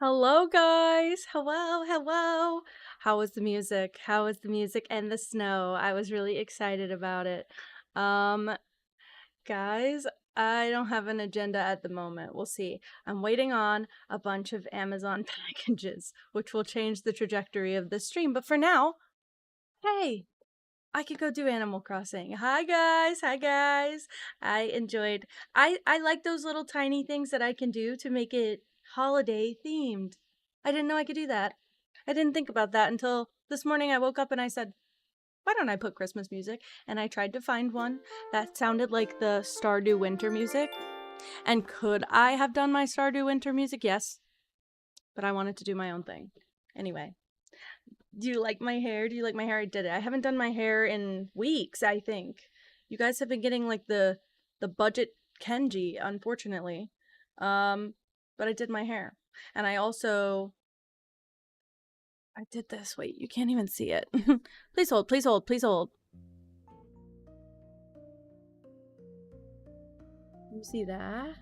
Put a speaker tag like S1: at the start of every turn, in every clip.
S1: Hello, guys. Hello, hello. How was the music? How was the music and the snow? I was really excited about it. Um, guys, I don't have an agenda at the moment. We'll see. I'm waiting on a bunch of Amazon packages, which will change the trajectory of the stream. But for now, hey, I could go do Animal Crossing. Hi guys, hi guys. I like those little tiny things that I can do to make it holiday themed. I didn't know I could do that. I didn't think about that until this morning I woke up and I said, why don't I put Christmas music? And I tried to find one that sounded like the Stardew Winter music. And could I have done my Stardew Winter music? Yes. But I wanted to do my own thing. Anyway. Do you like my hair? Do you like my hair? I did it. I haven't done my hair in weeks, I think. You guys have been getting like the budget Kenji, unfortunately. But I did my hair. And I did this. Wait, you can't even see it. Please hold, please hold, please hold. You see that?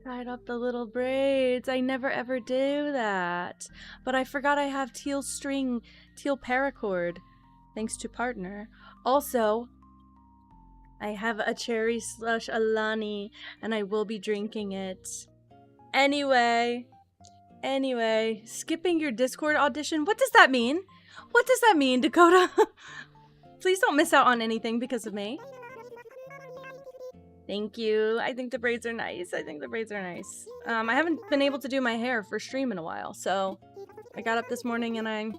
S1: Tied up the little braids. I never ever do that. But I forgot I have teal string, teal paracord, thanks to partner. Also, I have a cherry slush Alani, and I will be drinking it. Anyway, skipping your Discord audition. What does that mean? What does that mean, Dakota? Please don't miss out on anything because of me. Thank you. I think the braids are nice. I haven't been able to do my hair for stream in a while, so I got up this morning and I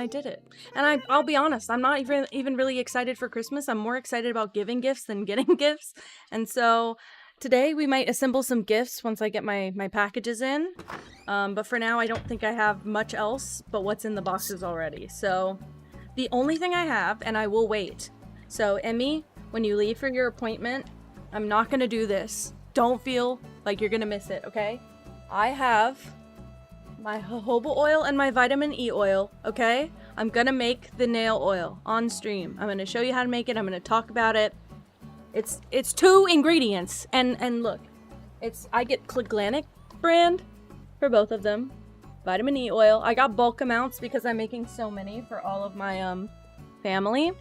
S1: did it. And I'll be honest, I'm not even really excited for Christmas. I'm more excited about giving gifts than getting gifts. And so today we might assemble some gifts once I get my packages in. But for now, I don't think I have much else but what's in the boxes already. So the only thing I have, and I will wait. So Emmy, when you leave for your appointment, I'm not gonna do this. Don't feel like you're gonna miss it, okay? I have my jojoba oil and my vitamin E oil, okay? I'm gonna make the nail oil on stream. I'm gonna show you how to make it. I'm gonna talk about it. It's 2 ingredients, and look, I get Cliglanic brand for both of them. Vitamin E oil. I got bulk amounts because I'm making so many for all of my family.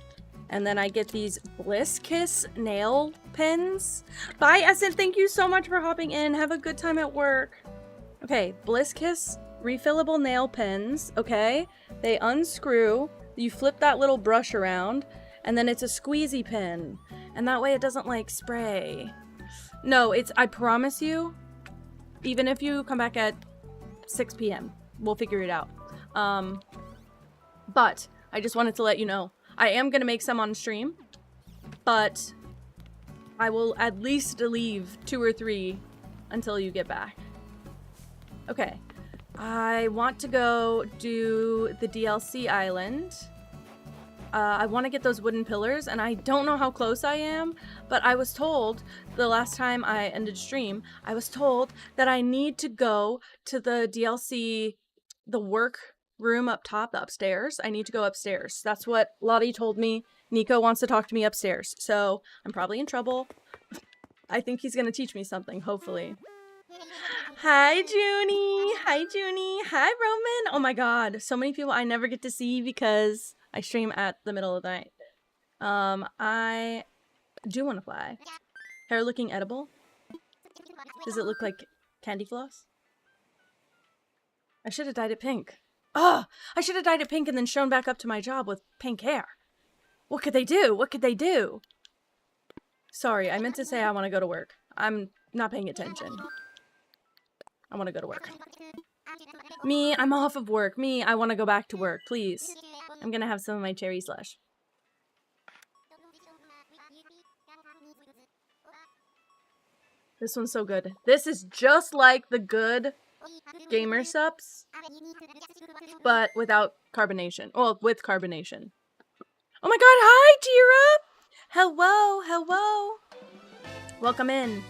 S1: And then I get these Bliss Kiss nail pens. Bye, Essence. Thank you so much for hopping in. Have a good time at work. Okay, Bliss Kiss refillable nail pens, okay? They unscrew. You flip that little brush around, and then it's a squeezy pen. And that way it doesn't, like, spray. No, I promise you, even if you come back at 6 p.m., we'll figure it out. But I just wanted to let you know. I am going to make some on stream, but I will at least leave 2 or 3 until you get back. Okay, I want to go do the DLC island. I want to get those wooden pillars, and I don't know how close I am, but I was told the last time I ended stream, I was told that I need to go to the DLC, the work room up top, the upstairs. I need to go upstairs. That's what Lottie told me. Nico wants to talk to me upstairs, so I'm probably in trouble. I think he's gonna teach me something, hopefully. Hi, Junie! Hi, Junie! Hi, Roman! Oh my god, so many people I never get to see because I stream at the middle of the night. I do want to fly. Hair looking edible? Does it look like candy floss? I should have dyed it pink. Oh, I should have dyed it pink and then shown back up to my job with pink hair. What could they do? What could they do? Sorry, I meant to say I want to go to work. I'm not paying attention. I want to go to work. Me, I'm off of work. Me, I want to go back to work, please. I'm gonna have some of my cherry slush. This one's so good. This is just like the good gamer sups, but without carbonation. Well, with carbonation. Oh my god, hi, Tira! Hello, hello. Welcome in.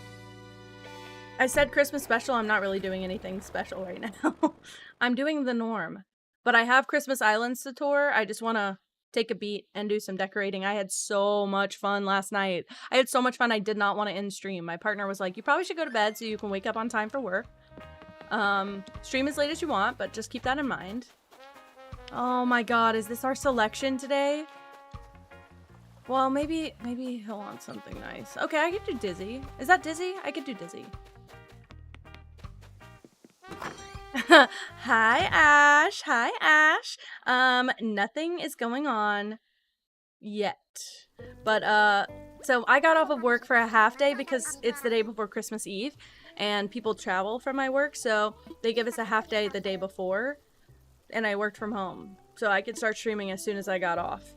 S1: I said Christmas special. I'm not really doing anything special right now. I'm doing the norm. But I have Christmas Islands to tour. I just want to take a beat and do some decorating. I had so much fun last night. I had so much fun I did not want to end stream. My partner was like, you probably should go to bed so you can wake up on time for work. Stream as late as you want, but just keep that in mind. Oh my god, is this our selection today? Well, maybe he'll want something nice. Okay, I could do Dizzy. Is that Dizzy? I could do Dizzy. Hi, Ash. Hi, Ash. Nothing is going on yet. But, so I got off of work for a half day because it's the day before Christmas Eve and people travel from my work, so they give us a half day the day before, and I worked from home. So I could start streaming as soon as I got off.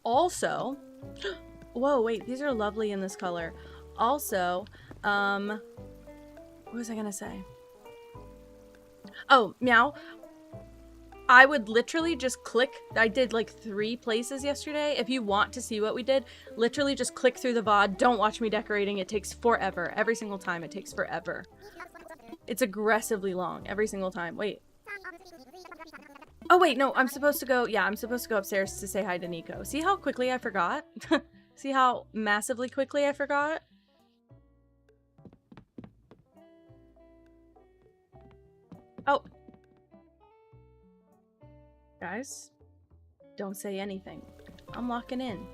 S1: Also, whoa, wait, these are lovely in this color. Also, what was I gonna say? Oh, meow. I would literally just click. I did like 3 places yesterday. If you want to see what we did, literally just click through the VOD. Don't watch me decorating. It takes forever. Every single time it takes forever. It's aggressively long every single time. Wait. Oh wait, no, I'm supposed to go, yeah, I'm supposed to go upstairs to say hi to Nico. See how quickly I forgot? See how massively quickly I forgot? Oh. Guys, don't say anything. I'm locking in.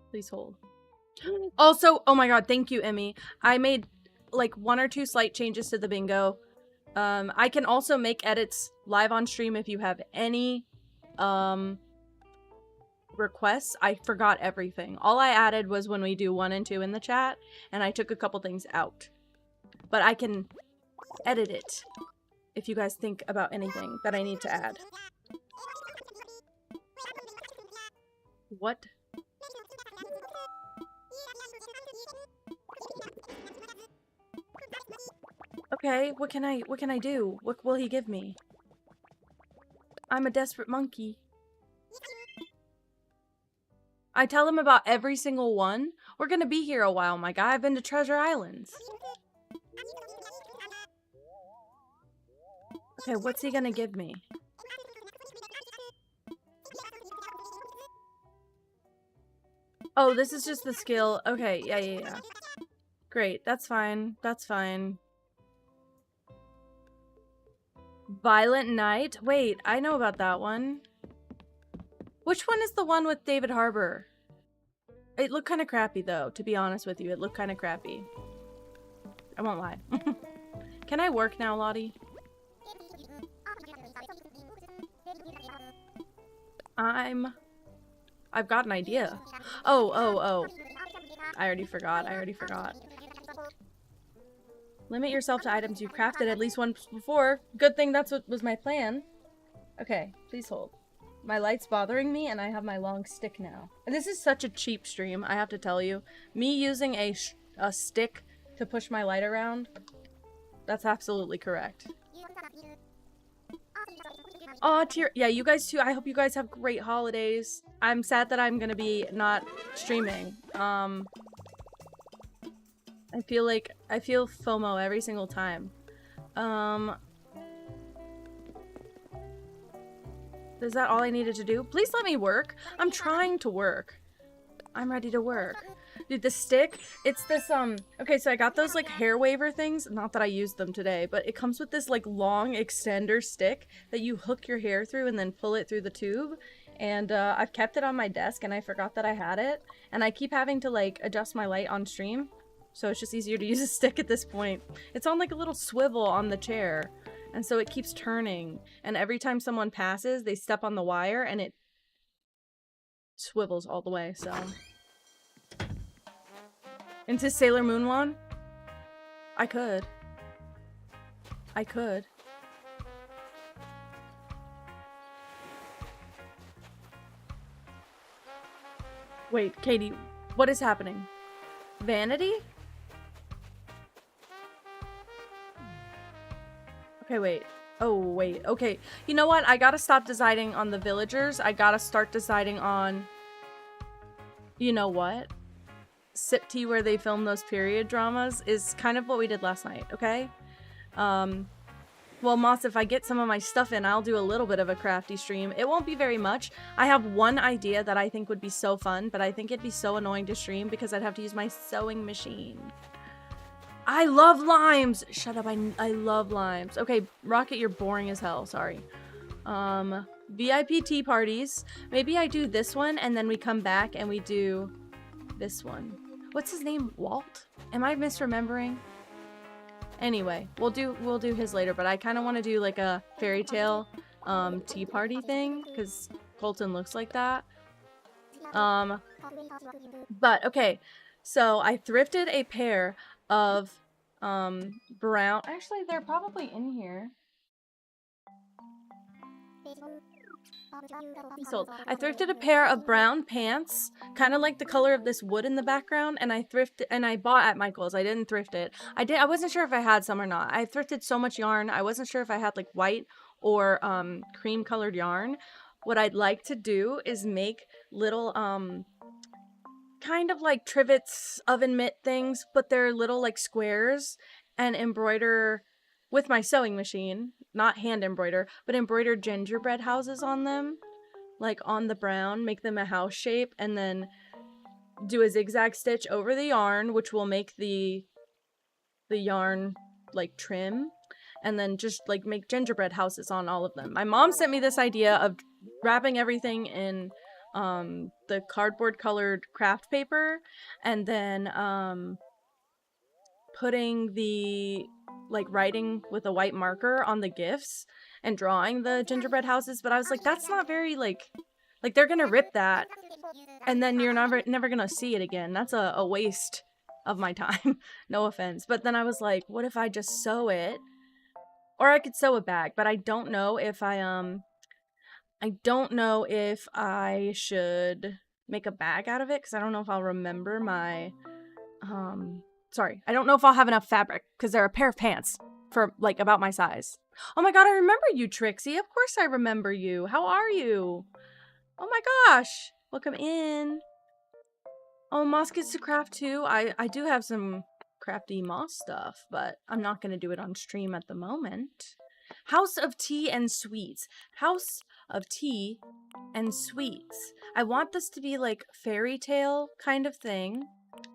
S1: Please hold. Also, oh my god, thank you, Emmy. I made like 1 or 2 slight changes to the bingo. I can also make edits live on stream if you have any requests. I forgot everything. All I added was when we do 1 and 2 in the chat, and I took a couple things out. But I can edit it if you guys think about anything that I need to add. What? Okay, what can I do? What will he give me? I'm a desperate monkey. I tell him about every single one. We're gonna be here a while, my guy. I've been to Treasure Islands. Okay, what's he gonna give me? Oh, this is just the skill. Okay, yeah. Great, that's fine. That's fine. Violent Night? Wait, I know about that one. Which one is the one with David Harbour? It looked kind of crappy, though, to be honest with you. It looked kind of crappy. I won't lie. Can I work now, Lottie? I've got an idea. Oh. I already forgot. Limit yourself to items you've crafted at least once before. Good thing that's what was my plan. Okay, please hold. My light's bothering me and I have my long stick now. This is such a cheap stream, I have to tell you. Me using a stick to push my light around, that's absolutely correct. Oh, yeah, you guys too. I hope you guys have great holidays. I'm sad that I'm gonna be not streaming. I feel FOMO every single time. Is that all I needed to do? Please let me work. I'm trying to work. I'm ready to work. Dude, the stick, it's this, okay, so I got those, like, hair waver things. Not that I used them today, but it comes with this, like, long extender stick that you hook your hair through and then pull it through the tube. And, I've kept it on my desk and I forgot that I had it. And I keep having to, like, adjust my light on stream. So it's just easier to use a stick at this point. It's on, like, a little swivel on the chair. And so it keeps turning. And every time someone passes, they step on the wire and it swivels all the way, so... Into Sailor Moon one? I could. Wait, Katie, what is happening? Vanity? Okay, wait. Oh, wait. Okay. You know what? I gotta stop deciding on the villagers. I gotta start deciding on... You know what? Sip tea where they film those period dramas is kind of what we did last night, okay? Well, Moss, if I get some of my stuff in, I'll do a little bit of a crafty stream. It won't be very much. I have one idea that I think would be so fun, but I think it'd be so annoying to stream because I'd have to use my sewing machine. I love limes. Shut up. I love limes. Okay, Rocket, you're boring as hell. Sorry. VIP tea parties. Maybe I do this one and then we come back and we do this one. What's his name? Walt? Am I misremembering? Anyway, we'll do his later, but I kind of want to do like a fairy tale tea party thing because Colton looks like that. But okay, so I thrifted a pair of brown. Actually, they're probably in here. Sold. I thrifted a pair of brown pants, kind of like the color of this wood in the background, and I bought at Michael's. I didn't thrift it. I wasn't sure if I had some or not. I thrifted so much yarn. I wasn't sure if I had like white or cream colored yarn. What I'd like to do is make little kind of like trivets oven mitt things, but they're little like squares, and embroider with my sewing machine, not hand embroider, but embroider gingerbread houses on them, like on the brown, make them a house shape, and then do a zigzag stitch over the yarn, which will make the yarn like trim, and then just like make gingerbread houses on all of them. My mom sent me this idea of wrapping everything in the cardboard colored craft paper, and then putting the like writing with a white marker on the gifts and drawing the gingerbread houses, but I was like, that's not very like they're gonna rip that and then you're never gonna see it again. That's a waste of my time. No offense. But then I was like, what if I just sew it? Or I could sew a bag, but I don't know if I don't know if I should make a bag out of it because I don't know if I'll remember my sorry, I don't know if I'll have enough fabric because they're a pair of pants for like about my size. Oh my god, I remember you, Trixie. Of course I remember you. How are you? Oh my gosh. Welcome in. Oh, Moss gets to craft too. I do have some crafty Moss stuff, but I'm not going to do it on stream at the moment. House of Tea and Sweets. House of Tea and Sweets. I want this to be like fairy tale kind of thing.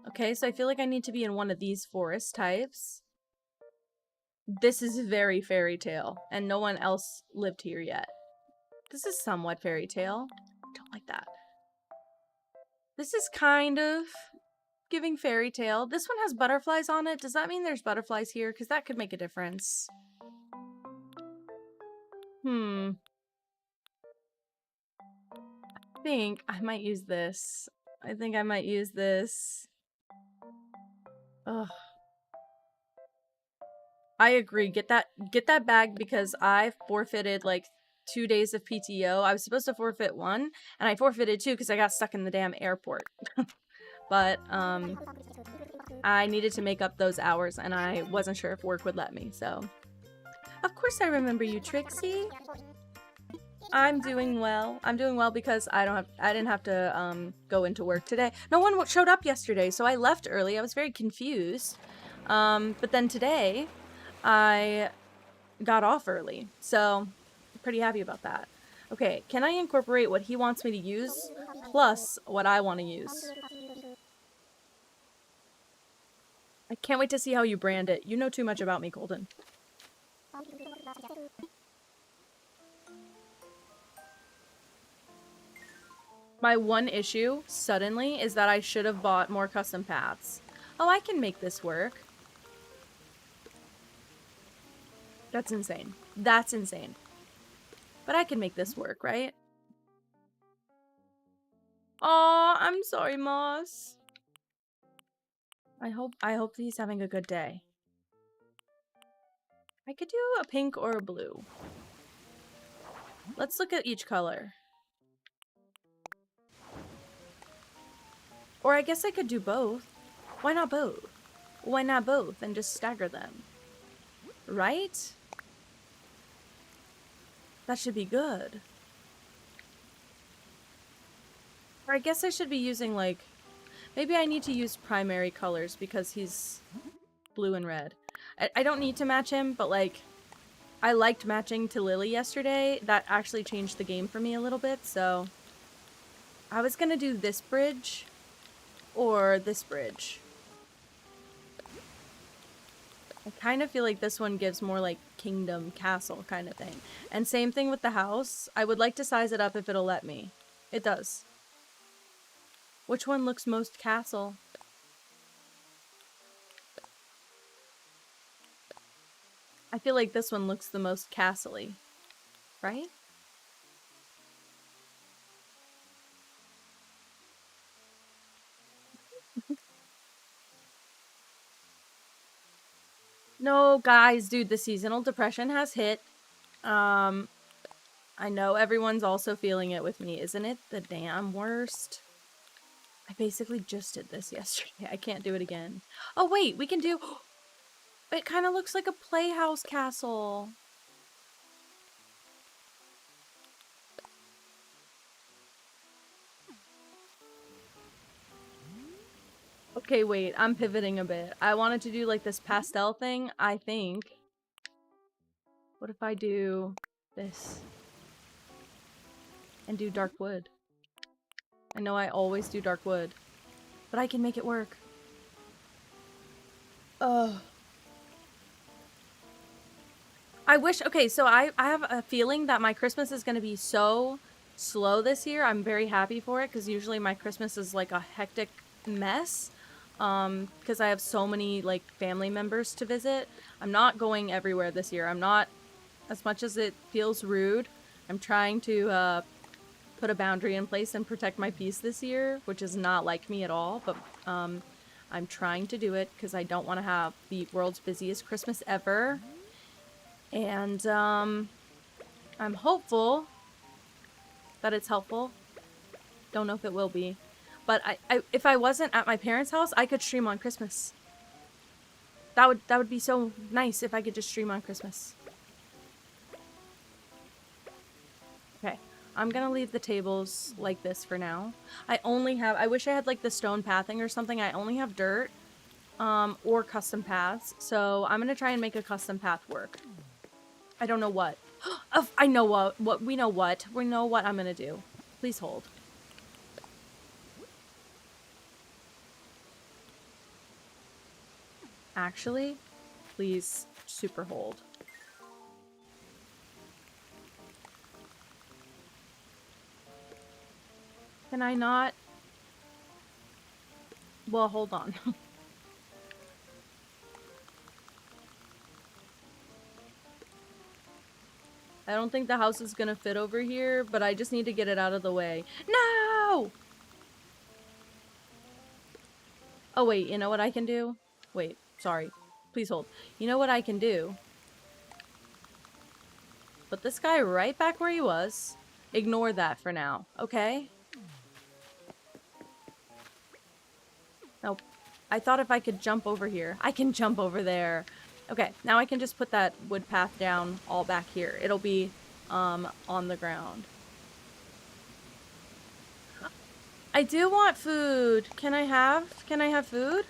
S1: Okay, so I feel like I need to be in one of these forest types. This is very fairy tale, and no one else lived here yet. This is somewhat fairy tale. Don't like that. This is kind of giving fairy tale. This one has butterflies on it. Does that mean there's butterflies here? Because that could make a difference. I think I might use this. I think I might use this. Ugh. I agree. Get that bag because I forfeited like 2 days of PTO. I was supposed to forfeit 1, and I forfeited 2 because I got stuck in the damn airport. But I needed to make up those hours, and I wasn't sure if work would let me. So, of course, I remember you, Trixie. I'm doing well. I'm doing well because I didn't have to go into work today. No one showed up yesterday, so I left early. I was very confused. But then today, I got off early, so I'm pretty happy about that. Okay, can I incorporate what he wants me to use plus what I want to use? I can't wait to see how you brand it. You know too much about me, Colton. My one issue, suddenly, is that I should have bought more custom paths. Oh, I can make this work. That's insane. That's insane. But I can make this work, right? Aw, I'm sorry, Moss. I hope he's having a good day. I could do a pink or a blue. Let's look at each color. Or I guess I could do both. Why not both? Why not both and just stagger them? Right? That should be good. Or I guess I should be using like... Maybe I need to use primary colors because he's blue and red. I don't need to match him, but like... I liked matching to Lily yesterday. That actually changed the game for me a little bit, so... I was gonna do this bridge... or this bridge. I kind of feel like this one gives more like kingdom castle kind of thing. And same thing with the house. I would like to size it up if it'll let me. It does. Which one looks most castle? I feel like this one looks the most castle-y, right? No, guys, dude, the seasonal depression has hit. I know everyone's also feeling it with me. Isn't it the damn worst? I basically just did this yesterday. I can't do it again. Oh, wait, we can do... It kind of looks like a playhouse castle. Okay, wait, I'm pivoting a bit. I wanted to do like this pastel thing, I think. What if I do this? And do dark wood? I know I always do dark wood, but I can make it work. Ugh. I wish, okay, so I have a feeling that my Christmas is going to be so slow this year. I'm very happy for it because usually my Christmas is like a hectic mess because I have so many like family members to visit. I'm not going everywhere this year. I'm not, as much as it feels rude, I'm trying to put a boundary in place and protect my peace this year, which is not like me at all, but I'm trying to do it because I don't want to have the world's busiest Christmas ever. And I'm hopeful that it's helpful. Don't know if it will be. But if I wasn't at my parents' house, I could stream on Christmas. That would be so nice if I could just stream on Christmas. Okay, I'm gonna leave the tables like this for now. I wish I had like the stone pathing or something. I only have dirt, or custom paths. So I'm gonna try and make a custom path work. I don't know what. I know what. We know what. We know what I'm gonna do. Please hold. Actually, please super hold. Can I not? Well, hold on. I don't think the house is gonna fit over here, but I just need to get it out of the way. No! Oh, wait, you know what I can do? Wait, sorry. Please hold. You know what I can do? Put this guy right back where he was. Ignore that for now, okay? Nope. I thought if I could jump over here. I can jump over there. Okay, now I can just put that wood path down all back here. It'll be, on the ground. I do want food. Can I have food?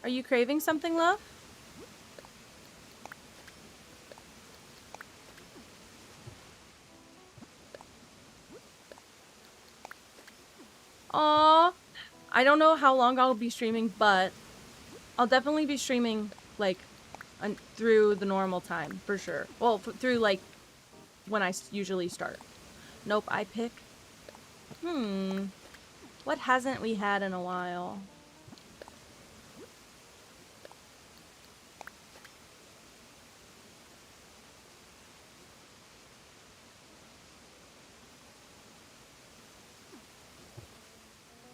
S1: Are you craving something, love? Aww. I don't know how long I'll be streaming, but I'll definitely be streaming, like, through the normal time, for sure. Well, through, like, when I usually start. Nope, I pick. What hasn't we had in a while?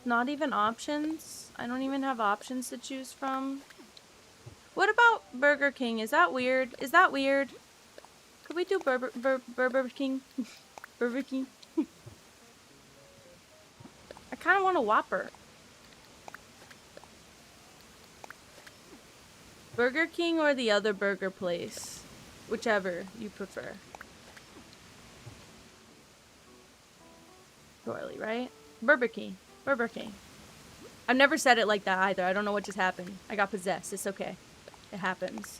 S1: Not even options? I don't even have options to choose from. What about Burger King? Is that weird? Is that weird? Could we do Burger King? Burger King? I kind of want a Whopper. Burger King or the other burger place? Whichever you prefer. Surely, right? Burger King. Burger King. I've never said it like that either. I don't know what just happened. I got possessed. It's okay. It happens.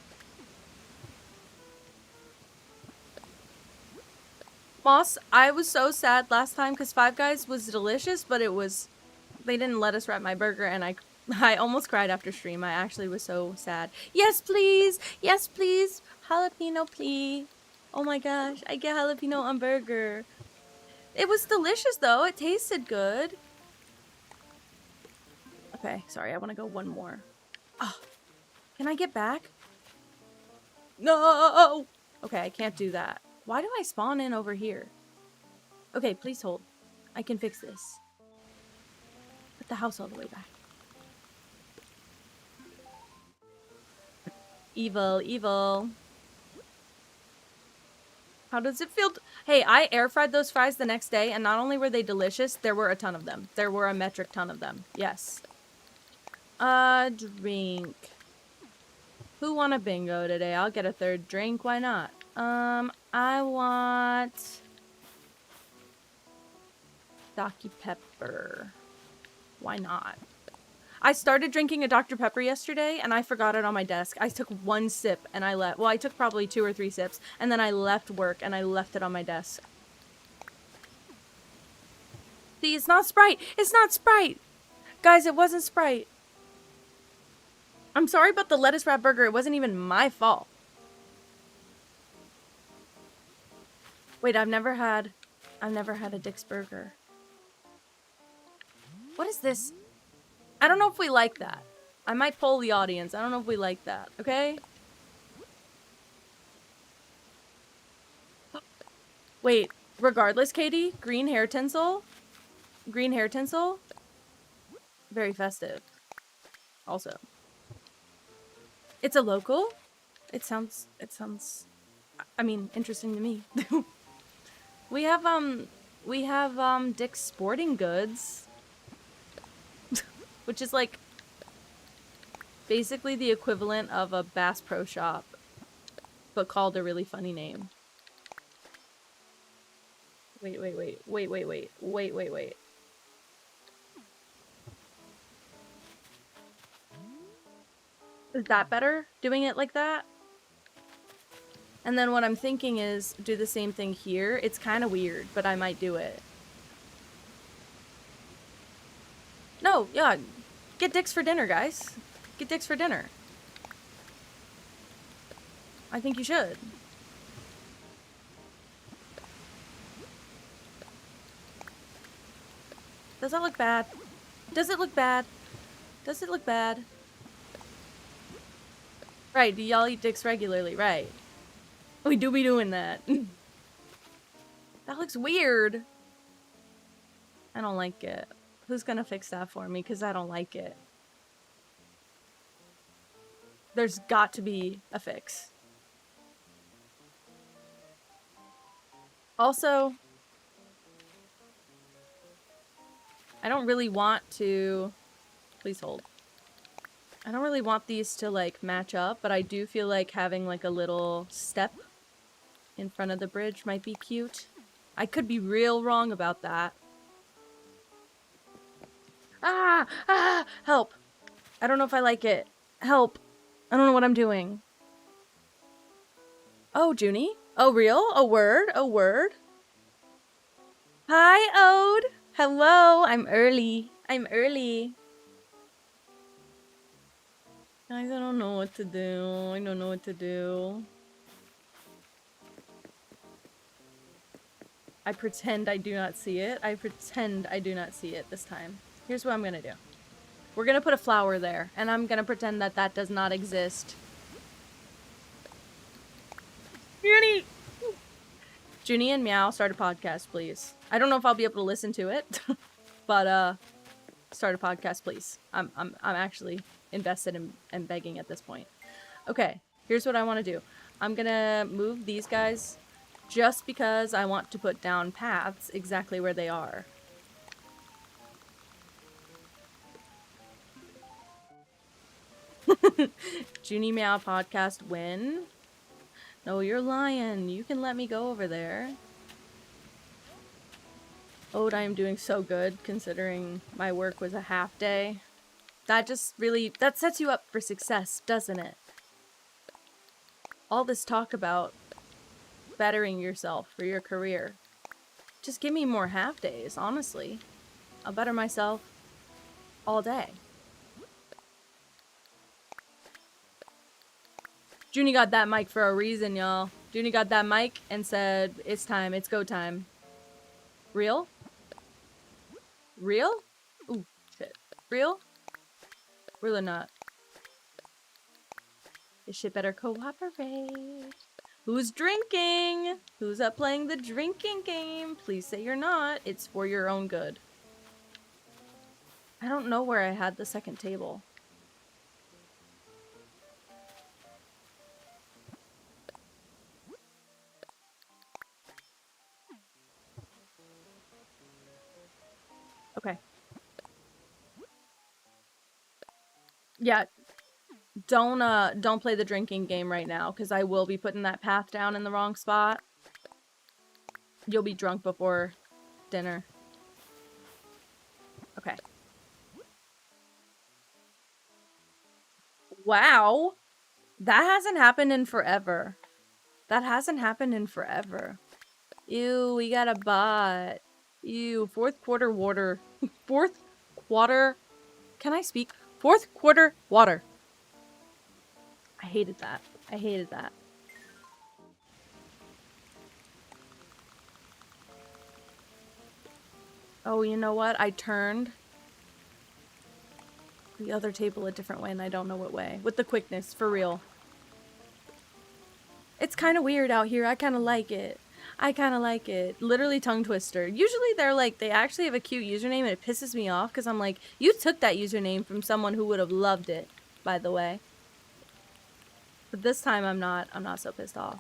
S1: Moss, I was so sad last time because Five Guys was delicious, but it was... They didn't let us wrap my burger, and I almost cried after stream. I actually was so sad. Yes, please. Yes, please. Jalapeno, please. Oh my gosh. I get jalapeno on burger. It was delicious, though. It tasted good. Okay, sorry. I want to go one more. Oh, can I get back? No! Okay, I can't do that. Why do I spawn in over here? Okay, please hold. I can fix this. Put the house all the way back. Evil, evil. How does it feel? Hey, I air fried those fries the next day, and not only were they delicious, there were a ton of them. There were a metric ton of them. Yes. Drink. Who want a bingo today? I'll get a third drink. Why not? I want Dr. Pepper. Why not? I started drinking a Dr. Pepper yesterday, and I forgot it on my desk. I took one sip, and I left. Well, I took probably 2 or 3 sips, and then I left work, and I left it on my desk. See, it's not Sprite! It's not Sprite! Guys, it wasn't Sprite. I'm sorry about the lettuce wrap burger. It wasn't even my fault. Wait, I've never had a Dick's burger. What is this? I don't know if we like that. I might poll the audience. I don't know if we like that, okay? Wait, regardless, Katie, green hair tinsel? Green hair tinsel? Very festive. Also. It's a local? It sounds, I mean, interesting to me. We have Dick's Sporting Goods. Which is like basically the equivalent of a Bass Pro Shop, but called a really funny name. Wait. Is that better? Doing it like that? And then what I'm thinking is do the same thing here. It's kind of weird, but I might do it. No, yeah. Get Dick's for dinner, guys. Get Dick's for dinner. I think you should. Does that look bad? Does it look bad? Does it look bad? Right, do y'all eat Dick's regularly? Right. We do be doing that. That looks weird. I don't like it. Who's gonna fix that for me? Because I don't like it. There's got to be a fix. Also, I don't really want to... Please hold. I don't really want these to, like, match up, but I do feel like having, like, a little step in front of the bridge might be cute. I could be real wrong about that. Ah! Ah! Help! I don't know if I like it. Help! I don't know what I'm doing. Oh, Junie? Oh, real? A word? A word? Hi, Ode! Hello! I'm early. I'm early. Guys, I don't know what to do. I don't know what to do. I pretend I do not see it. I pretend I do not see it this time. Here's what I'm gonna do. We're gonna put a flower there, and I'm gonna pretend that that does not exist. Junie! Junie and Meow, start a podcast, please. I don't know if I'll be able to listen to it, but start a podcast, please. I'm actually invested in begging at this point. Okay, here's what I want to do. I'm gonna move these guys just because I want to put down paths exactly where they are. Junie Meow podcast win. No, you're lying. You can let me go over there. Ode, I am doing so good considering my work was a half day. That just really, that sets you up for success, doesn't it? All this talk about bettering yourself for your career. Just give me more half days, honestly. I'll better myself all day. Junie got that mic for a reason, y'all. Junie got that mic and said, it's time, it's go time. Real? Real? Ooh, shit. Real? Real or not? This shit better cooperate. Who's drinking? Who's up playing the drinking game? Please say you're not. It's for your own good. I don't know where I had the second table. Okay. Yeah. Don't play the drinking game right now, because I will be putting that path down in the wrong spot. You'll be drunk before dinner. Okay. Wow. That hasn't happened in forever. That hasn't happened in forever. Ew, we got a bot. Ew, fourth quarter water. Fourth quarter. Can I speak? Fourth quarter water. I hated that. I hated that. Oh, you know what? I turned the other table a different way and I don't know what way. With the quickness, for real. It's kind of weird out here. I kind of like it. I kind of like it. Literally tongue twister. Usually they're like, they actually have a cute username and it pisses me off because I'm like, you took that username from someone who would have loved it, by the way. But this time I'm not so pissed off.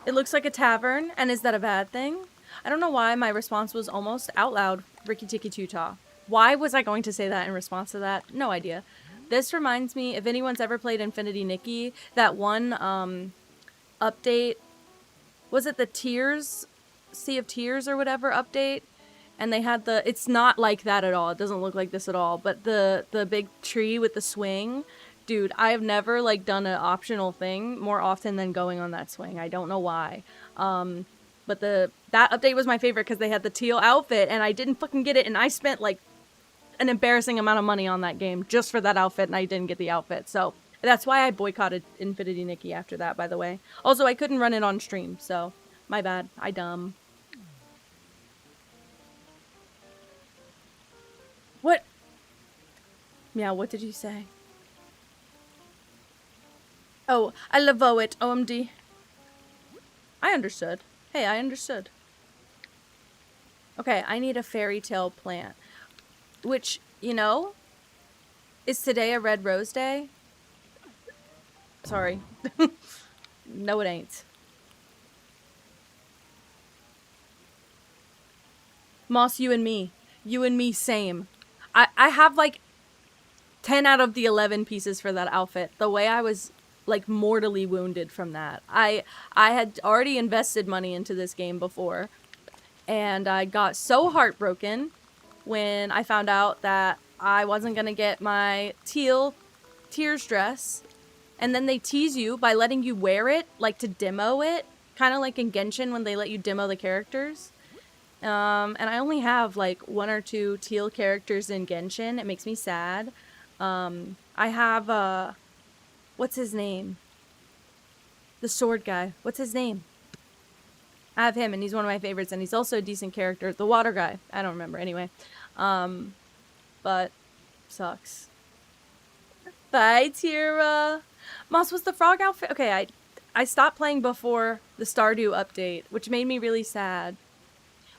S1: It looks like a tavern, and is that a bad thing? I don't know why my response was almost out loud, Ricky Tiki Tuta. Why was I going to say that in response to that? No idea. This reminds me, if anyone's ever played Infinity Nikki, that one update, was it the Tears, Sea of Tears or whatever update? And they had the, it's not like that at all, it doesn't look like this at all, but the big tree with the swing, dude, I've never like done an optional thing more often than going on that swing. I don't know why. But that update was my favorite because they had the teal outfit and I didn't fucking get it and I spent like an embarrassing amount of money on that game just for that outfit and I didn't get the outfit. So that's why I boycotted Infinity Nikki after that, by the way. Also, I couldn't run it on stream, so my bad. I dumb. What? Yeah, what did you say? Oh, I love it, OMD. I understood. Hey, I understood. Okay, I need a fairy tale plant. Which, you know, is today a red rose day? Sorry. No, it ain't. Moss, you and me. You and me, same. I have like 10 out of the 11 pieces for that outfit. The way I was like mortally wounded from that. I had already invested money into this game before, and I got so heartbroken when I found out that I wasn't gonna get my Tears dress, and then they tease you by letting you wear it, like to demo it, kind of like in Genshin when they let you demo the characters. And I only have like 1 or 2 teal characters in Genshin. It makes me sad. I have what's his name? The sword guy. What's his name? I have him, and he's one of my favorites, and he's also a decent character. The water guy. I don't remember. Anyway. But sucks. Bye, Tira. Moss, was the frog outfit? Okay, I stopped playing before the Stardew update, which made me really sad.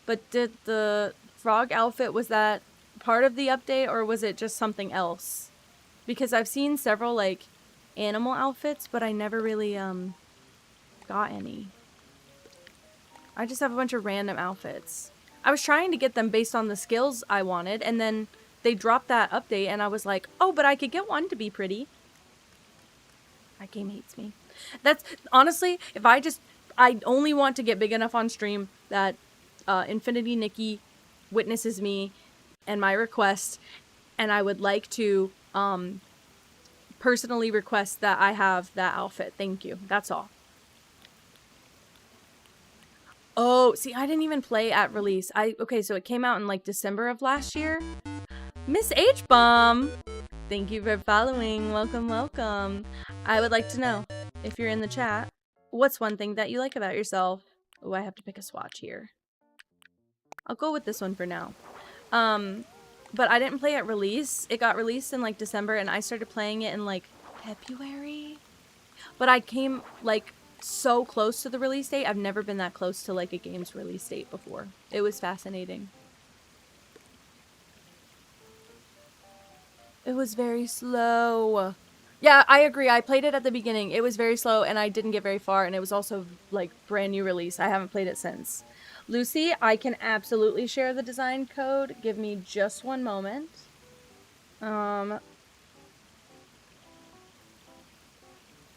S1: But did the frog outfit, was that part of the update, or was it just something else? Because I've seen several, like, animal outfits, but I never really, got any. I just have a bunch of random outfits. I was trying to get them based on the skills I wanted, and then they dropped that update, and I was like, oh, but I could get one to be pretty. That game hates me. That's, honestly, if I only want to get big enough on stream that, Infinity Nikki witnesses me and my request, and I would like to, personally request that I have that outfit. Thank you. That's all. Oh, see, I didn't even play at release. Okay, so it came out in like December of last year. Miss H-Bomb! Thank you for following. Welcome, welcome. I would like to know, if you're in the chat, what's one thing that you like about yourself? Oh, I have to pick a swatch here. I'll go with this one for now. But I didn't play at release. It got released in like December and I started playing it in like February. But I came like so close to the release date. I've never been that close to like a game's release date before. It was fascinating. It was very slow. Yeah, I agree. I played it at the beginning. It was very slow and I didn't get very far, and it was also like brand new release. I haven't played it since. Lucy, I can absolutely share the design code. Give me just one moment.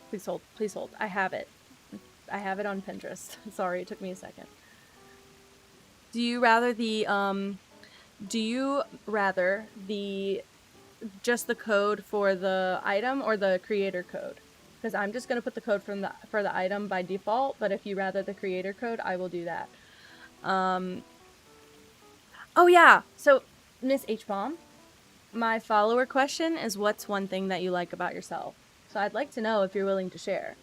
S1: Please hold. Please hold. I have it. I have it on Pinterest. Sorry, it took me a second. Do you rather just the code for the item or the creator code? Because I'm just gonna put the code for the item by default, but if you rather the creator code, I will do that. Oh yeah, so Miss H-Bomb, my follower question is, what's one thing that you like about yourself? So I'd like to know if you're willing to share.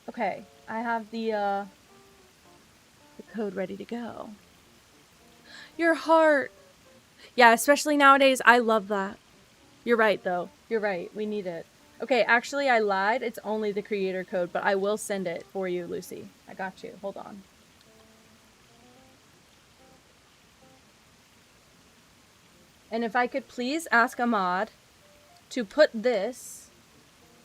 S1: Okay, I have the code ready to go. Your heart. Yeah, especially nowadays, I love that. You're right, though. You're right. We need it. Okay, actually, I lied. It's only the creator code, but I will send it for you, Lucy. I got you. Hold on. And if I could please ask Ahmad to put this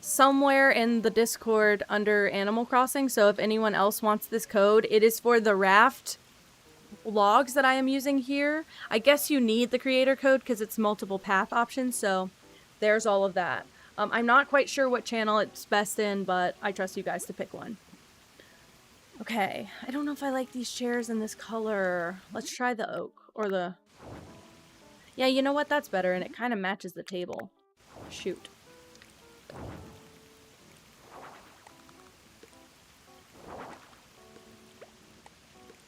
S1: somewhere in the Discord under Animal Crossing, so if anyone else wants this code, it is for the raft logs that I am using here. I guess you need the creator code because it's multiple path options, so there's all of that. I'm not quite sure what channel it's best in, but I trust you guys to pick one. Okay, I don't know if I like these chairs in this color. Let's try the oak or the... Yeah, you know what? That's better, and it kind of matches the table. Shoot.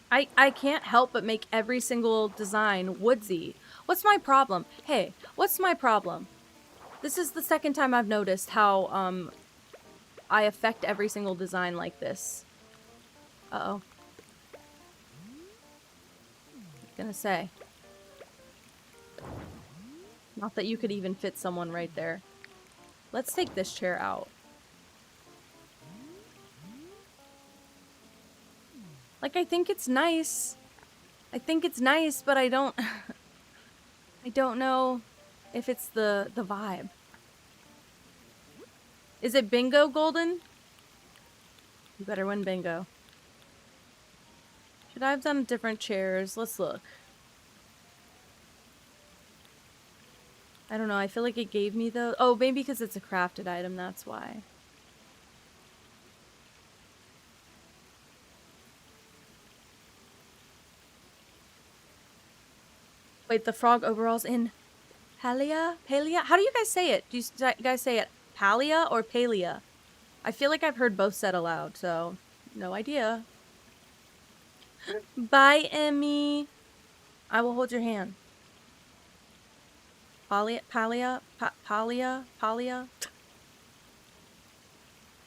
S1: I can't help but make every single design woodsy. What's my problem? Hey, what's my problem? This is the second time I've noticed how, I affect every single design like this. Uh-oh. Gonna say. Not that you could even fit someone right there. Let's take this chair out. Like, I think it's nice. I think it's nice, but I don't... I don't know if it's the vibe. Is it bingo, Golden? You better win bingo. Should I have done different chairs? Let's look. I don't know. I feel like it gave me those. Oh, maybe because it's a crafted item. That's why. Wait, the frog overalls in Palia? Palia? How do you guys say it? Do you guys say it Palia or Palia? I feel like I've heard both said aloud, so no idea. Bye, Emmy. I will hold your hand. Palia?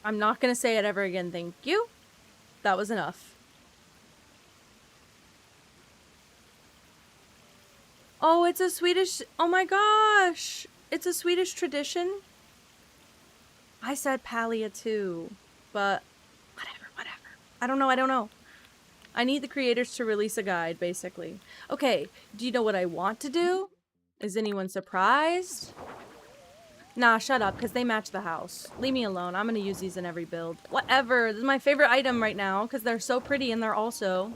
S1: I'm not gonna say it ever again, thank you. That was enough. Oh, it's a Swedish... Oh my gosh! It's a Swedish tradition? I said Palia too, but whatever. I don't know. I need the creators to release a guide, basically. Okay, do you know what I want to do? Is anyone surprised? Nah, shut up, because they match the house. Leave me alone. I'm going to use these in every build. Whatever. This is my favorite item right now, because they're so pretty and they're also...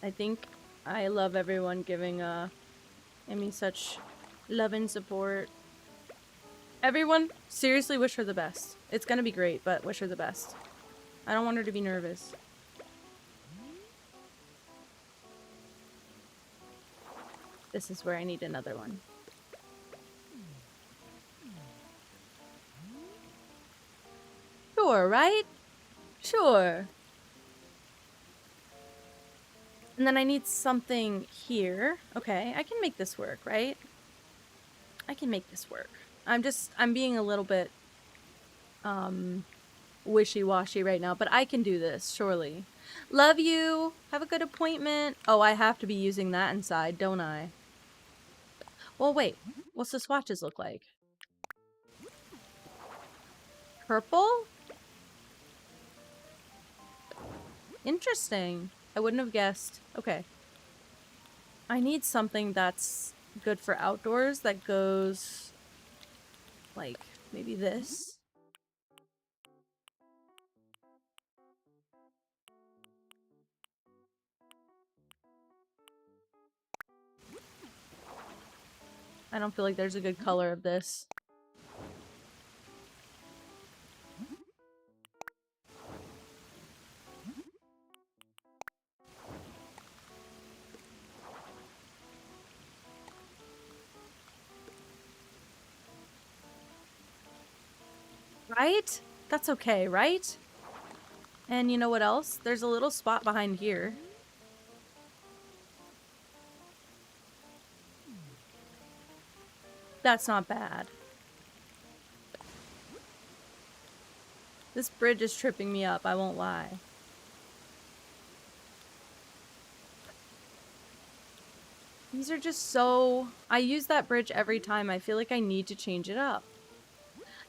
S1: I think I love everyone giving Emmy such love and support. Everyone, seriously wish her the best. It's gonna be great, but wish her the best. I don't want her to be nervous. This is where I need another one. Sure, right? Sure. And then I need something here. Okay, I can make this work, right? I can make this work. I'm being a little bit, wishy-washy right now, but I can do this, surely. Love you! Have a good appointment! Oh, I have to be using that inside, don't I? Well, wait. What's the swatches look like? Purple? Interesting. I wouldn't have guessed. Okay. I need something that's good for outdoors that goes, like, maybe this? I don't feel like there's a good color of this. Right? That's okay, right? And you know what else? There's a little spot behind here. That's not bad. This bridge is tripping me up, I won't lie. These are just so... I use that bridge every time. I feel like I need to change it up.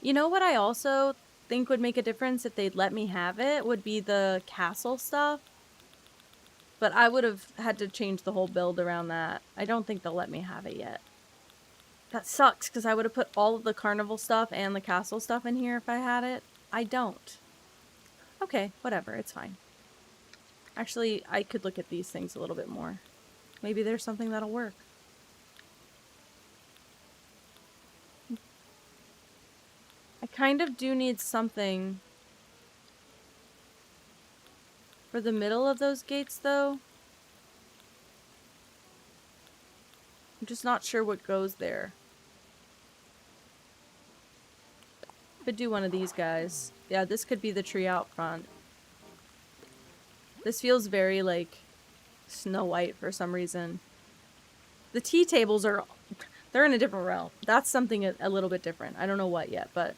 S1: You know what I also think would make a difference if they'd let me have it? Would be the castle stuff. But I would have had to change the whole build around that. I don't think they'll let me have it yet. That sucks, because I would have put all of the carnival stuff and the castle stuff in here if I had it. I don't. Okay, whatever, it's fine. Actually, I could look at these things a little bit more. Maybe there's something that'll work. I kind of do need something for the middle of those gates, though. I'm just not sure what goes there. Could do one of these guys. Yeah, this could be the tree out front. This feels very, like, Snow White for some reason. The tea tables are... they're in a different realm. That's something a little bit different. I don't know what yet, but...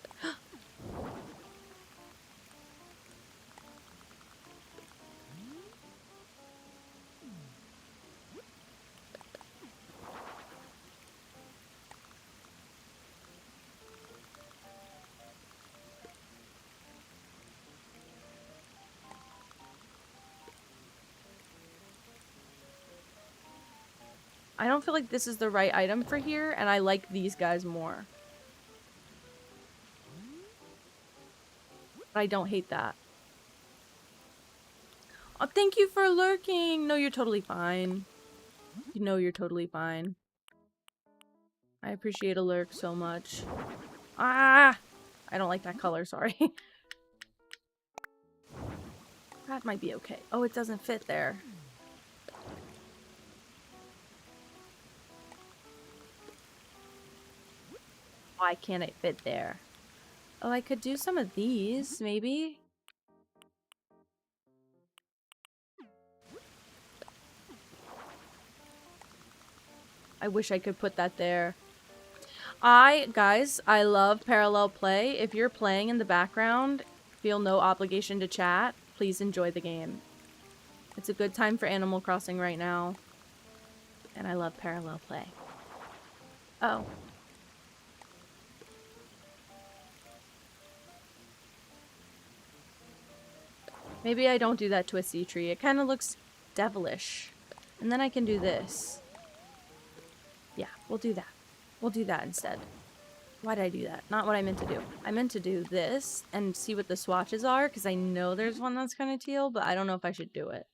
S1: I don't feel like this is the right item for here, and I like these guys more. But I don't hate that. Oh, thank you for lurking! No, you're totally fine. You know you're totally fine. I appreciate a lurk so much. Ah! I don't like that color, sorry. That might be okay. Oh, it doesn't fit there. Why can't it fit there? Oh, I could do some of these, maybe? I wish I could put that there. Guys, I love parallel play. If you're playing in the background, feel no obligation to chat. Please enjoy the game. It's a good time for Animal Crossing right now. And I love parallel play. Oh. Maybe I don't do that to a sea tree. It kind of looks devilish. And then I can do this. Yeah, we'll do that. We'll do that instead. Why did I do that? Not what I meant to do. I meant to do this and see what the swatches are, because I know there's one that's kind of teal, but I don't know if I should do it.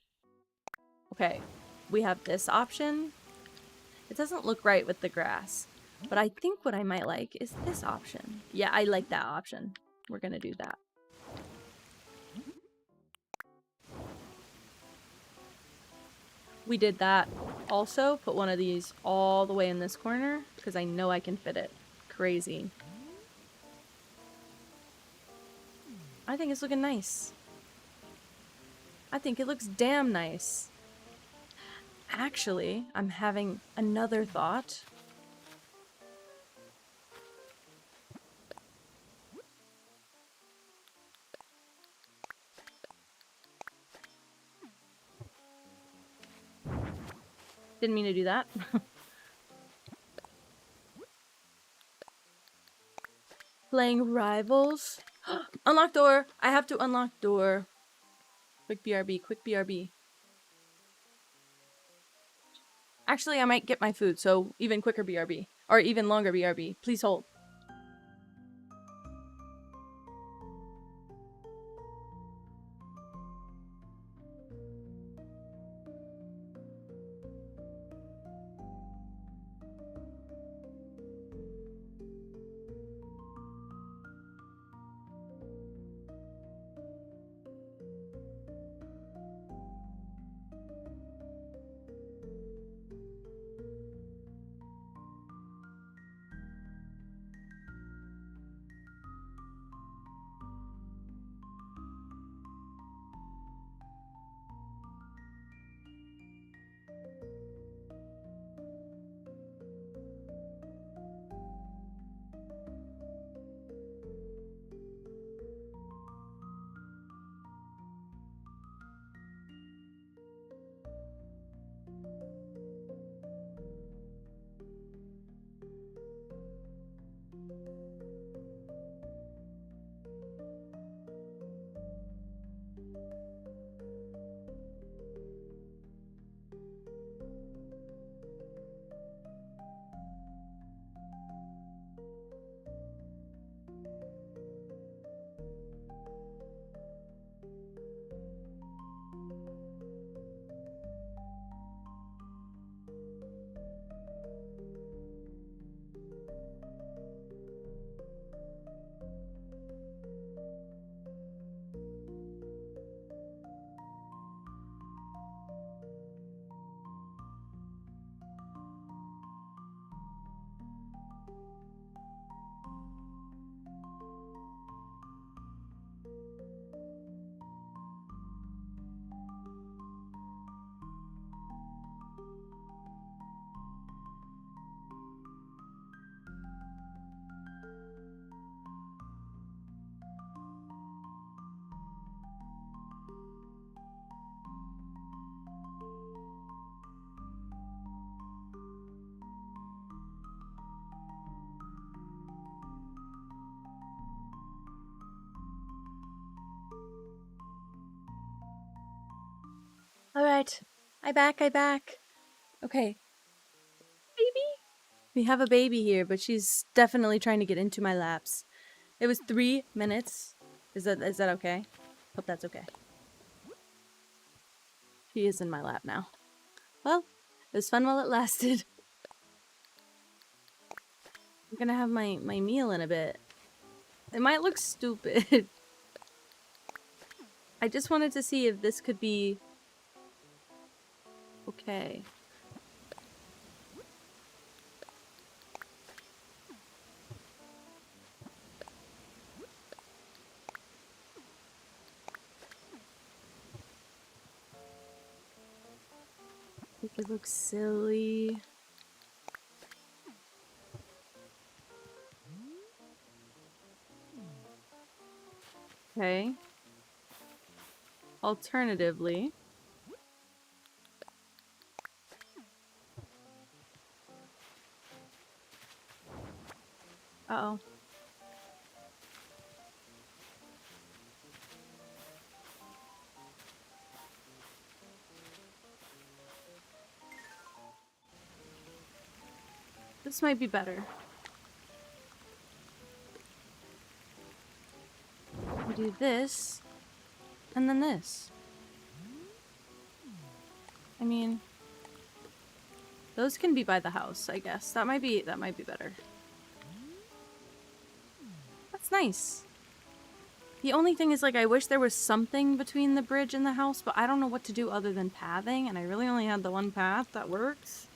S1: Okay, we have this option. It doesn't look right with the grass, but I think what I might like is this option. Yeah, I like that option. We're gonna do that. We did that. Also, put one of these all the way in this corner, because I know I can fit it. Crazy. I think it's looking nice. I think it looks damn nice. Actually, I'm having another thought. Didn't mean to do that. Playing Rivals. Unlock door. I have to unlock door. Quick BRB. Quick BRB. Actually, I might get my food, so even quicker BRB. Or even longer BRB. Please hold. Alright. I back. Okay. Baby? We have a baby here, but she's definitely trying to get into my laps. It was 3 minutes. Is that okay? Hope that's okay. She is in my lap now. Well, it was fun while it lasted. I'm gonna have my meal in a bit. It might look stupid. I just wanted to see if this could be okay. It could look silly. Okay. Alternatively. Uh-oh. This might be better. We do this, and then this. I mean, those can be by the house, I guess. That might be better. That's nice. The only thing is, like, I wish there was something between the bridge and the house, but I don't know what to do other than pathing, and I really only had the one path that works.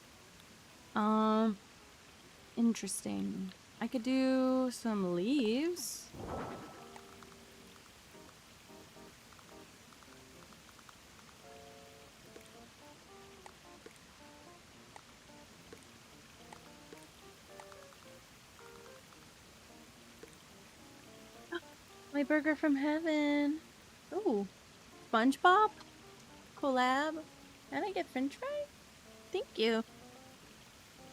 S1: Interesting. I could do some leaves. My burger from heaven. Ooh. SpongeBob? Collab? Can I get french fry? Thank you.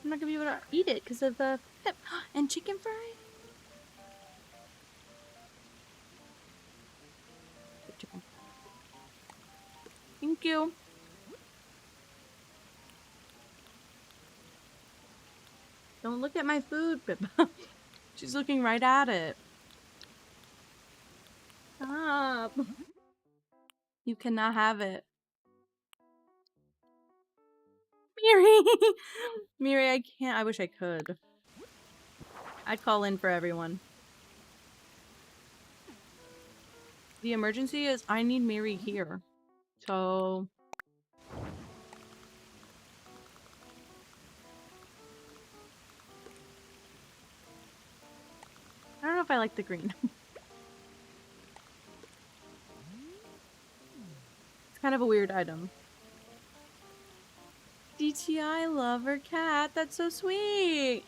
S1: I'm not gonna be able to eat it because of the pep. And chicken fry? Chicken. Thank you. Don't look at my food, Pippa. She's looking right at it. Stop. You cannot have it. Miri! Miri, I can't. I wish I could. I'd call in for everyone. The emergency is I need Miri here. So... I don't know if I like the green. It's kind of a weird item. DTI lover cat. That's so sweet.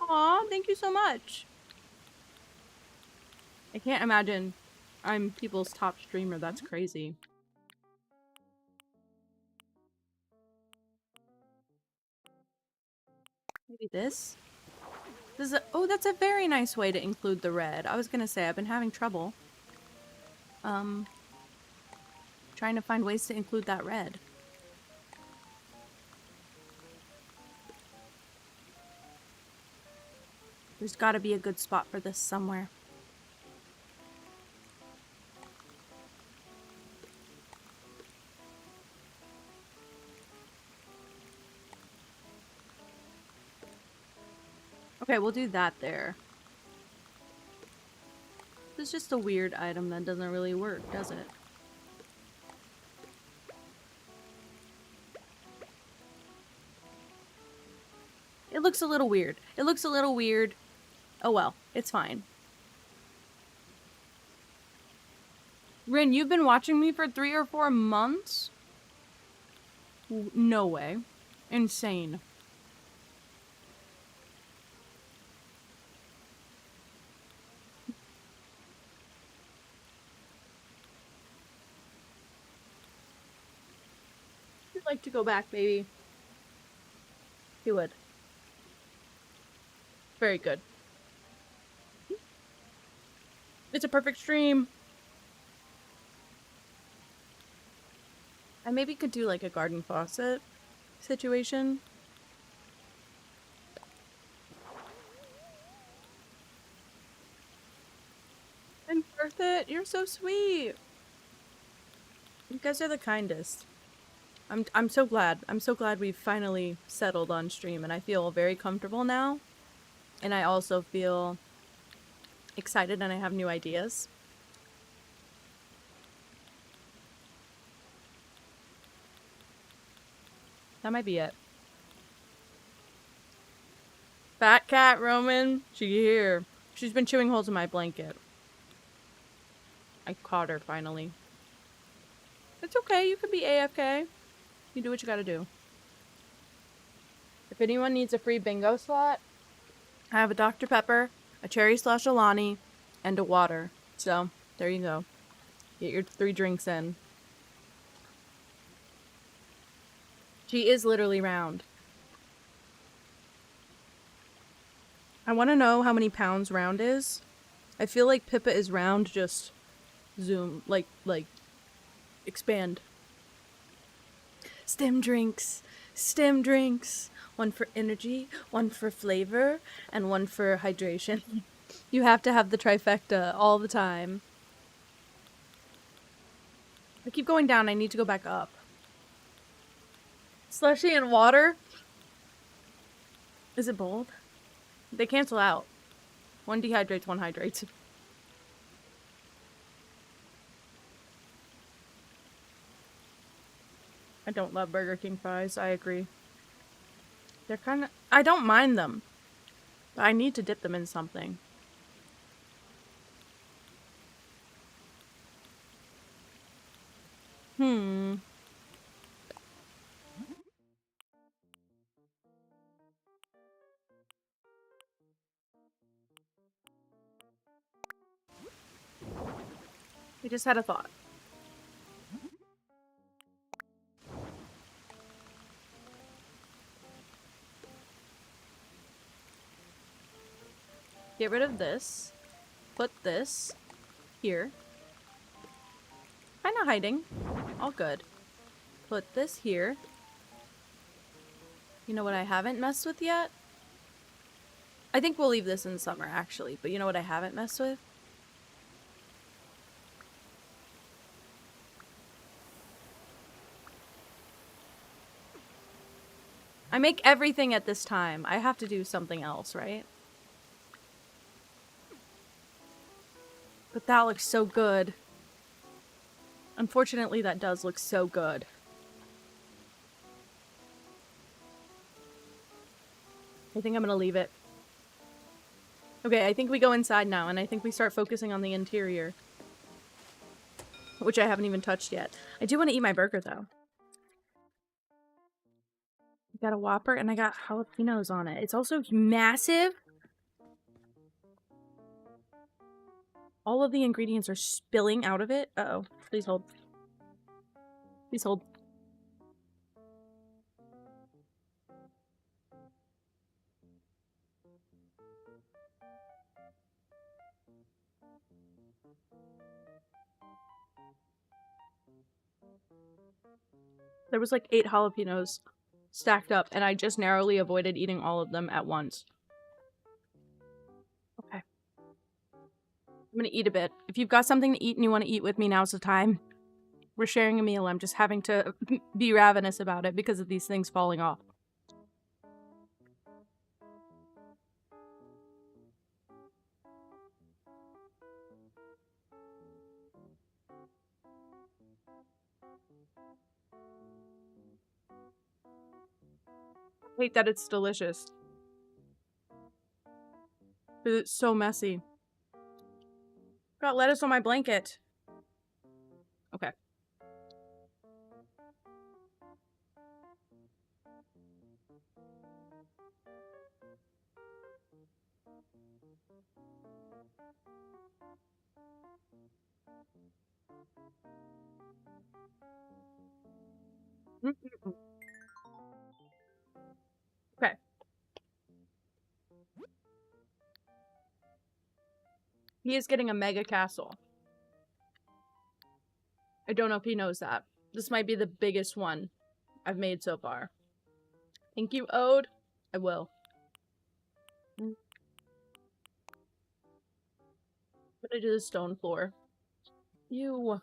S1: Aw, thank you so much. I can't imagine I'm people's top streamer. That's crazy. Maybe this? This is oh, that's a very nice way to include the red. I was gonna say, I've been having trouble. Trying to find ways to include that red. There's gotta be a good spot for this somewhere. Okay, we'll do that there. This is just a weird item that doesn't really work, does it? It looks a little weird. It looks a little weird. Oh well, it's fine. Rin, you've been watching me for 3 or 4 months? No way. Insane. You'd like to go back, baby. He would. Very good. It's a perfect stream. I maybe could do like a garden faucet situation. And worth it. You're so sweet. You guys are the kindest. I'm so glad. I'm so glad we've finally settled on stream, and I feel very comfortable now. And I also feel excited, and I have new ideas. That might be it. Fat cat, Roman. She here. She's been chewing holes in my blanket. I caught her finally. It's okay. You can be AFK. You do what you gotta do. If anyone needs a free bingo slot, I have a Dr. Pepper, a cherry slash Alani, and a water. So, there you go. Get your 3 drinks in. She is literally round. I want to know how many pounds round is. I feel like Pippa is round, just zoom, like, expand. Stem drinks. Stem drinks. One for energy, one for flavor, and one for hydration. You have to have the trifecta all the time. I keep going down. I need to go back up. Slushy and water? Is it bold? They cancel out. One dehydrates, one hydrates. I don't love Burger King fries. I agree. They're kind of... I don't mind them. But I need to dip them in something. just had a thought. Get rid of this. Put this here. Kinda hiding. All good. Put this here. You know what I haven't messed with yet? I think we'll leave this in summer, actually. But you know what I haven't messed with? I make everything at this time. I have to do something else, right? But that looks so good. Unfortunately, that does look so good. I think I'm gonna leave it. Okay, I think we go inside now, and I think we start focusing on the interior. Which I haven't even touched yet. I do want to eat my burger, though. I got a Whopper, and I got jalapenos on it. It's also massive. All of the ingredients are spilling out of it. Uh-oh. Please hold. Please hold. There was like 8 jalapenos stacked up, and I just narrowly avoided eating all of them at once. Okay. I'm gonna eat a bit. If you've got something to eat and you want to eat with me, now's the time. We're sharing a meal. I'm just having to be ravenous about it because of these things falling off. I hate that it's delicious. But it's so messy. Got lettuce on my blanket. Okay. Okay. He is getting a mega castle. I don't know if he knows that. This might be the biggest one I've made so far. Thank you, Ode. I will. I'm gonna do the stone floor. Ew.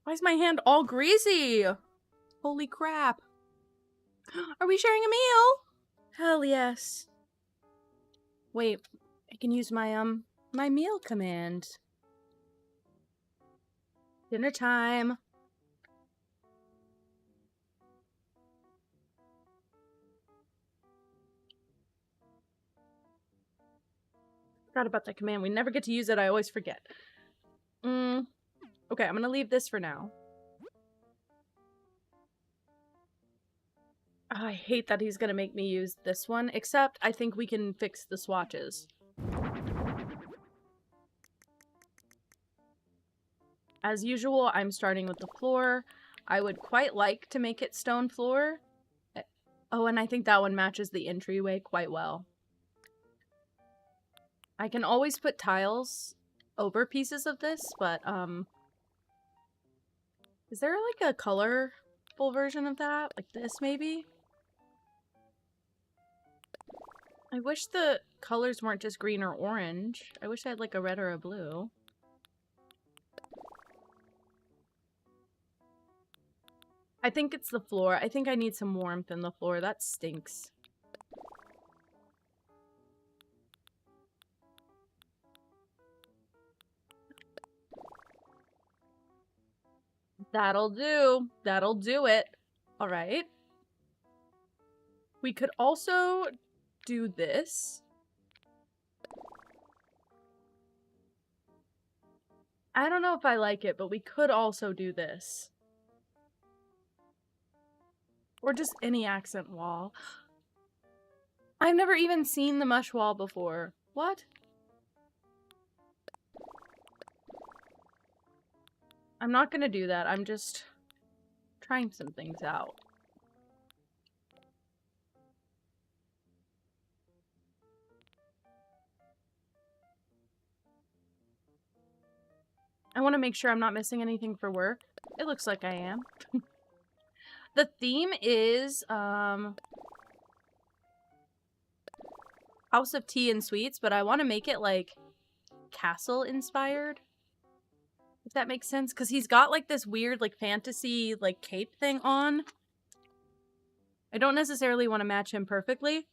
S1: Why is my hand all greasy? Holy crap. Are we sharing a meal? Hell yes. Wait, I can use my, my meal command. Dinner time. Forgot about that command. We never get to use it. I always forget. Okay, I'm gonna leave this for now. Oh, I hate that he's gonna make me use this one, except I think we can fix the swatches. As usual, I'm starting with the floor. I would quite like to make it stone floor. Oh, and I think that one matches the entryway quite well. I can always put tiles over pieces of this, but, is there like a colorful version of that? Like this, maybe? I wish the colors weren't just green or orange. I wish I had like a red or a blue. I think it's the floor. I think I need some warmth in the floor. That stinks. That'll do. That'll do it. All right. We could also do this. I don't know if I like it, but we could also do this. Or just any accent wall. I've never even seen the mush wall before. What? I'm not gonna do that. I'm just trying some things out. I want to make sure I'm not missing anything for work. It looks like I am. The theme is, House of Tea and Sweets, but I want to make it, like, castle-inspired. If that makes sense. Because he's got, like, this weird, like, fantasy, like, cape thing on. I don't necessarily want to match him perfectly.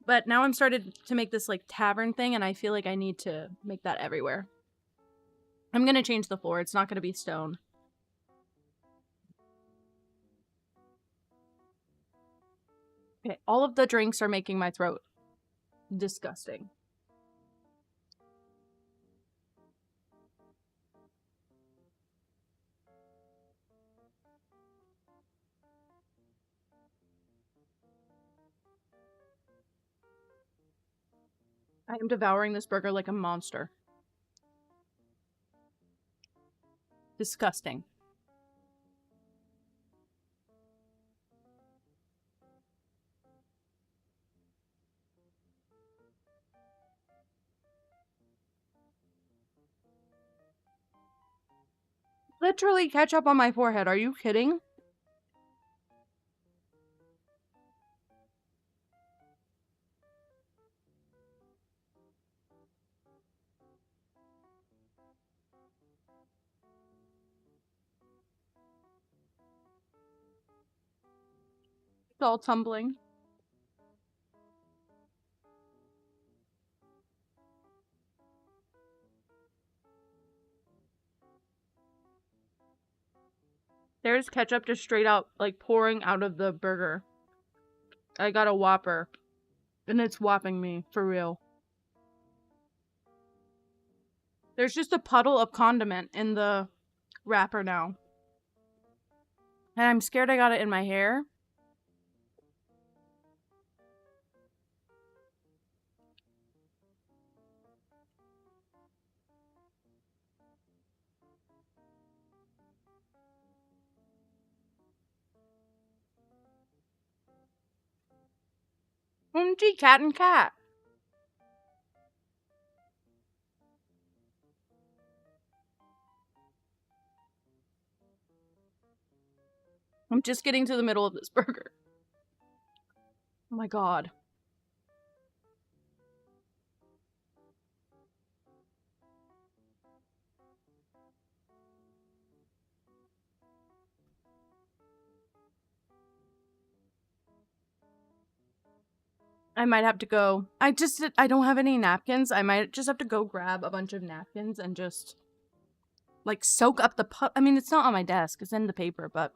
S1: But now I'm started to make this, like, tavern thing, and I feel like I need to make that everywhere. I'm gonna change the floor. It's not gonna be stone. Okay, all of the drinks are making my throat disgusting. I am devouring this burger like a monster. Disgusting. Literally ketchup on my forehead. Are you kidding? It's all tumbling. There's ketchup just straight out, like, pouring out of the burger. I got a Whopper. And it's whopping me, for real. There's just a puddle of condiment in the wrapper now. And I'm scared I got it in my hair. Gee, cat and cat. I'm just getting to the middle of this burger. Oh my god. I might have to go. I don't have any napkins. I might just have to go grab a bunch of napkins and just, like, soak up the I mean, it's not on my desk. It's in the paper, but...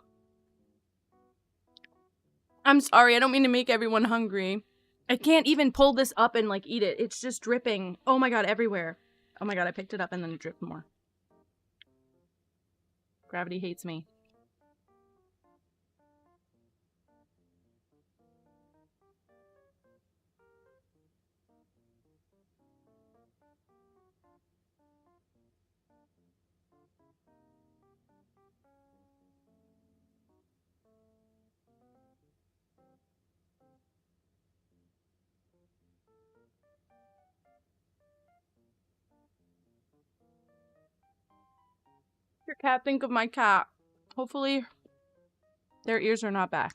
S1: I'm sorry. I don't mean to make everyone hungry. I can't even pull this up and, like, eat it. It's just dripping. Oh my god, everywhere. Oh my god, I picked it up and then it dripped more. Gravity hates me. Your cat, think of my cat. Hopefully, their ears are not back.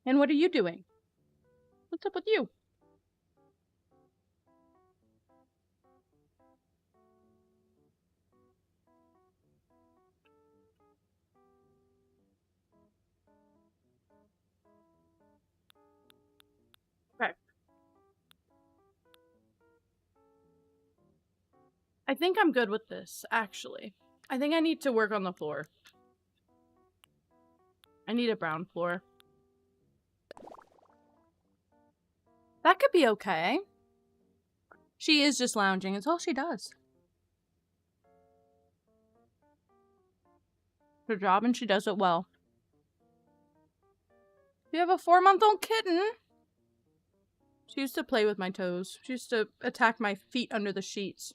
S1: And what are you doing? What's up with you? Okay. I think I'm good with this, actually. I think I need to work on the floor. I need a brown floor. That could be okay. She is just lounging. It's all she does. Her job, and she does it well. You have a 4-month-old kitten? She used to play with my toes. She used to attack my feet under the sheets.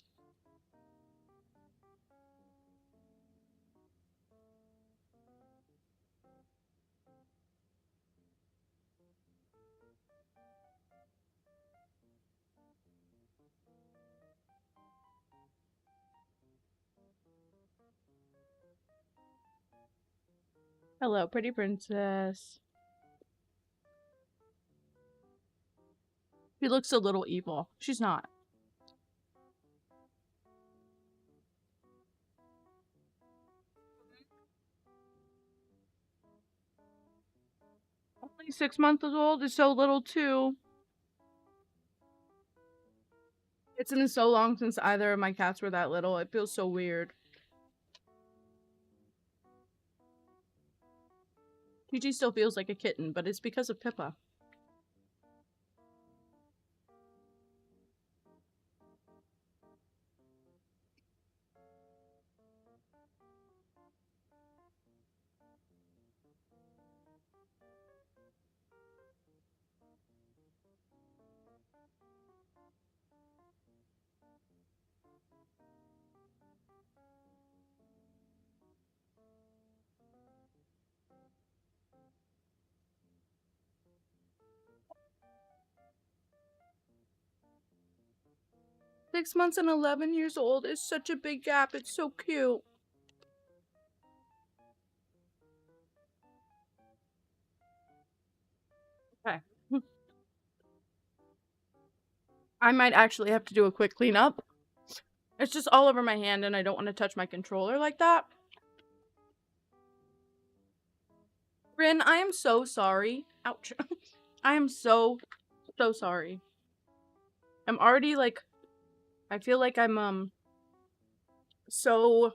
S1: Hello, pretty princess. She looks a little evil. She's not. Only 6 months old is so little too. It's been so long since either of my cats were that little. It feels so weird. Gigi still feels like a kitten, but it's because of Pippa. Six months and 11 years old is such a big gap. It's so cute. Okay. I might actually have to do a quick cleanup. It's just all over my hand and I don't want to touch my controller like that. Rin, I am so sorry. Ouch. I am so sorry. I'm already like, I feel like I'm so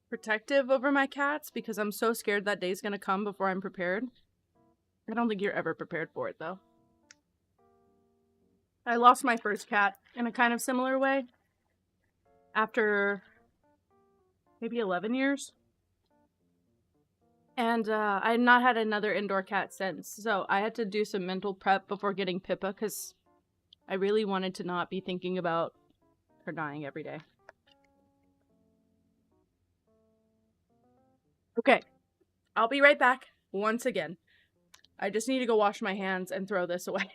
S1: protective over my cats because I'm so scared that day's gonna come before I'm prepared. I don't think you're ever prepared for it though. I lost my first cat in a kind of similar way after maybe 11 years. And I had not had another indoor cat since, so I had to do some mental prep before getting Pippa because I really wanted to not be thinking about her dying every day. Okay, I'll be right back once again. I just need to go wash my hands and throw this away.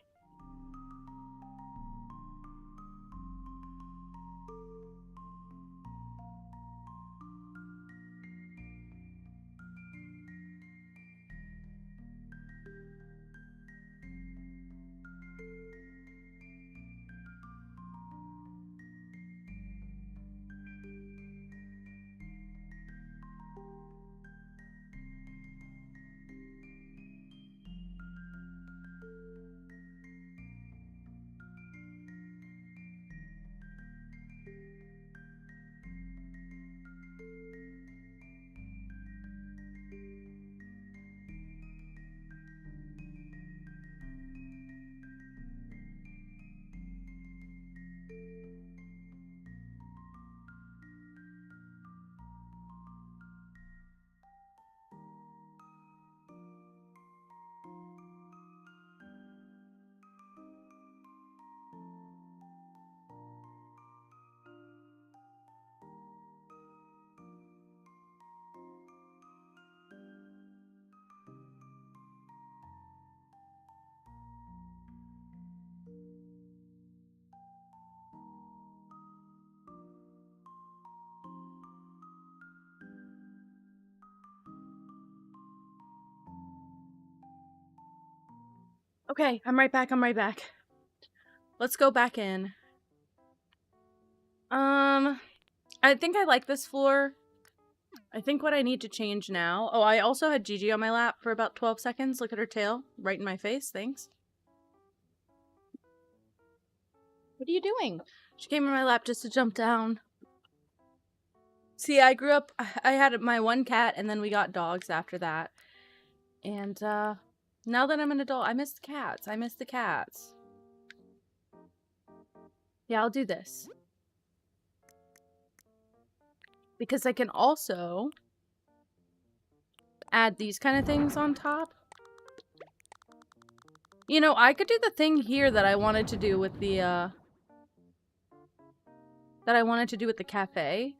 S1: Okay, I'm right back. Let's go back in. I think I like this floor. I think what I need to change now... Oh, I also had Gigi on my lap for about 12 seconds. Look at her tail. Right in my face. Thanks. What are you doing? She came in my lap just to jump down. See, I grew up... I had my one cat, and then we got dogs after that. And, now that I'm an adult, I miss the cats. Yeah, I'll do this. Because I can also add these kind of things on top. You know, I could do the thing here that I wanted to do with the, cafe.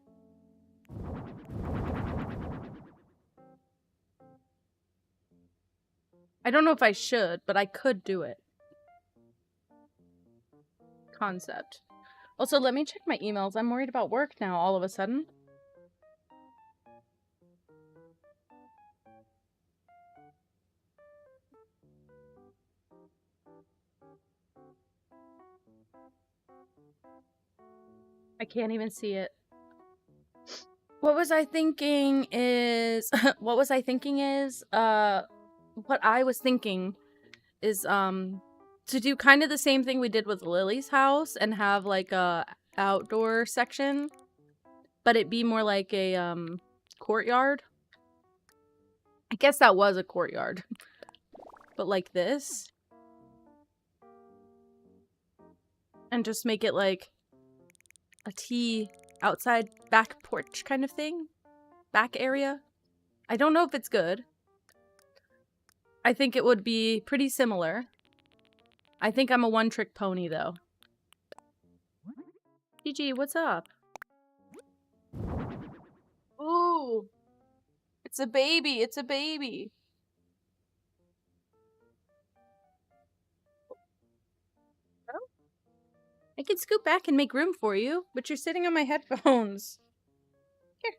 S1: I don't know if I should, but I could do it. Concept. Also, let me check my emails. I'm worried about work now all of a sudden. I can't even see it. What was I thinking is what I was thinking is to do kind of the same thing we did with Lily's house and have like a outdoor section, but it be more like a courtyard. I guess that was a courtyard. But like this. And just make it like a tea outside back porch kind of thing. Back area. I don't know if it's good. I think it would be pretty similar. I think I'm a one-trick pony though. GG, what's up? Ooh. It's a baby. It's a baby. I can scoot back and make room for you, but you're sitting on my headphones. Here.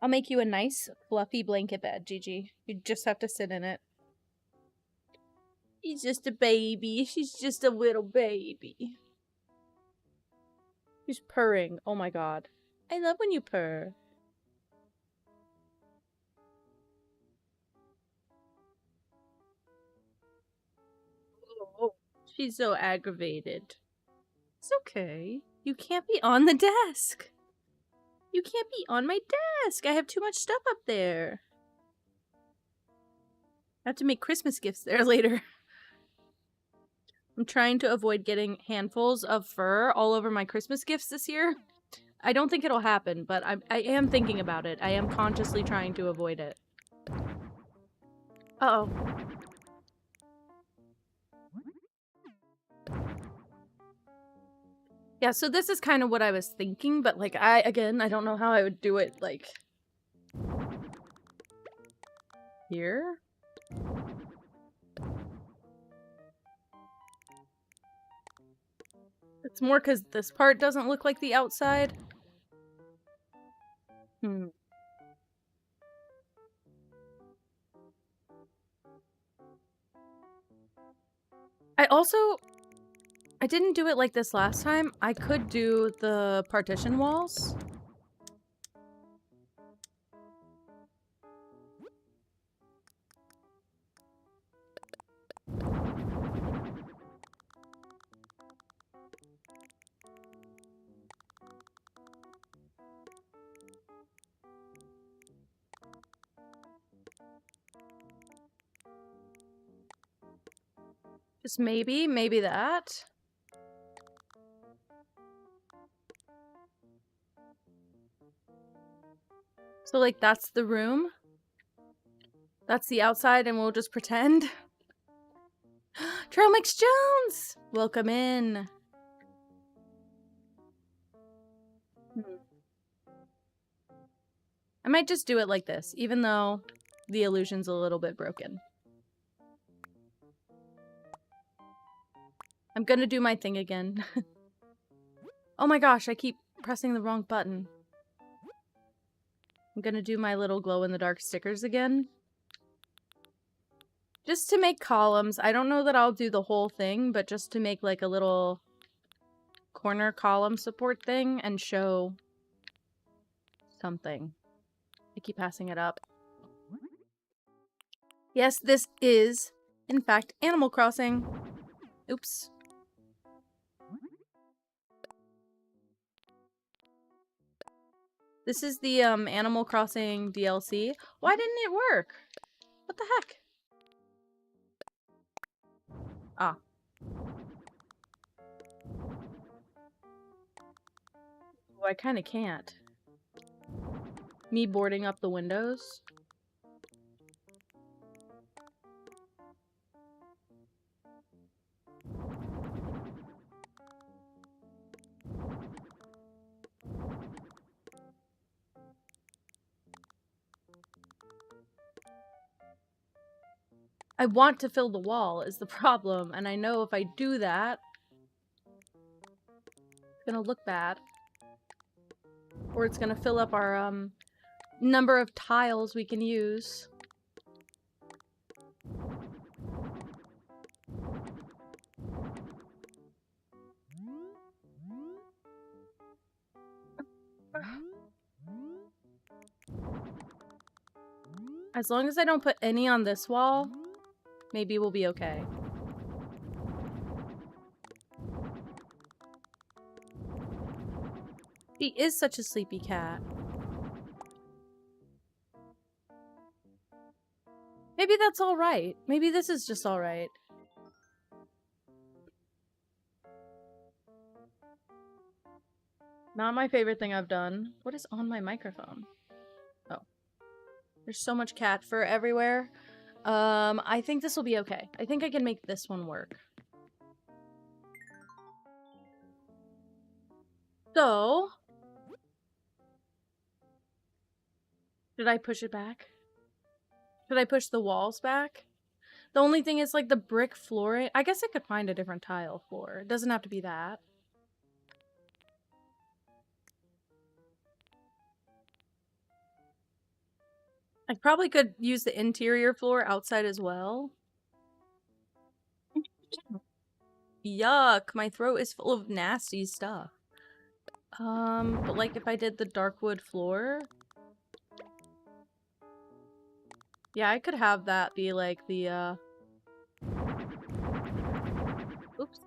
S1: I'll make you a nice, fluffy blanket bed, Gigi. You just have to sit in it. He's just a baby. She's just a little baby. He's purring. Oh my god. I love when you purr. Oh, she's so aggravated. It's okay. You can't be on the desk. You can't be on my desk. I have too much stuff up there. I have to make Christmas gifts there later. I'm trying to avoid getting handfuls of fur all over my Christmas gifts this year. I don't think it'll happen, but I am thinking about it. I am consciously trying to avoid it. Uh-oh. Yeah, so this is kind of what I was thinking, but like, I don't know how I would do it, like... here? It's more because this part doesn't look like the outside. I didn't do it like this last time. I could do the partition walls. Just maybe that. So like that's the room. That's the outside and we'll just pretend. Trail Mix Jones! Welcome in. I might just do it like this, even though the illusion's a little bit broken. I'm gonna do my thing again. Oh my gosh, I keep pressing the wrong button. I'm gonna do my little glow-in-the-dark stickers again. Just to make columns. I don't know that I'll do the whole thing, but just to make like a little corner column support thing and show something. I keep passing it up. Yes, this is, in fact, Animal Crossing. Oops. This is the Animal Crossing DLC. Why didn't it work? What the heck? Ah. Oh, I kind of can't. Me boarding up the windows. I want to fill the wall is the problem, and I know if I do that, it's gonna look bad. Or it's gonna fill up our number of tiles we can use. As long as I don't put any on this wall, maybe we'll be okay. He is such a sleepy cat. Maybe that's all right. Maybe this is just all right. Not my favorite thing I've done. What is on my microphone? Oh. There's so much cat fur everywhere. I think this will be okay. I think I can make this one work. So... Did I push it back? Should I push the walls back? The only thing is, like, the brick flooring. I guess I could find a different tile floor. It doesn't have to be that. I probably could use the interior floor outside as well. Yuck, my throat is full of nasty stuff. But like if I did the dark wood floor... Yeah, I could have that be like the, Oops.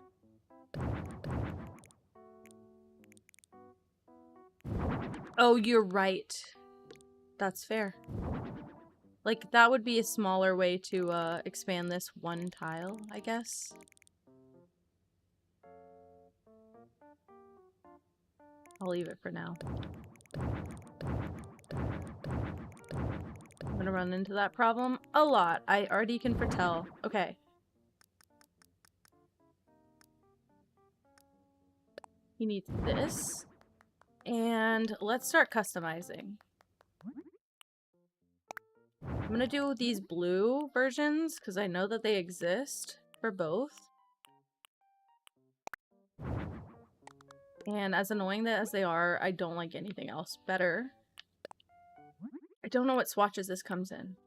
S1: Oh, you're right. That's fair. Like, that would be a smaller way to, expand this one tile, I guess. I'll leave it for now. I'm gonna run into that problem a lot. I already can foretell. Okay. He needs this. And let's start customizing. I'm gonna do these blue versions because I know that they exist for both. And as annoying as they are, I don't like anything else better. I don't know what swatches this comes in.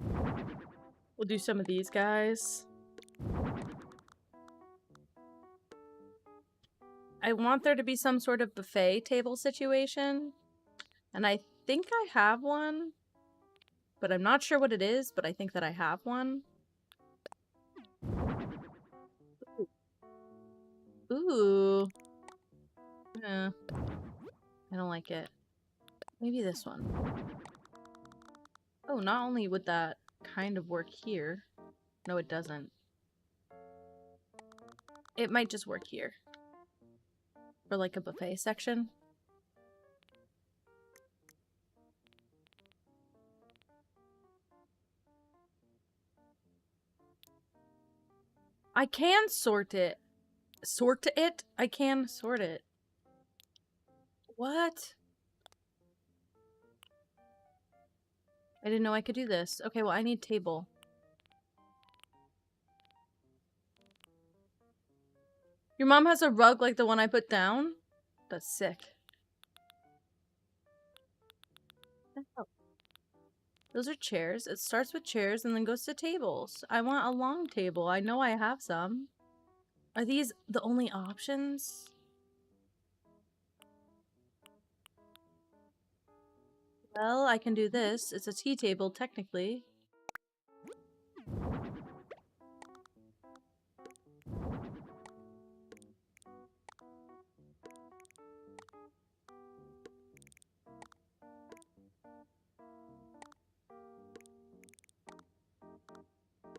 S1: We'll do some of these guys. I want there to be some sort of buffet table situation. And I think I have one. But I'm not sure what it is, but I think that I have one. Ooh. I don't like it. Maybe this one. Oh, not only would that kind of work here. No, it doesn't. It might just work here. For like a buffet section. I can sort it. Sort it? I can sort it. What? I didn't know I could do this. Okay, well, I need table. Your mom has a rug like the one I put down? That's sick. Oh. Those are chairs. It starts with chairs and then goes to tables. I want a long table. I know I have some. Are these the only options? Well, I can do this. It's a tea table, technically.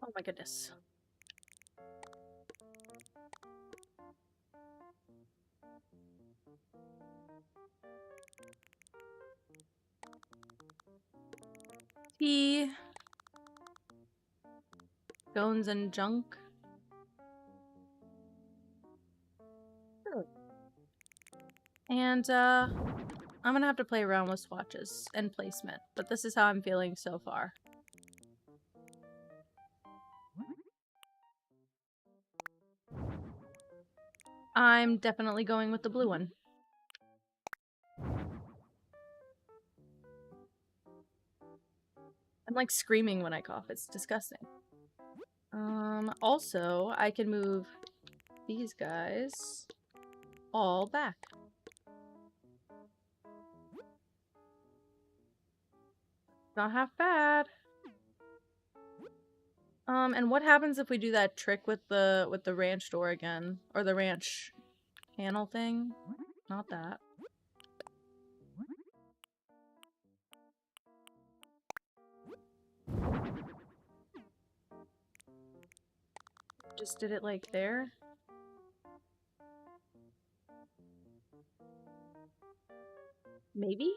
S1: Oh my goodness. Tea. Stones and junk. And, I'm gonna have to play around with swatches and placement, but this is how I'm feeling so far. I'm definitely going with the blue one. I'm like screaming when I cough. It's disgusting. Also, I can move these guys all back. Not half bad. And what happens if we do that trick with the ranch door again? Or the ranch panel thing? Not that. Just did it like there? Maybe?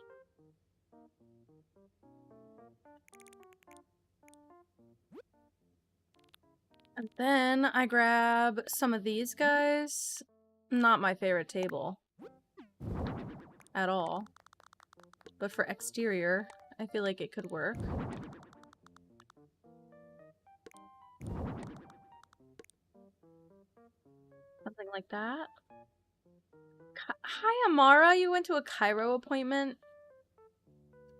S1: And then I grab some of these guys. Not my favorite table. At all. But for exterior, I feel like it could work. Something like that. Hi, Amara. You went to a Cairo appointment?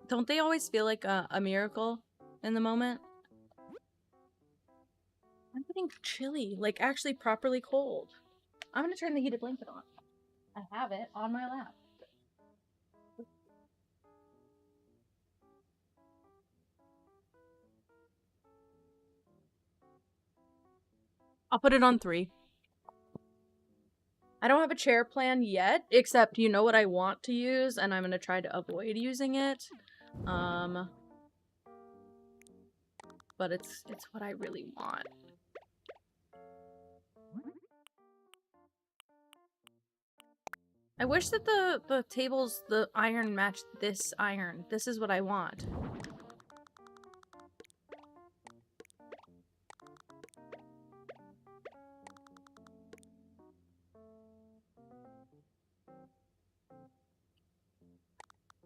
S1: Don't they always feel like a miracle in the moment? I'm getting chilly. Like, actually properly cold. I'm gonna turn the heated blanket on. I have it on my lap. I'll put it on 3. I don't have a chair plan yet, except you know what I want to use, and I'm gonna try to avoid using it. But it's what I really want. I wish that the tables, the iron matched this iron. This is what I want.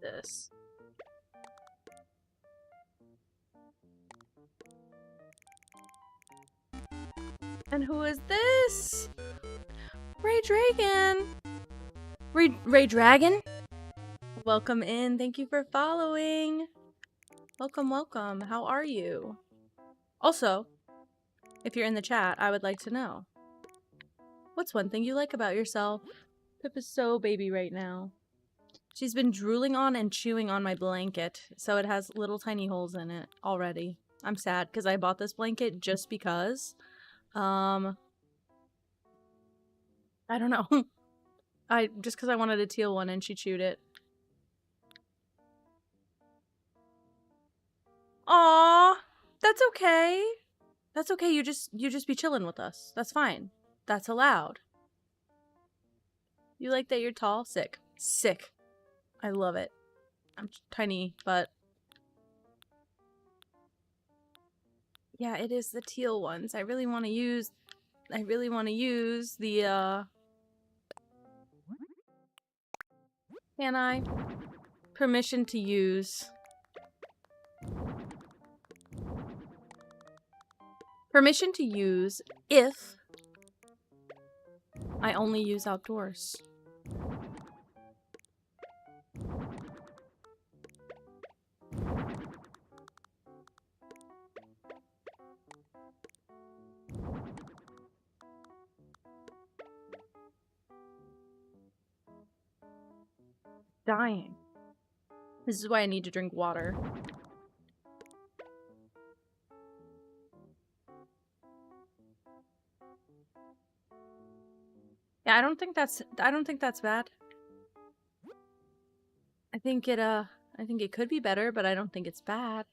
S1: This. And who is this? Ray Dragon! Ray Dragon? Welcome in. Thank you for following. Welcome, welcome. How are you? Also, if you're in the chat, I would like to know. What's one thing you like about yourself? Pip is so baby right now. She's been drooling on and chewing on my blanket, so it has little tiny holes in it already. I'm sad because I bought this blanket just because. I don't know. Just because I wanted a teal one and she chewed it. Aw, that's okay. That's okay. You just be chilling with us. That's fine. That's allowed. You like that you're tall? Sick. Sick. I love it. I'm tiny, but yeah, it is the teal ones. I really want to use the can I? Permission to use. Permission to use if I only use outdoors. Dying. This is why I need to drink water. Yeah, I don't think that's bad. I think it could be better, but I don't think it's bad.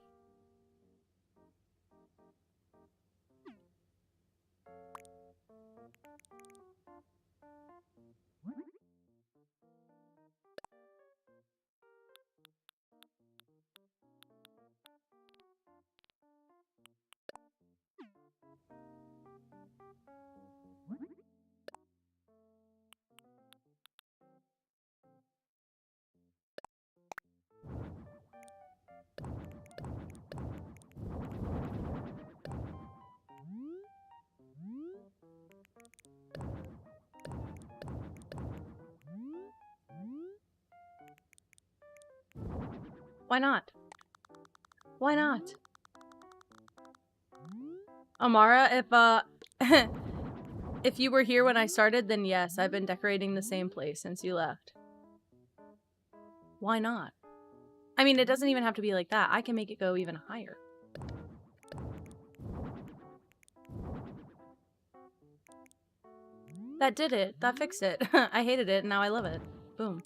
S1: Why not? Why not? Amara, if you were here when I started, then yes, I've been decorating the same place since you left. Why not? I mean, it doesn't even have to be like that. I can make it go even higher. That did it. That fixed it. I hated it, and now I love it. Boom.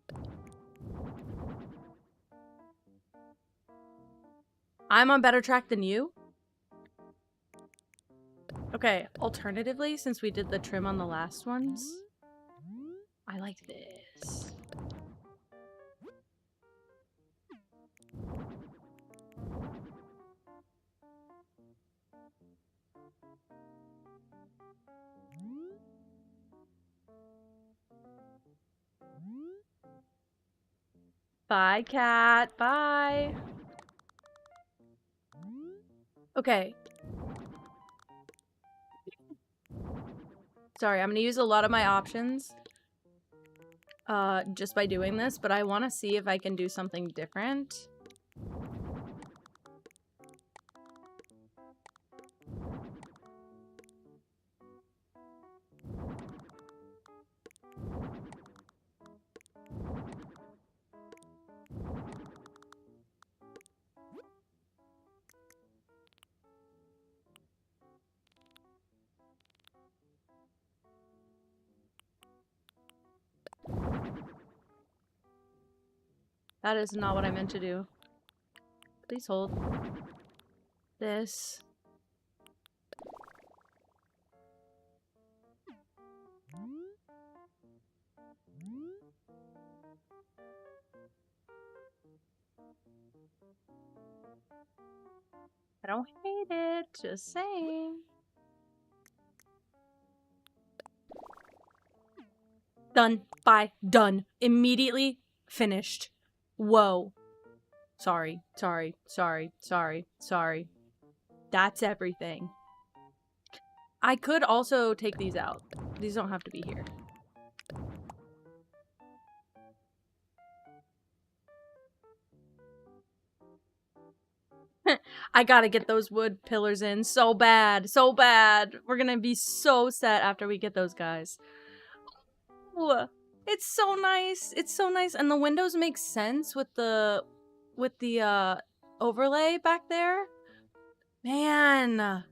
S1: I'm on better track than you? Okay, alternatively, since we did the trim on the last ones, I like this. Bye, cat. Bye. Okay. Sorry, I'm gonna use a lot of my options just by doing this, but I want to see if I can do something different. That is not what I meant to do. Please hold. This. I don't hate it, just saying. Done. Bye. Done. Immediately finished. Whoa. Sorry. Sorry. Sorry. Sorry. Sorry. That's everything. I could also take these out. These don't have to be here. I gotta get those wood pillars in so bad. So bad. We're gonna be so set after we get those guys. Ooh, it's so nice. It's so nice. And the windows make sense with the overlay back there. Man.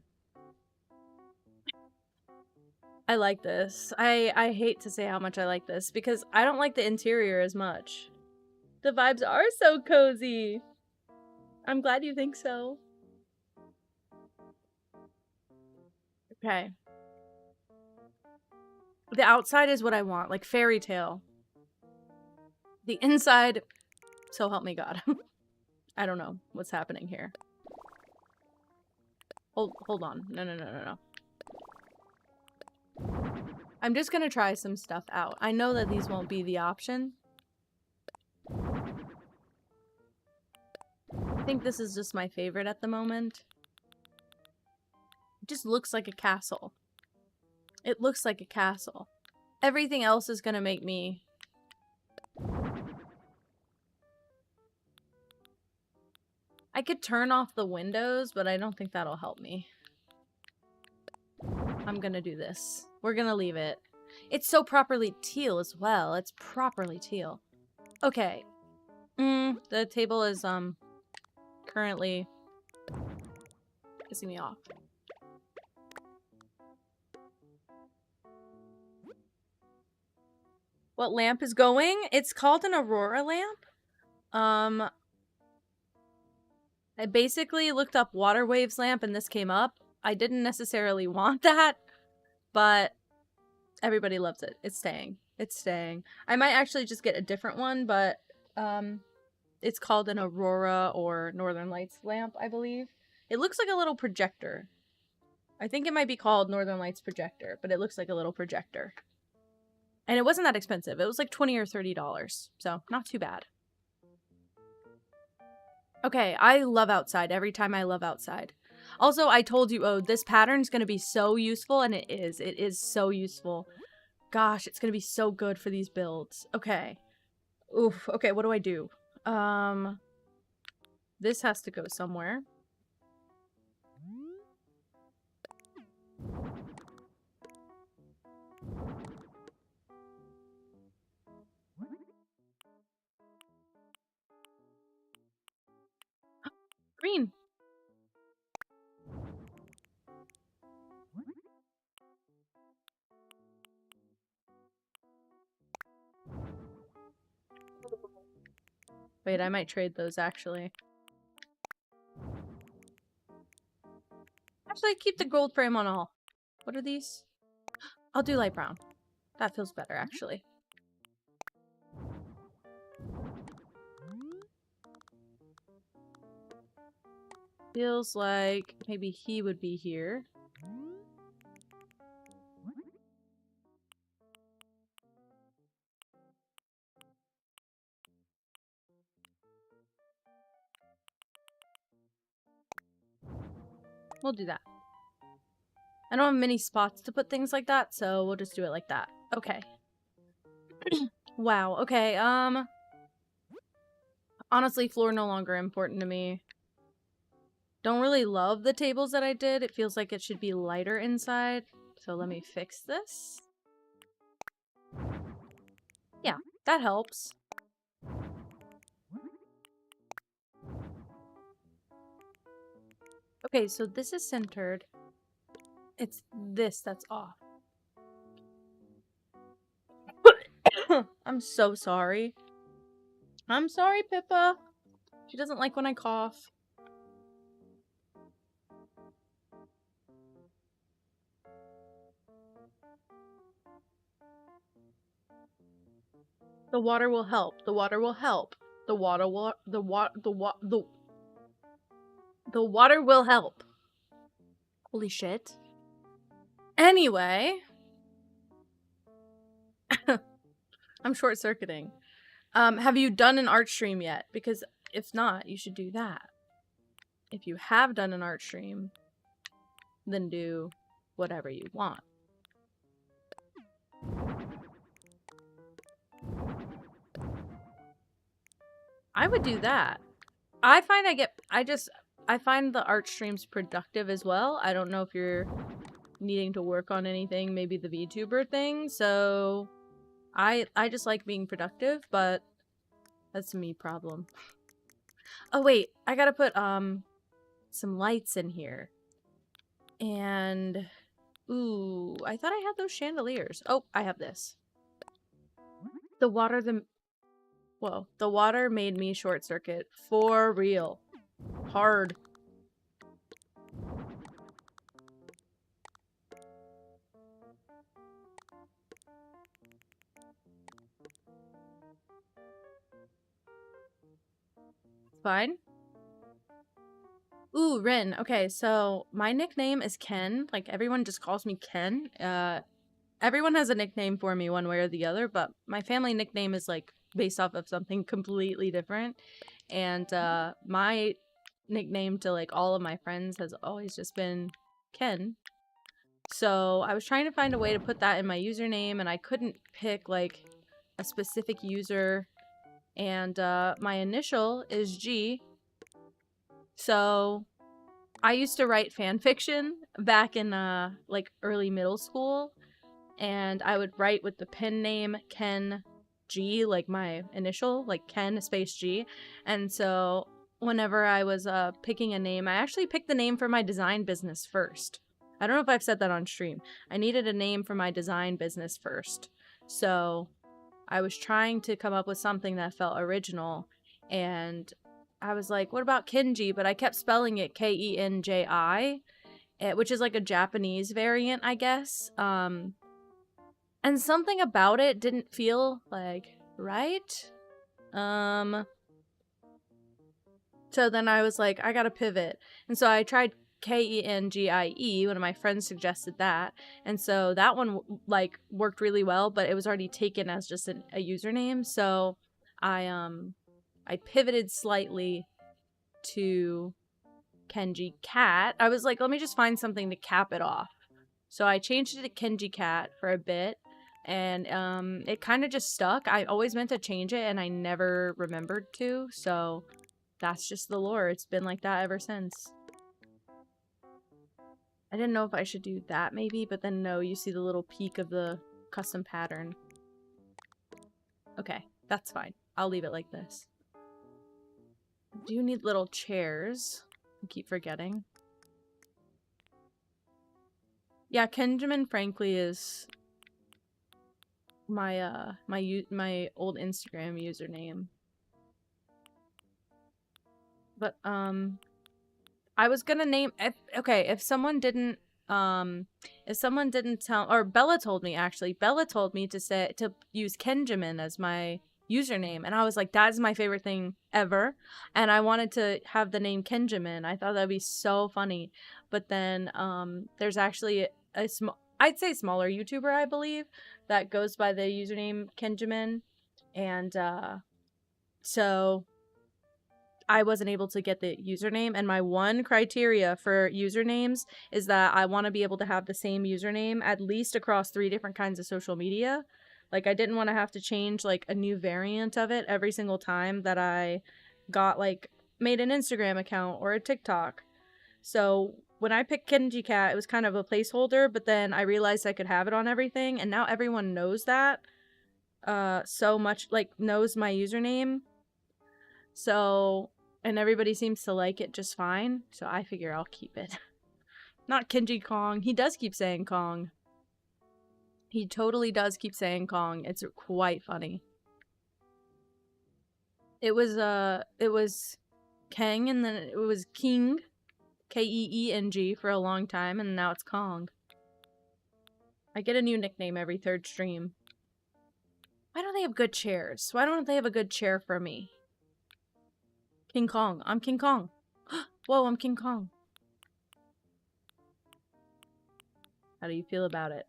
S1: I like this. I hate to say how much I like this because I don't like the interior as much. The vibes are so cozy. I'm glad you think so. Okay. The outside is what I want, like fairy tale. The inside, so help me God. I don't know what's happening here. Hold on. No. I'm just gonna try some stuff out. I know that these won't be the option. I think this is just my favorite at the moment. It just looks like a castle. It looks like a castle. Everything else is gonna make me... I could turn off the windows, but I don't think that'll help me. I'm gonna do this. We're gonna leave it. It's so properly teal as well. It's properly teal. Okay. The table is, currently pissing me off. What lamp is going? It's called an Aurora lamp. I basically looked up water waves lamp and this came up. I didn't necessarily want that, but everybody loves it. It's staying. It's staying. I might actually just get a different one, but it's called an Aurora or Northern Lights lamp, I believe. It looks like a little projector. I think it might be called Northern Lights projector, but it looks like a little projector. And it wasn't that expensive. It was like $20 or $30, so not too bad. Okay, I love outside. Every time I love outside. Also, I told you, oh, this pattern's gonna be so useful, and it is. It is so useful. Gosh, it's gonna be so good for these builds. Okay. Oof, okay, what do I do? This has to go somewhere. Green. Wait, I might trade those actually. Actually, keep the gold frame on all. What are these? I'll do light brown. That feels better, actually. Feels like maybe he would be here. We'll do that. I don't have many spots to put things like that, so we'll just do it like that. Okay. Wow, okay, honestly, floor no longer important to me. Don't really love the tables that I did. It feels like it should be lighter inside. So let me fix this. Yeah, that helps. Okay, so this is centered. It's this that's off. I'm so sorry. I'm sorry, Pippa. She doesn't like when I cough. The water will help. The water will help. The water will the water will help. Holy shit. Anyway, I'm short-circuiting. Have you done an art stream yet? Because if not, you should do that. If you have done an art stream, then do whatever you want. I would do that. I find I find the art streams productive as well. I don't know if you're needing to work on anything, maybe the VTuber thing, so I just like being productive, but that's a me problem. Oh wait, I gotta put some lights in here. And ooh, I thought I had those chandeliers. Oh, I have this. The water made me short circuit for real. Hard. Fine. Ooh, Rin. Okay, so my nickname is Ken. Like, everyone just calls me Ken. Everyone has a nickname for me one way or the other, but my family nickname is, like, based off of something completely different. And, my nickname to, like, all of my friends has always just been Ken. So I was trying to find a way to put that in my username, and I couldn't pick, like, a specific user. And, my initial is G. So I used to write fan fiction back in, like, early middle school. And I would write with the pen name Ken G, like my initial, like Ken space G. And so whenever I was picking a name, I actually picked the name for my design business first. I don't know if I've said that on stream. I needed a name for my design business first. So I was trying to come up with something that felt original, and I was like, what about Kenji? But I kept spelling it Kenji, which is like a Japanese variant, I guess. And something about it didn't feel, like, right? So then I was like, I gotta pivot. And so I tried Kengie. One of my friends suggested that. And so that one, like, worked really well, but it was already taken as just a username. So I pivoted slightly to Kenji Cat. I was like, let me just find something to cap it off. So I changed it to Kenji Cat for a bit. And it kind of just stuck. I always meant to change it, and I never remembered to, so that's just the lore. It's been like that ever since. I didn't know if I should do that, maybe, but then no, you see the little peak of the custom pattern. Okay, that's fine. I'll leave it like this. I do need little chairs. I keep forgetting. Yeah, Kenjamin frankly is my my old Instagram username. But I was gonna name if someone didn't tell, or Bella told me actually. Bella told me to use Kenjamin as my username, and I was like, that's my favorite thing ever, and I wanted to have the name Kenjamin. I thought that'd be so funny. But then there's actually a small, I'd say smaller YouTuber, I believe, that goes by the username Kenjamin, and so I wasn't able to get the username, and my one criteria for usernames is that I want to be able to have the same username at least across 3 different kinds of social media. Like, I didn't want to have to change, like, a new variant of it every single time that I got, like, made an Instagram account or a TikTok. So when I picked Kenji Cat, it was kind of a placeholder, but then I realized I could have it on everything, and now everyone knows that so much, like, knows my username. So, and everybody seems to like it just fine, so I figure I'll keep it. Not Kenji Kong. He does keep saying Kong. He totally does keep saying Kong. It's quite funny. It was Kang, and then it was King, Keeng, for a long time, and now it's Kong. I get a new nickname every 3rd stream. Why don't they have good chairs? Why don't they have a good chair for me? King Kong. I'm King Kong. Whoa, I'm King Kong. How do you feel about it?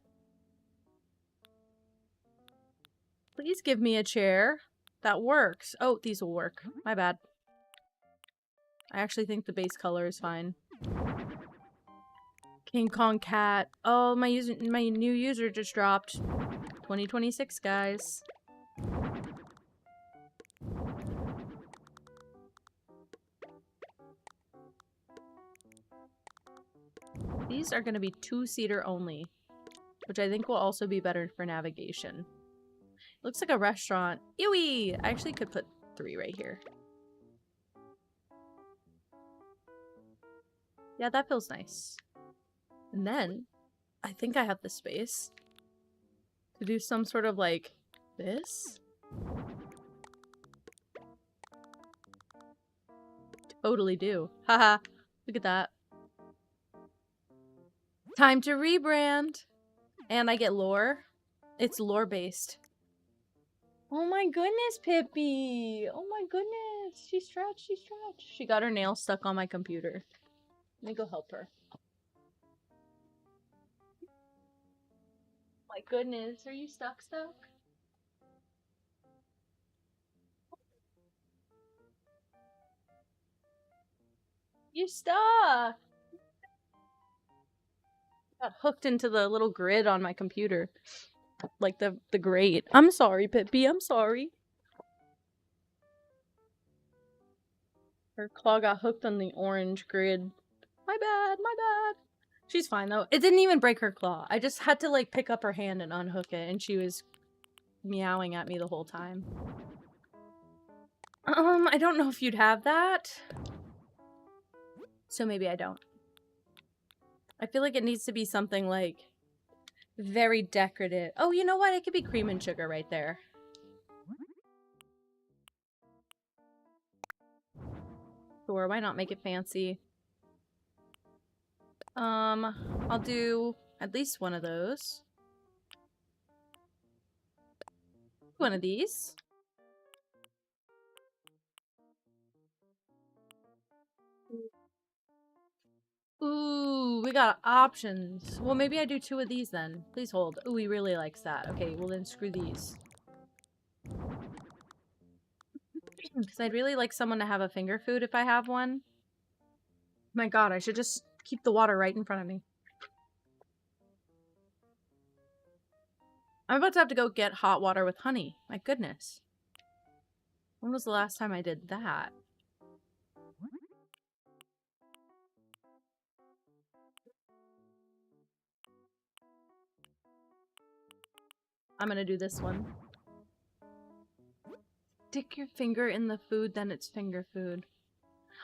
S1: Please give me a chair that works. Oh, these will work. My bad. I actually think the base color is fine. King Kong Cat. Oh, my new user just dropped. 2026, guys. These are going to be 2-seater only, which I think will also be better for navigation. Looks like a restaurant. Ewy! I actually could put 3 right here. Yeah, that feels nice. And then, I think I have the space to do some sort of, like, this? Totally do. Haha. Look at that. Time to rebrand! And I get lore. It's lore-based. Oh my goodness, Pippi! Oh my goodness! She stretched, she stretched. She got her nail stuck on my computer. Let me go help her. My goodness, are you stuck? You stuck! Got hooked into the little grid on my computer. Like the grate. I'm sorry, Pippi, I'm sorry. Her claw got hooked on the orange grid. My bad, my bad. She's fine though. It didn't even break her claw. I just had to like pick up her hand and unhook it, and she was meowing at me the whole time. I don't know if you'd have that. So maybe I don't. I feel like it needs to be something like very decorative. Oh, you know what? It could be cream and sugar right there. Sure, why not make it fancy? I'll do at least one of those. One of these. Ooh, we got options. Well, maybe I do 2 of these then. Please hold. Ooh, he really likes that. Okay, well then screw these. Because I'd really like someone to have a finger food if I have one. My god, I should just keep the water right in front of me. I'm about to have to go get hot water with honey. My goodness. When was the last time I did that? I'm gonna do this one. Stick your finger in the food, then it's finger food.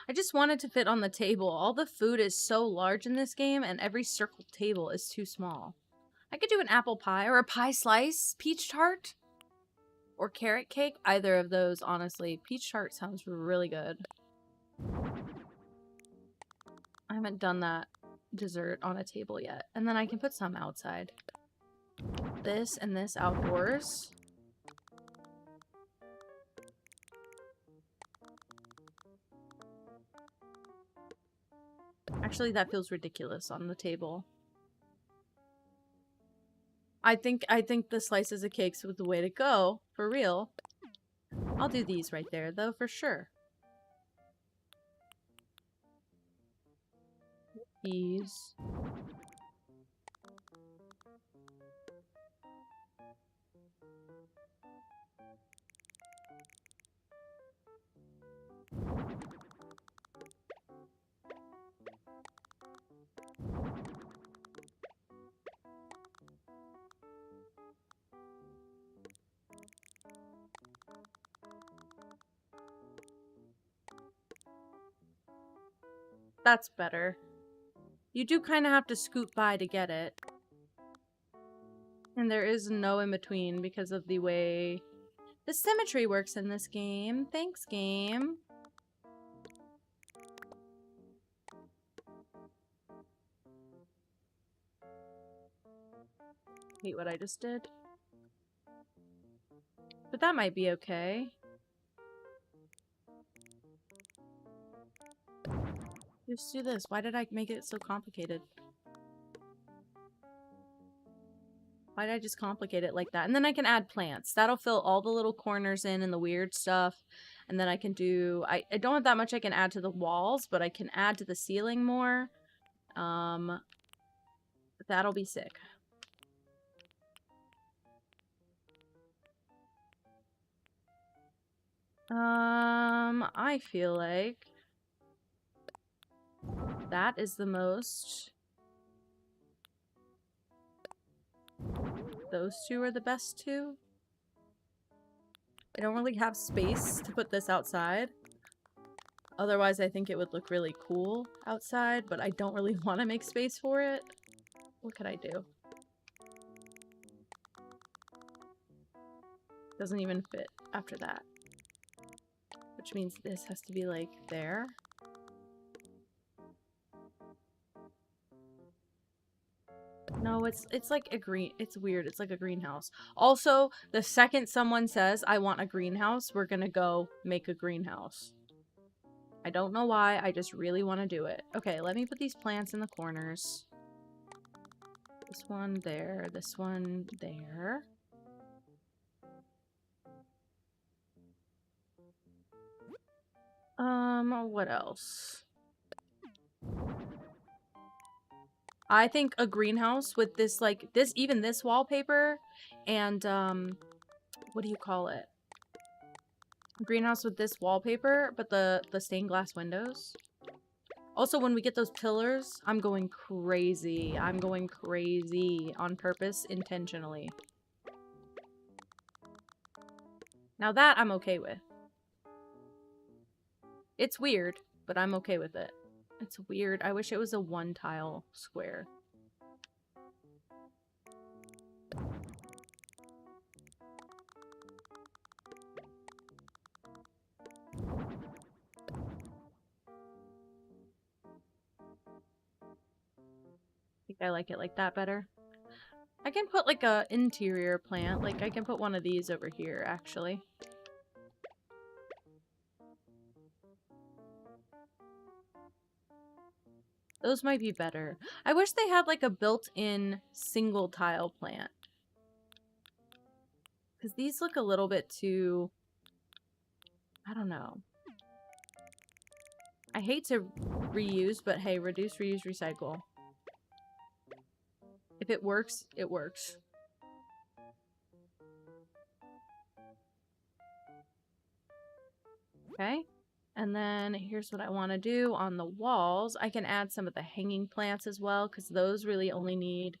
S1: I just wanted to fit on the table. All the food is so large in this game, and every circle table is too small. I could do an apple pie or a pie slice, peach tart, or carrot cake. Either of those, honestly. Peach tart sounds really good. I haven't done that dessert on a table yet. And then I can put some outside. This and this outdoors. Actually, that feels ridiculous on the table. I think the slices of cakes was the way to go, for real. I'll do these right there, though, for sure. These. That's better. You do kind of have to scoot by to get it. And there is no in-between because of the way the symmetry works in this game. Thanks, game. Hate what I just did. But that might be okay. Just do this. Why did I make it so complicated? Why did I just complicate it like that? And then I can add plants. That'll fill all the little corners in and the weird stuff. And then I can do... I don't have that much I can add to the walls, but I can add to the ceiling more. That'll be sick. I feel like that is the most. Those two are the best two. I don't really have space to put this outside. Otherwise, I think it would look really cool outside, but I don't really want to make space for it. What could I do? Doesn't even fit after that. Which means this has to be like there. No, it's like a green. It's weird. It's like a greenhouse. Also, the second someone says, I want a greenhouse, we're gonna go make a greenhouse. I don't know why. I just really want to do it. Okay, let me put these plants in the corners. This one there. This one there. What else? I think a greenhouse with this, like, even this wallpaper and, what do you call it? A greenhouse with this wallpaper, but the stained glass windows. Also, when we get those pillars, I'm going crazy. I'm going crazy on purpose, intentionally. Now that I'm okay with. It's weird, but I'm okay with it. It's weird. I wish it was a one-tile square. I think I like it like that better. I can put like a interior plant. Like I can put one of these over here, actually. Those might be better. I wish they had like a built-in single tile plant. Because these look a little bit too... I don't know. I hate to reuse, but hey, reduce, reuse, recycle. If it works, it works. Okay. And then here's what I want to do on the walls. I can add some of the hanging plants as well, because those really only need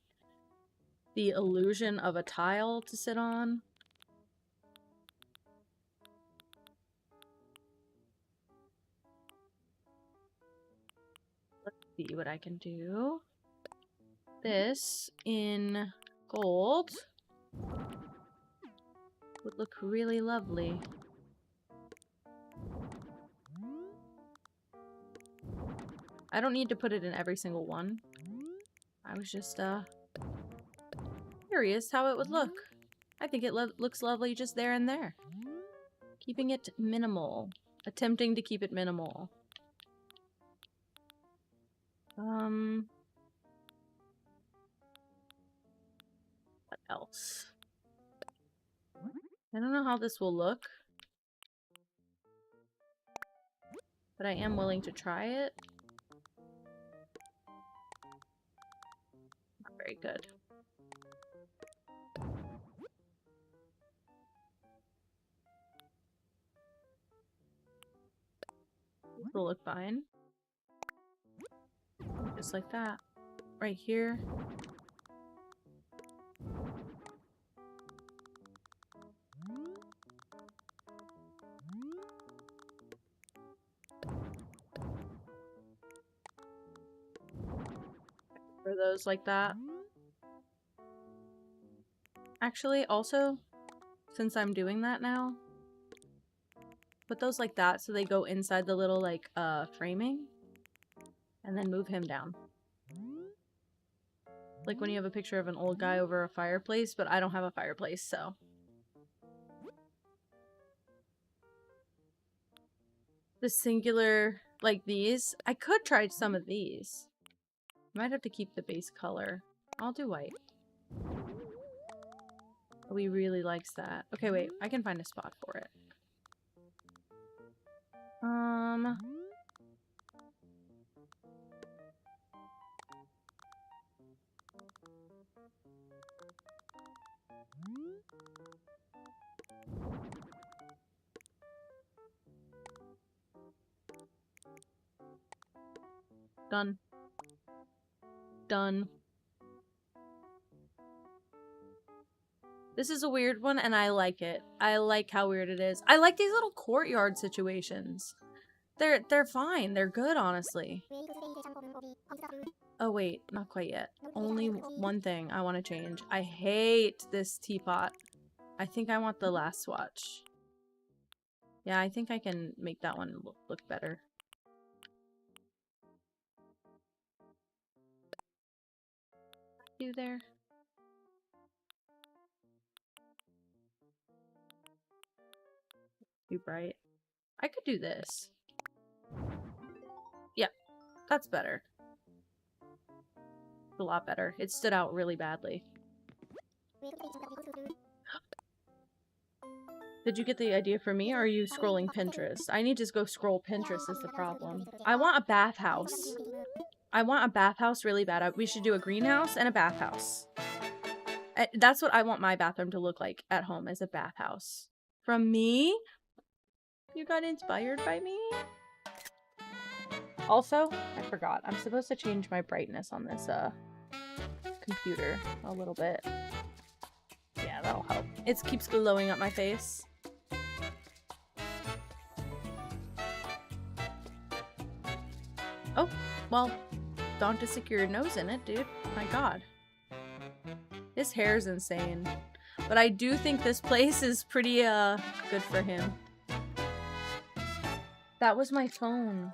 S1: the illusion of a tile to sit on. See what I can do. This in gold would look really lovely. I don't need to put it in every single one. I was just curious how it would look. I think it looks lovely just there and there. Keeping it minimal. Attempting to keep it minimal. What else? I don't know how this will look, but I am willing to try it. Not very good. This will look fine. Just like that. Right here. For those like that. Actually, also, since I'm doing that now, put those like that so they go inside the little, like, framing. And then move him down. Like when you have a picture of an old guy over a fireplace, but I don't have a fireplace, so. The singular, like these. I could try some of these. Might have to keep the base color. I'll do white. Oh, he really likes that. Okay, wait. I can find a spot for it. Done. Done. This is a weird one, and I like it. I like how weird it is. I like these little courtyard situations. They're fine. They're good, honestly. Oh, wait. Not quite yet. Only one thing I want to change. I hate this teapot. I think I want the last swatch. Yeah, I think I can make that one look better. There. Too bright. I could do this. Yeah, that's better. A lot better. It stood out really badly. Did you get the idea for me, or are you scrolling Pinterest? I need to go scroll Pinterest is the problem. I want a bathhouse. I want a bathhouse really bad. We should do a greenhouse and a bathhouse. That's what I want my bathroom to look like at home, is a bathhouse. From me? You got inspired by me? Also, I forgot. I'm supposed to change my brightness on this computer a little bit. Yeah, that'll help. It keeps glowing up my face. Oh, well, don't just stick your nose in it, dude. My god. His hair's insane. But I do think this place is pretty, good for him. That was my phone.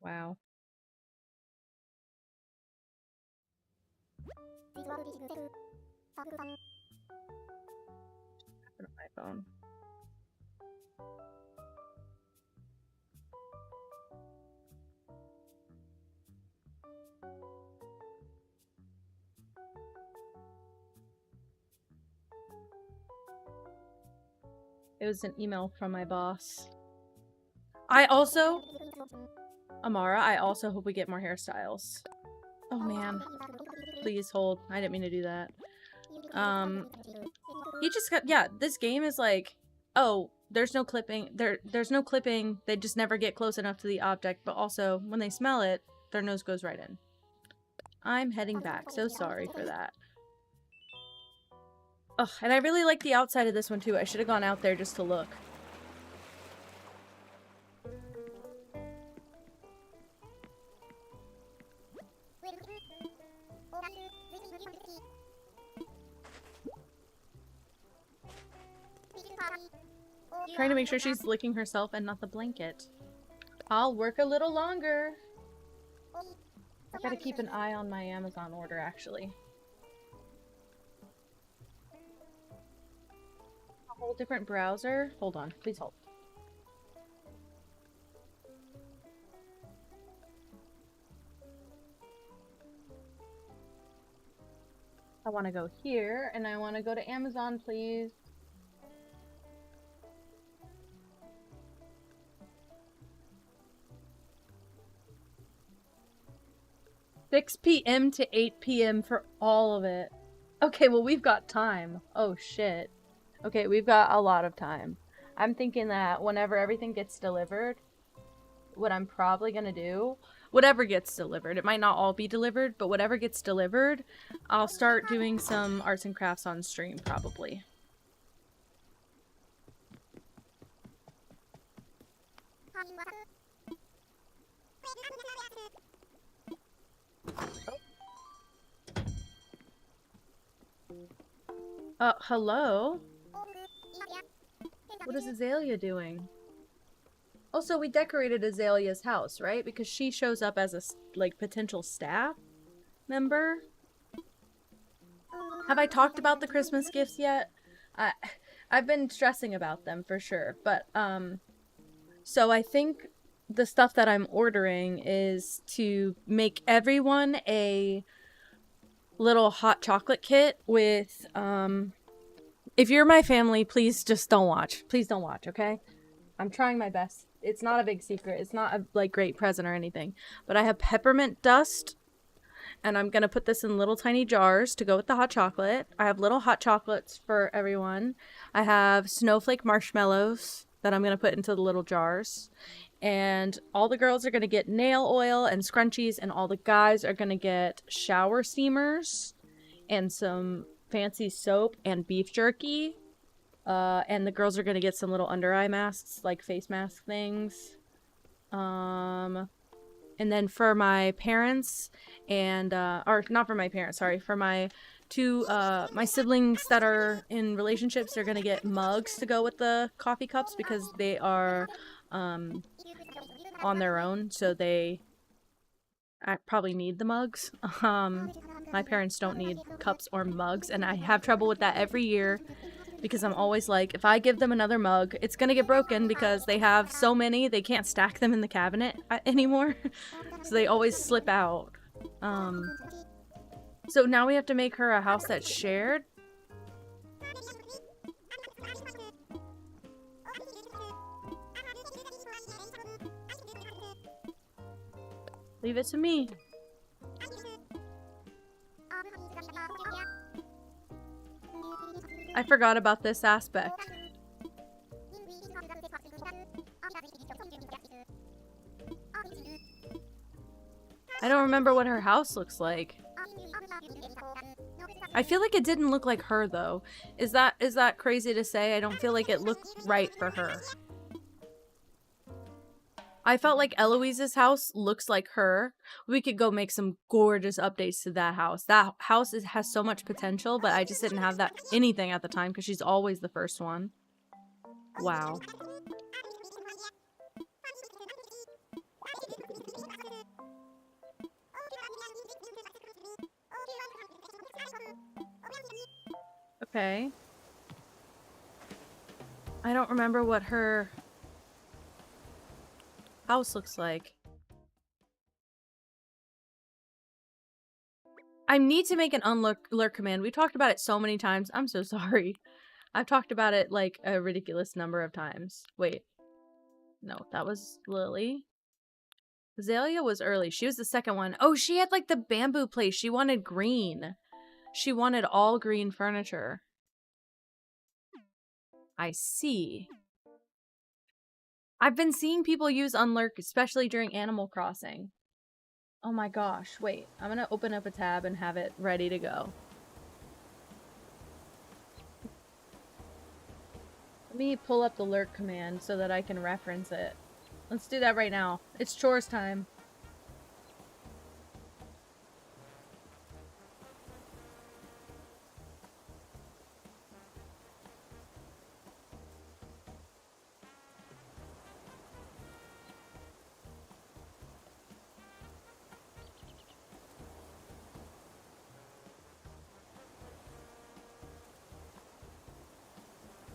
S1: Wow. On my phone. It was an email from my boss. I also, Amara, I also hope we get more hairstyles. Oh man. Please hold. I didn't mean to do that. He just got, yeah, this game is like, oh, there's no clipping. There's no clipping. They just never get close enough to the object, but also when they smell it, their nose goes right in. I'm heading back. So sorry for that. Ugh, and I really like the outside of this one too. I should have gone out there just to look. Trying to make sure she's licking herself and not the blanket. I'll work a little longer. I gotta keep an eye on my Amazon order, actually. A whole different browser? Hold on, please hold. I want to go here, and I want to go to Amazon, please. $6 p.m. to 8 p.m. for all of it. Okay, well, we've got time. Oh, shit. Okay, we've got a lot of time. I'm thinking that whenever everything gets delivered, what I'm probably gonna do, whatever gets delivered, it might not all be delivered, but whatever gets delivered, I'll start doing some arts and crafts on stream, probably. Hello? What is Azalea doing? Also, we decorated Azalea's house, right? Because she shows up as a, like, potential staff member. Have I talked about the Christmas gifts yet? I've been stressing about them for sure. But, so I think the stuff that I'm ordering is to make everyone a little hot chocolate kit with, if you're my family, please just don't watch. Please don't watch, okay? I'm trying my best. It's not a big secret. It's not a, like, great present or anything. But I have peppermint dust, and I'm gonna put this in little tiny jars to go with the hot chocolate. I have little hot chocolates for everyone. I have snowflake marshmallows that I'm gonna put into the little jars. And all the girls are gonna get nail oil and scrunchies, and all the guys are gonna get shower steamers and some fancy soap and beef jerky. And the girls are gonna get some little under eye masks, like face mask things. And then for my parents and, or not for my parents, sorry, for my my siblings that are in relationships, they're gonna get mugs to go with the coffee cups because they are, on their own, so they probably need the mugs. My parents don't need cups or mugs, and I have trouble with that every year. Because I'm always like, if I give them another mug, it's gonna get broken because they have so many, they can't stack them in the cabinet anymore. So they always slip out. So now we have to make her a house that's shared. Leave it to me. I forgot about this aspect. I don't remember what her house looks like. I feel like it didn't look like her though. Is that crazy to say? I don't feel like it looked right for her. I felt like Eloise's house looks like her. We could go make some gorgeous updates to that house. That house has so much potential, but I just didn't have that anything at the time because she's always the first one. Wow. Okay. I don't remember what her house looks like. I need to make an unlurk command. We talked about it so many times. I'm so sorry. I've talked about it like a ridiculous number of times. Wait. No, that was Lily. Azalea was early. She was the second one. Oh, she had like the bamboo place. She wanted green. She wanted all green furniture. I see. I've been seeing people use unlurk, especially during Animal Crossing. Oh my gosh, wait. I'm gonna open up a tab and have it ready to go. Let me pull up the lurk command so that I can reference it. Let's do that right now. It's chores time.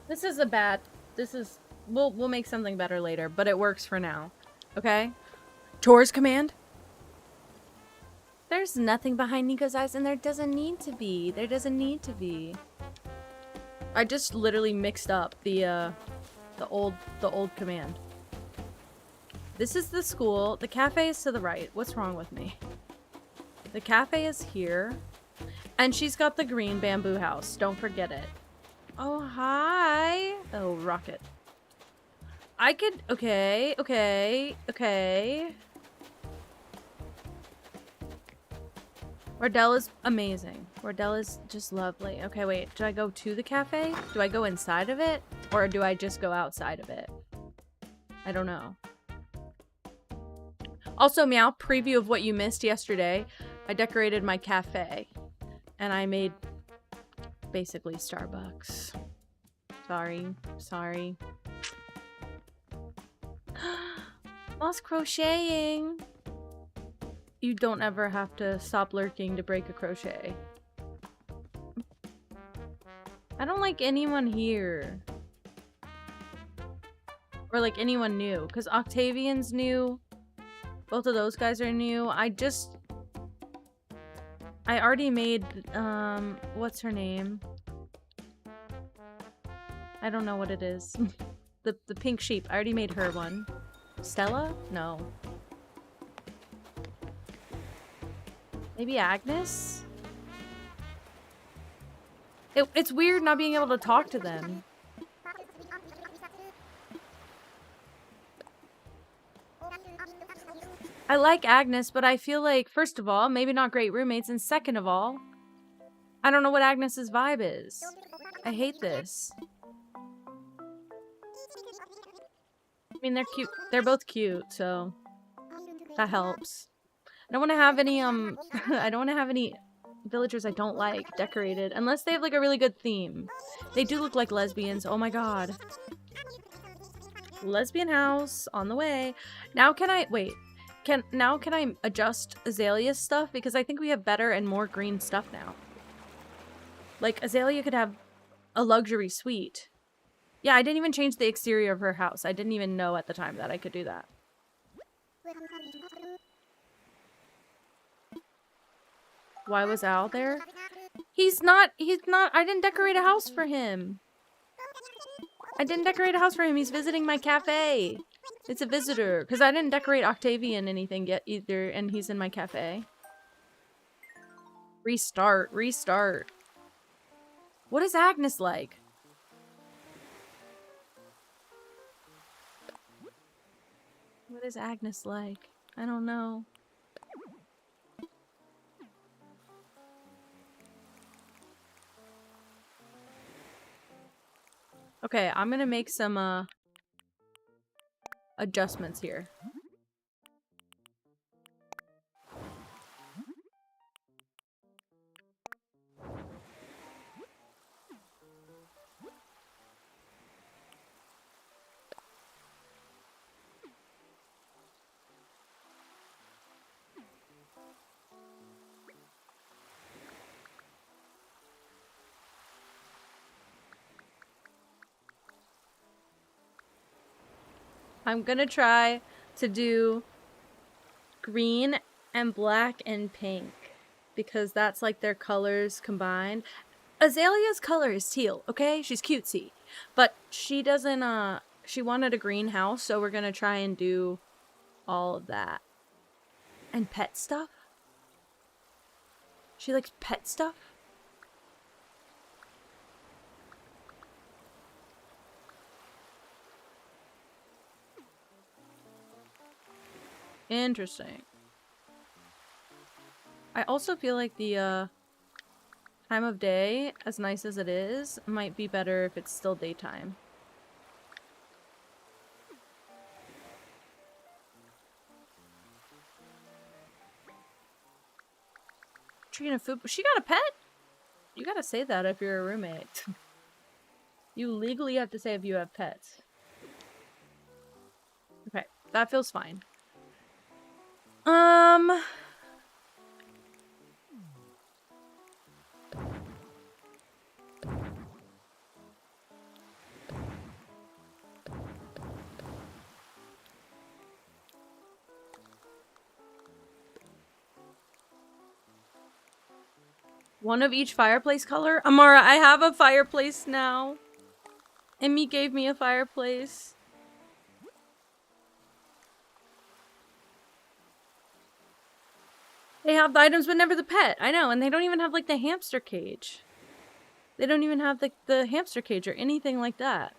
S1: This is a bad... This is... We'll make something better later, but it works for now. Okay? Chores command? There's nothing behind Nico's eyes, and there doesn't need to be. There doesn't need to be. I just literally mixed up the old command. This is the school. The cafe is to the right. What's wrong with me? The cafe is here. And she's got the green bamboo house. Don't forget it. Oh, hi. Oh, rocket. I could... Okay, okay, okay. Wardell is amazing. Wardell is just lovely. Okay, wait. Do I go to the cafe? Do I go inside of it? Or do I just go outside of it? I don't know. Also, meow, preview of what you missed yesterday. I decorated my cafe. And I made basically Starbucks. Sorry. Sorry. Lost crocheting. You don't ever have to stop lurking to break a crochet. I don't like anyone here. Or like anyone new. Because Octavian's new. Both of those guys are new. I already made, what's her name? I don't know what it is. the pink sheep. I already made her one. Stella? No. Maybe Agnes? It's weird not being able to talk to them. I like Agnes, but I feel like, first of all, maybe not great roommates, and second of all, I don't know what Agnes's vibe is. I hate this. I mean, they're cute. They're both cute, so that helps. I don't want to have any, I don't want to have any villagers I don't like decorated, unless they have, like, a really good theme. They do look like lesbians. Oh my god. Lesbian house on the way. Now can I, wait. Can I adjust Azalea's stuff? Because I think we have better and more green stuff now. Like, Azalea could have a luxury suite. Yeah, I didn't even change the exterior of her house. I didn't even know at the time that I could do that. Why was Al there? He's not, I didn't decorate a house for him. I didn't decorate a house for him. He's visiting my cafe. It's a visitor. Because I didn't decorate Octavian anything yet either, and he's in my cafe. Restart. Restart. What is Agnes like? What is Agnes like? I don't know. Okay, I'm gonna make some, adjustments here. I'm gonna try to do green and black and pink because that's like their colors combined. Azalea's color is teal, okay? She's cutesy. But she doesn't, she wanted a green house, so we're gonna try and do all of that. And pet stuff? She likes pet stuff? Interesting. I also feel like the, time of day, as nice as it is, might be better if it's still daytime. Trina food. She got a pet? You gotta say that if you're a roommate. You legally have to say if you have pets. Okay, that feels fine. One of each fireplace color? Amara, I have a fireplace now. Emmy gave me a fireplace. They have the items but never the pet. I know, and they don't even have like the hamster cage. They don't even have the hamster cage or anything like that.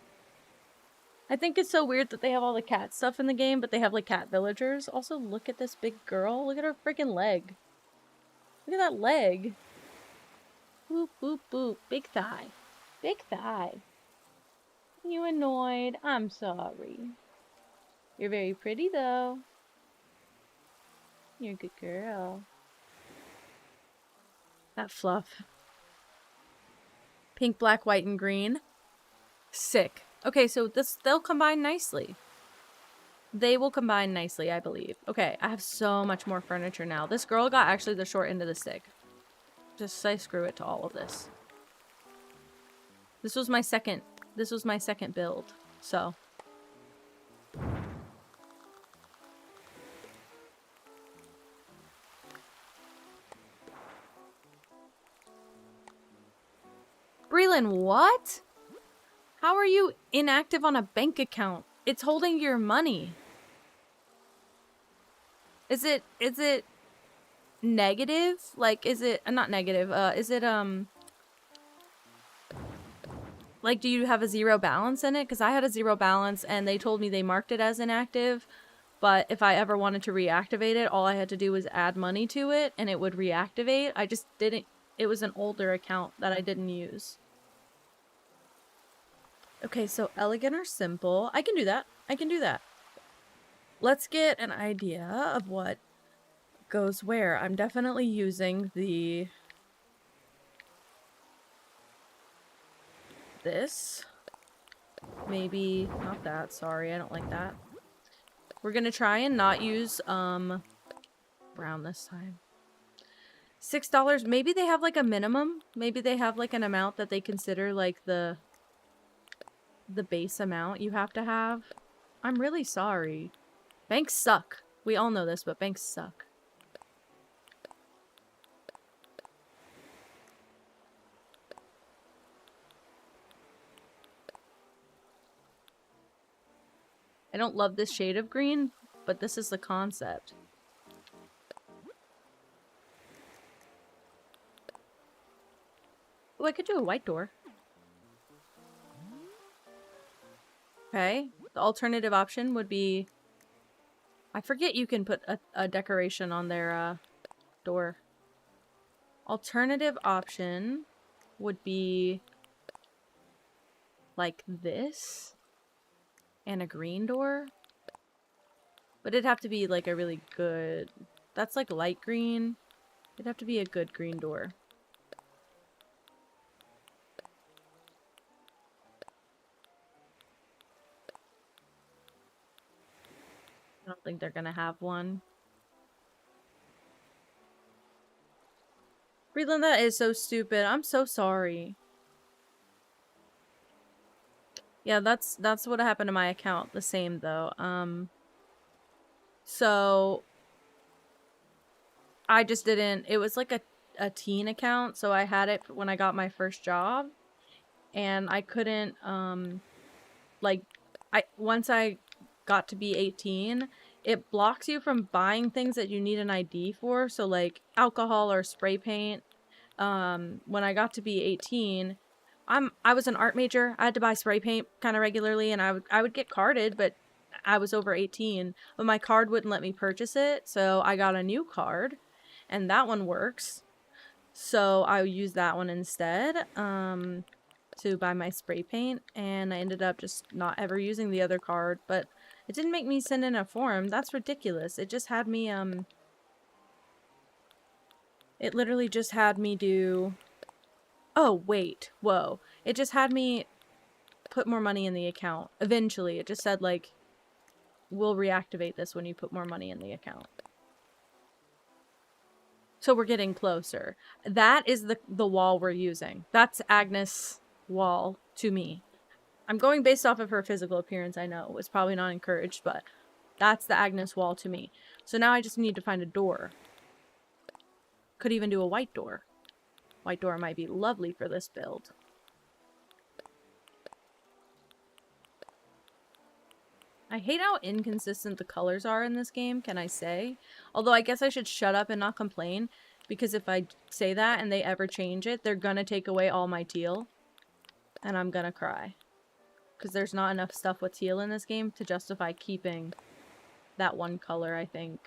S1: I think it's so weird that they have all the cat stuff in the game, but they have like cat villagers. Also, look at this big girl. Look at her freaking leg. Look at that leg. Boop, boop, boop. Big thigh. Big thigh. You annoyed? I'm sorry. You're very pretty though. You're a good girl. That fluff. Pink, black, white, and green. Sick. Okay, so they'll combine nicely. They will combine nicely, I believe. Okay, I have so much more furniture now. This girl got actually the short end of the stick. Just say screw it to all of this. This was my second build, so. Breland, what? How are you inactive on a bank account? It's holding your money. Is it negative? Like, is it not negative? Is it like, do you have a 0 balance in it? Because I had a 0 balance and they told me they marked it as inactive, but if I ever wanted to reactivate it, all I had to do was add money to it and it would reactivate. I just didn't. It was an older account that I didn't use. Okay, so elegant or simple. I can do that. I can do that. Let's get an idea of what goes where. I'm definitely using this. Maybe not that. Sorry, I don't like that. We're gonna try and not use brown this time. $6. Maybe they have like a minimum. Maybe they have like an amount that they consider like the base amount you have to have. I'm really sorry. Banks suck. We all know this, but banks suck. I don't love this shade of green, but this is the concept. Oh, I could do a white door. Okay. The alternative option would be... I forget you can put a decoration on their door. Alternative option would be like this. And a green door. But it'd have to be like a really good... That's like light green. It'd have to be a good green door. I don't think they're gonna have one. Breland, that is so stupid. I'm so sorry. Yeah, that's what happened to my account. The same though. So I just didn't. It was like a teen account, so I had it when I got my first job, and I couldn't like once I got to be 18, it blocks you from buying things that you need an ID for, so like alcohol or spray paint. When I got to be 18, I was an art major. I had to buy spray paint kind of regularly, and I would get carded, but I was over 18, but my card wouldn't let me purchase it, so I got a new card, and that one works. So I used that one instead to buy my spray paint, and I ended up just not ever using the other card, but it didn't make me send in a form. That's ridiculous. It just had me, it literally just had me do... Oh, wait. Whoa. It just had me put more money in the account. Eventually, it just said, like, we'll reactivate this when you put more money in the account. So we're getting closer. That is the wall we're using. That's Agnes' wall to me. I'm going based off of her physical appearance, I know. It's probably not encouraged, but that's the Agnes wall to me. So now I just need to find a door. Could even do a white door. White door might be lovely for this build. I hate how inconsistent the colors are in this game, can I say? Although I guess I should shut up and not complain, because if I say that and they ever change it, they're gonna take away all my teal. And I'm gonna cry. Because there's not enough stuff with teal in this game to justify keeping that one color, I think.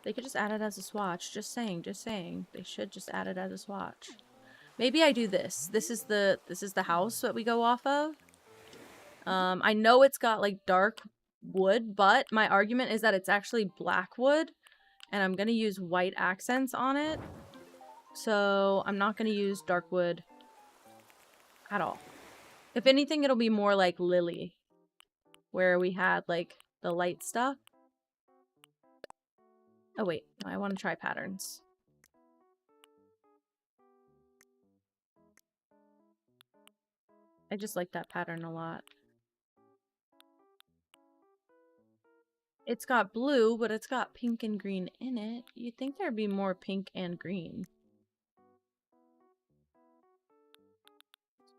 S1: They could just add it as a swatch. Just saying, just saying. They should just add it as a swatch. Maybe I do this. This is the house that we go off of. I know it's got like dark wood, but my argument is that it's actually black wood, and I'm gonna use white accents on it. So I'm not gonna use dark wood at all. If anything, it'll be more like Lily, where we had like the light stuff. Oh wait, I want to try patterns. I just like that pattern a lot. It's got blue, but it's got pink and green in it. You'd think there'd be more pink and green.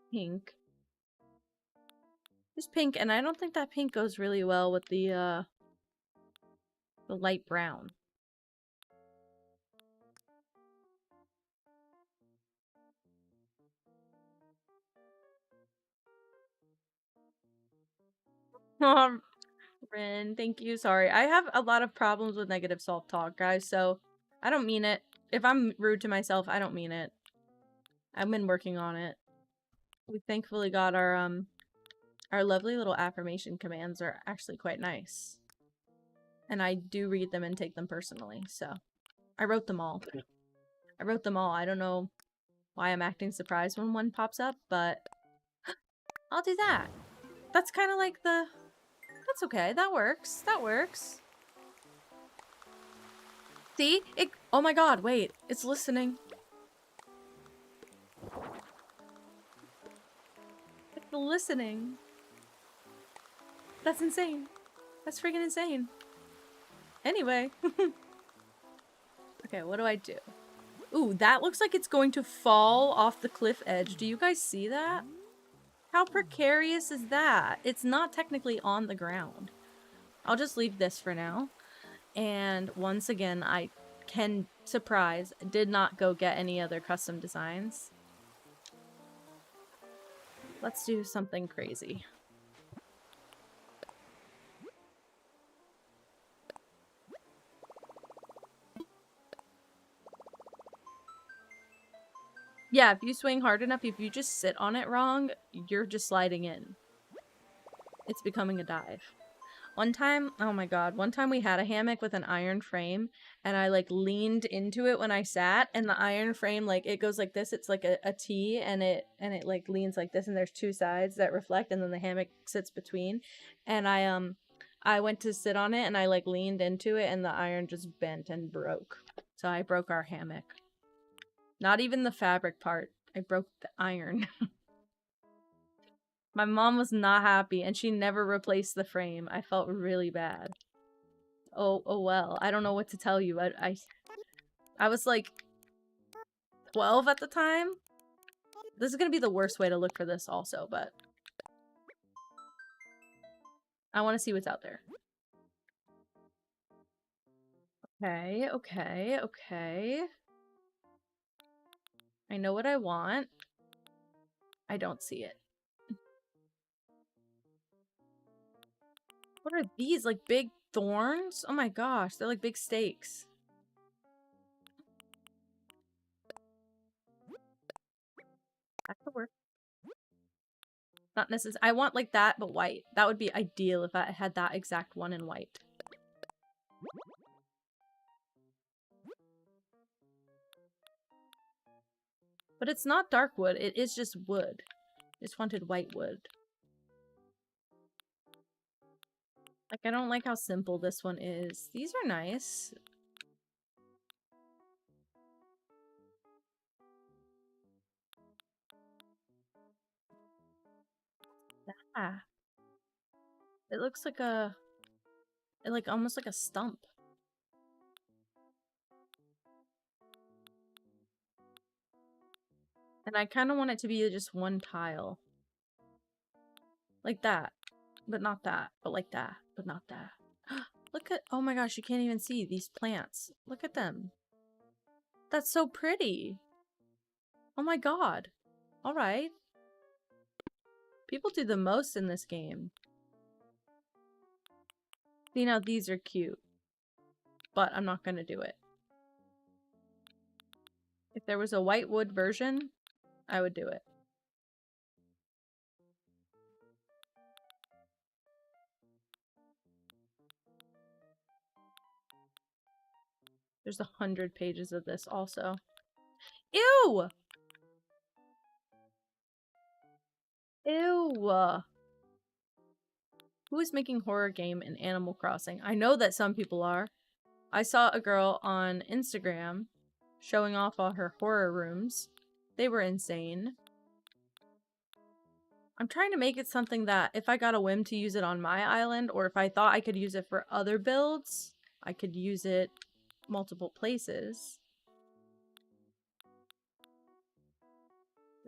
S1: Pink. Just pink, and I don't think that pink goes really well with the light brown. Rin, thank you. Sorry. I have a lot of problems with negative self-talk, guys, so I don't mean it. If I'm rude to myself, I don't mean it. I've been working on it. We thankfully got our lovely little affirmation commands are actually quite nice. And I do read them and take them personally, so. I wrote them all. I wrote them all. I don't know why I'm acting surprised when one pops up, but I'll do that. That's kind of like the... That's okay. That works. That works. See? It... Oh my god, wait. It's listening. It's listening. That's insane. That's freaking insane. Anyway. Okay, what do I do? Ooh, that looks like it's going to fall off the cliff edge. Do you guys see that? How precarious is that? It's not technically on the ground. I'll just leave this for now. And once again, I can, surprise, did not go get any other custom designs. Let's do something crazy. Yeah, if you swing hard enough, if you just sit on it wrong, you're just sliding in. It's becoming a dive. One time, oh my god, one time we had a hammock with an iron frame, and I like leaned into it when I sat, and the iron frame, like, it goes like this, it's like a T, and it like leans like this, and there's two sides that reflect, and then the hammock sits between, and I went to sit on it, and I like leaned into it, and the iron just bent and broke. So I broke our hammock. Not even the fabric part. I broke the iron. My mom was not happy, and she never replaced the frame. I felt really bad. Oh well. I don't know what to tell you. I was like 12 at the time. This is gonna be the worst way to look for this also, but I want to see what's out there. Okay, okay, okay. I know what I want. I don't see it. What are these? Like big thorns? Oh my gosh, they're like big stakes. That could work. Not necessarily. I want like that, but white. That would be ideal if I had that exact one in white. But it's not dark wood. It is just wood. I just wanted white wood. Like, I don't like how simple this one is. These are nice. Ah. It looks like a... like, almost like a stump. And I kind of want it to be just one tile. Like that. But not that. But like that. But not that. Look at- oh my gosh, you can't even see these plants. Look at them. That's so pretty. Oh my god. Alright. People do the most in this game. See, now these are cute. But I'm not gonna do it. If there was a white wood version, I would do it. There's 100 pages of this also. Ew! Ew! Who is making horror game in Animal Crossing? I know that some people are. I saw a girl on Instagram showing off all her horror rooms. They were insane. I'm trying to make it something that if I got a whim to use it on my island, or if I thought I could use it for other builds, I could use it multiple places.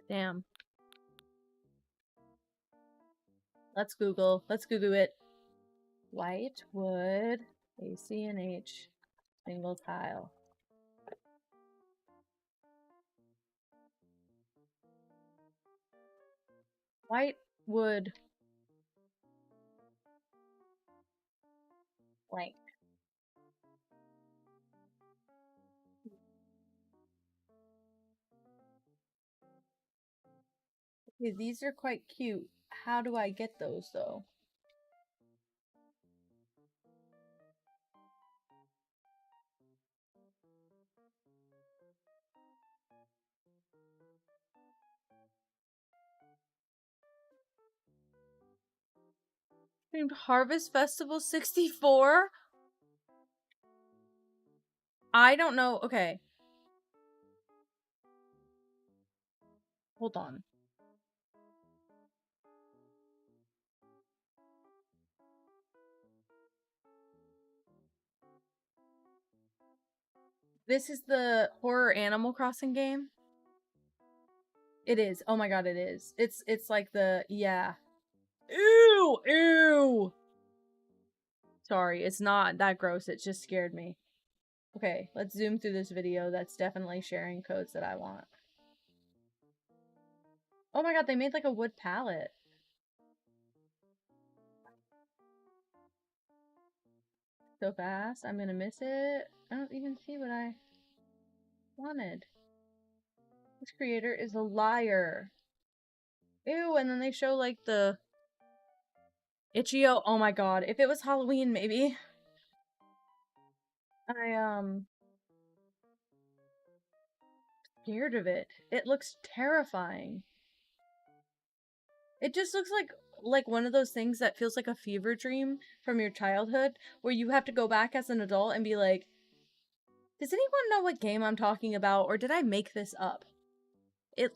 S1: Damn. Let's Google it. White wood, acnh, single tile. White wood blank. Okay, these are quite cute. How do I get those though? Named Harvest Festival 64? I don't know. Okay. Hold on. This is the horror Animal Crossing game? It is. Oh my god, it is. It's like the yeah. Ew! Ew! Sorry, it's not that gross. It just scared me. Okay, let's zoom through this video. That's definitely sharing codes that I want. Oh my god, they made like a wood palette. So fast. I'm gonna miss it. I don't even see what I wanted. This creator is a liar. Ew, and then they show like the Itch.io. Oh my god, if it was Halloween, maybe. Scared of it. It looks terrifying. It just looks like one of those things that feels like a fever dream from your childhood where you have to go back as an adult and be like, does anyone know what game I'm talking about, or did I make this up? It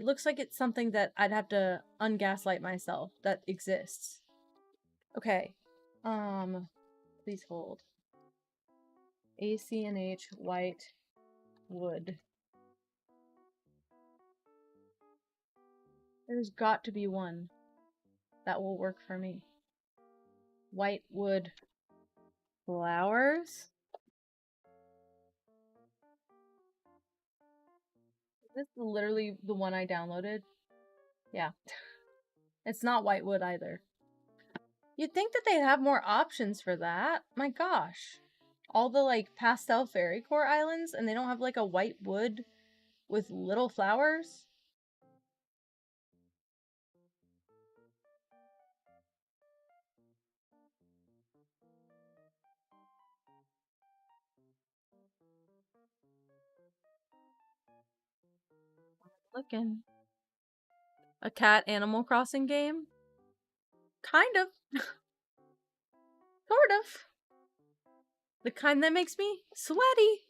S1: looks like it's something that I'd have to ungaslight myself that exists. Okay. Please hold. acnh white wood. There's got to be one that will work for me. White wood flowers? Is this literally the one I downloaded? Yeah. It's not white wood either. You'd think that they'd have more options for that. My gosh. All the like pastel fairy core islands and they don't have like a white wood with little flowers? Looking. A cat Animal Crossing game? Kind of. Sort of. The kind that makes me sweaty.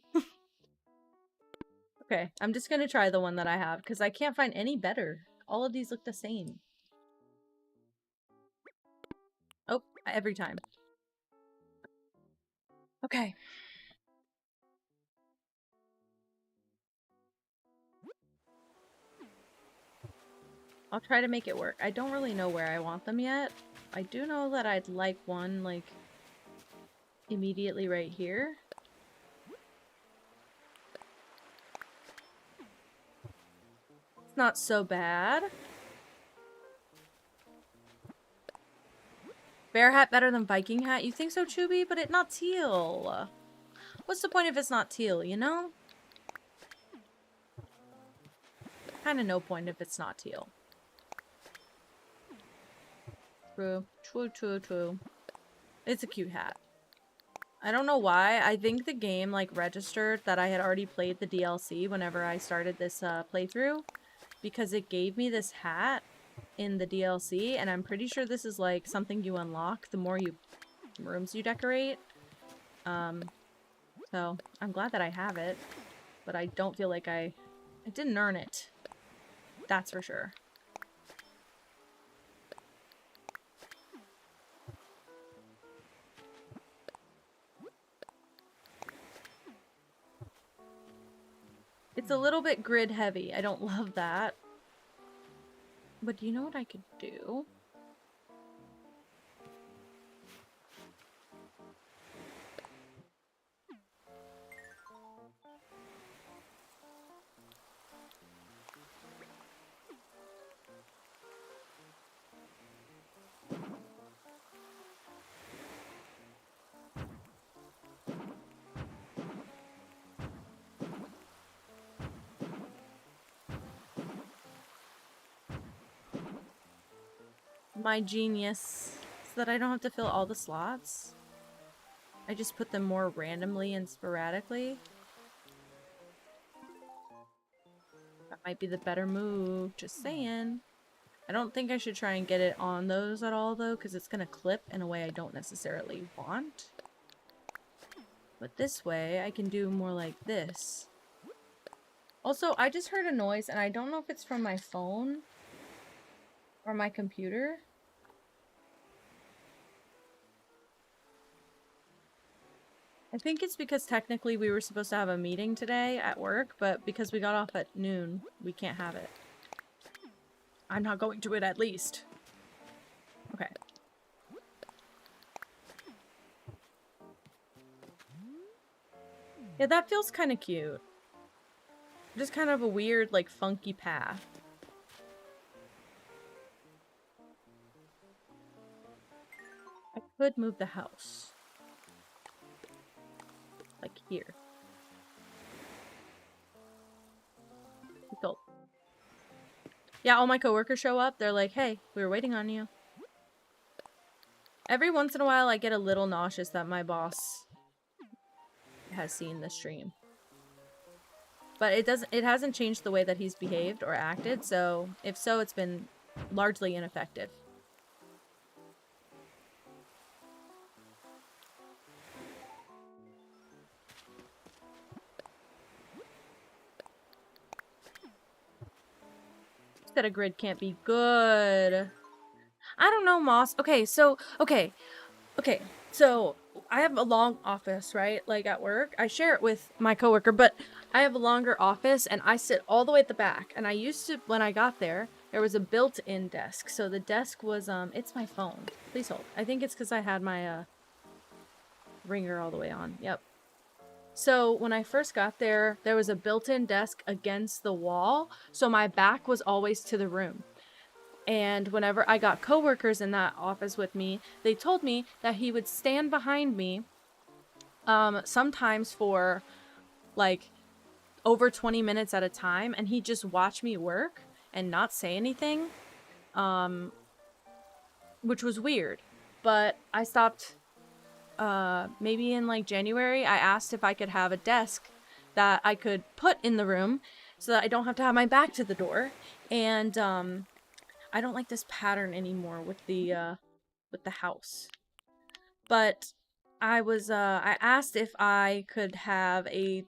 S1: Okay, I'm just gonna try the one that I have because I can't find any better. All of these look the same. Oh, every time. Okay. I'll try to make it work. I don't really know where I want them yet. I do know that I'd like one, like, immediately right here. It's not so bad. Bear hat better than Viking hat? You think so, Chubby? But it's not teal. What's the point if it's not teal, you know? Kind of no point if it's not teal. True. True, true, true. It's a cute hat. I don't know why. I think the game, like, registered that I had already played the DLC whenever I started this playthrough. Because it gave me this hat in the DLC. And I'm pretty sure this is, like, something you unlock the more rooms you decorate. So, I'm glad that I have it. But I don't feel like I didn't earn it. That's for sure. It's a little bit grid heavy. I don't love that. But do you know what I could do? My genius. So that I don't have to fill all the slots. I just put them more randomly and sporadically. That might be the better move. Just saying. I don't think I should try and get it on those at all, though, because it's going to clip in a way I don't necessarily want. But this way, I can do more like this. Also, I just heard a noise, and I don't know if it's from my phone or my computer. I think it's because technically we were supposed to have a meeting today at work, but because we got off at noon, we can't have it. I'm not going to it at least. Okay. Yeah, that feels kind of cute. Just kind of a weird, like, funky path. I could move the house. Like here. Cool. Yeah, all my coworkers show up. They're like, hey, we were waiting on you. Every once in a while, I get a little nauseous that my boss has seen the stream. But it hasn't changed the way that he's behaved or acted, so if so, it's been largely ineffective. That a grid can't be good. I don't know, Moss. Okay, so I have a long office, right? Like at work. I share it with my coworker, but I have a longer office and I sit all the way at the back. And I used to, when I got there was a built-in desk. So the desk was, it's my phone. Please hold. I think it's because I had my, ringer all the way on. Yep. So when I first got there was a built-in desk against the wall. So my back was always to the room. And whenever I got coworkers in that office with me, they told me that he would stand behind me sometimes for like over 20 minutes at a time, and he'd just watch me work and not say anything, which was weird. But I stopped, maybe in like January, I asked if I could have a desk that I could put in the room so that I don't have to have my back to the door. And I don't like this pattern anymore with the house. But I asked if I could have a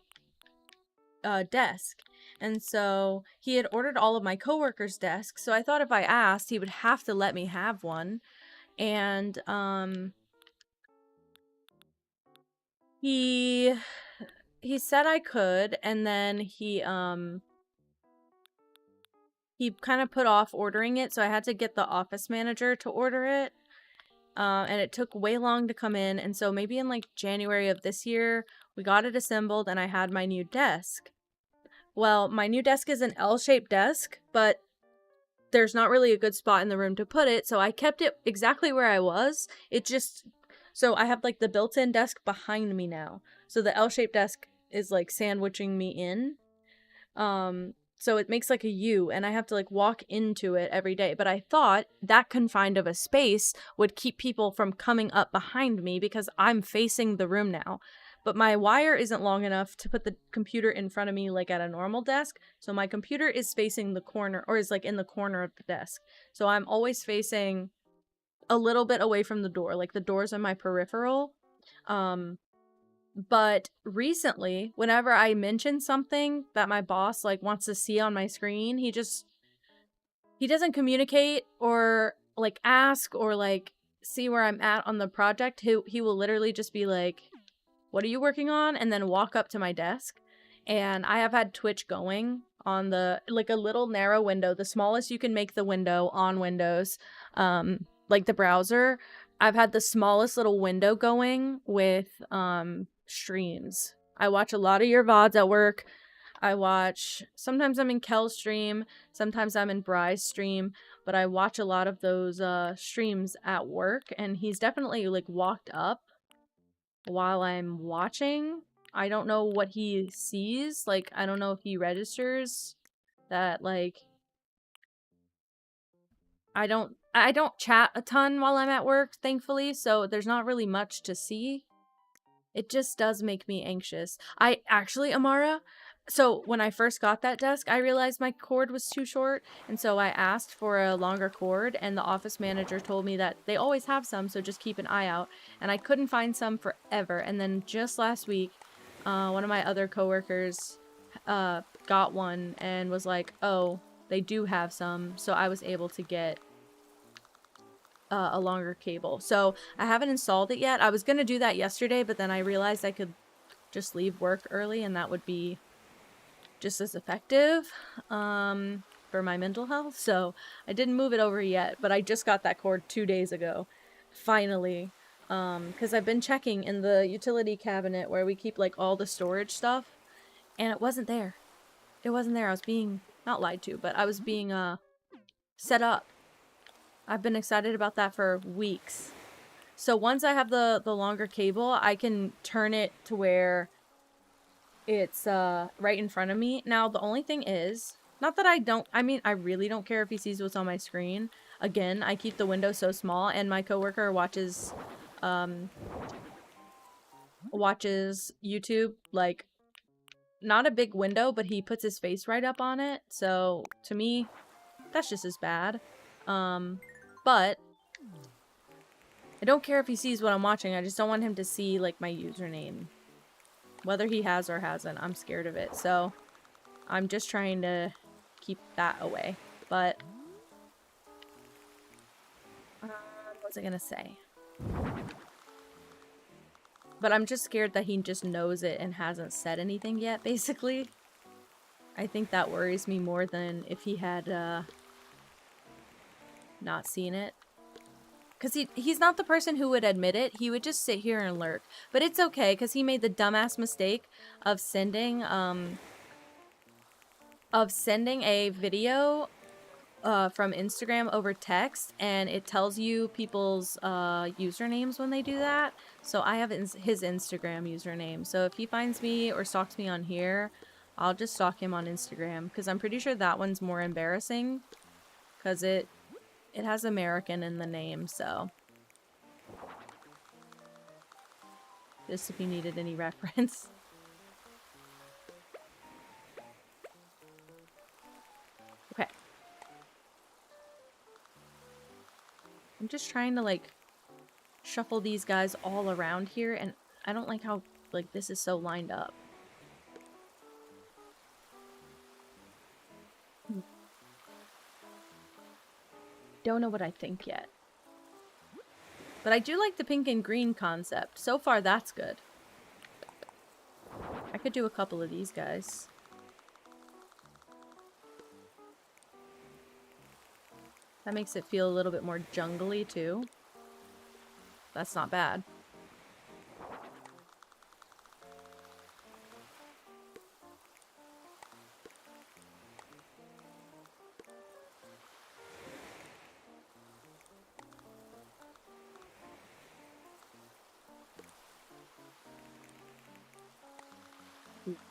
S1: desk. And so he had ordered all of my coworkers' desks. So I thought if I asked, he would have to let me have one. And he said I could, and then he he kind of put off ordering it, so I had to get the office manager to order it. And it took way long to come in, and so maybe in like January of this year, we got it assembled and I had my new desk. Well, my new desk is an L-shaped desk, but there's not really a good spot in the room to put it, so I kept it exactly where I was. So I have like the built-in desk behind me now. So the L-shaped desk is like sandwiching me in. So it makes like a U, and I have to like walk into it every day. But I thought that confined of a space would keep people from coming up behind me because I'm facing the room now. But my wire isn't long enough to put the computer in front of me like at a normal desk. So my computer is facing the corner, or is like in the corner of the desk. So I'm always facing a little bit away from the door. Like the door's in my peripheral. But recently, whenever I mention something that my boss like wants to see on my screen, he doesn't communicate or like ask or like see where I'm at on the project. He will literally just be like, "What are you working on?" and then walk up to my desk. And I have had Twitch going on the like a little narrow window, the smallest you can make the window on Windows, like the browser. I've had the smallest little window going with streams. I watch a lot of your VODs at work. Sometimes I'm in Kel's stream, sometimes I'm in Bry's stream, but I watch a lot of those streams at work, and he's definitely like walked up while I'm watching. I don't know what he sees. Like, I don't know if he registers that, like, I don't chat a ton while I'm at work, thankfully, so there's not really much to see. It just does make me anxious. I actually, Amara, so when I first got that desk, I realized my cord was too short, and so I asked for a longer cord, and the office manager told me that they always have some, so just keep an eye out. And I couldn't find some forever, and then just last week, one of my other coworkers got one and was like, "Oh, they do have some," so I was able to get a longer cable. So I haven't installed it yet. I was gonna do that yesterday, but then I realized I could just leave work early and that would be just as effective for my mental health. So I didn't move it over yet, but I just got that cord 2 days ago, finally, because I've been checking in the utility cabinet where we keep like all the storage stuff, and it wasn't there. It wasn't there. I was being not lied to, but I was being set up. I've been excited about that for weeks. So once I have the longer cable, I can turn it to where it's right in front of me. Now, the only thing is, not that I really don't care if he sees what's on my screen. Again, I keep the window so small, and my coworker watches YouTube, like, not a big window, but he puts his face right up on it. So, to me, that's just as bad. But I don't care if he sees what I'm watching. I just don't want him to see, like, my username. Whether he has or hasn't, I'm scared of it. So I'm just trying to keep that away. But what was I gonna say? But I'm just scared that he just knows it and hasn't said anything yet, basically. I think that worries me more than if he had not seen it. Because he's not the person who would admit it. He would just sit here and lurk. But it's okay, because he made the dumbass mistake of sending a video from Instagram over text, and it tells you people's usernames when they do that. So I have his Instagram username. So if he finds me or stalks me on here, I'll just stalk him on Instagram, because I'm pretty sure that one's more embarrassing, because it has American in the name. So just if you needed any reference. Okay. I'm just trying to, like, shuffle these guys all around here, and I don't like how, like, this is so lined up. Don't know what I think yet. But I do like the pink and green concept. So far, that's good. I could do a couple of these guys. That makes it feel a little bit more jungly too. That's not bad.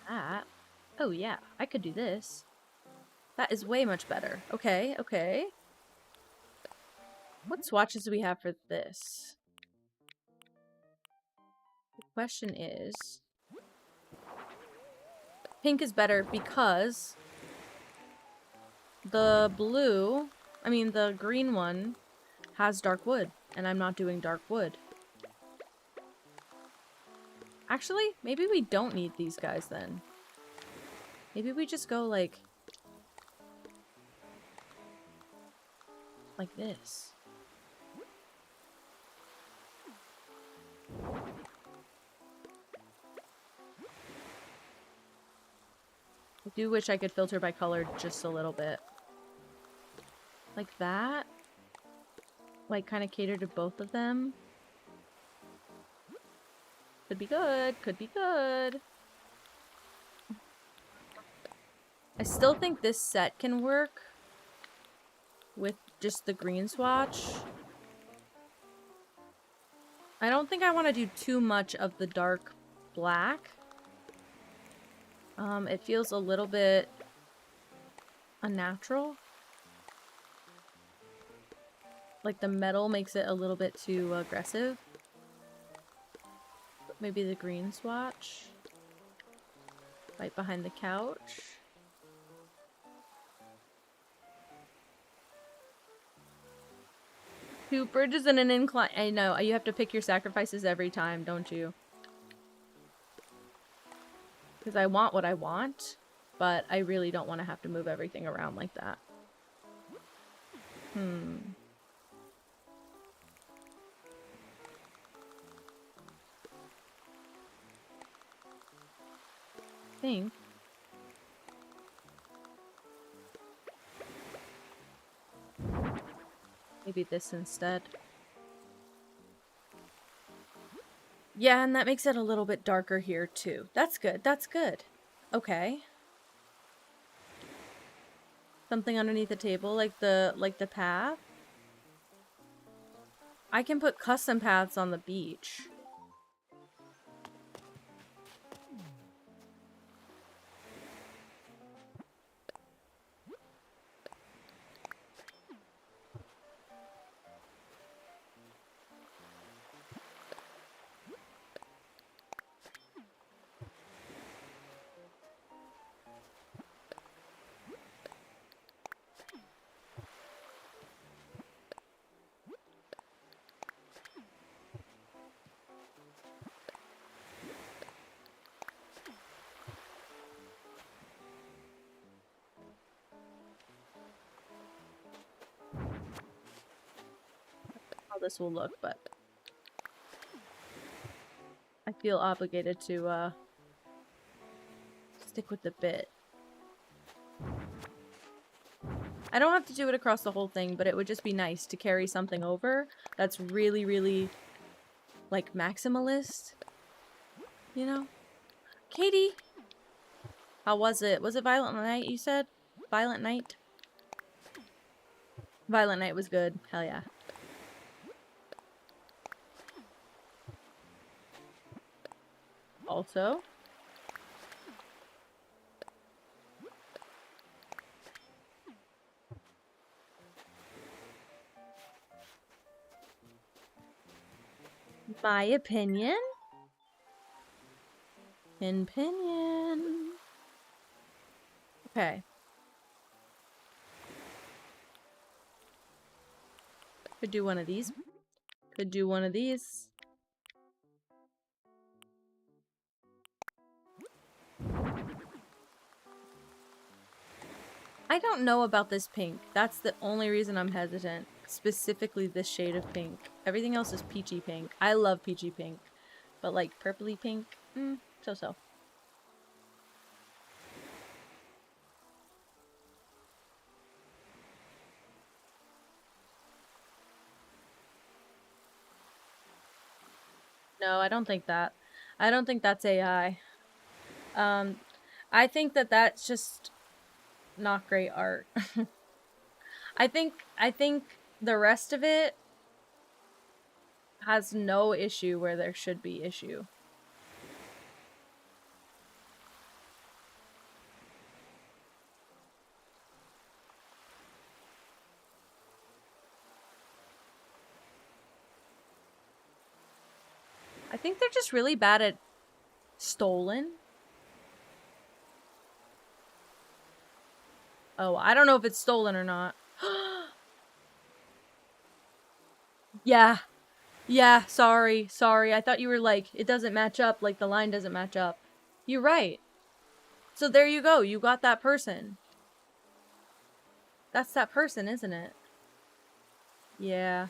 S1: That. Oh yeah, I could do this. That is way much better. Okay, okay. What swatches do we have for this? The question is... Pink is better because the the green one has dark wood, and I'm not doing dark wood. Actually, maybe we don't need these guys then. Maybe we just go like this. I do wish I could filter by color just a little bit. Like that. Like kind of cater to both of them. Could be good. Could be good. I still think this set can work with just the green swatch. I don't think I want to do too much of the dark black. It feels a little bit unnatural. Like the metal makes it a little bit too aggressive. Maybe the green swatch. Right behind the couch. Two bridges and an incline. I know, you have to pick your sacrifices every time, don't you? Because I want what I want, but I really don't want to have to move everything around like that. I think. Maybe this instead. Yeah, and that makes it a little bit darker here too. That's good. That's good. Okay. Something underneath the table, like the path. I can put custom paths on the beach. How this will look, but I feel obligated to stick with the bit. I don't have to do it across the whole thing, but it would just be nice to carry something over that's really, really, like, maximalist. You know? Katie! How was it? Was it Violent Night, you said? Violent Night? Violent Night was good. Hell yeah. Also... my opinion? Opinion. Okay. Could do one of these. Could do one of these. I don't know about this pink. That's the only reason I'm hesitant. Specifically this shade of pink. Everything else is peachy pink. I love peachy pink. But like purpley pink, so-so. No, I don't think that. I don't think that's AI. I think that that's just not great art. I think the rest of it has no issue where there should be issue. I think they're just really bad at stolen. Oh, I don't know if it's stolen or not. Yeah. Yeah, sorry. Sorry. I thought you were like, it doesn't match up, like the line doesn't match up. You're right. So there you go. You got that person. That's that person, isn't it? Yeah.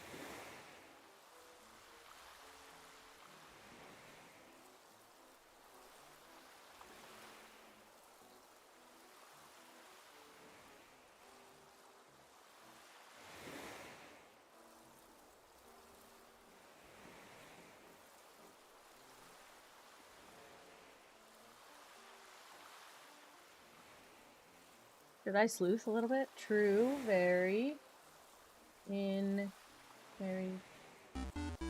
S1: Did I sleuth a little bit? True, very. Very.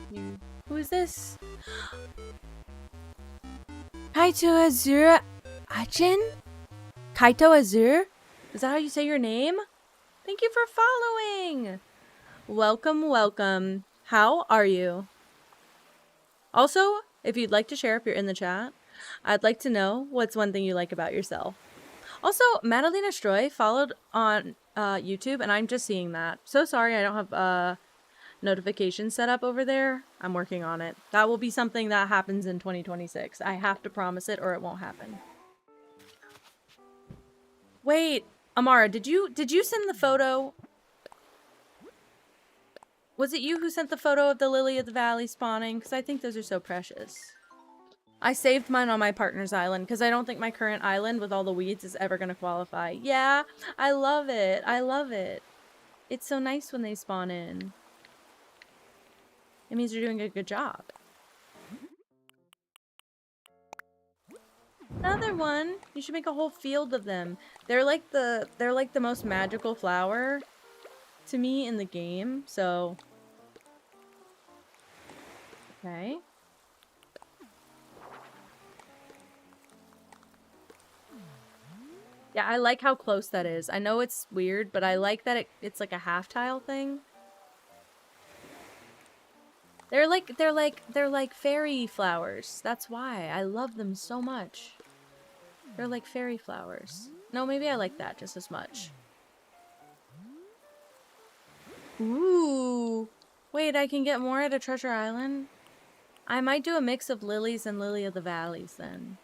S1: You. Who is this? Kaito Azure Achin? Kaito Azure? Is that how you say your name? Thank you for following! Welcome, welcome. How are you? Also, if you'd like to share if you're in the chat, I'd like to know what's one thing you like about yourself. Also, Madalena Stroy followed on YouTube, and I'm just seeing that. So sorry I don't have notifications set up over there. I'm working on it. That will be something that happens in 2026. I have to promise it or it won't happen. Wait, Amara, did you send the photo? Was it you who sent the photo of the Lily of the Valley spawning? Because I think those are so precious. I saved mine on my partner's island because I don't think my current island with all the weeds is ever going to qualify. Yeah, I love it. I love it. It's so nice when they spawn in. It means you're doing a good job. Another one. You should make a whole field of them. They're like the most magical flower to me in the game. So okay. Yeah, I like how close that is. I know it's weird, but I like that it's like a half tile thing. They're like fairy flowers. That's why I love them so much. They're like fairy flowers. No, maybe I like that just as much. Ooh. Wait, I can get more at a treasure island? I might do a mix of lilies and lily of the valleys then.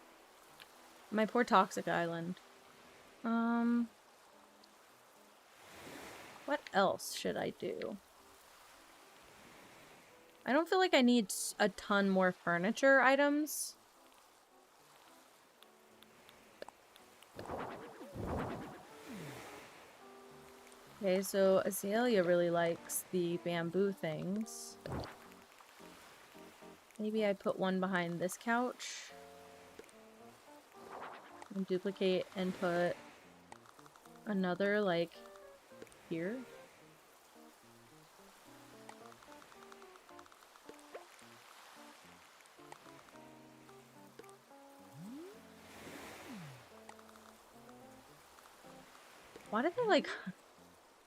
S1: My poor toxic island. What else should I do? I don't feel like I need a ton more furniture items. Okay, so Azalea really likes the bamboo things. Maybe I put one behind this couch. And duplicate and put another, like, here. Why did they, like,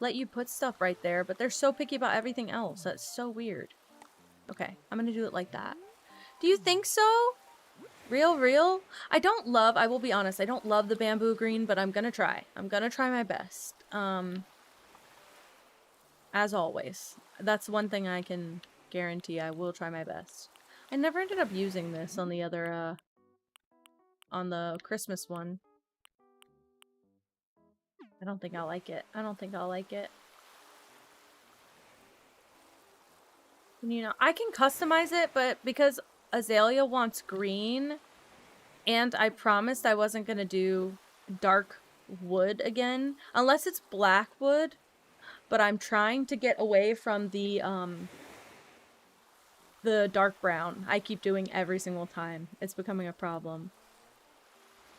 S1: let you put stuff right there, but they're so picky about everything else? That's so weird. Okay, I'm gonna do it like that. Do you think so? Real? I will be honest, I don't love the bamboo green, but I'm gonna try. I'm gonna try my best. As always. That's one thing I can guarantee. I will try my best. I never ended up using this on the other, on the Christmas one. I don't think I'll like it. I don't think I'll like it. You know, I can customize it, but because Azalea wants green, and I promised I wasn't gonna do dark wood again, unless it's black wood, but I'm trying to get away from the, the dark brown. I keep doing every single time. It's becoming a problem.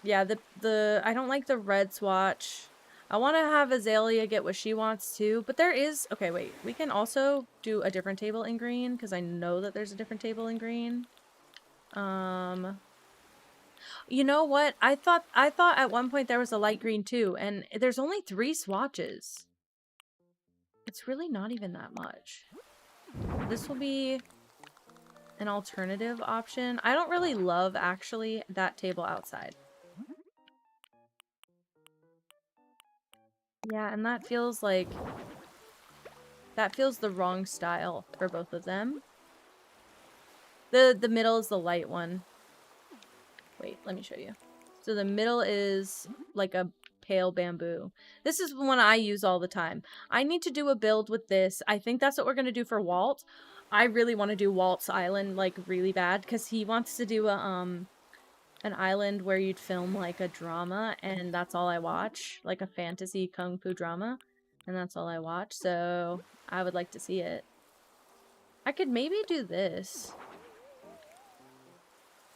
S1: Yeah, I don't like the red swatch. I want to have Azalea get what she wants too, but there is... Okay, wait. We can also do a different table in green, because I know that there's a different table in green. You know what? I thought at one point there was a light green too, and there's only 3 swatches. It's really not even that much. This will be an alternative option. I don't really love, actually, that table outside. Yeah, and that feels like... That feels the wrong style for both of them. The middle is the light one. Wait, let me show you. So the middle is like a pale bamboo. This is the one I use all the time. I need to do a build with this. I think that's what we're going to do for Walt. I really want to do Walt's Island like really bad because he wants to do a an island where you'd film like a drama, and that's all I watch, like a fantasy kung fu drama, and that's all I watch. So I would like to see it. I could maybe do this.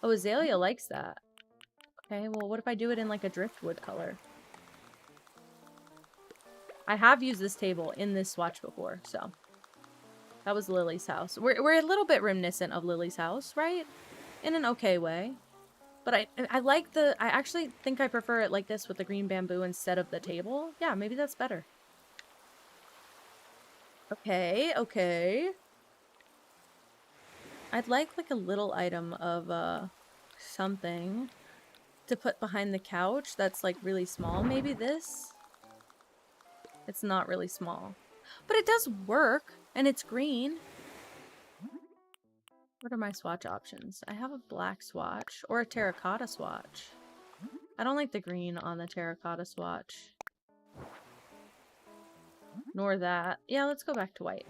S1: Oh, Azalea likes that. Okay, well, what if I do it in like a driftwood color? I have used this table in this swatch before, so. That was Lily's house. We're a little bit reminiscent of Lily's house, right? In an okay way. But I like the... I actually think I prefer it like this with the green bamboo instead of the table. Yeah, maybe that's better. Okay, okay. I'd like a little item of something to put behind the couch that's like really small. Maybe this? It's not really small. But it does work, and it's green. What are my swatch options? I have a black swatch or a terracotta swatch. I don't like the green on the terracotta swatch. Nor that. Yeah, let's go back to white.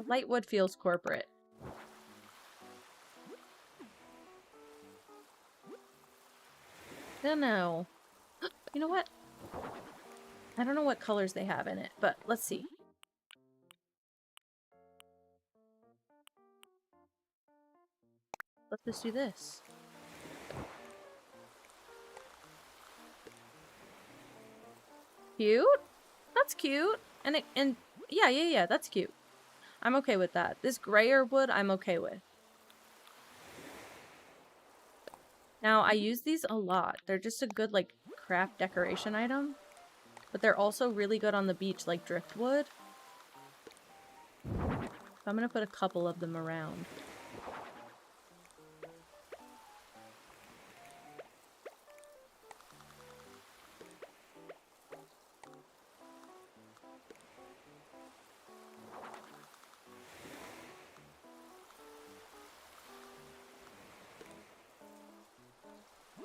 S1: Light wood feels corporate. I don't know. You know what? I don't know what colors they have in it, but let's see. Let's just do this. Cute? That's cute. And yeah, that's cute. I'm okay with that. This grayer wood, I'm okay with. Now, I use these a lot. They're just a good, like, craft decoration item. But they're also really good on the beach, like driftwood. So I'm gonna put a couple of them around.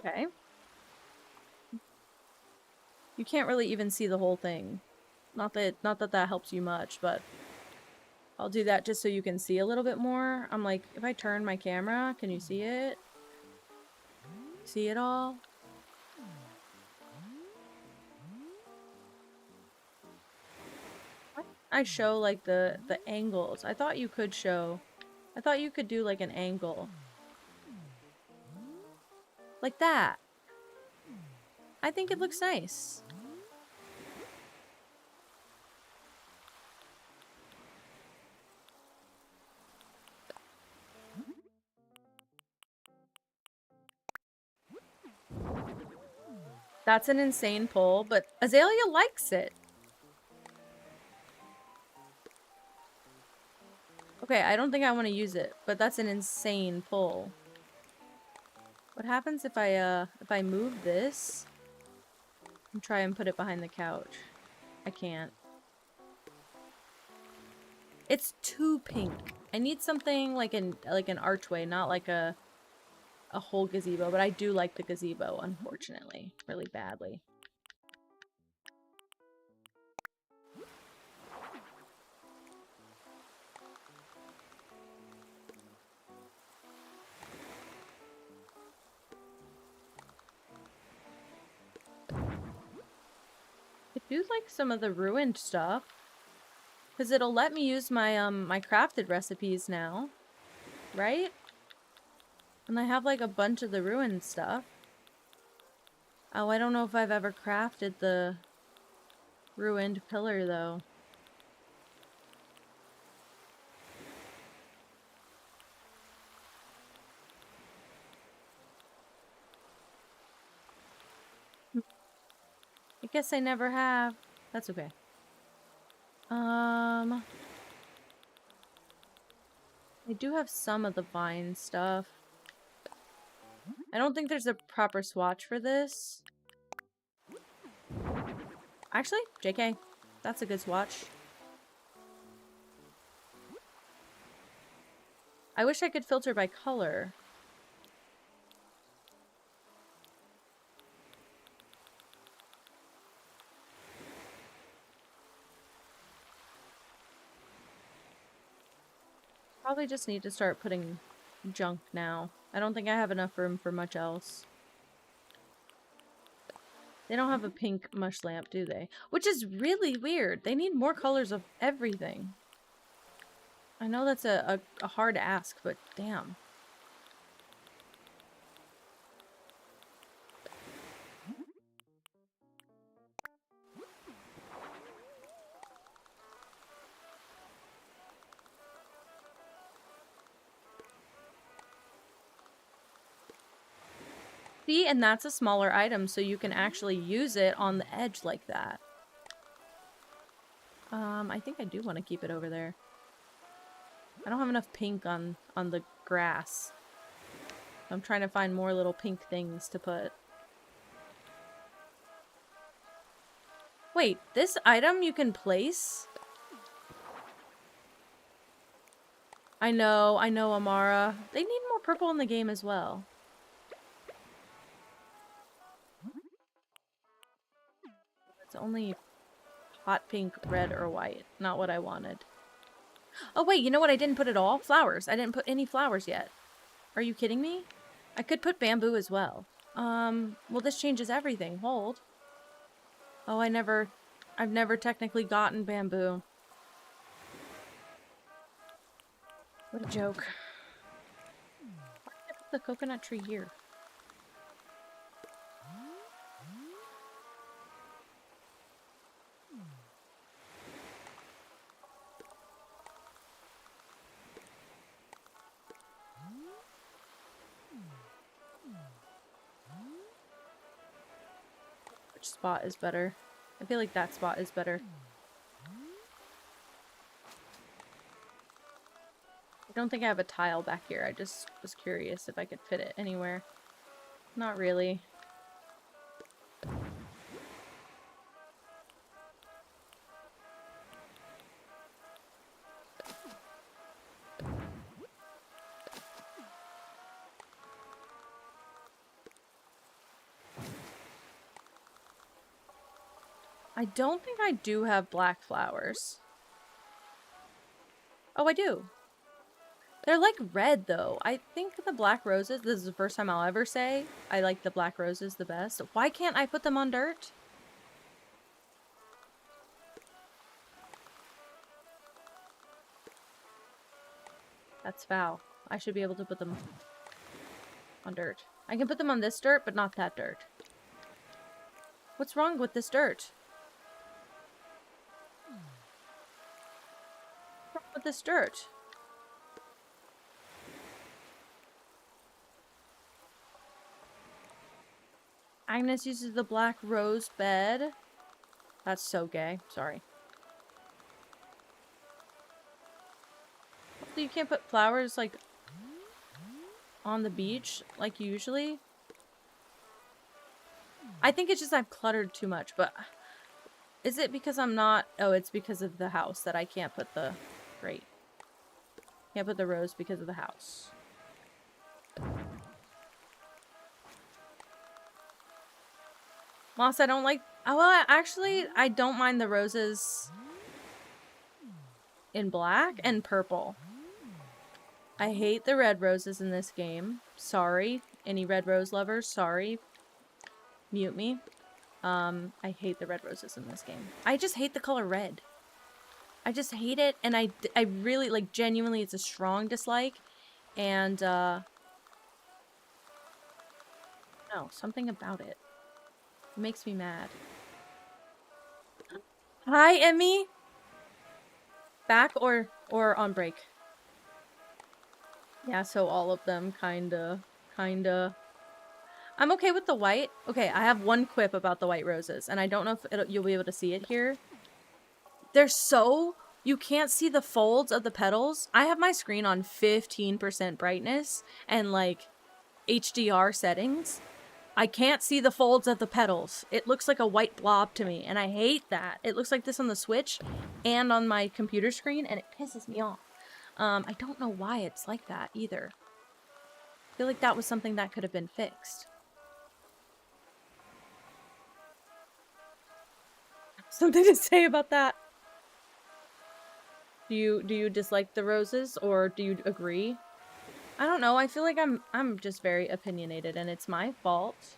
S1: Okay. You can't really even see the whole thing. Not that that helps you much, but I'll do that just so you can see a little bit more. I'm like, if I turn my camera, can you see it? See it all? I show like the angles. I thought you could show. I thought you could do like an angle. Like that. I think it looks nice. That's an insane pull, but Azalea likes it. Okay, I don't think I want to use it, but that's an insane pull. What happens if I move this and try and put it behind the couch? I can't. It's too pink. I need something like an archway, not like a whole gazebo, but I do like the gazebo, unfortunately, really badly. do like some of the ruined stuff. Because it'll let me use my, my crafted recipes now. Right? And I have like a bunch of the ruined stuff. Oh, I don't know if I've ever crafted the ruined pillar, though. I guess I never have. That's okay. I do have some of the vine stuff. I don't think there's a proper swatch for this. Actually, JK. That's a good swatch. I wish I could filter by color. Probably just need to start putting junk now. I don't think I have enough room for much else. They don't have a pink mush lamp, do they? Which is really weird. They need more colors of everything. I know that's a hard ask, but damn. See, and that's a smaller item, so you can actually use it on the edge like that. I think I do want to keep it over there. I don't have enough pink on the grass. I'm trying to find more little pink things to put. Wait, this item you can place? I know, Amara. They need more purple in the game as well. It's only hot pink, red, or white. Not what I wanted. Oh wait, you know what I didn't put at all? Flowers. I didn't put any flowers yet. Are you kidding me? I could put bamboo as well. Well this changes everything. Hold. Oh, I've never technically gotten bamboo. What a joke. Why did I put the coconut tree here? Which spot is better? I feel like that spot is better. I don't think I have a tile back here. I just was curious if I could fit it anywhere. Not really. I don't think I do have black flowers. Oh, I do. They're like red though. I think the black roses, this is the first time I'll ever say I like the black roses the best. Why can't I put them on dirt? That's foul. I should be able to put them on dirt. I can put them on this dirt, but not that dirt. What's wrong with this dirt? What's wrong with this dirt? Agnes uses the black rose bed. That's so gay. Sorry. So you can't put flowers, like, on the beach, like usually? I think it's just I've cluttered too much, but... Is it because I'm not... Oh, it's because of the house that I can't put the... Great. Can't put the rose because of the house. Moss, I don't like... Oh, well, actually, I don't mind the roses in black and purple. I hate the red roses in this game. Sorry. Any red rose lovers, sorry. Mute me. I hate the red roses in this game. I just hate the color red. I just hate it, and I really, like, genuinely, it's a strong dislike, and, no, something about it makes me mad. Hi, Emmy! Back or on break? Yeah, so all of them, kinda. I'm okay with the white. Okay, I have one quip about the white roses, and I don't know if you'll be able to see it here. They're so... You can't see the folds of the petals. I have my screen on 15% brightness and, like, HDR settings. I can't see the folds of the petals. It looks like a white blob to me, and I hate that. It looks like this on the Switch and on my computer screen, and it pisses me off. I don't know why it's like that, either. I feel like that was something that could have been fixed. Something to say about that? Do you dislike the roses, or do you agree? I don't know. I feel like I'm just very opinionated, and it's my fault.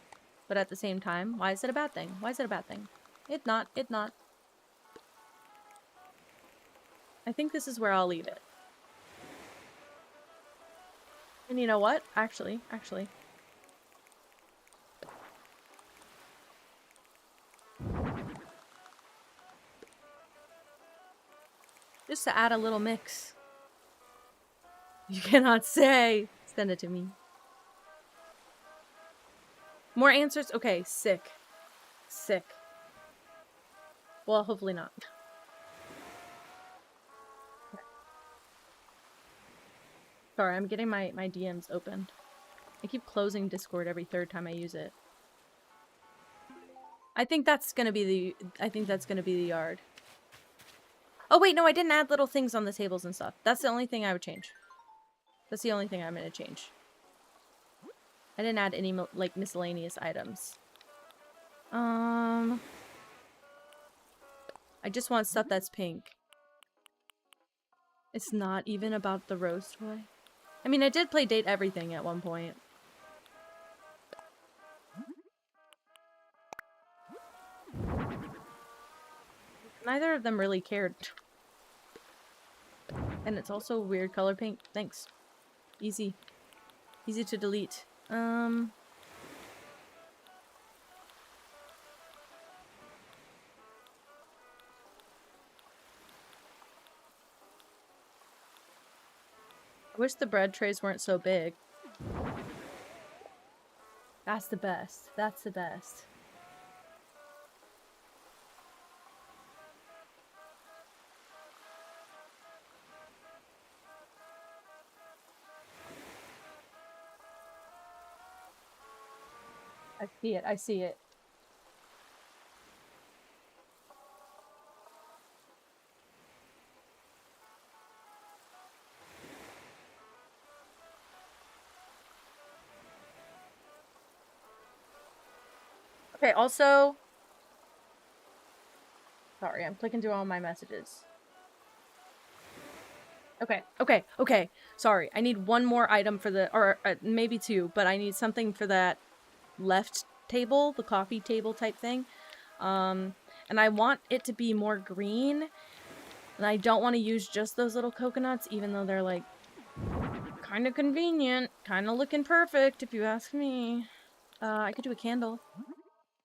S1: But at the same time, why is it a bad thing? Why is it a bad thing? It not. I think this is where I'll leave it. And you know what? Actually. Just to add a little mix. You cannot say. Send it to me. More answers? Okay, sick. Well, hopefully not. Sorry, I'm getting my DMs open. I keep closing Discord every third time I use it. I think that's gonna be the yard. Oh wait, no, I didn't add little things on the tables and stuff. That's the only thing I would change. That's the only thing I'm gonna change. I didn't add any, like, miscellaneous items. I just want stuff that's pink. It's not even about the rose toy. I mean, I did play Date Everything at one point. Neither of them really cared. And it's also weird color pink. Thanks. Easy to delete. I wish the bread trays weren't so big. That's the best. That's the best. I see it. Okay, also... Sorry, I'm clicking through all my messages. Okay. Sorry, I need one more item for the... Or maybe two, but I need something for that left table, the coffee table type thing. And I want it to be more green. And I don't want to use just those little coconuts, even though they're, like, kind of convenient. Kind of looking perfect, if you ask me. I could do a candle.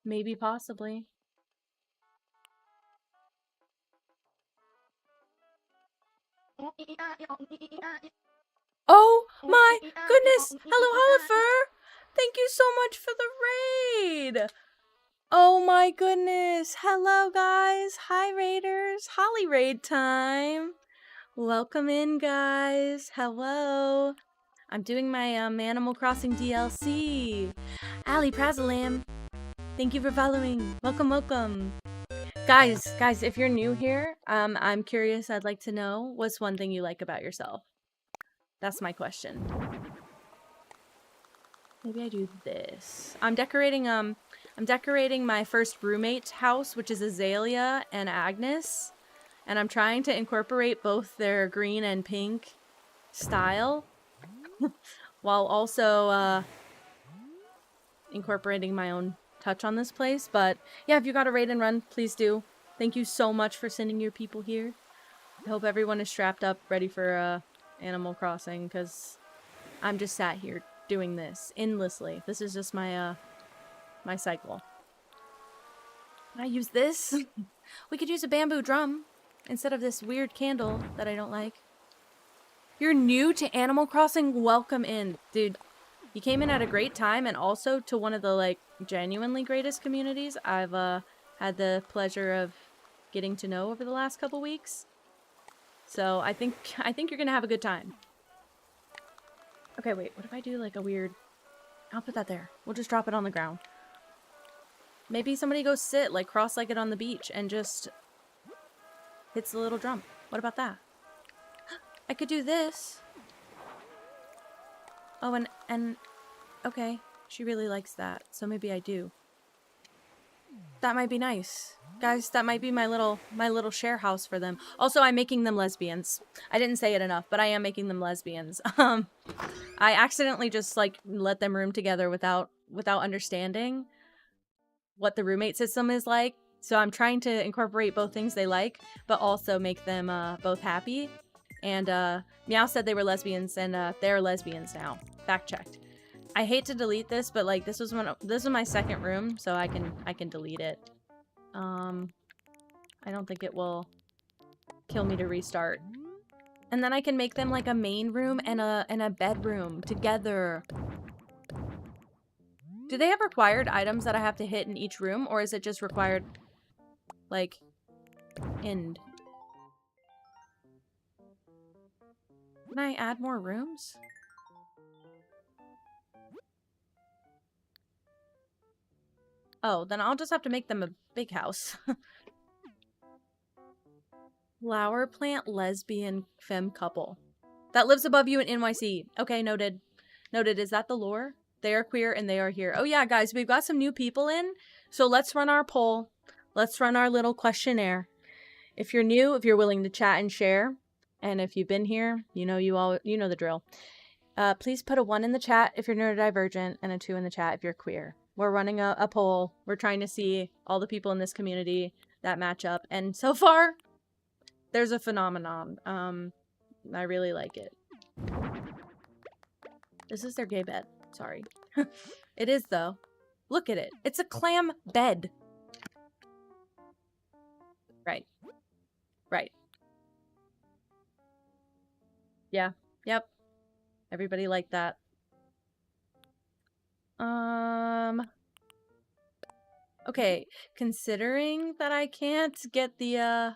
S1: Maybe, possibly. Oh my goodness! Hello, Hollifer! Thank you so much for the raid! Oh my goodness! Hello, guys! Hi, raiders! Holly raid time! Welcome in, guys! Hello! I'm doing my Animal Crossing DLC! Ali Prazalam! Thank you for following! Welcome! Guys, if you're new here, I'm curious, I'd like to know, what's one thing you like about yourself? That's my question. Maybe I do this. I'm decorating my first roommate's house, which is Azalea and Agnes. And I'm trying to incorporate both their green and pink style. While also, incorporating my own touch on this place. But yeah, if you got a raid and run, please do. Thank you so much for sending your people here. I hope everyone is strapped up, ready for Animal Crossing, because I'm just sat here doing this endlessly. This is just my my cycle. Can I use this? We could use a bamboo drum instead of this weird candle that I don't like. You're new to Animal Crossing? Welcome in. Dude, you came in at a great time, and also to one of the, like, genuinely greatest communities I've had the pleasure of getting to know over the last couple weeks. So I think you're gonna have a good time. Okay, wait, what if I do like a weird... I'll put that there. We'll just drop it on the ground. Maybe somebody goes sit, like, cross-legged on the beach and just hits the little drum. What about that? I could do this. Oh, and okay, she really likes that, so maybe I do. That might be nice. Guys, that might be my little share house for them. Also, I'm making them lesbians. I didn't say it enough, but I am making them lesbians. I accidentally just, like, let them room together without understanding what the roommate system is like. So I'm trying to incorporate both things they like, but also make them both happy. And Meow said they were lesbians, and they're lesbians now. Fact checked. I hate to delete this, but like this was my second room, so I can delete it. I don't think it will kill me to restart. And then I can make them like a main room and a bedroom together. Do they have required items that I have to hit in each room, or is it just required like end? Can I add more rooms? Oh, then I'll just have to make them a big house. Flower plant lesbian femme couple that lives above you in NYC. Okay, noted. Noted. Is that the lore? They are queer and they are here. Oh yeah, guys, we've got some new people in. So let's run our poll. Let's run our little questionnaire. If you're new, if you're willing to chat and share, and if you've been here, you know the drill. Please put a 1 in the chat if you're neurodivergent and a 2 in the chat if you're queer. We're running a poll. We're trying to see all the people in this community that match up. And so far, there's a phenomenon. I really like it. This is their gay bed. Sorry. It is, though. Look at it. It's a clam bed. Right. Right. Yeah. Yep. Everybody liked that. Okay. Considering that I can't get the,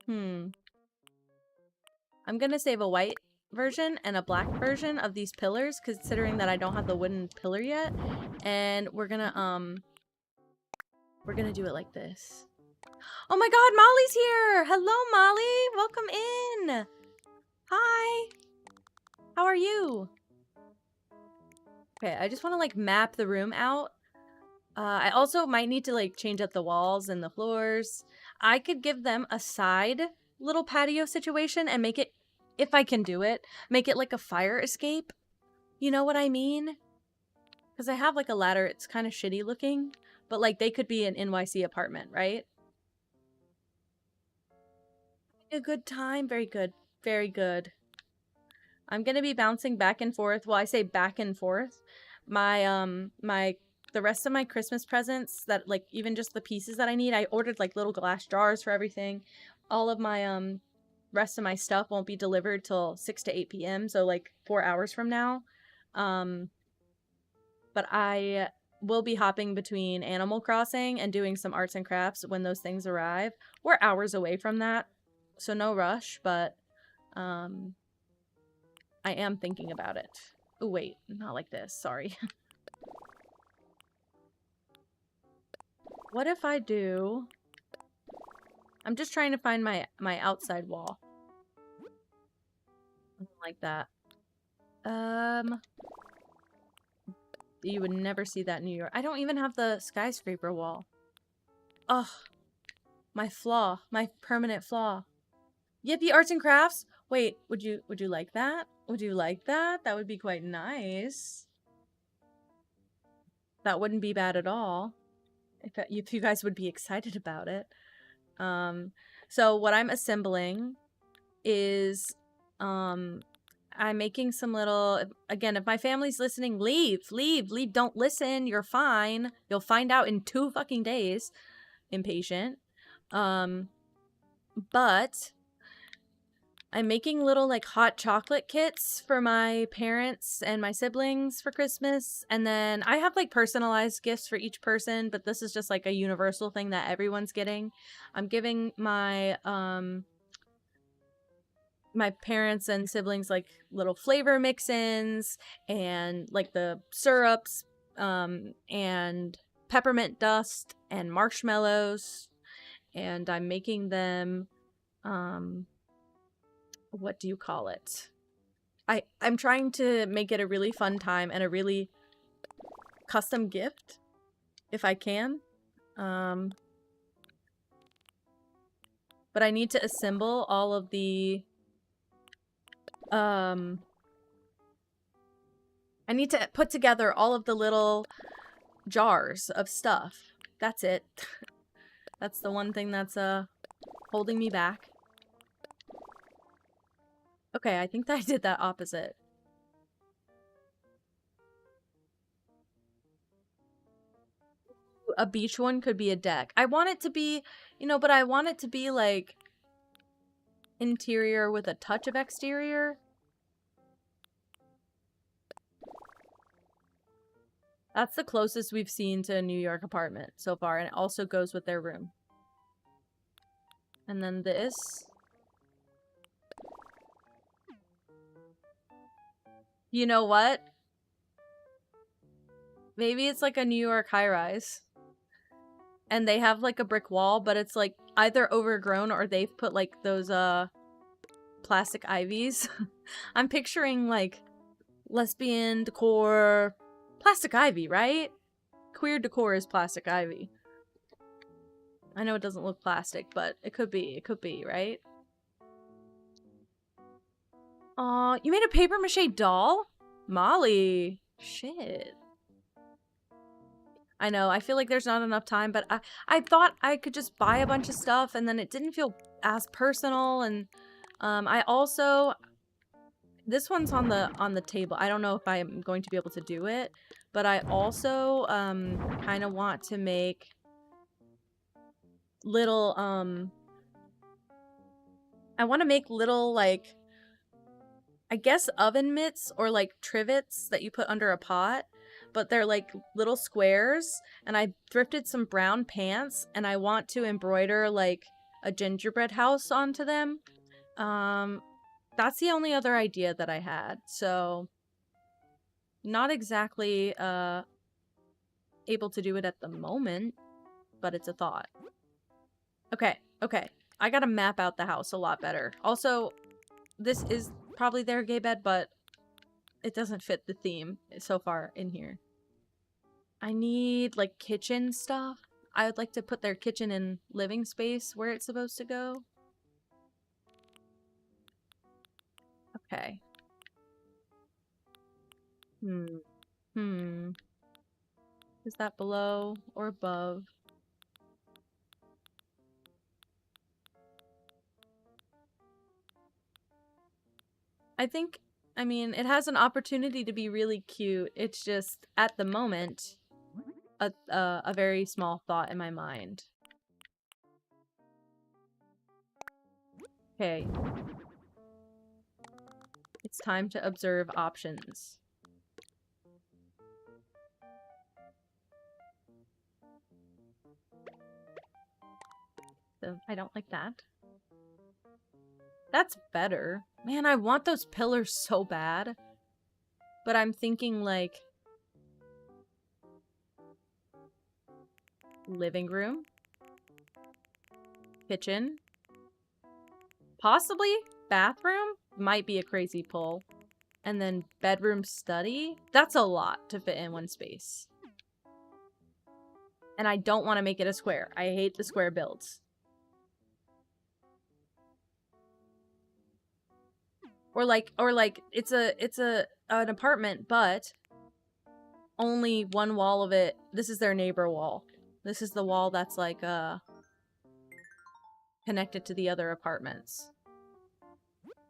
S1: I'm gonna save a white version and a black version of these pillars, considering that I don't have the wooden pillar yet. And we're gonna do it like this. Oh my god, Molly's here! Hello, Molly! Welcome in! Hi! How are you? Okay, I just want to, like, map the room out. I also might need to, like, change up the walls and the floors. I could give them a side little patio situation and make it, if I can do it, make it like a fire escape. You know what I mean? Because I have, like, a ladder. It's kind of shitty looking. But, like, they could be an NYC apartment, right? A good time. Very good. Very good. I'm gonna be bouncing back and forth. Well, I say back and forth. The rest of my Christmas presents that, like, even just the pieces that I need, I ordered, like, little glass jars for everything. All of my, rest of my stuff won't be delivered till 6 to 8 p.m. So, like, 4 hours from now. But I will be hopping between Animal Crossing and doing some arts and crafts when those things arrive. We're hours away from that, so no rush, but, I am thinking about it. Oh, wait. Not like this. Sorry. What if I do... I'm just trying to find my outside wall. Like that. You would never see that in New York. I don't even have the skyscraper wall. Ugh. My flaw. My permanent flaw. Yippee arts and crafts? Wait, would you like that? Would you like that? That would be quite nice. That wouldn't be bad at all. If you guys would be excited about it. So what I'm assembling is, I'm making some little, again, if my family's listening, leave, don't listen, you're fine. You'll find out in 2 fucking days. Impatient. But I'm making little like hot chocolate kits for my parents and my siblings for Christmas. And then I have like personalized gifts for each person, but this is just like a universal thing that everyone's getting. I'm giving my my parents and siblings like little flavor mix-ins and like the syrups, and peppermint dust and marshmallows. And I'm making them, what do you call it? I'm trying to make it a really fun time and a really custom gift, if I can. But I need to assemble all of the, I need to put together all of the little jars of stuff. That's it. That's the one thing that's, holding me back. Okay, I think that I did that opposite. A beach one could be a deck. I want it to be, you know, but I want it to be like interior with a touch of exterior. That's the closest we've seen to a New York apartment so far, and it also goes with their room. And then this. You know what? Maybe it's like a New York high-rise. And they have like a brick wall, but it's like either overgrown or they've put like those plastic ivies. I'm picturing like lesbian decor, plastic ivy, right? Queer decor is plastic ivy. I know it doesn't look plastic, but it could be, right? Aw, you made a paper mache doll? Molly. Shit. I know, I feel like there's not enough time, but I thought I could just buy a bunch of stuff and then it didn't feel as personal. And I also, this one's on the table. I don't know if I'm going to be able to do it, but I also kind of want to make little I want to make little like, I guess oven mitts or like trivets that you put under a pot, but they're like little squares, and I thrifted some brown pants and I want to embroider like a gingerbread house onto them. That's the only other idea that I had, so not exactly able to do it at the moment, but it's a thought. Okay, I gotta map out the house a lot better. Also, this is probably their gay bed, but it doesn't fit the theme so far in here. I need, like, kitchen stuff. I would like to put their kitchen in living space where it's supposed to go. Okay. Is that below or above? I think, I mean, it has an opportunity to be really cute. It's just, at the moment, a very small thought in my mind. Okay. It's time to observe options. So, I don't like that. That's better. Man, I want those pillars so bad. But I'm thinking, like, living room, kitchen, possibly bathroom. Might be a crazy pull. And then bedroom, study. That's a lot to fit in one space. And I don't want to make it a square. I hate the square builds. Or like it's an apartment, but only one wall of it. This is their neighbor wall. This is the wall that's like connected to the other apartments.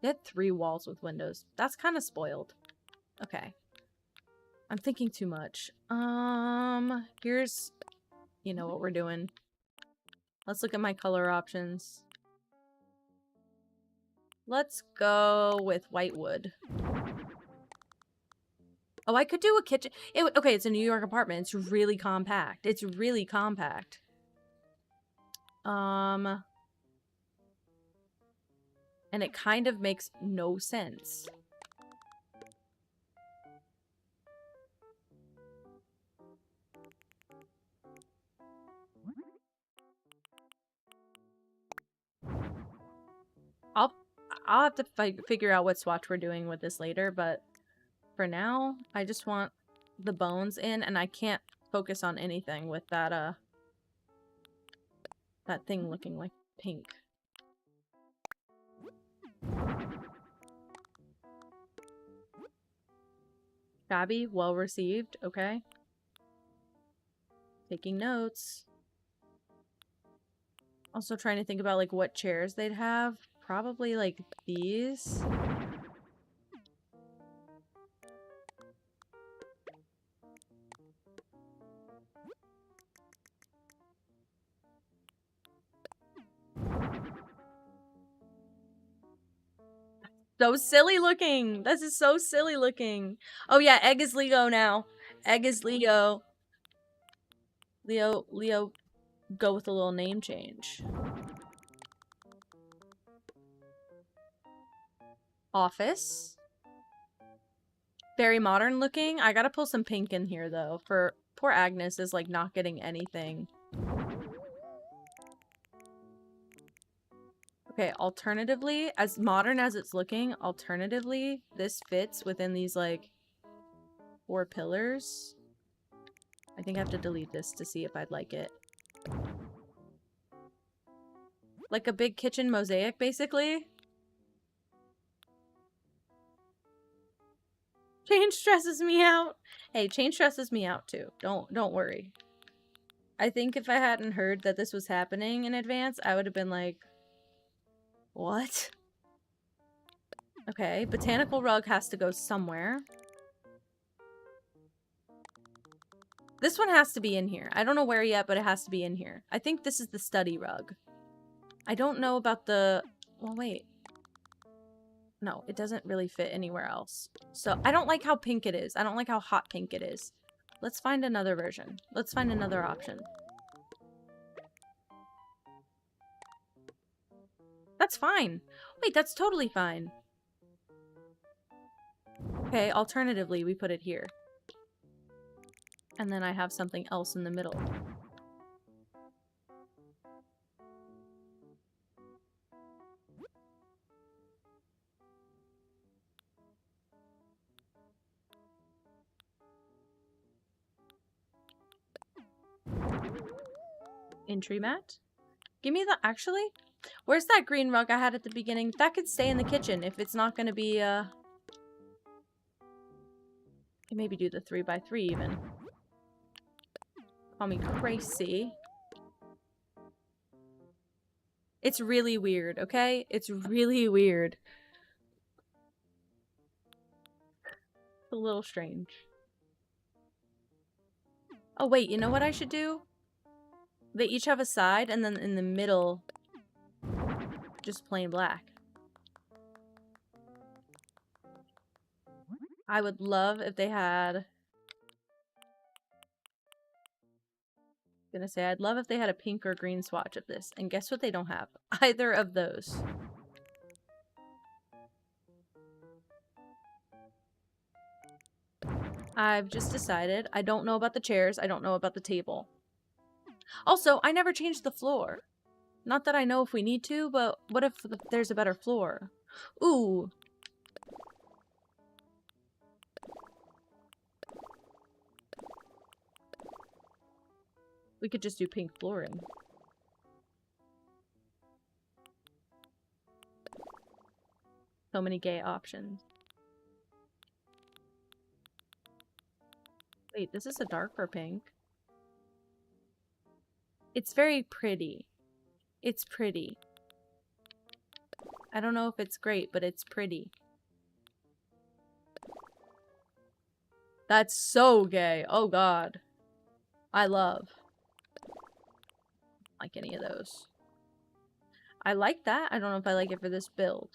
S1: They had 3 walls with windows. That's kind of spoiled. Okay. I'm thinking too much. Here's... You know what we're doing. Let's look at my color options. Let's go with white wood. Oh, I could do a kitchen. Okay, it's a New York apartment. It's really compact. It's really compact. And it kind of makes no sense. I'll have to figure out what swatch we're doing with this later, but for now, I just want the bones in, and I can't focus on anything with that, that thing looking like pink. Shabby, well received, okay. Taking notes. Also trying to think about, like, what chairs they'd have. Probably, like, these. So silly looking! This is so silly looking! Oh yeah, Egg is Leo now. Egg is Leo. Leo, go with a little name change. Office. Very modern looking. I gotta pull some pink in here though. For poor Agnes is like not getting anything. Okay, alternatively, as modern as it's looking, alternatively, this fits within these like 4 pillars. I think I have to delete this to see if I'd like it. Like a big kitchen mosaic, basically. Change stresses me out. Hey, change stresses me out too. Don't worry. I think if I hadn't heard that this was happening in advance, I would have been like, what? Okay, botanical rug has to go somewhere. This one has to be in here. I don't know where yet, but it has to be in here. I think this is the study rug. I don't know about the... Well, wait. No, it doesn't really fit anywhere else. So, I don't like how pink it is. I don't like how hot pink it is. Let's find another version. Let's find another option. That's fine. Wait, that's totally fine. Okay, alternatively, we put it here. And then I have something else in the middle. Entry mat? Give me the... Actually, where's that green rug I had at the beginning? That could stay in the kitchen if it's not gonna be, Can maybe do the 3x3 even. Call me crazy. It's really weird, okay? It's really weird. It's a little strange. Oh, wait, you know what I should do? They each have a side, and then in the middle, just plain black. I would love if they had... Gonna say, I'd love if they had a pink or green swatch of this. And guess what they don't have? Either of those. I've just decided I don't know about the chairs. I don't know about the table. Also, I never changed the floor. Not that I know if we need to, but what if there's a better floor? Ooh. We could just do pink flooring. So many gay options. Wait, this is a darker pink. It's very pretty. It's pretty. I don't know if it's great, but it's pretty. That's so gay. Oh god. I love. Like any of those. I like that. I don't know if I like it for this build.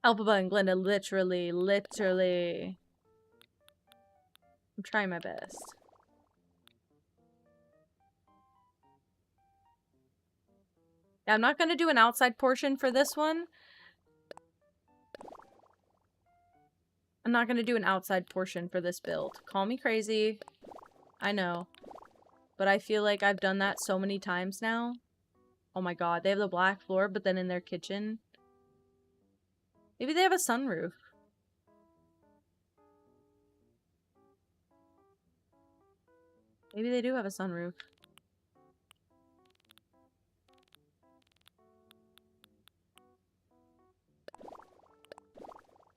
S1: Alphaba and Glenda, literally. I'm trying my best. Yeah, I'm not gonna do an outside portion for this one. I'm not gonna do an outside portion for this build. Call me crazy. I know. But I feel like I've done that so many times now. Oh my god, they have the black floor, but then in their kitchen. Maybe they have a sunroof. Maybe they do have a sunroof.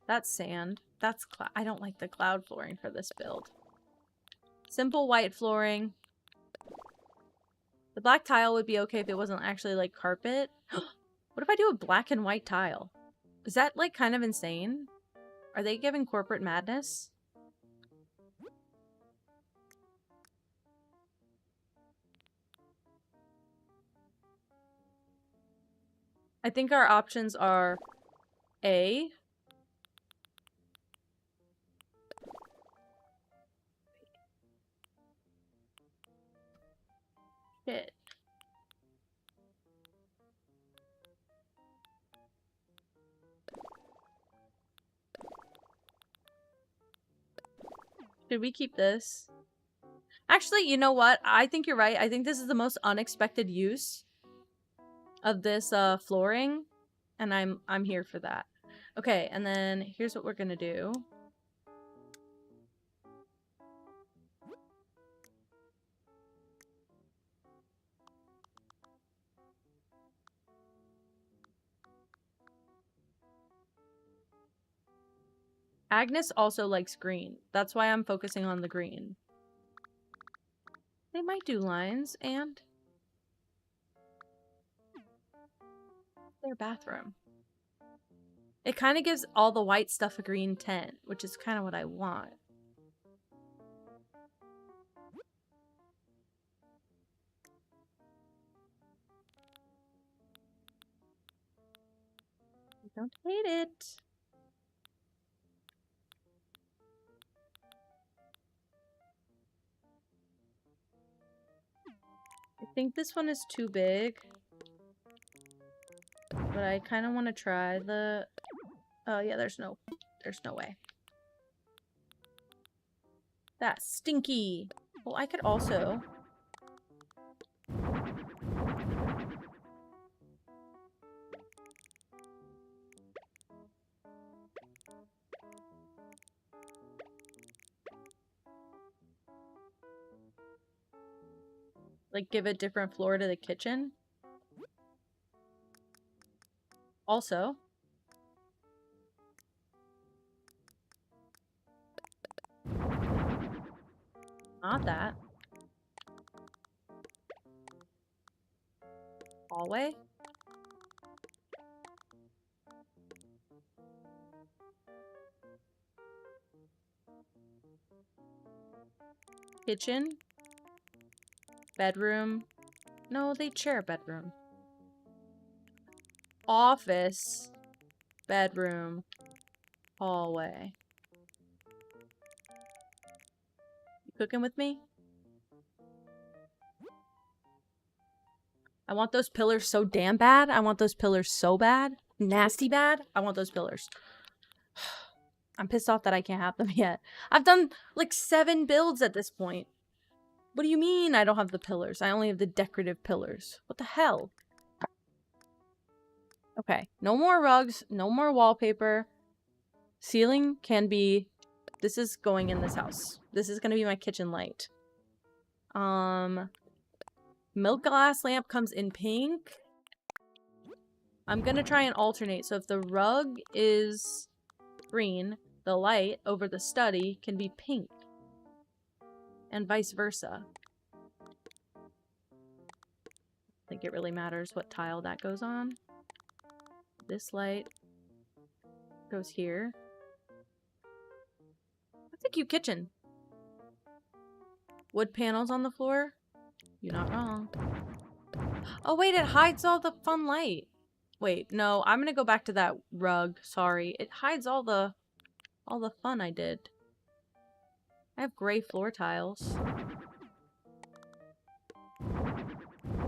S1: That's sand. That's I don't like the cloud flooring for this build. Simple white flooring. The black tile would be okay if it wasn't actually like carpet. What if I do a black and white tile? Is that like kind of insane? Are they giving corporate madness? I think our options are A. Shit. Should we keep this? Actually, you know what? I think you're right. I think this is the most unexpected use of this flooring, and I'm here for that. Okay, and then here's what we're gonna do. Agnes also likes green. That's why I'm focusing on the green. They might do lines, and their bathroom. It kind of gives all the white stuff a green tint, which is kind of what I want. I don't hate it. I think this one is too big. But I kind of want to try the... Oh, yeah, there's no way. That's stinky. Well, I could also... like, give a different floor to the kitchen. Also... not that. Hallway? Kitchen? Bedroom? No, they share a bedroom. Office. Bedroom. Hallway. You cooking with me? I want those pillars so damn bad. I want those pillars so bad. Nasty bad. I want those pillars. I'm pissed off that I can't have them yet. I've done like 7 builds at this point. What do you mean I don't have the pillars? I only have the decorative pillars. What the hell? Okay. No more rugs. No more wallpaper. Ceiling can be... This is going in this house. This is going to be my kitchen light. Milk glass lamp comes in pink. I'm going to try and alternate. So if the rug is green, the light over the study can be pink. And vice versa. I think it really matters what tile that goes on. This light goes here. That's a cute kitchen. Wood panels on the floor? You're not wrong. Oh wait, it hides all the fun light. Wait, no, I'm gonna go back to that rug. Sorry. It hides all the fun I did. I have gray floor tiles.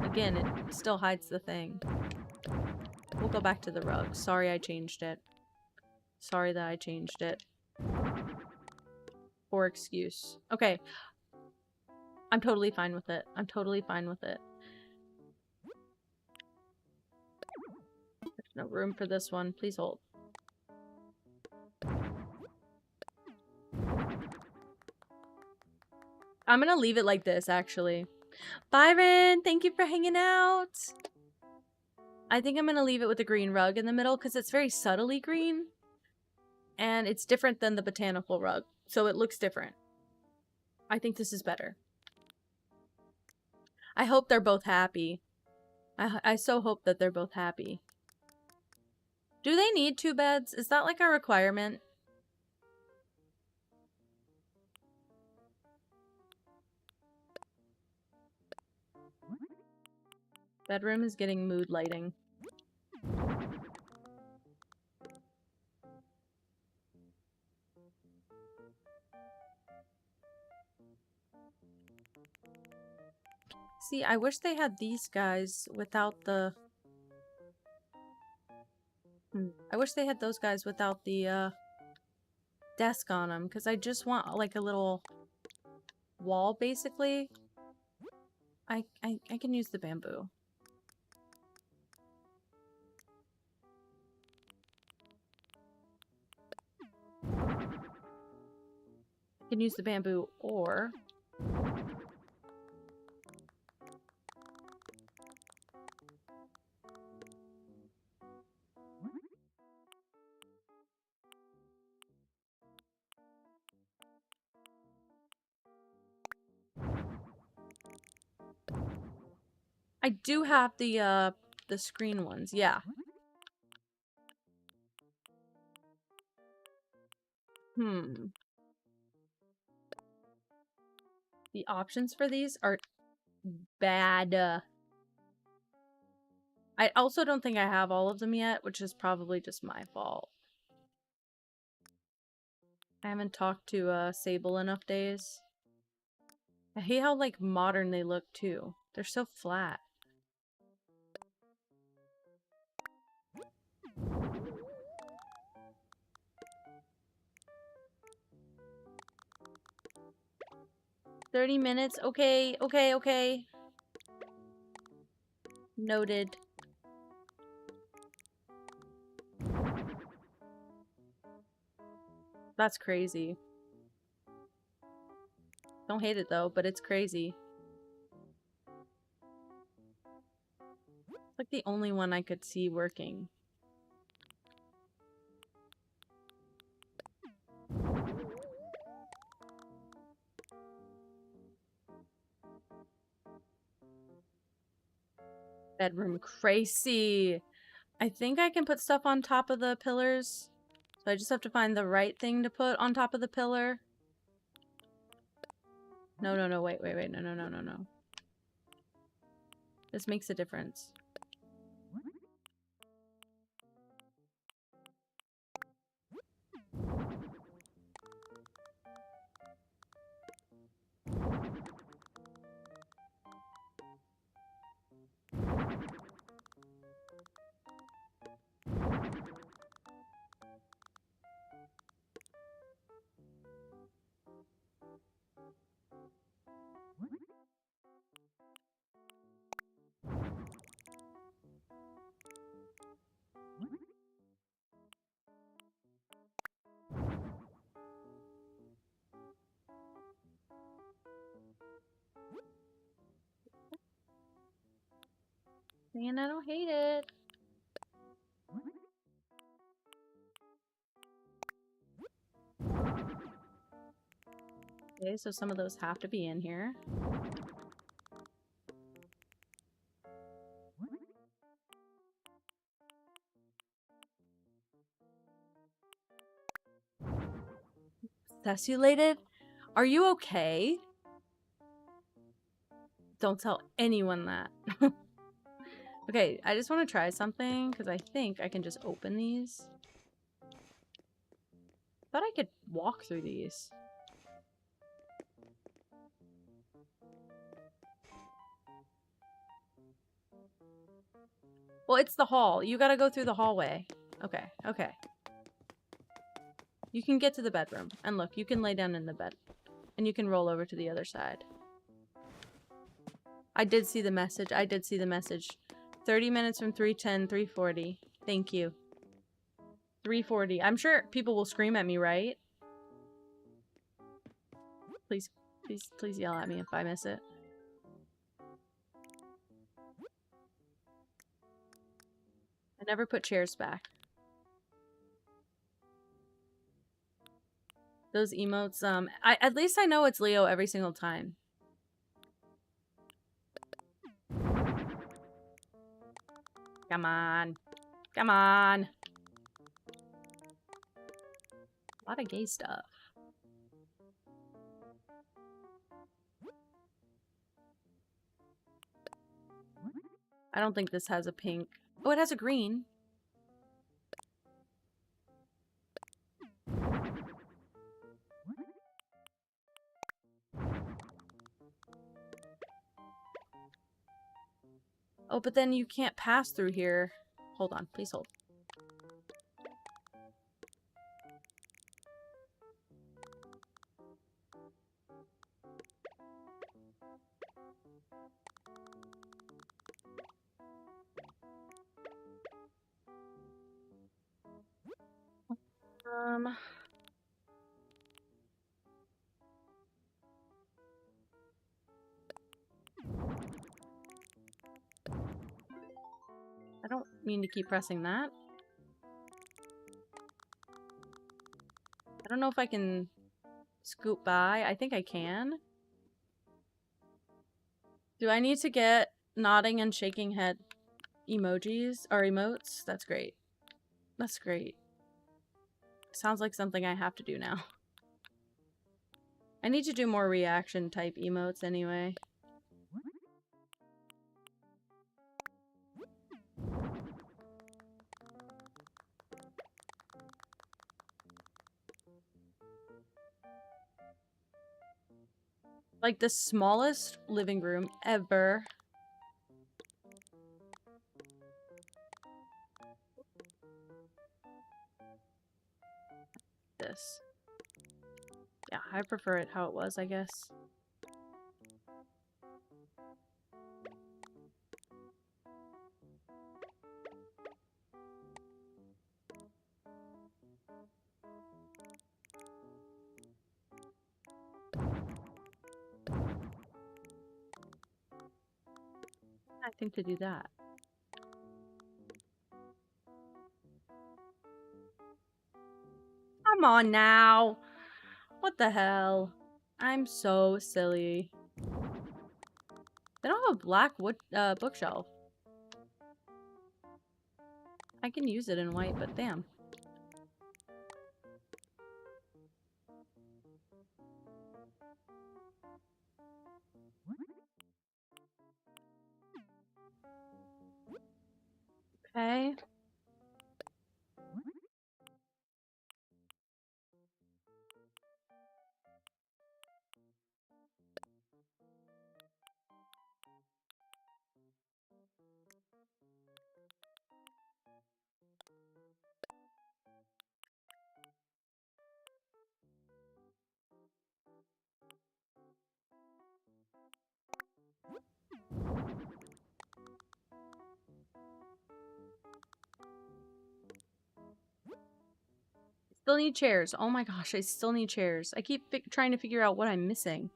S1: Again, it still hides the thing. We'll go back to the rug. Sorry I changed it. Sorry that I changed it. Poor excuse. Okay. I'm totally fine with it. I'm totally fine with it. There's no room for this one. Please hold. I'm gonna leave it like this, actually. Byron, thank you for hanging out. I think I'm gonna leave it with a green rug in the middle because it's very subtly green. And it's different than the botanical rug. So it looks different. I think this is better. I hope they're both happy. I so hope that they're both happy. Do they need 2 beds? Is that like a requirement? Bedroom is getting mood lighting. See, I wish they had these guys without the... I wish they had those guys without the, desk on them, because I just want, like, a little wall, basically. I can use the bamboo. I can use the bamboo, or... I do have the screen ones, yeah. The options for these are bad. I also don't think I have all of them yet, which is probably just my fault. I haven't talked to Sable enough days. I hate how, like, modern they look, too. They're so flat. $30 minutes? Okay, okay, okay. Noted. That's crazy. Don't hate it, though, but it's crazy. It's like the only one I could see working. Bedroom crazy. I think I can put stuff on top of the pillars. So I just have to find the right thing to put on top of the pillar. No, no, no, wait, wait, wait. No, no, no, no, no. This makes a difference. Man, I don't hate it. Okay, so some of those have to be in here. Cessulated? Are you okay? Don't tell anyone that. Okay, I just want to try something because I think I can just open these. Thought I could walk through these. Well, it's the hall. You gotta go through the hallway. Okay, okay. You can get to the bedroom. And look, you can lay down in the bed. And you can roll over to the other side. I did see the message. I did see the message. 30 minutes from 3:10, 3:40. Thank you. 3:40. I'm sure people will scream at me, right? Please, please, please yell at me if I miss it. I never put chairs back. Those emotes, at least I know it's Leo every single time. Come on. Come on. A lot of gay stuff. I don't think this has a pink. Oh, it has a green. Oh, but then you can't pass through here. Hold on, please hold. I don't mean to keep pressing that. I don't know if I can scoot by. I think I can. Do I need to get nodding and shaking head emojis or emotes? That's great. That's great. Sounds like something I have to do now. I need to do more reaction type emotes anyway. Like the smallest living room ever. This. Yeah, I prefer it how it was, I guess. I think to do that. Come on now. What the hell? I'm so silly. They don't have a black wood bookshelf. I can use it in white, but damn. Okay. Still need chairs. Oh my gosh, I still need chairs. I keep trying to figure out what I'm missing.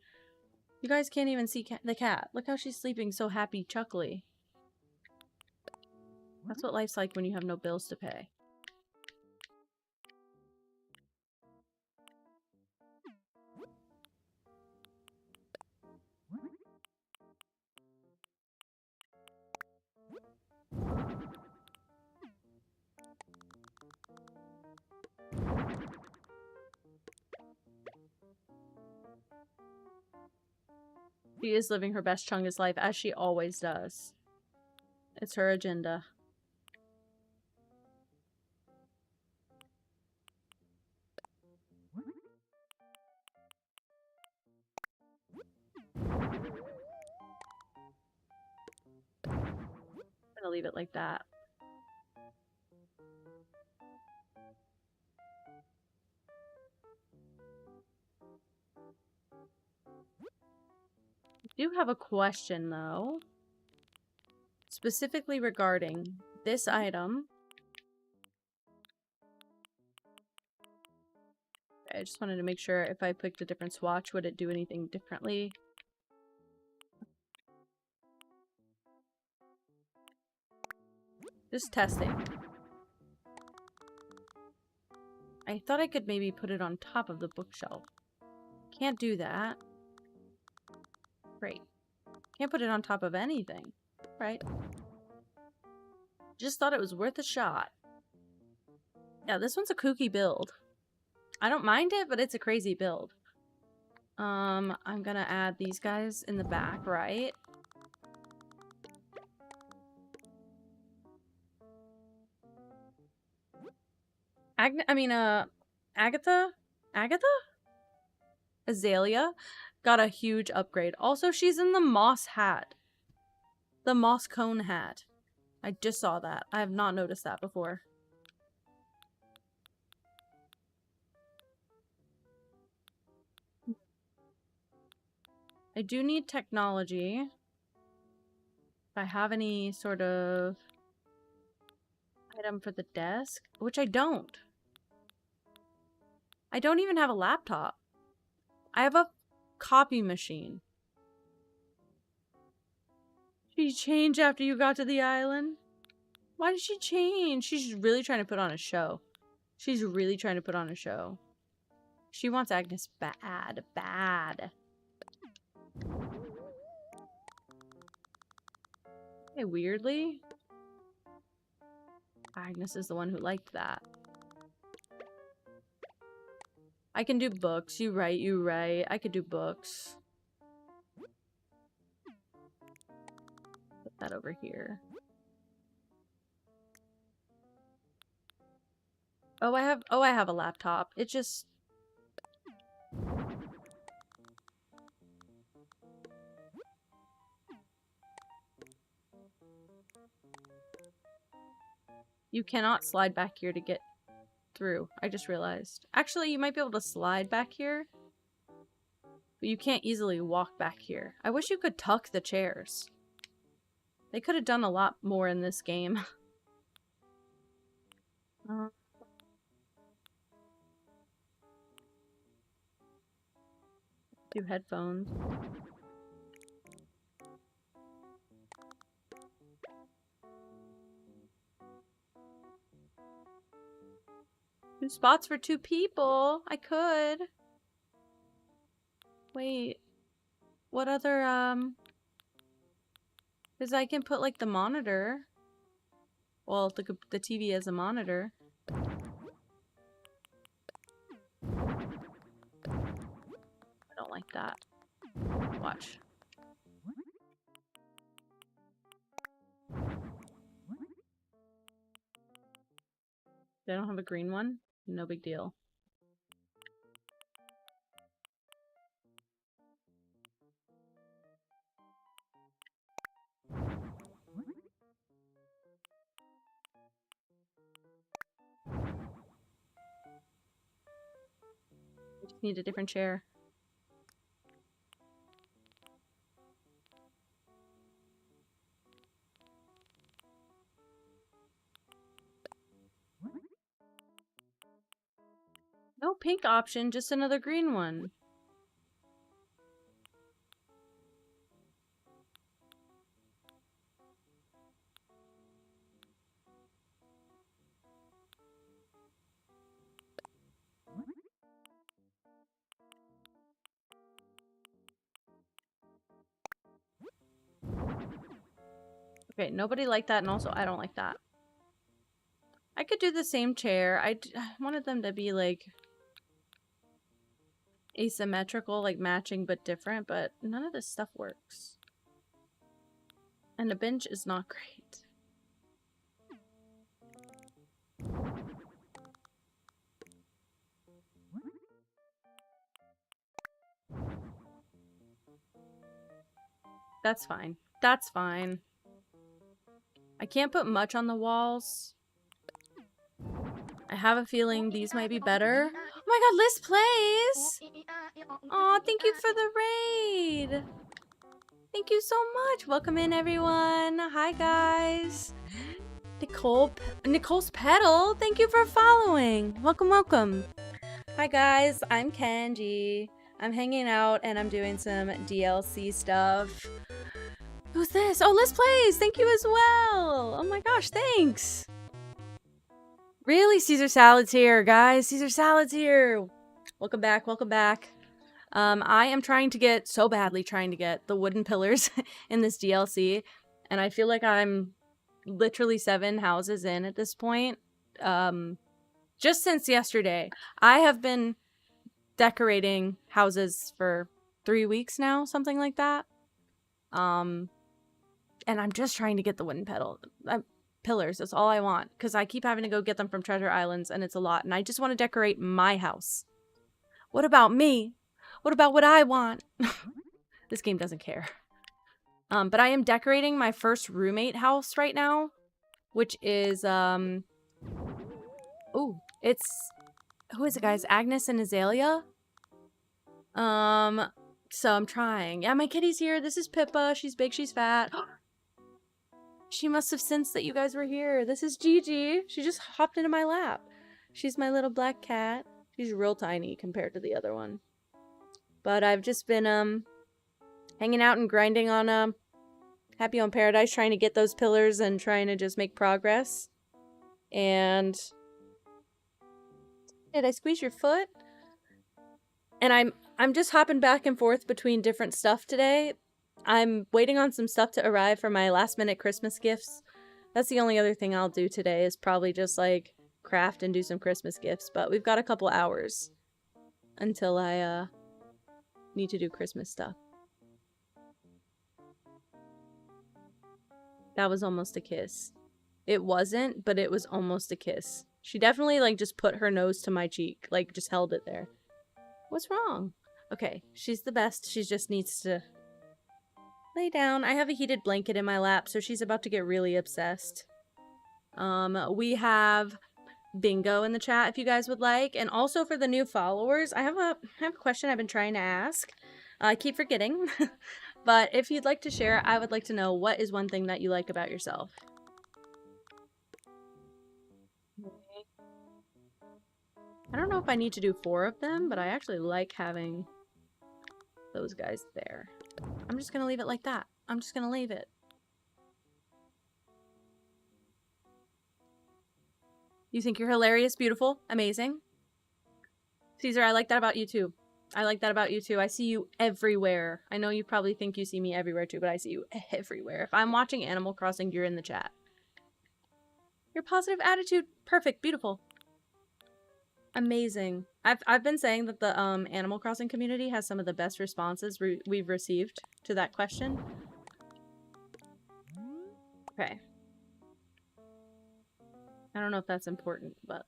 S1: You guys can't even see the cat. Look how she's sleeping so happy, chuckly. That's what life's like when you have no bills to pay. She is living her best Chungus life, as she always does. It's her agenda. I'm gonna leave it like that. I do have a question, though. Specifically regarding this item. Okay, I just wanted to make sure if I picked a different swatch, would it do anything differently? Just testing. I thought I could maybe put it on top of the bookshelf. Can't do that. Great. Can't put it on top of anything. Right. Just thought it was worth a shot. Yeah, this one's a kooky build. I don't mind it, but it's a crazy build. I'm gonna add these guys in the back, right? Agatha? Azalea got a huge upgrade. Also, she's in the moss hat. The moss cone hat. I just saw that. I have not noticed that before. I do need technology. If I have any sort of item for the desk, which I don't. I don't even have a laptop. I have a copy machine. She changed after you got to the island? Why did she change? She's really trying to put on a show. She's really trying to put on a show. She wants Agnes bad. Bad. Okay, weirdly, Agnes is the one who liked that. I can do books. You right. I could do books. Put that over here. Oh, I have a laptop. It just... You cannot slide back here to get through. I just realized. Actually, you might be able to slide back here. But you can't easily walk back here. I wish you could tuck the chairs. They could have done a lot more in this game. Do headphones. 2 spots for 2 people. I could. Wait. What other, because I can put, like, the monitor. Well, the TV as a monitor. I don't like that. Watch. They don't have a green one? No big deal. I just need a different chair. No pink option, just another green one. Okay, nobody liked that, and also I don't like that. I could do the same chair. I wanted them to be like... asymmetrical, like matching but different, but none of this stuff works. And the bench is not great. That's fine. That's fine. I can't put much on the walls. I have a feeling these might be better. Oh my god, Liz plays! Aw, thank you for the raid! Thank you so much! Welcome in, everyone! Hi, guys! Nicole's Petal, thank you for following! Welcome, welcome! Hi, guys, I'm Kenji. I'm hanging out and I'm doing some DLC stuff. Who's this? Oh, Liz plays! Thank you as well! Oh my gosh, thanks! Really? Caesar Salad's here, guys. Caesar Salad's here. Welcome back. Welcome back. I am so badly trying to get the wooden pillars in this DLC. And I feel like I'm literally 7 houses in at this point. Just since yesterday. I have been decorating houses for 3 weeks now, something like that. And I'm just trying to get the wooden pillars. That's all I want, because I keep having to go get them from Treasure Islands and it's a lot, and I just want to decorate my house. What about me? What about what I want? This game doesn't care. But I am decorating my first roommate house right now, which is who is it, guys? Agnes and Azalea. So I'm trying. Yeah, my kitty's here. This is Pippa. She's big, she's fat. She must have sensed that you guys were here. This is Gigi. She just hopped into my lap. She's my little black cat. She's real tiny compared to the other one. But I've just been, hanging out and grinding on, Happy Home Paradise, trying to get those pillars and trying to just make progress. And... Did I squeeze your foot? And I'm just hopping back and forth between different stuff today. I'm waiting on some stuff to arrive for my last minute Christmas gifts. That's the only other thing I'll do today, is probably just like craft and do some Christmas gifts. But we've got a couple hours until I need to do Christmas stuff. That was almost a kiss. It wasn't, but it was almost a kiss. She definitely like just put her nose to my cheek, like just held it there. What's wrong? Okay, she's the best. She just needs to lay down. I have a heated blanket in my lap, so she's about to get really obsessed. We have bingo in the chat if you guys would like. And also for the new followers, I have a question I've been trying to ask. I keep forgetting. But if you'd like to share, I would like to know, what is one thing that you like about yourself? I don't know if I need to do 4 of them, but I actually like having those guys there. I'm just gonna leave it like that. I'm just gonna leave it. You think you're hilarious, beautiful, amazing? Caesar, I like that about you too. I like that about you too. I see you everywhere. I know you probably think you see me everywhere too, but I see you everywhere. If I'm watching Animal Crossing, you're in the chat. Your positive attitude, perfect, beautiful. Amazing. I've been saying that the Animal Crossing community has some of the best responses we've received to that question. Okay. I don't know if that's important, but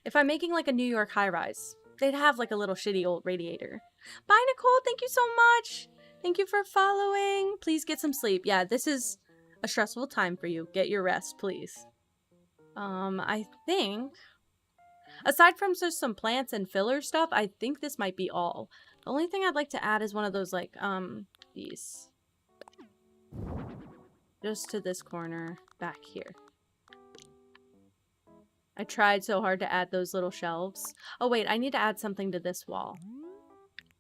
S1: if I'm making like a New York high-rise, they'd have like a little shitty old radiator. Bye, Nicole. Thank you so much. Thank you for following. Please get some sleep. Yeah, this is a stressful time for you. Get your rest, please. I think... Aside from just some plants and filler stuff, I think this might be all. The only thing I'd like to add is one of those, like, these. Just to this corner back here. I tried so hard to add those little shelves. Oh, wait, I need to add something to this wall.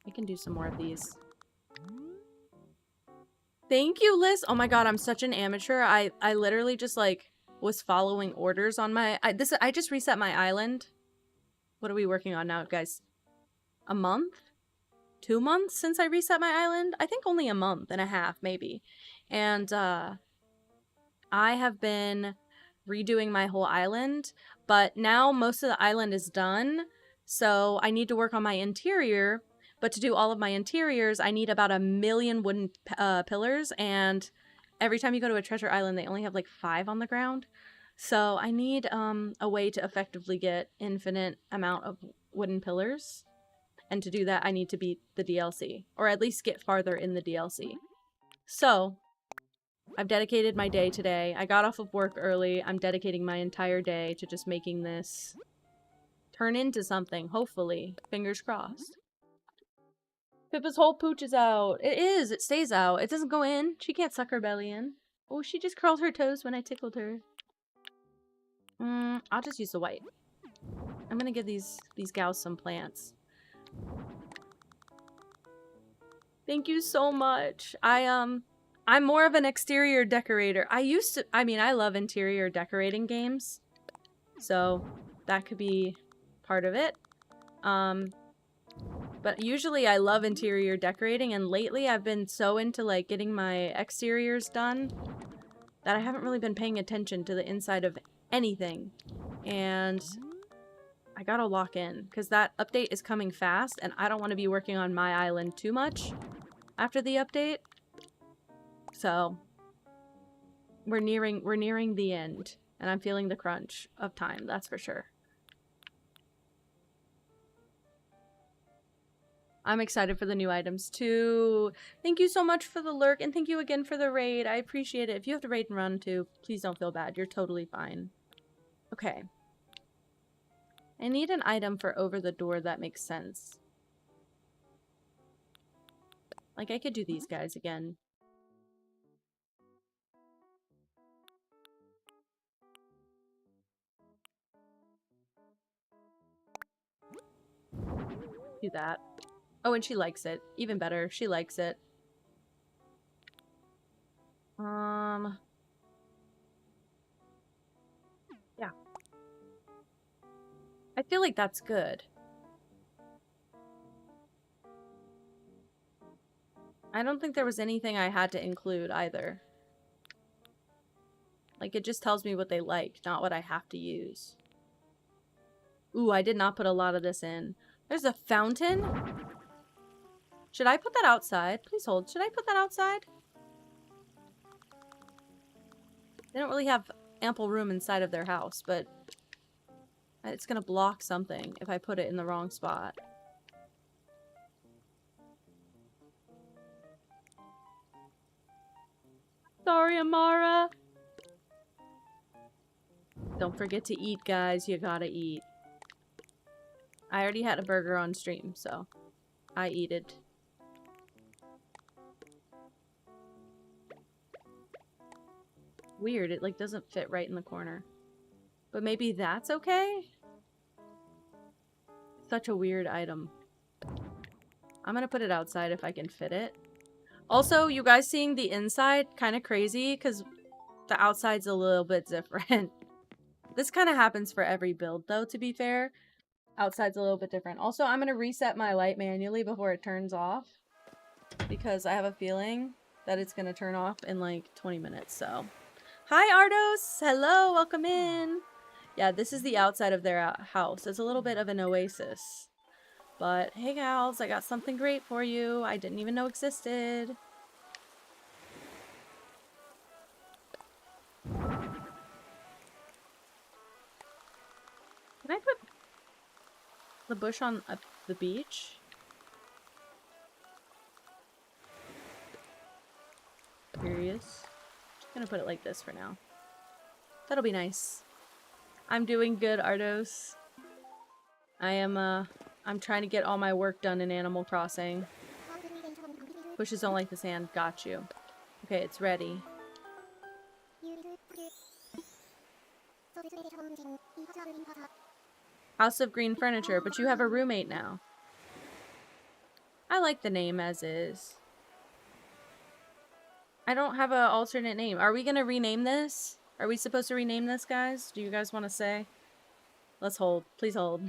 S1: I can do some more of these. Thank you, Liz. Oh my god, I'm such an amateur. I literally just, like, was following orders on my... I just reset my island. What are we working on now, guys? A month? 2 months since I reset my island? I think only a month and a half, maybe. And, I have been redoing my whole island, but now most of the island is done, So I need to work on my interior, but to do all of my interiors, I need about 1 million wooden pillars, and every time you go to a treasure island, they only have like 5 on the ground. So I need a way to effectively get infinite amount of wooden pillars. And to do that, I need to beat the DLC, or at least get farther in the DLC. So I've dedicated my day today. I got off of work early. I'm dedicating my entire day to just making this turn into something, hopefully. Fingers crossed. Pippa's whole pooch is out. It is. It stays out. It doesn't go in. She can't suck her belly in. Oh, she just curled her toes when I tickled her. I'll just use the white. I'm gonna give these gals some plants. Thank you so much. I'm more of an exterior decorator. I love interior decorating games. So that could be part of it. But usually I love interior decorating, and lately I've been so into like getting my exteriors done that I haven't really been paying attention to the inside of anything. And I gotta lock in because that update is coming fast, and I don't want to be working on my island too much after the update. So we're nearing the end, and I'm feeling the crunch of time, that's for sure. I'm excited for the new items too. Thank you so much for the lurk, and thank you again for the raid. I appreciate it. If you have to raid and run too, please don't feel bad. You're totally fine. Okay. I need an item for over the door that makes sense. Like, I could do these guys again. Do that. Oh, and she likes it. Even better, she likes it. Yeah. I feel like that's good. I don't think there was anything I had to include either. Like, it just tells me what they like, not what I have to use. Ooh, I did not put a lot of this in. There's a fountain? Should I put that outside? Please hold. Should I put that outside? They don't really have ample room inside of their house, but it's gonna block something if I put it in the wrong spot. Sorry, Amara. Don't forget to eat, guys. You gotta eat. I already had a burger on stream, so I eat it. Weird, it like doesn't fit right in the corner. But maybe that's okay? Such a weird item. I'm gonna put it outside if I can fit it. Also, you guys seeing the inside? Kind of crazy, because the outside's a little bit different. This kind of happens for every build, though, to be fair. Outside's a little bit different. Also, I'm gonna reset my light manually before it turns off, because I have a feeling that it's gonna turn off in like 20 minutes, so... Hi, Ardos! Hello, welcome in! Yeah, this is the outside of their house. It's a little bit of an oasis. But, hey gals, I got something great for you. I didn't even know existed. Can I put the bush on the beach? Curious. Just gonna put it like this for now. That'll be nice. I'm doing good, Ardos. I'm trying to get all my work done in Animal Crossing. Bushes don't like the sand. Got you. Okay, it's ready. House of Green Furniture, but you have a roommate now. I like the name as is. I don't have an alternate name. Are we gonna rename this? Are we supposed to rename this, guys? Do you guys want to say? Let's hold. Please hold.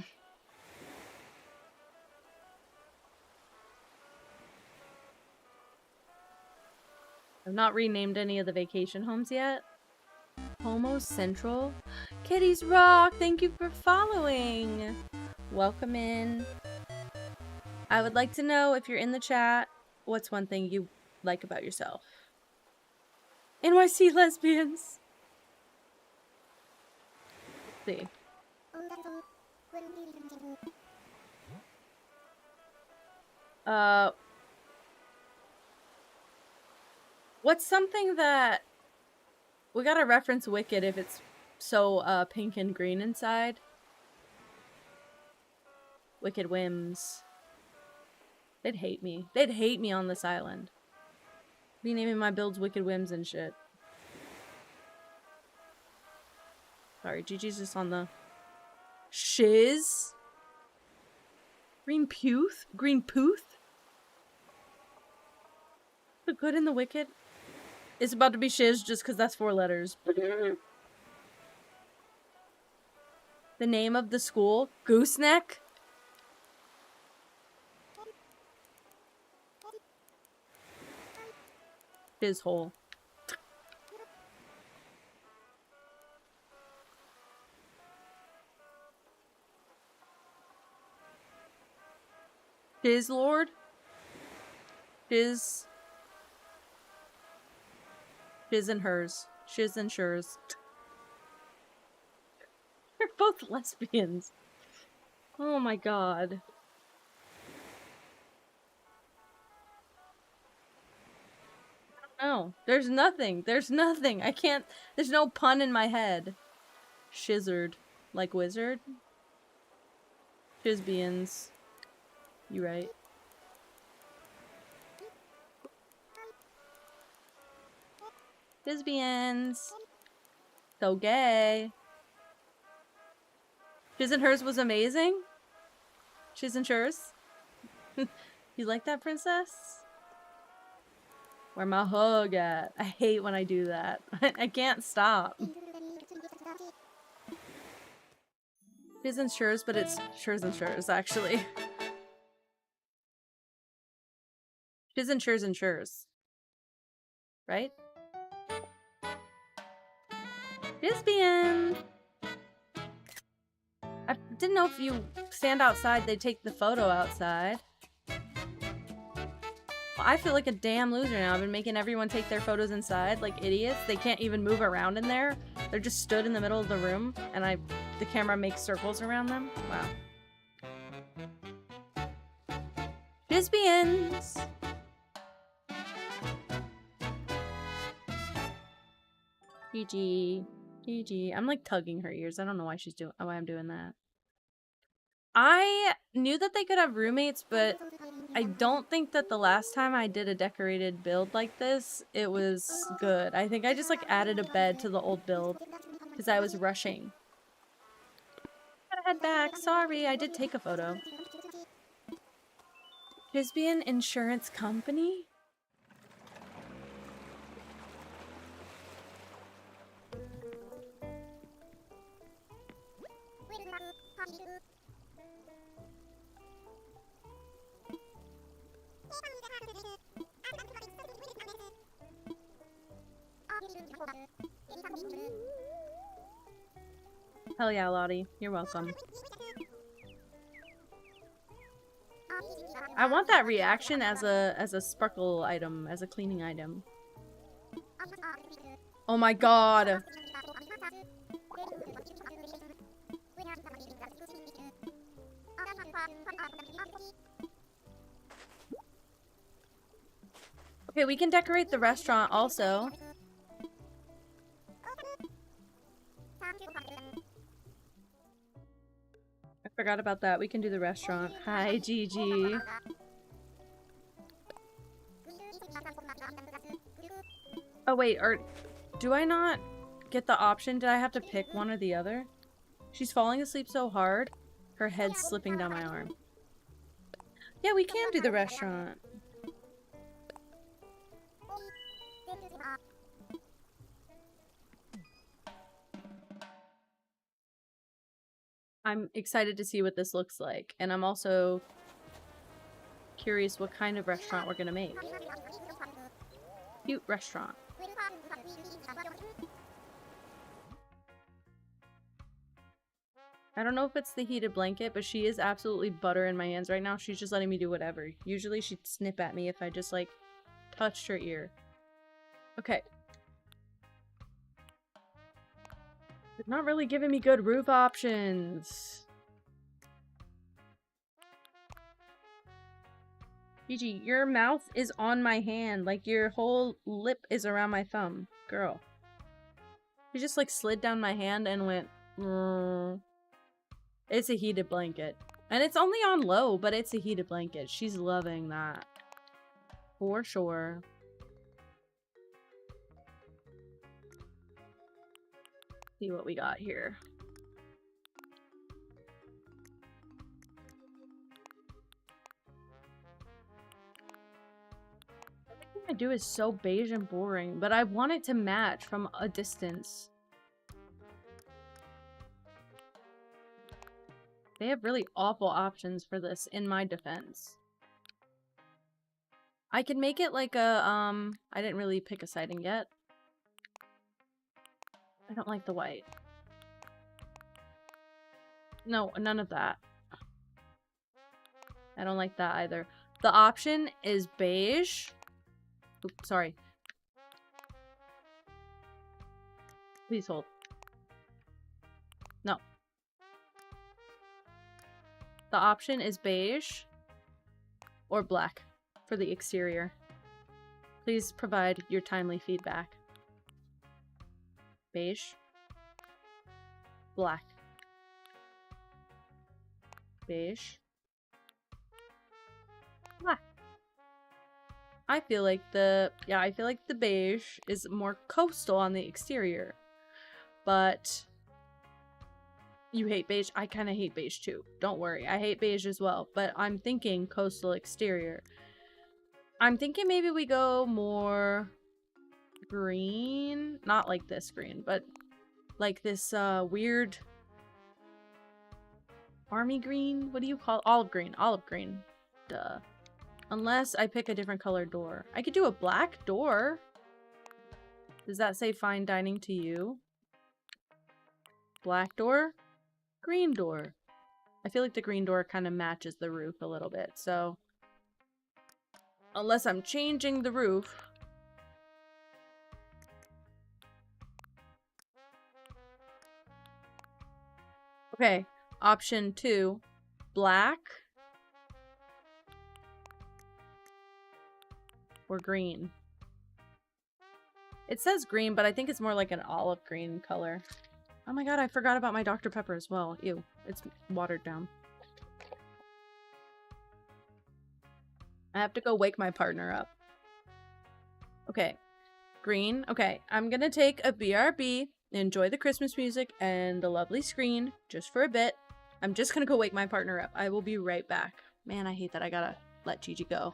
S1: I've not renamed any of the vacation homes yet. Homo Central? Kitties Rock, thank you for following. Welcome in. I would like to know, if you're in the chat, what's one thing you like about yourself? NYC lesbians. Let's see. What's something that we gotta reference Wicked if it's so pink and green inside? Wicked whims. They'd hate me. They'd hate me on this island. Be naming my builds Wicked whims and shit. Sorry, Gigi's just on the shiz. Green Puth? Green Puth? The good and the wicked? It's about to be shiz just because that's 4 letters. The name of the school? Gooseneck? Shizhole. Shiz Lord? Shiz. Shiz and hers. Shiz and shers. They're both lesbians. Oh my god. No, there's nothing. There's nothing. I can't. There's no pun in my head. Shizzard. Like wizard? Shizbians. You right. Lesbians. So gay. Shiz and hers was amazing. Shiz and hers. You like that, princess? Where my hug at? I hate when I do that. I can't stop. Shiz and hers, but it's shers and shers, actually. Shiz and shers. Right? Lesbian! I didn't know if you stand outside, they take the photo outside. Well, I feel like a damn loser now. I've been making everyone take their photos inside like idiots. They can't even move around in there. They're just stood in the middle of the room, and the camera makes circles around them. Wow. Lesbians! GG. GG. I'm like tugging her ears. I don't know why why I'm doing that. I knew that they could have roommates, but I don't think that the last time I did a decorated build like this, it was good. I think I just like added a bed to the old build because I was rushing. Gotta head back. Sorry, I did take a photo. Lesbian insurance company? Hell yeah, Lottie. You're welcome. I want that reaction as a sparkle item, as a cleaning item. Oh my god. Okay, we can decorate the restaurant also. I forgot about that. We can do the restaurant. Hi, Gigi. Oh wait, do I not get the option? Did I have to pick one or the other? She's falling asleep so hard, her head's slipping down my arm. Yeah, we can do the restaurant. I'm excited to see what this looks like, and I'm also curious what kind of restaurant we're gonna make. Cute restaurant. I don't know if it's the heated blanket, but she is absolutely butter in my hands right now. She's just letting me do whatever. Usually she'd snip at me if I just, like, touched her ear. Okay. It's not really giving me good roof options. Gigi, your mouth is on my hand. Like, your whole lip is around my thumb. Girl. She just, like, slid down my hand and went... It's a heated blanket. And it's only on low, but it's a heated blanket. She's loving that. For sure. See what we got here. Everything I do is so beige and boring, but I want it to match from a distance. They have really awful options for this, in my defense. I can make it like a, I didn't really pick a siding yet. I don't like the white. No, none of that. I don't like that either. The option is beige. Oops, sorry. Please hold. No. The option is beige or black for the exterior. Please provide your timely feedback. Beige. Black. Beige. Black. I feel like the beige is more coastal on the exterior. But you hate beige? I kind of hate beige too. Don't worry. I hate beige as well. But I'm thinking coastal exterior. I'm thinking maybe we go more green. Not like this green, but like this weird army green? What do you call it? Olive green. Olive green. Duh. Unless I pick a different color door. I could do a black door. Does that say fine dining to you? Black door? Green door. I feel like the green door kind of matches the roof a little bit, so... Unless I'm changing the roof. Okay, option 2. Black. Or green. It says green, but I think it's more like an olive green color. Oh my god, I forgot about my Dr. Pepper as well. Ew, it's watered down. I have to go wake my partner up. Okay, green. Okay, I'm gonna take a BRB, enjoy the Christmas music and the lovely screen just for a bit. I'm just gonna go wake my partner up. I will be right back. Man, I hate that I gotta let Gigi go.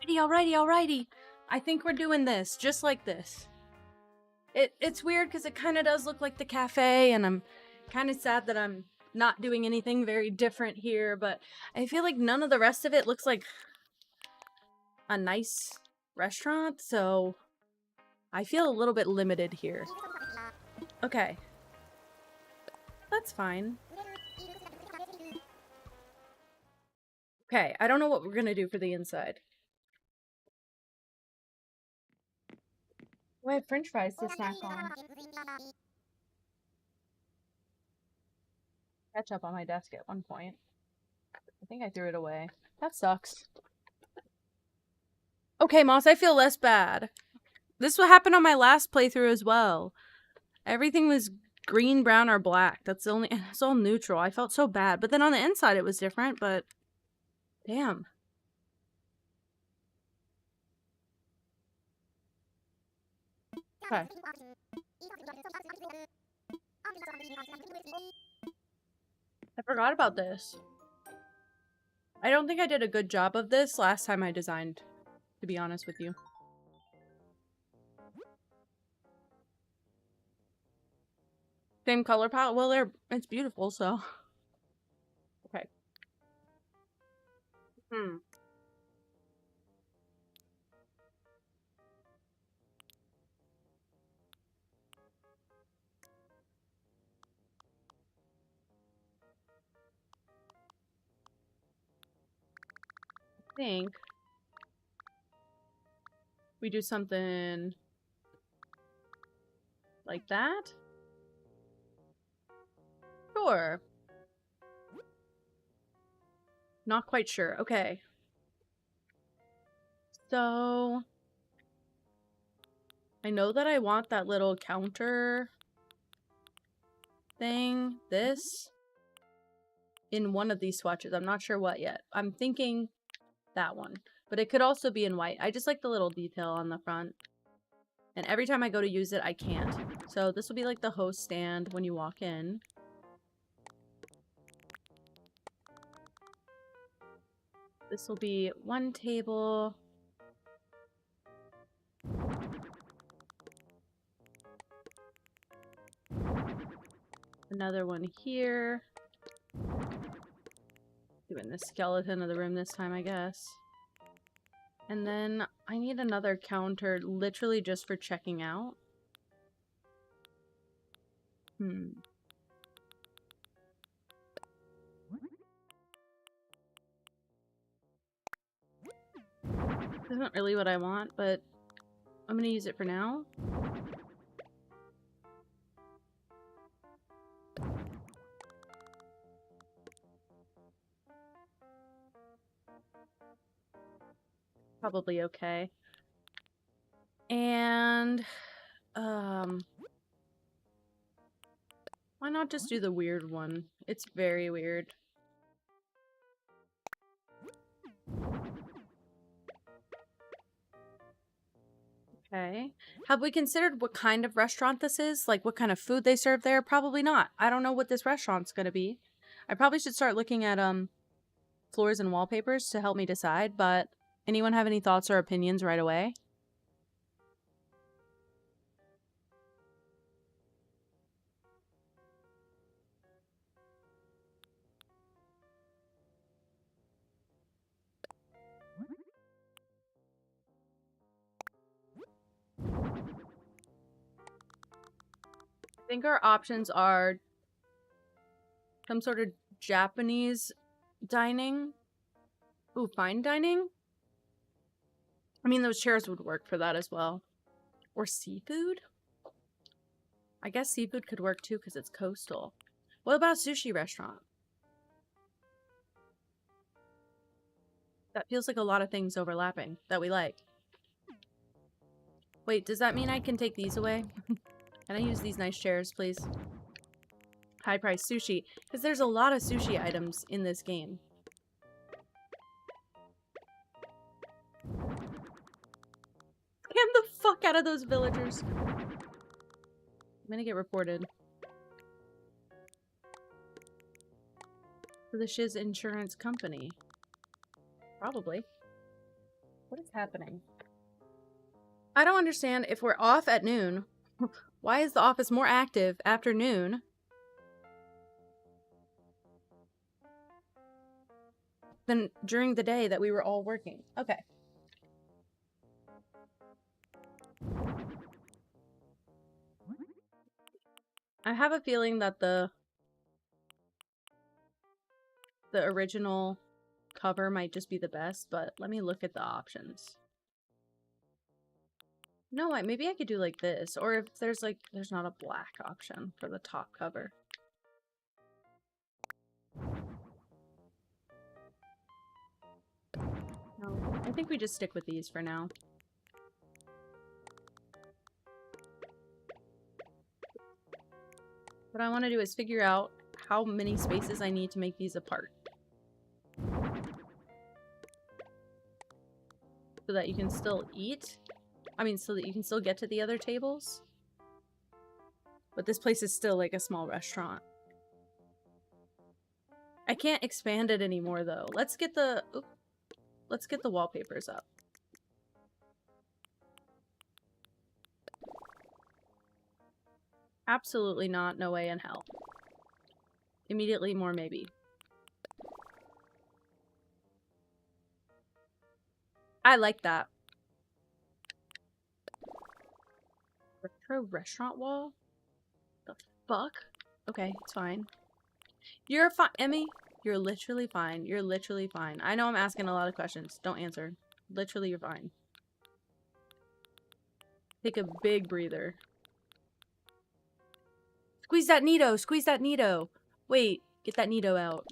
S1: Alrighty. I think we're doing this, just like this. It's weird because it kind of does look like the cafe, and I'm kind of sad that I'm not doing anything very different here, but I feel like none of the rest of it looks like a nice restaurant, so I feel a little bit limited here. Okay. That's fine. Okay, I don't know what we're gonna do for the inside. Oh, I have french fries to snack on. Ketchup on my desk at one point. I think I threw it away. That sucks. Okay, Moss, I feel less bad. This is what happened on my last playthrough as well. Everything was green, brown, or black. It's all neutral. I felt so bad. But then on the inside it was different, but damn. Okay. I forgot about this. I don't think I did a good job of this last time I designed, to be honest with you. Same color palette? Well, it's beautiful, so. Okay. I think we do something like that. Sure. Not quite sure. Okay. So I know that I want that little counter thing, this, in one of these swatches. I'm not sure what yet. I'm thinking that one, but it could also be in white. I just like the little detail on the front. And every time I go to use it, I can't. So this will be like the host stand when you walk in. This will be one table. Another one here. Doing the skeleton of the room this time, I guess. And then I need another counter literally just for checking out. This isn't really what I want, but I'm gonna use it for now. Probably okay. And why not just do the weird one? It's very weird. Okay. Have we considered what kind of restaurant this is? Like what kind of food they serve there? Probably not. I don't know what this restaurant's gonna be. I probably should start looking at floors and wallpapers to help me decide, but anyone have any thoughts or opinions right away? I think our options are some sort of Japanese dining. Ooh, fine dining? I mean, those chairs would work for that as well. Or seafood? I guess seafood could work too because it's coastal. What about a sushi restaurant? That feels like a lot of things overlapping that we like. Wait, does that mean I can take these away? Can I use these nice chairs, please? High price sushi. Because there's a lot of sushi items in this game. Get the fuck out of those villagers. I'm gonna get reported. For the Shiz Insurance Company. Probably. What is happening? I don't understand. If we're off at noon, why is the office more active after noon than during the day that we were all working? Okay. I have a feeling that the original cover might just be the best, but let me look at the options. No, maybe I could do like this, or if there's like, there's not a black option for the top cover. No, I think we just stick with these for now. What I want to do is figure out how many spaces I need to make these apart. So that you can still eat. I mean, so that you can still get to the other tables. But this place is still like a small restaurant. I can't expand it anymore though. Let's get the wallpapers up. Absolutely not. No way in hell. Immediately more maybe. I like that. Retro restaurant wall? The fuck? Okay, it's fine. You're fine, Emmy. You're literally fine. You're literally fine. I know I'm asking a lot of questions. Don't answer. Literally, you're fine. Take a big breather. Squeeze that Nito! Squeeze that Nito! Wait, get that Nito out.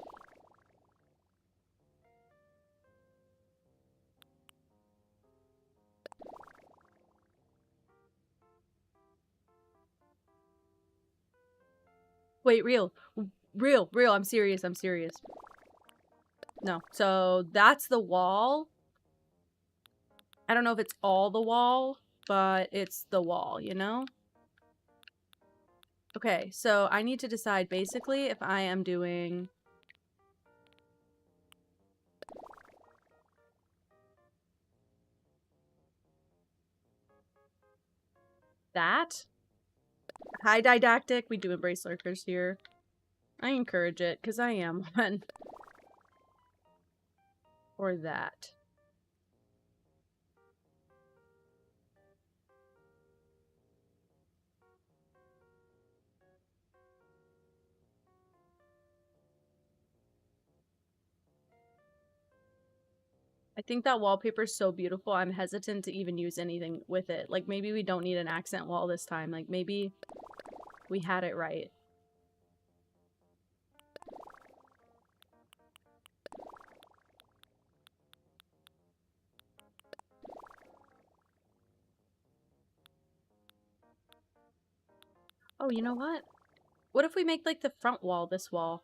S1: Wait, real, I'm serious, I'm serious. No, so that's the wall. I don't know if it's all the wall, but it's the wall, you know? Okay, so I need to decide basically if I am doing that. High didactic, we do embrace lurkers here. I encourage it, because I am one. Or that. I think that wallpaper is so beautiful, I'm hesitant to even use anything with it. Like, maybe we don't need an accent wall this time. Like, maybe we had it right. Oh, you know what? What if we make, like, the front wall this wall?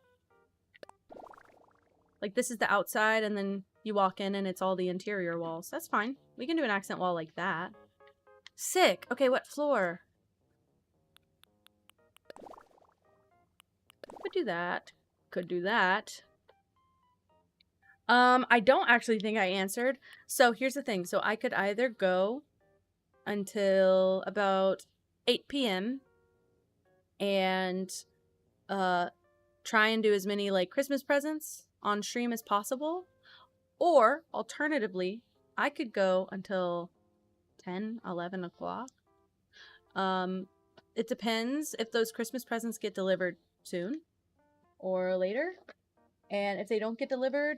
S1: Like, this is the outside, and then you walk in and it's all the interior walls. That's fine. We can do an accent wall like that. Sick! Okay, what floor? Could do that. Could do that. I don't actually think I answered. So here's the thing. So I could either go until about 8 p.m. and try and do as many like Christmas presents on stream as possible, or alternatively I could go until 10, 11 o'clock. It depends if those Christmas presents get delivered soon or later, and if they don't get delivered,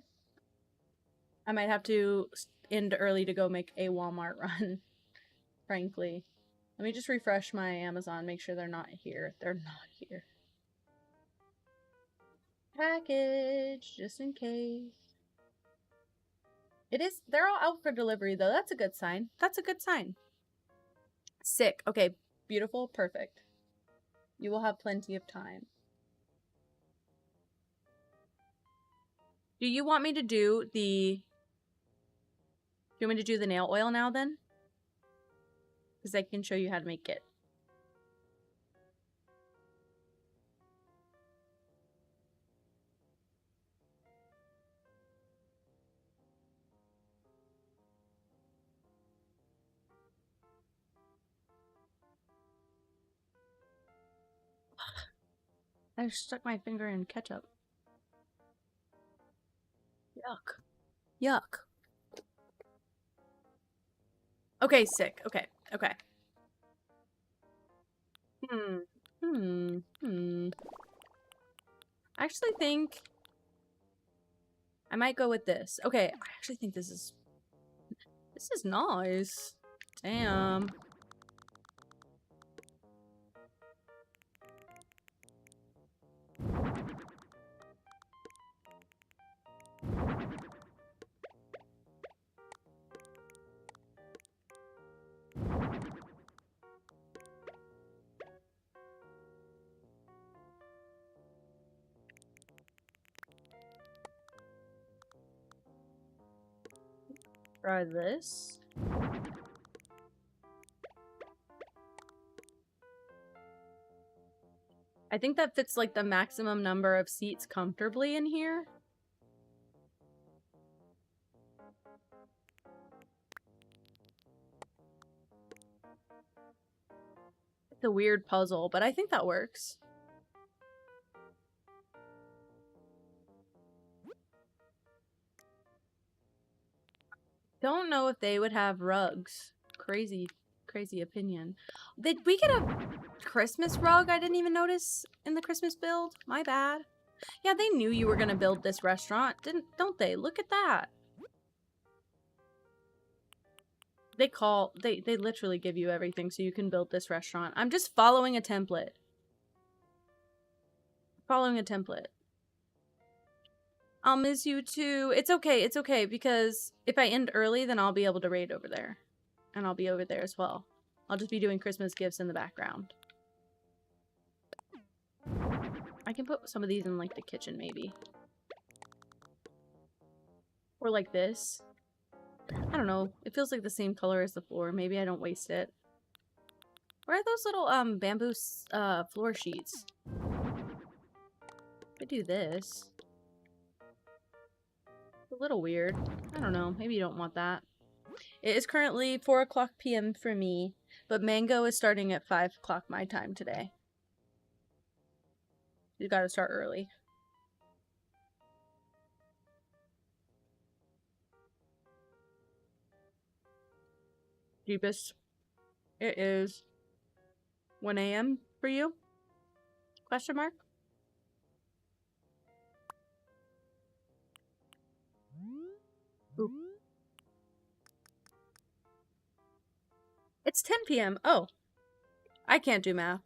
S1: I might have to end early to go make a Walmart run, frankly. Let me just refresh my Amazon, make sure they're not here. They're not here. Package, just in case. It is, they're all out for delivery though. That's a good sign. That's a good sign. Sick. Okay, beautiful, perfect. You will have plenty of time. Do you want me to do the... Do you want me to do the nail oil now then? Because I can show you how to make it. I stuck my finger in ketchup. Yuck. Yuck. Okay, sick. Okay. Okay. I actually think I might go with this. Okay, I actually think this is nice. Damn. Try this. I think that fits like the maximum number of seats comfortably in here. It's a weird puzzle, but I think that works. Don't know if they would have rugs. Crazy opinion. Did we get a Christmas rug? I didn't even notice in the Christmas build. My bad. Yeah, they knew you were gonna build this restaurant, don't they? Look at that. They literally give you everything so you can build this restaurant. I'm just following a template. Following a template. I'll miss you too. It's okay, because if I end early, then I'll be able to raid over there. And I'll be over there as well. I'll just be doing Christmas gifts in the background. I can put some of these in, like, the kitchen, maybe. Or like this. I don't know. It feels like the same color as the floor. Maybe I don't waste it. Where are those little, bamboo, floor sheets? I could do this. A little weird. I don't know. Maybe you don't want that. It is currently 4 p.m. for me, but Mango is starting at 5 o'clock my time today. You gotta start early. Deepest. It is 1 a.m. for you? Question mark? Ooh. It's 10 p.m. Oh. I can't do math.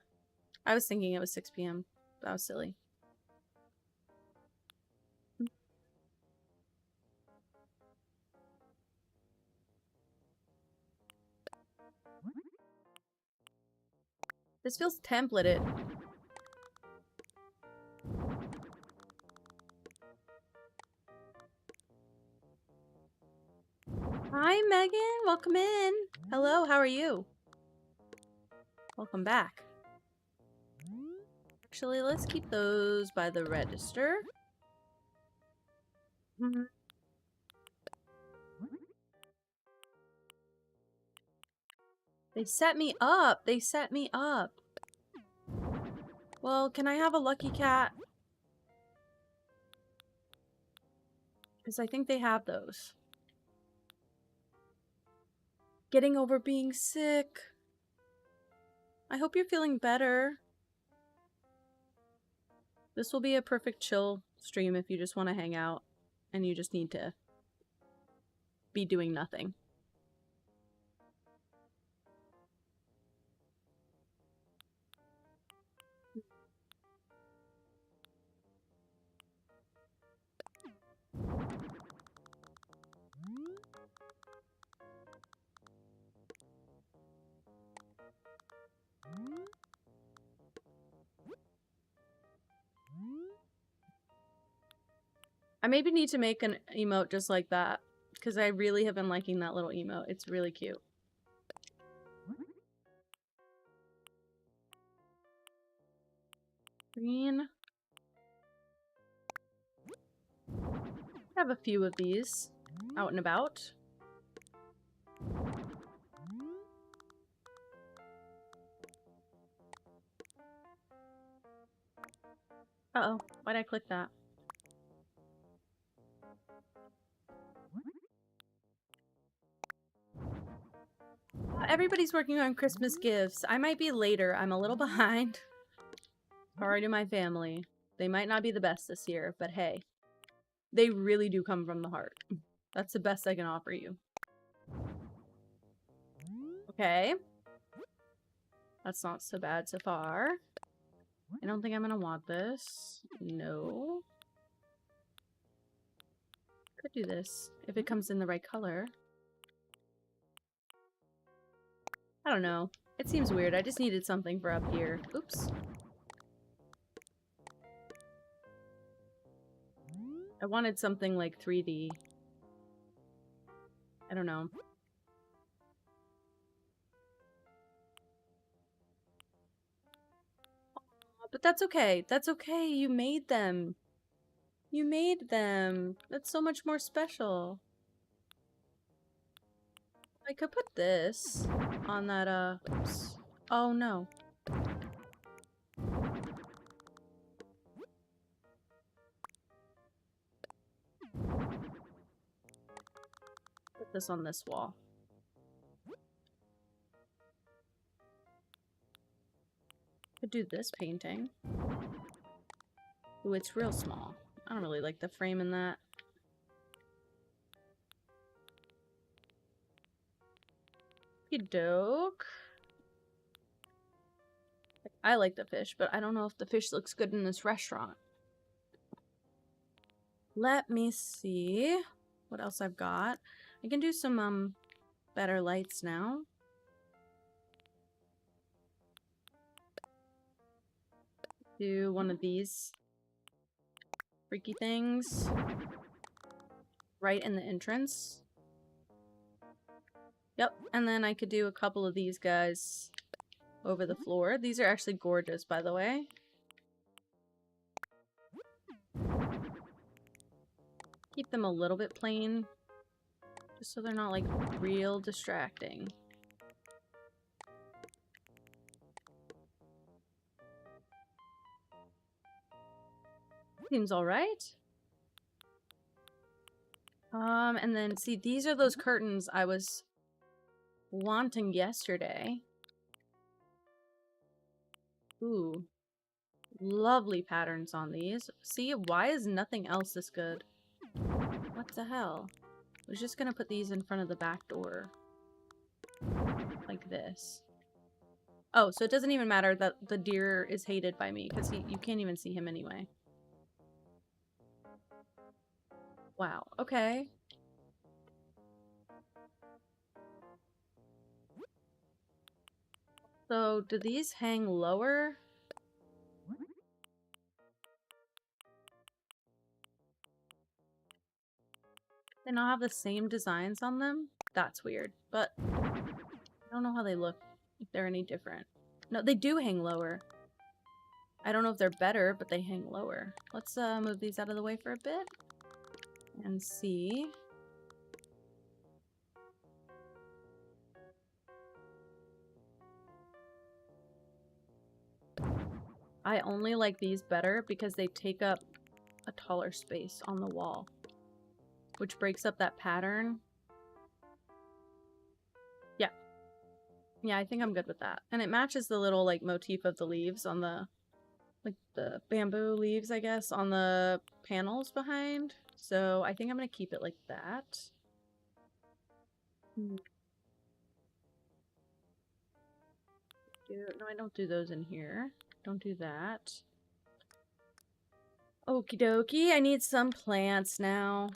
S1: I was thinking it was 6 p.m. That was silly. This feels templated. Hi, Megan. Welcome in. Hello, how are you? Welcome back. Actually, let's keep those by the register. They set me up. They set me up. Well, can I have a lucky cat? Because I think they have those. Getting over being sick. I hope you're feeling better. This will be a perfect chill stream if you just want to hang out and you just need to be doing nothing. I maybe need to make an emote just like that, because I really have been liking that little emote. It's really cute. Green. I have a few of these out and about. Uh-oh. Why'd I click that? Everybody's working on Christmas gifts. I might be later. I'm a little behind. Sorry to my family. They might not be the best this year, but hey. They really do come from the heart. That's the best I can offer you. Okay. That's not so bad so far. I don't think I'm gonna want this. No. Could do this if it comes in the right color. I don't know. It seems weird. I just needed something for up here. Oops. I wanted something like 3D. I don't know. But that's okay. That's okay. You made them. You made them. That's so much more special. I could put this on that, oops. Oh, no. Put this on this wall. Could do this painting. Ooh, it's real small. I don't really like the frame in that. Doke. I like the fish, but I don't know if the fish looks good in this restaurant. Let me see what else I've got. I can do some better lights now. Do one of these freaky things right in the entrance. Yep, and then I could do a couple of these guys over the floor. These are actually gorgeous, by the way. Keep them a little bit plain, just so they're not, like, real distracting. Seems alright. And then, see, these are those curtains I was wanting yesterday. Ooh. Lovely patterns on these. See, why is nothing else this good? What the hell? I was just gonna put these in front of the back door. Like this. Oh, so it doesn't even matter that the deer is hated by me, because you can't even see him anyway. Wow, okay. So, do these hang lower? They not have the same designs on them? That's weird, but I don't know how they look, if they're any different. No, they do hang lower. I don't know if they're better, but they hang lower. Let's move these out of the way for a bit and see. I only like these better because they take up a taller space on the wall, which breaks up that pattern. Yeah. Yeah, I think I'm good with that. And it matches the little, like, motif of the leaves on the, like, the bamboo leaves, I guess, on the panels behind. So I think I'm gonna keep it like that. No, I don't do those in here. Don't do that. Okie dokie, I need some plants now.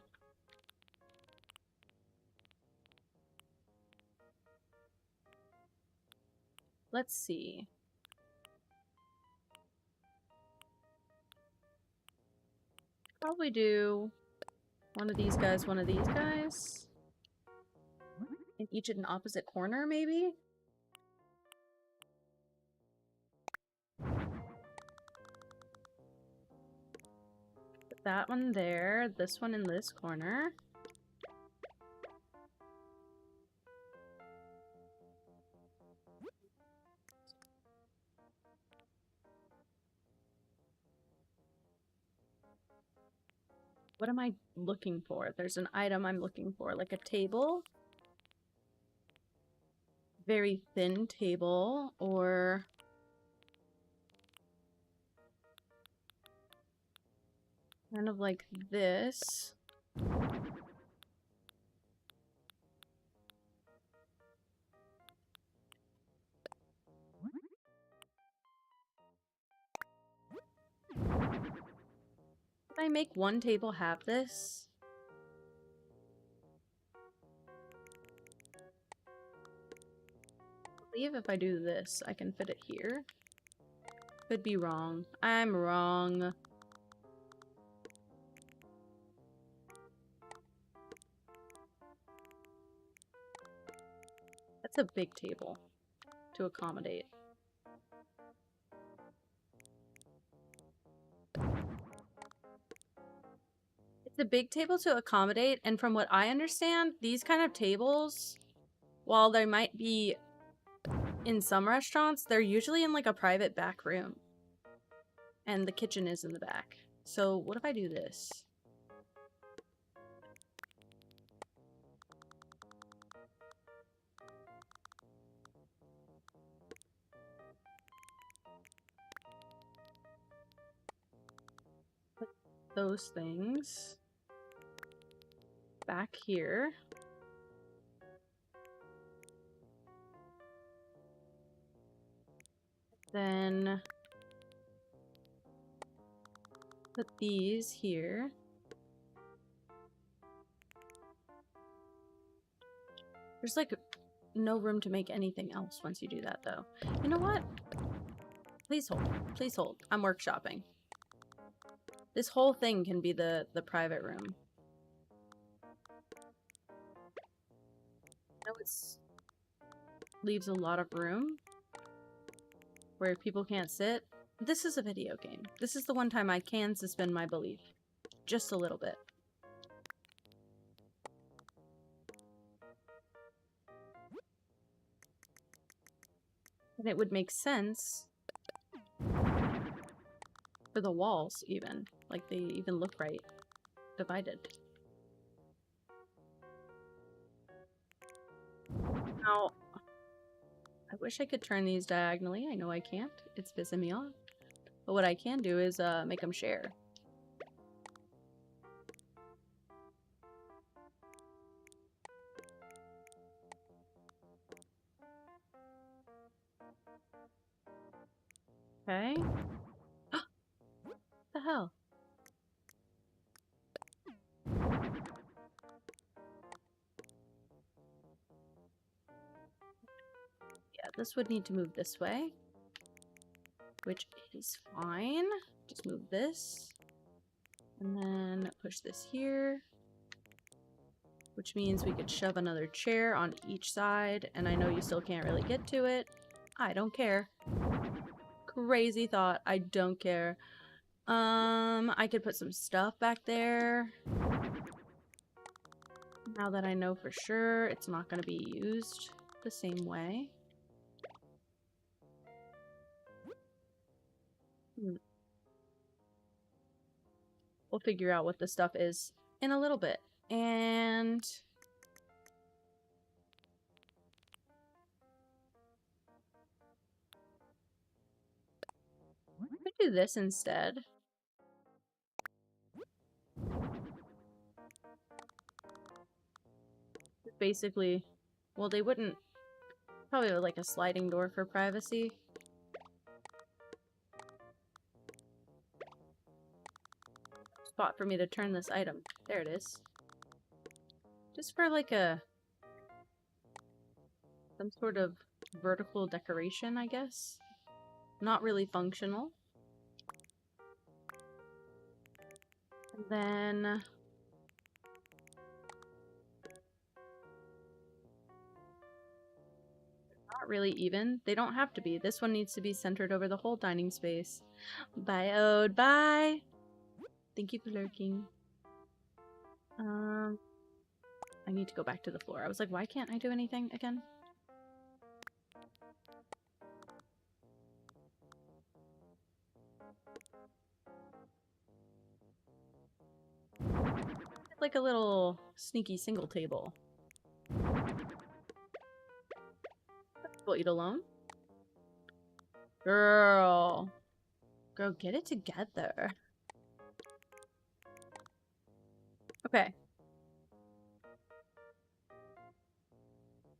S1: Let's see. Probably do one of these guys, one of these guys. And each in an opposite corner, maybe? Put that one there, this one in this corner. What am I looking for? There's an item I'm looking for, like a table. Very thin table, or kind of like this. If I make one table have this? I believe if I do this, I can fit it here. Could be wrong. I'm wrong. That's a big table to accommodate. It's a big table to accommodate, and from what I understand, these kind of tables, while they might be in some restaurants, they're usually in like a private back room. And the kitchen is in the back. So what if I do this? Put those things back here. Then put these here. There's like no room to make anything else once you do that though. You know what? Please hold. Please hold. I'm workshopping. This whole thing can be the private room. I know it's leaves a lot of room where people can't sit. This is a video game. This is the one time I can suspend my belief. Just a little bit. And it would make sense for the walls, even. Like, they even look right divided. Now, I wish I could turn these diagonally. I know I can't. It's pissing me off. But what I can do is make them share. Okay. What the hell? Yeah, this would need to move this way. Which is fine. Just move this. And then push this here. Which means we could shove another chair on each side. And I know you still can't really get to it. I don't care. Crazy thought. I don't care. I could put some stuff back there. Now that I know for sure it's not going to be used the same way. We'll figure out what the stuff is in a little bit. And I could do this instead. Basically, well, they wouldn't probably like a sliding door for privacy. Spot for me to turn this item. There it is. Just for like some sort of vertical decoration, I guess. Not really functional. And then not really even. They don't have to be. This one needs to be centered over the whole dining space. Bye, Ode. Bye. Thank you for lurking. I need to go back to the floor. I was like, why can't I do anything again? Like a little sneaky single table. We'll eat alone. Girl, get it together. Okay.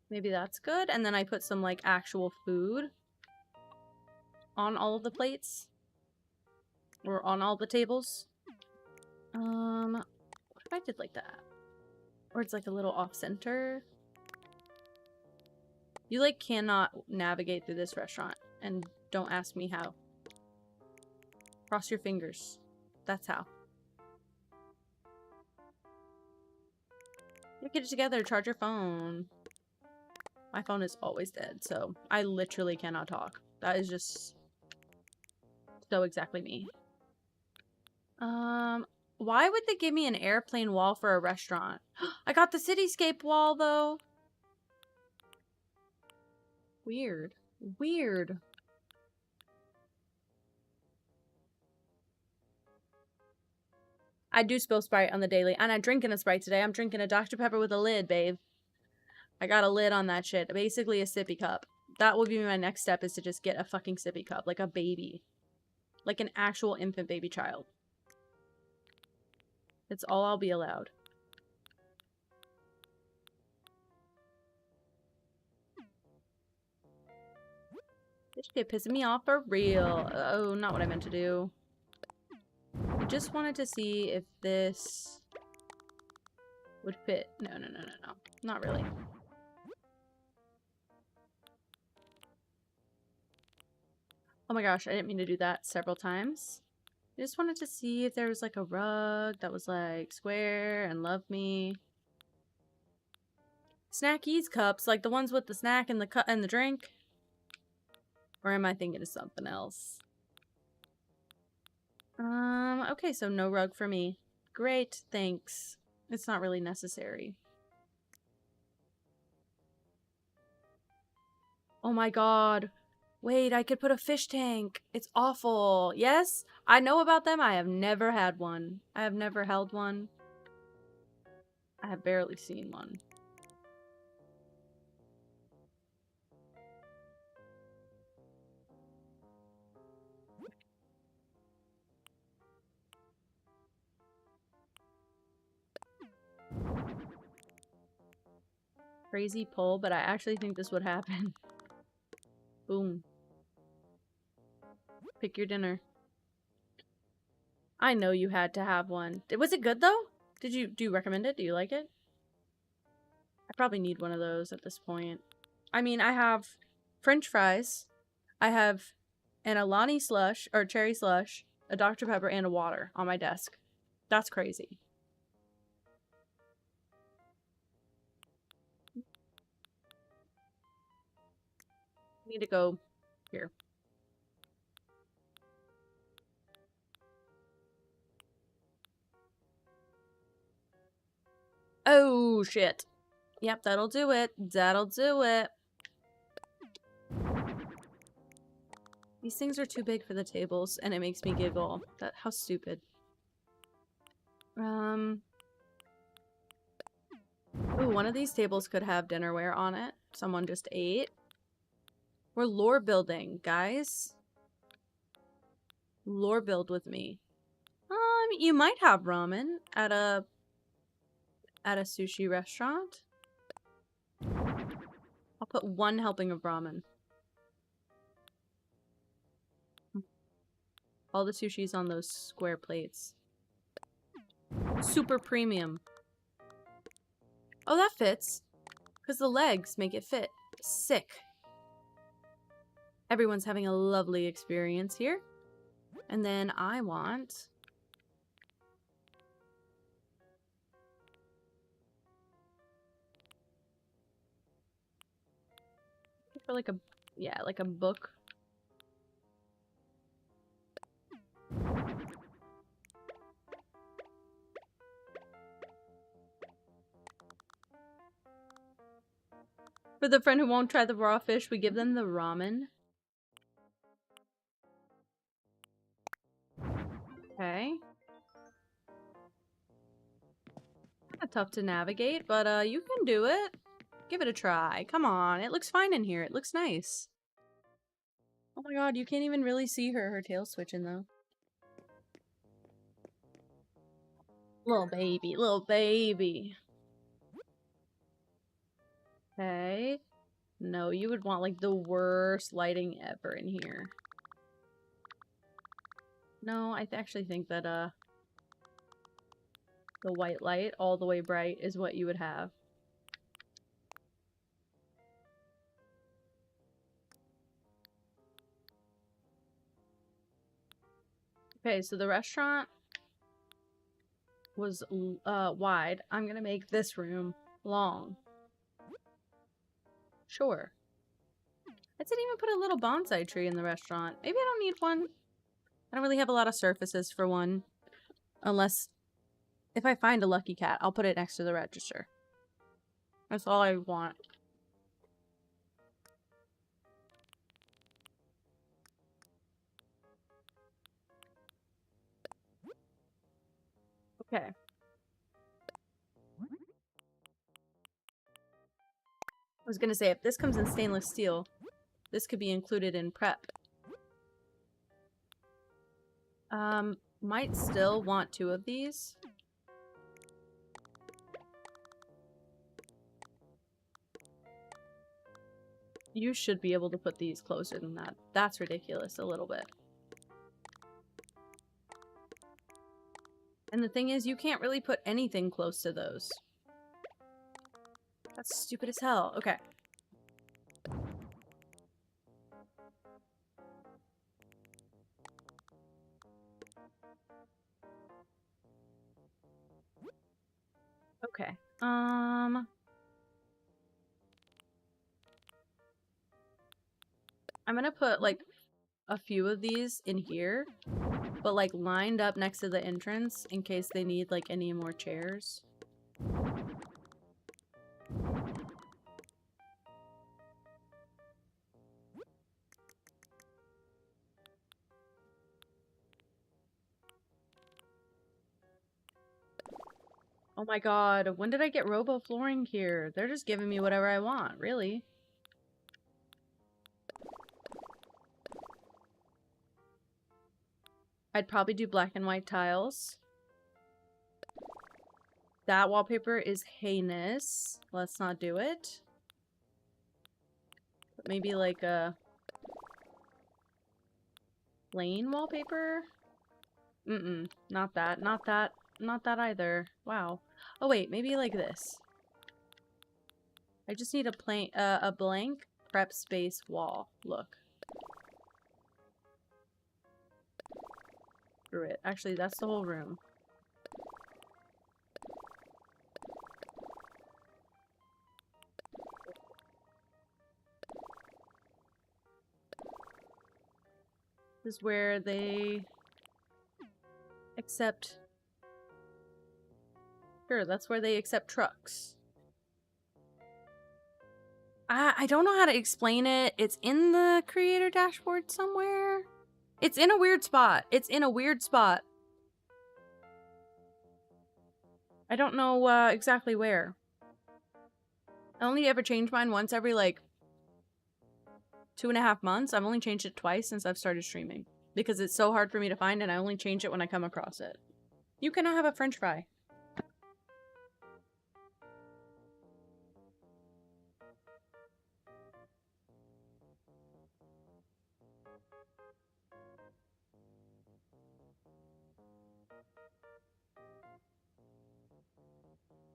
S1: Maybe that's good. And then I put some like actual food on all of the plates. Or on all the tables. What if I did like that? Or it's like a little off-center. You like cannot navigate through this restaurant. And don't ask me how. Cross your fingers. That's how. You get it together. Charge your phone. My phone is always dead, so I literally cannot talk. That is just so exactly me. Why would they give me an airplane wall for a restaurant? I got the cityscape wall, though. Weird. Weird. I do spill Sprite on the daily, and I'm drinking a Sprite today. I'm drinking a Dr. Pepper with a lid, babe. I got a lid on that shit. Basically a sippy cup. That will be my next step, is to just get a fucking sippy cup. Like a baby. Like an actual infant baby child. It's all I'll be allowed. This shit pissing me off for real. Oh, not what I meant to do. I just wanted to see if this would fit. No. Not really. Oh my gosh, I didn't mean to do that several times. I just wanted to see if there was like a rug that was like square and loved me. Snackies cups, like the ones with the snack and the cut and the drink. Or am I thinking of something else? Okay, so no rug for me. Great, thanks. It's not really necessary. Oh my god. Wait, I could put a fish tank. It's awful. Yes, I know about them. I have never had one. I have never held one. I have barely seen one. Crazy pull, but I actually think this would happen. Boom. Pick your dinner. I know you had to have one. Was it good though? Do you recommend it? Do you like it? I probably need one of those at this point. I mean, I have French fries. I have an Alani slush, or cherry slush, a Dr. Pepper, and a water on my desk. That's crazy. I need to go here. Oh, shit. Yep, that'll do it. That'll do it. These things are too big for the tables, and it makes me giggle. How stupid. Ooh, one of these tables could have dinnerware on it. Someone just ate. We're lore building, guys. Lore build with me. You might have ramen at a sushi restaurant. I'll put one helping of ramen. All the sushi's on those square plates. Super premium. Oh, that fits. Because the legs make it fit. Sick. Everyone's having a lovely experience here. And then I want... for like a... yeah, like a book. For the friend who won't try the raw fish, we give them the ramen. Okay. Kinda tough to navigate, but you can do it. Give it a try. Come on. It looks fine in here. It looks nice. Oh my god, you can't even really see her tail switching though. Little baby, little baby. Okay. No, you would want like the worst lighting ever in here. No, I actually think that the white light all the way bright is what you would have. Okay, so the restaurant was wide. I'm gonna make this room long. Sure. I didn't even put a little bonsai tree in the restaurant. Maybe I don't need one. I don't really have a lot of surfaces for one. Unless, if I find a lucky cat, I'll put it next to the register. That's all I want. Okay. I was gonna say, if this comes in stainless steel, this could be included in prep. Might still want 2 of these. You should be able to put these closer than that. That's ridiculous a little bit. And the thing is, you can't really put anything close to those. That's stupid as hell. Okay. Okay. I'm gonna put like a few of these in here, but like lined up next to the entrance in case they need like any more chairs. Oh my god, when did I get robo flooring here? They're just giving me whatever I want, really. I'd probably do black and white tiles. That wallpaper is heinous. Let's not do it. But maybe like a plain wallpaper? Not that. Not that. Not that either. Wow. Oh wait, maybe like this. I just need a blank prep space wall. Look. Through it. Actually, that's the whole room. This is where they accept... Sure, that's where they accept trucks. I don't know how to explain it. It's in the creator dashboard somewhere. It's in a weird spot. It's in a weird spot. I don't know exactly where. I only ever change mine once every like 2.5 months. I've only changed it twice since I've started streaming. Because it's so hard for me to find and I only change it when I come across it. You cannot have a french fry.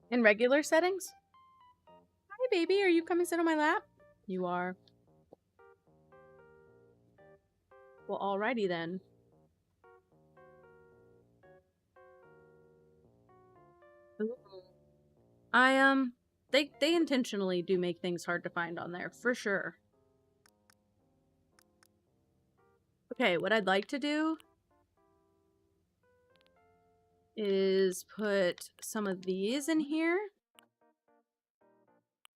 S1: In regular settings? Hi, baby. Are you coming sit on my lap? You are. Well, alrighty then. Ooh. They intentionally do make things hard to find on there, for sure. Okay, what I'd like to do is put some of these in here.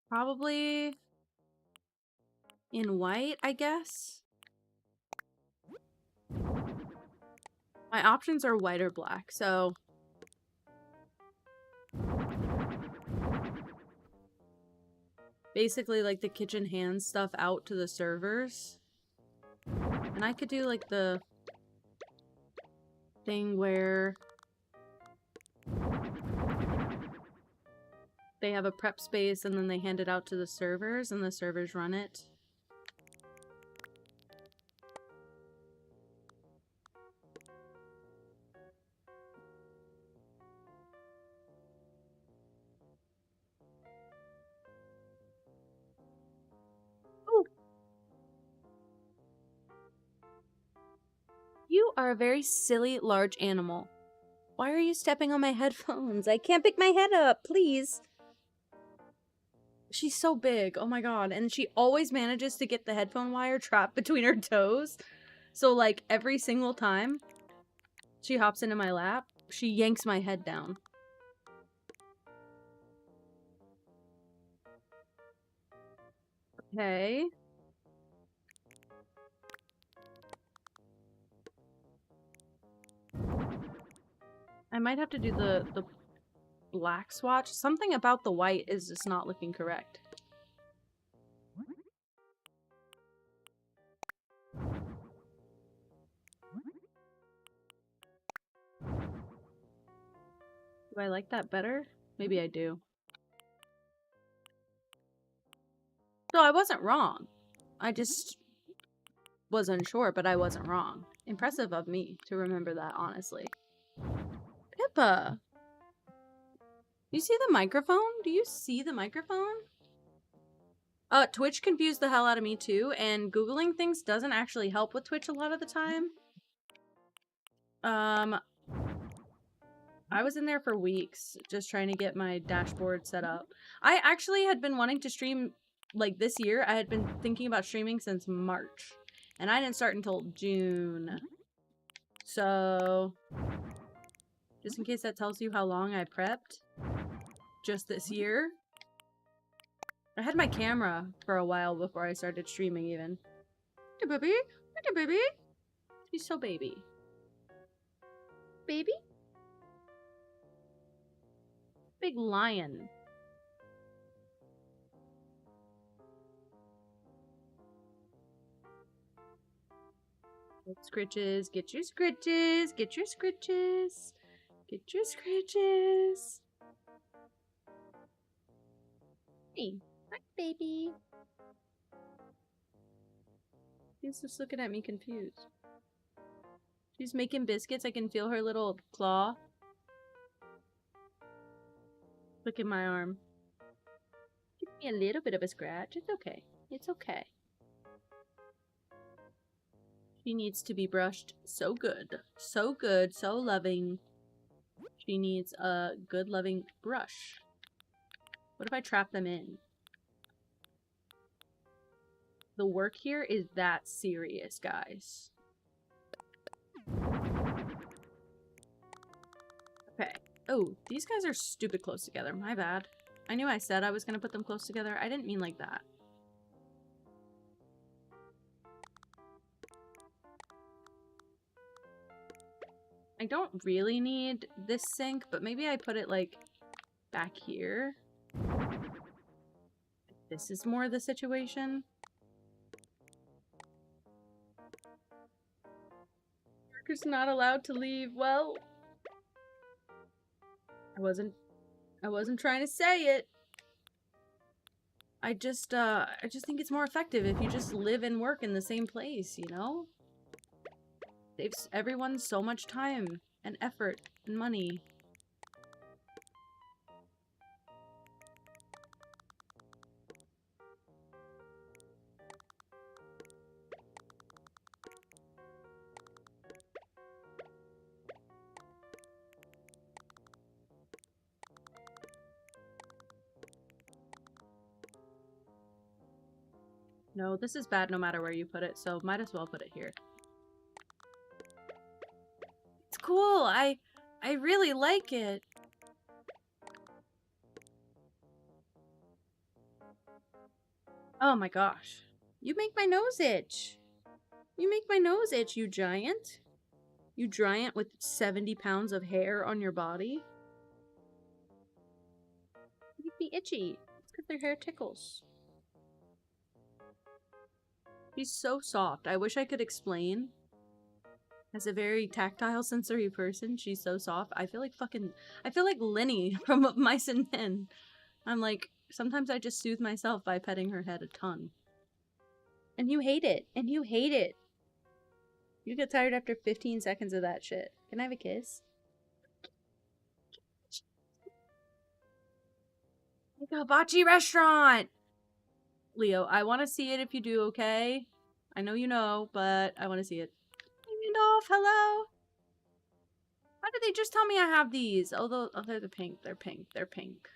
S1: Probably in white, I guess. My options are white or black, so basically like the kitchen hand stuff out to the servers. And I could do like the thing where they have a prep space and then they hand it out to the servers and the servers run it. Ooh. You are a very silly large animal. Why are you stepping on my headphones? I can't pick my head up, please. She's so big. Oh my god. And she always manages to get the headphone wire trapped between her toes. So, like, every single time she hops into my lap, she yanks my head down. Okay. I might have to do the black swatch. Something about the white is just not looking correct. Do I like that better? Maybe I do. So I wasn't wrong. I just was unsure, but I wasn't wrong. Impressive of me to remember that, honestly. Pippa! You see the microphone? Do you see the microphone? Twitch confused the hell out of me too, and Googling things doesn't actually help with Twitch a lot of the time. I was in there for weeks just trying to get my dashboard set up. I actually had been wanting to stream, like, this year. I had been thinking about streaming since March, and I didn't start until June. So, just in case that tells you how long I prepped, just this year. I had my camera for a while before I started streaming even. Hey, baby. Hey, baby. She's so baby. Baby? Big lion. Get scritches. Get your scritches. Get your scritches. Get your scritches. Hey. Hi, baby. She's just looking at me confused. She's making biscuits. I can feel her little claw. Look at my arm. Give me a little bit of a scratch. It's okay. It's okay. She needs to be brushed so good. So good. So loving. She needs a good, loving brush. What if I trap them in? The work here is that serious, guys. Okay. Oh, these guys are stupid close together. My bad. I knew I said I was going to put them close together. I didn't mean like that. I don't really need this sink, but maybe I put it, like, back here. This is more the situation. Worker's not allowed to leave. Well, I wasn't trying to say it. I just think it's more effective if you just live and work in the same place, you know? Saves everyone so much time and effort and money. No, this is bad no matter where you put it, so might as well put it here. It's cool. I really like it. Oh my gosh. You make my nose itch. You make my nose itch, you giant. You giant with 70 pounds of hair on your body. You make me itchy. It's because their hair tickles. She's so soft. I wish I could explain. As a very tactile, sensory person, she's so soft. I feel like Lenny from Mice and Men. I'm like, sometimes I just soothe myself by petting her head a ton. And you hate it. And you hate it. You get tired after 15 seconds of that shit. Can I have a kiss? Like a hibachi restaurant! Leo, I want to see it if you do, okay? I know you know, but I want to see it. Off, hello? How did they just tell me I have these? Oh, they're the pink. They're pink. They're pink.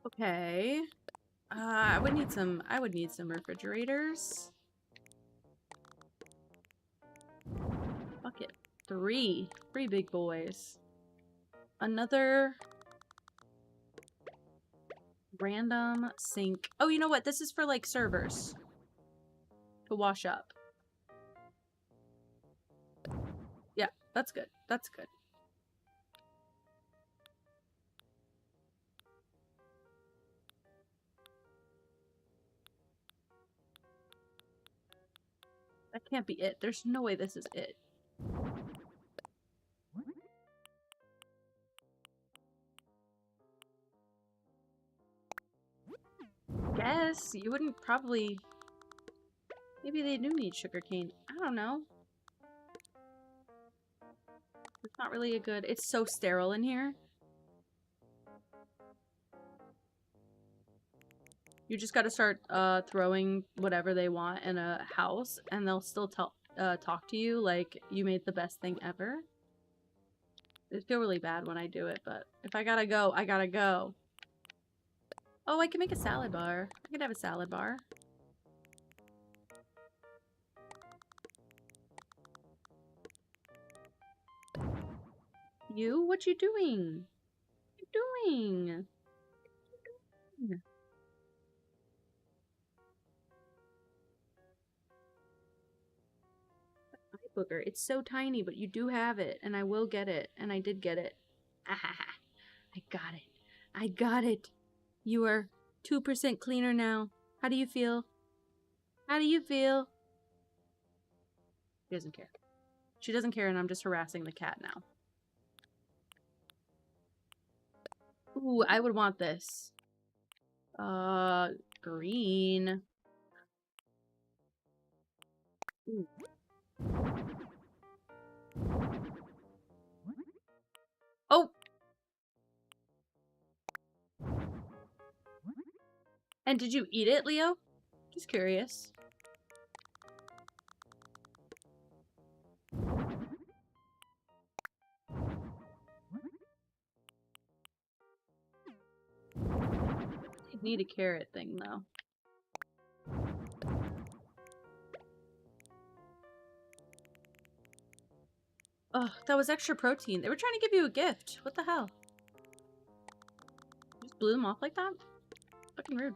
S1: Okay. I would need some refrigerators. Fuck it. Three big boys. Another random sink. Oh, you know what? This is for like servers to wash up. Yeah, that's good. That's good. That can't be it. There's no way this is it. Guess you wouldn't probably. Maybe they do need sugarcane. I don't know. It's not really a good. It's so sterile in here. You just got to start throwing whatever they want in a house, and they'll still talk to you like you made the best thing ever. I feel really bad when I do it, but if I gotta go, I gotta go. Oh, I can make a salad bar. I could have a salad bar. You? What you doing? What you doing? Booger. It's so tiny, but you do have it, and I will get it, and I did get it. Ahaha. I got it. I got it. You are 2% cleaner now. How do you feel? How do you feel? She doesn't care. She doesn't care, and I'm just harassing the cat now. Ooh, I would want this. Green. Ooh. Oh! And did you eat it, Leo? Just curious. I need a carrot thing, though. Oh, that was extra protein. They were trying to give you a gift. What the hell? You just blew them off like that? Fucking rude.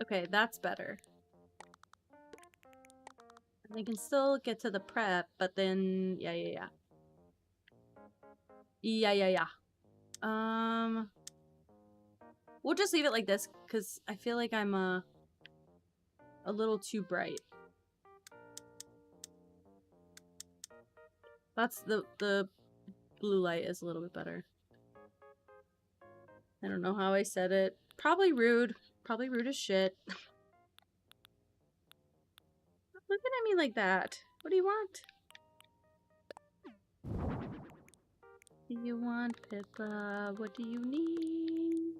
S1: Okay, that's better. They can still get to the prep, but then... Yeah. We'll just leave it like this, because I feel like I'm, a little too bright. That's the blue light is a little bit better. I don't know how I said it. Probably rude. Probably rude as shit. Stop looking at me like that. What do you want? Do you want Pippa? What do you need?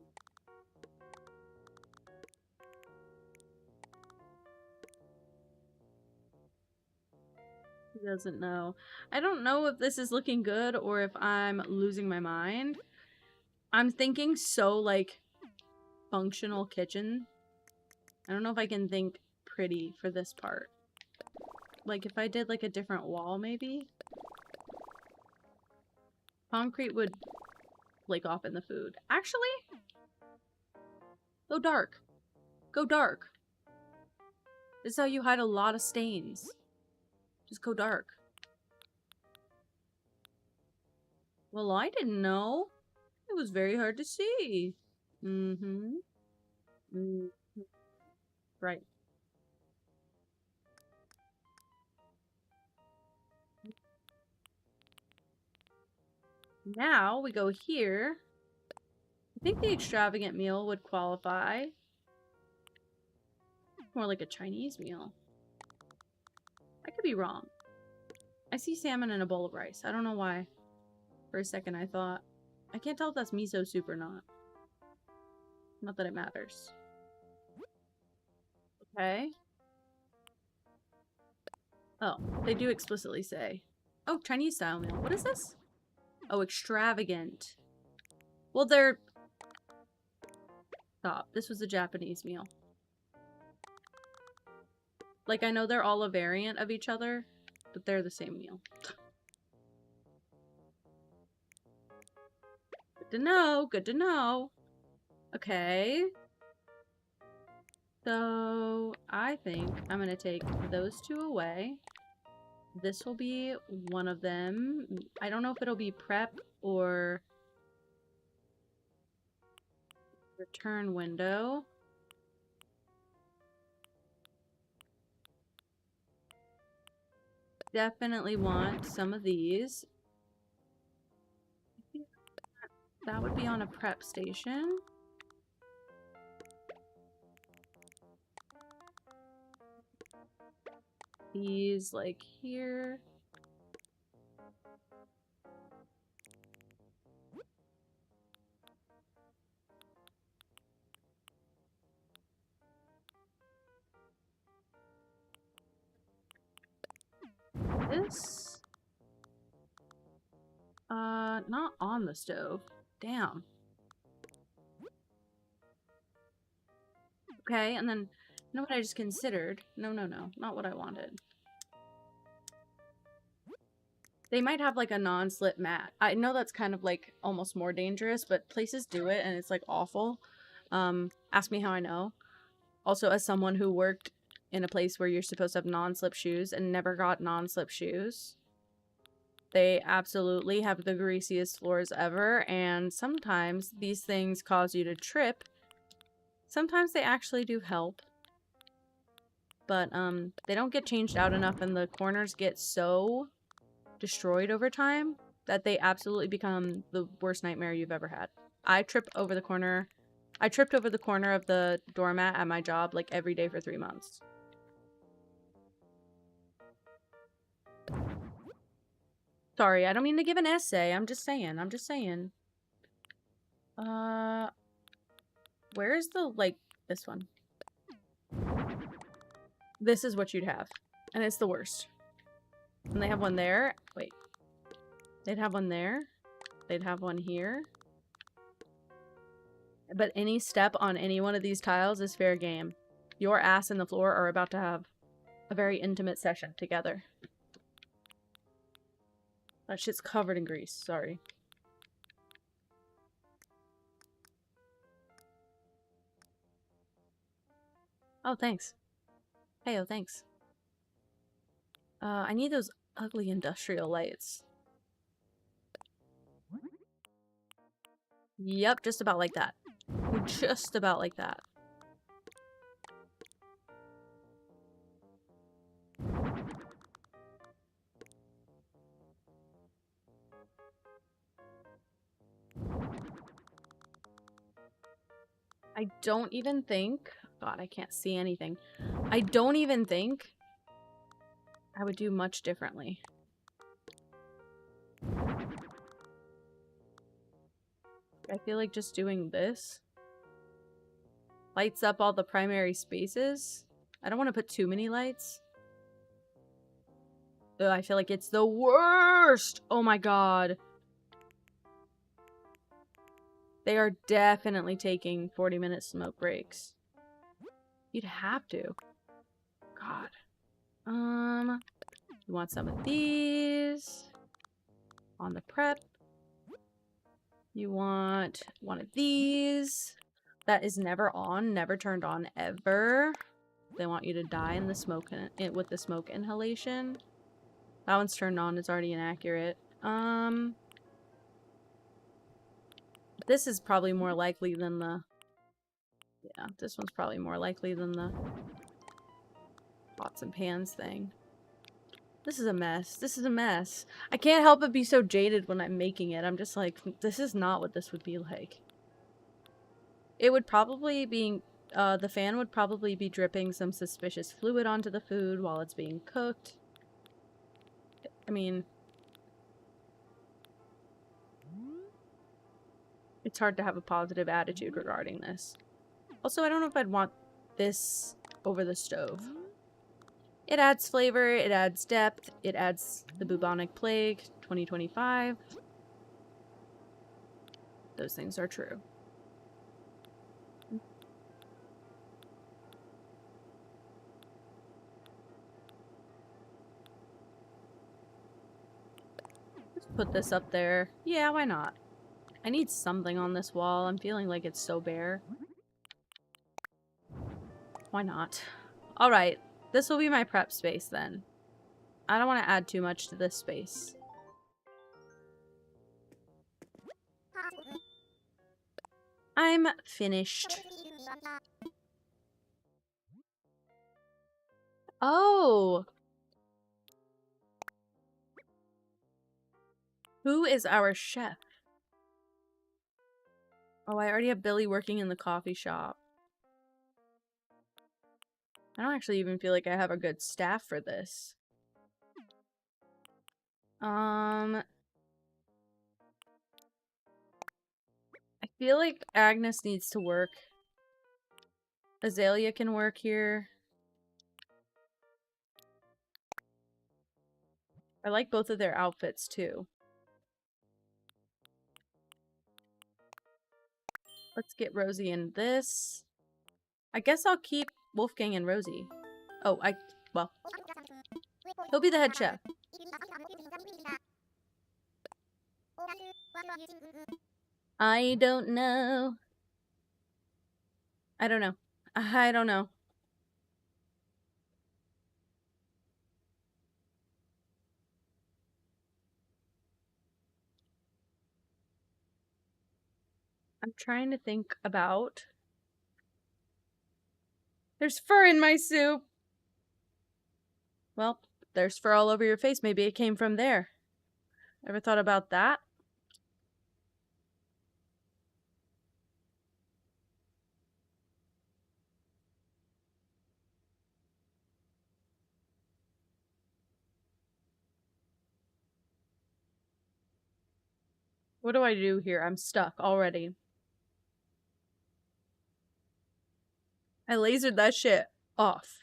S1: He doesn't know. I don't know if this is looking good or if I'm losing my mind. I'm thinking so, like, functional kitchen. I don't know if I can think pretty for this part. Like, if I did, like, a different wall, maybe? Concrete would flake off in the food. Actually? Go dark. Go dark. This is how you hide a lot of stains. Just go dark. Well, I didn't know. It was very hard to see. Mm-hmm. Mm, right. Now we go here. I think the extravagant meal would qualify. More like a Chinese meal. I could be wrong. I see salmon in a bowl of rice. I don't know why. For a second I thought. I can't tell if that's miso soup or not. Not that it matters. Okay. Oh, they do explicitly say. Oh, Chinese style meal. What is this? Oh, extravagant. Well, they're... Stop. This was a Japanese meal. Like, I know they're all a variant of each other, but they're the same meal. Good to know. Good to know. Okay. So, I think I'm going to take those two away. This will be one of them. I don't know if it'll be prep or return window. Definitely want some of these. That would be on a prep station. These, like, here. This? Not on the stove. Damn. Okay, and then, you know what I just considered? No, not what I wanted. They might have, like, a non-slip mat. I know that's kind of, like, almost more dangerous, but places do it, and it's, like, awful. Ask me how I know. Also, as someone who worked in a place where you're supposed to have non-slip shoes and never got non-slip shoes, they absolutely have the greasiest floors ever, and sometimes these things cause you to trip. Sometimes they actually do help. But, they don't get changed out enough, and the corners get so destroyed over time that they absolutely become the worst nightmare you've ever had. I tripped over the corner of the doormat at my job, like, every day for 3 months. Sorry, I don't mean to give an essay. I'm just saying. Where's the, like, this one? This is what you'd have. And it's the worst. And they have one there. Wait. They'd have one there. They'd have one here. But any step on any one of these tiles is fair game. Your ass and the floor are about to have a very intimate session together. That shit's covered in grease. Sorry. Oh, thanks. Hey, oh, thanks. I need those ugly industrial lights. Yep, just about like that. Just about like that. I don't even think... God, I can't see anything. I don't even think I would do much differently. I feel like just doing this lights up all the primary spaces. I don't want to put too many lights. Ugh, I feel like it's the worst! Oh my god. They are definitely taking 40-minute smoke breaks. You'd have to. God. You want some of these. On the prep. You want one of these. That is never on, never turned on ever. They want you to die in the smoke with the smoke inhalation. That one's turned on, it's already inaccurate. This is probably more likely than the Yeah, this one's probably more likely than the pots and pans thing. This is a mess. This is a mess. I can't help but be so jaded when I'm making it. I'm just like, this is not what this would be like. It would probably be, the fan would probably be dripping some suspicious fluid onto the food while it's being cooked. I mean, it's hard to have a positive attitude regarding this. Also, I don't know if I'd want this over the stove. It adds flavor, it adds depth, it adds the bubonic plague, 2025. Those things are true. Let's put this up there. Yeah, why not? I need something on this wall. I'm feeling like it's so bare. Why not? Alright, this will be my prep space then. I don't want to add too much to this space. I'm finished. Oh! Who is our chef? Oh, I already have Billy working in the coffee shop. I don't actually even feel like I have a good staff for this. I feel like Agnes needs to work. Azalea can work here. I like both of their outfits too. Let's get Rosie in this. I guess I'll keep Wolfgang and Rosie. Oh, well. He'll be the head chef. I don't know. I don't know. I don't know. I'm trying to think about... There's fur in my soup! Well, there's fur all over your face. Maybe it came from there. Ever thought about that? What do I do here? I'm stuck already. I lasered that shit off.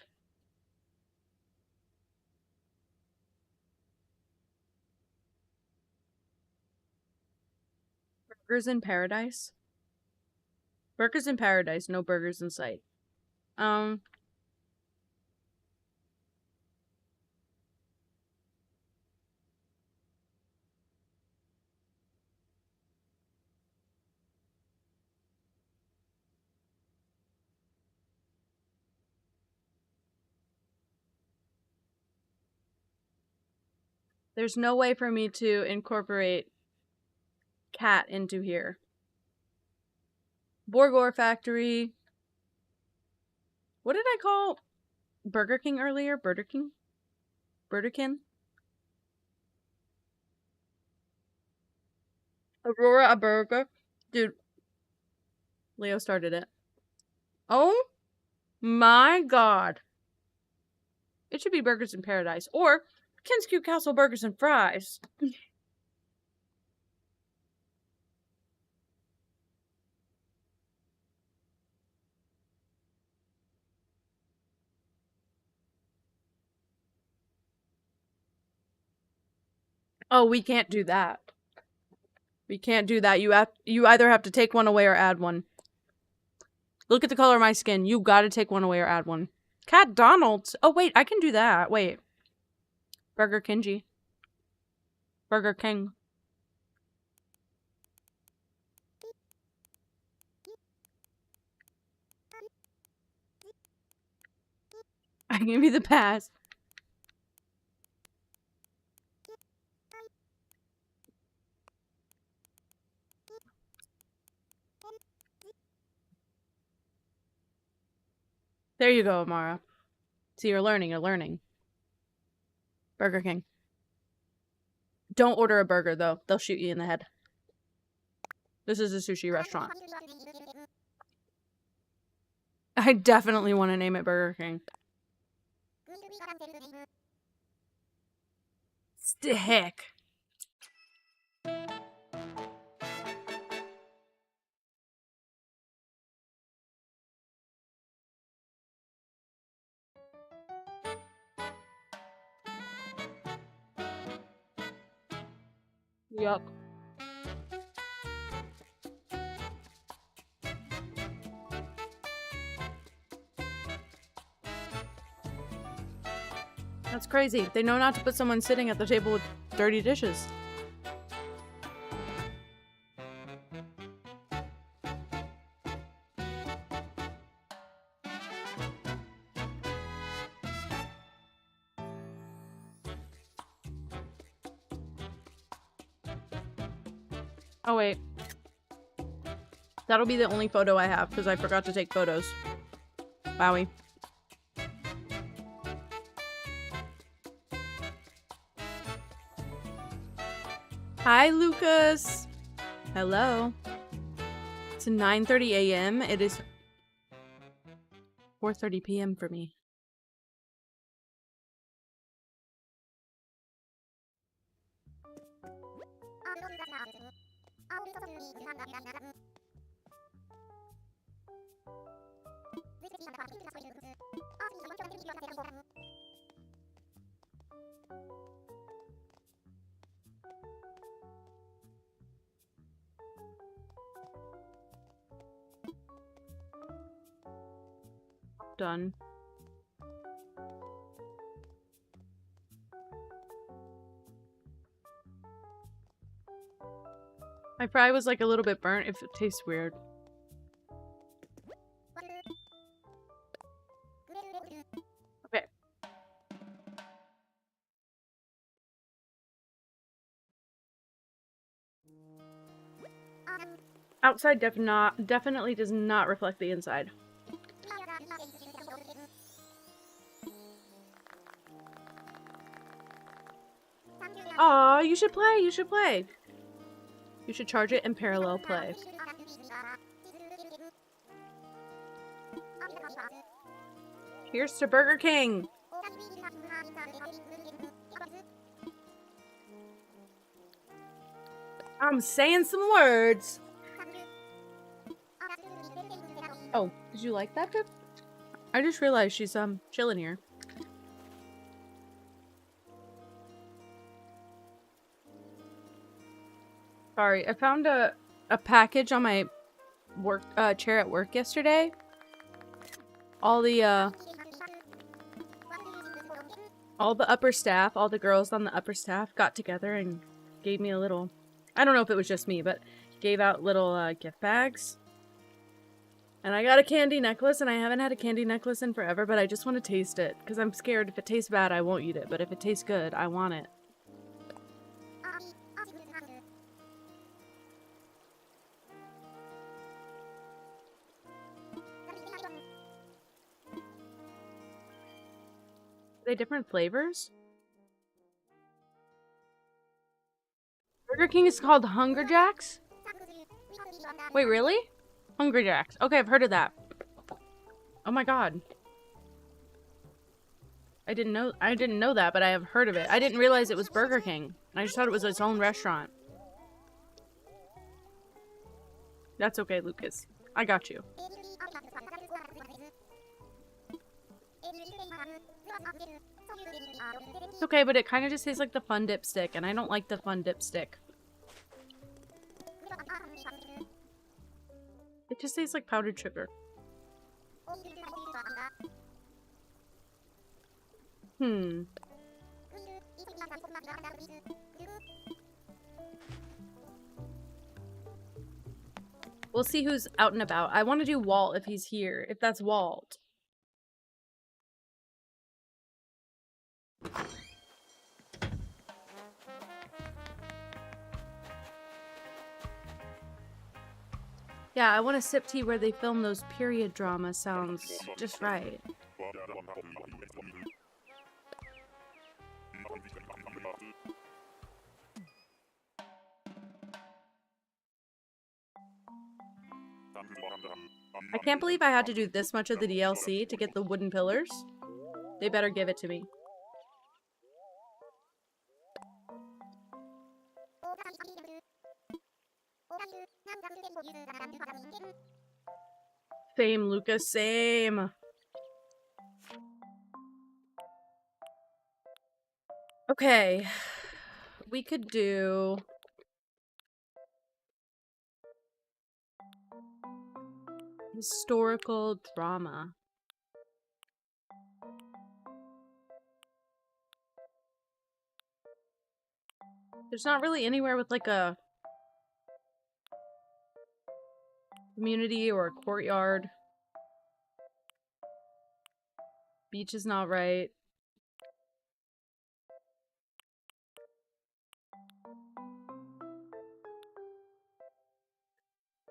S1: Burgers in paradise? Burgers in paradise, no burgers in sight. There's no way for me to incorporate cat into here. Borgor Factory. What did I call Burger King earlier? Burger King? Burgerkin? Aurora a burger? Dude. Leo started it. Oh my god. It should be Burgers in Paradise. Or Ken's Cute Castle Burgers and Fries. Oh, we can't do that. We can't do that. You either have to take one away or add one. Look at the color of my skin. You gotta take one away or add one. Cat Donald's. Oh, wait. I can do that. Wait. Burger Kingy. Burger King. I give you the pass. There you go, Amara. See, you're learning. Burger King. Don't order a burger, though. They'll shoot you in the head. This is a sushi restaurant. I definitely want to name it Burger King. Stick. Yup. That's crazy. They know not to put someone sitting at the table with dirty dishes. Oh, wait. That'll be the only photo I have because I forgot to take photos. Wowie. Hi, Lucas. Hello. It's 9:30 a.m. It is 4:30 p.m. for me. Done. My fry was like a little bit burnt if it tastes weird. Okay. Outside definitely does not reflect the inside. Aw, you should play, you should play. You should charge it and parallel play. Here's to Burger King! I'm saying some words! Oh, did you like that, Pip? I just realized she's, chilling here. Sorry, I found a package on my work chair at work yesterday. All the upper staff, all the girls on the upper staff got together and gave me a little, I don't know if it was just me, but gave out little gift bags. And I got a candy necklace, and I haven't had a candy necklace in forever, but I just want to taste it because I'm scared if it tastes bad, I won't eat it, but if it tastes good, I want it. Are they different flavors? Burger King is called Hunger Jacks? Wait, really? Hunger Jacks. Okay, I've heard of that. Oh my god. I didn't know that, but I have heard of it. I didn't realize it was Burger King. I just thought it was its own restaurant. That's okay, Lucas. I got you. It's okay, but it kind of just tastes like the Fun Dip stick, and I don't like the Fun Dip stick. It just tastes like powdered sugar. We'll see who's out and about. I want to do Walt if he's here. If that's Walt. Yeah, I want a sip tea where they film those period dramas. Sounds just right. I can't believe I had to do this much of the DLC to get the wooden pillars. They better give it to me. Same, Lucas, same. Okay. We could do... historical drama. There's not really anywhere with like a community or a courtyard. Beach is not right.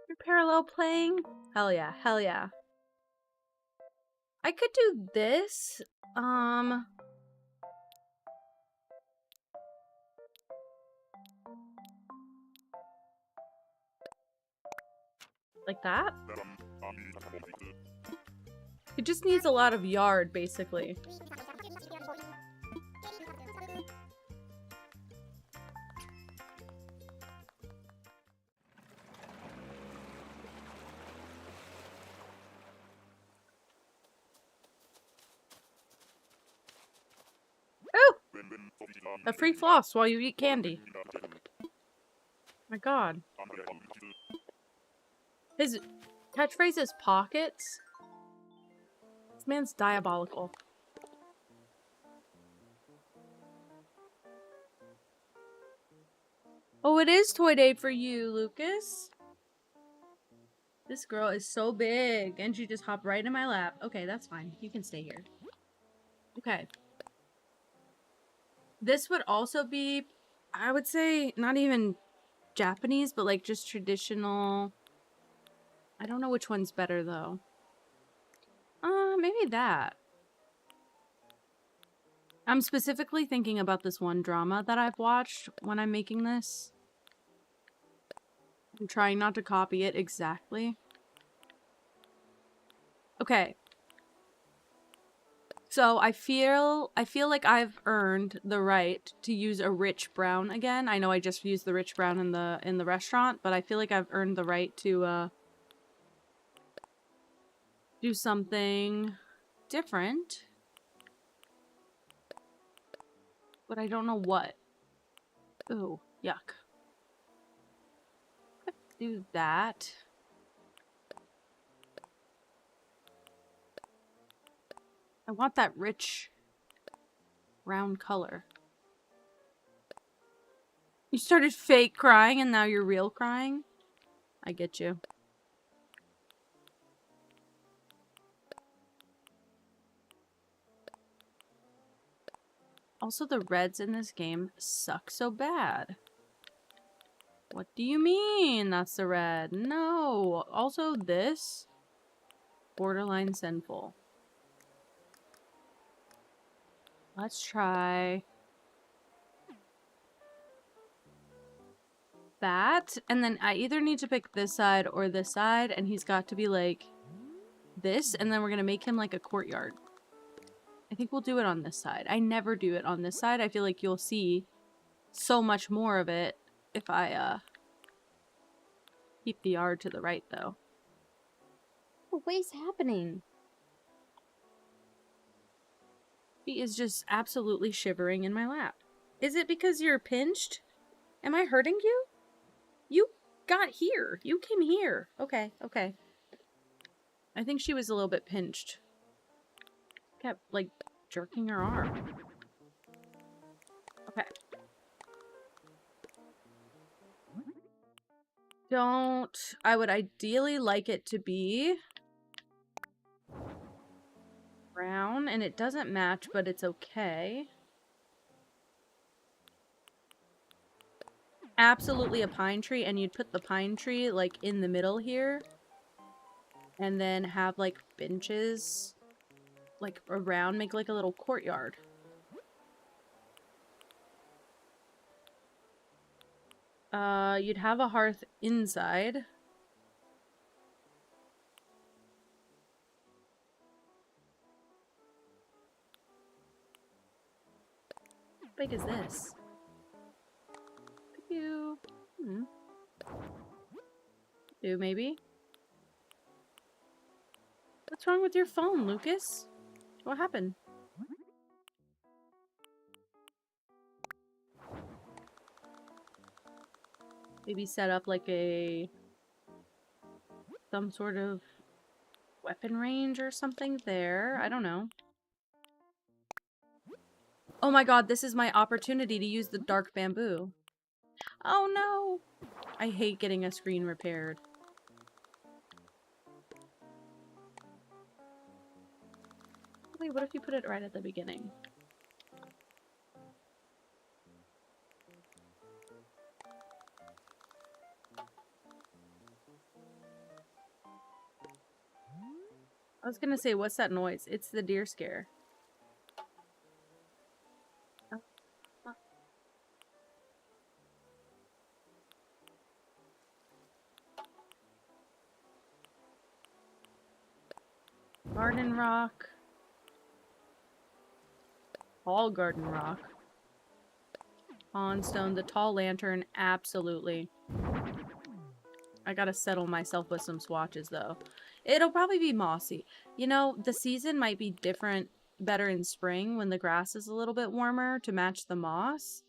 S1: You're parallel playing? Hell yeah, hell yeah. I could do this. Like that? It just needs a lot of yard, basically. Oh! A free floss while you eat candy. My god. His catchphrase is pockets. This man's diabolical. Oh, it is toy day for you, Lucas. This girl is so big, and she just hopped right in my lap. Okay, that's fine. You can stay here. Okay. This would also be, I would say, not even Japanese, but like just traditional. I don't know which one's better, though. Maybe that. I'm specifically thinking about this one drama that I've watched when I'm making this. I'm trying not to copy it exactly. Okay. So I feel like I've earned the right to use a rich brown again. I know I just used the rich brown in the restaurant, but I feel like I've earned the right to do something different. But I don't know what. Ooh, yuck. Let's do that. I want that rich brown color. You started fake crying and now you're real crying? I get you. Also, the reds in this game suck so bad. What do you mean that's the red? No. Also, this borderline sinful. Let's try that. And then I either need to pick this side or this side, and he's got to be like this, and then we're gonna make him like a courtyard. I think we'll do it on this side. I never do it on this side. I feel like you'll see so much more of it if I keep the yard to the right, though. What is happening? He is just absolutely shivering in my lap. Is it because you're pinched? Am I hurting you? You got here. You came here. Okay, okay. I think she was a little bit pinched. Kept, like, jerking her arm. Okay. I would ideally like it to be brown, and it doesn't match, but it's okay. absolutely a pine tree, and you'd put the pine tree, like, in the middle here. And then have, like, benches, like, around, make, like, a little courtyard. You'd have a hearth inside. How big is this? You. Do maybe? What's wrong with your phone, Lucas? What happened? Maybe set up like some sort of weapon range or something there. I don't know. Oh my god, this is my opportunity to use the dark bamboo. Oh no! I hate getting a screen repaired. Wait, what if you put it right at the beginning? I was gonna say, what's that noise? It's the deer scare. Garden rock. Tall garden rock. Pondstone, the tall lantern, absolutely. I gotta settle myself with some swatches, though. It'll probably be mossy. You know, the season might be different, better in spring when the grass is a little bit warmer to match the moss.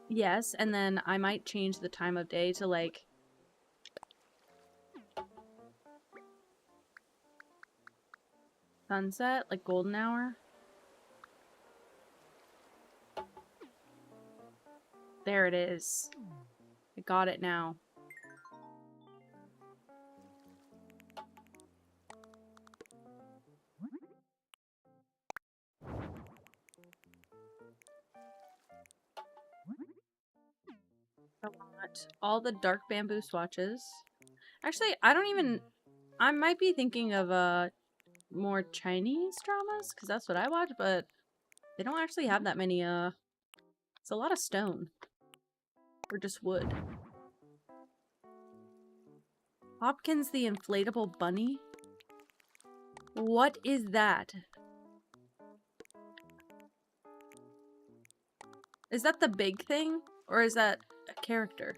S1: Yes, and then I might change the time of day to, like, sunset, like golden hour. There it is. I got it now. I want all the dark bamboo swatches. Actually, I might be thinking of more Chinese dramas, because that's what I watch, but they don't actually have that many, it's a lot of stone. Or just wood. Hopkins the inflatable bunny? What is that? Is that the big thing? Or is that a character?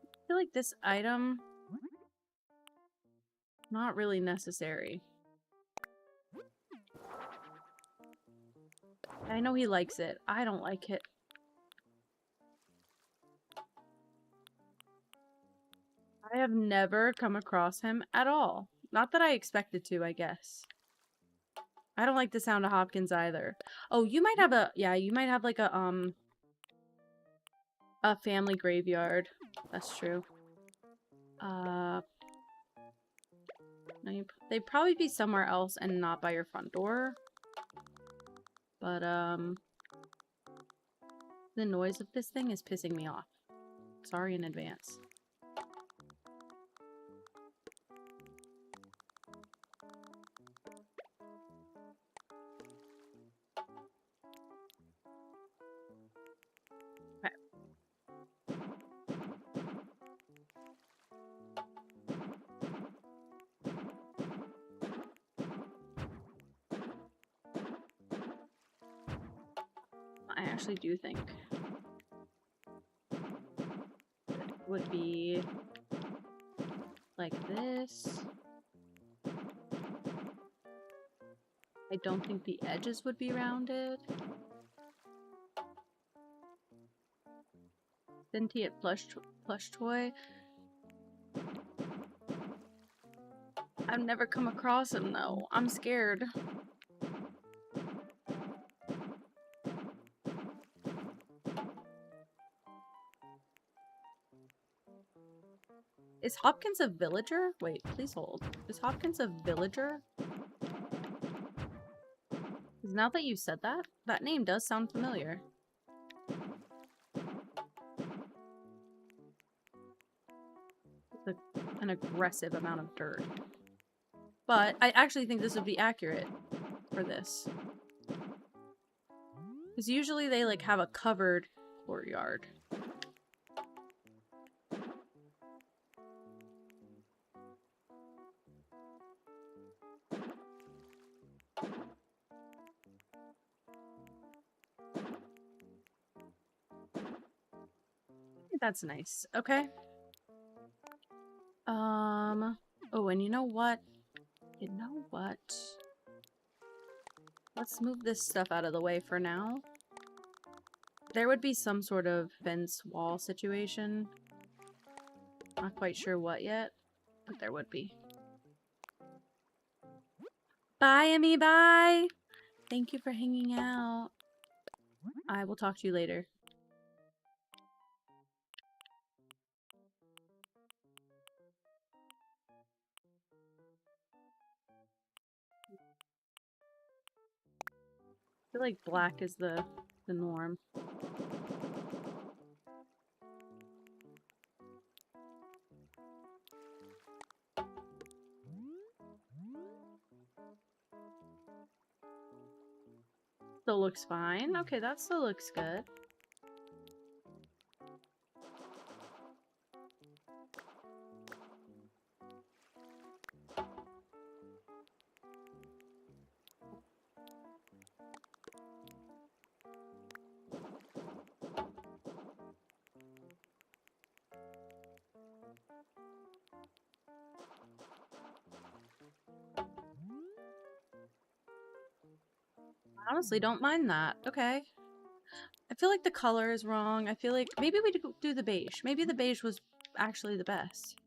S1: I feel like this item not really necessary. I know he likes it. I don't like it. I have never come across him at all. Not that I expected to, I guess. I don't like the sound of Hopkins either. Oh, you might have you might have like a family graveyard. That's true. No, they'd probably be somewhere else and not by your front door. But, the noise of this thing is pissing me off. Sorry in advance. Okay. I actually do think it would be like this. I don't think the edges would be rounded. Sentient plush toy. I've never come across him though. I'm scared. Is Hopkins a villager? Wait, please hold. Is Hopkins a villager? Because now that you said that, that name does sound familiar. It's an aggressive amount of dirt. But I actually think this would be accurate for this. Because usually they like have a covered courtyard. That's nice. Okay. Oh, and you know what? You know what? Let's move this stuff out of the way for now. There would be some sort of fence wall situation. Not quite sure what yet, but there would be. Bye, Emmy, bye! Thank you for hanging out. I will talk to you later. I feel like black is the norm. Still looks fine. Okay, that still looks good. I honestly don't mind that. Okay. I feel like the color is wrong. I feel like maybe we do the beige. Maybe the beige was actually the best.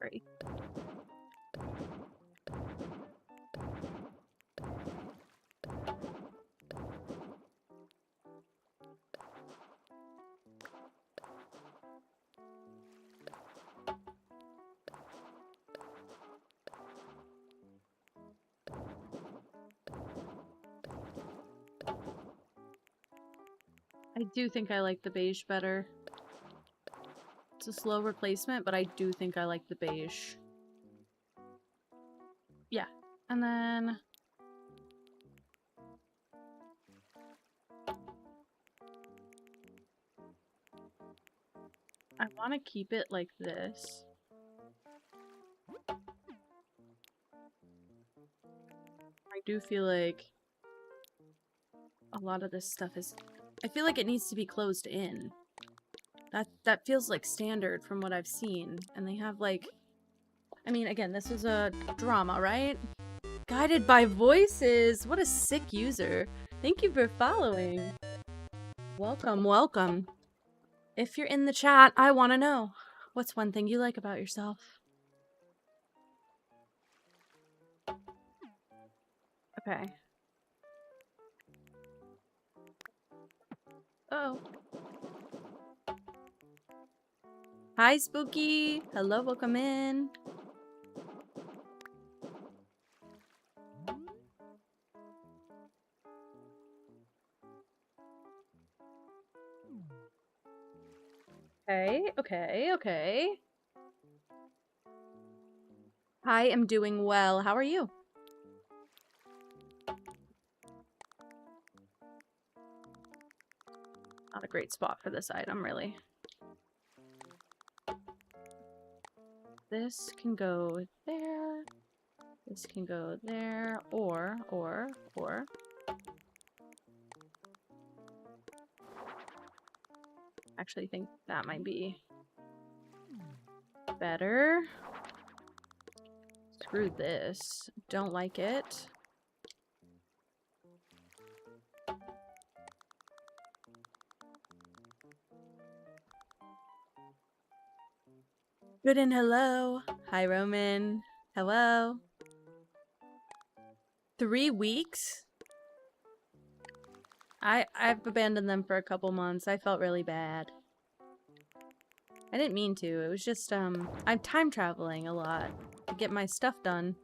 S1: Great. I do think I like the beige better. It's a slow replacement, but I do think I like the beige. Yeah. And then... I want to keep it like this. I do feel like a lot of this stuff is... I feel like it needs to be closed in. That feels like standard from what I've seen. And they have like... I mean, again, this is a drama, right? Guided by voices! What a sick user. Thank you for following. Welcome, welcome. If you're in the chat, I want to know. What's one thing you like about yourself? Okay. Oh. Hi, Spooky! Hello, welcome in. Okay, okay, okay. I am doing well. How are you? Not a great spot for this item, really. This can go there. This can go there, or. Actually think that might be better. Screw this. Don't like it. Good and hello. Hi, Roman. Hello. 3 weeks? I've abandoned them for a couple months. I felt really bad. I didn't mean to. It was just, I'm time traveling a lot to get my stuff done.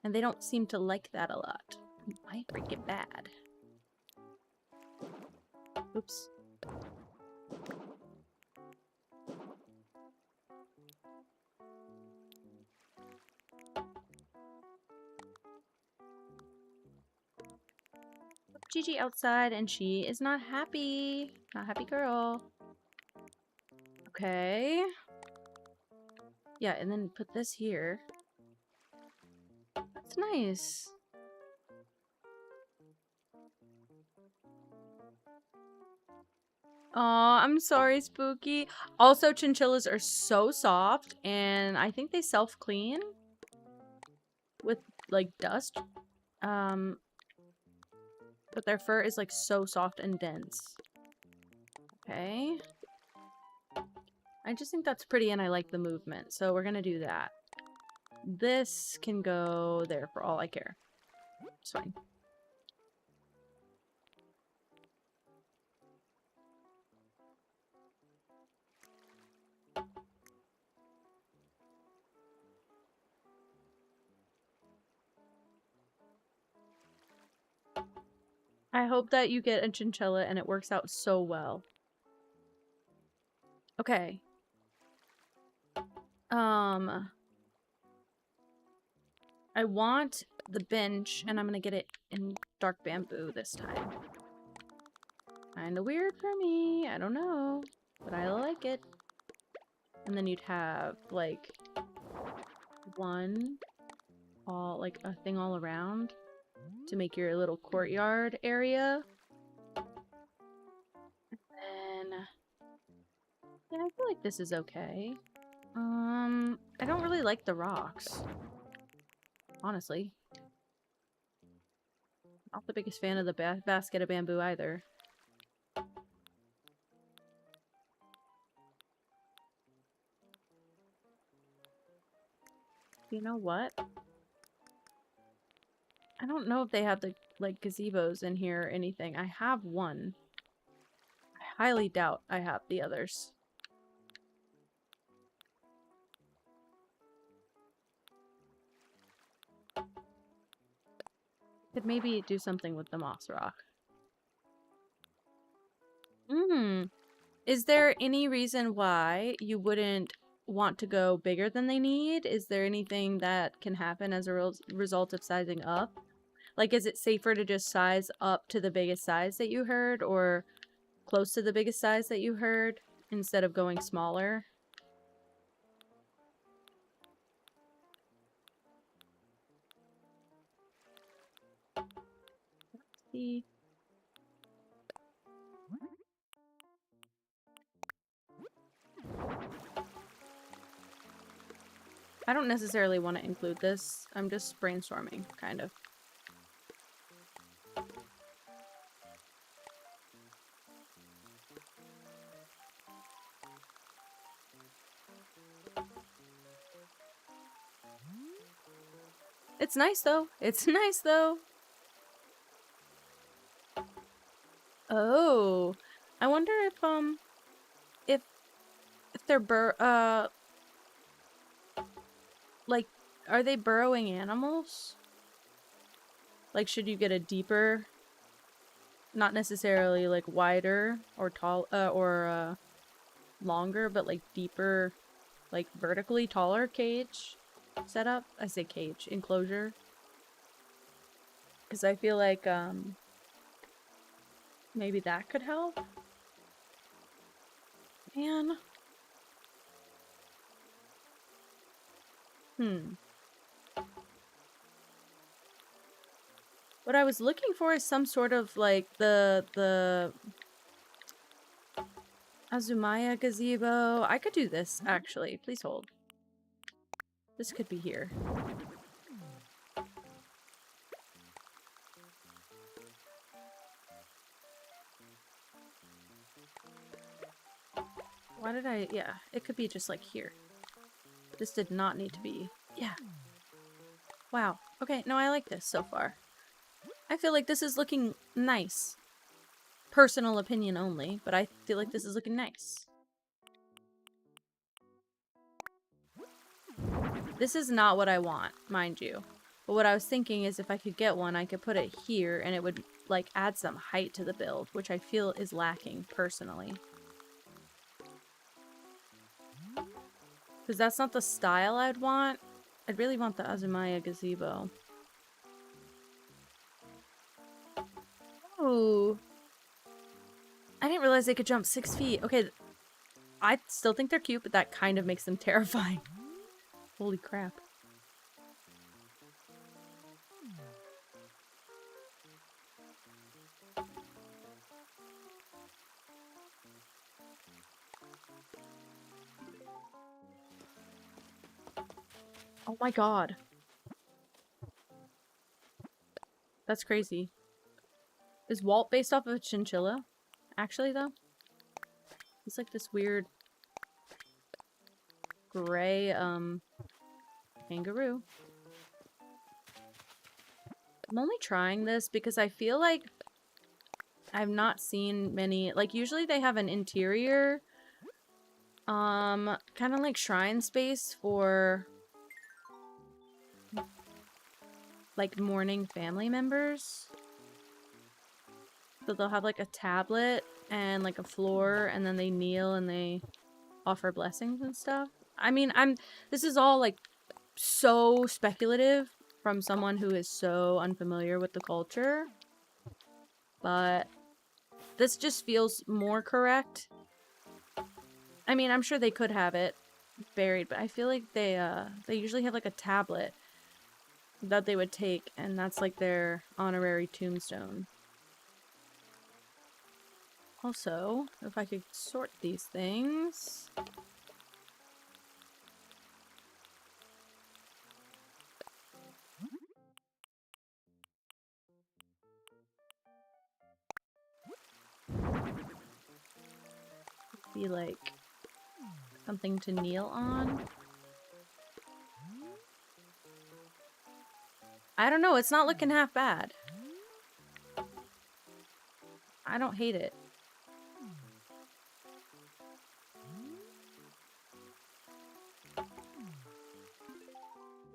S1: And they don't seem to like that a lot. It might break it bad. Oops. Gigi outside and she is not happy. Not happy girl. Okay. Yeah, and then put this here. That's nice. Aw, I'm sorry, Spooky. Also, chinchillas are so soft, and I think they self-clean with, like, dust. But their fur is, like, so soft and dense. Okay. I just think that's pretty, and I like the movement, so we're gonna do that. This can go there for all I care. It's fine. I hope that you get a chinchilla and it works out so well. Okay. I want the bench, and I'm gonna get it in dark bamboo this time. Kinda weird for me, I don't know, but I like it. And then you'd have, like, like a thing all around to make your little courtyard area. And then, yeah, I feel like this is okay. I don't really like the rocks. Honestly. Not the biggest fan of the basket of bamboo either. You know what? I don't know if they have the, like, gazebos in here or anything. I have one. I highly doubt I have the others. Could maybe do something with the moss rock. Is there any reason why you wouldn't want to go bigger than they need? Is there anything that can happen as a result of sizing up? Like, is it safer to just size up to the biggest size that you heard, or close to the biggest size that you heard, instead of going smaller? Let's see. I don't necessarily want to include this. I'm just brainstorming, kind of. It's nice, though. It's nice, though. Oh. I wonder if they're like, are they burrowing animals? Like, should you get a deeper, not necessarily, like, wider or tall, longer, but, like, deeper, like, vertically taller cage setup? I say cage, enclosure. Because I feel like, maybe that could help? Man. What I was looking for is some sort of, like, the Azumaya gazebo. I could do this, actually. Please hold. This could be here. Why did I... Yeah, it could be just, like, here. This did not need to be. Yeah. Wow. Okay, no, I like this so far. I feel like this is looking nice. Personal opinion only, but I feel like this is looking nice. This is not what I want, mind you. But what I was thinking is if I could get one, I could put it here and it would, like, add some height to the build, which I feel is lacking, personally. Because that's not the style I'd want. I'd really want the Azumaya gazebo. Ooh. I didn't realize they could jump 6 feet. Okay, I still think they're cute, but that kind of makes them terrifying. Holy crap. Oh my god. That's crazy. Is Walt based off of a chinchilla? Actually, though? He's like this weird gray, kangaroo. I'm only trying this because I feel like I've not seen many, like, usually they have an interior, kind of like shrine space for, like, mourning family members. So they'll have, like, a tablet and, like, a floor, and then they kneel and they offer blessings and stuff. I mean, this is all, like, so speculative from someone who is so unfamiliar with the culture. But this just feels more correct. I mean, I'm sure they could have it buried, but I feel like they usually have, like, a tablet that they would take, and that's, like, their honorary tombstone. Also, if I could sort these things. Be like something to kneel on. I don't know, it's not looking half bad. I don't hate it.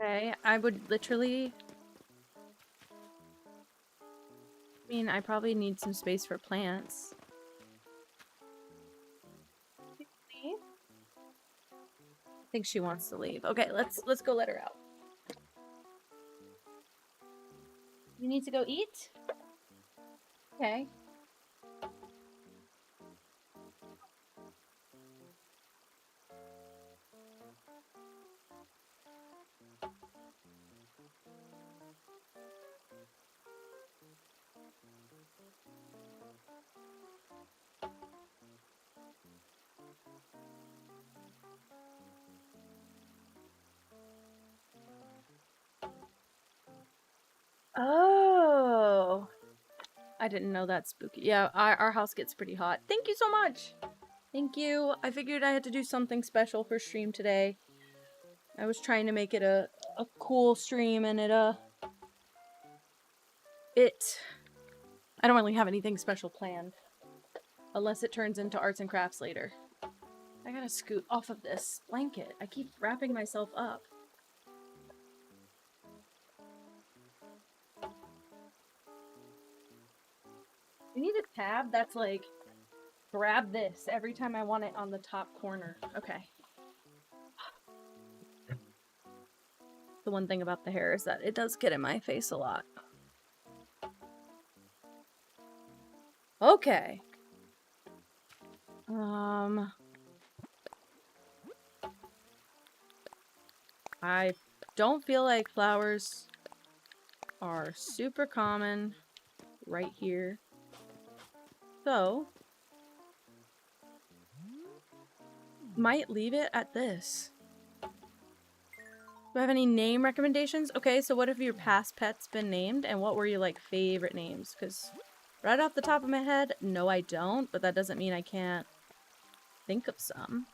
S1: Okay, I would literally... I mean, I probably need some space for plants. I think she wants to leave. Okay, let's go let her out. You need to go eat? Okay. Oh. I didn't know that spooky. Yeah, our house gets pretty hot. Thank you so much. Thank you. I figured I had to do something special for stream today. I was trying to make it a cool stream, and I don't really have anything special planned. Unless it turns into arts and crafts later. I gotta scoot off of this blanket. I keep wrapping myself up. We need a tab that's like, grab this every time I want it on the top corner. Okay. The one thing about the hair is that it does get in my face a lot. Okay. I don't feel like flowers are super common right here. So, might leave it at this. Do I have any name recommendations? Okay, so what have your past pets been named, and what were your, like, favorite names? Because right off the top of my head, no I don't, but that doesn't mean I can't think of some.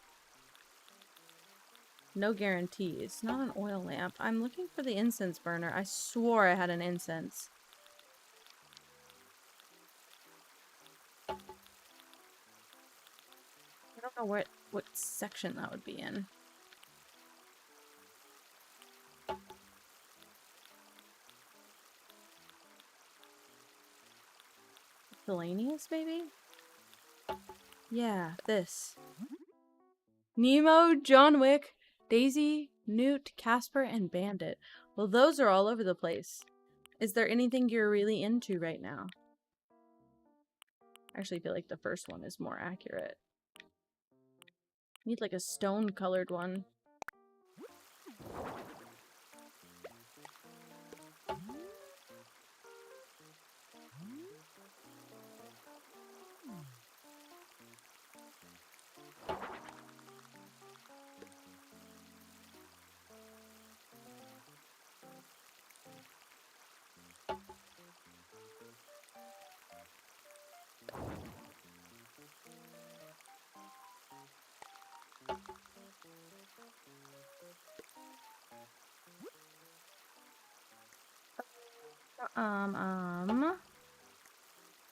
S1: No guarantees. Not an oil lamp. I'm looking for the incense burner. I swore I had an incense. I don't know what section that would be in. Miscellaneous, maybe? Yeah, this. Nemo, John Wick, Daisy, Newt, Casper, and Bandit. Well, those are all over the place. Is there anything you're really into right now? I actually feel like the first one is more accurate. Need like a stone-colored one.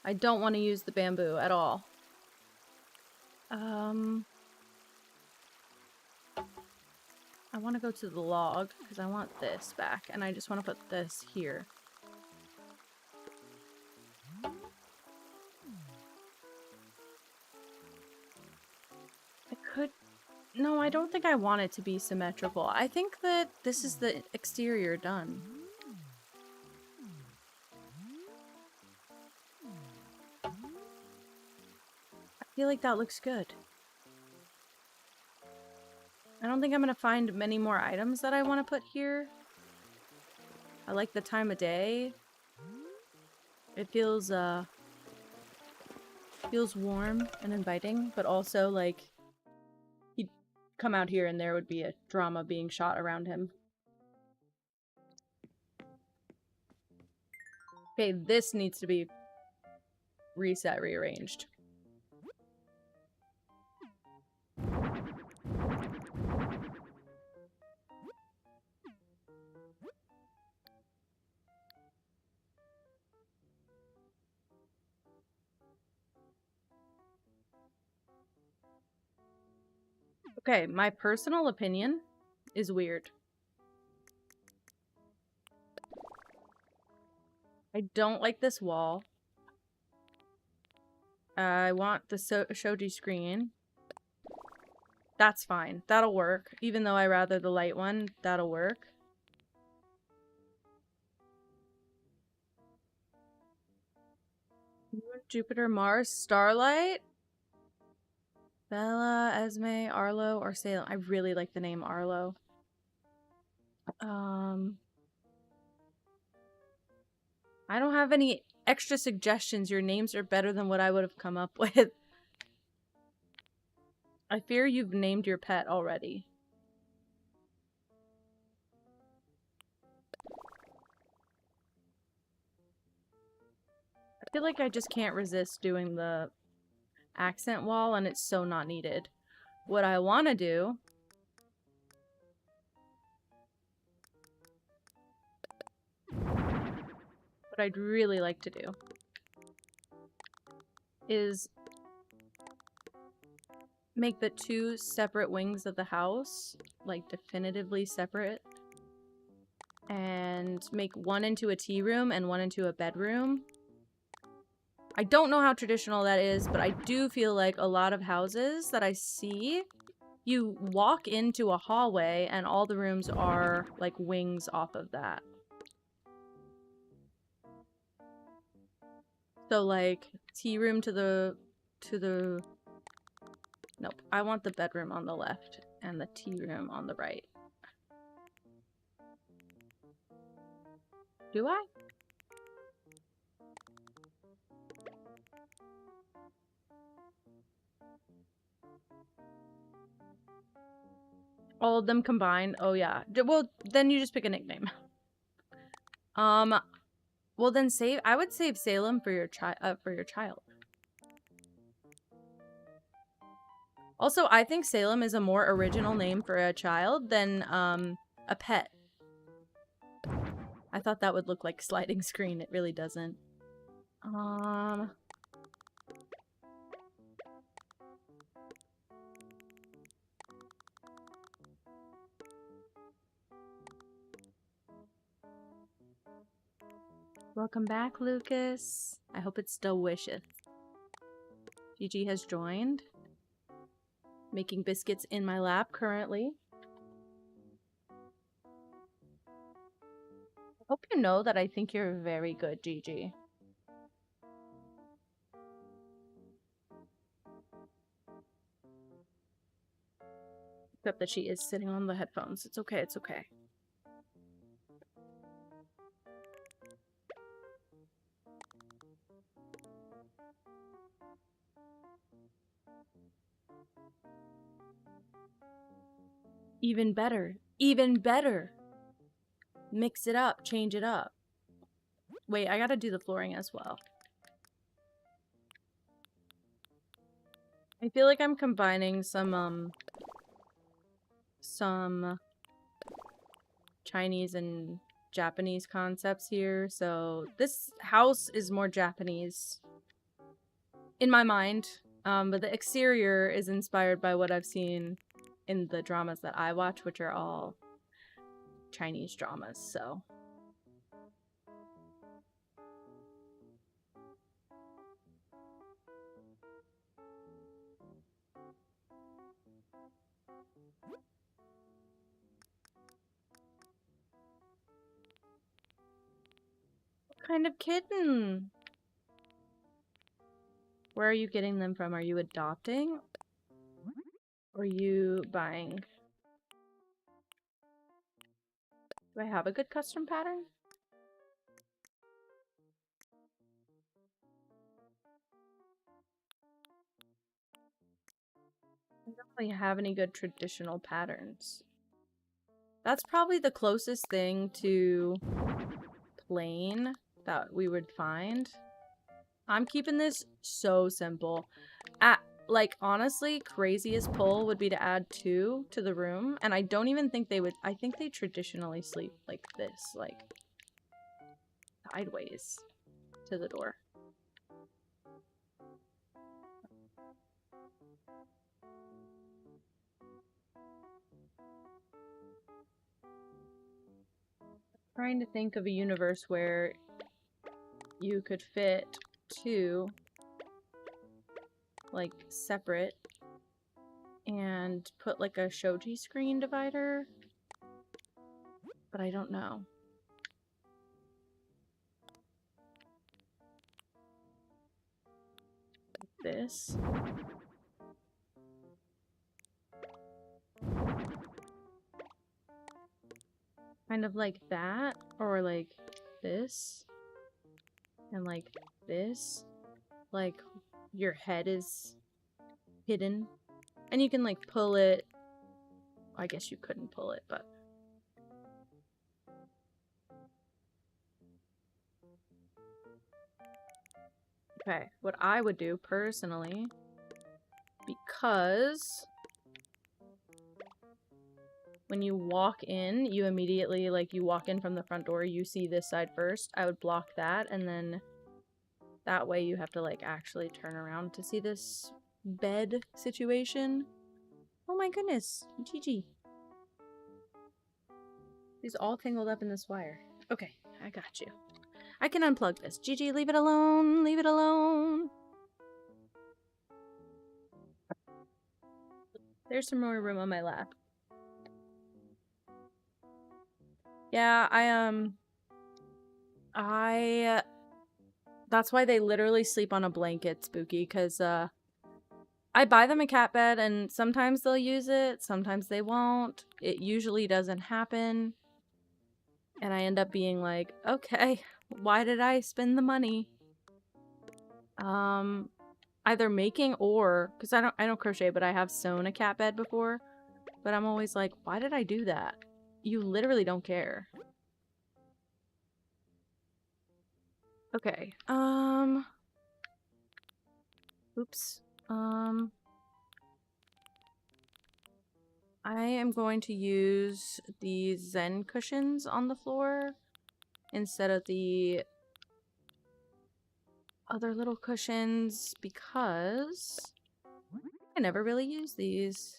S1: I don't want to use the bamboo at all. I want to go to the log because I want this back, and I just want to put this here. I could... No, I don't think I want it to be symmetrical. I think that this is the exterior done. I feel like that looks good. I don't think I'm gonna find many more items that I want to put here. I like the time of day. It feels warm and inviting, but also like he'd come out here and there would be a drama being shot around him. Okay, this needs to be reset, rearranged. Okay, my personal opinion is weird. I don't like this wall. I want the shoji screen. That's fine. That'll work. Even though I rather the light one, that'll work. Moon, Jupiter, Mars, Starlight. Bella, Esme, Arlo, or Salem. I really like the name Arlo. I don't have any extra suggestions. Your names are better than what I would have come up with. I fear you've named your pet already. I feel like I just can't resist doing the accent wall, and it's so not needed. What I want to do what I'd really like to do is make the two separate wings of the house, like, definitively separate. And make one into a tea room and one into a bedroom. I don't know how traditional that is, but I do feel like a lot of houses that I see, you walk into a hallway and all the rooms are, like, wings off of that. So, like, tea room to the... Nope. I want the bedroom on the left and the tea room on the right. Do I? All of them combined? Oh, yeah. Well, then you just pick a nickname. Well, then I would save Salem for your child. Also, I think Salem is a more original name for a child than a pet. I thought that would look like sliding screen. It really doesn't. Welcome back, Lucas. I hope it's still wisheth. Gigi has joined. Making biscuits in my lap currently. I hope you know that I think you're very good, Gigi. Except that she is sitting on the headphones. It's okay, it's okay. Even better. Even better. Mix it up. Change it up. Wait, I gotta do the flooring as well. I feel like I'm combining some Chinese and Japanese concepts here. So this house is more Japanese in my mind. But the exterior is inspired by what I've seen in the dramas that I watch, which are all Chinese dramas, so. What kind of kitten? Where are you getting them from? Are you adopting? Or are you buying? Do I have a good custom pattern? I don't really have any good traditional patterns. That's probably the closest thing to plain that we would find. I'm keeping this so simple. Like, honestly, craziest pull would be to add 2 to the room. And I don't even think they would... I think they traditionally sleep like this. Like, sideways to the door. I'm trying to think of a universe where you could fit 2, like, separate, and put, like, a shoji screen divider. But I don't know. Like this. Kind of like that, or like this, and like this. Like, your head is hidden. And you can, like, pull it. I guess you couldn't pull it, but... Okay, what I would do, personally, because when you walk in, you immediately, like, you walk in from the front door, you see this side first. I would block that, and then that way you have to, like, actually turn around to see this bed situation. Oh my goodness, Gigi. He's all tangled up in this wire. Okay, I got you. I can unplug this. Gigi, leave it alone. Leave it alone. There's some more room on my lap. Yeah, that's why they literally sleep on a blanket, Spooky, because, I buy them a cat bed, and sometimes they'll use it, sometimes they won't. It usually doesn't happen. And I end up being like, okay, why did I spend the money? Either making or, because I don't crochet, but I have sewn a cat bed before. But I'm always like, why did I do that? You literally don't care. Okay, oops. I am going to use the Zen cushions on the floor instead of the other little cushions because I never really use these.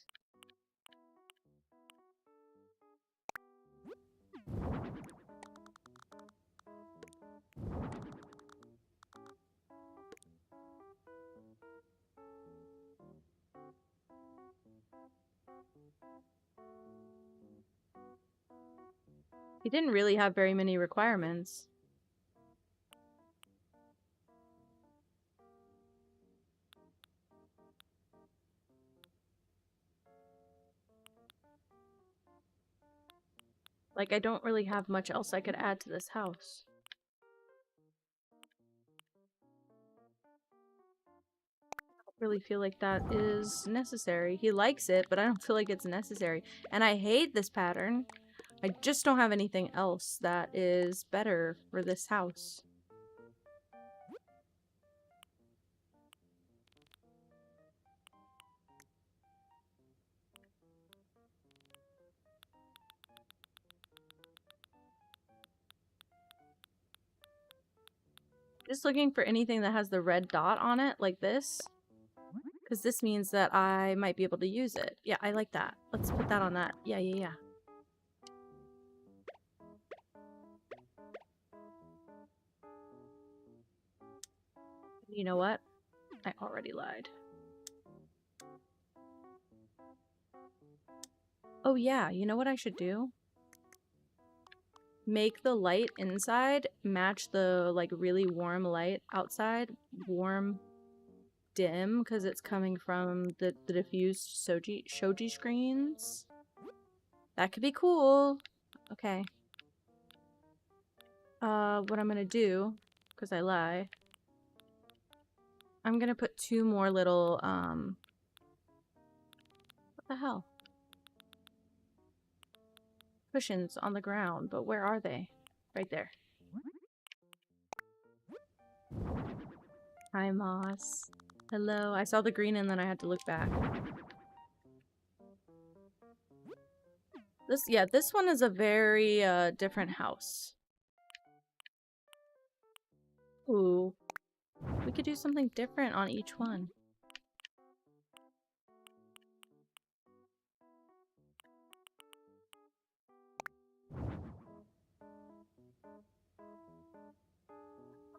S1: He didn't really have very many requirements. Like, I don't really have much else I could add to this house. I don't really feel like that is necessary. He likes it, but I don't feel like it's necessary. And I hate this pattern. I just don't have anything else that is better for this house. Just looking for anything that has the red dot on it, like this. Because this means that I might be able to use it. Yeah, I like that. Let's put that on that. Yeah. You know what? I already lied. Oh yeah, you know what I should do? Make the light inside match the, like, really warm light outside. Warm, dim, because it's coming from the diffused shoji screens. That could be cool. Okay. What I'm gonna do, because I lie, I'm gonna put 2 more little, what the hell? Cushions on the ground, but where are they? Right there. Hi, Moss. Hello. I saw the green and then I had to look back. This one is a very, different house. Ooh. We could do something different on each one.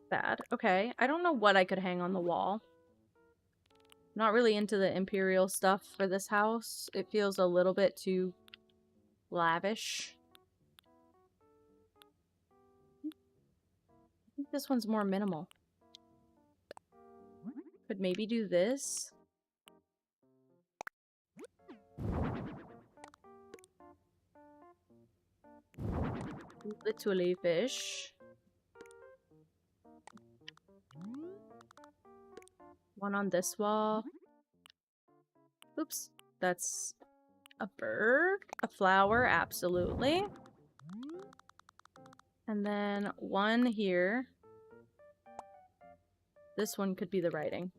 S1: Bad. Okay. I don't know what I could hang on the wall. Not really into the imperial stuff for this house. It feels a little bit too lavish. I think this one's more minimal. Could maybe do this. Literally fish. One on this wall. Oops. That's a bird. A flower, absolutely. And then one here. This one could be the writing.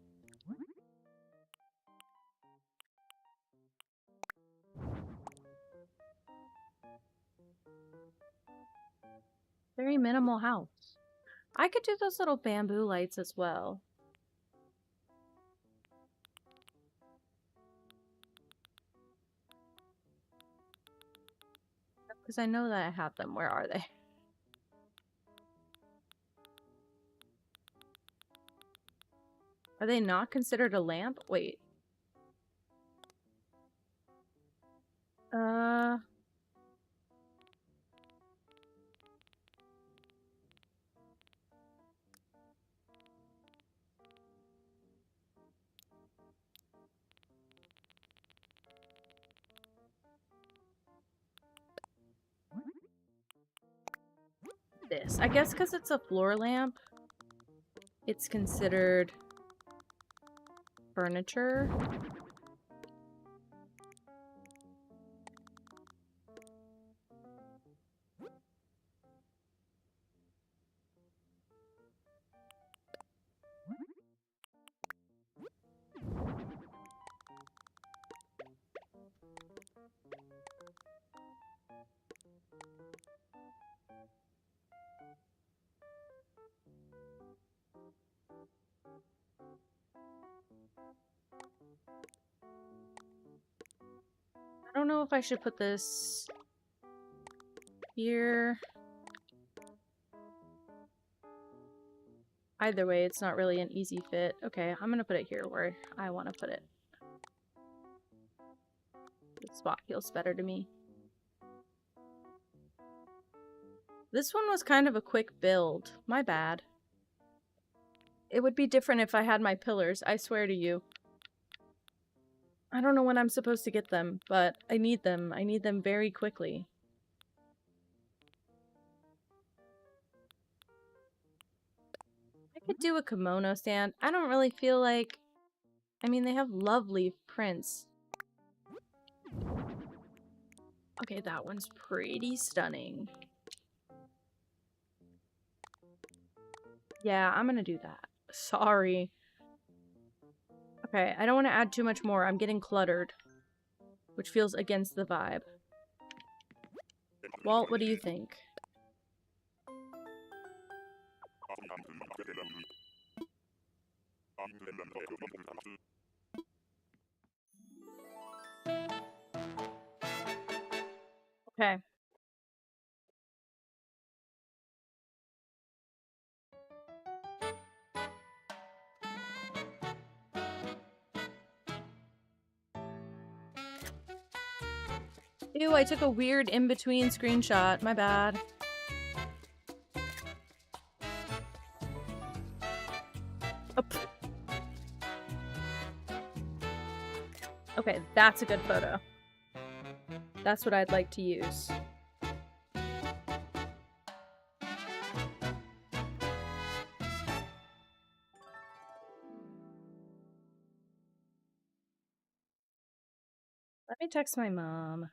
S1: Very minimal house. I could do those little bamboo lights as well. Because I know that I have them. Where are they? Are they not considered a lamp? Wait. This. I guess because it's a floor lamp, it's considered furniture. I don't know if I should put this here. Either way, it's not really an easy fit. Okay, I'm gonna put it here where I want to put it. This spot feels better to me. This one was kind of a quick build. My bad. It would be different if I had my pillars, I swear to you. I don't know when I'm supposed to get them, but I need them. I need them very quickly. I could do a kimono stand. I don't really feel like... I mean, they have lovely prints. Okay, that one's pretty stunning. Yeah, I'm gonna do that. Sorry. Okay, I don't want to add too much more. I'm getting cluttered. Which feels against the vibe. Walt, what do you think? Okay. Ew, I took a weird in-between screenshot. My bad. Oh, okay, that's a good photo. That's what I'd like to use. Let me text my mom.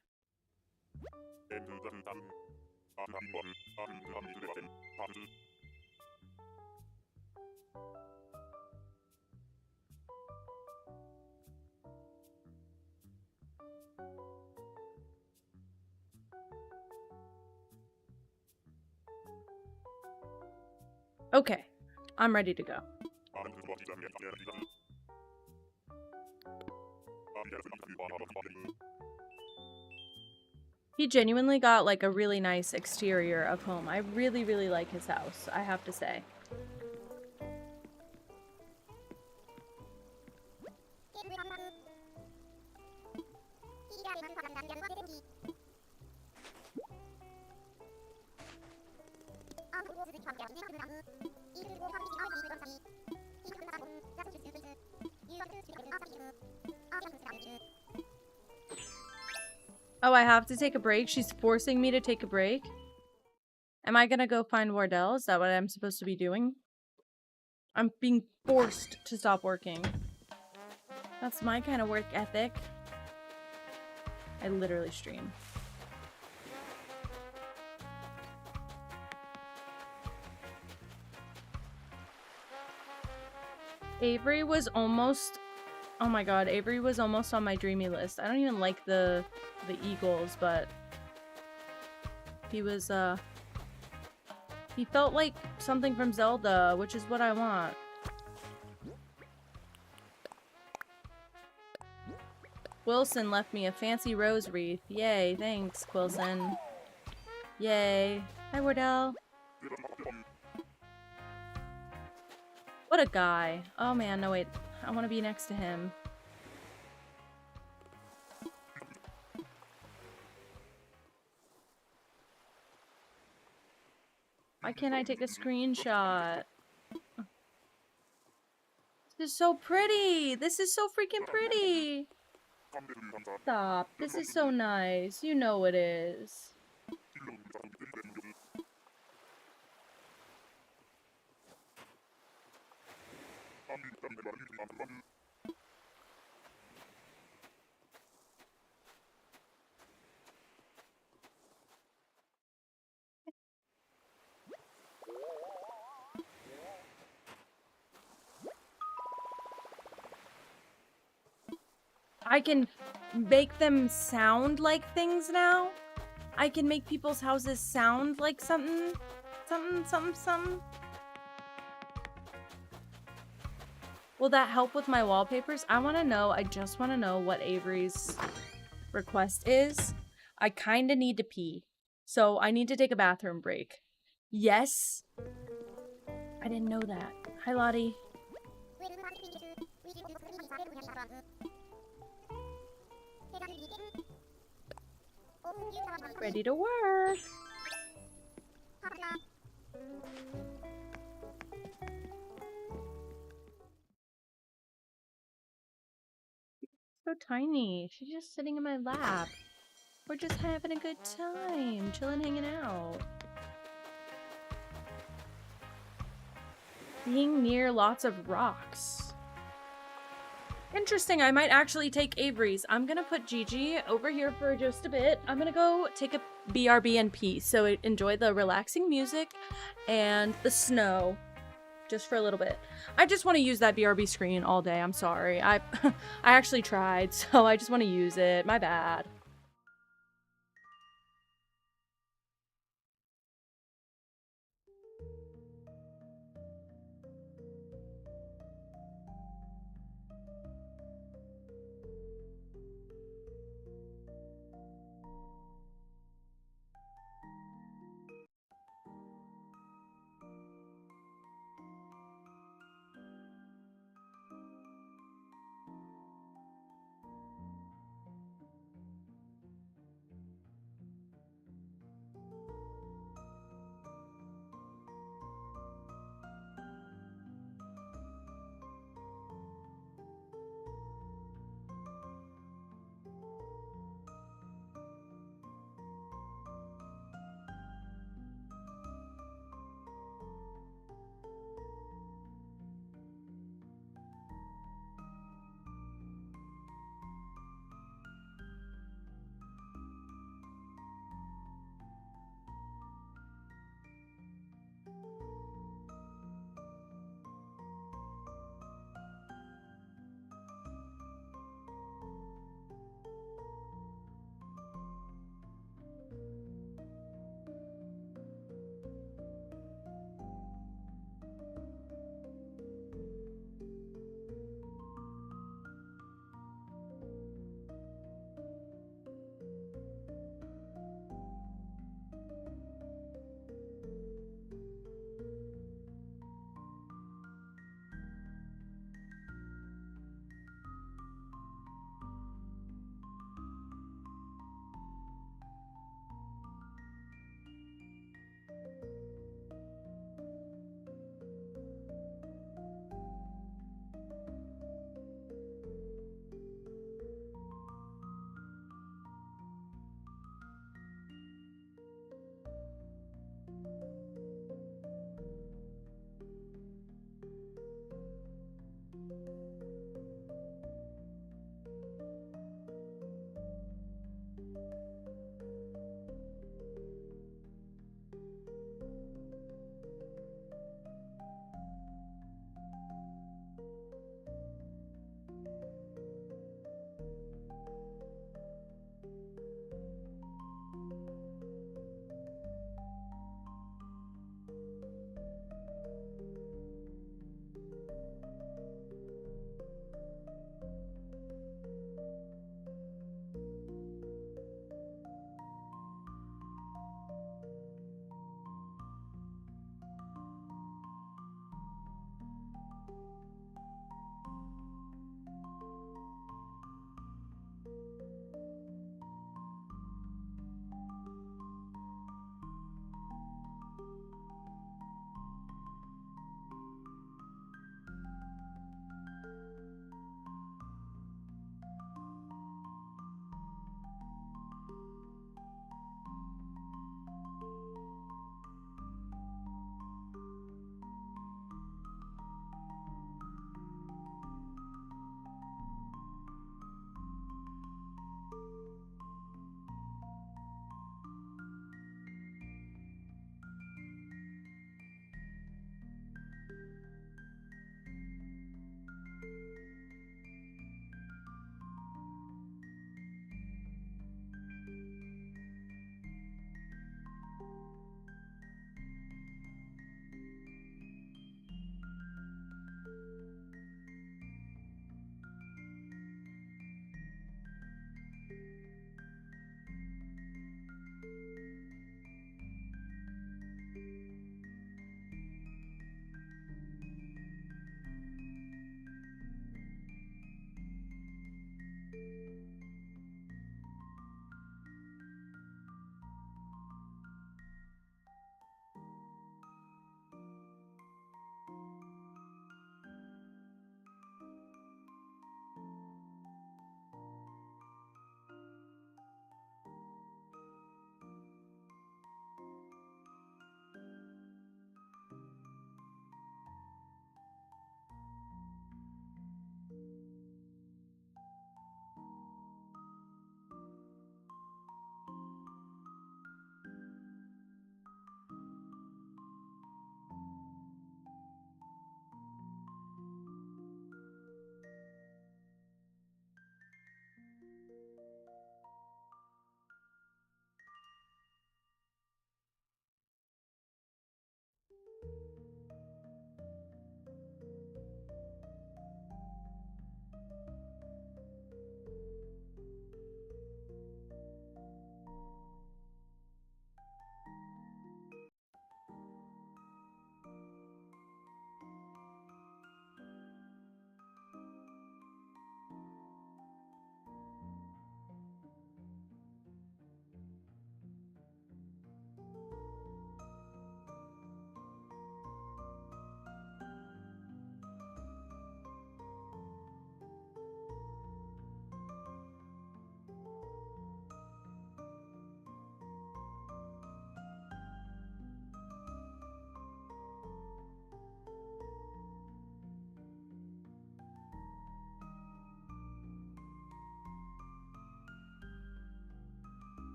S1: Okay, I'm ready to go. He genuinely got like a really nice exterior of home. I really, really like his house, I have to say. Oh, I have to take a break? She's forcing me to take a break? Am I gonna go find Wardell? Is that what I'm supposed to be doing? I'm being forced to stop working. That's my kind of work ethic. I literally stream. Avery was almost... Oh my god, Avery was almost on my dreamy list. I don't even like the eagles, but... He was, he felt like something from Zelda, which is what I want. Wilson left me a fancy rose wreath. Yay, thanks, Quilson. Yay. Hi, Wardell. What a guy. Oh man, no wait. I want to be next to him. Why can't I take a screenshot? This is so pretty! This is so freaking pretty! Stop. This is so nice. You know it is. I can make them sound like things now. I can make people's houses sound like something. Something. Will that help with my wallpapers? I want to know. I just want to know what Avery's request is I kind of need to pee. So I need to take a bathroom break. Yes. I didn't know that. Hi, Lottie. Ready to work. So tiny. She's just sitting in my lap. We're just having a good time. Chilling, hanging out. Being near lots of rocks. Interesting, I might actually take Avery's. I'm gonna put Gigi over here for just a bit. I'm gonna go take a BRB and pee. So enjoy the relaxing music and the snow just for a little bit. I just want to use that BRB screen all day. I'm sorry. I actually tried, so I just want to use it. My bad.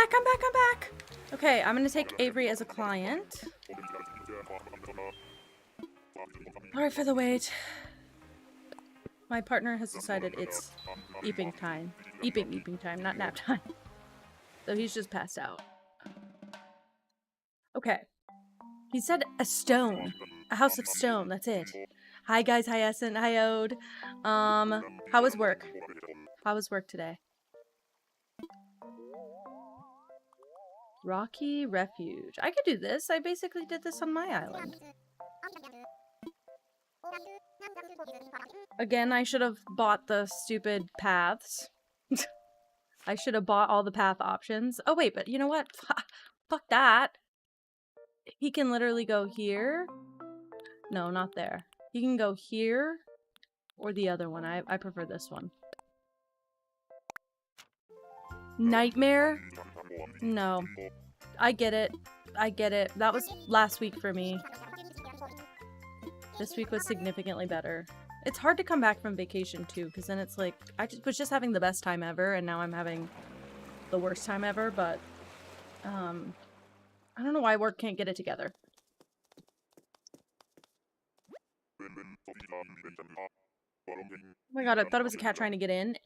S1: back, I'm back, I'm back! Okay, I'm gonna take Avery as a client. Sorry for the wait. My partner has decided it's eeping time. Eeping time, not nap time. So he's just passed out. Okay. He said a stone. A house of stone, that's it. Hi guys, hi Essen, hi Ode. How was work? How was work today? Rocky Refuge. I could do this. I basically did this on my island. Again, I should have bought the stupid paths. I should have bought all the path options. Oh wait, but you know what? Fuck that. He can literally go here. No, not there. He can go here or the other one. I prefer this one. Nightmare? No. I get it. I get it. That was last week for me. This week was significantly better. It's hard to come back from vacation too, because then it's like, I was just having the best time ever, and now I'm having the worst time ever, but, I don't know why work can't get it together. Oh my god, I thought it was a cat trying to get in.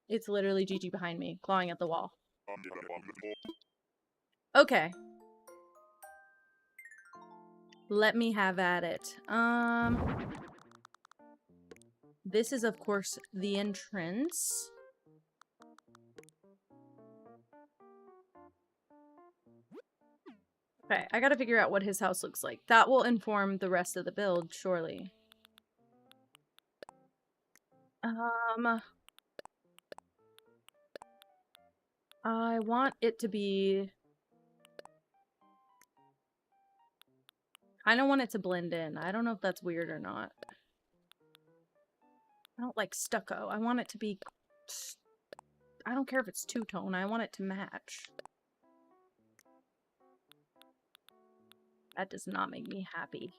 S1: It's literally Gigi behind me, clawing at the wall. Okay. Let me have at it. This is, of course, the entrance. Okay, I gotta figure out what his house looks like. That will inform the rest of the build, surely. I want it to be... I don't want it to blend in. I don't know if that's weird or not. I don't like stucco. I want it to be... I don't care if it's two-tone. I want it to match. That does not make me happy.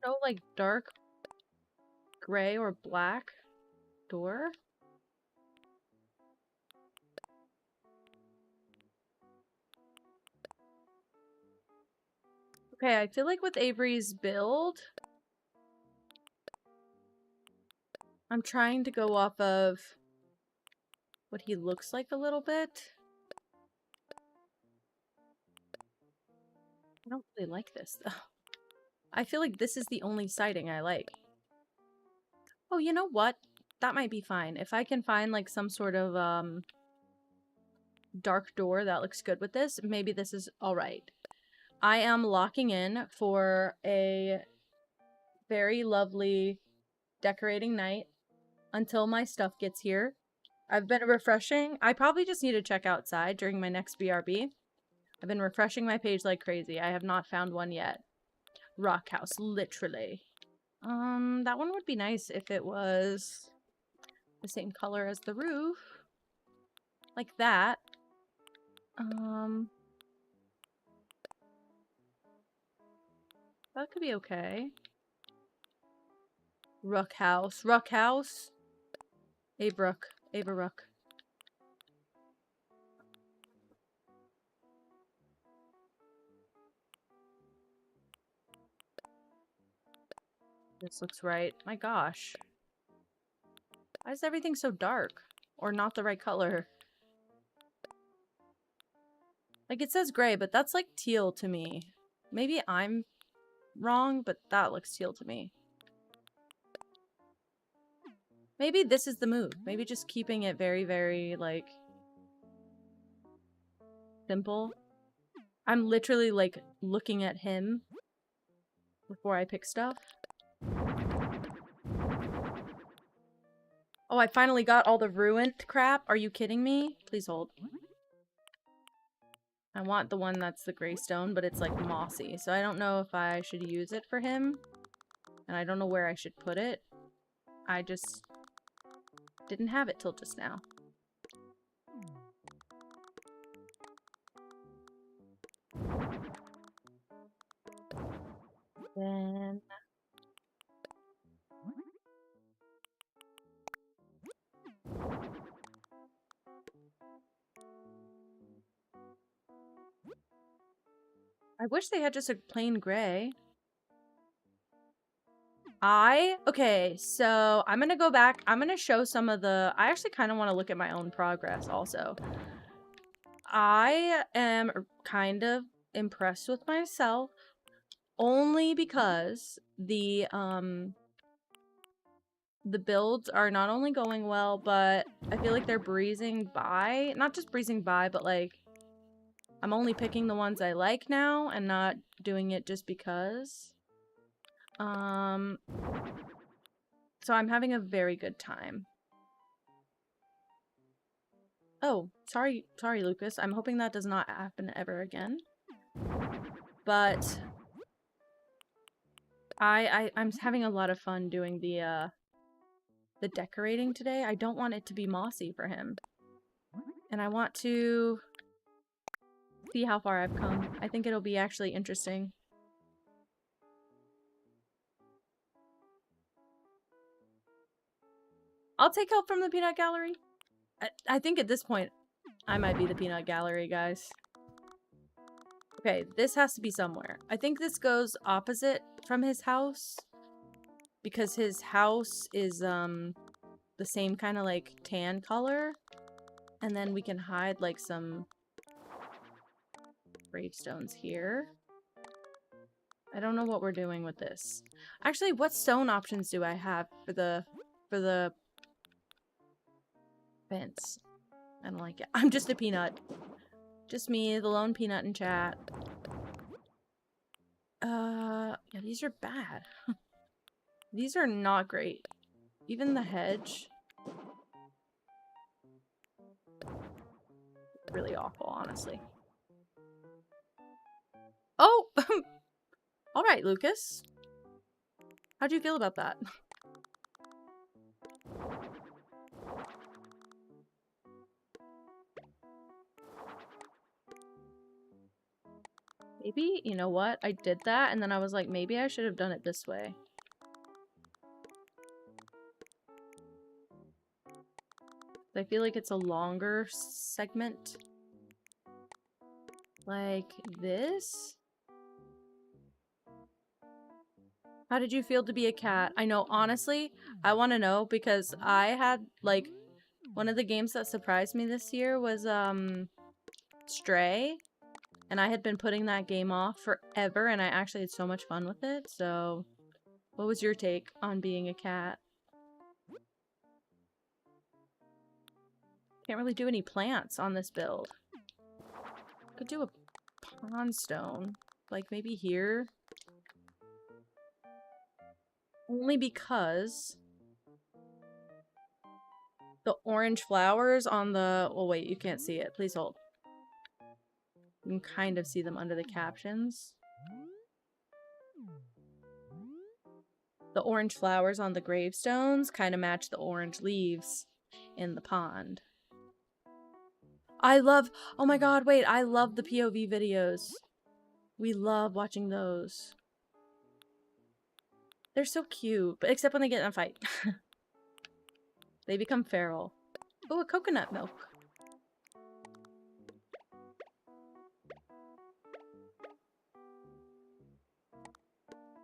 S1: No, like, dark gray or black door? Okay, I feel like with Avery's build, I'm trying to go off of what he looks like a little bit. I don't really like this, though. I feel like this is the only siding I like. Oh, you know what? That might be fine. If I can find, like, some sort of, dark door that looks good with this, maybe this is alright. I am locking in for a very lovely decorating night until my stuff gets here. I've been refreshing. I probably just need to check outside during my next BRB. I've been refreshing my page like crazy. I have not found one yet. Rock house, literally. That one would be nice if it was the same color as the roof. Like that. That could be okay. Rook house. Rook house. Avrook. Avarook. This looks right. My gosh. Why is everything so dark? Or not the right color? Like, it says gray, but that's like teal to me. Maybe I'm wrong, but that looks teal to me. Maybe this is the move. Maybe just keeping it very, very, like, simple. I'm literally, like, looking at him before I pick stuff. Oh, I finally got all the ruined crap. Are you kidding me? Please hold. I want the one that's the gray stone, but it's, like, mossy. So I don't know if I should use it for him. And I don't know where I should put it. I just didn't have it till just now. Then I wish they had just a plain gray. Okay, so I'm gonna go back. I'm gonna show some of the... I actually kind of want to look at my own progress also. I am kind of impressed with myself only because the builds are not only going well, but I feel like they're breezing by. Not just breezing by, but like I'm only picking the ones I like now and not doing it just because. So I'm having a very good time. Oh, sorry, Lucas. I'm hoping that does not happen ever again. But I'm having a lot of fun doing the decorating today. I don't want it to be mossy for him. And I want to see how far I've come. I think it'll be actually interesting. I'll take help from the peanut gallery. I think at this point, I might be the peanut gallery, guys. Okay, this has to be somewhere. I think this goes opposite from his house. Because his house is, the same kind of, like, tan color. And then we can hide, like, some gravestones here. I don't know what we're doing with this. Actually, what stone options do I have for the fence? I don't like it. I'm just a peanut. Just me, the lone peanut in chat. Yeah, these are bad. These are not great. Even the hedge. Really awful, honestly. Oh! Alright, Lucas. How do you feel about that? Maybe, you know what? I did that, and then I was like, maybe I should have done it this way. I feel like it's a longer segment. Like this? How did you feel to be a cat? I know, honestly, I want to know because I had, like, one of the games that surprised me this year was, Stray. And I had been putting that game off forever, and I actually had so much fun with it, so... What was your take on being a cat? Can't really do any plants on this build. Could do a pond stone. Like, maybe here? Only because... the orange flowers on the... Oh, wait, you can't see it. Please hold. You can kind of see them under the captions. The orange flowers on the gravestones kind of match the orange leaves in the pond. I love... Oh my god, wait. I love the POV videos. We love watching those. They're so cute. But except when they get in a fight. They become feral. Oh, a coconut milk.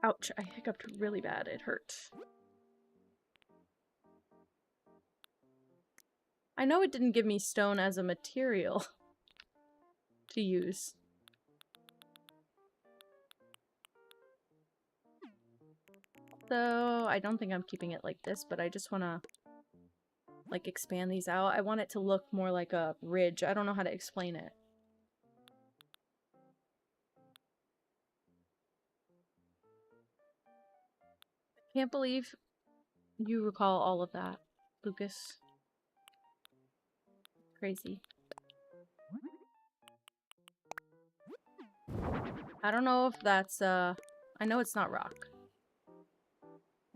S1: Ouch, I hiccuped really bad. It hurt. I know it didn't give me stone as a material to use. So, I don't think I'm keeping it like this, but I just want to, like, expand these out. I want it to look more like a ridge. I don't know how to explain it. Can't believe you recall all of that, Lucas. Crazy. I don't know if that's, I know it's not rock.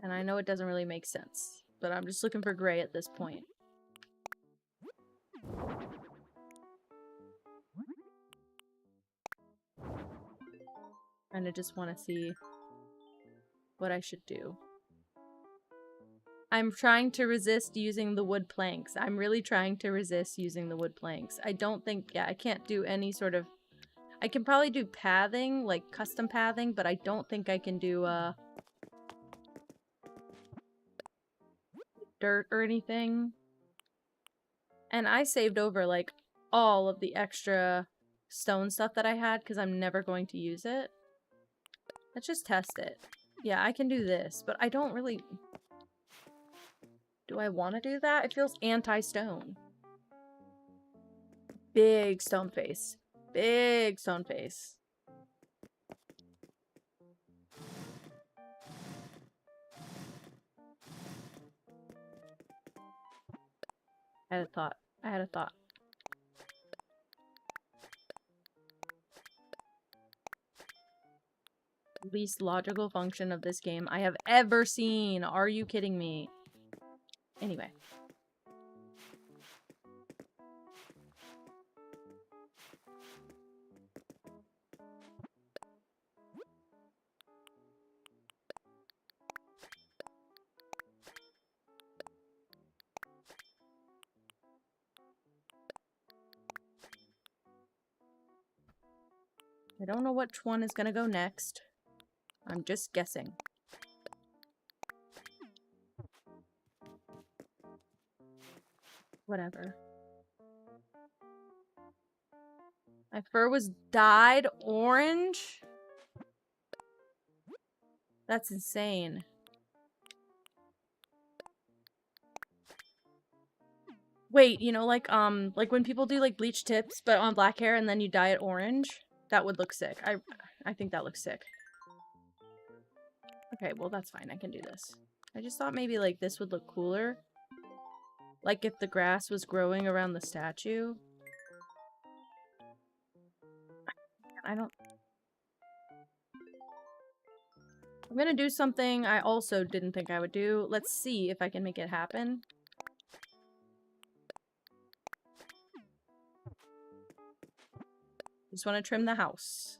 S1: And I know it doesn't really make sense. But I'm just looking for gray at this point. And I just want to see what I should do. I'm trying to resist using the wood planks. I'm really trying to resist using the wood planks. I don't think, yeah, I can't do any sort of... I can probably do pathing, like custom pathing, but I don't think I can do dirt or anything. And I saved over like all of the extra stone stuff that I had because I'm never going to use it. Let's just test it. Yeah, I can do this, but I don't really... Do I want to do that? It feels anti-stone. Big stone face. Big stone face. I had a thought. I had a thought. Least logical function of this game I have ever seen. Are you kidding me? Anyway. I don't know which one is gonna go next. I'm just guessing. Whatever. My fur was dyed orange? That's insane. Wait, you know, like when people do like bleach tips but on black hair and then you dye it orange? That would look sick. I think that looks sick. Okay, well that's fine. I can do this. I just thought maybe like this would look cooler. Like if the grass was growing around the statue. I don't... I'm gonna do something I also didn't think I would do. Let's see if I can make it happen. Just want to trim the house.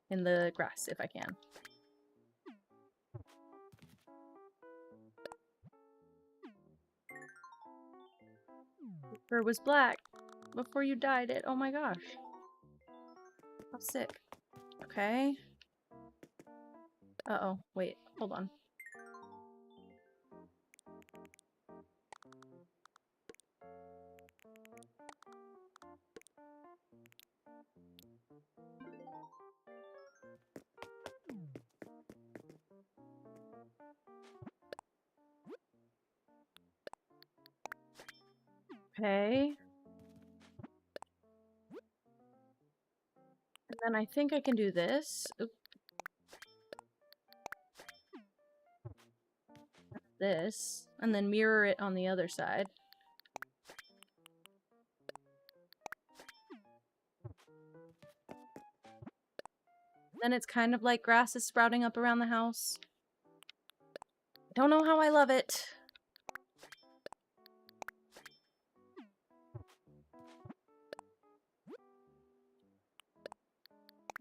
S1: In the grass, if I can. The fur was black before you dyed it. Oh my gosh. How sick. Okay. Uh-oh. Wait. Hold on. Okay. And then I think I can do this. Oop. This. And then mirror it on the other side. Then it's kind of like grass is sprouting up around the house. I don't know how I love it.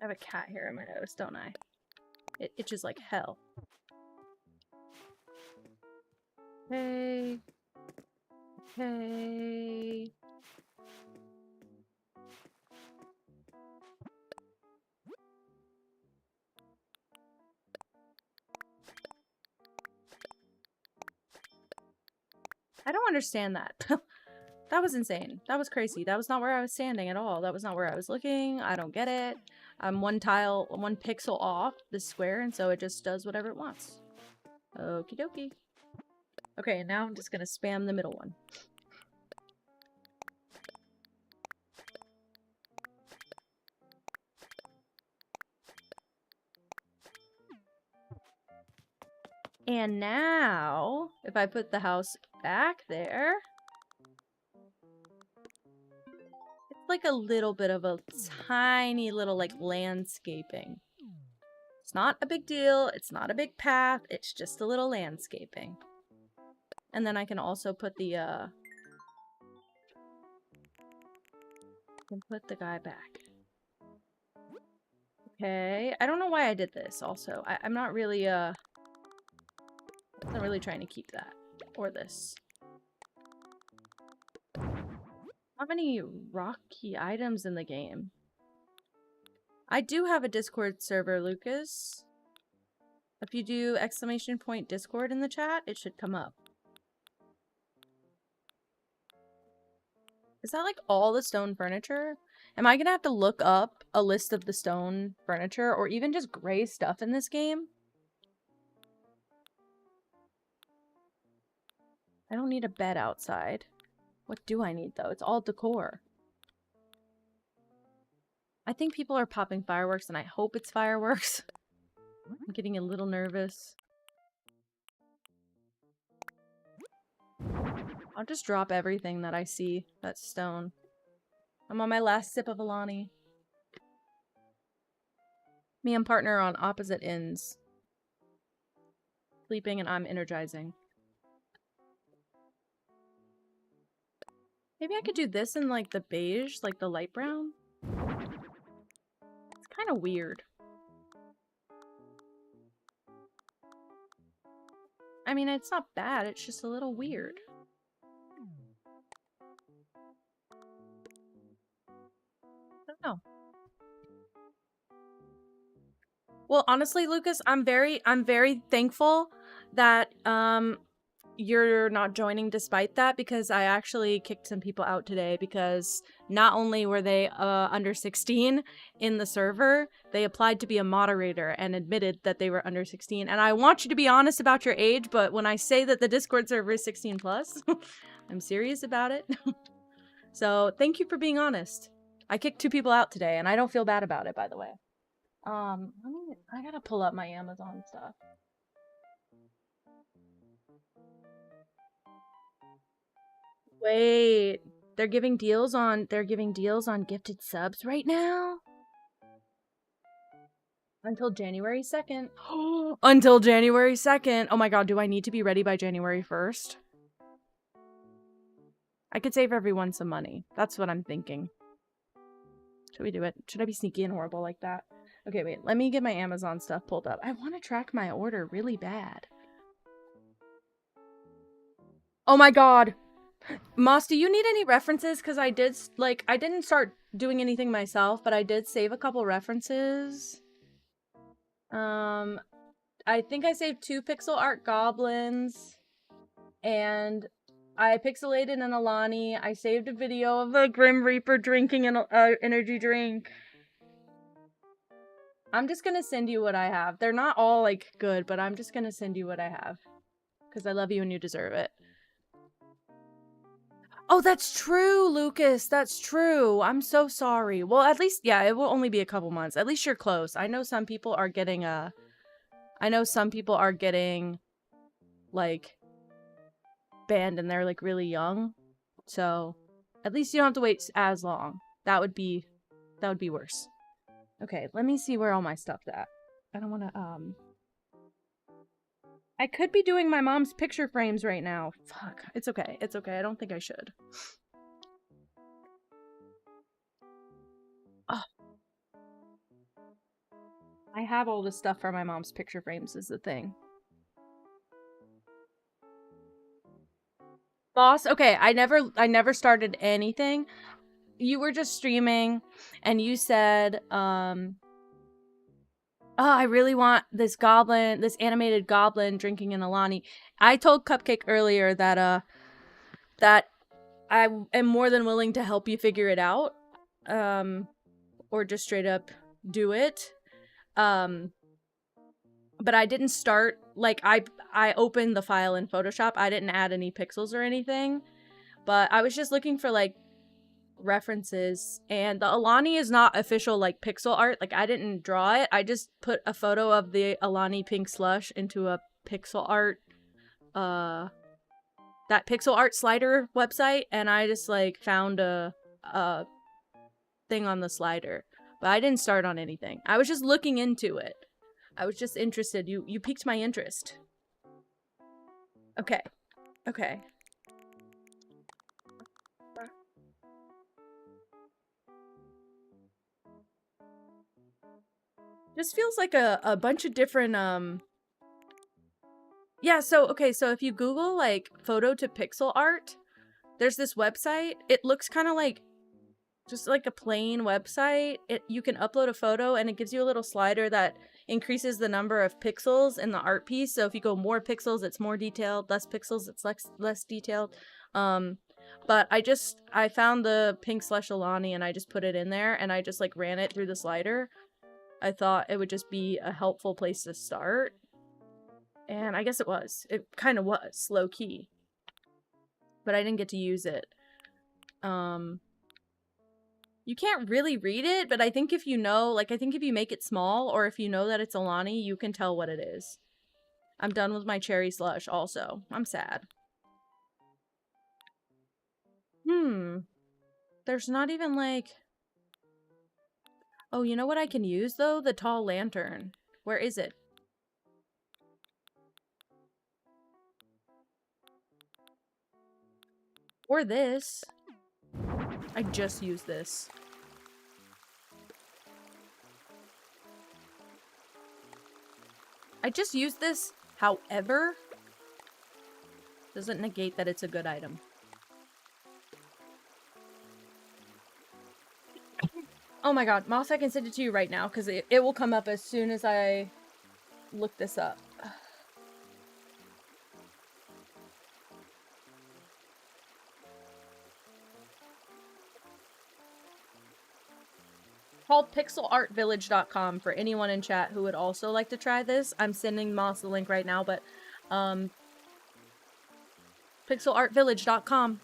S1: I have a cat hair in my nose, don't I? It itches like hell. Okay. Okay. I don't understand that. That was insane. That was crazy. That was not where I was standing at all. That was not where I was looking. I don't get it. I'm one pixel off this square, and so it just does whatever it wants. Okie dokie. Okay, now I'm just gonna spam the middle one. And now, if I put the house back there, it's like a little bit of a tiny little like landscaping. It's not a big deal. It's not a big path. It's just a little landscaping. And then I can also put the guy back. Okay. I don't know why I did this also. I'm not really not really trying to keep that. Or this. Not many rocky items in the game. I do have a Discord server, Lucas. If you do !! Discord in the chat, it should come up. Is that like all the stone furniture? Am I gonna have to look up a list of the stone furniture or even just gray stuff in this game? I don't need a bed outside. What do I need though? It's all decor. I think people are popping fireworks and I hope it's fireworks. I'm getting a little nervous. I'll just drop everything that I see that's stone. I'm on my last sip of Alani. Me and partner on opposite ends. Sleeping and I'm energizing. Maybe I could do this in like the beige, like the light brown. It's kind of weird. I mean, it's not bad, it's just a little weird. I don't know. Well, honestly, Lucas, I'm very thankful that you're not joining despite that, because I actually kicked some people out today because not only were they under 16 in the server, they applied to be a moderator and admitted that they were under 16. And I want you to be honest about your age, but when I say that the Discord server is 16 plus, I'm serious about it. So thank you for being honest. I kicked 2 people out today and I don't feel bad about it, by the way. I gotta pull up my Amazon stuff. Wait, they're giving deals on gifted subs right now? Until January 2nd. Until January 2nd. Oh my god, do I need to be ready by January 1st? I could save everyone some money. That's what I'm thinking. Should we do it? Should I be sneaky and horrible like that? Okay, wait. Let me get my Amazon stuff pulled up. I want to track my order really bad. Oh my god. Moss, do you need any references? Because I did, like, I didn't start doing anything myself, but I did save a couple references. I think I saved 2 pixel art goblins, and I pixelated an Alani. I saved a video of a Grim Reaper drinking an energy drink. I'm just gonna send you what I have. They're not all, like, good, but I'm just gonna send you what I have. Because I love you and you deserve it. Oh, that's true, Lucas. That's true. I'm so sorry. Well, at least, yeah, it will only be a couple months. At least you're close. I know some people are getting, like, banned and they're, like, really young. So, at least you don't have to wait as long. That would be worse. Okay, let me see where all my stuff's at. I don't want to, I could be doing my mom's picture frames right now. Fuck. It's okay. It's okay. I don't think I should. Oh. I have all this stuff for my mom's picture frames is the thing. Boss, okay, I never started anything. You were just streaming and you said, oh, I really want this goblin, this animated goblin drinking an Alani. I told Cupcake earlier that, that I am more than willing to help you figure it out. Or just straight up do it. But I didn't start, like, I opened the file in Photoshop. I didn't add any pixels or anything. But I was just looking for, like, references, and the Alani is not official, like, pixel art. Like, I didn't draw it. I just put a photo of the Alani pink slush into a pixel art, that pixel art slider website, and I just, like, found a thing on the slider. But I didn't start on anything. I was just looking into it. I was just interested. You piqued my interest. Okay. Okay. Just feels like a bunch of different, yeah, so, okay, so if you Google, like, photo to pixel art, there's this website. It looks kind of like just like a plain website. You can upload a photo and it gives you a little slider that increases the number of pixels in the art piece. So if you go more pixels, it's more detailed. Less pixels, it's less detailed. But I found the pink slush Alani and I just put it in there and I just like ran it through the slider. I thought it would just be a helpful place to start. And I guess it was. It kind of was, low key. But I didn't get to use it. You can't really read it, but I think if you know, like, I think if you make it small, or if you know that it's Alani, you can tell what it is. I'm done with my cherry slush, also. I'm sad. There's not even, like... Oh, you know what I can use, though? The tall lantern. Where is it? Or this. I just used this. I just used this, however, doesn't negate that it's a good item. Oh my god, Moss, I can send it to you right now, because it will come up as soon as I look this up. Called pixelartvillage.com for anyone in chat who would also like to try this. I'm sending Moss the link right now, but pixelartvillage.com.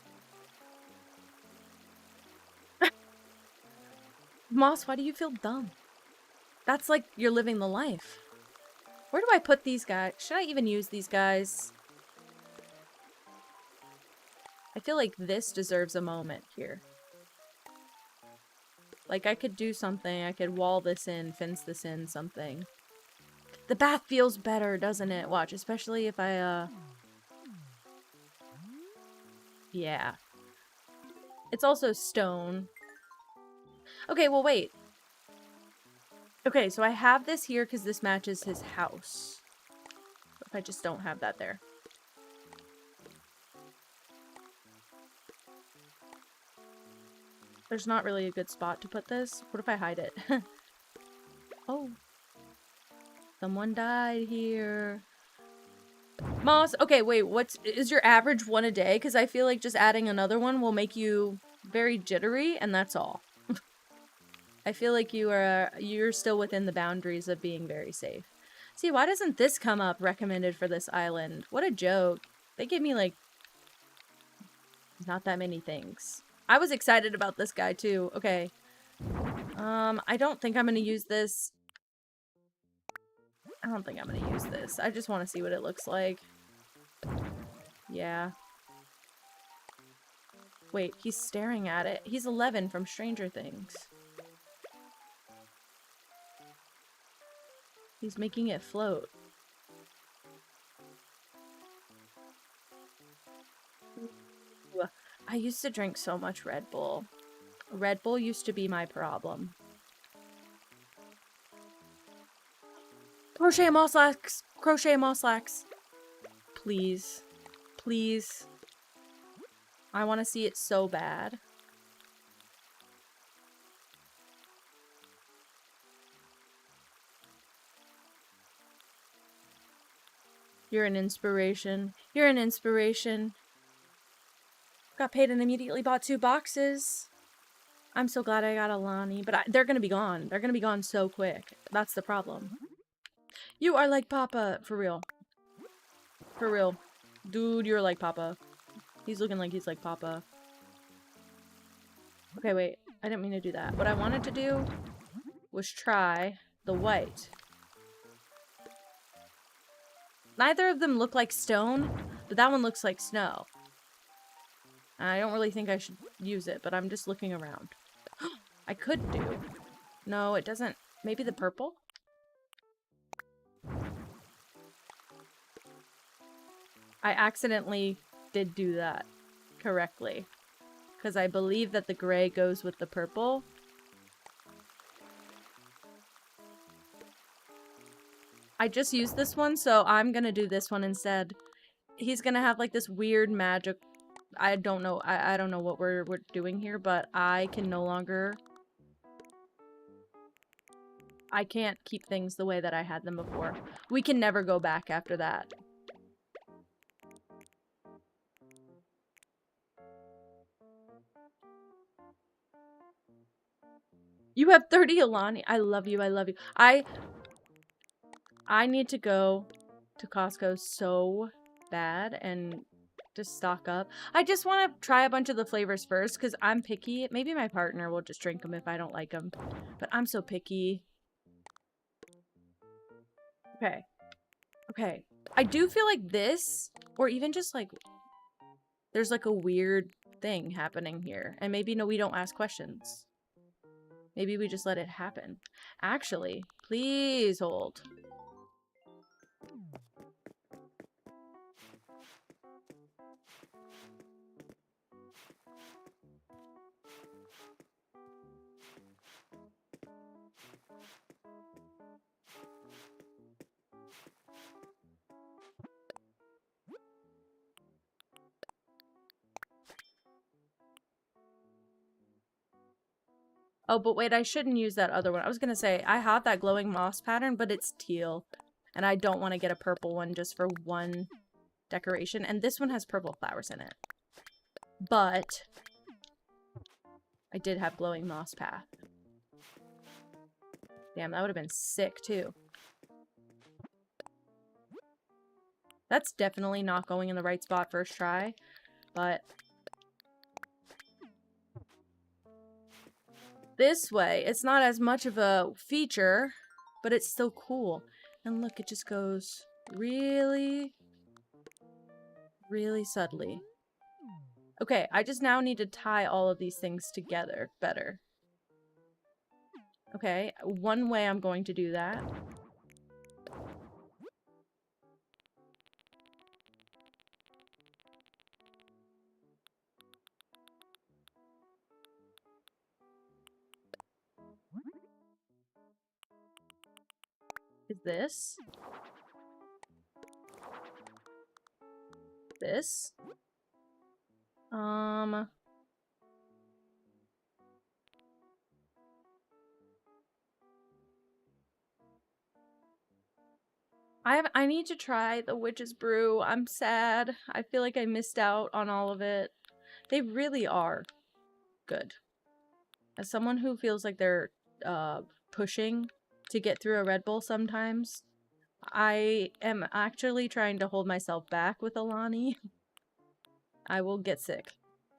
S1: Moss, why do you feel dumb? That's like you're living the life. Where do I put these guys? Should I even use these guys? I feel like this deserves a moment here. Like, I could do something. I could wall this in, fence this in, something. The bath feels better, doesn't it? Watch, especially if I, yeah. It's also stone. Okay, well, wait. Okay, so I have this here because this matches his house. What if I just don't have that there? There's not really a good spot to put this. What if I hide it? Oh. Someone died here. Moss, okay, wait, is your average one a day? Because I feel like just adding another one will make you very jittery, and that's all. I feel like you're still within the boundaries of being very safe. See, why doesn't this come up recommended for this island? What a joke. They gave me, like, not that many things. I was excited about this guy, too. Okay. I don't think I'm gonna use this. I don't think I'm gonna use this. I just want to see what it looks like. Yeah. Wait, he's staring at it. He's 11 from Stranger Things. He's making it float. I used to drink so much Red Bull. Red Bull used to be my problem. Crochet moss lax! Crochet moss lax! Please. Please. I want to see it so bad. You're an inspiration. You're an inspiration. Got paid and immediately bought 2 boxes. I'm so glad I got Alani, but they're gonna be gone. They're gonna be gone so quick. That's the problem. You are like Papa. For real. For real. Dude, you're like Papa. He's looking like he's like Papa. Okay, wait. I didn't mean to do that. What I wanted to do was try the white. Neither of them look like stone, but that one looks like snow. I don't really think I should use it, but I'm just looking around. I could do. No, it doesn't. Maybe the purple? I accidentally did do that correctly. Because I believe that the gray goes with the purple. I just used this one, so I'm gonna do this one instead. He's gonna have like this weird magic I don't know. I don't know what we're doing here, but I can no longer... I can't keep things the way that I had them before. We can never go back after that. You have 30, Alani. I love you. I love you. I need to go to Costco so bad and just stock up. I just want to try a bunch of the flavors first because I'm picky. Maybe my partner will just drink them if I don't like them. But I'm so picky. Okay. Okay. I do feel like this, or even just like, there's like a weird thing happening here. And maybe no, we don't ask questions. Maybe we just let it happen. Actually, please hold. Oh, but wait, I shouldn't use that other one. I was gonna say, I have that glowing moss pattern, but it's teal. And I don't want to get a purple one just for one decoration. And this one has purple flowers in it. But I did have glowing moss path. Damn, that would have been sick, too. That's definitely not going in the right spot first try, but... this way, it's not as much of a feature, but it's still cool. And look, it just goes really, really subtly. Okay, I just now need to tie all of these things together better. Okay, one way I'm going to do that is this. This. I need to try the witch's brew. I'm sad. I feel like I missed out on all of it. They really are good. As someone who feels like they're pushing to get through a Red Bull sometimes, I am actually trying to hold myself back with Alani. I will get sick.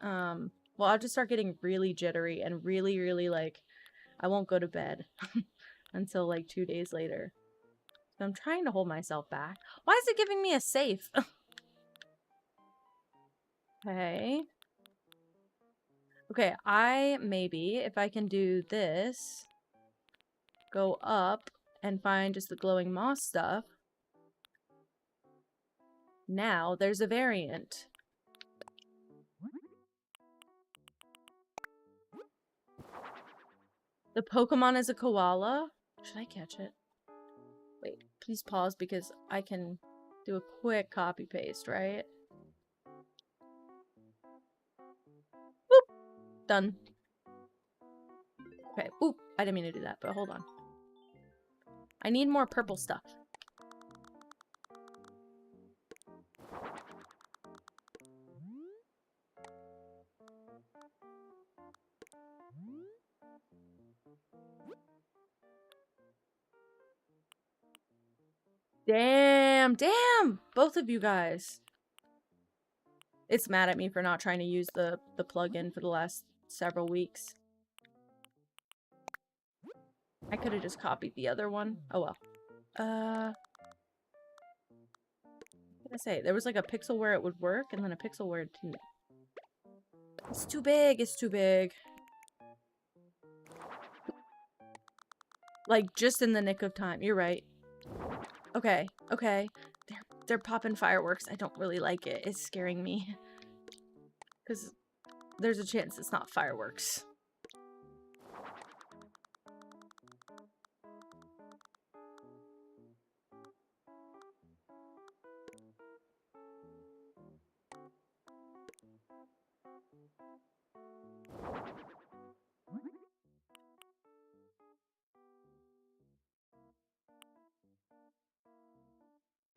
S1: Well, I'll just start getting really jittery and really, really, like, I won't go to bed until, like, 2 days later. So I'm trying to hold myself back. Why is it giving me a safe? Okay. Okay, maybe, if I can do this, go up and find just the glowing moss stuff. Now, there's a variant. The Pokemon is a koala? Should I catch it? Wait, please pause because I can do a quick copy paste, right? Boop! Done. Okay, oop, I didn't mean to do that, but hold on. I need more purple stuff. Damn, damn! Both of you guys. It's mad at me for not trying to use the plugin for the last several weeks. I could have just copied the other one. Oh well. What did I say? There was like a pixel where it would work and then a pixel where it didn't. It's too big. It's too big. Like, just in the nick of time. You're right. Okay. Okay. They're popping fireworks. I don't really like it. It's scaring me. Because there's a chance it's not fireworks.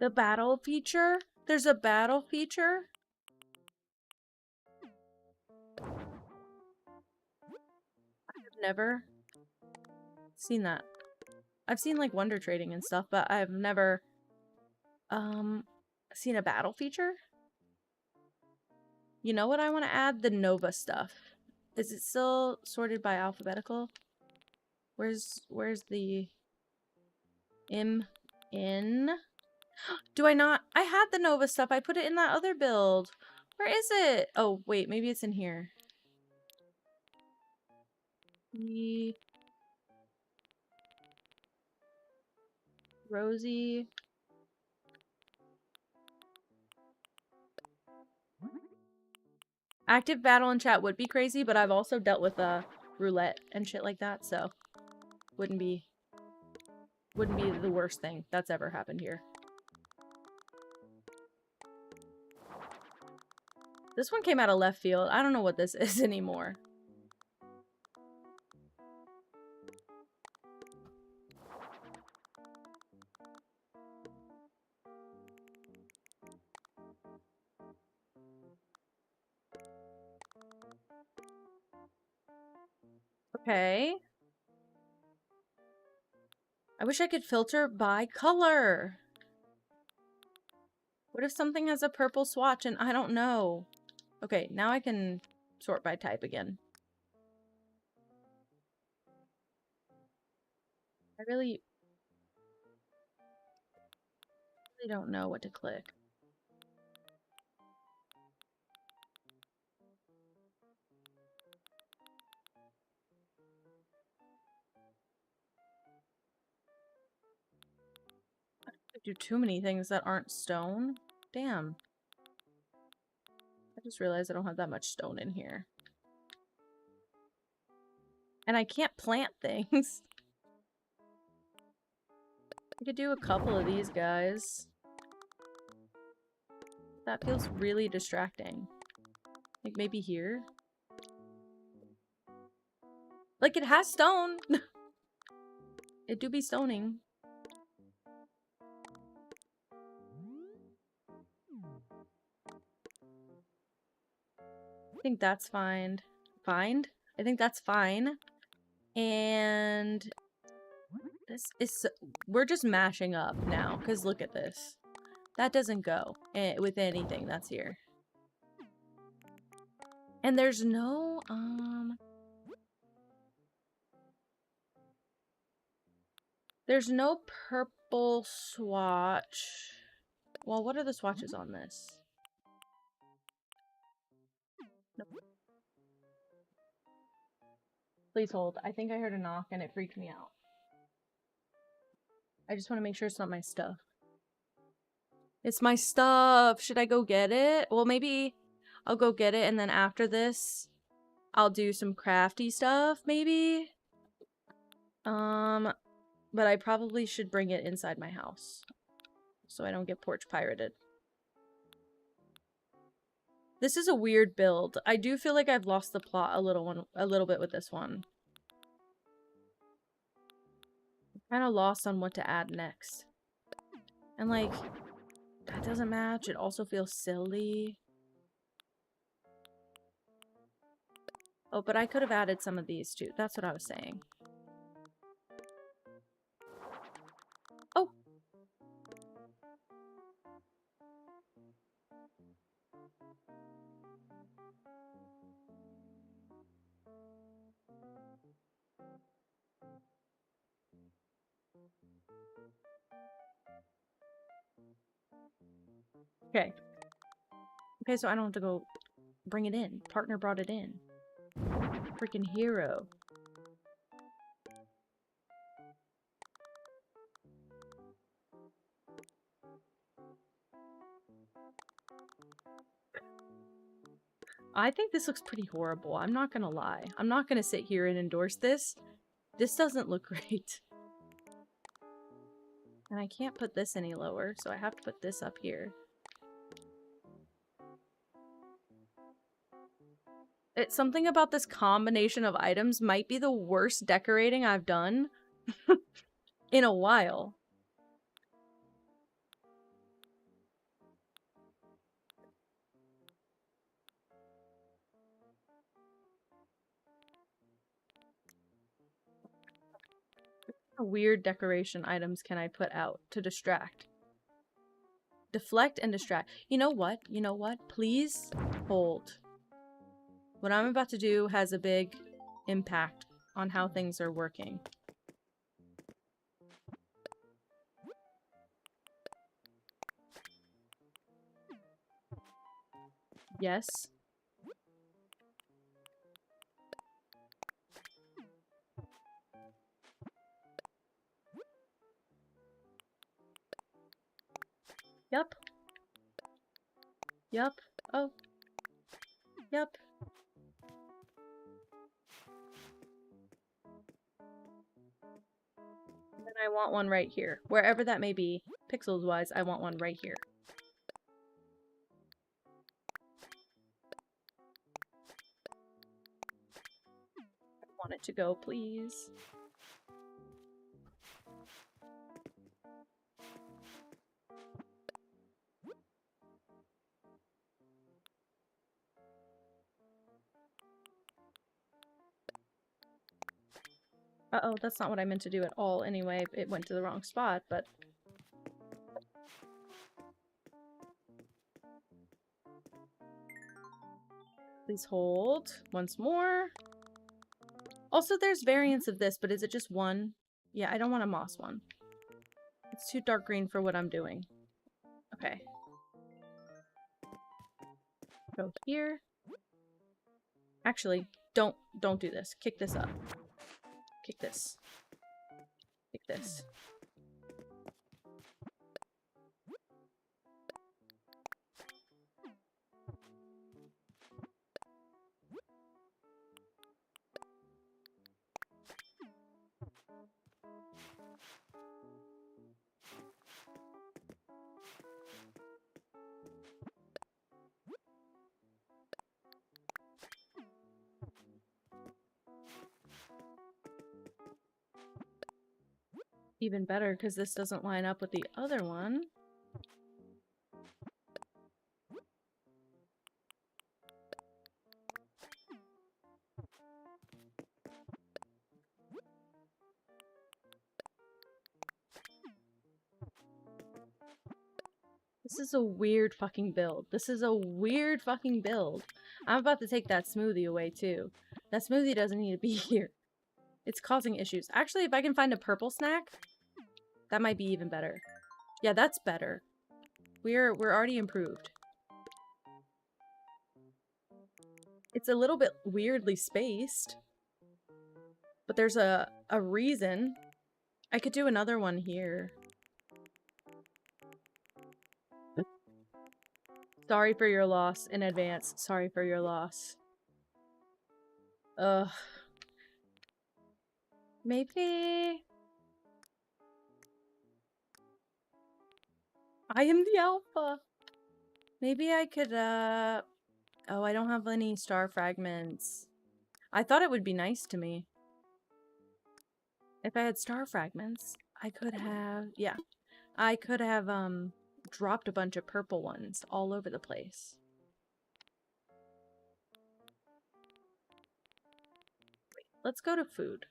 S1: The battle feature? There's a battle feature? I've never seen that. I've seen like Wonder Trading and stuff, but I've never seen a battle feature. You know what I want to add? The Nova stuff. Is it still sorted by alphabetical? Where's the in? Do I not? I had the Nova stuff. I put it in that other build. Where is it? Oh, wait, maybe it's in here. Rosie. Active battle and chat would be crazy, but I've also dealt with roulette and shit like that, so wouldn't be the worst thing that's ever happened here. This one came out of left field. I don't know what this is anymore. Okay. I wish I could filter by color. What if something has a purple swatch and I don't know? Okay, now I can sort by type again. I really don't know what to click. I do too many things that aren't stone. Damn. I just realized I don't have that much stone in here. And I can't plant things. I could do a couple of these guys. That feels really distracting. Like maybe here? Like it has stone! It do be stoning. I think that's fine. I think that's fine. And this is... We're just mashing up now, because look at this. That doesn't go with anything that's here. And there's no, there's no purple swatch. Well, what are the swatches on this? Nope. Please hold. I think I heard a knock and it freaked me out. I just want to make sure it's not my stuff. It's my stuff. Should I go get it? Well, maybe I'll go get it and then after this, I'll do some crafty stuff, maybe? But I probably should bring it inside my house so I don't get porch pirated. This is a weird build. I do feel like I've lost the plot a little bit with this one. I'm kind of lost on what to add next. And like, that doesn't match. It also feels silly. Oh, but I could have added some of these too. That's what I was saying. Oh! Okay. Okay, so I don't have to go bring it in. Partner brought it in. Freaking hero. I think this looks pretty horrible. I'm not gonna lie. I'm not gonna sit here and endorse this. This doesn't look great. And I can't put this any lower, so I have to put this up here. It's something about this combination of items might be the worst decorating I've done in a while. weird decoration items can I put out to distract? Deflect and distract. You know what? You know what? Please hold. What I'm about to do has a big impact on how things are working. Yes. Yup. Yup. Oh. Yup. And then I want one right here. Wherever that may be, pixels-wise, I want one right here. I want it to go, please. Uh-oh, that's not what I meant to do at all anyway. It went to the wrong spot, but... Please hold. Once more. Also, there's variants of this, but is it just one? Yeah, I don't want a moss one. It's too dark green for what I'm doing. Okay. Go here. Actually, don't do this. Kick this up. Kick this. Kick this. Even better, because this doesn't line up with the other one. This is a weird fucking build. This is a weird fucking build. I'm about to take that smoothie away too. That smoothie doesn't need to be here. It's causing issues. Actually, if I can find a purple snack, that might be even better. Yeah, that's better. We're already improved. It's a little bit weirdly spaced, but there's a reason. I could do another one here. Sorry for your loss in advance. Sorry for your loss. Ugh. Maybe... I am the alpha. Maybe I could, Oh, I don't have any star fragments. I thought it would be nice to me. If I had star fragments, I could have... Yeah. I could have, dropped a bunch of purple ones all over the place. Wait, let's go to food.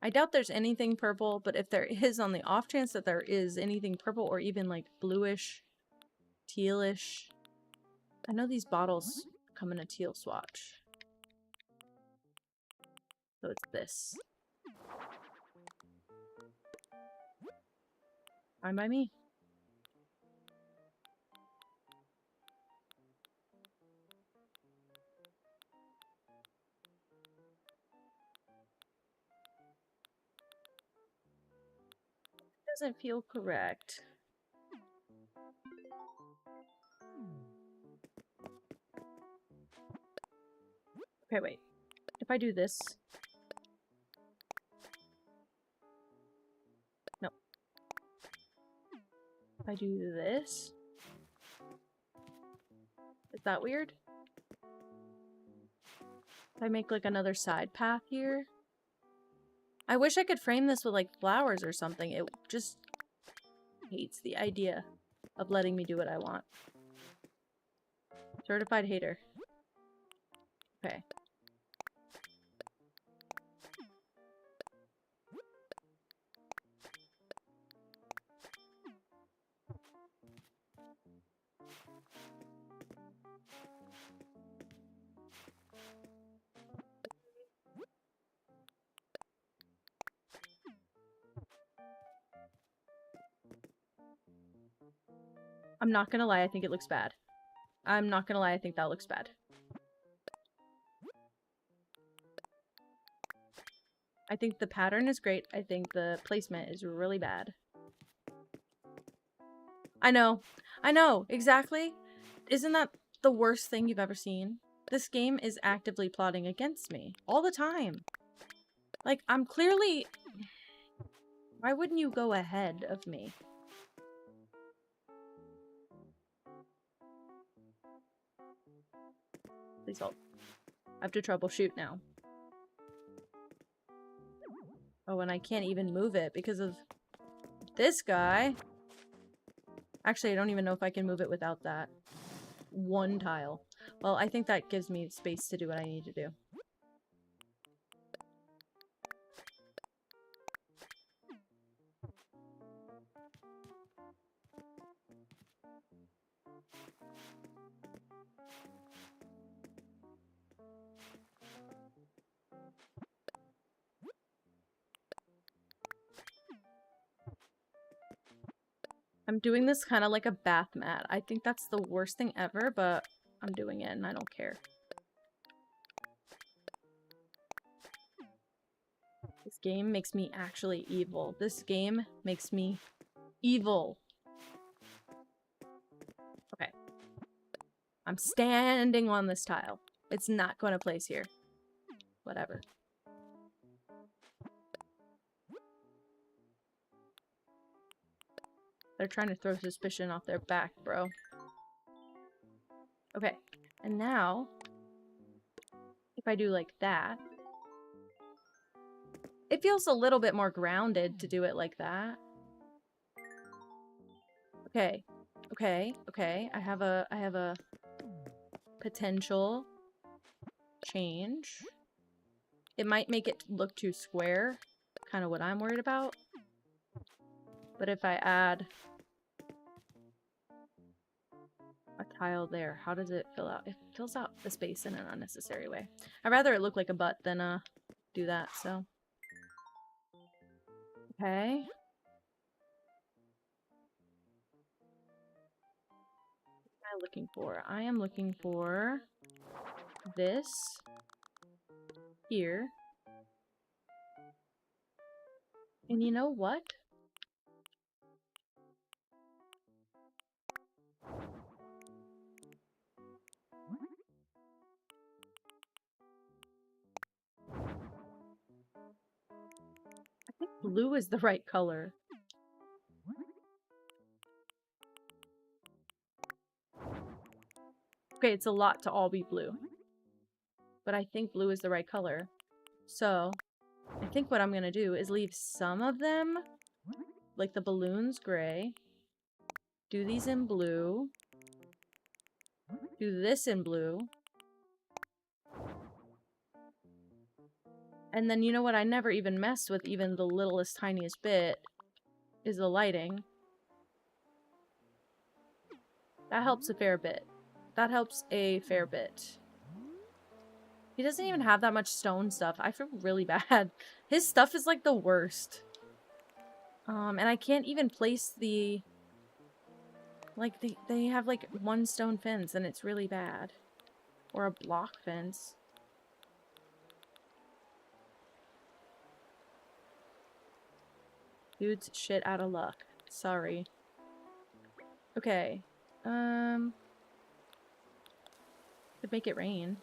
S1: I doubt there's anything purple, but if there is, on the off chance that there is anything purple or even like bluish, tealish. I know these bottles come in a teal swatch. So it's this. Fine by me. Doesn't feel correct. Okay, wait. If I do this... No. If I do this... Is that weird? If I make like another side path here... I wish I could frame this with like flowers or something. It just hates the idea of letting me do what I want. Certified hater. Okay. I'm not gonna lie, I think it looks bad. I'm not gonna lie, I think that looks bad. I think the pattern is great. I think the placement is really bad. I know, exactly. Isn't that the worst thing you've ever seen? This game is actively plotting against me all the time. Like, I'm clearly... Why wouldn't you go ahead of me? Please hold. I have to troubleshoot now. Oh, and I can't even move it because of this guy. Actually, I don't even know if I can move it without that one tile. Well, I think that gives me space to do what I need to do. I'm doing this kind of like a bath mat. I think that's the worst thing ever, but I'm doing it and I don't care. This game makes me actually evil. This game makes me evil. Okay. I'm standing on this tile. It's not going to place here. Whatever. They're trying to throw suspicion off their back, bro. Okay. And now, if I do like that, it feels a little bit more grounded to do it like that. Okay. Okay. Okay. I have a potential change. It might make it look too square. Kind of what I'm worried about. But if I add a tile there, how does it fill out? It fills out the space in an unnecessary way. I'd rather it look like a butt than do that, so. Okay. What am I looking for? I am looking for this here. And you know what? I think blue is the right color. Okay, it's a lot to all be blue. But I think blue is the right color. So, I think what I'm gonna do is leave some of them, like the balloons, gray. Do these in blue. Do this in blue. And then you know what I never even messed with even the littlest tiniest bit is the lighting. That helps a fair bit. That helps a fair bit. He doesn't even have that much stone stuff. I feel really bad. His stuff is like the worst. And I can't even place the... Like, they have like one stone fence and it's really bad. Or a block fence. Dude's shit out of luck. Sorry. Okay. Could make it rain.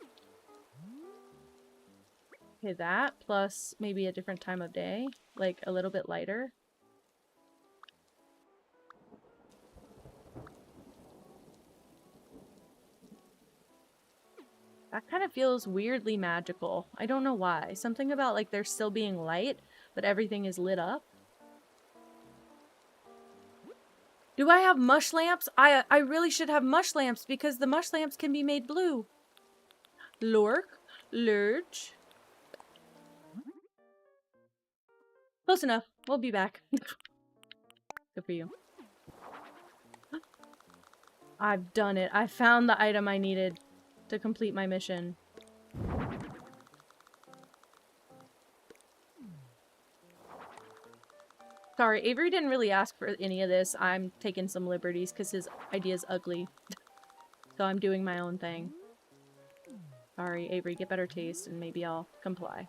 S1: Okay, that plus maybe a different time of day. Like a little bit lighter. That kind of feels weirdly magical. I don't know why. Something about like there still being light, but everything is lit up. Do I have mush lamps? I really should have mush lamps because the mush lamps can be made blue. Lurk. Lurch. Close enough. We'll be back. Good for you. I've done it. I found the item I needed to complete my mission. Sorry. Sorry, Avery didn't really ask for any of this. I'm taking some liberties because his idea's ugly. So I'm doing my own thing. Sorry, Avery, get better taste and maybe I'll comply.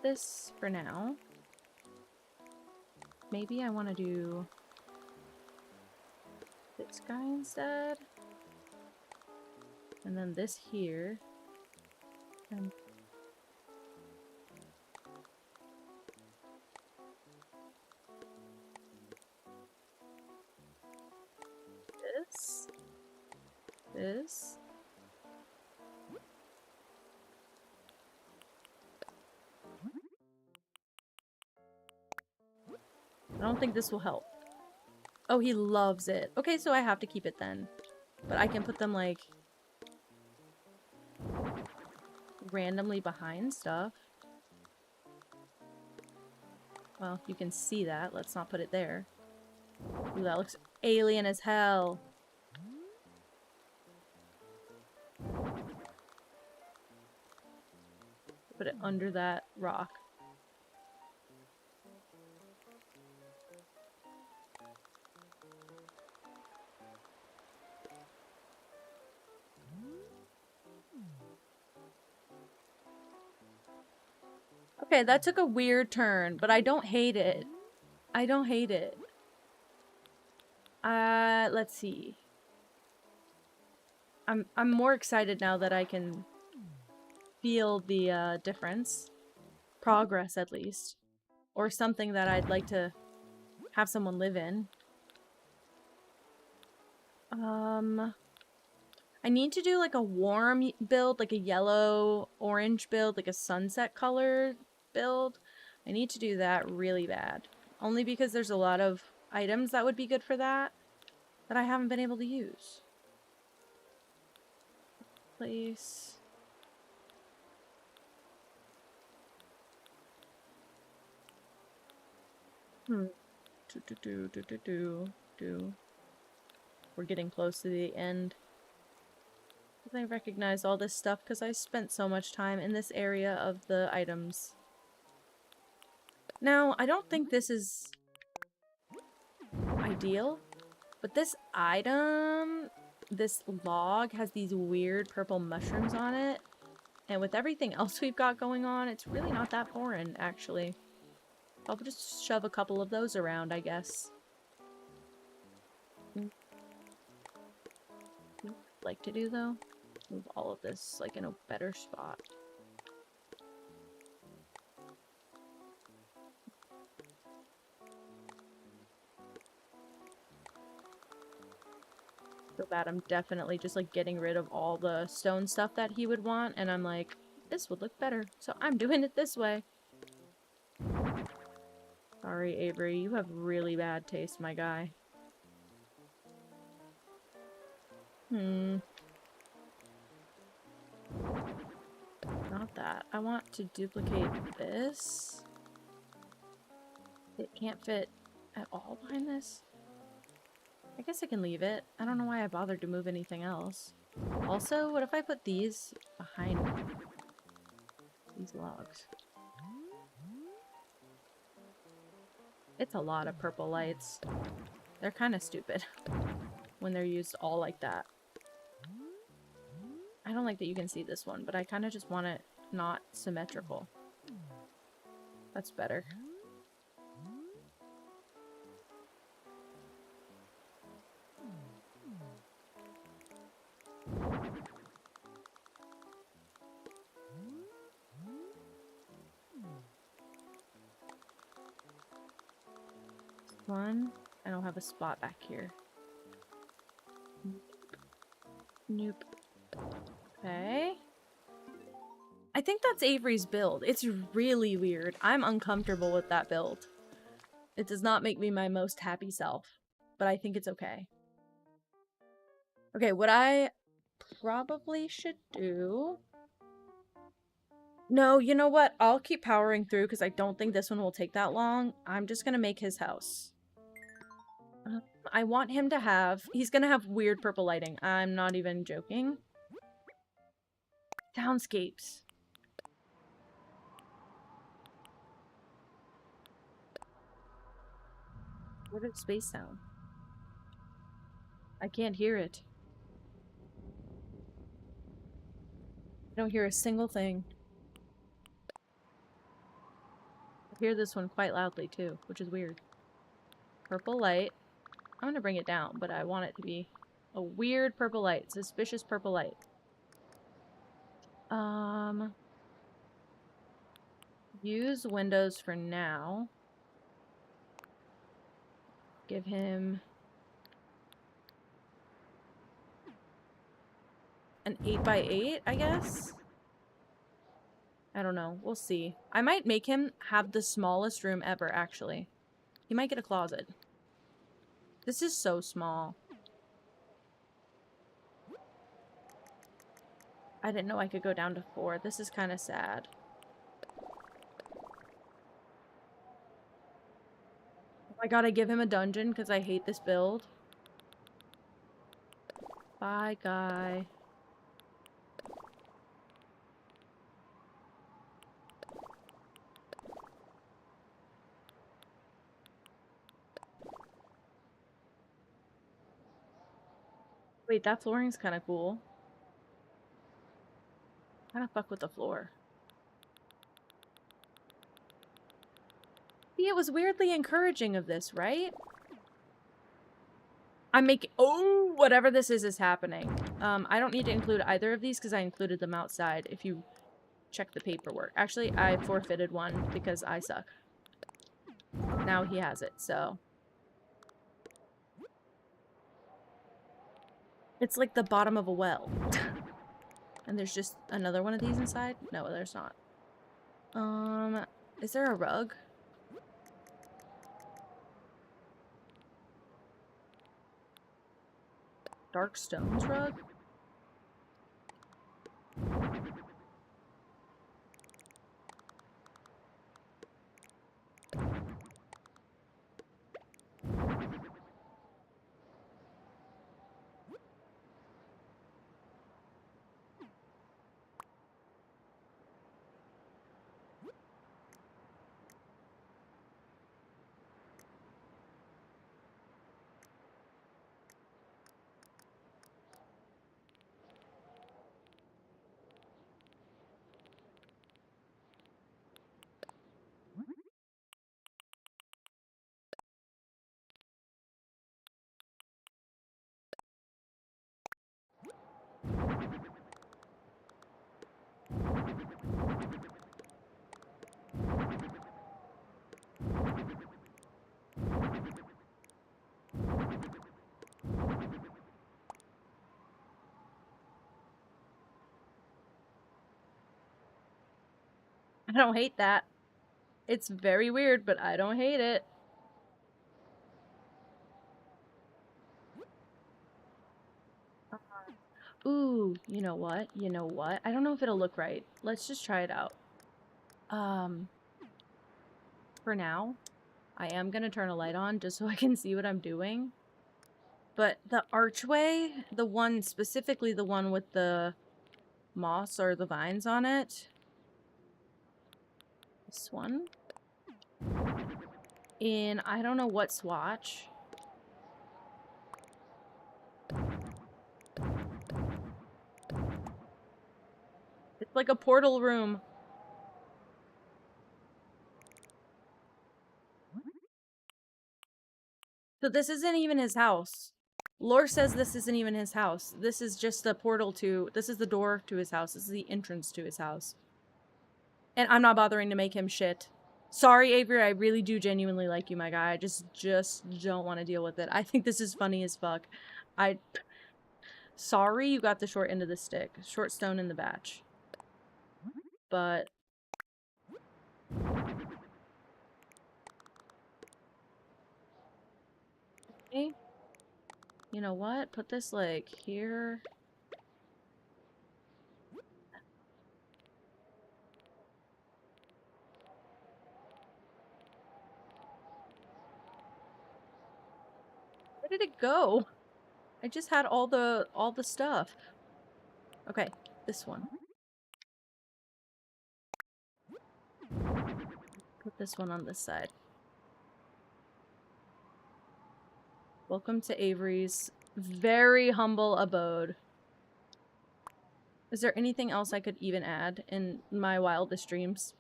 S1: This for now. Maybe I want to do this guy instead. And then this here. And this. This. I don't think this will help. Oh, he loves it. Okay, so I have to keep it then. But I can put them, like, randomly behind stuff. Well, you can see that. Let's not put it there. Ooh, that looks alien as hell. Put it under that rock. Okay, that took a weird turn, but I don't hate it. I don't hate it. Let's see. I'm more excited now that I can feel the difference. Progress, at least. Or something that I'd like to have someone live in. I need to do like a warm build, like a yellow-orange build, like a sunset color build. I need to do that really bad. Only because there's a lot of items that would be good for that I haven't been able to use. Place. We're getting close to the end. I recognize all this stuff because I spent so much time in this area of the items. Now, I don't think this is ideal, but this item, this log, has these weird purple mushrooms on it. And with everything else we've got going on, it's really not that foreign, actually. I'll just shove a couple of those around, I guess. Like to do, though? Move all of this, like, in a better spot. So bad I'm definitely just, like, getting rid of all the stone stuff that he would want, and I'm like, this would look better, so I'm doing it this way. Sorry, Avery, you have really bad taste, my guy. Not that. I want to duplicate this. It can't fit at all behind this. I guess I can leave it. I don't know why I bothered to move anything else. Also, what if I put these behind these logs? It's a lot of purple lights. They're kind of stupid when they're used all like that. I don't like that you can see this one, but I kind of just want it not symmetrical. That's better. One. I don't have a spot back here. Nope. Okay. I think that's Avery's build. It's really weird. I'm uncomfortable with that build. It does not make me my most happy self, but I think it's okay. Okay, what I probably should do... No, you know what? I'll keep powering through because I don't think this one will take that long. I'm just gonna make his house. I want him to have... He's gonna have weird purple lighting. I'm not even joking. Soundscapes. Where did space sound? I can't hear it. I don't hear a single thing. I hear this one quite loudly too, which is weird. Purple light. I'm gonna bring it down, but I want it to be a weird purple light. Suspicious purple light. Use Windows for now. Give him an 8x8, I guess? I don't know. We'll see. I might make him have the smallest room ever, actually. He might get a closet. This is so small. I didn't know I could go down to 4. This is kind of sad. Oh my god, I give him a dungeon because I hate this build. Bye, guy. Wait, that flooring's kind of cool. Kind of fuck with the floor. See, it was weirdly encouraging of this, right? I'm making— oh, whatever this is happening. I don't need to include either of these because I included them outside if you check the paperwork. Actually, I forfeited one because I suck. Now he has it, so. It's like the bottom of a well. And there's just another one of these inside? No, there's not. Is there a rug? Dark stones rug? I don't hate that. It's very weird, but I don't hate it. Ooh, you know what? You know what? I don't know if it'll look right. Let's just try it out. For now, I am gonna turn a light on just so I can see what I'm doing. But the archway, the one, specifically the one with the moss or the vines on it. This one. In, I don't know what swatch. It's like a portal room. So this isn't even his house. Lore says this isn't even his house. This is just the portal to— this is the door to his house. This is the entrance to his house. And I'm not bothering to make him shit. Sorry, Avery, I really do genuinely like you, my guy. I just don't want to deal with it. I think this is funny as fuck. Sorry you got the short end of the stick. Short stone in the batch. But... okay. You know what? Put this, like, here. Where did it go? I just had all the stuff. Okay, this one. Put this one on this side. Welcome to Avery's very humble abode. Is there anything else I could even add in my wildest dreams?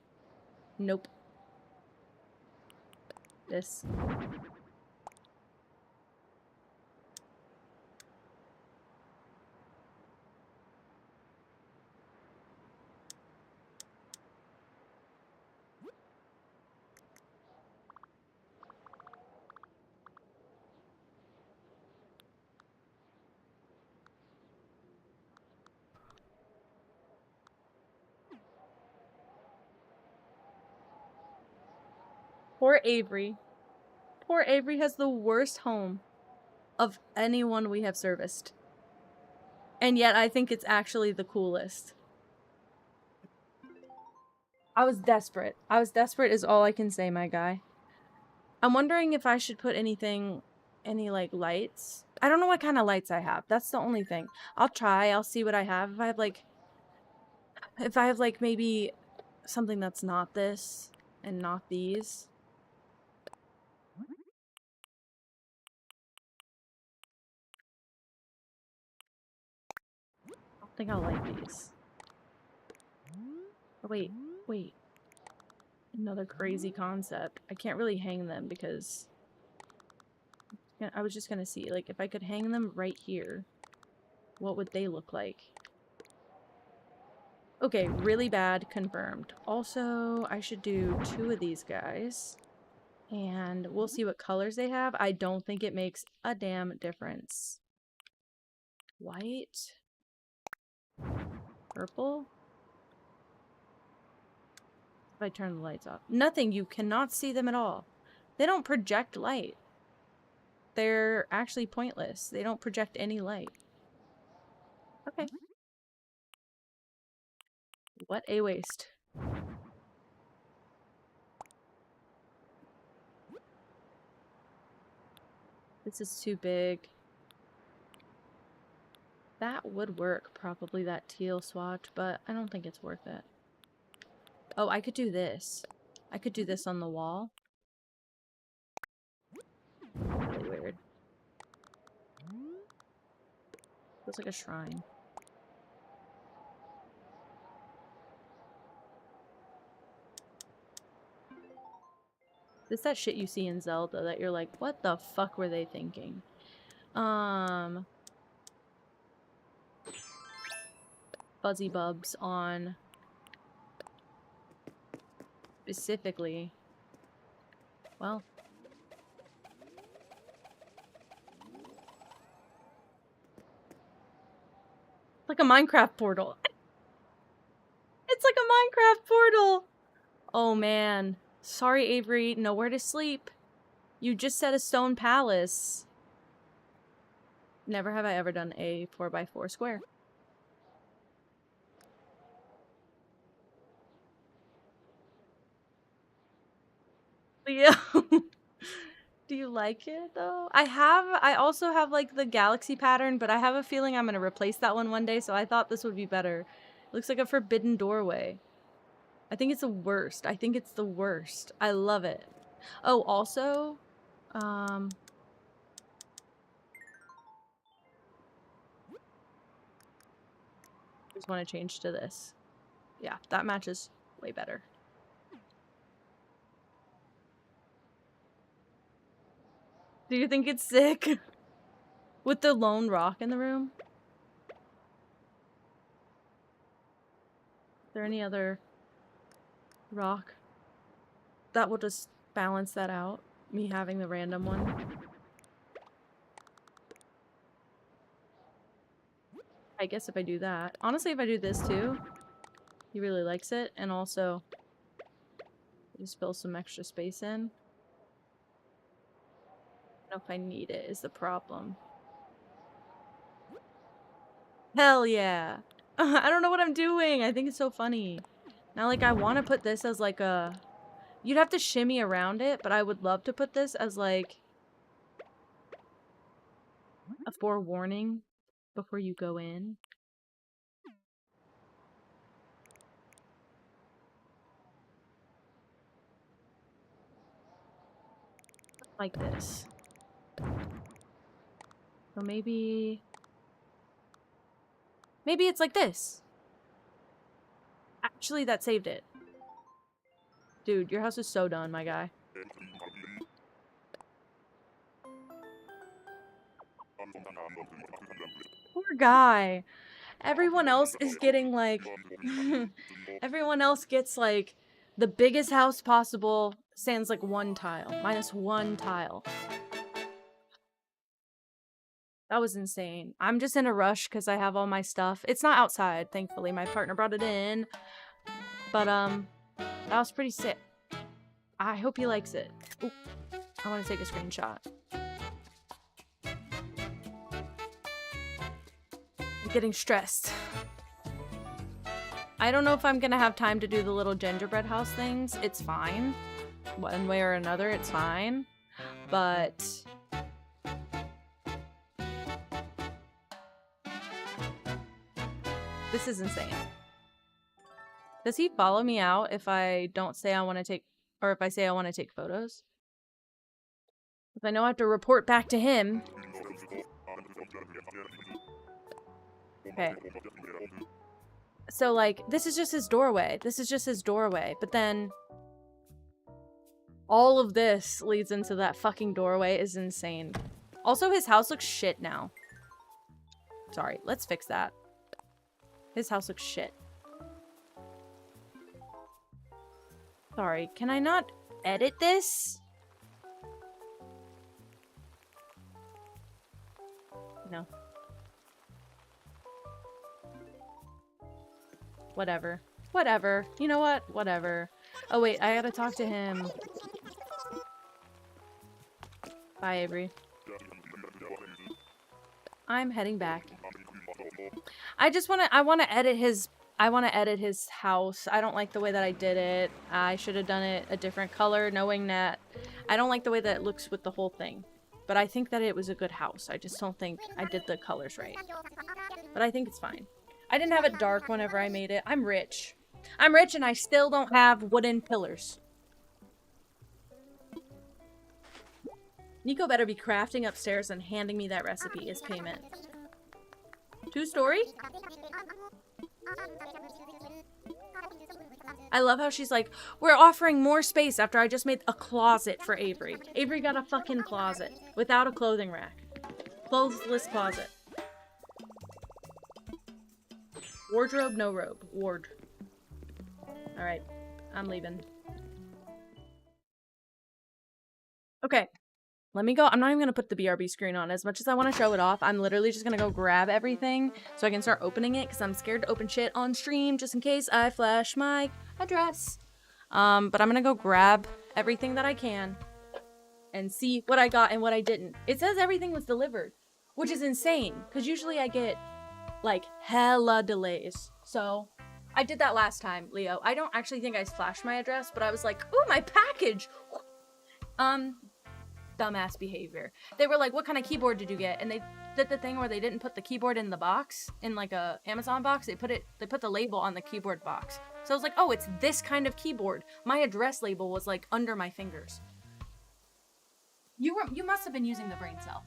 S1: Nope. This. Poor Avery. Poor Avery has the worst home of anyone we have serviced. And yet I think it's actually the coolest. I was desperate. I was desperate is all I can say, my guy. I'm wondering if I should put anything, any like lights. I don't know what kind of lights I have. That's the only thing. I'll try. I'll see what I have. If I have like maybe something that's not this and not these. I don't think I'll like these. Oh, wait. Another crazy concept. I can't really hang them because I was just gonna see, like, if I could hang them right here, what would they look like? Okay, really bad, confirmed. Also, I should do 2 of these guys, and we'll see what colors they have. I don't think it makes a damn difference. White. Purple. If I turn the lights off. Nothing, you cannot see them at all. They don't project light. They're actually pointless. They don't project any light. Okay. What a waste. This is too big. That would work, probably, that teal swatch, but I don't think it's worth it. Oh, I could do this. I could do this on the wall. Really weird. Looks like a shrine. This that shit you see in Zelda that you're like, what the fuck were they thinking? Fuzzy Bubs on specifically. Well. Like a Minecraft portal. It's like a Minecraft portal! Oh man. Sorry, Avery. Nowhere to sleep. You just said a stone palace. Never have I ever done a 4x4 square. Yeah. Do you like it though? I also have like the galaxy pattern, but I have a feeling I'm gonna replace that one day, so I thought this would be better. Looks like a forbidden doorway. I think it's the worst. I think it's the worst. I love it. Oh, also, just want to change to this. Yeah, that matches way better. Do you think it's sick? With the lone rock in the room? Is there any other rock that will just balance that out? Me having the random one? I guess if I do that. Honestly, if I do this too, he really likes it. And also, just fill some extra space in. I don't know if I need it is the problem. Hell yeah! I don't know what I'm doing! I think it's so funny. Now, like, I want to put this as, like, a... You'd have to shimmy around it, but I would love to put this as, like... a forewarning before you go in. like this. So maybe it's like this. Actually, that saved it. Dude, your house is so done, my guy. Poor guy. Everyone else is getting, like... everyone else gets, like, the biggest house possible, sans, like, 1 tile. Minus 1 tile. That was insane. I'm just in a rush because I have all my stuff. It's not outside, thankfully. My partner brought it in. But, that was pretty sick. I hope he likes it. Ooh, I want to take a screenshot. I'm getting stressed. I don't know if I'm gonna have time to do the little gingerbread house things. It's fine. One way or another, it's fine. But... this is insane. Does he follow me out if I don't say I want to take... or if I say I want to take photos? If I know I have to report back to him. Okay. So, like, this is just his doorway. This is just his doorway. But then... all of this leads into that fucking doorway is insane. Also, his house looks shit now. Sorry, let's fix that. His house looks shit. Sorry, can I not edit this? No. Whatever. Whatever. You know what? Whatever. Oh wait, I gotta talk to him. Bye, Avery. I'm heading back. I wanna edit his house. I don't like the way that I did it. I should have done it a different color, knowing that I don't like the way that it looks with the whole thing. But I think that it was a good house. I just don't think I did the colors right. But I think it's fine. I didn't have it dark whenever I made it. I'm rich. I'm rich and I still don't have wooden pillars. Nico better be crafting upstairs and handing me that recipe as payment. 2-story? I love how she's like, we're offering more space after I just made a closet for Avery. Avery got a fucking closet without a clothing rack. Clothesless closet. Wardrobe, no robe. Ward. Alright, I'm leaving. Okay. Let me go. I'm not even going to put the BRB screen on. As much as I want to show it off, I'm literally just going to go grab everything so I can start opening it because I'm scared to open shit on stream just in case I flash my address. But I'm going to go grab everything that I can and see what I got and what I didn't. It says everything was delivered, which is insane because usually I get like hella delays. So I did that last time, Leo. I don't actually think I flashed my address, but I was like, ooh, my package. Dumbass behavior. They were like, what kind of keyboard did you get? And they did the thing where they didn't put the keyboard in the box, in like a Amazon box. They put the label on the keyboard box. So I was like, oh, it's this kind of keyboard. My address label was like under my fingers. You must have been using the brain cell.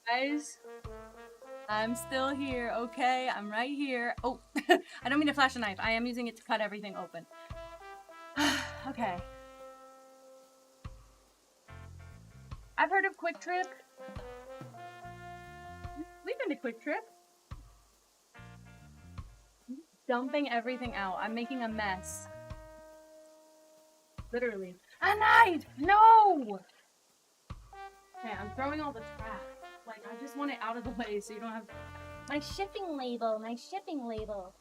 S1: Guys, I'm still here, okay? I'm right here. Oh, I don't mean to flash a knife. I am using it to cut everything open. Okay. I've heard of Quick Trip. We've been to Quick Trip. Dumping everything out. I'm making a mess. Literally. A knife! No! Okay, I'm throwing all the trash. Like, I just want it out of the way so you don't have... My shipping label! My shipping label!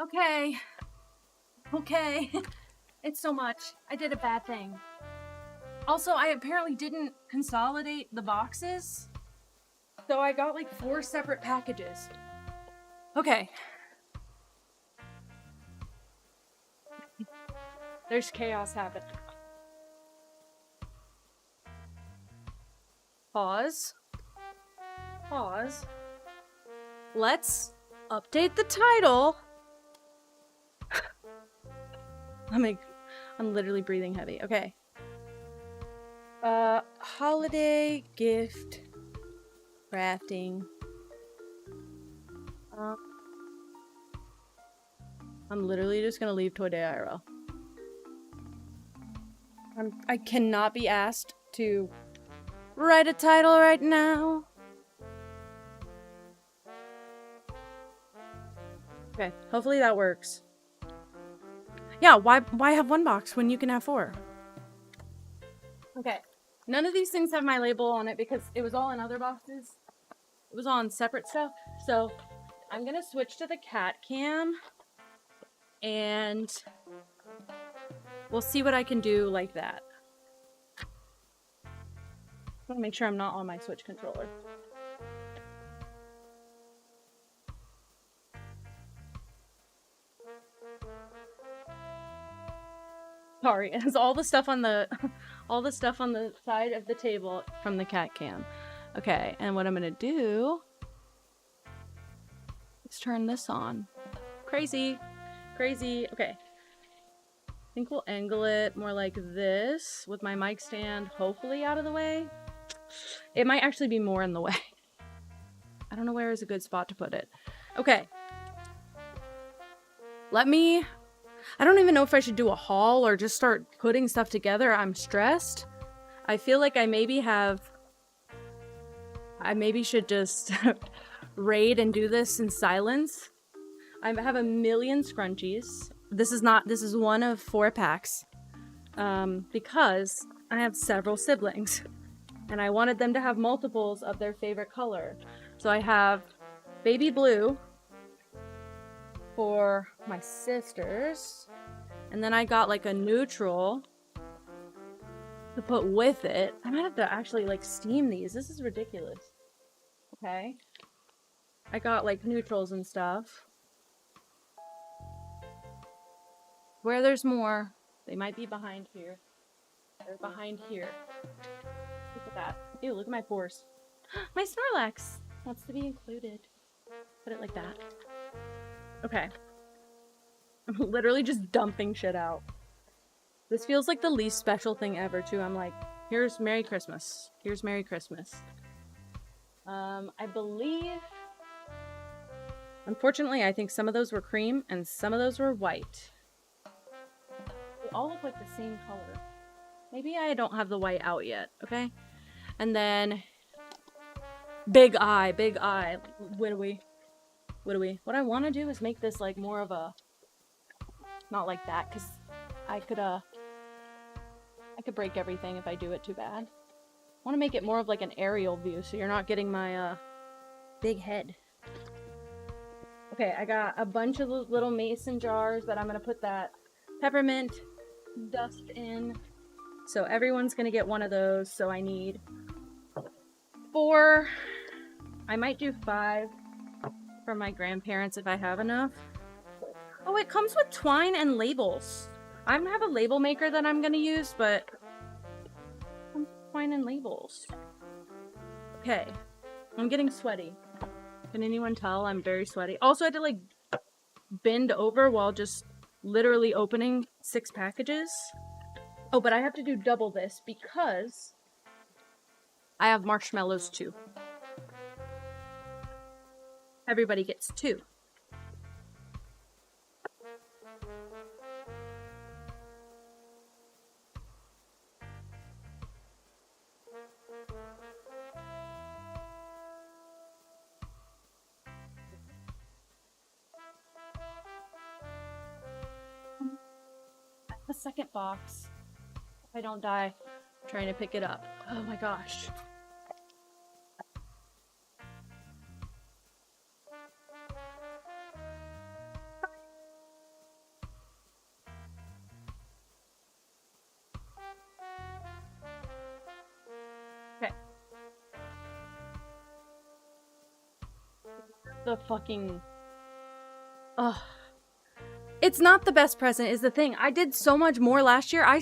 S1: Okay. Okay. It's so much. I did a bad thing. Also, I apparently didn't consolidate the boxes. So I got like 4 separate packages. Okay. There's chaos happening. Pause. Pause. Let's update the title. I'm literally breathing heavy. Okay. Holiday gift crafting. I'm literally just gonna leave Toy Day IRL. I cannot be asked to write a title right now. Okay, hopefully that works. Yeah, why have one box when you can have 4? Okay, none of these things have my label on it because it was all in other boxes. It was on separate stuff. So I'm gonna switch to the cat cam and we'll see what I can do like that. I want to make sure I'm not on my Switch controller. Sorry, it's all the stuff on the side of the table from the cat cam. Okay, and what I'm gonna do is turn this on. Crazy. Okay. I think we'll angle it more like this with my mic stand hopefully out of the way. It might actually be more in the way. I don't know where is a good spot to put it. Okay. I don't even know if I should do a haul or just start putting stuff together. I'm stressed. I feel like I maybe should just raid and do this in silence. I have a million scrunchies. This is one of 4 packs. Because I have several siblings. And I wanted them to have multiples of their favorite color. So I have baby blue for my sisters. And then I got like a neutral to put with it. I might have to actually like steam these. This is ridiculous. Okay. I got like neutrals and stuff. Where there's more, they might be behind here. They're behind here. Look at that. Ew, look at my pores. My Snorlax wants to be included. Put it like that. Okay. I'm literally just dumping shit out. This feels like the least special thing ever, too. I'm like, here's Merry Christmas. Here's Merry Christmas. I believe... Unfortunately, I think some of those were cream and some of those were white. They all look like the same color. Maybe I don't have the white out yet, okay? And then... Big eye. What I want to do is make this like more of a... Not like that, because I could break everything if I do it too bad. I want to make it more of like an aerial view, so you're not getting my big head. Okay, I got a bunch of little mason jars that I'm going to put that peppermint dust in. So everyone's going to get one of those, so I need 4. I might do 5 for my grandparents if I have enough. Oh, it comes with twine and labels. I don't have a label maker that I'm gonna use, but twine and labels. Okay, I'm getting sweaty. Can anyone tell? I'm very sweaty. Also, I had to like bend over while just literally opening 6 packages. Oh, but I have to do double this because I have marshmallows too. Everybody gets 2. The second box. If I don't die, I'm trying to pick it up. Oh my gosh. Okay. The fucking... Ugh. It's not the best present is the thing. I did so much more last year. I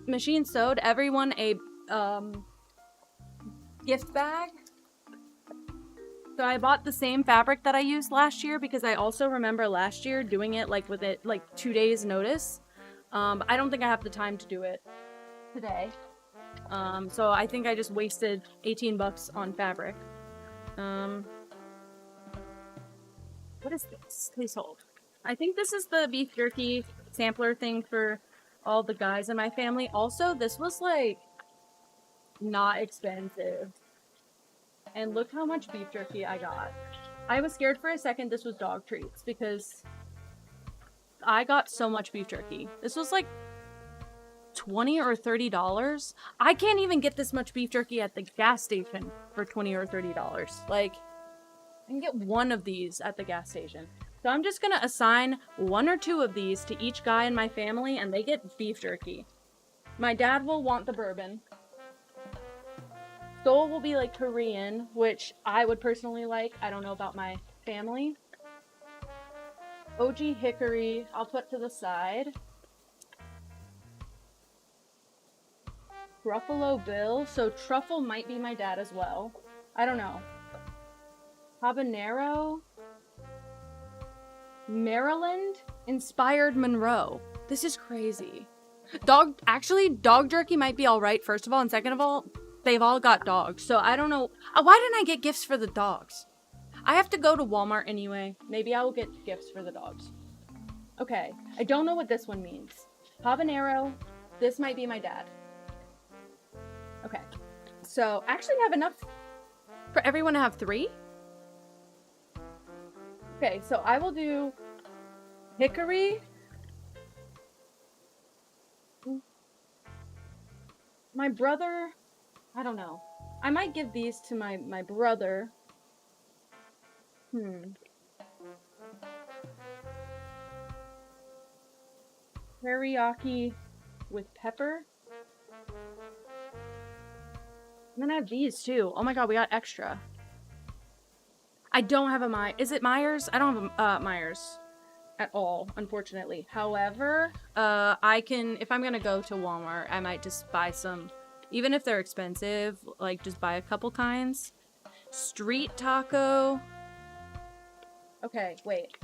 S1: machine sewed everyone a gift bag. So I bought the same fabric that I used last year because I also remember last year doing it like with it like 2 days notice. But I don't think I have the time to do it today. So I think I just wasted $18 on fabric. What is this? Please hold. I think this is the beef jerky sampler thing for all the guys in my family. Also, this was like not expensive. And look how much beef jerky I got. I was scared for a second this was dog treats because I got so much beef jerky. This was like $20 or $30. I can't even get this much beef jerky at the gas station for $20 or $30. Like, I can get one of these at the gas station. So I'm just gonna assign 1 or 2 of these to each guy in my family, and they get beef jerky. My dad will want the bourbon. Seoul will be like Korean, which I would personally like. I don't know about my family. OG Hickory, I'll put to the side. Truffalo Bill, so truffle might be my dad as well. I don't know. Habanero. Maryland inspired Monroe. This is crazy. Dog jerky might be alright, first of all, and second of all, they've all got dogs, so I don't know. Why didn't I get gifts for the dogs? I have to go to Walmart anyway. Maybe I will get gifts for the dogs. Okay, I don't know what this one means. Habanero, this might be my dad. Okay, so actually I have enough for everyone to have 3. Okay, so I will do hickory. My brother, I don't know. I might give these to my brother. Teriyaki with pepper. I'm gonna have these too. Oh my god, we got extra. I don't have a Is it Myers? I don't have a Myers at all, unfortunately. However, I can, if I'm gonna go to Walmart, I might just buy some, even if they're expensive, like just buy a couple kinds. Street taco. Okay, wait.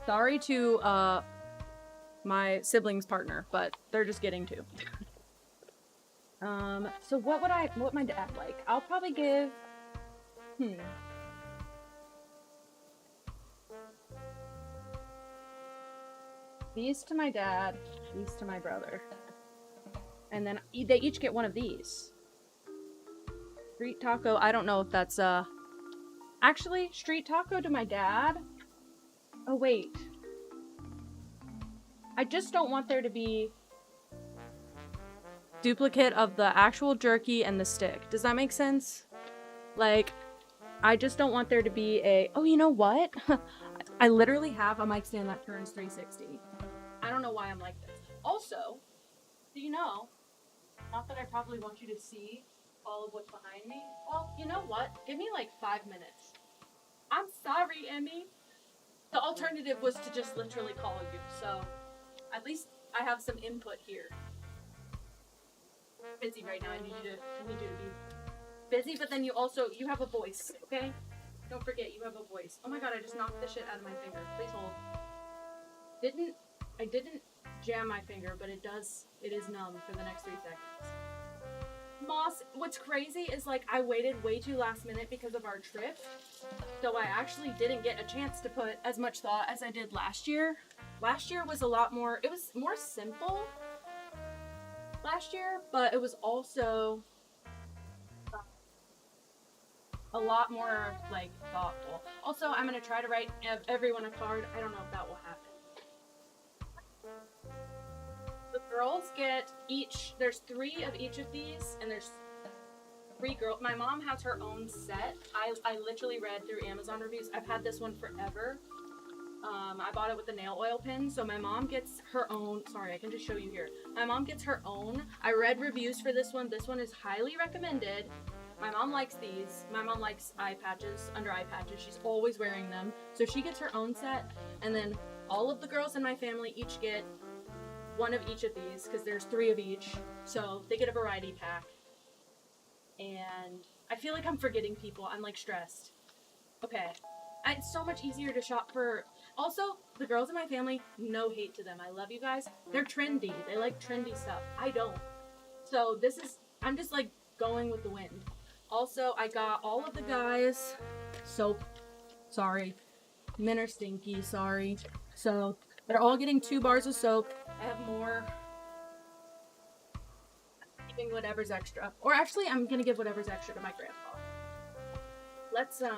S1: Sorry to my sibling's partner, but they're just getting 2. So what my dad like? I'll probably give, these to my dad, these to my brother. And then they each get one of these. Street taco, I don't know if that's, actually, street taco to my dad. Oh, wait. I just don't want there to be duplicate of the actual jerky and the stick. Does that make sense? Like, I just don't want there to be a... Oh, you know what? I literally have a mic stand that turns 360. I don't know why I'm like this. Also, do you know, not that I probably want you to see all of what's behind me. Well, you know what? Give me like 5 minutes. I'm sorry, Emmy. The alternative was to just literally call you, so at least I have some input here. Busy right now. I need you to be busy, but then you have a voice, okay? Don't forget you have a voice. Oh my god, I just knocked the shit out of my finger. Please hold. I didn't jam my finger, but it is numb for the next 3 seconds. Moss, what's crazy is like I waited way too last minute because of our trip, so I actually didn't get a chance to put as much thought as I did last year. Last year was a lot more, it was more simple last year, but it was also a lot more like thoughtful. Also, I'm gonna try to write everyone a card. I don't know if that will happen. The girls get each, there's 3 of each of these, and there's 3 girls. My mom has her own set. I literally read through Amazon reviews. I've had this one forever. I bought it with the nail oil pen, so my mom gets her own. Sorry, I can just show you here. My mom gets her own. I read reviews for this one. This one is highly recommended. My mom likes these. My mom likes eye patches, under eye patches. She's always wearing them. So she gets her own set, and then all of the girls in my family each get one of each of these, because there's 3 of each. So they get a variety pack. And I feel like I'm forgetting people. I'm like stressed. Okay. It's so much easier to shop for. Also, the girls in my family, no hate to them. I love you guys. They're trendy. They like trendy stuff. I don't. So I'm just like going with the wind. Also, I got all of the guys soap. Sorry. Men are stinky. Sorry. So They're all getting 2 bars of soap. I have more. I'm keeping whatever's extra. Or actually, I'm gonna give whatever's extra to my grandpa. Let's, sorry,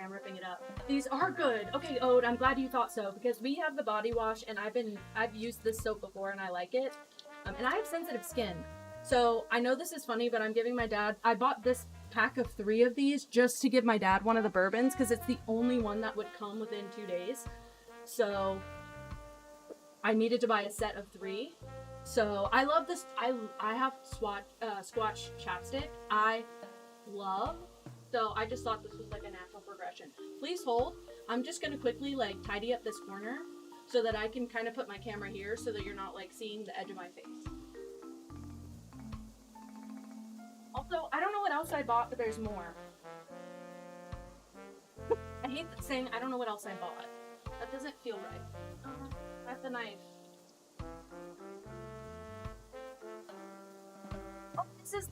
S1: I'm ripping it up. These are good. Okay, Ode, I'm glad you thought so, because we have the body wash, and I've used this soap before, and I like it. And I have sensitive skin. So, I know this is funny, but I'm giving my dad, I bought this pack of 3 of these just to give my dad one of the bourbons, because it's the only one that would come within 2 days. So, I needed to buy a set of 3. So, I love this. I have Squatch chapstick. I love. So, I just thought this was like a natural progression. Please hold. I'm just going to quickly like tidy up this corner so that I can kind of put my camera here so that you're not like seeing the edge of my face. Also, I don't know what else I bought, but there's more. I hate saying I don't know what else I bought. That doesn't feel right. Oh, that's a knife. Oh, this is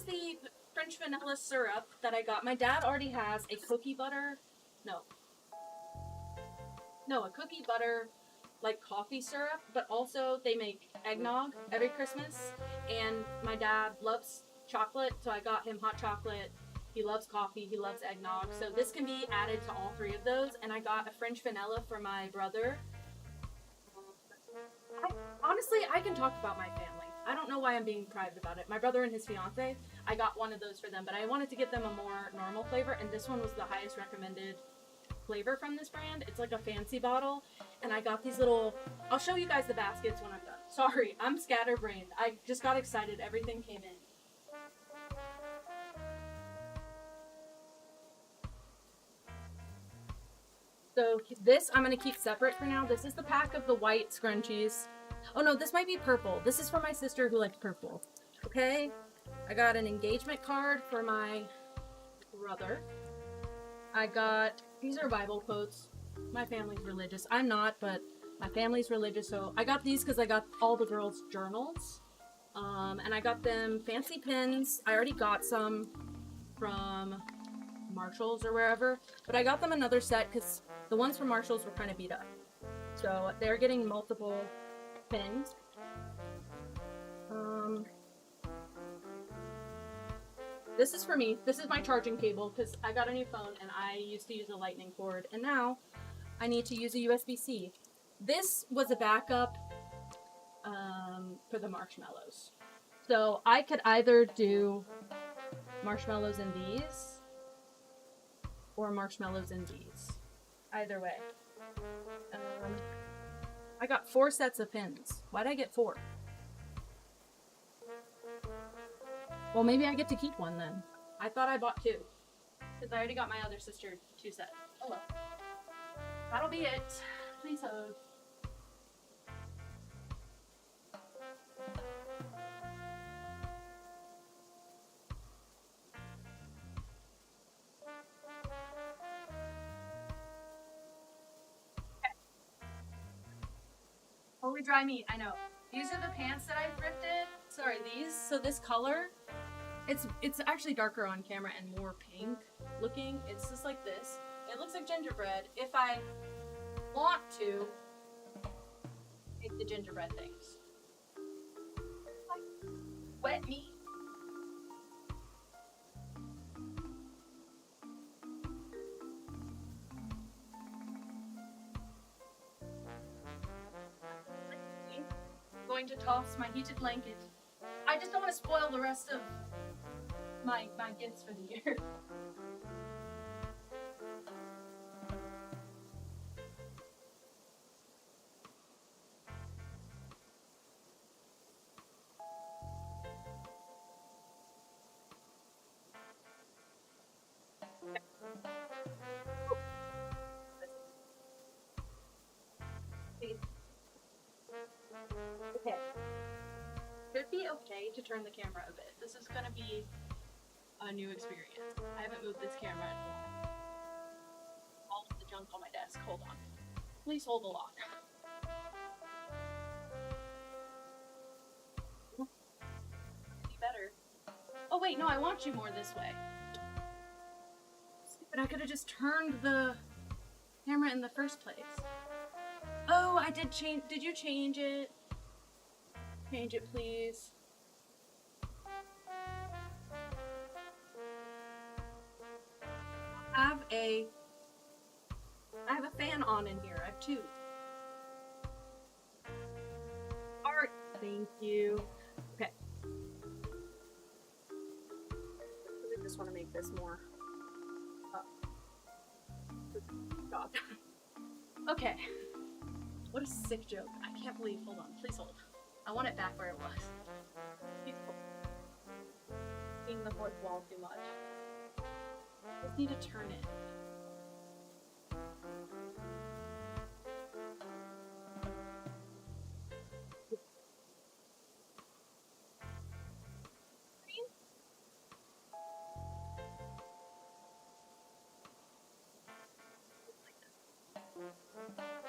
S1: the French vanilla syrup that I got. My dad already has a cookie butter. No, a cookie butter like coffee syrup, but also they make eggnog every Christmas, and my dad loves chocolate, so I got him hot chocolate. He loves coffee, he loves eggnog, so this can be added to all 3 of those. And I got a French vanilla for my brother. Honestly, I can talk about my family. I don't know why I'm being private about it. My brother and his fiance, I got one of those for them, but I wanted to get them a more normal flavor, and this one was the highest recommended flavor from this brand. It's like a fancy bottle, and I got these little, I'll show you guys the baskets when I'm done. Sorry, I'm scatterbrained. I just got excited. Everything came in. So this I'm going to keep separate for now. This is the pack of the white scrunchies. Oh no, this might be purple. This is for my sister who likes purple. Okay, I got an engagement card for my brother. I got, these are Bible quotes. My family's religious. I'm not, but my family's religious, so I got these because I got all the girls' journals. And I got them fancy pins. I already got some from Marshalls or wherever, but I got them another set because the ones from Marshalls were kind of beat up. So they're getting multiple pins. This is for me. This is my charging cable because I got a new phone and I used to use a lightning cord, and now I need to use a USB-C. This was a backup for the marshmallows. So I could either do marshmallows in these or marshmallows in these. Either way. I got 4 sets of pins. Why'd I get 4? Well, maybe I get to keep one then. I thought I bought 2. Because I already got my other sister 2 sets. Oh well. That'll be it. Please hold. Holy dry meat, I know. These are the pants that I thrifted. Sorry, these. So this color, it's actually darker on camera and more pink looking. It's just like this. It looks like gingerbread. If I want to make the gingerbread things. Like wet meat. Going to toss my heated blanket. I just don't want to spoil the rest of my gifts for the year. Okay. Should be okay to turn the camera a bit. This is gonna be a new experience. I haven't moved this camera in a while. All of the junk on my desk. Hold on. Please hold the lock. Be better. Oh wait, no, I want you more this way. But I could have just turned the camera in the first place? Oh, I did change. Did you change it? Change it, please. I have a fan on in here. I have two. Art. Thank you. Okay. I just want to make this more. God. Okay. What a sick joke. I can't believe. Hold on. Please hold. I want it back where it was. Please hold. Seeing the fourth wall too much. I just need to turn it.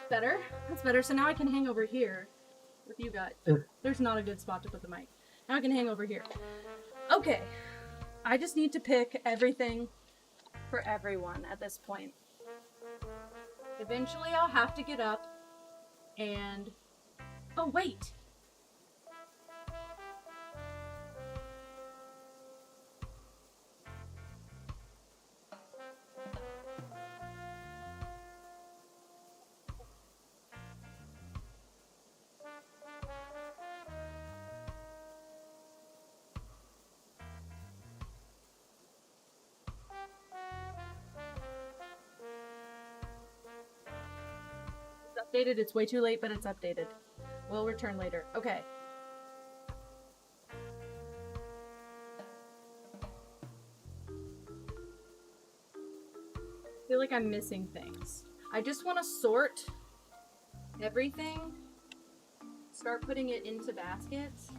S1: Better? That's better. So now I can hang over here with you guys. There's not a good spot to put the mic. Now I can hang over here. Okay. I just need to pick everything for everyone at this point. Eventually I'll have to get up and... Oh, wait! Updated. It's way too late, but it's updated. We'll return later. Okay. I feel like I'm missing things. I just want to sort everything, start putting it into baskets.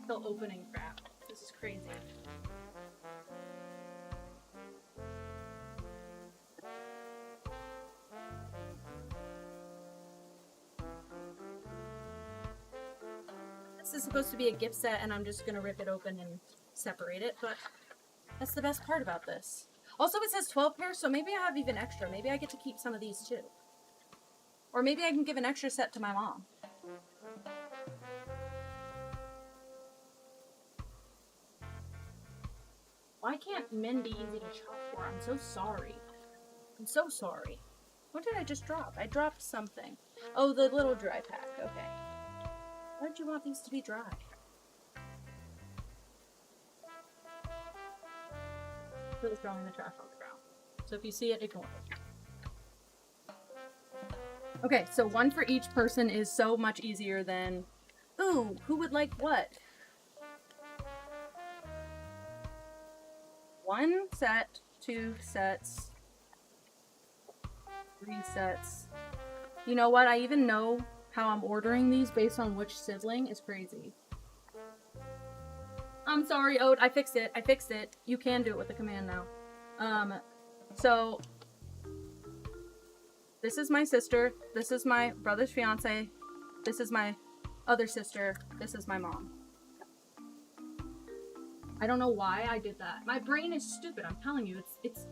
S1: Still opening crap. This is crazy. This is supposed to be a gift set and I'm just gonna rip it open and separate it, but that's the best part about this. Also, it says 12 pairs, so maybe I have even extra. Maybe I get to keep some of these too. Or maybe I can give an extra set to my mom. Why can't men be easy to shop for? I'm so sorry. I'm so sorry. What did I just drop? I dropped something. Oh, the little dry pack. Okay. Why did you want these to be dry? It was throwing the trash on the ground. So if you see it, ignore it. Okay, so one for each person is so much easier than... Ooh, who would like what? One set, two sets, three sets. You know what? I even know how I'm ordering these based on which sibling is crazy. I'm sorry, Ode. I fixed it. I fixed it. You can do it with the command now. So this is my sister. This is my brother's fiance. This is my other sister. This is my mom. I don't know why I did that. My brain is stupid. I'm telling you, it's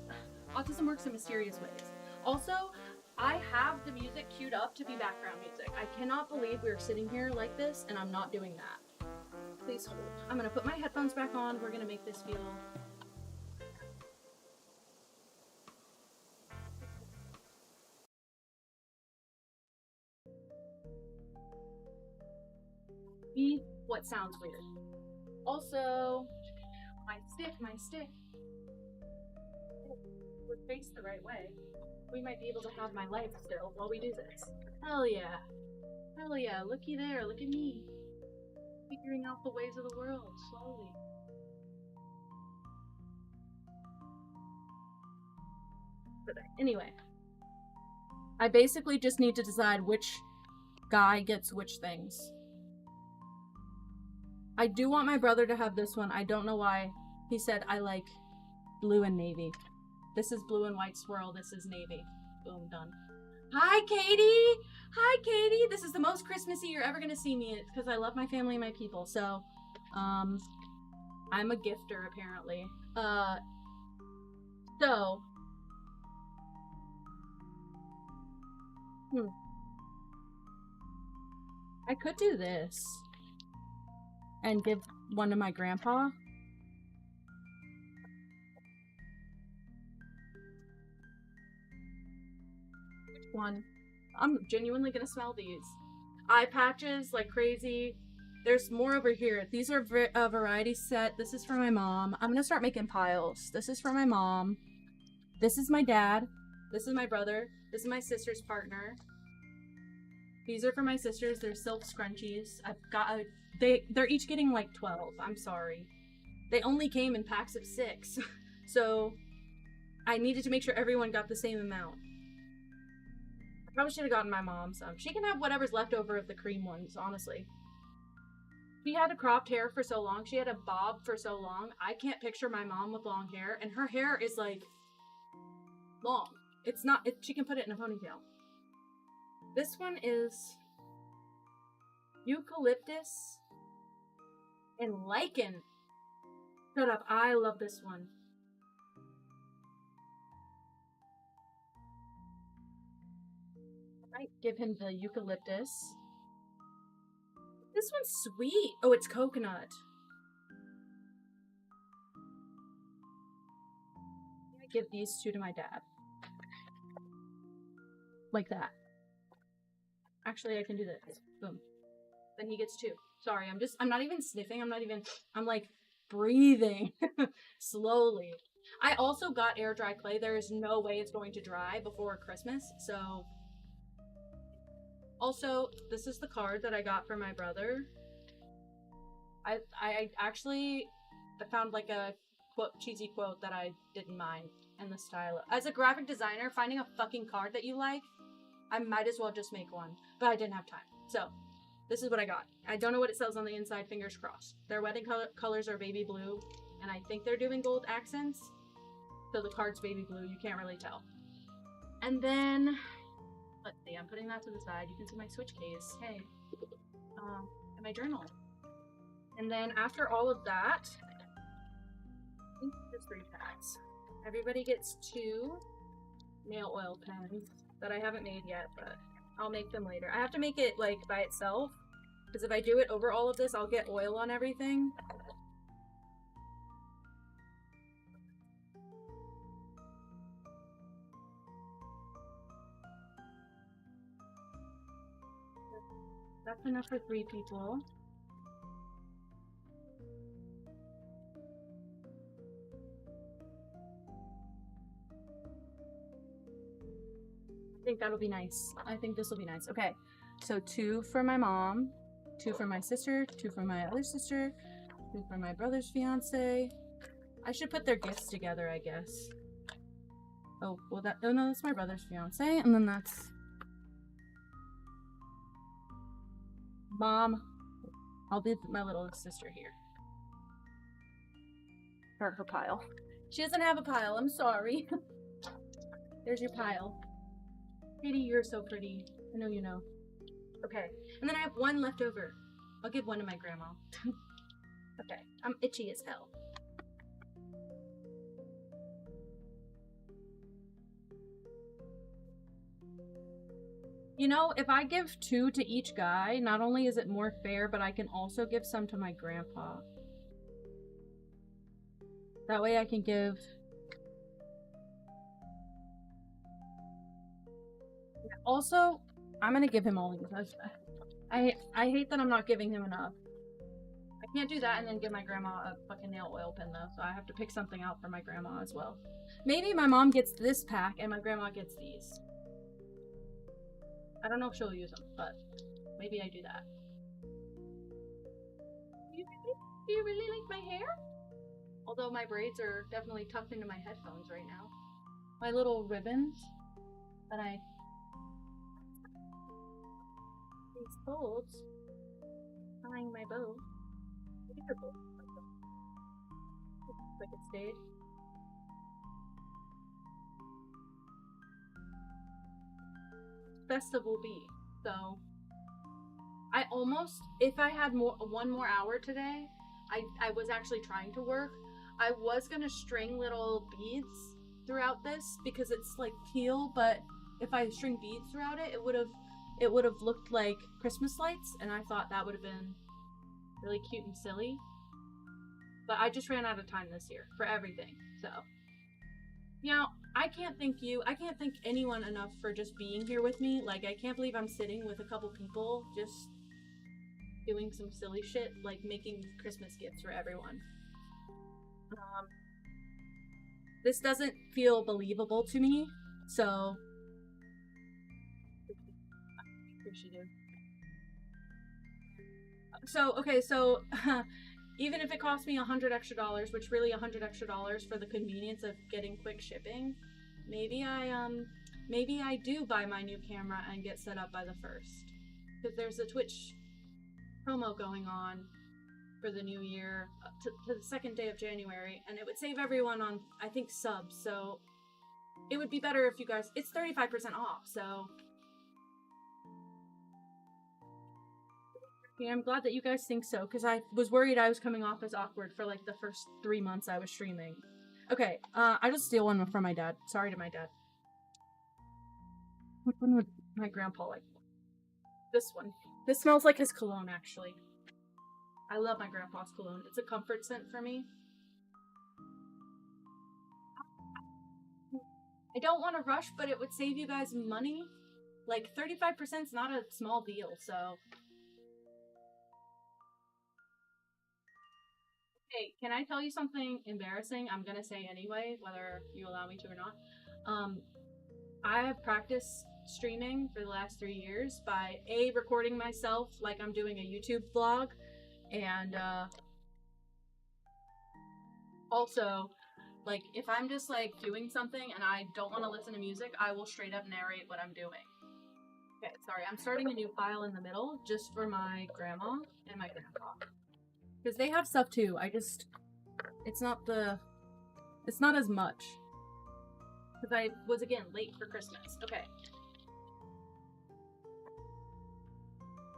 S1: autism works in mysterious ways. Also, I have the music queued up to be background music. I cannot believe we're sitting here like this and I'm not doing that. Please hold. I'm gonna put my headphones back on. We're gonna make this feel... Be what sounds weird. Also, my stick. We're faced the right way. We might be able to have my life still while we do this. Hell yeah. Hell yeah, looky there, look at me. Figuring out the ways of the world, slowly. But anyway. I basically just need to decide which guy gets which things. I do want my brother to have this one. I don't know why. He said I like blue and navy. This is blue and white swirl. This is navy. Boom, done. Hi, Katie! Hi, Katie! This is the most Christmassy you're ever gonna see me. It's because I love my family and my people. So, I'm a gifter, apparently. So, I could do this and give one to my grandpa. Which one? I'm genuinely gonna smell these. Eye patches like crazy. There's more over here. These are a variety set. This is for my mom. I'm gonna start making piles. This is for my mom. This is my dad. This is my brother. This is my sister's partner. These are for my sisters. They're silk scrunchies. I've got they're each getting like 12. I'm sorry. They only came in packs of 6. So I needed to make sure everyone got the same amount. I probably should have gotten my mom some. She can have whatever's left over of the cream ones, honestly. She had a cropped hair for so long. She had a bob for so long. I can't picture my mom with long hair. And her hair is like long. It's not, she can put it in a ponytail. This one is eucalyptus and lichen. Shut up. I love this one. I might give him the eucalyptus. This one's sweet. Oh, it's coconut. I give these two to my dad. Like that. Actually, I can do this. Boom. Then he gets 2. Sorry, I'm not even sniffing. I'm like breathing slowly. I also got air dry clay. There is no way it's going to dry before Christmas. So, also, this is the card that I got for my brother. I actually found like a cheesy quote that I didn't mind in the style. As a graphic designer, finding a fucking card that you like, I might as well just make one, but I didn't have time. So, this is what I got. I don't know what it says on the inside, fingers crossed. Their wedding colors are baby blue, and I think they're doing gold accents. So the card's baby blue, you can't really tell. And then, let's see, I'm putting that to the side. You can see my switch case. Hey. And my journal. And then after all of that, I think there's 3 packs. Everybody gets 2 nail oil pens that I haven't made yet, but I'll make them later. I have to make it like by itself, because if I do it over all of this, I'll get oil on everything. That's enough for 3 people. I think that'll be nice. I think this will be nice. Okay, so 2 for my mom, 2 for my sister, 2 for my other sister, 2 for my brother's fiance. I should put their gifts together, I guess. Oh, well oh no, that's my brother's fiance, and then that's Mom. I'll be my little sister here. Or her pile. She doesn't have a pile, I'm sorry. There's your pile. Katie, you're so pretty. I know you know. Okay, and then I have 1 left over. I'll give 1 to my grandma. Okay, I'm itchy as hell. You know, if I give 2 to each guy, not only is it more fair, but I can also give some to my grandpa. That way I can give... Also, I'm gonna give him all these. I hate that I'm not giving him enough. I can't do that and then give my grandma a fucking nail oil pen though, so I have to pick something out for my grandma as well. Maybe my mom gets this pack and my grandma gets these. I don't know if she'll use them, but maybe I do that. Do you really like my hair? Although my braids are definitely tucked into my headphones right now. My little ribbons that I... These folds tying my bow. These are both like it stayed. Festival be. So I almost, if I had 1 more hour today, I was actually trying to work. I was gonna string little beads throughout this because it's like teal, but if I string beads throughout it, it would have looked like Christmas lights, and I thought that would have been really cute and silly. But I just ran out of time this year for everything. So, you know, I can't thank anyone enough for just being here with me. Like, I can't believe I'm sitting with a couple people just doing some silly shit, like making Christmas gifts for everyone. This doesn't feel believable to me, so appreciative. So okay, so even if it costs me $100 extra, which really $100 extra for the convenience of getting quick shipping, maybe I do buy my new camera and get set up by the 1st, because there's a Twitch promo going on for the new year to the 2nd day of January, and it would save everyone on, I think, subs. So it would be better if you guys, it's 35% off. So yeah, I'm glad that you guys think so, because I was worried I was coming off as awkward for like the first 3 months I was streaming. Okay, I just steal one from my dad. Sorry to my dad. Which one would my grandpa like? This one. This smells like his cologne, actually. I love my grandpa's cologne. It's a comfort scent for me. I don't want to rush, but it would save you guys money. Like, 35% is not a small deal, so... Hey, can I tell you something embarrassing? I'm gonna say anyway, whether you allow me to or not. I have practiced streaming for the last 3 years by recording myself like I'm doing a YouTube vlog, and also, like, if I'm just like doing something and I don't want to listen to music, I will straight up narrate what I'm doing. Okay, sorry, I'm starting a new file in the middle just for my grandma and my grandpa, because they have stuff too. It's not as much, because I was, again, late for Christmas. Okay.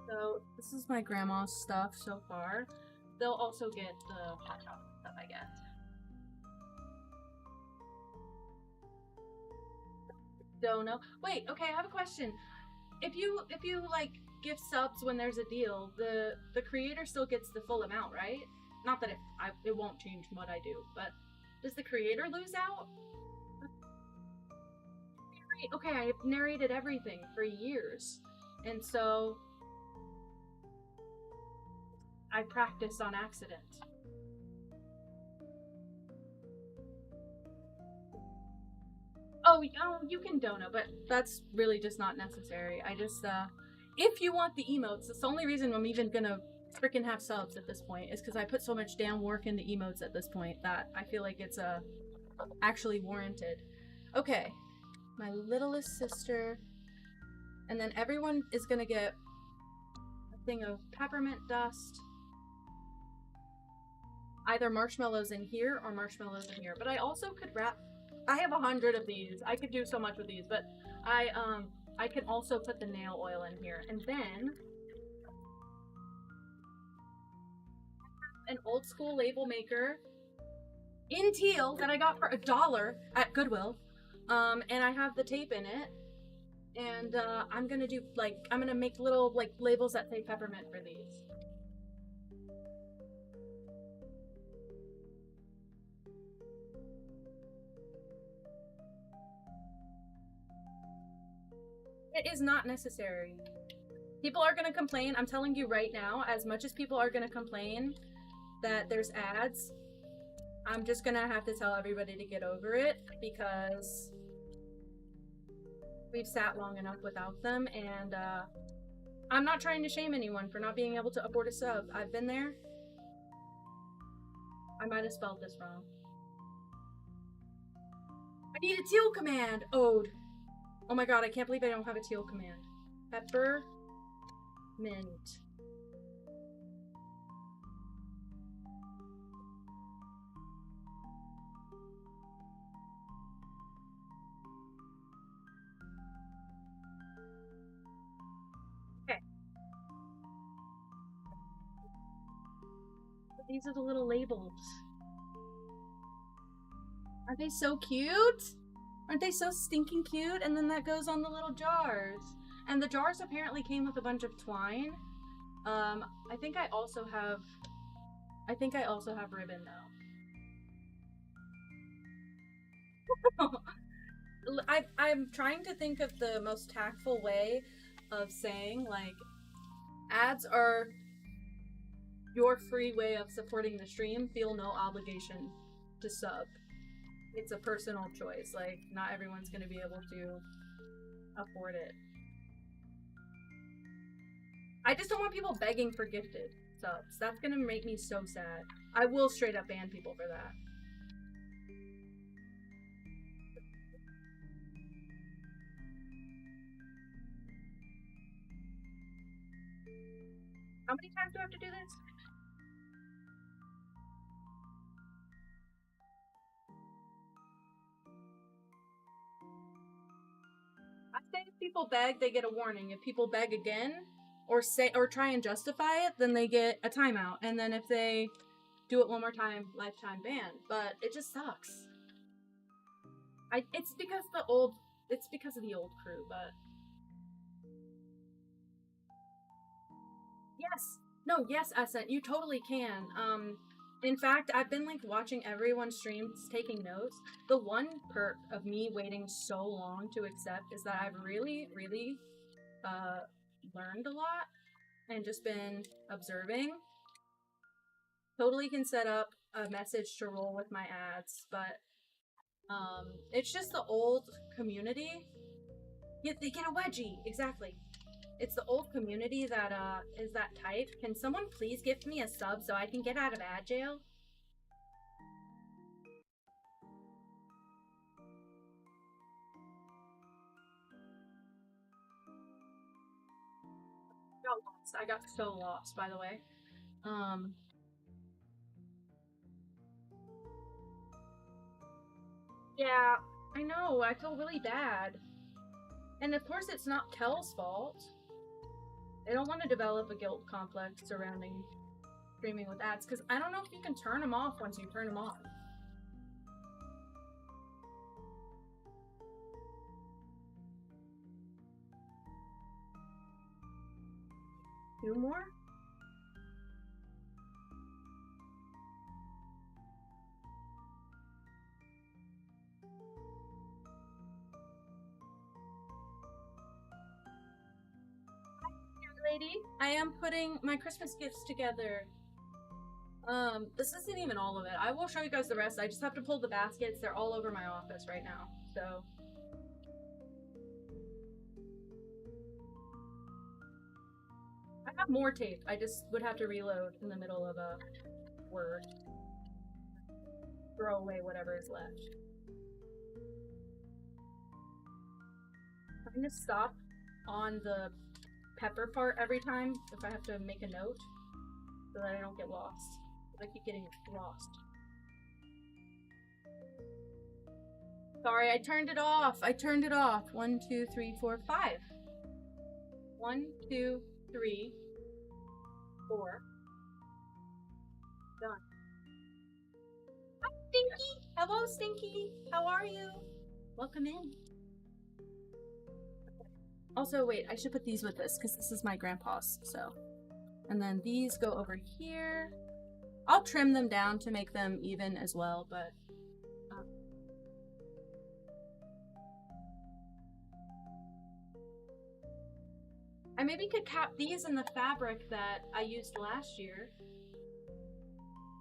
S1: So, this is my grandma's stuff so far. They'll also get the hot chocolate stuff, I guess. Don't know. Wait, okay, I have a question. If you like gift subs when there's a deal, the creator still gets the full amount, right? Not that it won't change what I do, but does the creator lose out? Okay, I've narrated everything for years, and so I practiced on accident. Oh, you can dono, but that's really just not necessary. I just, if you want the emotes, that's the only reason I'm even gonna freaking have subs at this point, is because I put so much damn work into emotes at this point that I feel like it's, actually warranted. Okay, my littlest sister, and then everyone is gonna get a thing of peppermint dust, either marshmallows in here or marshmallows in here, but I also could wrap, I have 100 of these, I could do so much with these, but I can also put the nail oil in here, and then an old school label maker in teal that I got for $1 at Goodwill, and I have the tape in it, and I'm gonna do, like, I'm gonna make little, like, labels that say peppermint for these. It is not necessary. People are gonna complain, I'm telling you right now, as much as people are gonna complain that there's ads, I'm just gonna have to tell everybody to get over it, because we've sat long enough without them, and I'm not trying to shame anyone for not being able to afford a sub. I've been there. I might have spelled this wrong. I need a teal command! Ode. Oh my god, I can't believe I don't have a teal command. Pepper. Mint. Okay. These are the little labels. Are they so cute? Aren't they so stinking cute? And then that goes on the little jars. And the jars apparently came with a bunch of twine. I think I also have ribbon though. I'm trying to think of the most tactful way of saying, like, ads are your free way of supporting the stream. Feel no obligation to sub. It's a personal choice. Like, not everyone's gonna be able to afford it. I just don't want people begging for gifted subs. That's gonna make me so sad. I will straight up ban people for that. How many times do I have to do this? I say if people beg, they get a warning. If people beg again, or try and justify it, then they get a timeout. And then if they do it one more time, lifetime ban. But it just sucks. It's because of the old crew, but yes. No, yes, Essent, you totally can. In fact, I've been like watching everyone's streams, taking notes. The one perk of me waiting so long to accept is that I've really, really learned a lot and just been observing. Totally can set up a message to roll with my ads, but it's just the old community. Yeah, they get a wedgie, exactly. It's the old community that is that type. Can someone please gift me a sub so I can get out of ad jail? I got so lost, by the way. Yeah, I know. I feel really bad. And of course, it's not Kel's fault. I don't want to develop a guilt complex surrounding streaming with ads, because I don't know if you can turn them off once you turn them on. Two more? Lady, I am putting my Christmas gifts together. This isn't even all of it. I will show you guys the rest. I just have to pull the baskets. They're all over my office right now, so. I have more tape. I just would have to reload in the middle of a word. Throw away whatever is left. I'm gonna stop on the pepper part every time if I have to make a note so that I don't get lost. I keep getting lost. Sorry, I turned it off. I turned it off. 1, 2, 3, 4, 5. 1, 2, 3, 4. Done. Hi, Stinky. Hello, Stinky. How are you? Welcome in. Also, wait, I should put these with this because this is my grandpa's, so. And then these go over here. I'll trim them down to make them even as well, but. I maybe could cap these in the fabric that I used last year.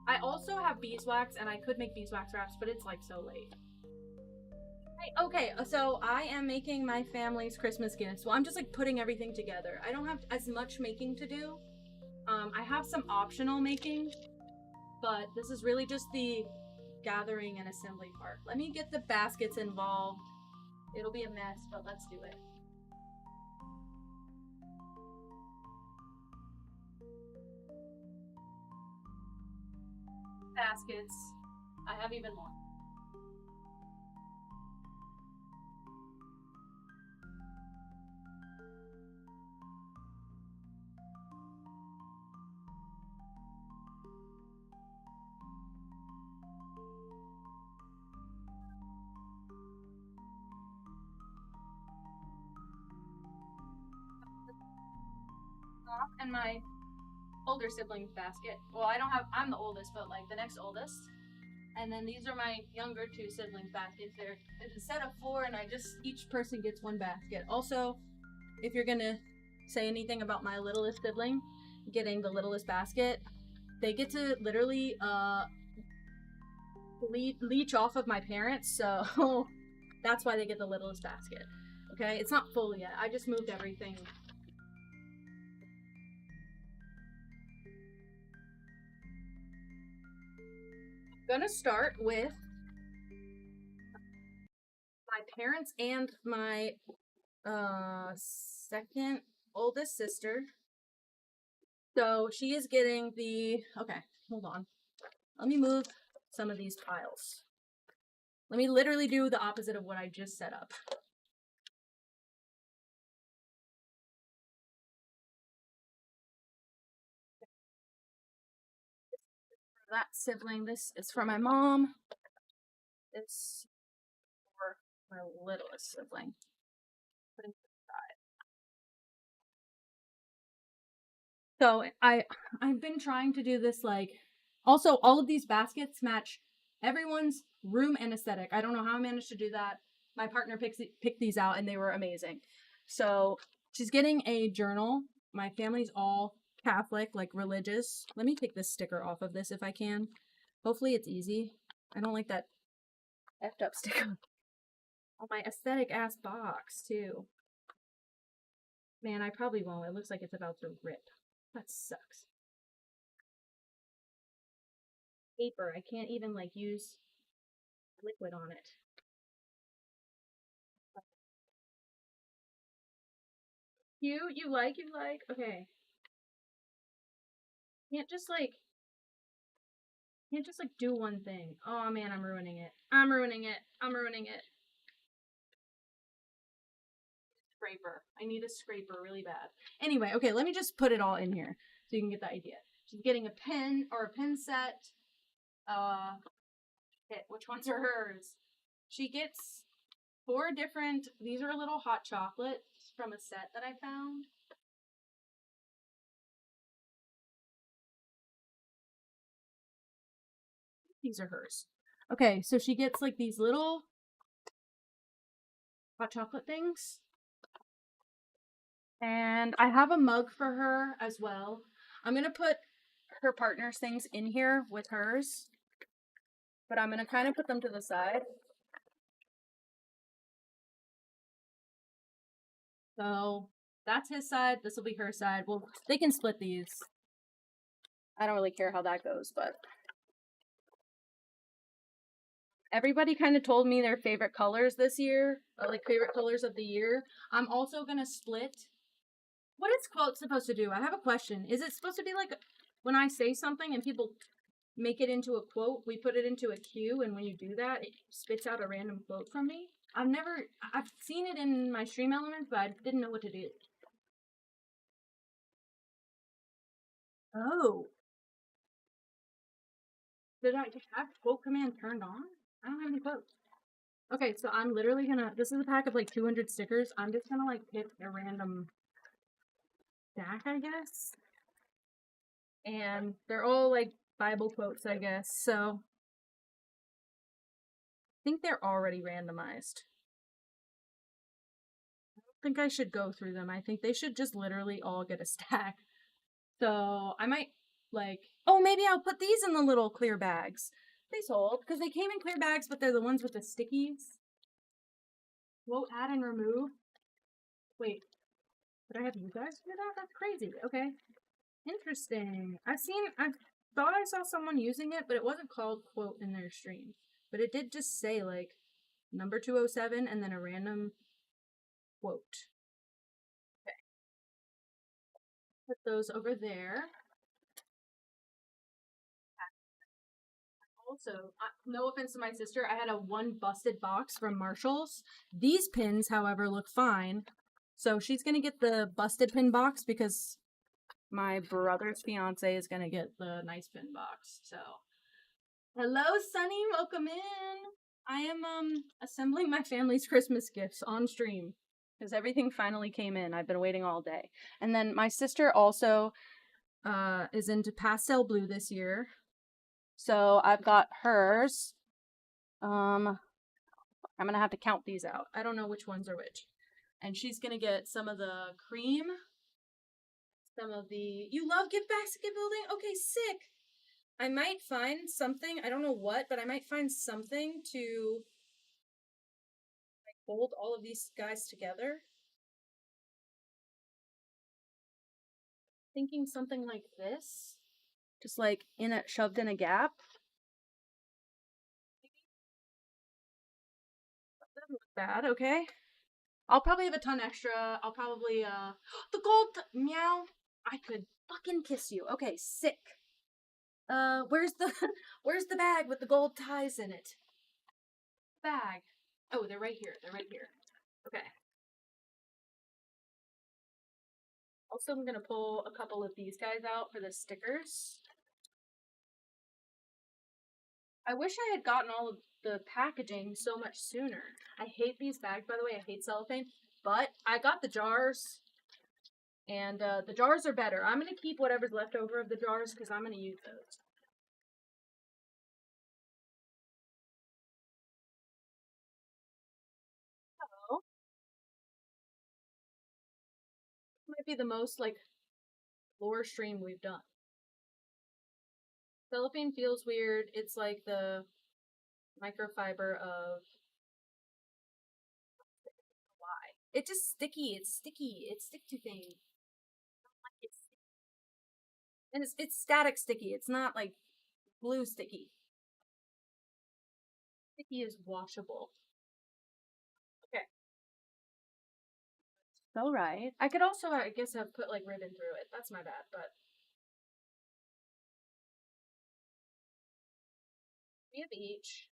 S1: I also have beeswax, and I could make beeswax wraps, but it's like so late. Okay, so I am making my family's Christmas gifts. Well, I'm just like putting everything together. I don't have as much making to do. I have some optional making, but this is really just the gathering and assembly part. Let me get the baskets involved. It'll be a mess, but let's do it. Baskets. I have even more. and my older siblings basket. Well, I'm the oldest, but like the next oldest. And then these are my younger two siblings baskets. There's a set of 4, and each person gets 1 basket. Also, if you're gonna say anything about my littlest sibling getting the littlest basket, they get to literally leech off of my parents, so that's why they get the littlest basket. Okay, it's not full yet. I just moved everything. I'm gonna start with my parents and my second oldest sister. So she is getting the, okay, hold on. Let me move some of these piles. Let me literally do the opposite of what I just set up. For that sibling, this is for my mom. This for my littlest sibling. Putting So I've been trying to do this, like, also all of these baskets match everyone's room and aesthetic. I don't know how I managed to do that. My partner picked these out and they were amazing. So she's getting a journal. My family's all Catholic, like religious. Let me take this sticker off of this if I can. Hopefully it's easy. I don't like that effed up sticker on my aesthetic ass box too. Man, I probably won't. It looks like it's about to rip. That sucks. Paper. I can't even like use liquid on it. You like? Okay. Can't just like do one thing. Oh man, I'm ruining it. I'm ruining it. Scraper. I need a scraper really bad. Anyway, okay, let me just put it all in here so you can get the idea. She's getting a pen or a pen set. Which ones are hers? She gets 4 different, these are little hot chocolates from a set that I found. These are hers. Okay, so she gets like these little hot chocolate things. And I have a mug for her as well. I'm going to put her partner's things in here with hers. But I'm going to kind of put them to the side. So that's his side. This will be her side. Well, they can split these. I don't really care how that goes, but everybody kind of told me their favorite colors this year, like favorite colors of the year. I'm also going to split. What is quote supposed to do? I have a question. Is it supposed to be like when I say something and people make it into a quote, we put it into a queue, and when you do that, it spits out a random quote from me? I've seen it in my stream elements, but I didn't know what to do. Oh. Did I have quote command turned on? I don't have any quotes. Okay, so I'm literally gonna, this is a pack of like 200 stickers. I'm just gonna like pick a random stack, I guess. And they're all like Bible quotes, I guess. So I think they're already randomized. I don't think I should go through them. I think they should just literally all get a stack. So I might like, oh, maybe I'll put these in the little clear bags. They sold because they came in clear bags, but they're the ones with the stickies. Quote, add and remove. Wait, did I have you guys do that? That's crazy. Okay. Interesting. I thought I saw someone using it, but it wasn't called quote in their stream. But it did just say like number 207 and then a random quote. Okay. Put those over there. Also, no offense to my sister, I had a 1 busted box from Marshall's. These pins, however, look fine. So she's gonna get the busted pin box because my brother's fiance is gonna get the nice pin box. So, hello, Sunny, welcome in. I am assembling my family's Christmas gifts on stream. because everything finally came in. I've been waiting all day. And then my sister also is into pastel blue this year. So I've got hers. I'm gonna have to count these out. I don't know which ones are which. And she's gonna get some of the cream, some of the. You love gift basket building? Okay, sick. I might find something. I don't know what, but I might find something to like hold all of these guys together. Thinking something like this, just like in it, shoved in a gap. That doesn't look bad. Okay. I'll probably have a ton extra. I'll probably the gold meow. I could fucking kiss you. Okay, sick. Where's the where's the bag with the gold ties in it? Bag. Oh, they're right here. They're right here. Okay. Also, I'm gonna pull a couple of these guys out for the stickers. I wish I had gotten all of the packaging so much sooner. I hate these bags, by the way. I hate cellophane, but I got the jars, and the jars are better. I'm gonna keep whatever's left over of the jars because I'm gonna use those. Oh, this might be the most like lore stream we've done. Cellophane feels weird. It's like the microfiber of why. It's just sticky. It's sticky. It's stick to things. It's and it's static sticky. It's not like glue sticky. Sticky is washable. Okay. All right. I could also, I guess, have put like ribbon through it. That's my bad, but we have each.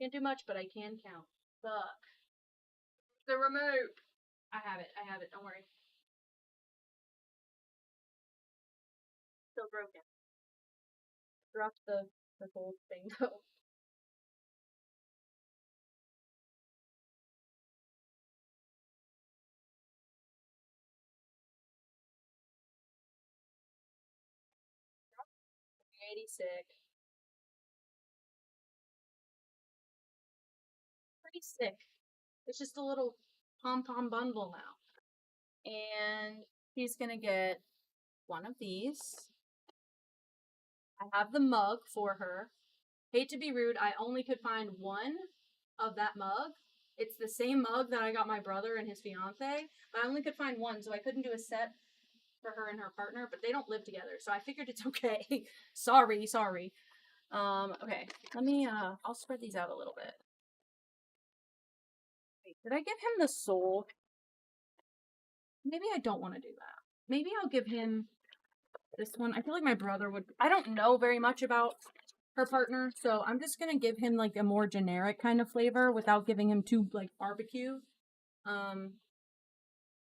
S1: Can't do much, but I can count. Fuck. The remote. I have it. I have it. Don't worry. Still broken. Dropped the gold thing though. 86. Pretty sick. It's just a little pom pom bundle now. And he's gonna get one of these. I have the mug for her. Hate to be rude, I only could find one of that mug. It's the same mug that I got my brother and his fiance, but I only could find one, so I couldn't do a set for her and her partner, but they don't live together, so I figured it's okay. sorry. Okay. Let me I'll spread these out a little bit. Wait, did I give him the soul? Maybe I don't want to do that. Maybe I'll give him this one. I feel like my brother would. I don't know very much about her partner, so I'm just gonna give him like a more generic kind of flavor without giving him too like barbecue. Um,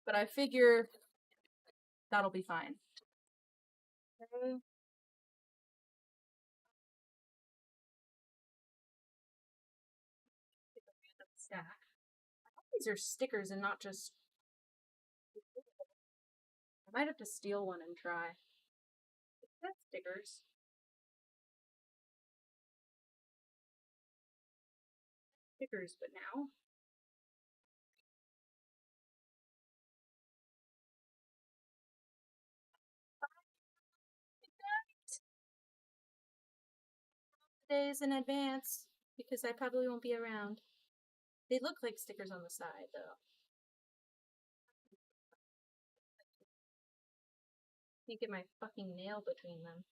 S1: but I figure that'll be fine. Okay. Stack. I hope these are stickers and not just. I might have to steal one and try. That's stickers. Stickers, but now. Days in advance because I probably won't be around. They look like stickers on the side though. Can't get my fucking nail between them.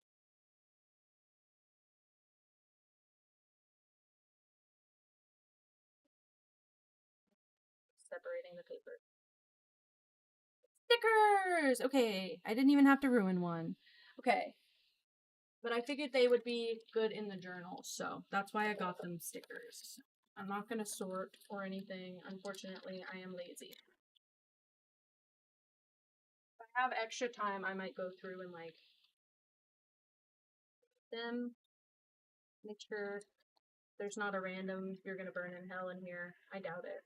S1: Separating the paper. Stickers! Okay, I didn't even have to ruin one. Okay. But I figured they would be good in the journal, so that's why I got them stickers. I'm not gonna sort or anything. Unfortunately, I am lazy. If I have extra time, I might go through and like them. Make sure there's not a random you're gonna burn in hell in here. I doubt it.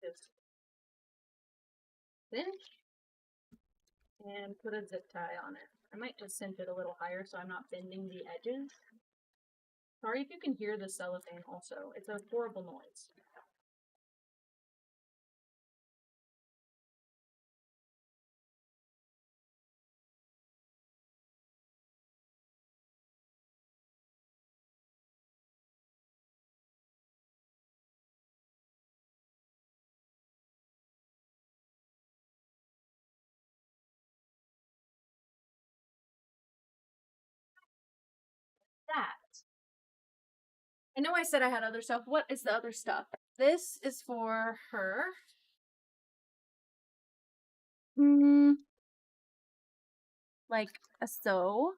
S1: Just cinch and put a zip tie on it. I might just cinch it a little higher so I'm not bending the edges. Sorry if you can hear the cellophane also. It's a horrible noise. That. I know I said I had other stuff. What is the other stuff? This is for her. Like a so.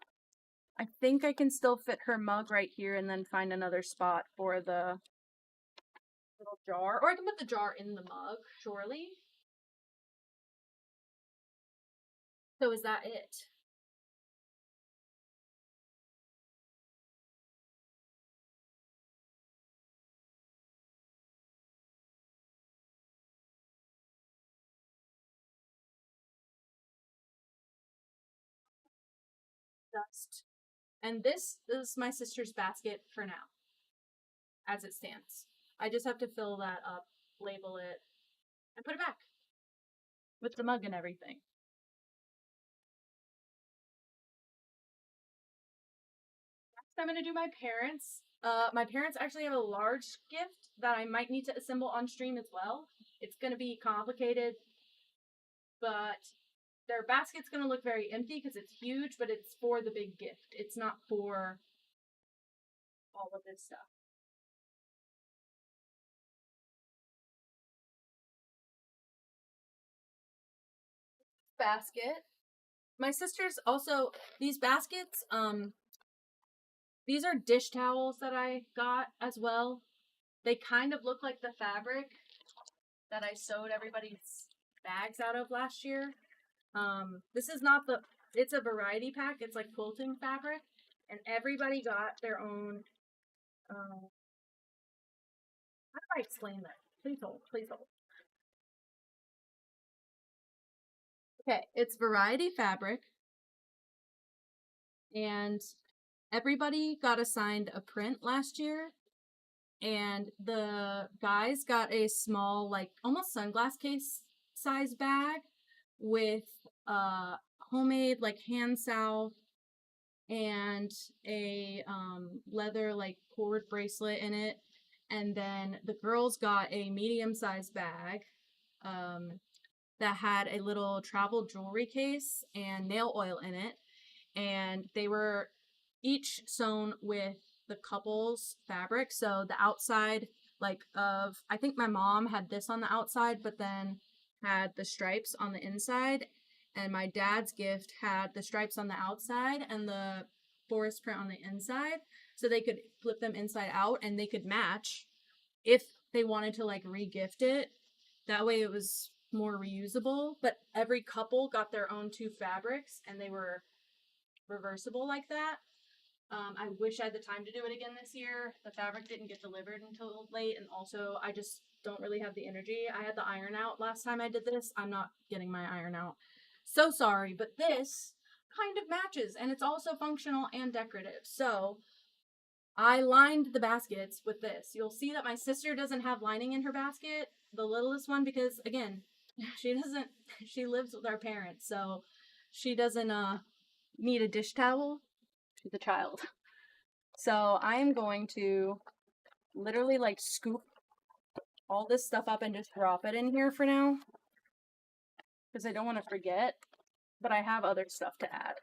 S1: I think I can still fit her mug right here and then find another spot for the little jar. Or I can put the jar in the mug, surely. So is that it? Dust. And this is my sister's basket for now, as it stands. I just have to fill that up, label it, and put it back with the mug and everything. Next, I'm gonna do my parents. My parents actually have a large gift that I might need to assemble on stream as well. It's gonna be complicated, but their basket's gonna look very empty because it's huge, but it's for the big gift. It's not for all of this stuff. Basket. My sister's also these baskets, these are dish towels that I got as well. They kind of look like the fabric that I sewed everybody's bags out of last year. This is not the, it's a variety pack. It's like quilting fabric, and everybody got their own. How do I explain that? Please hold. Please hold. Okay, it's variety fabric, and everybody got assigned a print last year, and the guys got a small, like almost sunglass case size bag with homemade like hand salve and a leather like cord bracelet in it. And then the girls got a medium sized bag that had a little travel jewelry case and nail oil in it. And they were each sewn with the couple's fabric. So the outside, like of, I think my mom had this on the outside, but then had the stripes on the inside. And my dad's gift had the stripes on the outside and the forest print on the inside. So they could flip them inside out and they could match if they wanted to like re-gift it. That way it was more reusable. But every couple got their own two fabrics and they were reversible like that. I wish I had the time to do it again this year. The fabric didn't get delivered until late, and also I just don't really have the energy. I had the iron out last time I did this. I'm not getting my iron out. So sorry, but this kind of matches, and it's also functional and decorative. So I lined the baskets with this. You'll see that my sister doesn't have lining in her basket, the littlest one, because again, she lives with our parents, so she doesn't need a dish towel. She's a child. So I am going to literally like scoop all this stuff up and just drop it in here for now, because I don't want to forget, but I have other stuff to add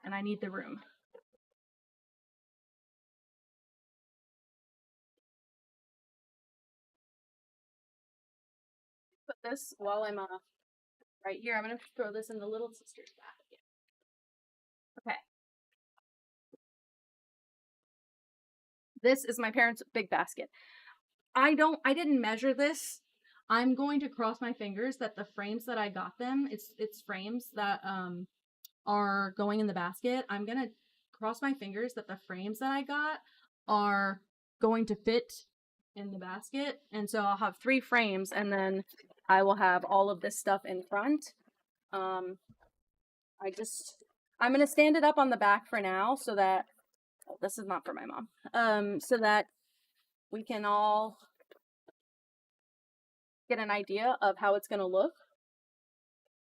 S1: and I need the room. Put this while I'm right here. I'm going to throw this in the little sister's basket. Okay. This is my parents' big basket. I didn't measure this. I'm going to cross my fingers that the frames that I got them, it's frames that are going in the basket. I'm going to cross my fingers that the frames that I got are going to fit in the basket. And so I'll have 3 frames, and then I will have all of this stuff in front. I'm gonna stand it up on the back for now so that, oh, this is not for my mom. So that we can all get an idea of how it's gonna look.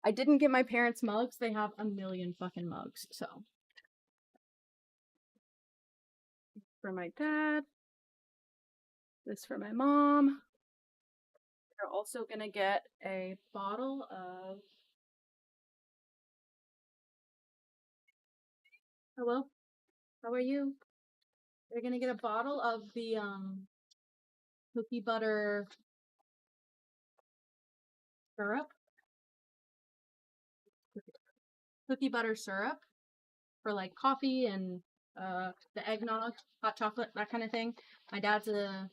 S1: I didn't get my parents mugs. They have a million fucking mugs, so. For my dad. This for my mom. We're also gonna get a bottle of. Hello? How are you? We're gonna get a bottle of the cookie butter syrup. Cookie butter syrup for like coffee and the eggnog, hot chocolate, that kind of thing. My dad's has a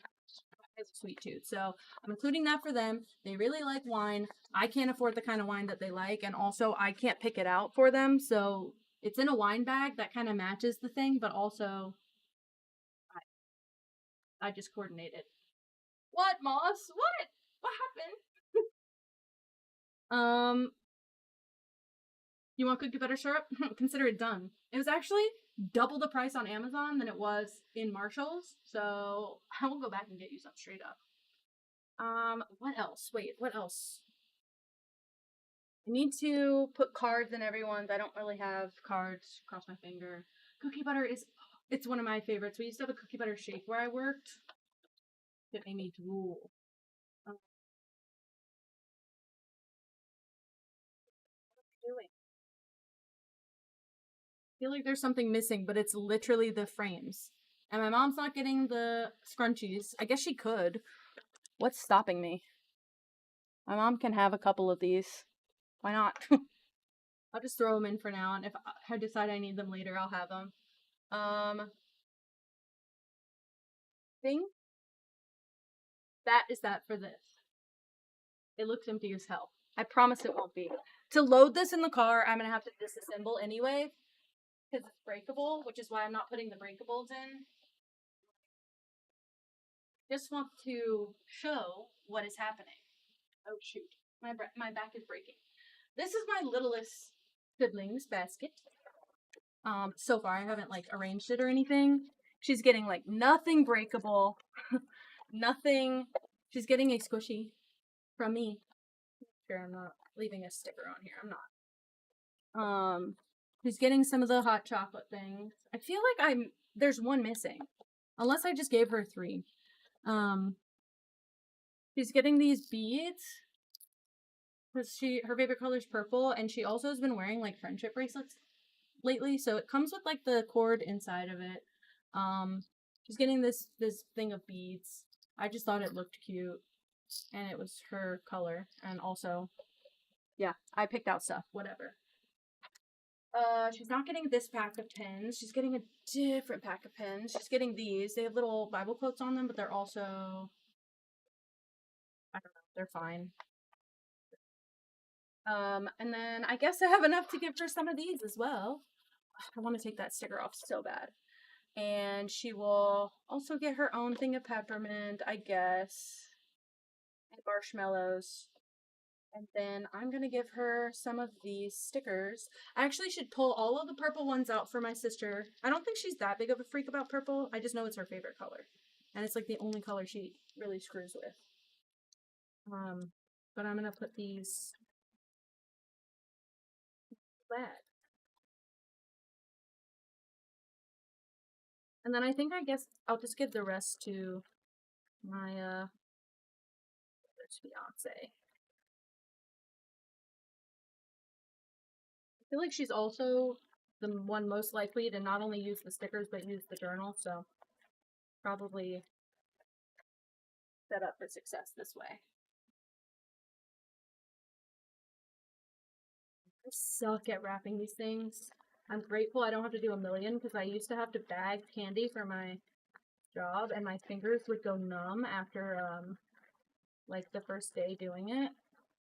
S1: sweet tooth, so I'm including that for them. They really like wine. I can't afford the kind of wine that they like, and also I can't pick it out for them, so it's in a wine bag that kind of matches the thing, but also I just coordinated. What, Moss? What happened? You want cookie butter syrup? Consider it done. It was actually double the price on Amazon than it was in Marshall's, so I will go back and get you some straight up. What else? Wait, what else? I need to put cards in everyone's. I don't really have cards. Cross my finger. Cookie butter it's one of my favorites. We used to have a cookie butter shake where I worked. It made me drool. What am I doing? I feel like there's something missing, but it's literally the frames. And my mom's not getting the scrunchies. I guess she could. What's stopping me? My mom can have a couple of these. Why not? I'll just throw them in for now, and if I decide I need them later, I'll have them. Thing? That is that for this. It looks empty as hell. I promise it won't be. To load this in the car, I'm gonna have to disassemble anyway, because it's breakable, which is why I'm not putting the breakables in. Just want to show what is happening. Oh shoot, my back is breaking. This is my littlest sibling's basket. So far I haven't like arranged it or anything. She's getting like nothing breakable, nothing. She's getting a squishy from me. Sure, I'm not leaving a sticker on here. I'm not. She's getting some of the hot chocolate things. I feel like there's one missing, unless I just gave her 3. She's getting these beads because her favorite color is purple, and she also has been wearing like friendship bracelets lately, so it comes with like the cord inside of it. She's getting this thing of beads. I just thought it looked cute, and it was her color, and also, yeah, I picked out stuff. Whatever. She's not getting this pack of pins. She's getting a different pack of pins. She's getting these. They have little Bible quotes on them, but they're also, I don't know, they're fine. And then I guess I have enough to give her some of these as well. I want to take that sticker off so bad. And she will also get her own thing of peppermint, I guess, and marshmallows. And then I'm going to give her some of these stickers. I actually should pull all of the purple ones out for my sister. I don't think she's that big of a freak about purple. I just know it's her favorite color. And it's like the only color she really screws with. But I'm going to put these back. And then I think, I guess I'll just give the rest to my fiance. I feel like she's also the one most likely to not only use the stickers but use the journal, so probably set up for success this way. I suck at wrapping these things. I'm grateful I don't have to do a million because I used to have to bag candy for my job and my fingers would go numb after like the first day doing it.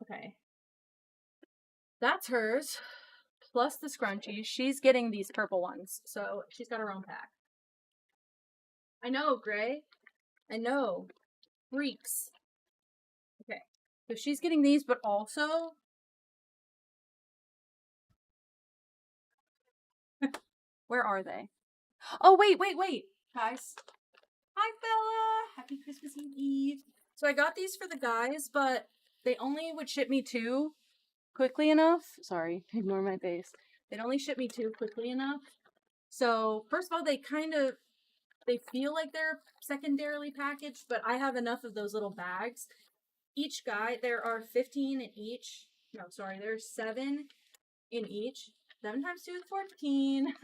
S1: Okay. That's hers. Plus the scrunchies. She's getting these purple ones, so she's got her own pack. I know, Gray. I know. freaks. Okay, so she's getting these, but also... Where are they? Oh, wait. Guys. Hi, Bella. Happy Christmas Eve. So I got these for the guys, but they only would ship me 2 quickly enough. Sorry, ignore my face. They'd only ship me 2 quickly enough. So, first of all, they feel like they're secondarily packaged, but I have enough of those little bags. Each guy, there are 15 in each. No, sorry, there's 7 in each. 7 times 2 is 14.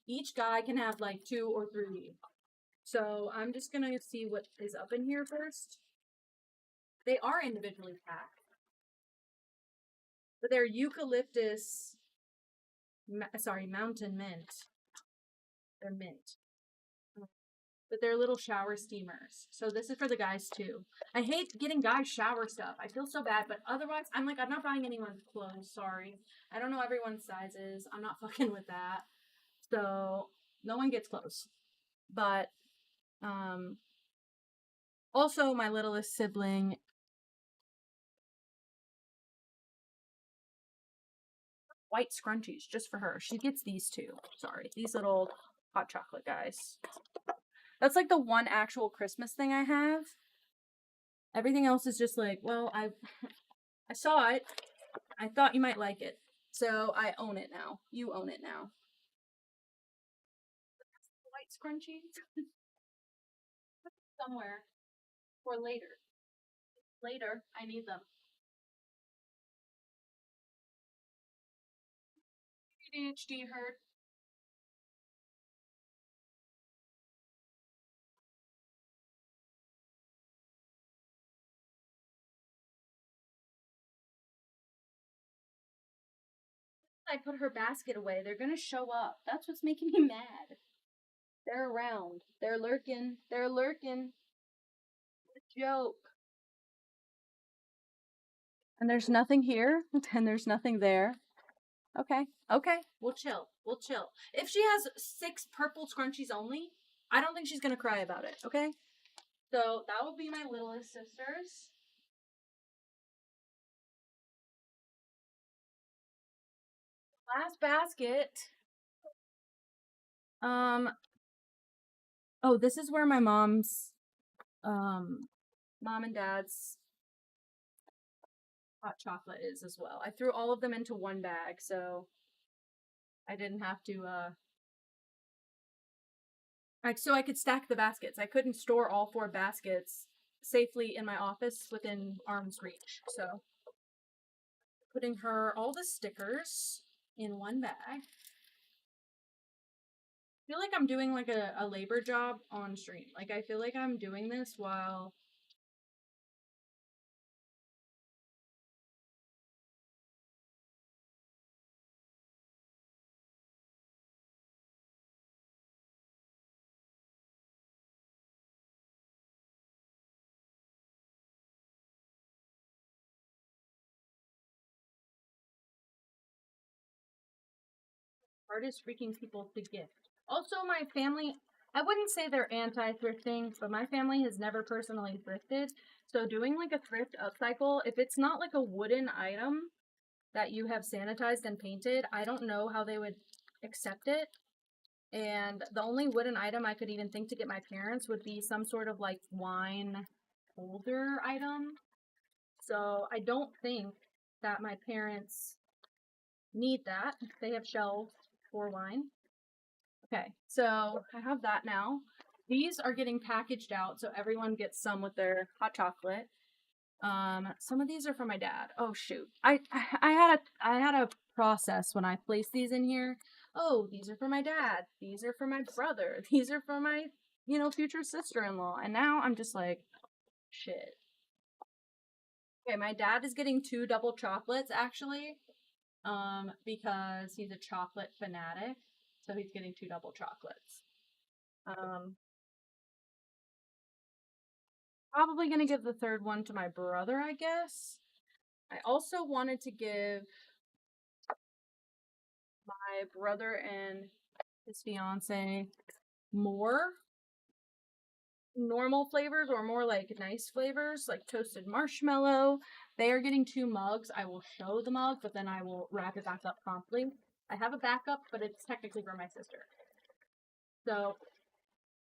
S1: Each guy can have like 2 or 3. So I'm just gonna see what is up in here first. They are individually packed. But they're eucalyptus, mountain mint. They're mint. But they're little shower steamers. So this is for the guys too. I hate getting guys shower stuff. I feel so bad, but otherwise, I'm not buying anyone's clothes, sorry. I don't know everyone's sizes. I'm not fucking with that. So, no one gets clothes. But, also my littlest sibling, white scrunchies just for her. She gets these 2. Sorry. These little hot chocolate guys. That's like the one actual Christmas thing I have. Everything else is just like, well, I saw it. I thought you might like it. So I own it now. You own it now. White scrunchies. Somewhere. For later. Later, I need them. ADHD hurt. I put her basket away. They're gonna show up. That's what's making me mad. They're around. They're lurking. They're lurking. Joke. And there's nothing here, and there's nothing there. Okay. Okay. We'll chill. We'll chill. If she has 6 purple scrunchies only, I don't think she's gonna cry about it. Okay. So that will be my littlest sisters. Last basket. Oh, this is where my mom's, mom and dad's hot chocolate is as well. I threw all of them into one bag, so I didn't have to, so I could stack the baskets. I couldn't store all 4 baskets safely in my office within arm's reach. So, putting her all the stickers in one bag. I feel like I'm doing like a labor job on stream. Like, I feel like I'm doing this while... hardest freaking people to gift. Also, my family, I wouldn't say they're anti-thrifting, but my family has never personally thrifted. So doing like a thrift upcycle, if it's not like a wooden item that you have sanitized and painted, I don't know how they would accept it. And the only wooden item I could even think to get my parents would be some sort of like wine holder item. So I don't think that my parents need that. They have shelves for wine. Okay, so I have that now. These are getting packaged out, so everyone gets some with their hot chocolate. Some of these are for my dad. Oh shoot, I had a process when I placed these in here. Oh, these are for my dad. These are for my brother. These are for my, future sister-in-law. And now I'm just like, shit. Okay, my dad is getting 2 double chocolates actually. Because he's a chocolate fanatic, so he's getting 2 double chocolates. Probably gonna give the 3rd one to my brother, I guess. I also wanted to give my brother and his fiance more. normal flavors or more like nice flavors, like toasted marshmallow. They are getting 2 mugs. I will show the mug, but then I will wrap it back up promptly. I have a backup, but it's technically for my sister. So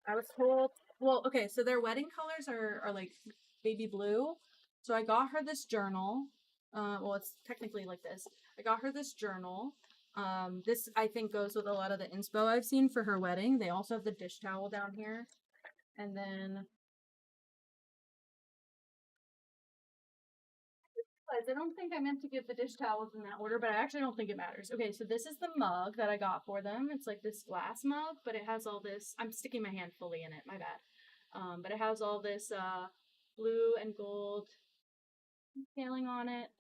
S1: I was told, well, okay, so their wedding colors are like baby blue. So I got her this journal. Well, it's technically like this. I got her this journal. This I think goes with a lot of the inspo I've seen for her wedding. They also have the dish towel down here. And then I don't think I meant to give the dish towels in that order, but I actually don't think it matters. Okay, so this is the mug that I got for them. It's like this glass mug, but it has all this. I'm sticking my hand fully in it. My bad. But it has all this blue and gold detailing on it.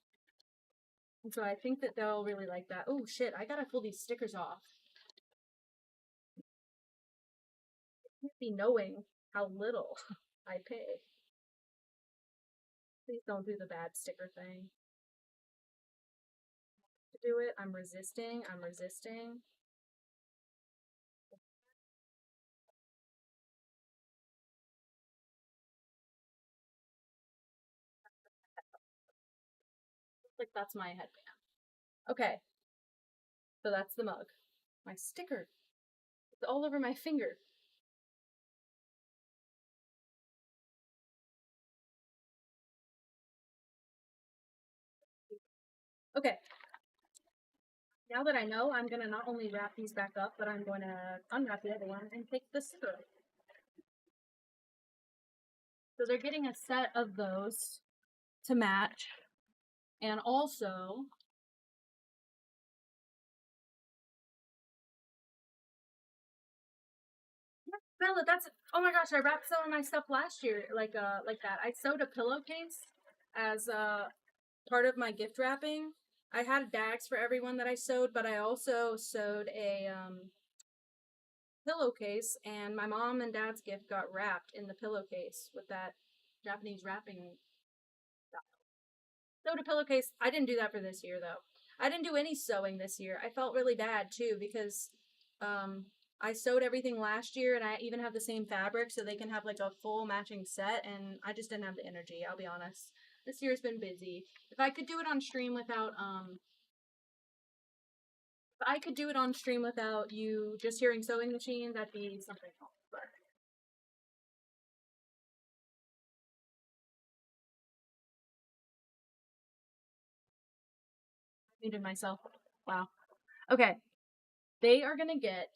S1: And so I think that they'll really like that. Oh shit! I gotta pull these stickers off. I can't be knowing how little I pay. Please don't do the bad sticker thing. To do it, I'm resisting. I'm resisting. Like that's my headband. Okay, so that's the mug. My sticker. It's all over my finger. Okay, now that I know, I'm gonna not only wrap these back up, but I'm going to unwrap the other one and take the sticker. So they're getting a set of those to match. And also, Bella, that's, oh my gosh, I wrapped some of my stuff last year like that. I sewed a pillowcase as part of my gift wrapping. I had bags for everyone that I sewed, but I also sewed a pillowcase, and my mom and dad's gift got wrapped in the pillowcase with that Japanese wrapping stuff. Sewed a pillowcase. I didn't do that for this year though. I didn't do any sewing this year. I felt really bad too because I sewed everything last year, and I even have the same fabric so they can have like a full matching set, and I just didn't have the energy, I'll be honest. This year's been busy. If I could do it on stream without if I could do it on stream without you just hearing sewing machine, that'd be something else. But I muted myself. Wow. Okay. They are gonna get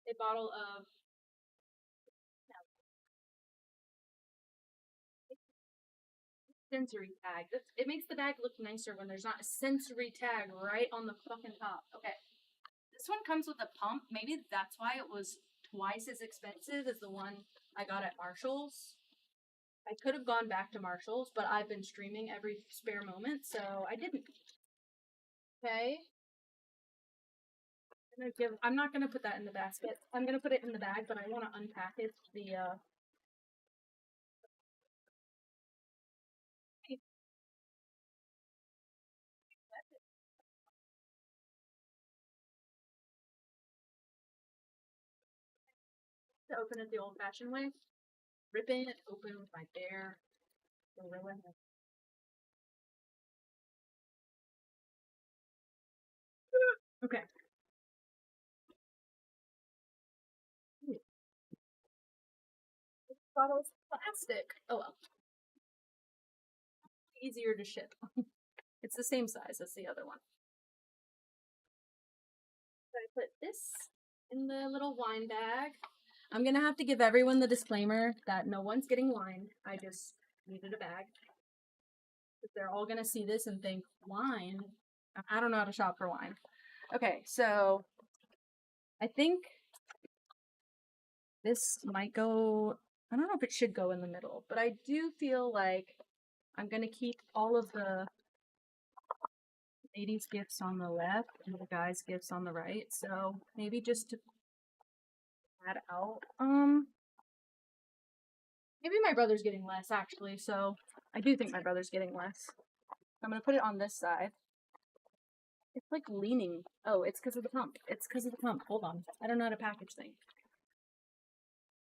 S1: a bottle of sensory tag. It makes the bag look nicer when there's not a sensory tag right on the fucking top. Okay. This one comes with a pump. Maybe that's why it was twice as expensive as the one I got at Marshall's. I could have gone back to Marshall's, but I've been streaming every spare moment, so I didn't. Okay. I'm not gonna put that in the basket. I'm gonna put it in the bag, but I want to unpackage the to open it the old-fashioned way. Ripping it open with my bare gorilla hand. Okay. Ooh, this bottle's plastic. Oh well. Easier to ship. It's the same size as the other one. So I put this in the little wine bag. I'm gonna have to give everyone the disclaimer that no one's getting wine. I just needed a bag. But they're all gonna see this and think, wine? I don't know how to shop for wine. Okay, so I think this might go, I don't know if it should go in the middle, but I do feel like I'm gonna keep all of the ladies' gifts on the left and the guys' gifts on the right. So maybe just to add out, maybe my brother's getting less actually. So I do think my brother's getting less. I'm gonna put it on this side. It's like leaning. Oh, it's because of the pump. It's because of the pump. Hold on. I don't know how to package things.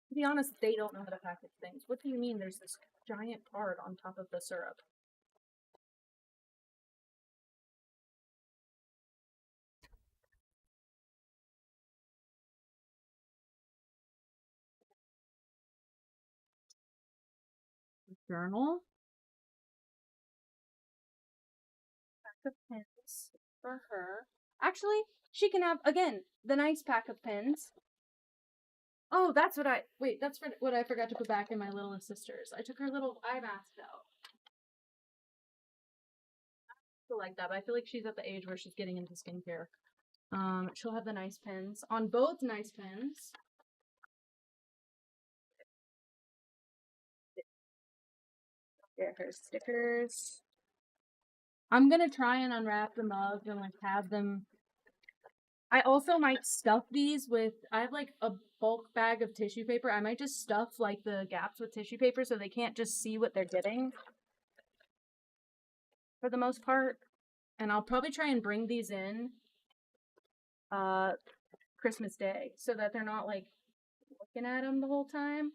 S1: To be honest, they don't know how to package things. What do you mean there's this giant card on top of the syrup? Journal? Pack of pins for her. Actually, she can have, again, the nice pack of pins. Oh, that's what wait, that's what I forgot to put back in my littlest sister's. I took her little eye mask out. I feel like that, but I feel like she's at the age where she's getting into skincare. She'll have the nice pins. On both nice pins. Get her stickers. I'm gonna try and unwrap the mugs and like have them. I also might stuff these with, I have like a bulk bag of tissue paper. I might just stuff like the gaps with tissue paper so they can't just see what they're getting for the most part. And I'll probably try and bring these in Christmas Day so that they're not like looking at them the whole time.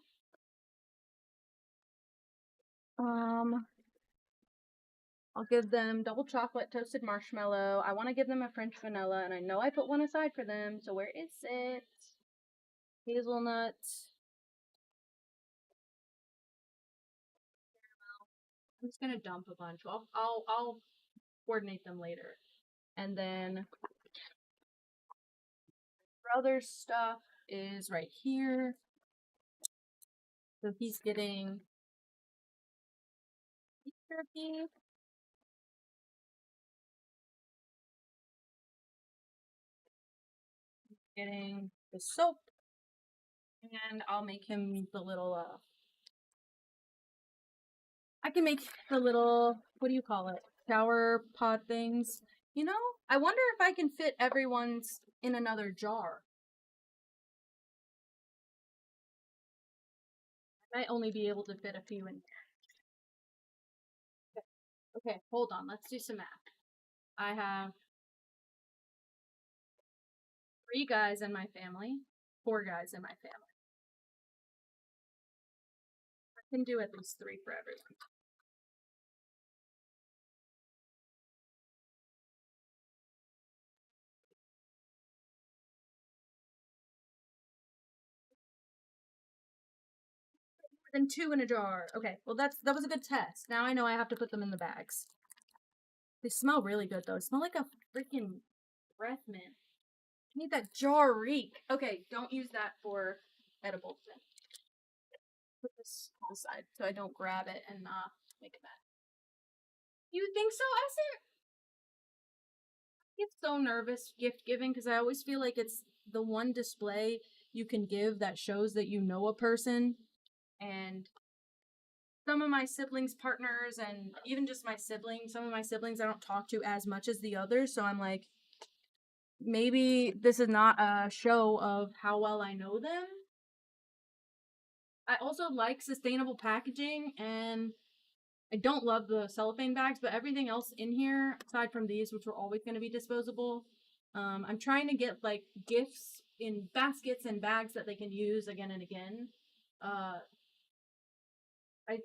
S1: I'll give them double chocolate toasted marshmallow. I want to give them a French vanilla, and I know I put one aside for them. So where is it? Hazelnut. I'm just gonna dump a bunch. I'll coordinate them later. And then brother's stuff is right here. So he's getting beef jerky. Getting the soap. And I'll make him the little I can make the little, what do you call it? Shower pod things. You know, I wonder if I can fit everyone's in another jar. I might only be able to fit a few in. Okay, hold on. Let's do some math. I have 3 guys in my family, 4 guys in my family. I can do at least 3 for everyone. More than 2 in a jar. Okay, well that was a good test. Now I know I have to put them in the bags. They smell really good though. They smell like a freaking breath mint. I need that jar reek. Okay, don't use that for edibles then. Put this to the side so I don't grab it and make a mess. You think so? I get so nervous gift giving because I always feel like it's the one display you can give that shows that you know a person. And some of my siblings' partners, and even just my siblings, some of my siblings I don't talk to as much as the others. So I'm like, maybe this is not a show of how well I know them. I also like sustainable packaging, and I don't love the cellophane bags, but everything else in here, aside from these, which are always going to be disposable, I'm trying to get like gifts in baskets and bags that they can use again and again.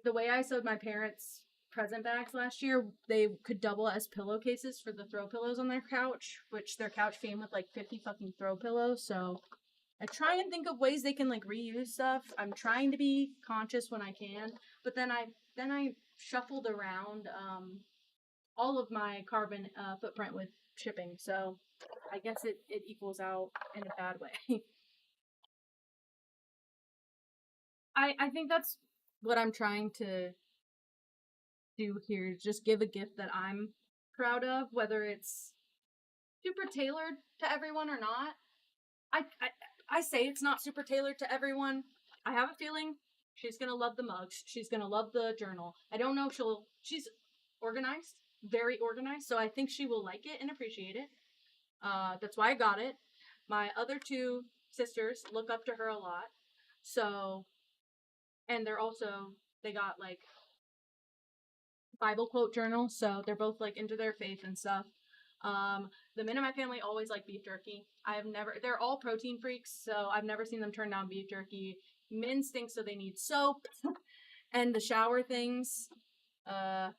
S1: The way I sewed my parents' present bags last year, they could double as pillowcases for the throw pillows on their couch, which their couch came with like 50 fucking throw pillows. So I try and think of ways they can like reuse stuff. I'm trying to be conscious when I can, but then I shuffled around all of my carbon footprint with shipping. So I guess it equals out in a bad way. I think that's what I'm trying to do here is just give a gift that I'm proud of, whether it's super tailored to everyone or not. I say it's not super tailored to everyone. I have a feeling she's gonna love the mugs. She's gonna love the journal. I don't know if she's organized, very organized, so I think she will like it and appreciate it. That's why I got it. My other 2 sisters look up to her a lot. So, and they got like Bible quote journals, so they're both like into their faith and stuff. The men in my family always like beef jerky. They're all protein freaks, so I've never seen them turn down beef jerky. Men stink, so they need soap and the shower things. And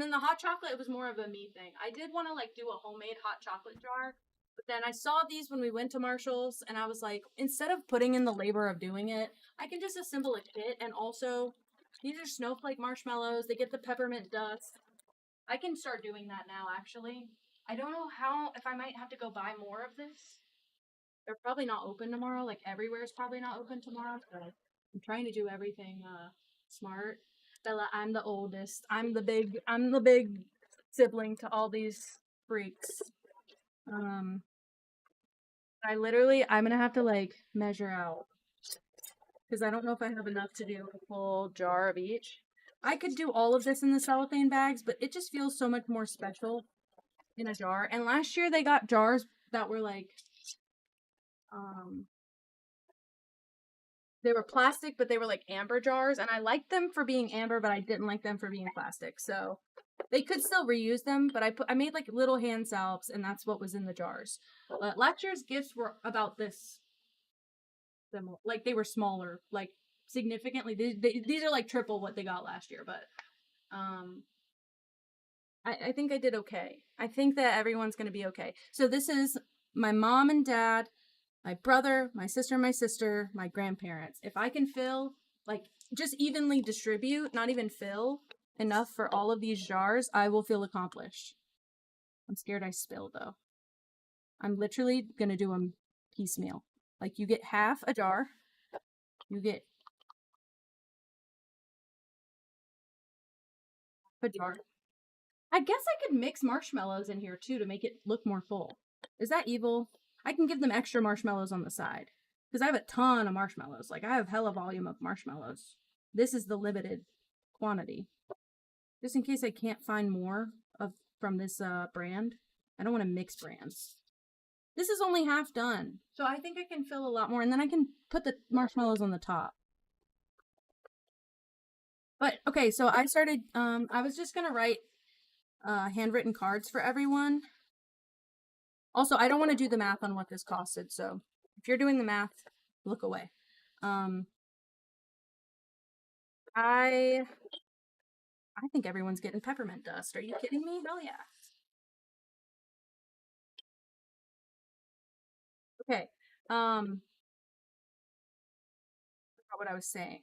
S1: then the hot chocolate, it was more of a me thing. I did want to like do a homemade hot chocolate jar, but then I saw these when we went to Marshall's, and I was like, instead of putting in the labor of doing it, I can just assemble a kit. And also, these are snowflake marshmallows. They get the peppermint dust. I can start doing that now, actually. I don't know if I might have to go buy more of this. They're probably not open tomorrow. Like, everywhere is probably not open tomorrow. So I'm trying to do everything smart. Bella, I'm the oldest. I'm the big sibling to all these freaks. I'm gonna have to like measure out because I don't know if I have enough to do a full jar of each. I could do all of this in the cellophane bags, but it just feels so much more special in a jar. And last year they got jars that were like, they were plastic, but they were like amber jars, and I liked them for being amber, but I didn't like them for being plastic. So they could still reuse them, but I made like little hand salves, and that's what was in the jars. But last year's gifts were about this, like they were smaller, like significantly. These are like triple what they got last year, but I think I did okay. I think that everyone's gonna be okay. So this is my mom and dad, my brother, my sister, my grandparents. If I can fill, like, just evenly distribute, not even fill enough for all of these jars, I will feel accomplished. I'm scared I spill, though. I'm literally gonna do them piecemeal. Like, you get half a jar, you get a jar. I guess I could mix marshmallows in here, too, to make it look more full. Is that evil? I can give them extra marshmallows on the side. Because I have a ton of marshmallows. Like, I have hella volume of marshmallows. This is the limited quantity. Just in case I can't find more from this brand. I don't want to mix brands. This is only half done. So I think I can fill a lot more. And then I can put the marshmallows on the top. But, okay, so I started, I was just going to write handwritten cards for everyone. Also, I don't want to do the math on what this costed, so if you're doing the math, look away. I think everyone's getting peppermint dust. Are you kidding me? Hell yeah. Okay. I forgot what I was saying.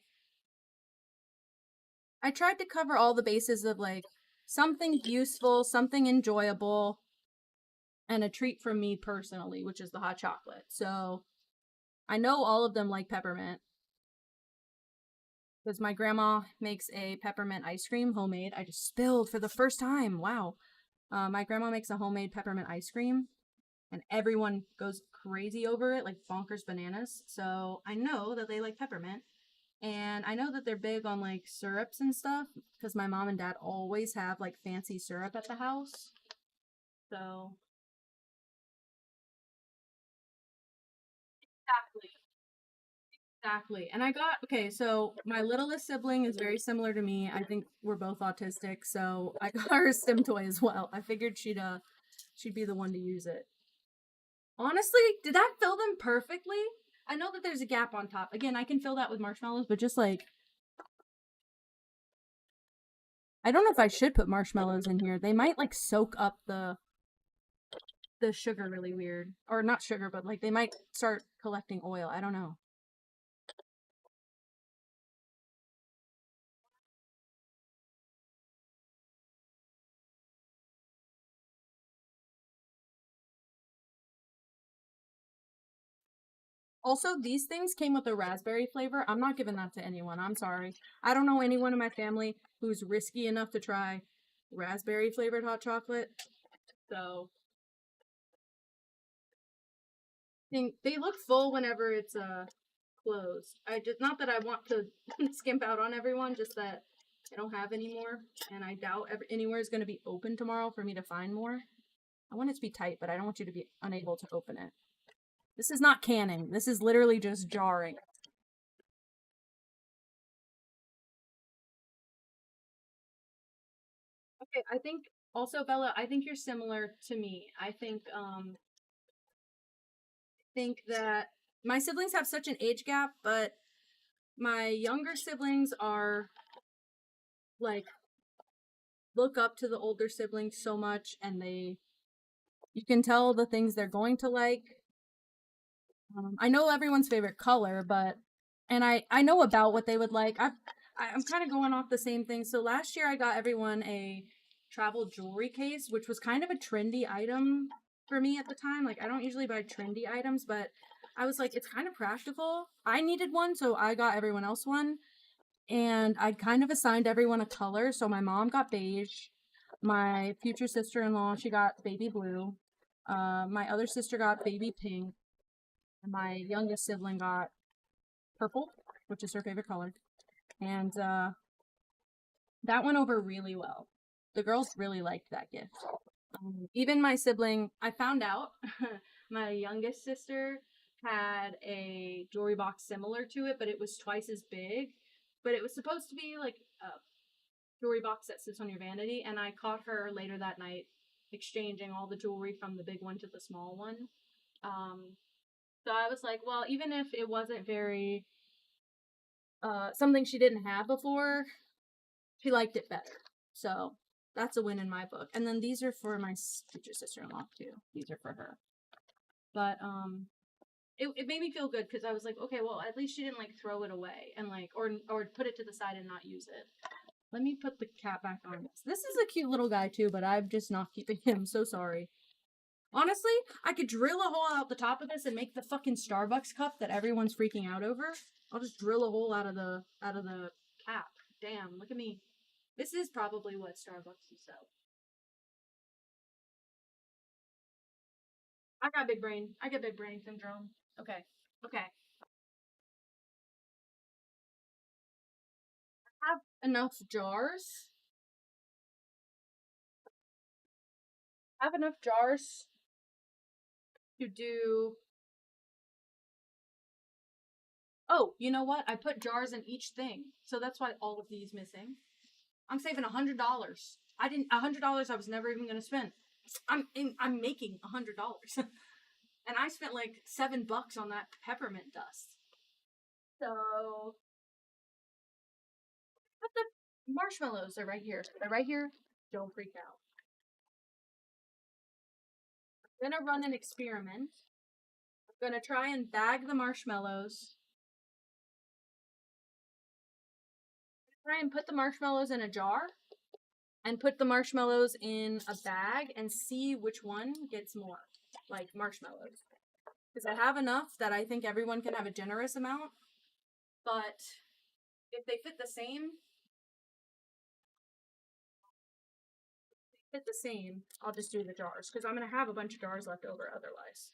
S1: I tried to cover all the bases of like something useful, something enjoyable, and a treat from me personally, which is the hot chocolate. So I know all of them like peppermint because my grandma makes a peppermint ice cream, homemade. I just spilled for the first time. Wow. My grandma makes a homemade peppermint ice cream, and everyone goes crazy over it, like bonkers bananas. So I know that they like peppermint, and I know that they're big on like syrups and stuff because my mom and dad always have like fancy syrup at the house. So exactly. Exactly. And okay, so my littlest sibling is very similar to me. I think we're both autistic, so I got her a stim toy as well. I figured she'd be the one to use it. Honestly, did that fill them perfectly? I know that there's a gap on top. Again, I can fill that with marshmallows, but just like I don't know if I should put marshmallows in here. They might like soak up the sugar really weird. Or not sugar, but like they might start collecting oil. I don't know. Also, these things came with a raspberry flavor. I'm not giving that to anyone. I'm sorry. I don't know anyone in my family who's risky enough to try raspberry flavored hot chocolate. So, I think they look full whenever it's closed. I just not that I want to skimp out on everyone, just that I don't have any more, and I doubt anywhere is going to be open tomorrow for me to find more. I want it to be tight, but I don't want you to be unable to open it. This is not canning. This is literally just jarring. Okay, I think Also, Bella, I think you're similar to me. I think that my siblings have such an age gap, but my younger siblings are like look up to the older siblings so much, and you can tell the things they're going to like. I know everyone's favorite color, but and I know about what they would like. I'm kind of going off the same thing. So last year I got everyone a travel jewelry case, which was kind of a trendy item for me at the time. Like I don't usually buy trendy items, but I was like, it's kind of practical. I needed one, so I got everyone else one. And I kind of assigned everyone a color. So my mom got beige. My future sister-in-law, she got baby blue. My other sister got baby pink. And my youngest sibling got purple, which is her favorite color. And that went over really well. The girls really liked that gift. Even my sibling, I found out my youngest sister had a jewelry box similar to it, but it was twice as big. But it was supposed to be like a jewelry box that sits on your vanity. And I caught her later that night exchanging all the jewelry from the big one to the small one. So I was like, well, even if it wasn't very something she didn't have before, she liked it better. So that's a win in my book. And then these are for my future sister-in-law too. These are for her. But it made me feel good because I was like, okay, well, at least she didn't like throw it away and like or put it to the side and not use it. Let me put the cat back on. This is a cute little guy too, but I'm just not keeping him. So sorry. Honestly, I could drill a hole out the top of this and make the fucking Starbucks cup that everyone's freaking out over. I'll just drill a hole out of the cap. Damn, look at me. This is probably what Starbucks will sell. I got big brain. I get big brain syndrome. Okay. Okay. I have enough jars. I have enough jars to do. Oh, you know what? I put jars in each thing. So that's why all of these missing. I'm saving $100. $100 I was never even gonna spend. I'm making $100. And I spent like $7 on that peppermint dust. So but the marshmallows are right here. They're right here. Don't freak out. I'm gonna run an experiment. I'm gonna try and bag the marshmallows. Try and put the marshmallows in a jar and put the marshmallows in a bag and see which one gets more like marshmallows. Because I have enough that I think everyone can have a generous amount. But if they fit the same, I'll just do the jars. Because I'm going to have a bunch of jars left over otherwise.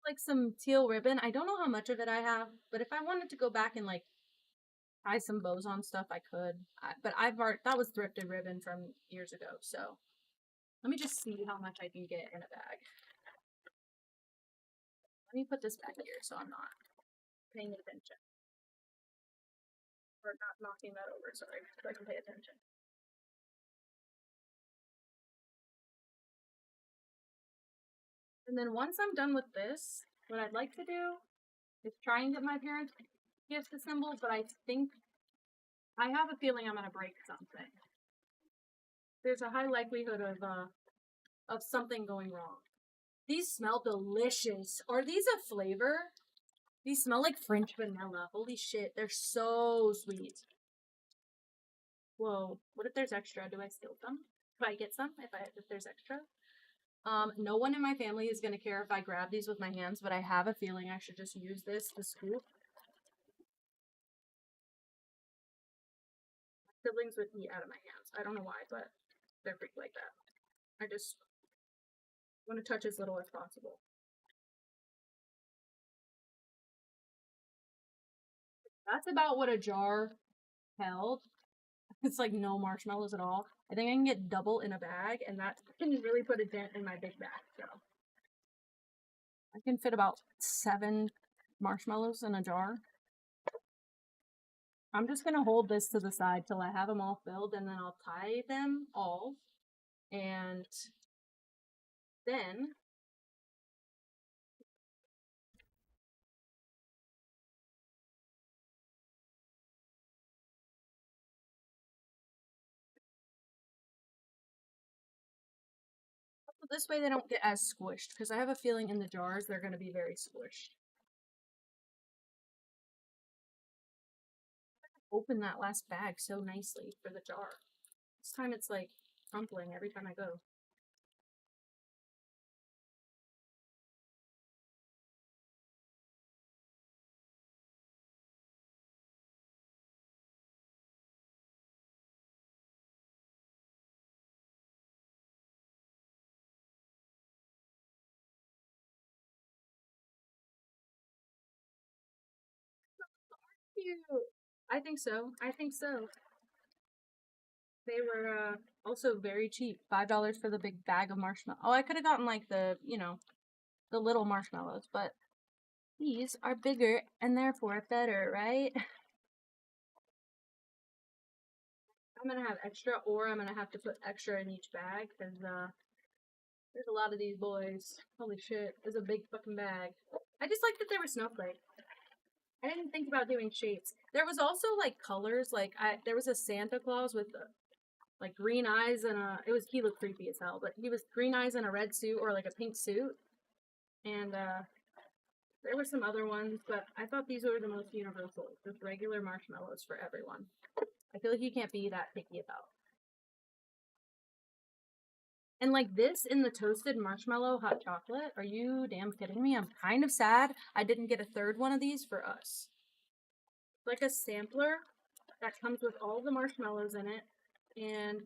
S1: Like some teal ribbon. I don't know how much of it I have, but if I wanted to go back and like tie some bows on stuff, I could. But that was thrifted ribbon from years ago, so let me just see how much I can get in a bag. Let me put this back here so I'm not paying attention. Or not knocking that over, sorry, so I can pay attention. And then once I'm done with this, what I'd like to do is try and get my parents gift assembled, but I think I have a feeling I'm gonna break something. There's a high likelihood of something going wrong. These smell delicious. Are these a flavor? These smell like French vanilla. Holy shit, they're so sweet. Whoa, what if there's extra? Do I steal some? Do I get some if there's extra? No one in my family is gonna care if I grab these with my hands, but I have a feeling I should just use this to scoop. My siblings would eat out of my hands. I don't know why, but they're freaked like that. I just want to touch as little as possible. That's about what a jar held. It's like no marshmallows at all. I think I can get double in a bag, and that can really put a dent in my big bag. So I can fit about 7 marshmallows in a jar. I'm just gonna hold this to the side till I have them all filled, and then I'll tie them all, and then this way they don't get as squished, because I have a feeling in the jars they're gonna be very squished. Open that last bag so nicely for the jar. This time it's like crumpling every time I go. Cute. I think so. I think so. They were also very cheap. $5 for the big bag of marshmallows. Oh, I could have gotten like the, the little marshmallows, but these are bigger and therefore better, right? I'm gonna have extra, or I'm gonna have to put extra in each bag, because there's a lot of these boys. Holy shit, there's a big fucking bag. I just like that they were snowflake. I didn't think about doing shapes. There was also like colors, like there was a Santa Claus with like green eyes and he looked creepy as hell, but he was green eyes in a red suit or like a pink suit. And there were some other ones, but I thought these were the most universal, just regular marshmallows for everyone. I feel like you can't be that picky about. And like this in the toasted marshmallow hot chocolate, are you damn kidding me? I'm kind of sad I didn't get a third one of these for us. Like a sampler that comes with all the marshmallows in it, and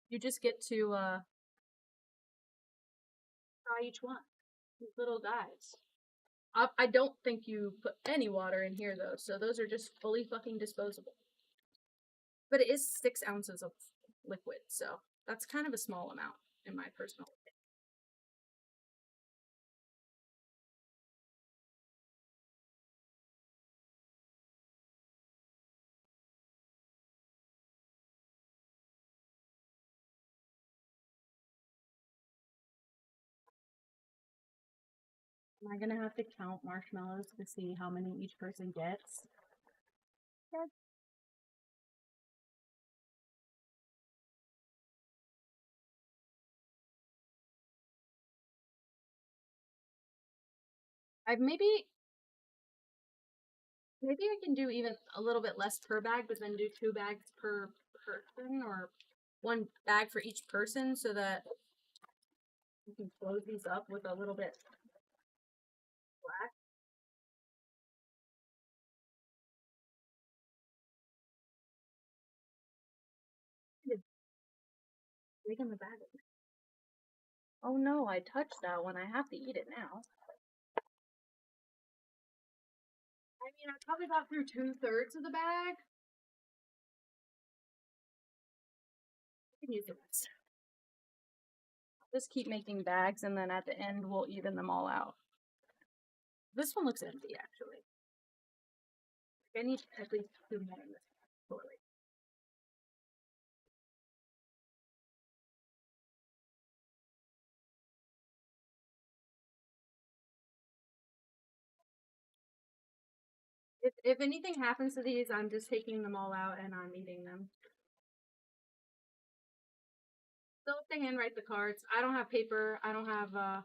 S1: you just get to try each one. These little guys. I don't think you put any water in here though, so those are just fully fucking disposable. But it is 6 ounces of liquid, so that's kind of a small amount in my personal opinion. Am I gonna have to count marshmallows to see how many each person gets? Yeah. I maybe I can do even a little bit less per bag, but then do 2 bags per person, or 1 bag for each person, so that you can close these up with a little bit black. Big in the bag. Oh no, I touched that one. I have to eat it now. I mean, I probably got through 2/3 of the bag. I can use the rest. Just keep making bags, and then at the end, we'll even them all out. This one looks empty, actually. I need at least 2 more in this story. If anything happens to these, I'm just taking them all out and I'm eating them. Still have to handwrite the cards. I don't have paper. I don't have, actually,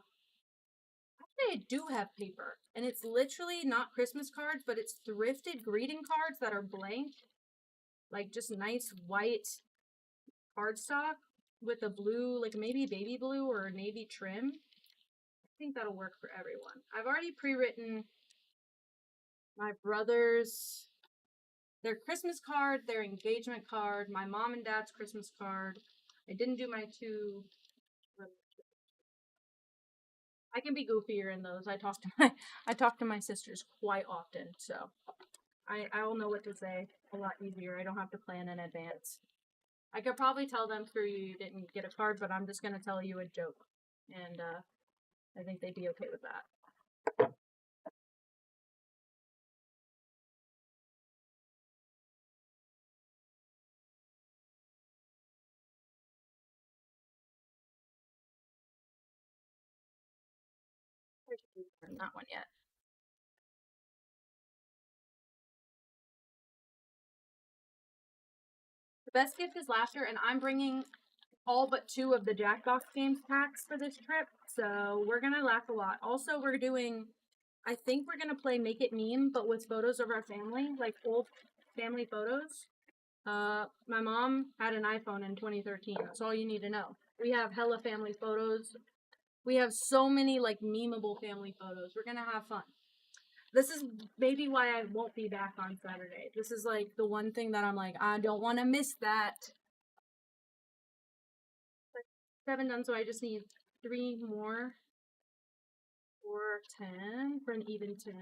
S1: I do have paper. And it's literally not Christmas cards, but it's thrifted greeting cards that are blank. Like, just nice white cardstock with a blue, like maybe baby blue or navy trim. I think that'll work for everyone. I've already pre-written my brother's, their Christmas card, their engagement card, my mom and dad's Christmas card. I didn't do my 2. I can be goofier in those. I talk to my sisters quite often, so I'll know what to say a lot easier. I don't have to plan in advance. I could probably tell them, screw you, you didn't get a card, but I'm just gonna tell you a joke. And I think they'd be okay with that. Not one yet. The best gift is laughter, and I'm bringing all but 2 of the Jackbox Games packs for this trip, so we're gonna laugh a lot. Also, we're doing, I think we're gonna play Make It Meme, but with photos of our family, like old family photos. My mom had an iPhone in 2013. That's all you need to know. We have hella family photos. We have so many like memeable family photos. We're gonna have fun. This is maybe why I won't be back on Saturday. This is like the one thing that I'm like, I don't want to miss that. 7 done, so I just need 3 more for 10 for an even 10.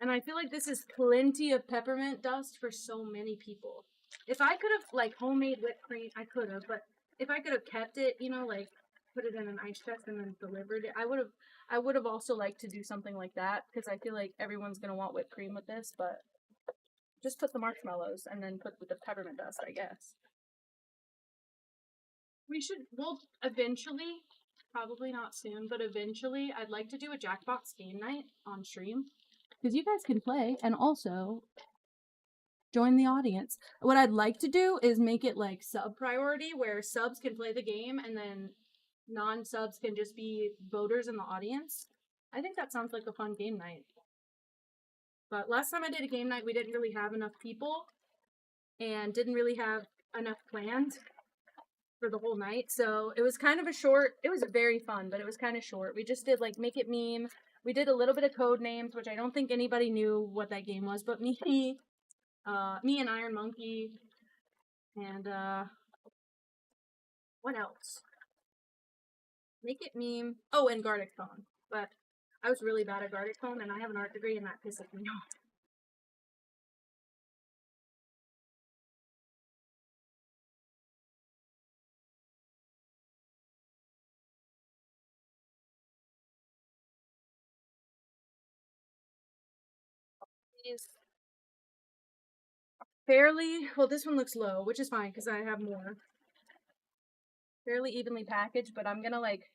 S1: And I feel like this is plenty of peppermint dust for so many people. If I could have like homemade whipped cream, I could have, but if I could have kept it, you know, like put it in an ice chest and then delivered it, I would have also liked to do something like that because I feel like everyone's gonna want whipped cream with this, but just put the marshmallows and then put with the peppermint dust, I guess. We'll eventually, probably not soon, but eventually I'd like to do a Jackbox game night on stream. Because you guys can play and also join the audience. What I'd like to do is make it like sub priority where subs can play the game and then non-subs can just be voters in the audience. I think that sounds like a fun game night. But last time I did a game night, we didn't really have enough people and didn't really have enough planned for the whole night. So it was kind of a short, it was very fun, but it was kind of short. We just did like Make It Meme. We did a little bit of code names, which I don't think anybody knew what that game was, but me and Iron Monkey, and what else? Make It Meme. Oh, and Gartic Phone. But I was really bad at Gartic Phone, and I have an art degree, and that pisses me off. These fairly, well, this one looks low, which is fine because I have more. Fairly evenly packaged, but I'm gonna like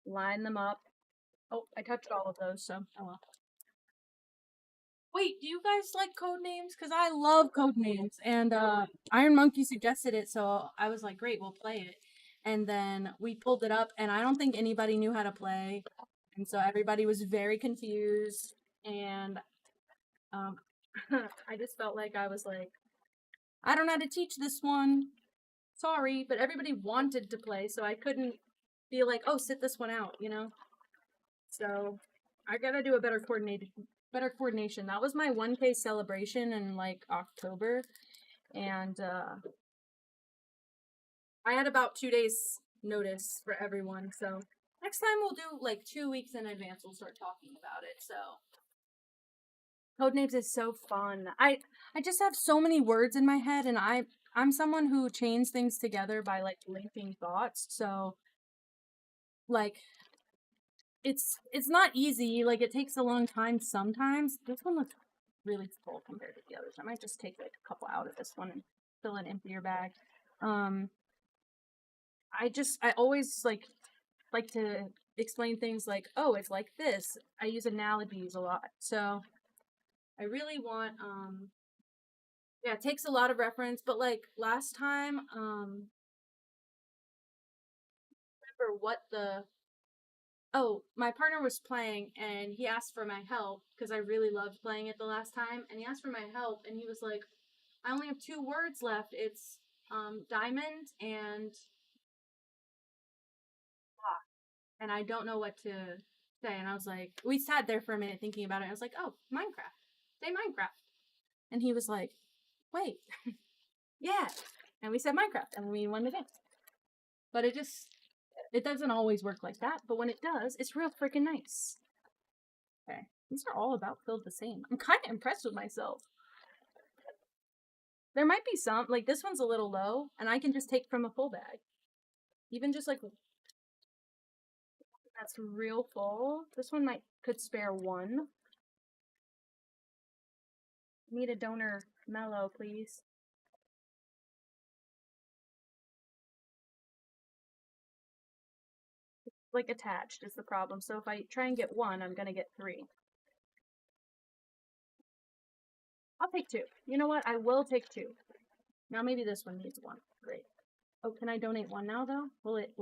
S1: line them up. Oh, I touched all of those, so oh well. Wait, do you guys like code names? Because I love code names, and Iron Monkey suggested it, so I was like, great, we'll play it. And then we pulled it up, and I don't think anybody knew how to play, and so everybody was very confused. And I just felt like I was like, I don't know how to teach this one. Sorry, but everybody wanted to play, so I couldn't be like, oh, sit this one out, you know? So I gotta do a better coordination. That was my 1K celebration in like October, and I had about 2 days notice for everyone. So next time we'll do like 2 weeks in advance. We'll start talking about it. So Codenames is so fun. I just have so many words in my head, and I'm someone who chains things together by like linking thoughts. So like it's not easy. Like it takes a long time sometimes. This one looks really full compared to the others. I might just take like a couple out of this one and fill an emptier bag. I always like to explain things like, oh, it's like this. I use analogies a lot. So I really want yeah, it takes a lot of reference, but like last time remember what the oh, my partner was playing and he asked for my help because I really loved playing it the last time, and he asked for my help and he was like, I only have 2 words left. It's diamond and block. And I don't know what to say. And I was like, we sat there for a minute thinking about it. I was like, oh, Minecraft. Say Minecraft. And he was like, wait, yeah. And we said Minecraft and we won the game. But it doesn't always work like that. But when it does, it's real freaking nice. Okay. These are all about filled the same. I'm kind of impressed with myself. There might be some, like this one's a little low, and I can just take from a full bag. Even just like that's real full. This one could spare one. Need a donor mellow, please. It's like attached is the problem. So if I try and get one, I'm gonna get three. I'll take two. You know what? I will take two. Now maybe this one needs one. Great. Oh, can I donate one now though? Will it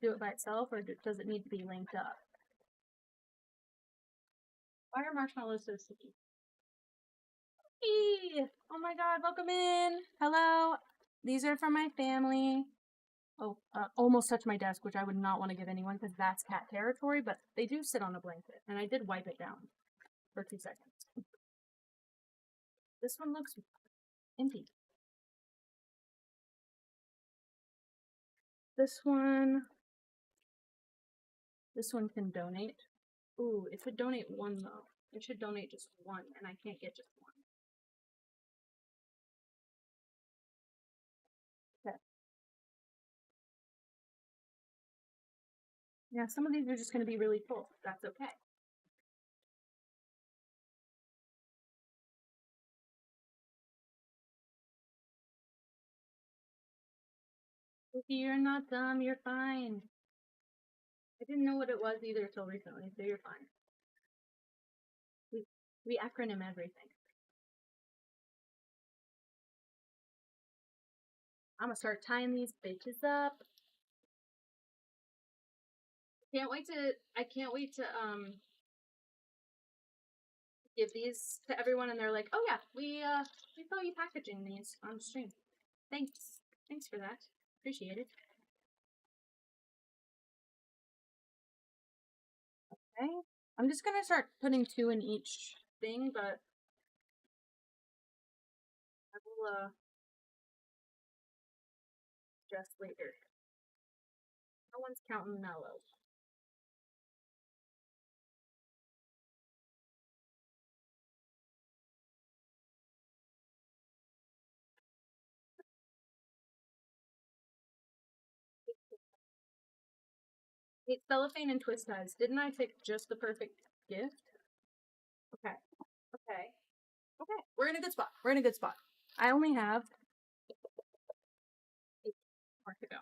S1: do it by itself, or does it need to be linked up? Why are marshmallows so sticky? Hey! Oh my god, welcome in! Hello! These are from my family. Oh, almost touched my desk, which I would not want to give anyone because that's cat territory, but they do sit on a blanket, and I did wipe it down for 2 seconds. This one looks empty. This one can donate. Ooh, it should donate one though. It should donate just one, and I can't get just one. Okay. Yeah, some of these are just going to be really full. That's okay. Cookie, you're not dumb. You're fine. I didn't know what it was either till recently, so you're fine. We acronym everything. I'm gonna start tying these bitches up. I can't wait to give these to everyone, and they're like, oh yeah, we saw you packaging these on stream. Thanks for that. Appreciate it. Okay, I'm just gonna start putting 2 in each thing, but I will adjust later. No one's counting mellow. Hate cellophane and twist ties. Didn't I pick just the perfect gift? Okay. Okay. Okay. We're in a good spot. We're in a good spot. I only have 8 more to go.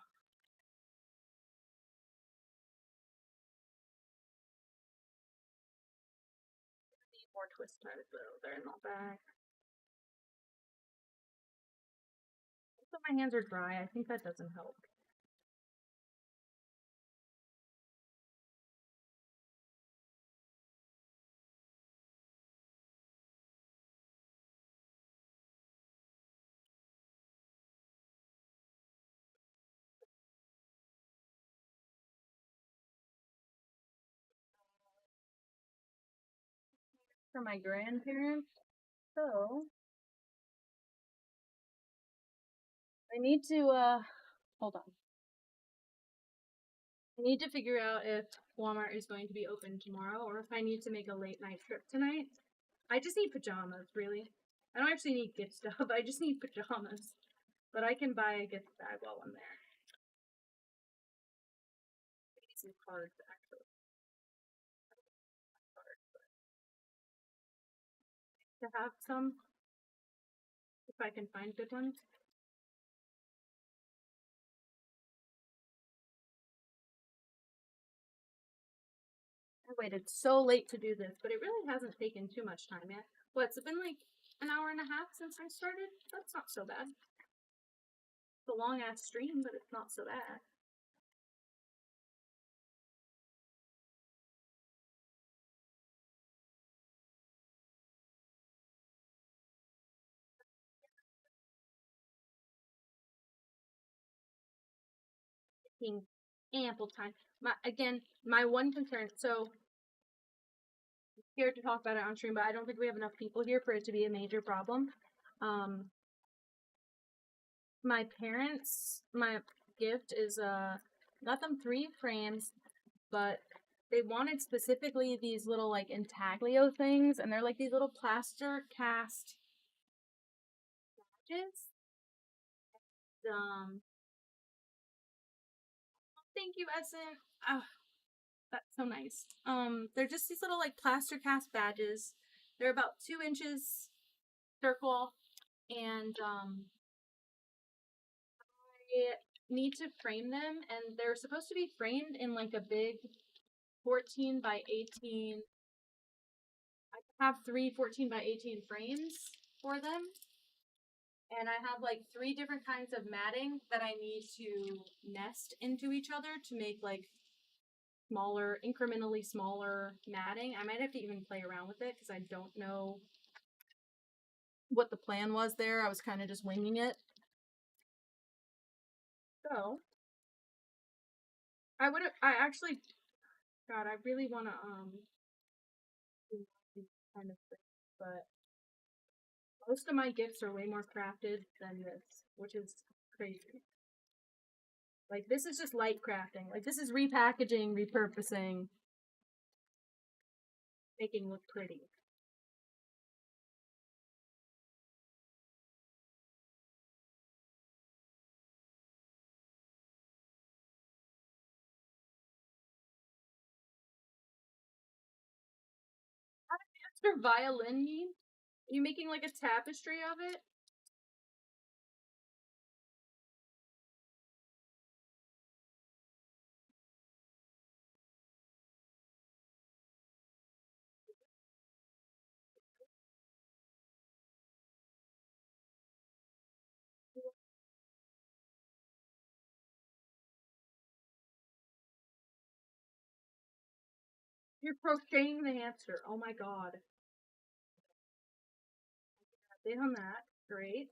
S1: Need more twist ties though. They're in the back. Also, my hands are dry. I think that doesn't help. For my grandparents, so I need to hold on. I need to figure out if Walmart is going to be open tomorrow or if I need to make a late night trip tonight. I just need pajamas, really. I don't actually need gift stuff. I just need pajamas. But I can buy a gift bag while I'm there. I need some cards, actually. To have some, if I can find good ones. I waited so late to do this, but it really hasn't taken too much time yet. What's it been like an hour and a half since I started? That's not so bad. It's a long ass stream, but it's not so bad. Taking ample time. My one concern, so I'm scared to talk about it on stream, but I don't think we have enough people here for it to be a major problem. My parents, my gift is got them 3 frames, but they wanted specifically these little like intaglio things, and they're like these little plaster cast badges. Thank you, Essence. Oh, that's so nice. They're just these little like plaster cast badges. They're about 2 inches circle, and I need to frame them, and they're supposed to be framed in like a big 14 by 18. I have three 14 by 18 frames for them, and I have like 3 different kinds of matting that I need to nest into each other to make like smaller, incrementally smaller matting. I might have to even play around with it because I don't know what the plan was there. I was kind of just winging it. So, I actually, God, I really want to, do these kind of things, but most of my gifts are way more crafted than this, which is crazy. Like, this is just light crafting. Like, this is repackaging, repurposing, making look pretty. Mr. Violin mean? Are you making like a tapestry of it? You're crocheting the hamster. Oh my god. Did on that. Great.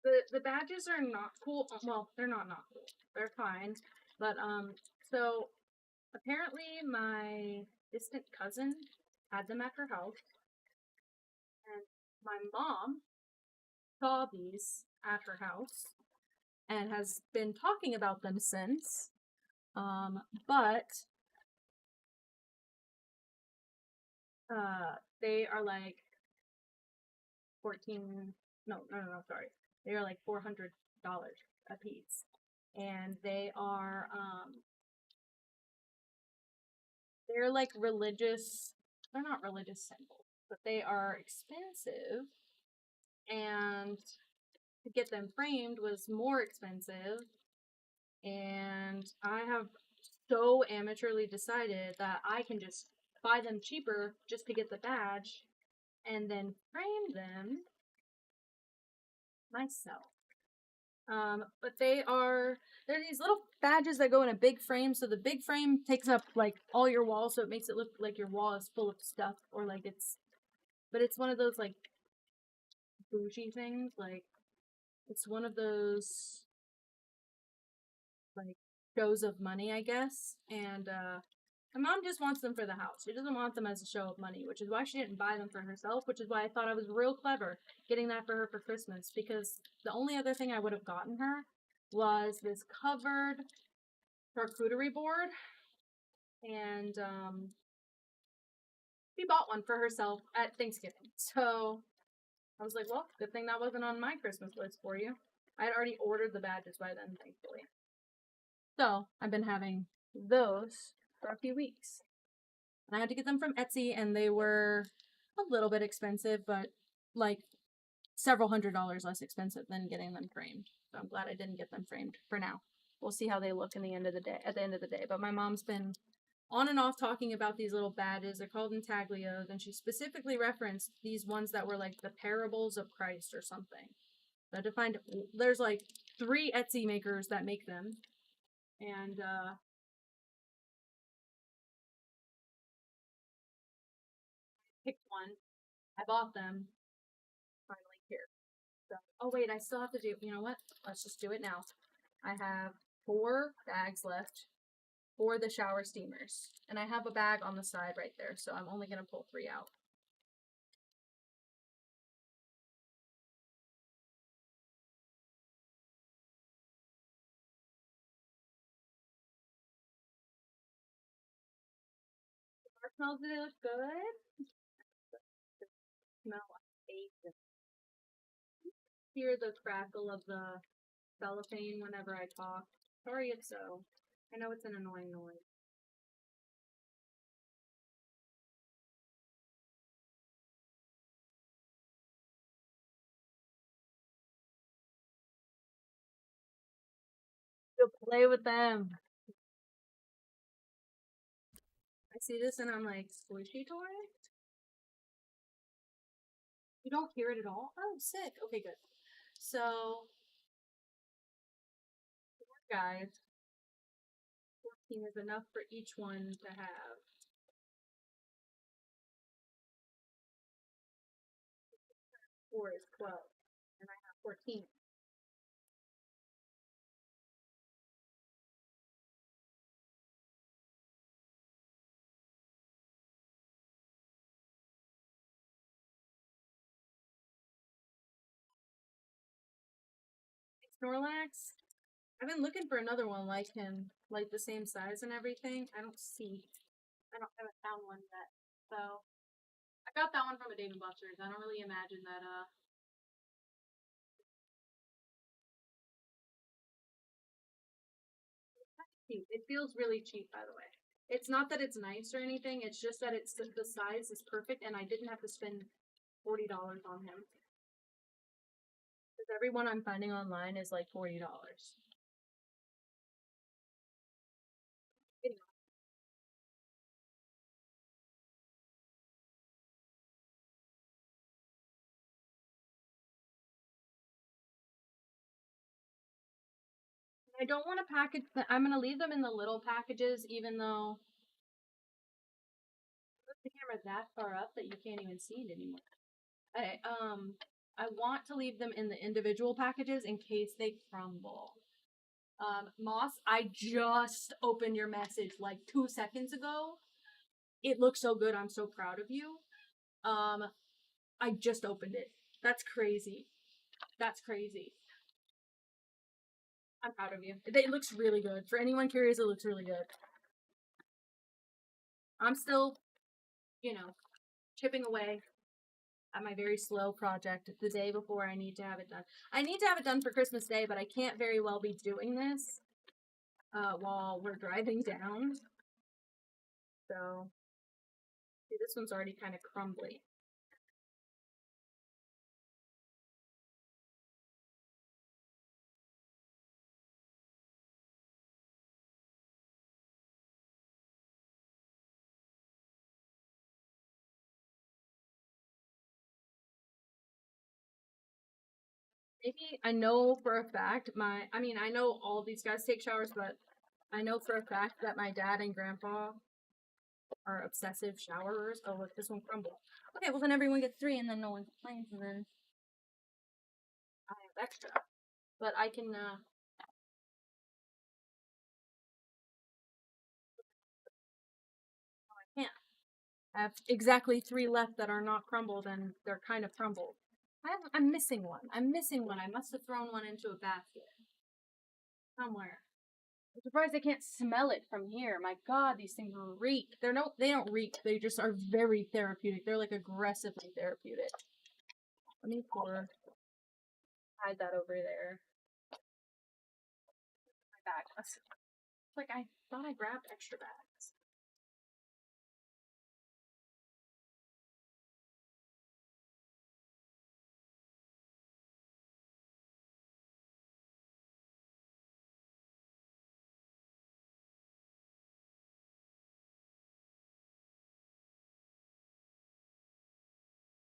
S1: The badges are not cool. Well, they're not cool. They're fine. But so apparently my distant cousin had them at her house, and my mom saw these at her house and has been talking about them since. But they are like 14. No, sorry. They are like $400 a piece, and they're like religious. They're not religious symbols, but they are expensive, and to get them framed was more expensive. And I have so amateurly decided that I can just buy them cheaper just to get the badge and then frame them myself. But they're these little badges that go in a big frame, so the big frame takes up like all your wall, so it makes it look like your wall is full of stuff, or like but it's one of those like bougie things, like it's one of those like shows of money, I guess. And my mom just wants them for the house. She doesn't want them as a show of money, which is why she didn't buy them for herself, which is why I thought I was real clever getting that for her for Christmas, because the only other thing I would have gotten her was this covered charcuterie board, and she bought one for herself at Thanksgiving. So I was like, well, good thing that wasn't on my Christmas list for you. I had already ordered the badges by then, thankfully. So I've been having those for a few weeks. And I had to get them from Etsy, and they were a little bit expensive, but like several $100s less expensive than getting them framed. So I'm glad I didn't get them framed for now. We'll see how they look in the end of the day. At the end of the day, but my mom's been on and off talking about these little badges. They're called intaglios, and she specifically referenced these ones that were like the parables of Christ or something. So I had to find. There's like 3 Etsy makers that make them, and picked one. I bought them. Finally here. So, oh wait, I still have to do. You know what? Let's just do it now. I have 4 bags left for the shower steamers, and I have a bag on the side right there. So I'm only gonna pull 3 out. Smells, did it look good? Smell amazing. Hear the crackle of the cellophane whenever I talk. Sorry if so. I know it's an annoying noise. Go play with them. I see this and I'm like, squishy toy? You don't hear it at all? Oh, sick. Okay, good. So, guys, 14 is enough for each one to have. 4 is 12, and I have 14. Snorlax. I've been looking for another one like him, like the same size and everything. I haven't found one yet. So, I got that one from a Dave & Buster's. I don't really imagine that, It feels really cheap, by the way. It's not that it's nice or anything, it's just that the size is perfect and I didn't have to spend $40 on him. Because every one I'm finding online is like $40. I don't want to package I'm going to leave them in the little packages, even though the camera that far up that you can't even see it anymore. I want to leave them in the individual packages in case they crumble. Moss, I just opened your message like 2 seconds ago. It looks so good. I'm so proud of you. I just opened it. That's crazy. That's crazy. I'm proud of you. It looks really good. For anyone curious, it looks really good. I'm still, chipping away at my very slow project the day before I need to have it done. I need to have it done for Christmas Day, but I can't very well be doing this while we're driving down. So, see, this one's already kind of crumbly. Maybe I know for a fact I know all these guys take showers, but I know for a fact that my dad and grandpa are obsessive showerers. Oh, look, this one crumbled. Okay, well then everyone gets 3 and then no one complains and then I have extra. But I can, I can't. I have exactly 3 left that are not crumbled and they're kind of crumbled. I'm missing one. I'm missing one. I must have thrown one into a basket. Somewhere. I'm surprised I can't smell it from here. My god, these things reek. They don't reek. They just are very therapeutic. They're like aggressively therapeutic. Let me hide that over there. My bag. It's like I thought I grabbed extra bags.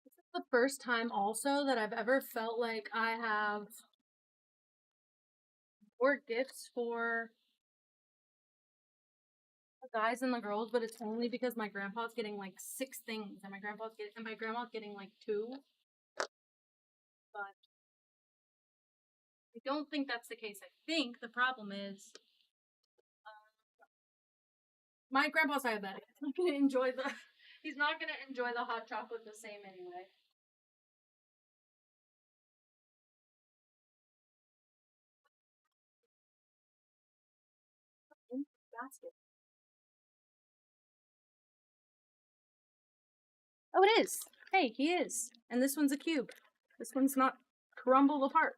S1: This is the first time also that I've ever felt like I have more gifts for the guys and the girls, but it's only because my grandpa's getting like 6 things and my grandma's getting like 2. But I don't think that's the case. I think the problem is my grandpa's diabetic. He's not gonna enjoy the hot chocolate the same anyway. In the basket. Oh, it is. Hey, he is. And this one's a cube. This one's not crumbled apart.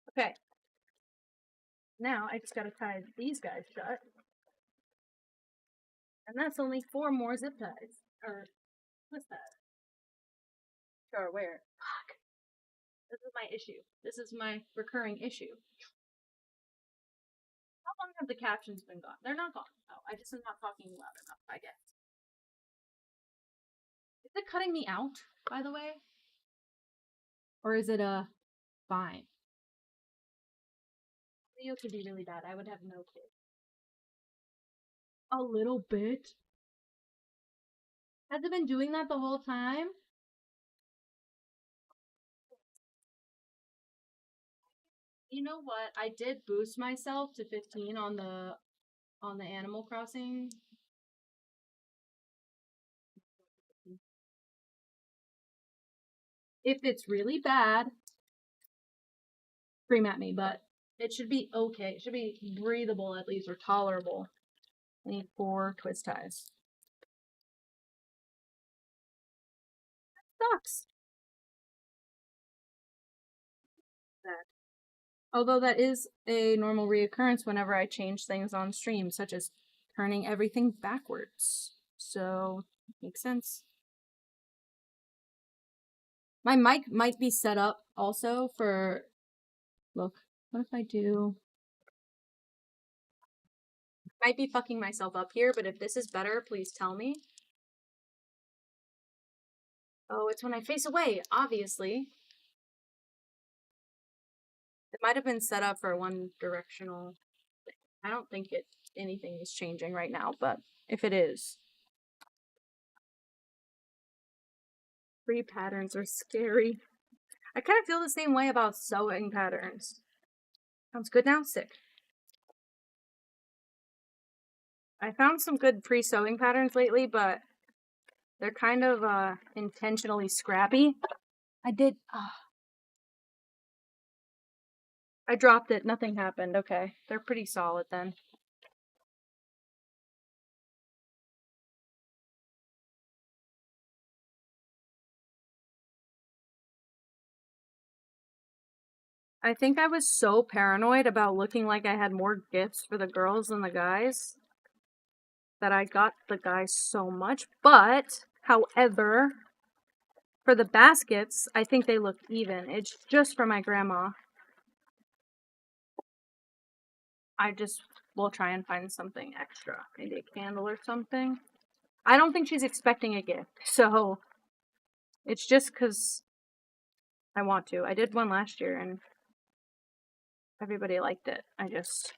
S1: Okay. Now I just gotta tie these guys shut. And that's only 4 more zip ties. Or, what's that? Sure, where? Fuck. This is my issue. This is my recurring issue. How long have the captions been gone? They're not gone. Oh, I just am not talking loud enough, I guess. Is it cutting me out, by the way? Or is it fine? Video could be really bad. I would have no clue. A little bit. Has it been doing that the whole time? You know what? I did boost myself to 15 on the Animal Crossing. If it's really bad, scream at me, but it should be okay. It should be breathable at least, or tolerable. I need 4 twist ties. That sucks. That. Although that is a normal reoccurrence whenever I change things on stream, such as turning everything backwards. So, makes sense. My mic might be set up also for... Look, what if I do... Might be fucking myself up here, but if this is better, please tell me. Oh, it's when I face away, obviously. It might have been set up for one directional thing. I don't think anything is changing right now, but if it is. 3 patterns are scary. I kind of feel the same way about sewing patterns. Sounds good now? Sick. I found some good pre-sewing patterns lately, but they're kind of intentionally scrappy. I did... I dropped it. Nothing happened. Okay. They're pretty solid then. I think I was so paranoid about looking like I had more gifts for the girls than the guys that I got the guys so much. But, however, for the baskets, I think they look even. It's just for my grandma. I just will try and find something extra. Maybe a candle or something. I don't think she's expecting a gift, so it's just because I want to. I did one last year and everybody liked it. I just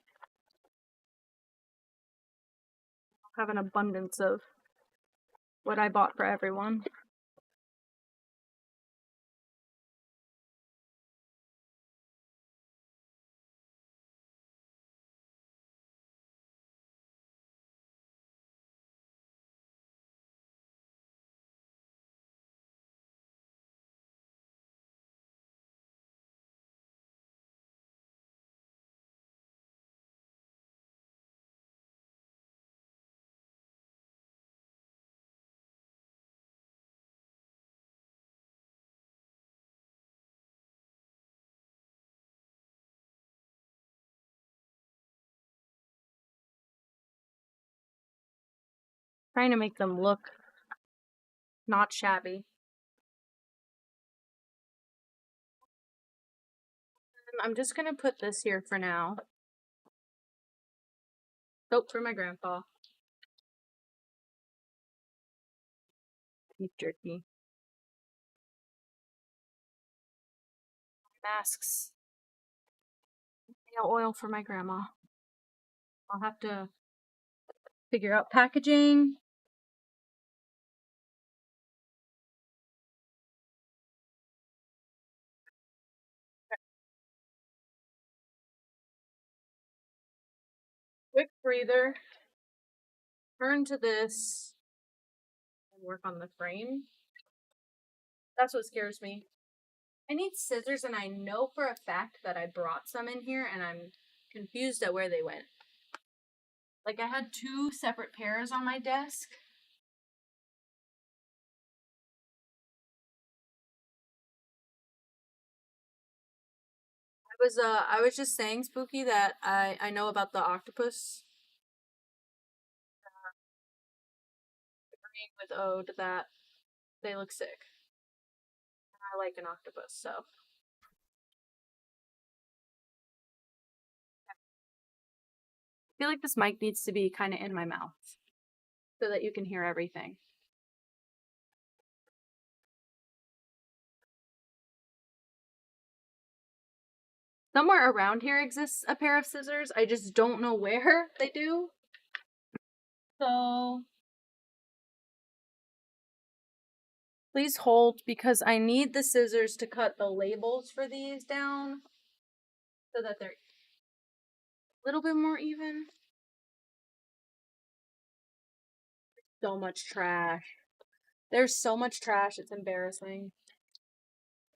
S1: have an abundance of what I bought for everyone. Trying to make them look not shabby. I'm just gonna put this here for now. Soap for my grandpa. Beef jerky. Masks. Nail oil for my grandma. I'll have to figure out packaging. Quick breather. Turn to this and work on the frame. That's what scares me. I need scissors, and I know for a fact that I brought some in here, and I'm confused at where they went. Like, I had 2 separate pairs on my desk. I was just saying, Spooky, that I know about the octopus. Agreeing with Ode that they look sick. I like an octopus, so. I feel like this mic needs to be kind of in my mouth so that you can hear everything. Somewhere around here exists a pair of scissors. I just don't know where they do. So please hold because I need the scissors to cut the labels for these down so that they're a little bit more even. So much trash. There's so much trash, it's embarrassing.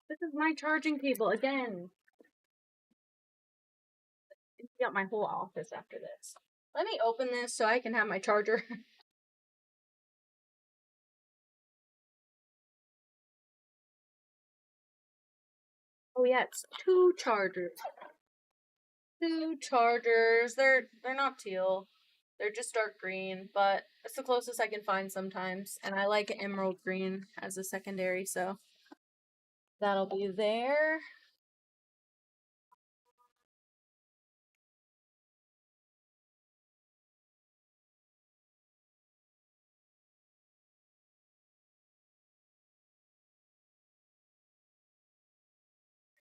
S1: This is my charging cable again. Empty out my whole office after this. Let me open this so I can have my charger. Oh yeah, it's 2 chargers. 2 chargers. They're not teal. They're just dark green, but it's the closest I can find sometimes. And I like emerald green as a secondary, so that'll be there.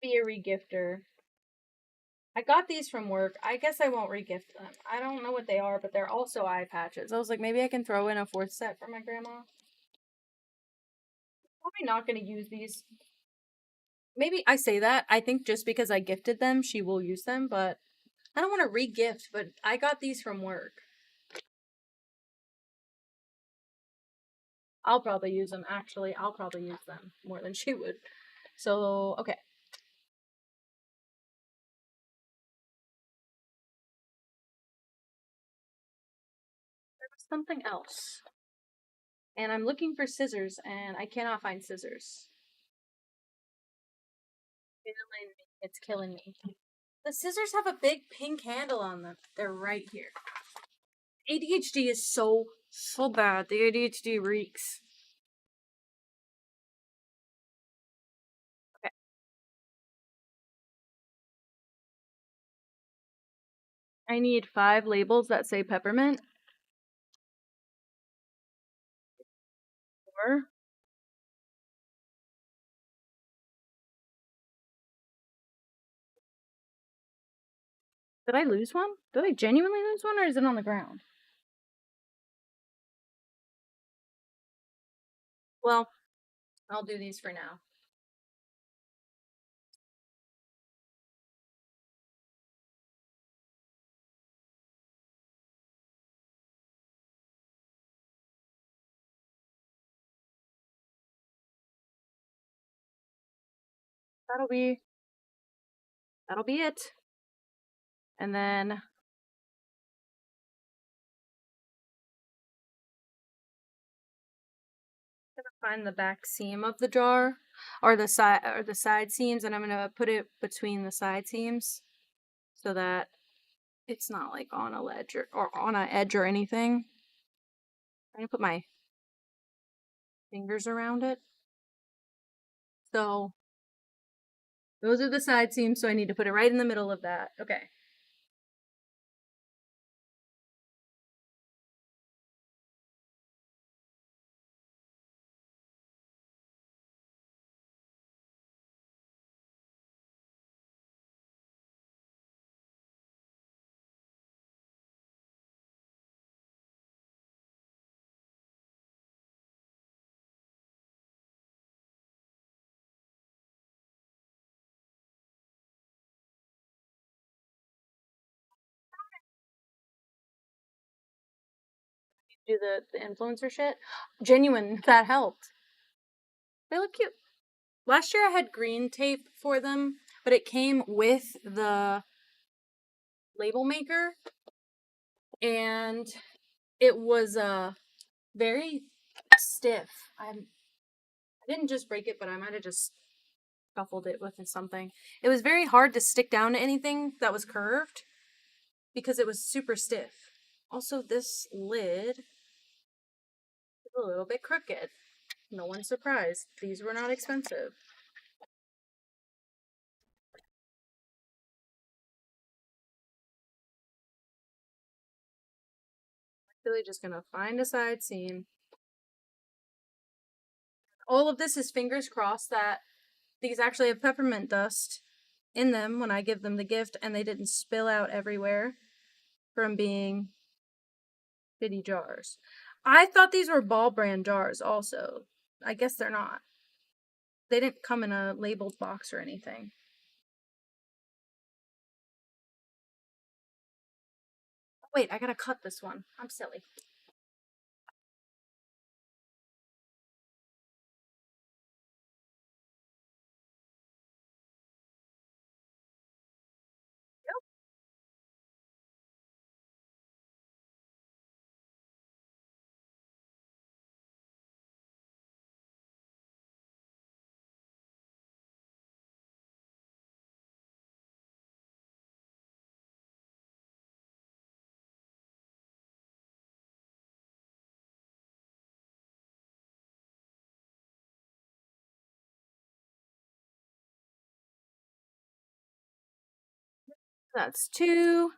S1: Be a regifter. I got these from work. I guess I won't regift them. I don't know what they are, but they're also eye patches. I was like, maybe I can throw in a 4th set for my grandma. Probably not going to use these. Maybe I say that. I think just because I gifted them, she will use them, but I don't want to re-gift, but I got these from work. I'll probably use them. Actually, I'll probably use them more than she would. So, okay. There was something else. And I'm looking for scissors, and I cannot find scissors. It's killing me. The scissors have a big pink handle on them. They're right here. ADHD is so bad. The ADHD reeks. Okay. I need 5 labels that say peppermint. 4. Did I lose one? Did I genuinely lose one, or is it on the ground? Well, I'll do these for now. That'll be it. And then find the back seam of the jar, or the side seams, and I'm gonna put it between the side seams so that it's not like on a ledge or on an edge or anything. I'm gonna put my fingers around it. So those are the side seams, so I need to put it right in the middle of that. Okay. Do the influencer shit. Genuine, that helped. They look cute. Last year I had green tape for them, but it came with the label maker, and it was very stiff. I didn't just break it, but I might have just scuffled it with something. It was very hard to stick down to anything that was curved because it was super stiff. Also, this lid is a little bit crooked. No one's surprised. These were not expensive. Really just gonna find a side seam. All of this is fingers crossed that these actually have peppermint dust in them when I give them the gift and they didn't spill out everywhere from being bitty jars. I thought these were Ball brand jars also. I guess they're not. They didn't come in a labeled box or anything. Oh, wait, I gotta cut this one. I'm silly. That's two.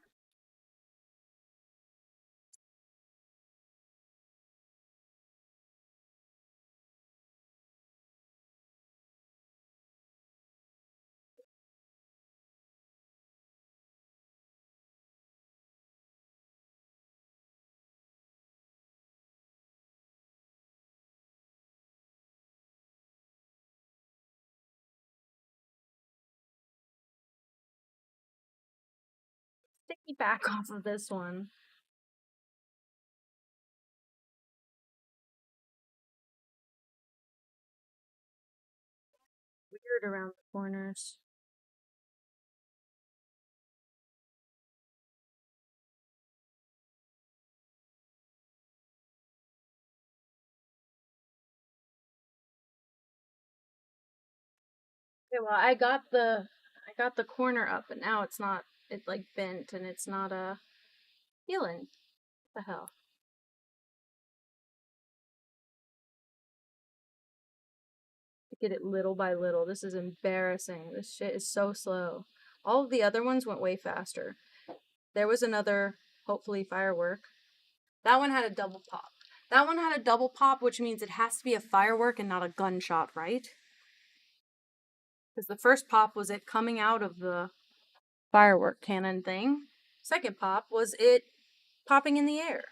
S1: Sticky back off of this one. Weird around the corners. Okay, well, I got the corner up, but now it's not. It's like bent, and it's not healing. What the hell? Get it little by little. This is embarrassing. This shit is so slow. All of the other ones went way faster. There was another, hopefully, firework. That one had a double pop. That one had a double pop, which means it has to be a firework and not a gunshot, right? Because the first pop was it coming out of the firework cannon thing. Second pop was it popping in the air.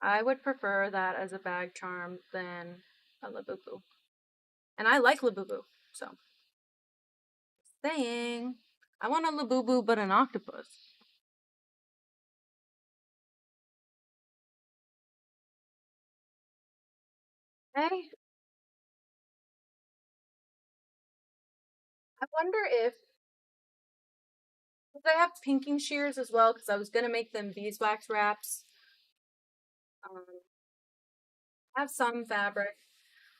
S1: I would prefer that as a bag charm than a Labubu. And I like Labubu, so. Saying. I want a Labubu but an octopus. Okay? I wonder if I have pinking shears as well, because I was gonna make them beeswax wraps. Um, I have some fabric,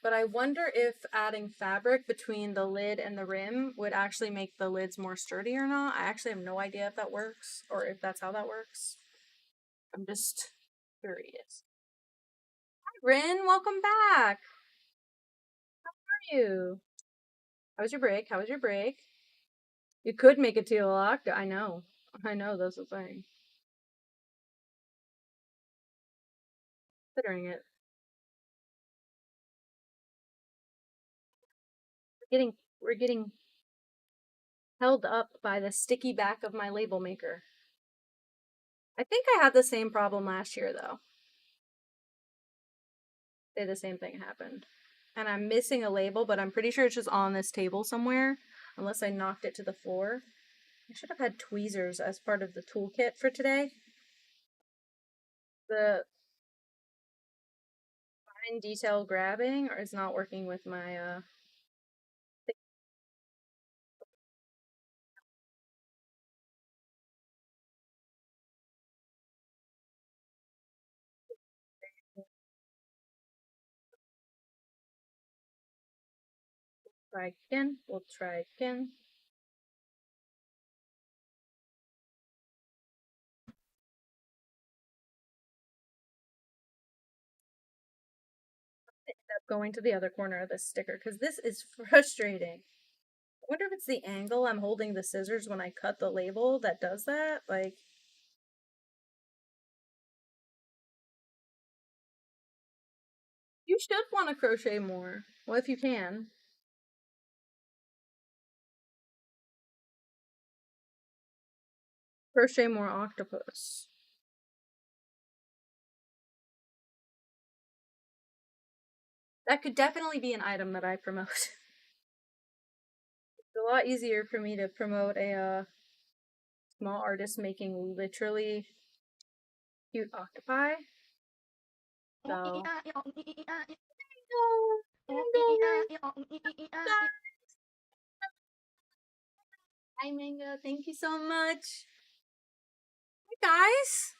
S1: but I wonder if adding fabric between the lid and the rim would actually make the lids more sturdy or not. I actually have no idea if that works or if that's how that works. I'm just curious. Hi, Rin, welcome back. How are you? How was your break? How was your break? You could make it teal locked. I know. I know, that's the thing. Considering it. We're getting held up by the sticky back of my label maker. I think I had the same problem last year though. The same thing happened. And I'm missing a label, but I'm pretty sure it's just on this table somewhere, unless I knocked it to the floor. I should have had tweezers as part of the toolkit for today. The fine detail grabbing or is not working with my Try again. We'll try again. End up going to the other corner of this sticker because this is frustrating. I wonder if it's the angle I'm holding the scissors when I cut the label that does that. Like, you should want to crochet more. Well, if you can. Crochet more octopus. That could definitely be an item that I promote. It's a lot easier for me to promote a small artist making literally cute octopi. So. Hi, Mango. Thank you so much. Hey, guys.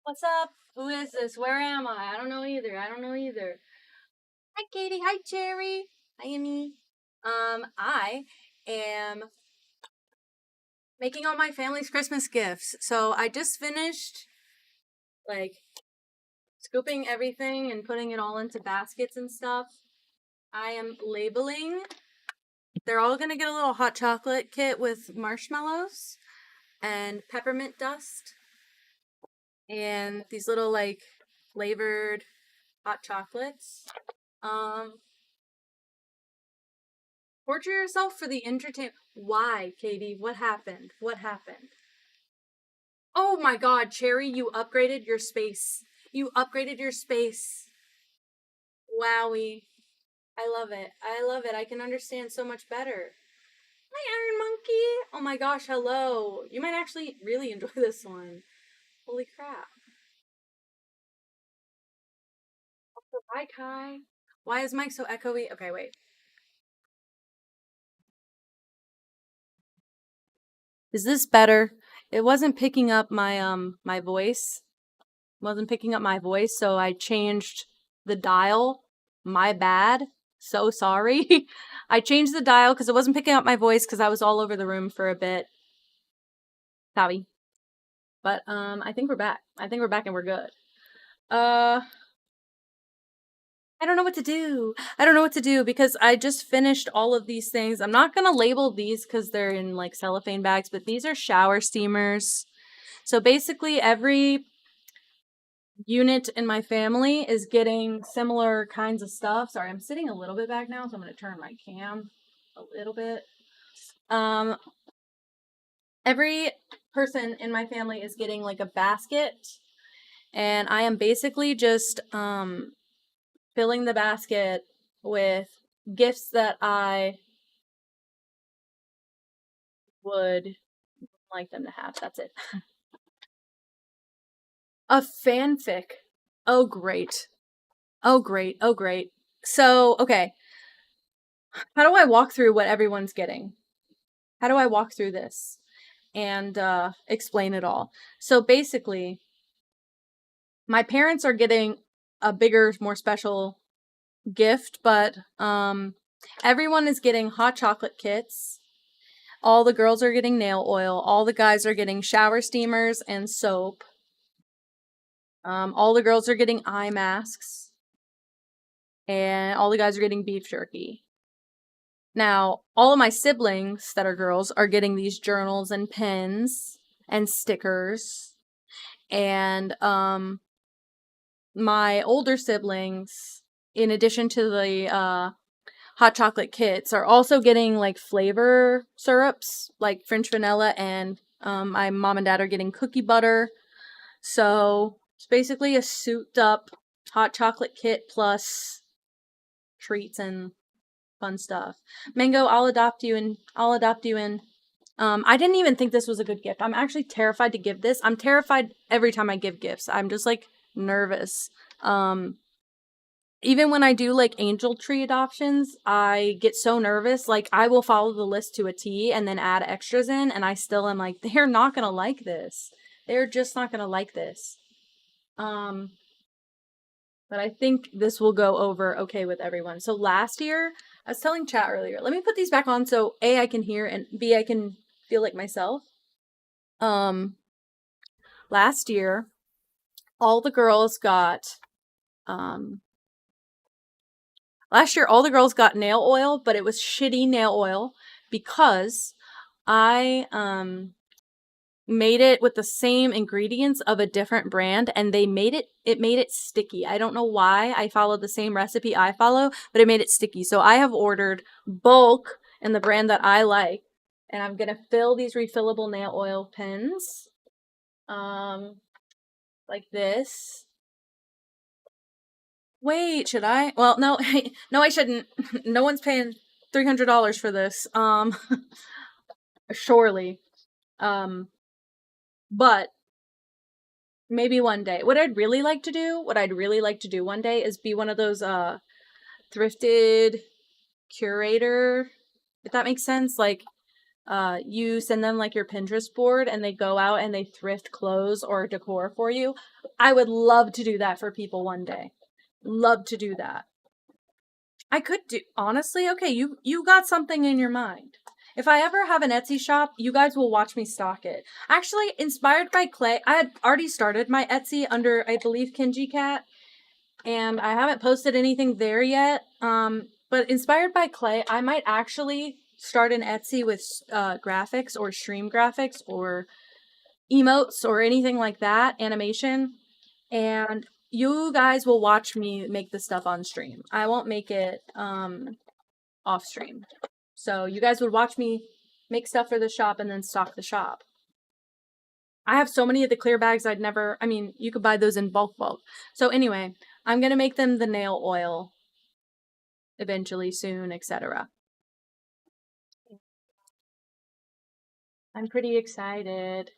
S1: What's up? Who is this? Where am I? I don't know either. Hi, Katie. Hi, Cherry. Hi, Amy. I am making all my family's Christmas gifts. So I just finished, like, scooping everything and putting it all into baskets and stuff. I am labeling. They're all gonna get a little hot chocolate kit with marshmallows and peppermint dust and these little, like, flavored hot chocolates. Torture yourself for the entertainment. Why, Katie? What happened? What happened? Oh my god, Cherry, you upgraded your space. You upgraded your space. Wowie. I love it. I love it. I can understand so much better. Hi, Iron Monkey. Oh my gosh, hello. You might actually really enjoy this one. Holy crap. Also, hi, Kai. Why is Mike so echoey? Okay, wait. Is this better? It wasn't picking up my voice. Wasn't picking up my voice, so I changed the dial. My bad. So sorry. I changed the dial because it wasn't picking up my voice because I was all over the room for a bit. Sorry. But I think we're back. I think we're back and we're good. I don't know what to do. I don't know what to do because I just finished all of these things. I'm not going to label these because they're in like cellophane bags, but these are shower steamers. So basically every unit in my family is getting similar kinds of stuff. Sorry, I'm sitting a little bit back now, so I'm going to turn my cam a little bit. Every person in my family is getting like a basket, and I am basically just filling the basket with gifts that I would like them to have. That's it. A fanfic. Oh, great. Oh, great. Oh, great. So, okay. How do I walk through what everyone's getting? How do I walk through this and explain it all? So basically, my parents are getting a bigger, more special gift, but everyone is getting hot chocolate kits. All the girls are getting nail oil. All the guys are getting shower steamers and soap. All the girls are getting eye masks. And all the guys are getting beef jerky. Now, all of my siblings that are girls are getting these journals and pens and stickers. And my older siblings, in addition to the hot chocolate kits, are also getting like flavor syrups, like French vanilla, and my mom and dad are getting cookie butter. So it's basically a souped up hot chocolate kit plus treats and fun stuff. Mango, I'll adopt you in. I didn't even think this was a good gift. I'm actually terrified to give this. I'm terrified every time I give gifts. I'm just like nervous. Even when I do like angel tree adoptions, I get so nervous. Like I will follow the list to a T and then add extras in, and I still am like, they're not gonna like this. They're just not gonna like this. But I think this will go over okay with everyone. So last year, I was telling chat earlier. Let me put these back on so A, I can hear, and B, I can feel like myself. Last year, all the girls got nail oil, but it was shitty nail oil because I made it with the same ingredients of a different brand, and it made it sticky. I don't know why. I followed the same recipe I follow, but it made it sticky. So I have ordered bulk in the brand that I like, and I'm gonna fill these refillable nail oil pens like this. Wait, should I? Well, no, no, I shouldn't. No one's paying $300 for this. Surely. But maybe one day. What I'd really like to do one day is be one of those thrifted curator, if that makes sense. Like you send them like your Pinterest board and they go out and they thrift clothes or decor for you. I would love to do that for people one day. Love to do that. I could do, honestly. Okay, you got something in your mind. If I ever have an Etsy shop, you guys will watch me stock it. Actually, inspired by clay, I had already started my Etsy under, I believe, Kinji Cat, and I haven't posted anything there yet. But inspired by clay, I might actually start an Etsy with graphics or stream graphics or emotes or anything like that, animation, and you guys will watch me make the stuff on stream. I won't make it off stream. So you guys would watch me make stuff for the shop and then stock the shop. I have so many of the clear bags you could buy those in bulk. So anyway, I'm going to make them the nail oil eventually soon, etc. I'm pretty excited.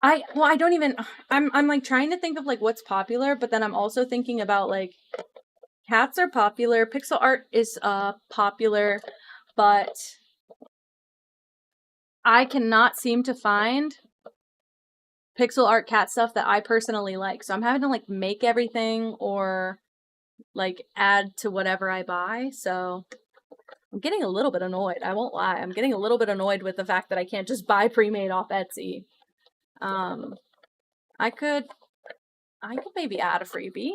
S1: I'm like trying to think of like what's popular, but then I'm also thinking about like cats are popular, pixel art is popular, but I cannot seem to find pixel art cat stuff that I personally like. So I'm having to like make everything or like add to whatever I buy. So I'm getting a little bit annoyed. I won't lie. I'm getting a little bit annoyed with the fact that I can't just buy pre-made off Etsy. I could maybe add a freebie.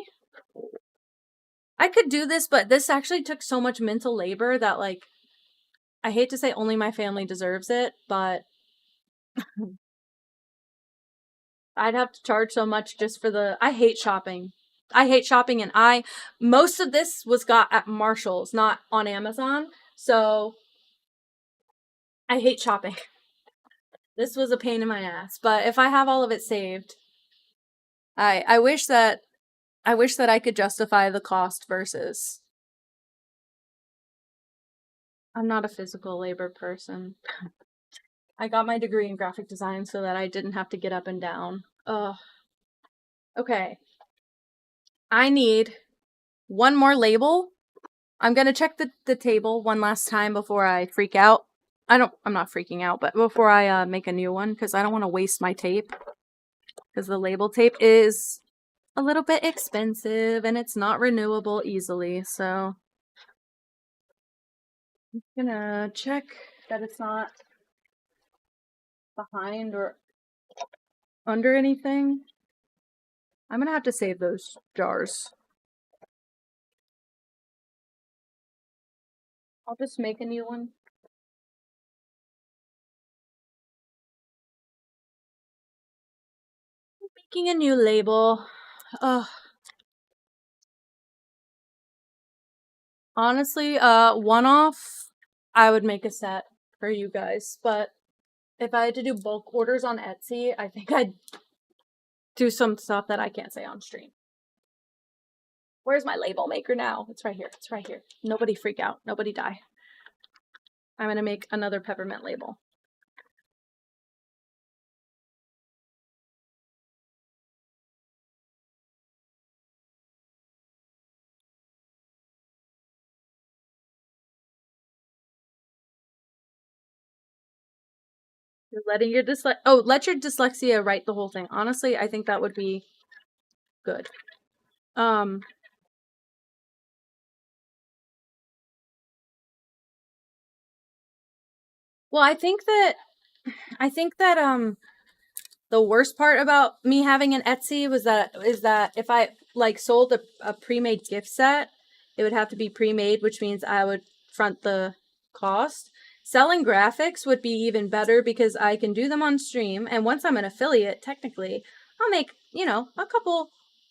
S1: I could do this, but this actually took so much mental labor that like I hate to say only my family deserves it, but I'd have to charge so much just for I hate shopping. And most of this was got at Marshall's, not on Amazon. So I hate shopping. This was a pain in my ass, but if I have all of it saved, I wish that I could justify the cost versus I'm not a physical labor person. I got my degree in graphic design so that I didn't have to get up and down. Ugh. Okay. I need one more label. I'm gonna check the table one last time before I freak out. I'm not freaking out, but before I make a new one, because I don't want to waste my tape. Because the label tape is a little bit expensive and it's not renewable easily, so I'm gonna check that it's not behind or under anything. I'm gonna have to save those jars. I'll just make a new one. Making a new label. Ugh. Honestly, one-off, I would make a set for you guys, but if I had to do bulk orders on Etsy, I think I'd do some stuff that I can't say on stream. Where's my label maker now? It's right here. It's right here. Nobody freak out. Nobody die. I'm gonna make another peppermint label. You're letting your let your dyslexia write the whole thing. Honestly, I think that would be good. Well, I think that the worst part about me having an Etsy is that if I like sold a pre-made gift set, it would have to be pre-made, which means I would front the cost. Selling graphics would be even better because I can do them on stream, and once I'm an affiliate, technically, I'll make, a couple,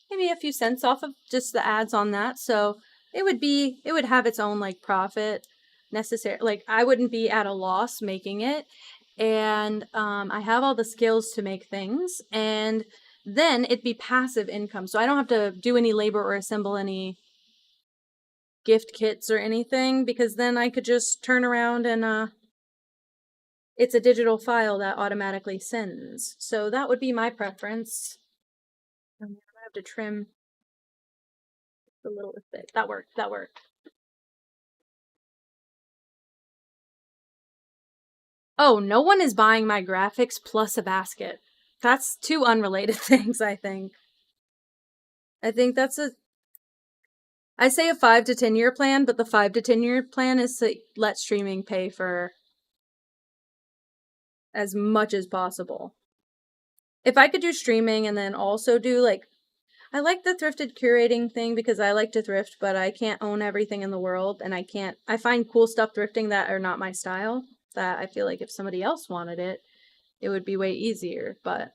S1: maybe a few cents off of just the ads on that. So it would have its own like profit necessary. Like I wouldn't be at a loss making it, and I have all the skills to make things, and then it'd be passive income. So I don't have to do any labor or assemble any gift kits or anything, because then I could just turn around and it's a digital file that automatically sends. So that would be my preference. I'm gonna have to trim a little bit. That worked. That worked. Oh, no one is buying my graphics plus a basket. That's two unrelated things, I think. I think that's I say a 5 to 10 year plan, but the 5 to 10 year plan is to let streaming pay for as much as possible. If I could do streaming and then also do like, I like the thrifted curating thing because I like to thrift, but I can't own everything in the world, and I find cool stuff thrifting that are not my style, that I feel like if somebody else wanted it, it would be way easier, but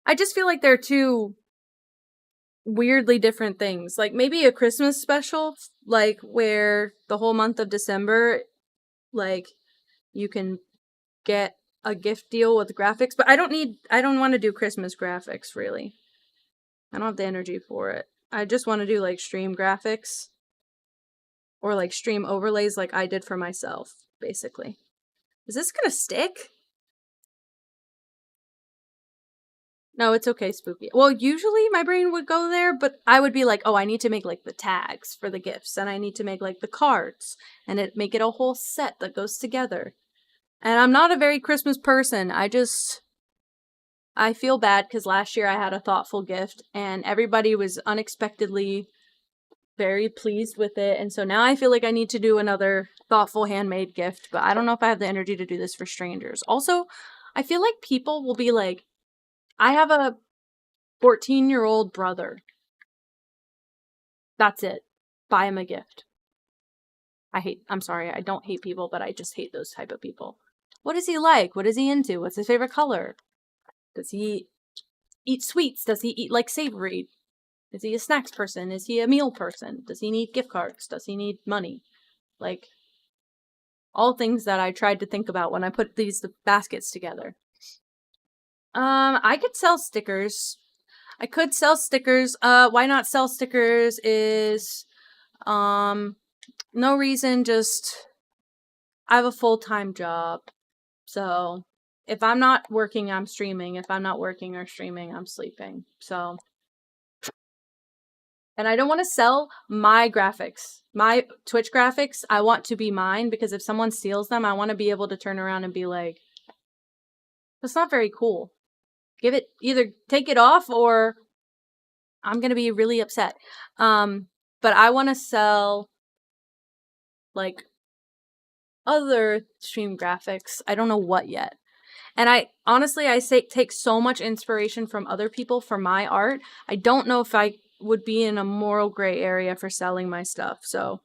S1: I just feel like they're two weirdly different things. Like maybe a Christmas special, like where the whole month of December, like you can get a gift deal with graphics, but I don't want to do Christmas graphics really. I don't have the energy for it. I just want to do like stream graphics or like stream overlays like I did for myself, basically. Is this gonna stick? No, it's okay, Spooky. Well, usually my brain would go there, but I would be like, oh, I need to make like the tags for the gifts, and I need to make like the cards, and make it a whole set that goes together. And I'm not a very Christmas person. I feel bad because last year I had a thoughtful gift, and everybody was unexpectedly very pleased with it. And so now I feel like I need to do another thoughtful handmade gift, but I don't know if I have the energy to do this for strangers. Also, I feel like people will be like, I have a 14-year-old brother. That's it. Buy him a gift. I'm sorry, I don't hate people, but I just hate those type of people. What is he like? What is he into? What's his favorite color? Does he eat sweets? Does he eat like savory? Is he a snacks person? Is he a meal person? Does he need gift cards? Does he need money? Like, all things that I tried to think about when I put these baskets together. I could sell stickers. I could sell stickers. Why not sell stickers is, no reason, just, I have a full-time job. So, if I'm not working, I'm streaming. If I'm not working or streaming, I'm sleeping. So, and I don't want to sell my graphics. My Twitch graphics, I want to be mine, because if someone steals them, I want to be able to turn around and be like, that's not very cool. Either take it off or I'm going to be really upset. But I want to sell like other stream graphics. I don't know what yet. And I honestly, take so much inspiration from other people for my art. I don't know if I would be in a moral gray area for selling my stuff. So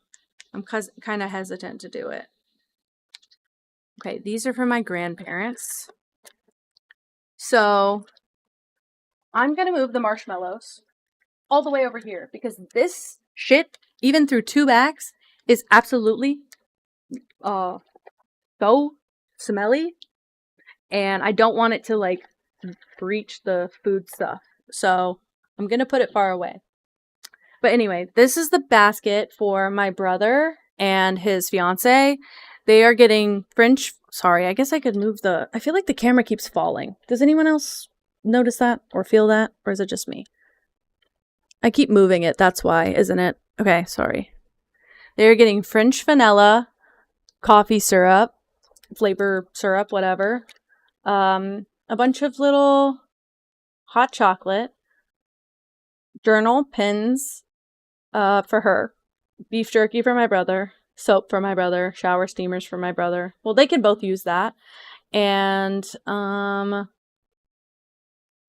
S1: I'm kind of hesitant to do it. Okay, these are for my grandparents. So I'm going to move the marshmallows all the way over here, because this shit, even through 2 bags, is absolutely so smelly, and I don't want it to like breach the food stuff. So I'm going to put it far away. But anyway, this is the basket for my brother and his fiance. They are getting French. Sorry, I guess I could move I feel like the camera keeps falling. Does anyone else notice that or feel that? Or is it just me? I keep moving it. That's why, isn't it? Okay, sorry. They're getting French vanilla, coffee syrup, flavor syrup, whatever. A bunch of little hot chocolate, journal, pins, for her, beef jerky for my brother, soap for my brother, shower steamers for my brother. Well, they can both use that. And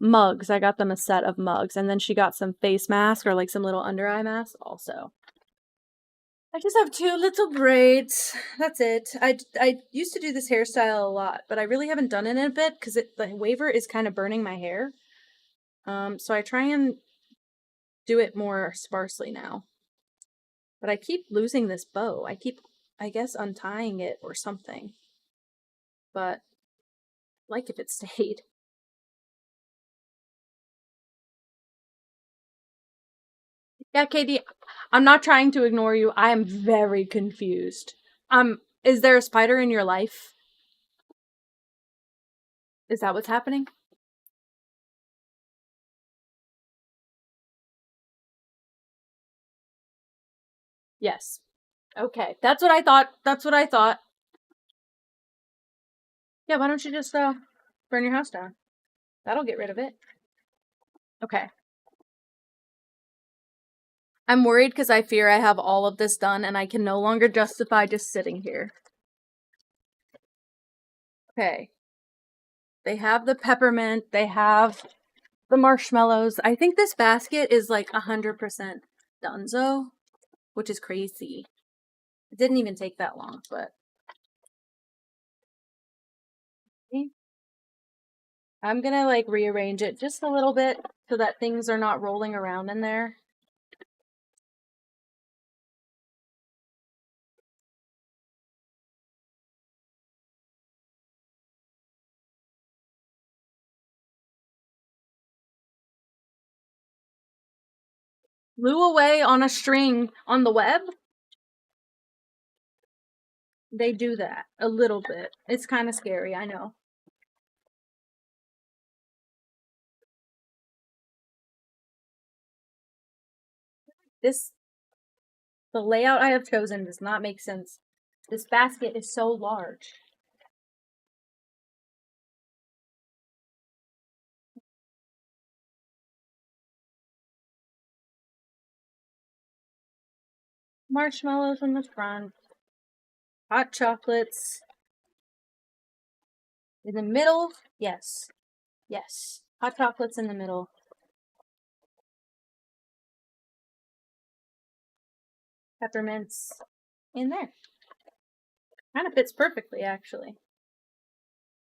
S1: mugs. I got them a set of mugs. And then she got some face masks or like some little under eye masks also. I just have 2 little braids. That's it. I used to do this hairstyle a lot, but I really haven't done it in a bit because the waver is kind of burning my hair. So I try and do it more sparsely now. But I keep losing this bow. I keep, I guess, untying it or something. But I'd like if it stayed. Yeah, Katie, I'm not trying to ignore you. I am very confused. Is there a spider in your life? Is that what's happening? Yes. Okay. That's what I thought. That's what I thought. Yeah, why don't you just burn your house down? That'll get rid of it. Okay. I'm worried because I fear I have all of this done and I can no longer justify just sitting here. Okay. They have the peppermint. They have the marshmallows. I think this basket is like 100% Dunzo, which is crazy. It didn't even take that long, but I'm gonna like rearrange it just a little bit so that things are not rolling around in there. Flew away on a string on the web. They do that a little bit. It's kind of scary, I know. The layout I have chosen does not make sense. This basket is so large. Marshmallows in the front. Hot chocolates. In the middle? Yes. Yes. Hot chocolates in the middle. Peppermints in there. Kind of fits perfectly, actually.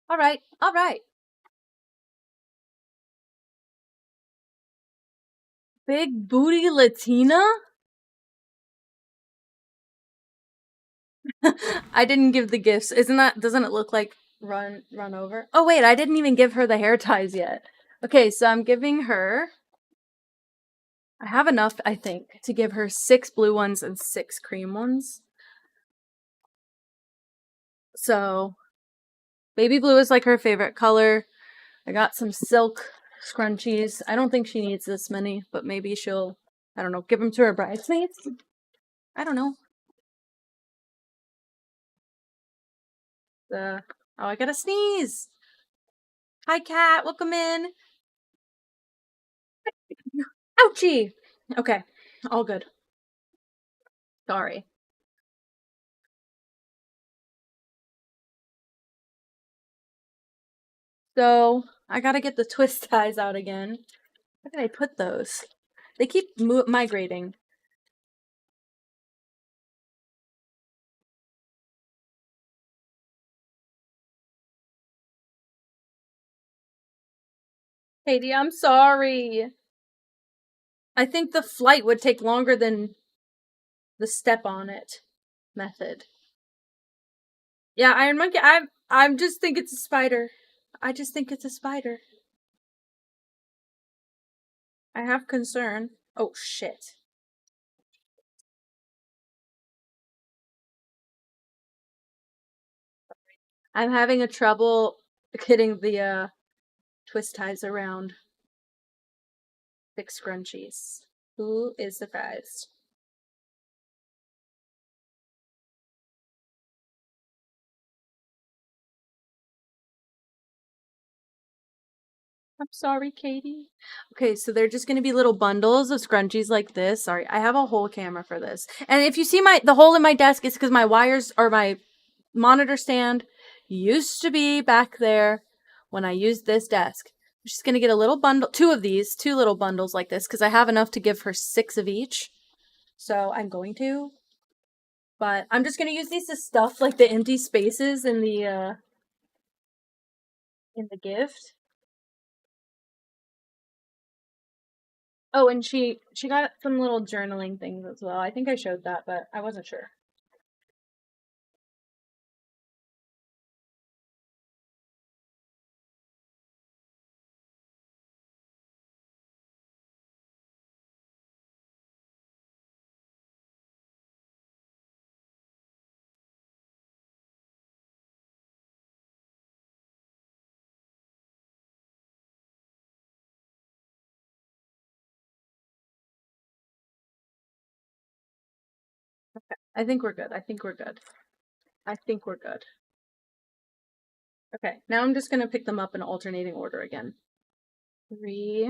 S1: All right. All right. Big booty Latina? I didn't give the gifts. Doesn't it look like run over? Oh wait, I didn't even give her the hair ties yet. Okay, so I'm giving her, I have enough, I think, to give her 6 blue ones and 6 cream ones. So baby blue is like her favorite color. I got some silk scrunchies. I don't think she needs this many, but maybe she'll, I don't know, give them to her bridesmaids. I don't know. Oh, I gotta sneeze. Hi, cat. Welcome in. Ouchie. Okay, all good. Sorry. So I gotta get the twist ties out again. Where did I put those? They keep migrating. Katie, I'm sorry. I think the flight would take longer than the step on it method. Yeah, Iron Monkey, I'm just think it's a spider. I just think it's a spider. I have concern. Oh shit. I'm having a trouble getting the twist ties around 6 scrunchies. Who is surprised? I'm sorry, Katie. Okay, so they're just gonna be little bundles of scrunchies like this. Sorry, I have a whole camera for this. And if you see the hole in my desk, it's because my wires or my monitor stand used to be back there when I used this desk. I'm just gonna get a little bundle, two little bundles like this, because I have enough to give her 6 of each. So I'm going to. But I'm just gonna use these to stuff like the empty spaces in the gift. Oh, and she got some little journaling things as well. I think I showed that, but I wasn't sure. I think we're good. I think we're good. I think we're good. Okay, now I'm just gonna pick them up in alternating order again. 3.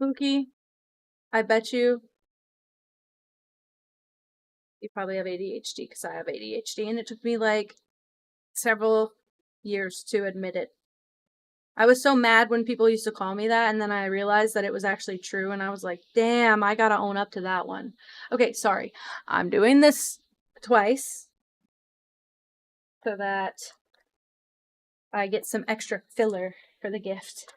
S1: Spooky, I bet you probably have ADHD because I have ADHD, and it took me like several years to admit it. I was so mad when people used to call me that, and then I realized that it was actually true, and I was like, damn, I gotta own up to that one. Okay, sorry. I'm doing this twice so that I get some extra filler for the gift.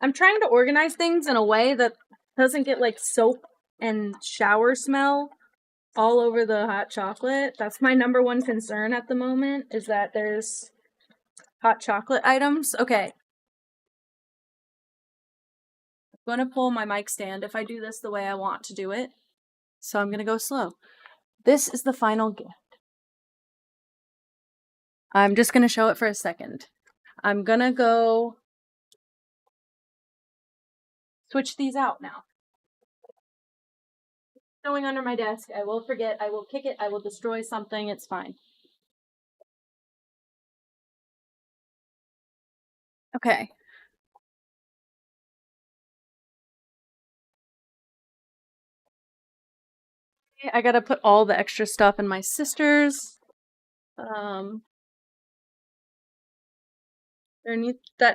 S1: I'm trying to organize things in a way that doesn't get like soap and shower smell all over the hot chocolate. That's my number one concern at the moment, is that there's hot chocolate items. Okay. I'm going to pull my mic stand if I do this the way I want to do it. So I'm going to go slow. This is the final gift. I'm just going to show it for a second. I'm going to go switch these out now. Going under my desk. I will forget. I will kick it. I will destroy something. It's fine. Okay. I gotta put all the extra stuff in my sister's. That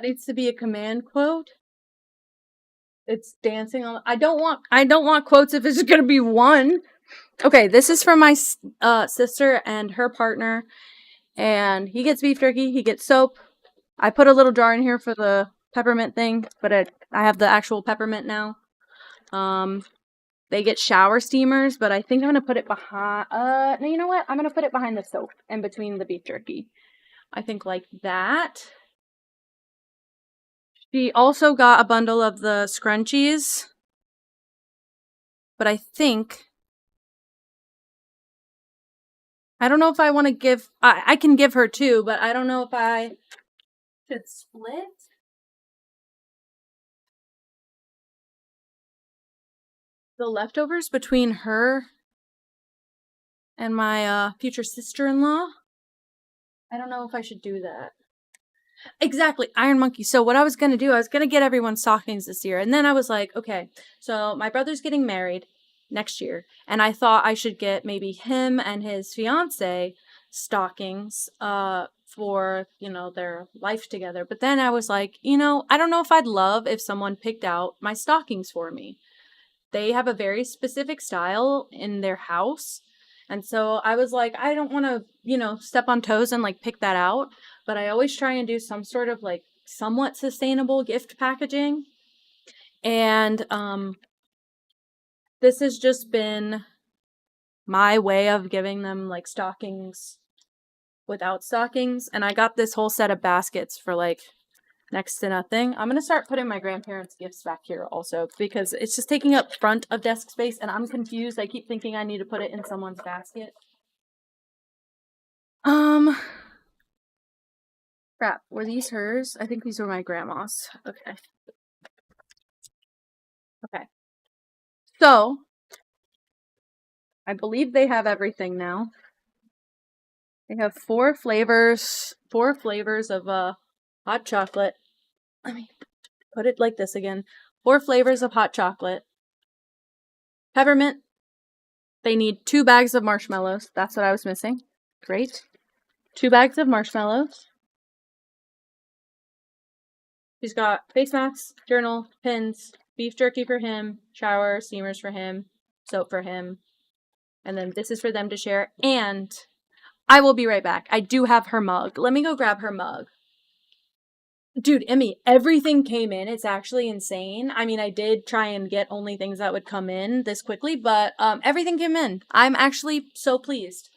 S1: needs to be a command quote. It's dancing on. I don't want quotes if it's gonna be one. Okay, this is from my sister and her partner, and he gets beef jerky. He gets soap. I put a little jar in here for the peppermint thing, but I have the actual peppermint now. They get shower steamers, but I think I'm gonna put it behind. No, you know what? I'm gonna put it behind the soap and between the beef jerky. I think like that. She also got a bundle of the scrunchies, but I don't know if I want to give. I can give her 2, but I don't know if I should split the leftovers between her and my future sister-in-law. I don't know if I should do that. Exactly, Iron Monkey. So what I was going to do, I was going to get everyone stockings this year. And then I was like, okay, so my brother's getting married next year. And I thought I should get maybe him and his fiance stockings for, their life together. But then I was like, I don't know if I'd love if someone picked out my stockings for me. They have a very specific style in their house. And so I was like, I don't want to, step on toes and like pick that out. But I always try and do some sort of like somewhat sustainable gift packaging. And this has just been my way of giving them like stockings without stockings. And I got this whole set of baskets for like next to nothing. I'm gonna start putting my grandparents' gifts back here also because it's just taking up front of desk space and I'm confused. I keep thinking I need to put it in someone's basket. Crap, were these hers? I think these were my grandma's. Okay. Okay. So, I believe they have everything now. They have four flavors of hot chocolate. Let me put it like this again. 4 flavors of hot chocolate. Peppermint. They need 2 bags of marshmallows. That's what I was missing. Great. 2 bags of marshmallows. She's got face masks, journal, pins, beef jerky for him, shower, steamers for him, soap for him. And then this is for them to share. And I will be right back. I do have her mug. Let me go grab her mug. Dude, Emmy, everything came in. It's actually insane. I mean, I did try and get only things that would come in this quickly, but everything came in. I'm actually so pleased.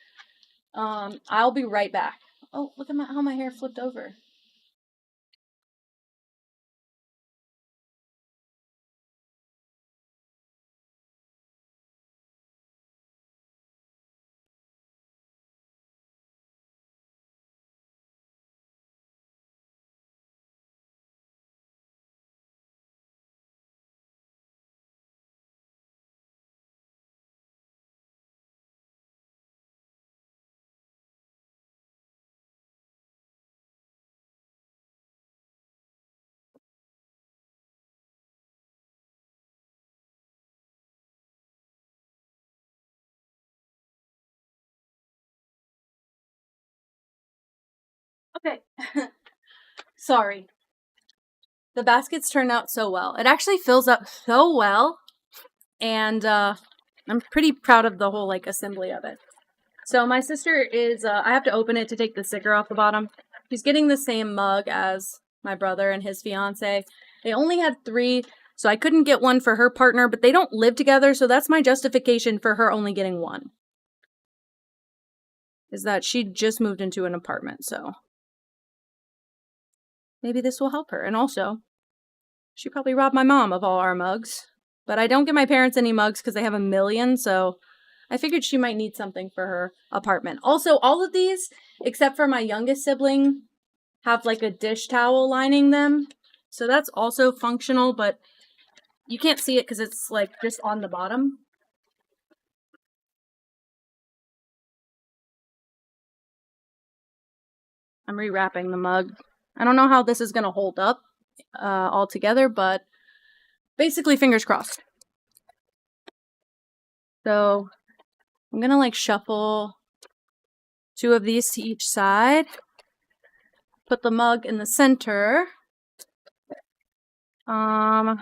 S1: I'll be right back. Oh, look at how my hair flipped over. Okay. Sorry. The baskets turned out so well. It actually fills up so well, and I'm pretty proud of the whole like assembly of it. So my sister is, I have to open it to take the sticker off the bottom. She's getting the same mug as my brother and his fiance. They only had 3, so I couldn't get one for her partner, but they don't live together, so that's my justification for her only getting one. Is that she just moved into an apartment, so maybe this will help her. And also, she probably robbed my mom of all our mugs. But I don't get my parents any mugs because they have a million, so I figured she might need something for her apartment. Also, all of these, except for my youngest sibling, have like a dish towel lining them. So that's also functional, but you can't see it because it's like just on the bottom. I'm rewrapping the mug. I don't know how this is going to hold up all together, but basically fingers crossed. So I'm going to like shuffle 2 of these to each side. Put the mug in the center. Probably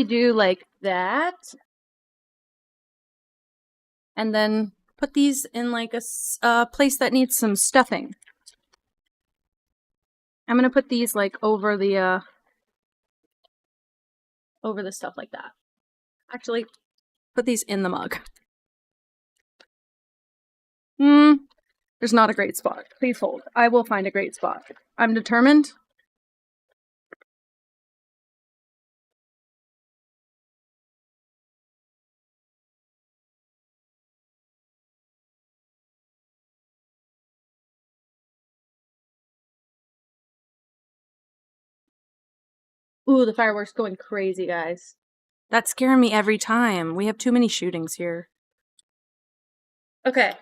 S1: do like that. And then put these in like a place that needs some stuffing. I'm gonna put these like over the stuff like that. Actually, put these in the mug. There's not a great spot. Please hold. I will find a great spot. I'm determined. Ooh, the fireworks going crazy, guys. That's scaring me every time. We have too many shootings here. Okay.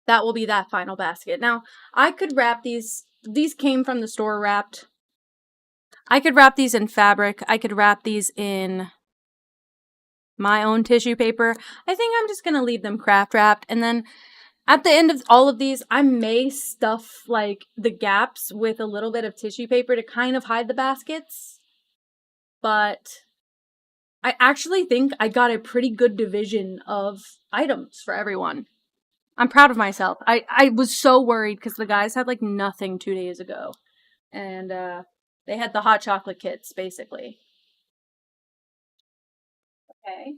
S1: That will be that final basket. Now, I could wrap these. These came from the store wrapped. I could wrap these in fabric. I could wrap these in my own tissue paper. I think I'm just going to leave them craft wrapped. And then at the end of all of these, I may stuff like the gaps with a little bit of tissue paper to kind of hide the baskets. But I actually think I got a pretty good division of items for everyone. I'm proud of myself. I was so worried because the guys had like nothing 2 days ago. And they had the hot chocolate kits, basically. Okay.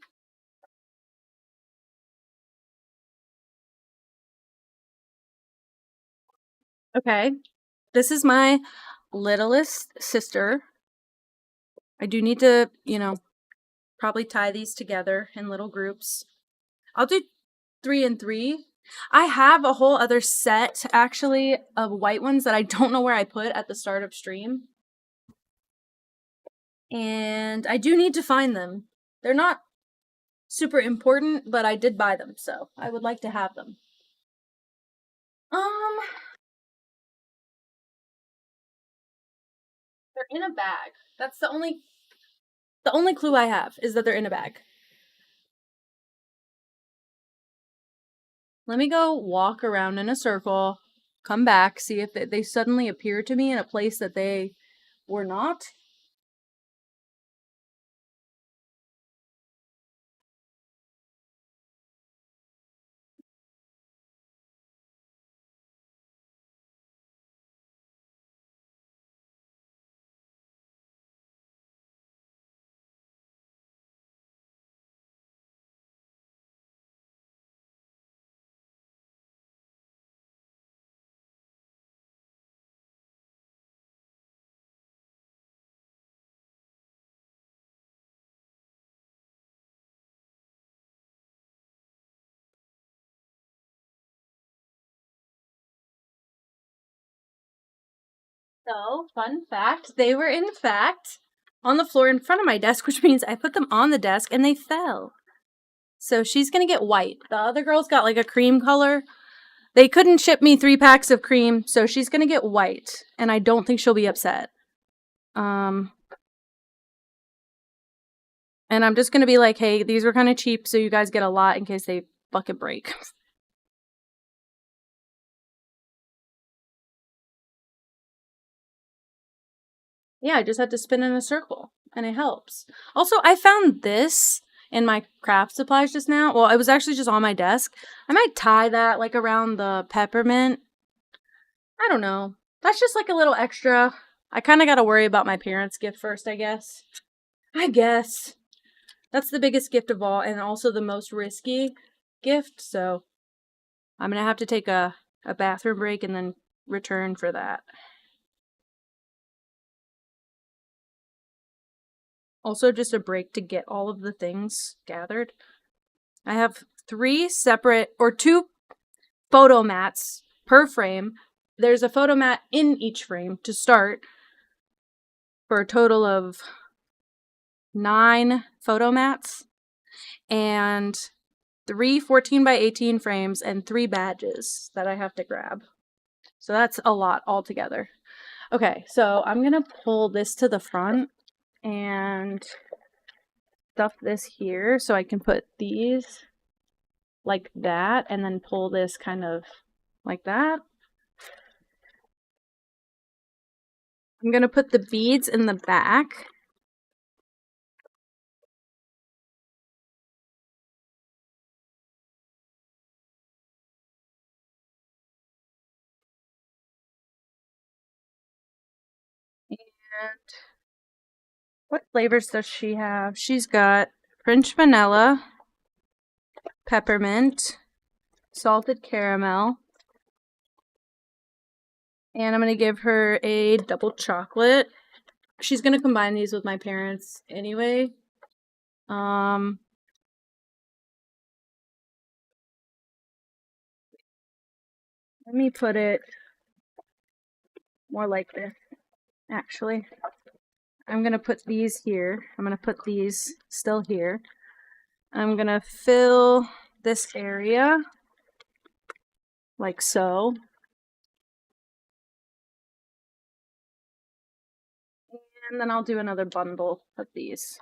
S1: Okay. This is my littlest sister. I do need to, you know, probably tie these together in little groups. I'll do 3 and 3. I have a whole other set, actually, of white ones that I don't know where I put at the start of stream. And I do need to find them. They're not super important, but I did buy them, so I would like to have them. They're in a bag. That's the only clue I have is that they're in a bag. Let me go walk around in a circle, come back, see if they suddenly appear to me in a place that they were not. So, fun fact, they were in fact on the floor in front of my desk, which means I put them on the desk and they fell. So she's gonna get white. The other girl's got like a cream color. They couldn't ship me 3 packs of cream, so she's gonna get white, and I don't think she'll be upset. And I'm just gonna be like, hey, these were kind of cheap, so you guys get a lot in case they fucking break. Yeah, I just had to spin in a circle, and it helps. Also, I found this in my craft supplies just now. Well, it was actually just on my desk. I might tie that, like, around the peppermint. I don't know. That's just, like, a little extra. I kind of got to worry about my parents' gift first, I guess. That's the biggest gift of all, and also the most risky gift, so I'm gonna have to take a bathroom break and then return for that. Also, just a break to get all of the things gathered. I have 2 photo mats per frame. There's a photo mat in each frame to start for a total of 9 photo mats and 3 14x18 frames and 3 badges that I have to grab. So that's a lot altogether. Okay, so I'm gonna pull this to the front and stuff this here so I can put these like that and then pull this kind of like that. I'm gonna put the beads in the back. And what flavors does she have? She's got French vanilla, peppermint, salted caramel, and I'm gonna give her a double chocolate. She's gonna combine these with my parents anyway. Let me put it more like this, actually. I'm gonna put these here. I'm gonna put these still here. I'm gonna fill this area like so. And then I'll do another bundle of these.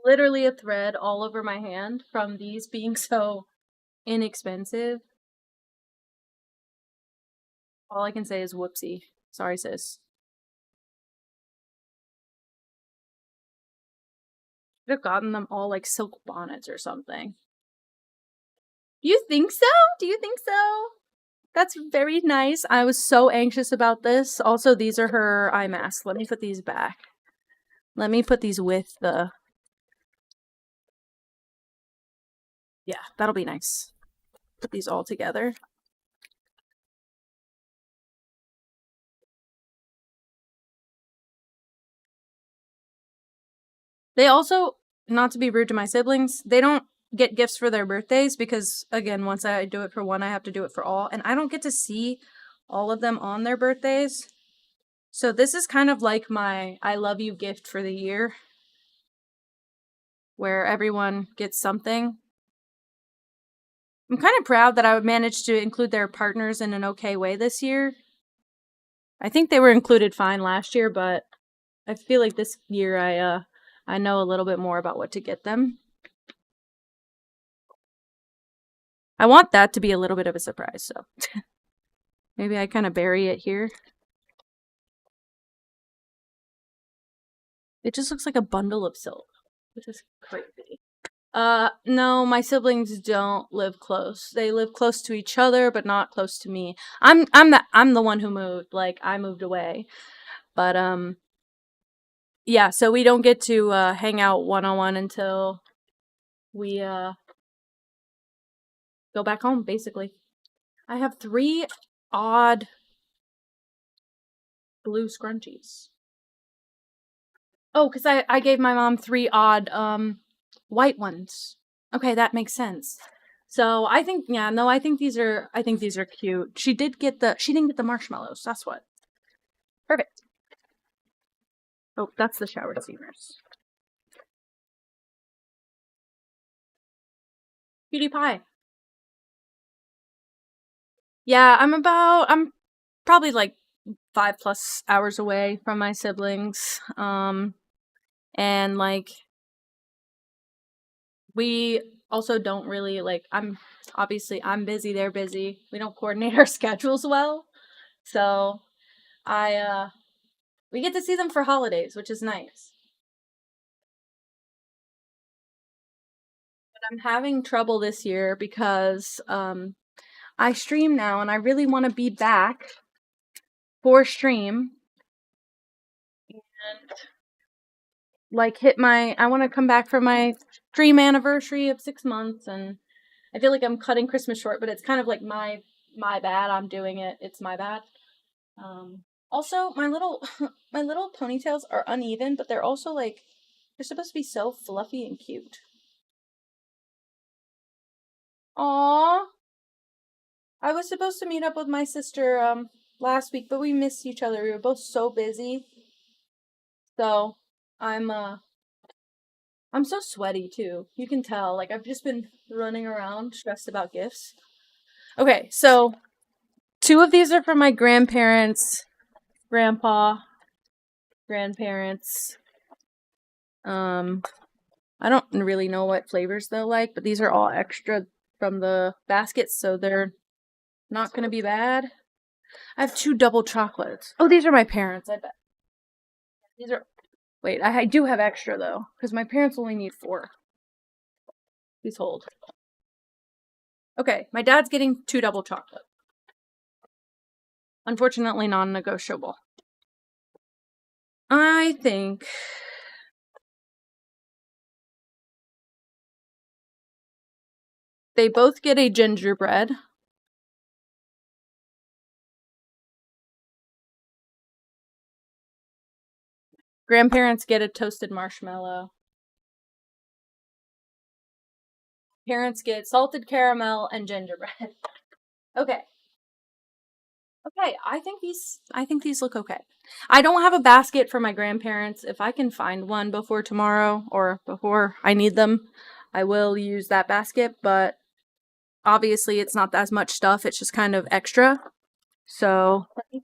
S1: Literally a thread all over my hand from these being so inexpensive. All I can say is whoopsie. Sorry, sis. Could have gotten them all like silk bonnets or something. Do you think so? Do you think so? That's very nice. I was so anxious about this. Also, these are her eye masks. Let me put these back. Let me put these with the... Yeah, that'll be nice. Put these all together. They also, not to be rude to my siblings, they don't get gifts for their birthdays because, again, once I do it for one, I have to do it for all. And I don't get to see all of them on their birthdays. So this is kind of like my I love you gift for the year, where everyone gets something. I'm kind of proud that I managed to include their partners in an okay way this year. I think they were included fine last year, but I feel like this year I know a little bit more about what to get them. I want that to be a little bit of a surprise, so maybe I kind of bury it here. It just looks like a bundle of silk, which is crazy. No, my siblings don't live close. They live close to each other, but not close to me. I'm the one who moved. Like, I moved away. But yeah, so we don't get to hang out one-on-one until we go back home, basically. I have 3 odd blue scrunchies. Oh, because I gave my mom 3 odd white ones. Okay, that makes sense. So I think, yeah, no, I think these are cute. She didn't get the marshmallows. That's what. Perfect. Oh, that's the shower steamers. Cutie pie. Yeah, I'm probably like 5+ hours away from my siblings. And like, we also don't really like, I'm busy, they're busy. We don't coordinate our schedules well. So we get to see them for holidays, which is nice. But I'm having trouble this year because I stream now and I really want to be back for stream and like I want to come back for my stream anniversary of 6 months, and I feel like I'm cutting Christmas short, but it's kind of like my bad. I'm doing it. It's my bad. Also, my little my little ponytails are uneven, but they're also like they're supposed to be so fluffy and cute. Aww. I was supposed to meet up with my sister last week, but we missed each other. We were both so busy. So I'm so sweaty too. You can tell. Like, I've just been running around stressed about gifts. Okay, so 2 of these are from my grandparents, grandpa, grandparents. I don't really know what flavors they'll like, but these are all extra from the basket, so they're not gonna be bad. I have 2 double chocolates. Oh, these are my parents, I bet. These are... Wait, I do have extra, though, because my parents only need 4. Please hold. Okay, my dad's getting 2 double chocolate. Unfortunately, non-negotiable. I think... they both get a gingerbread. Grandparents get a toasted marshmallow. Parents get salted caramel and gingerbread. Okay. Okay, I think these look okay. I don't have a basket for my grandparents. If I can find one before tomorrow or before I need them, I will use that basket, but obviously it's not as much stuff. It's just kind of extra. So let me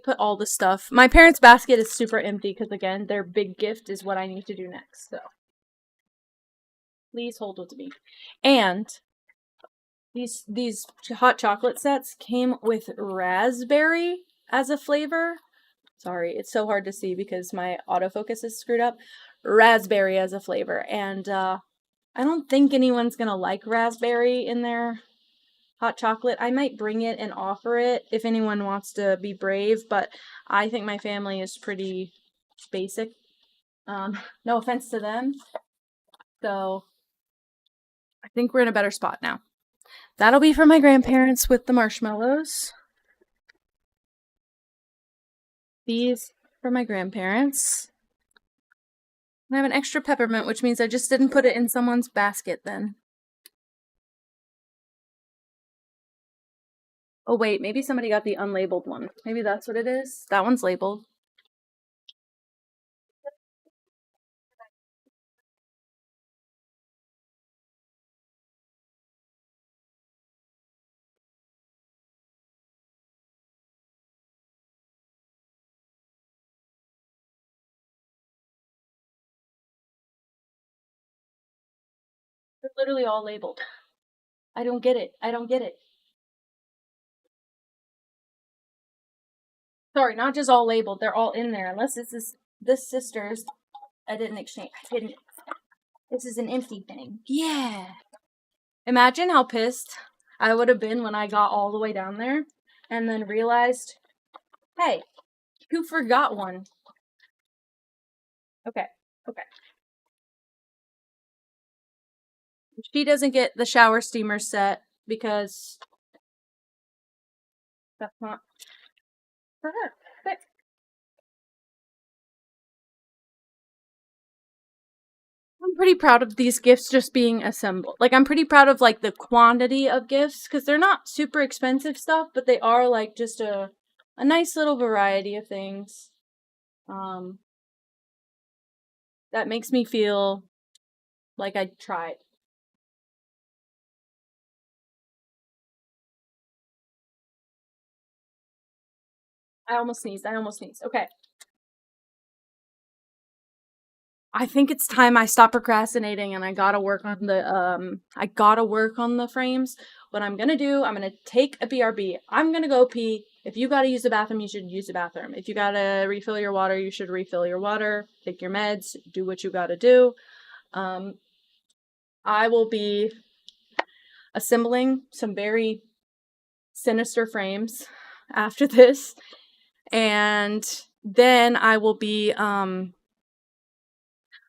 S1: put all the stuff. My parents' basket is super empty because, again, their big gift is what I need to do next. So please hold with me. And these hot chocolate sets came with raspberry as a flavor. Sorry, it's so hard to see because my autofocus is screwed up. Raspberry as a flavor. And I don't think anyone's gonna like raspberry in their hot chocolate. I might bring it and offer it if anyone wants to be brave, but I think my family is pretty basic. No offense to them. So I think we're in a better spot now. That'll be for my grandparents with the marshmallows. These for my grandparents. I have an extra peppermint, which means I just didn't put it in someone's basket then. Oh wait, maybe somebody got the unlabeled one. Maybe that's what it is. That one's labeled. They're literally all labeled. I don't get it. I don't get it. Sorry, not just all labeled. They're all in there. Unless this sister's. I didn't exchange. I didn't. This is an empty thing. Yeah. Imagine how pissed I would have been when I got all the way down there and then realized, hey, who forgot one? Okay. Okay. She doesn't get the shower steamer set because that's not for her. But I'm pretty proud of these gifts just being assembled. Like, I'm pretty proud of, like, the quantity of gifts, because they're not super expensive stuff, but they are, like, just a nice little variety of things. That makes me feel like I tried. I almost sneezed. Okay. I think it's time I stop procrastinating and I gotta work on the frames. What I'm gonna do, I'm gonna take a BRB. I'm gonna go pee. If you gotta use the bathroom, you should use the bathroom. If you gotta refill your water, you should refill your water. Take your meds. Do what you gotta do. I will be assembling some very sinister frames after this. And then I will be I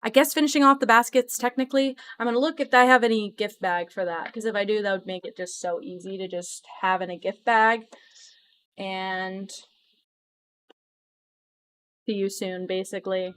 S1: guess finishing off the baskets, technically. I'm going to look if I have any gift bag for that. Because if I do, that would make it just so easy to just have in a gift bag. And see you soon, basically.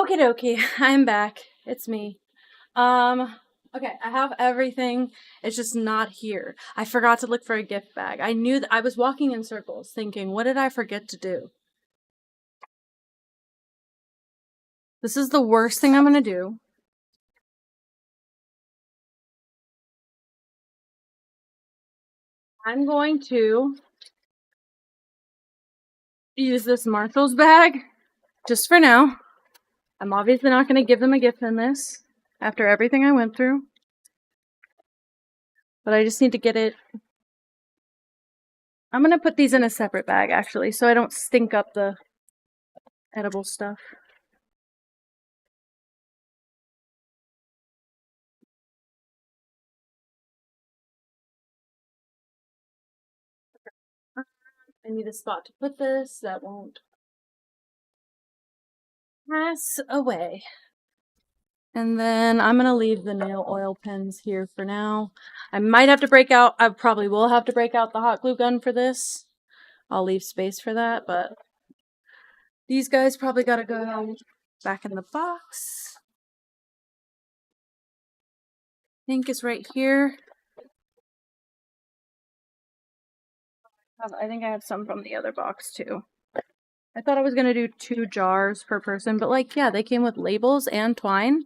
S1: Okie dokie, I'm back. It's me. Okay, I have everything. It's just not here. I forgot to look for a gift bag. I knew that I was walking in circles thinking, what did I forget to do? This is the worst thing I'm gonna do. I'm going to use this Marshall's bag just for now. I'm obviously not gonna give them a gift in this after everything I went through. But I just need to get it. I'm gonna put these in a separate bag actually, so I don't stink up the edible stuff. I need a spot to put this that won't pass away. And then I'm gonna leave the nail oil pens here for now. I might have to break out, I probably will have to break out the hot glue gun for this. I'll leave space for that, but these guys probably gotta go back in the box. Ink is right here. I think I have some from the other box too. I thought I was gonna do 2 jars per person, but like, yeah, they came with labels and twine.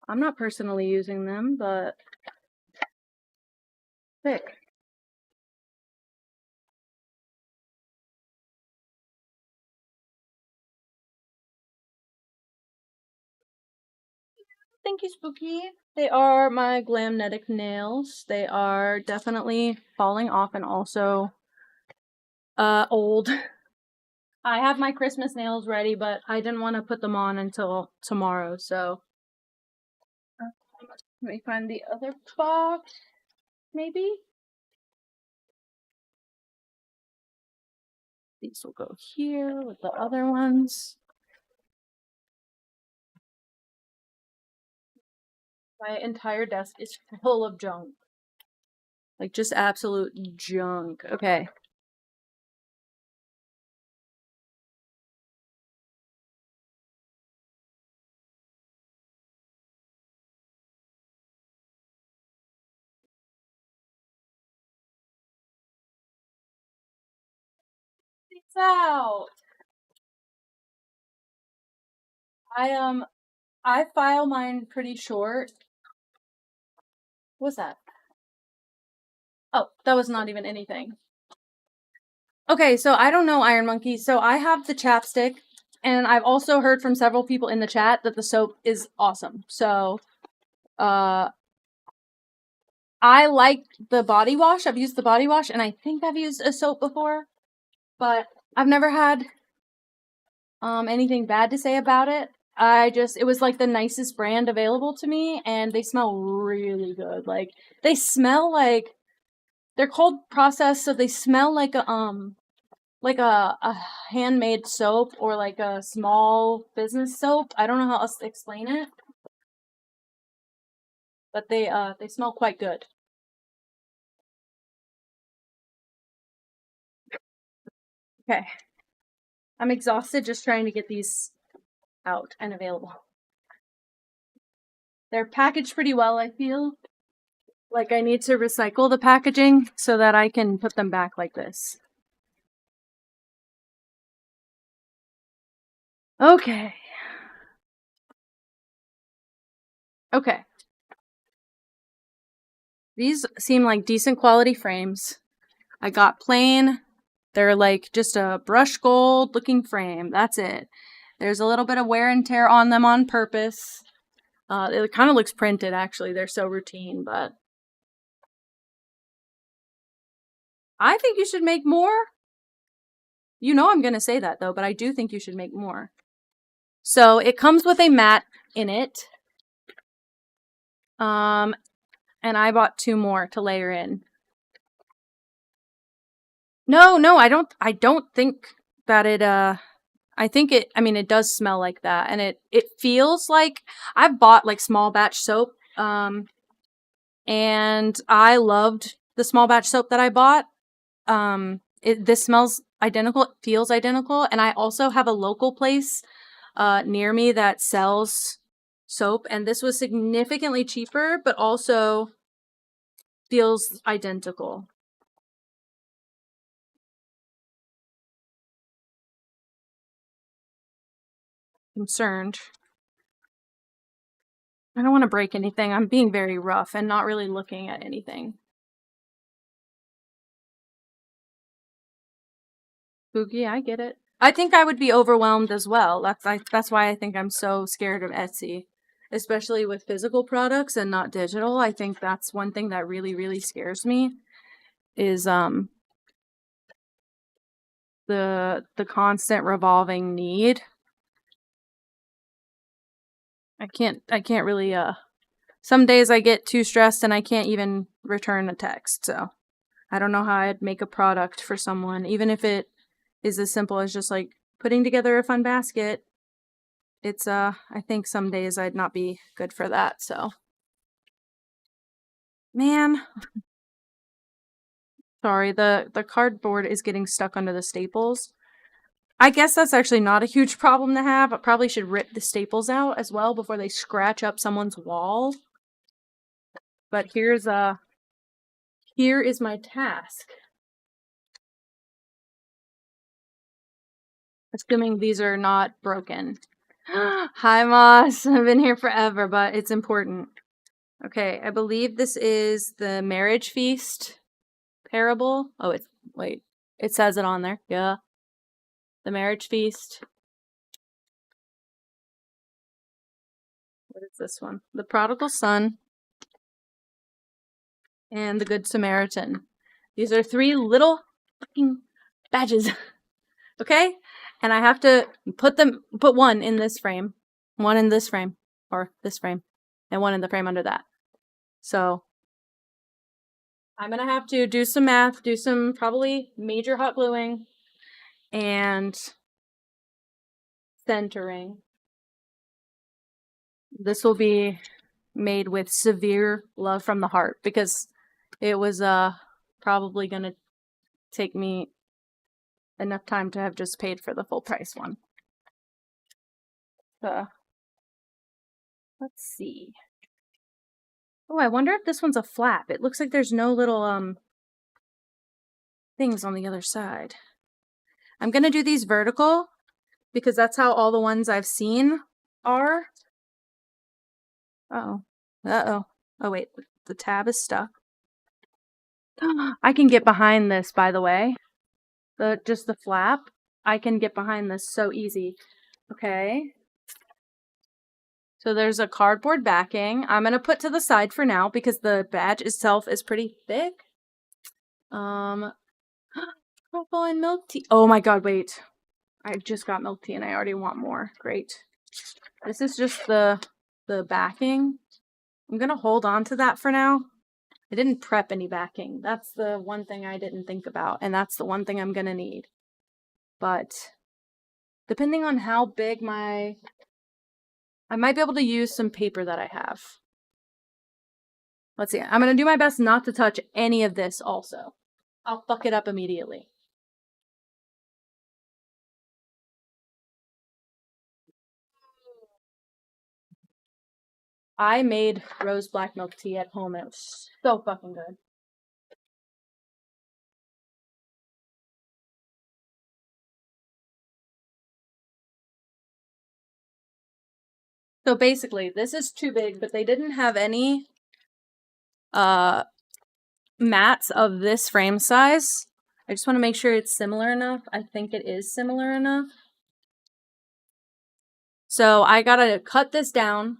S1: I'm not personally using them, but thick. Thank you, Spooky. They are my Glamnetic nails. They are definitely falling off and also old. I have my Christmas nails ready, but I didn't want to put them on until tomorrow, so let me find the other box, maybe? These will go here with the other ones. My entire desk is full of junk. Like, just absolute junk. Okay. Peace out! I file mine pretty short. What's that? Oh, that was not even anything. Okay, so I don't know Iron Monkey, so I have the chapstick, and I've also heard from several people in the chat that the soap is awesome. So, I like the body wash. I've used the body wash, and I think I've used a soap before, but I've never had anything bad to say about it. It was like the nicest brand available to me, and they smell really good. Like, they smell like, they're cold processed, so they smell like a handmade soap or like a small business soap. I don't know how else to explain it, but they smell quite good. Okay, I'm exhausted just trying to get these out and available. They're packaged pretty well, I feel. Like I need to recycle the packaging so that I can put them back like this. Okay. Okay. These seem like decent quality frames. I got plain. They're like just a brush gold looking frame. That's it. There's a little bit of wear and tear on them on purpose. It kind of looks printed, actually. They're so routine, but I think you should make more. You know I'm going to say that, though, but I do think you should make more. So it comes with a mat in it. And I bought 2 more to layer in. No, I don't think that it, I think it does smell like that. And it feels like, I've bought like small batch soap, and I loved the small batch soap that I bought. This smells identical, it feels identical, and I also have a local place near me that sells soap, and this was significantly cheaper, but also feels identical. Concerned. I don't want to break anything. I'm being very rough and not really looking at anything. Spooky, I get it. I think I would be overwhelmed as well. That's why I think I'm so scared of Etsy, especially with physical products and not digital. I think that's one thing that really, really scares me is the constant revolving need. I can't really some days I get too stressed and I can't even return a text. So I don't know how I'd make a product for someone, even if it is as simple as just like putting together a fun basket. It's I think some days I'd not be good for that. So man, sorry, the cardboard is getting stuck under the staples. I guess that's actually not a huge problem to have. I probably should rip the staples out as well before they scratch up someone's wall. But here is my task. Assuming these are not broken. Hi, Moss. I've been here forever, but it's important. Okay, I believe this is the marriage feast parable. Oh, wait. It says it on there. Yeah. The marriage feast. What is this one? The prodigal son and the good Samaritan. These are 3 little fucking badges. Okay? And I have to put one in this frame, one in this frame, or this frame, and one in the frame under that. So I'm gonna have to do some math, do some probably major hot gluing, and centering. This will be made with severe love from the heart because it was probably gonna take me enough time to have just paid for the full price one. Let's see. Oh, I wonder if this one's a flap. It looks like there's no little things on the other side. I'm gonna do these vertical because that's how all the ones I've seen are. Uh-oh. Uh-oh. Oh, wait. The tab is stuck. I can get behind this, by the way. Just the flap. I can get behind this so easy. Okay. So there's a cardboard backing. I'm going to put to the side for now because the badge itself is pretty thick. Purple and milk tea. Oh my god, wait. I just got milk tea and I already want more. Great. This is just the backing. I'm going to hold on to that for now. I didn't prep any backing. That's the one thing I didn't think about, and that's the one thing I'm going to need. But depending on how big I might be able to use some paper that I have. Let's see. I'm going to do my best not to touch any of this also. I'll fuck it up immediately. I made rose black milk tea at home and it was so fucking good. So basically, this is too big, but they didn't have any mats of this frame size. I just want to make sure it's similar enough. I think it is similar enough. So I gotta cut this down.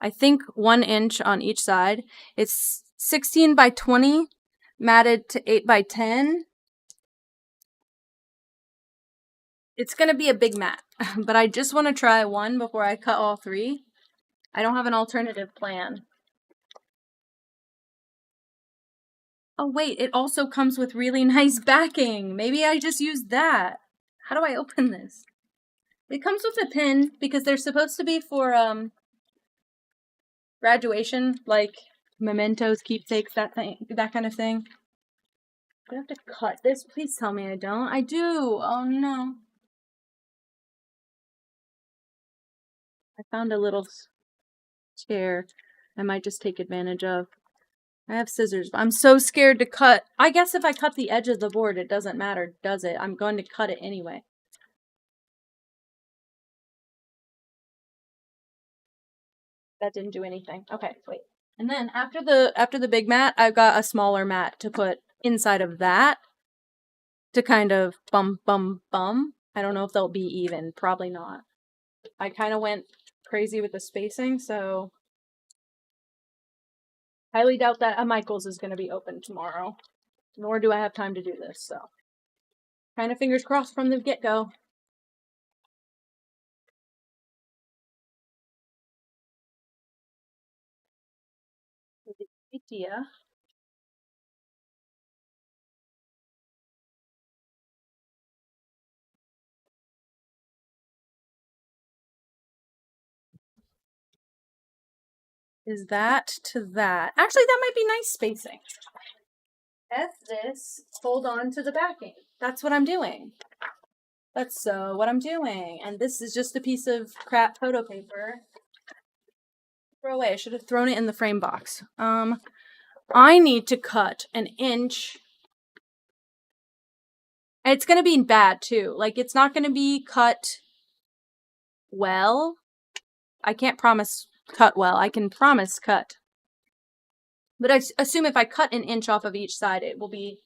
S1: I think 1 inch on each side. It's 16 by 20, matted to 8 by 10. It's gonna be a big mat, but I just want to try one before I cut all 3. I don't have an alternative plan. Oh wait, it also comes with really nice backing. Maybe I just use that. How do I open this? It comes with a pin because they're supposed to be for graduation, like mementos, keepsakes, that kind of thing. Do I have to cut this? Please tell me I don't. I do. Oh no. I found a little chair I might just take advantage of. I have scissors, but I'm so scared to cut. I guess if I cut the edge of the board, it doesn't matter, does it? I'm going to cut it anyway. That didn't do anything. Okay, wait. And then after the big mat, I've got a smaller mat to put inside of that to kind of bum. I don't know if they'll be even. Probably not. I kind of went crazy with the spacing, so highly doubt that a Michael's is going to be open tomorrow. Nor do I have time to do this, so kind of fingers crossed from the get-go. The idea is that to that. Actually, that might be nice spacing. As this, hold on to the backing. That's what I'm doing. That's what I'm doing. And this is just a piece of crap photo paper. Throw away. I should have thrown it in the frame box. I need to cut 1 inch. And it's going to be bad too. Like, it's not going to be cut well. I can't promise cut well. I can promise cut. But I assume if I cut 1 inch off of each side, it will be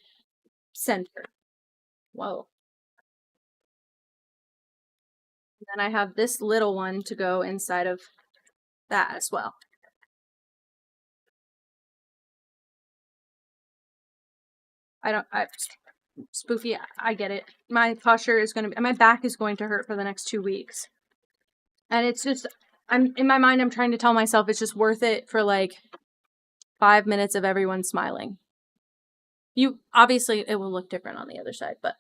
S1: centered. Whoa. And then I have this little one to go inside of that as well. Spoofy, I get it. My posture is my back is going to hurt for the next 2 weeks. And it's just, in my mind, I'm trying to tell myself it's just worth it for like 5 minutes of everyone smiling. Obviously, it will look different on the other side, but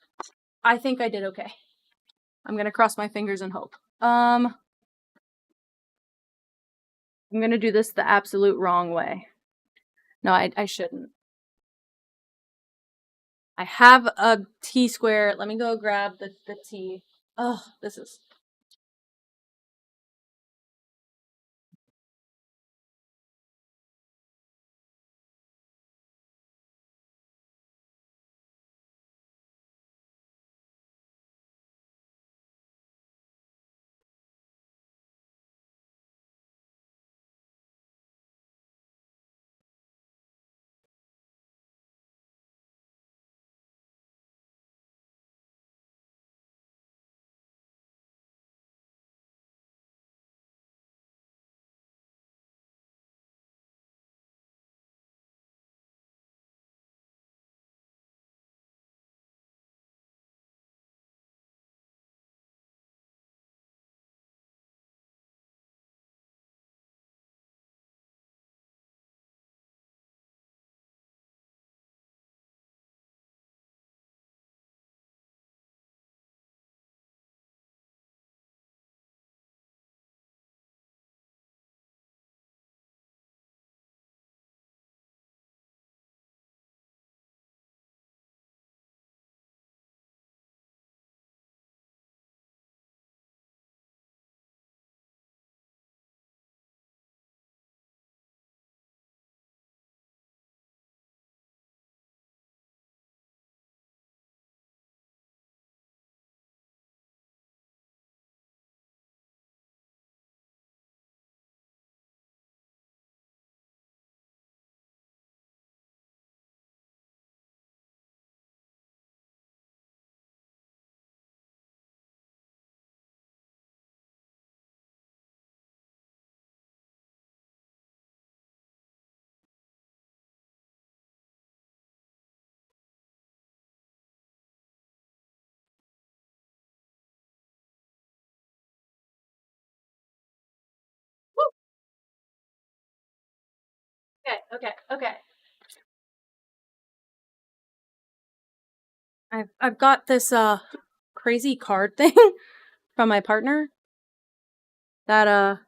S1: I think I did okay. I'm going to cross my fingers and hope. I'm going to do this the absolute wrong way. No, I shouldn't. I have a T-square. Let me go grab the T. Oh, this is... Okay. I've got this crazy card thing from my partner that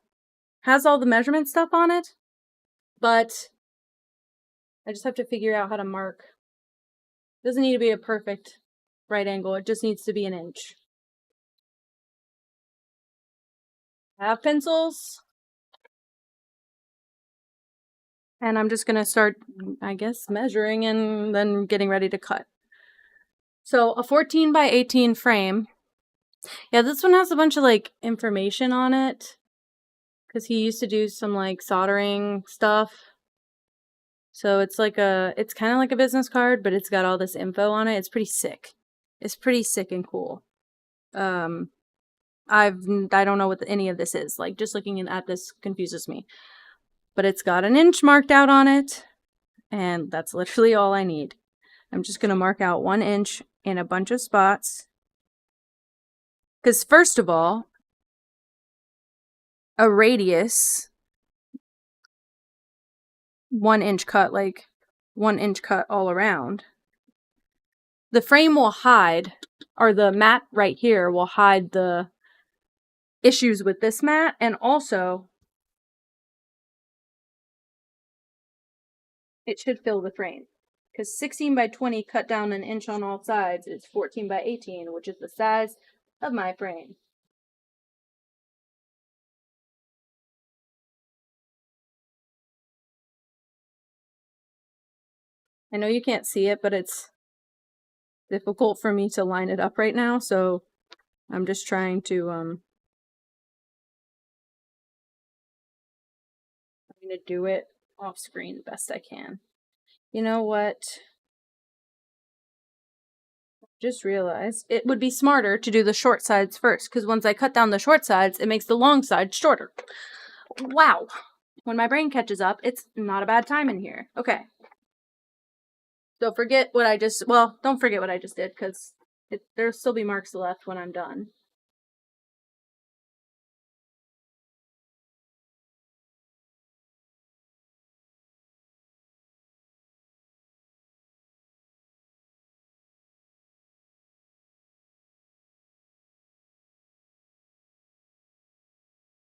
S1: has all the measurement stuff on it, but I just have to figure out how to mark. It doesn't need to be a perfect right angle, it just needs to be 1 inch. have pencils. And I'm just gonna start, I guess, measuring and then getting ready to cut. So a 14 by 18 frame. Yeah, this one has a bunch of like information on it, because he used to do some like soldering stuff. So it's like it's kind of like a business card, but it's got all this info on it. It's pretty sick. It's pretty sick and cool. I don't know what any of this is. Like, just looking at this confuses me. But it's got an inch marked out on it, and that's literally all I need. I'm just going to mark out 1 inch in a bunch of spots. Because first of all, a radius, 1 inch cut, like 1 inch cut all around, the frame will hide, or the mat right here will hide the issues with this mat, and also it should fill the frame. Because 16 by 20 cut down 1 inch on all sides is 14 by 18, which is the size of my frame. I know you can't see it, but it's difficult for me to line it up right now, so I'm just trying to, I'm gonna do it off screen the best I can. You know what? Just realized it would be smarter to do the short sides first, because once I cut down the short sides, it makes the long sides shorter. Wow. When my brain catches up, it's not a bad time in here. Okay. Don't forget what I just, well, don't forget what I just did, because there'll still be marks left when I'm done.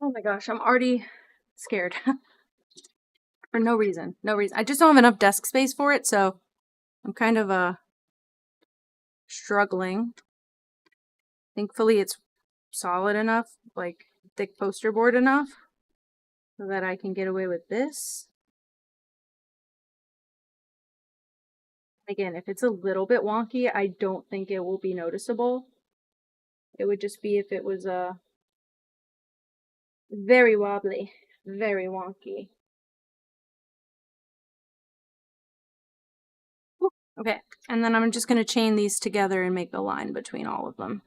S1: Oh my gosh, I'm already scared. For no reason. No reason. I just don't have enough desk space for it, so I'm kind of struggling. Thankfully, it's solid enough, like thick poster board enough, so that I can get away with this. Again, if it's a little bit wonky, I don't think it will be noticeable. It would just be if it was very wobbly, very wonky. Okay, and then I'm just going to chain these together and make a line between all of them.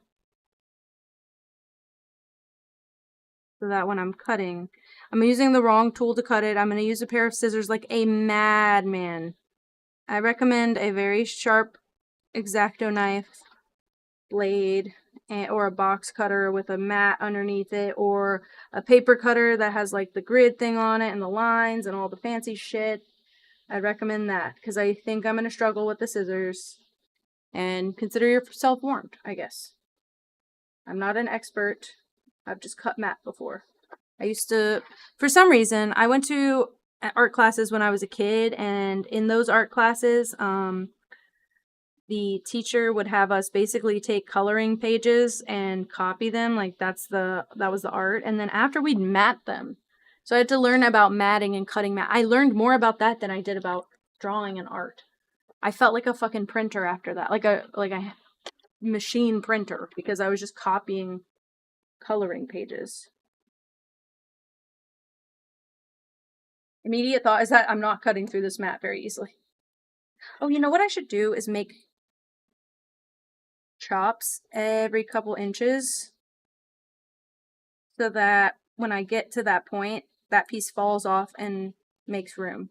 S1: So that when I'm cutting, I'm using the wrong tool to cut it. I'm going to use a pair of scissors like a madman. I recommend a very sharp X-Acto knife, blade, or a box cutter with a mat underneath it, or a paper cutter that has like the grid thing on it and the lines and all the fancy shit. I'd recommend that, because I think I'm going to struggle with the scissors. And consider yourself warned, I guess. I'm not an expert. I've just cut mat before. I used to, for some reason, I went to art classes when I was a kid, and in those art classes, the teacher would have us basically take coloring pages and copy them, like that was the art, and then after we'd mat them. So I had to learn about matting and cutting mat. I learned more about that than I did about drawing and art. I felt like a fucking printer after that, like a machine printer, because I was just copying coloring pages. Immediate thought is that I'm not cutting through this mat very easily. Oh, you know what I should do is make chops every couple inches, so that when I get to that point, that piece falls off and makes room.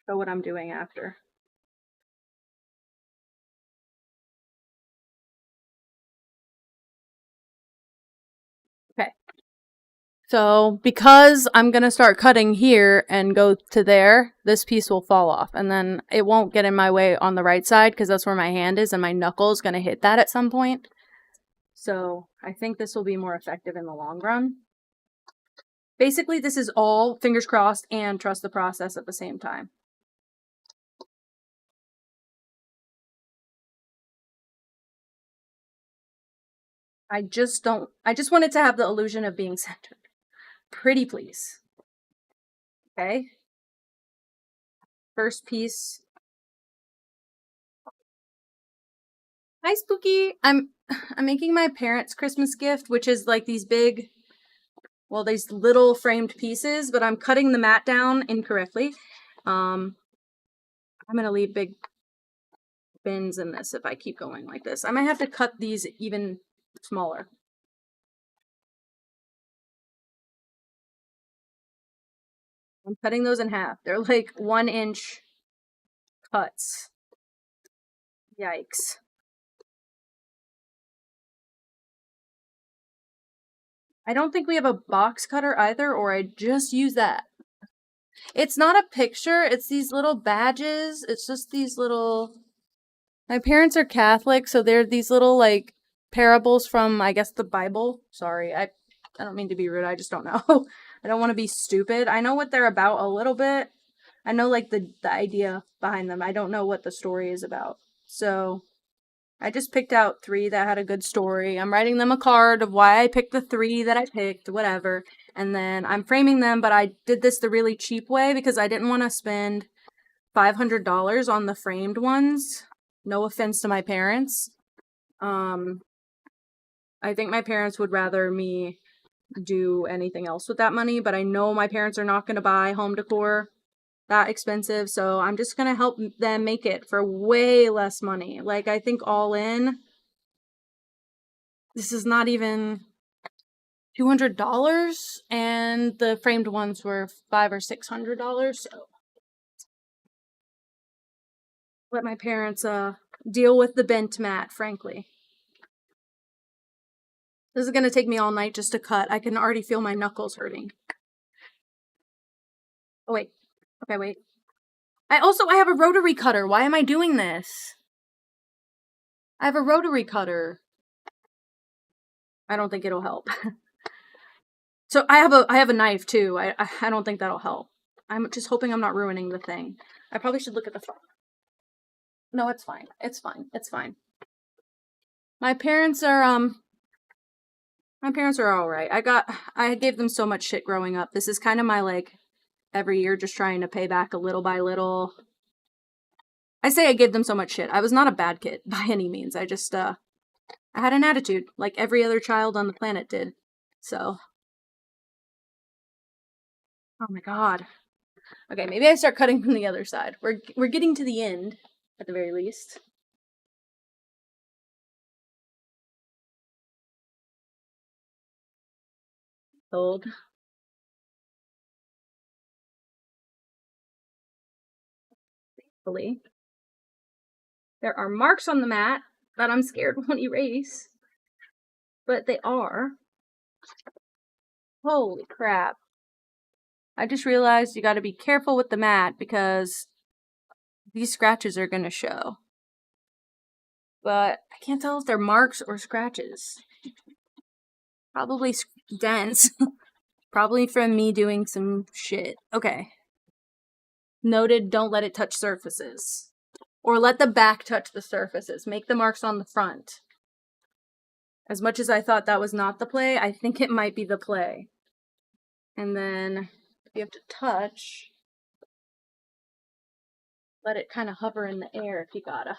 S1: Show what I'm doing after. Okay. So because I'm going to start cutting here and go to there, this piece will fall off, and then it won't get in my way on the right side, because that's where my hand is and my knuckle is going to hit that at some point. So I think this will be more effective in the long run. Basically, this is all fingers crossed and trust the process at the same time. I just want it to have the illusion of being centered. Pretty please. Okay. First piece. Hi, Spooky. I'm making my parents' Christmas gift, which is like these big, well, these little framed pieces, but I'm cutting the mat down incorrectly. I'm gonna leave big bins in this if I keep going like this. I might have to cut these even smaller. I'm cutting those in half. They're like 1-inch cuts. Yikes. I don't think we have a box cutter either, or I just use that. It's not a picture, it's these little badges. It's just these little... My parents are Catholic, so they're these little, like, parables from, I guess, the Bible. Sorry, I don't mean to be rude, I just don't know. I don't want to be stupid. I know what they're about a little bit. I know, like, the idea behind them. I don't know what the story is about. So, I just picked out 3 that had a good story. I'm writing them a card of why I picked the 3 that I picked, whatever. And then I'm framing them, but I did this the really cheap way because I didn't want to spend $500 on the framed ones. No offense to my parents. I think my parents would rather me do anything else with that money, but I know my parents are not going to buy home decor that expensive, so I'm just going to help them make it for way less money. Like, I think all in, this is not even $200, and the framed ones were $500 or $600, so let my parents deal with the bent mat, frankly. This is gonna take me all night just to cut. I can already feel my knuckles hurting. Oh wait. Okay, wait. I have a rotary cutter. Why am I doing this? I have a rotary cutter. I don't think it'll help. So I have a knife too. I don't think that'll help. I'm just hoping I'm not ruining the thing. I probably should look at the phone. No, it's fine. It's fine. It's fine. My parents are all right. I gave them so much shit growing up. This is kind of my, like, every year just trying to pay back a little by little. I say I gave them so much shit. I was not a bad kid by any means. I just I had an attitude like every other child on the planet did. So, oh my god. Okay, maybe I start cutting from the other side. We're getting to the end at the very least. Hold. Thankfully, there are marks on the mat that I'm scared won't erase, but they are. Holy crap. I just realized you gotta be careful with the mat because these scratches are gonna show. But I can't tell if they're marks or scratches. Probably dents. Probably from me doing some shit. Okay. Noted, don't let it touch surfaces. Or let the back touch the surfaces. Make the marks on the front. As much as I thought that was not the play, I think it might be the play. And then you have to touch. Let it kind of hover in the air if you gotta.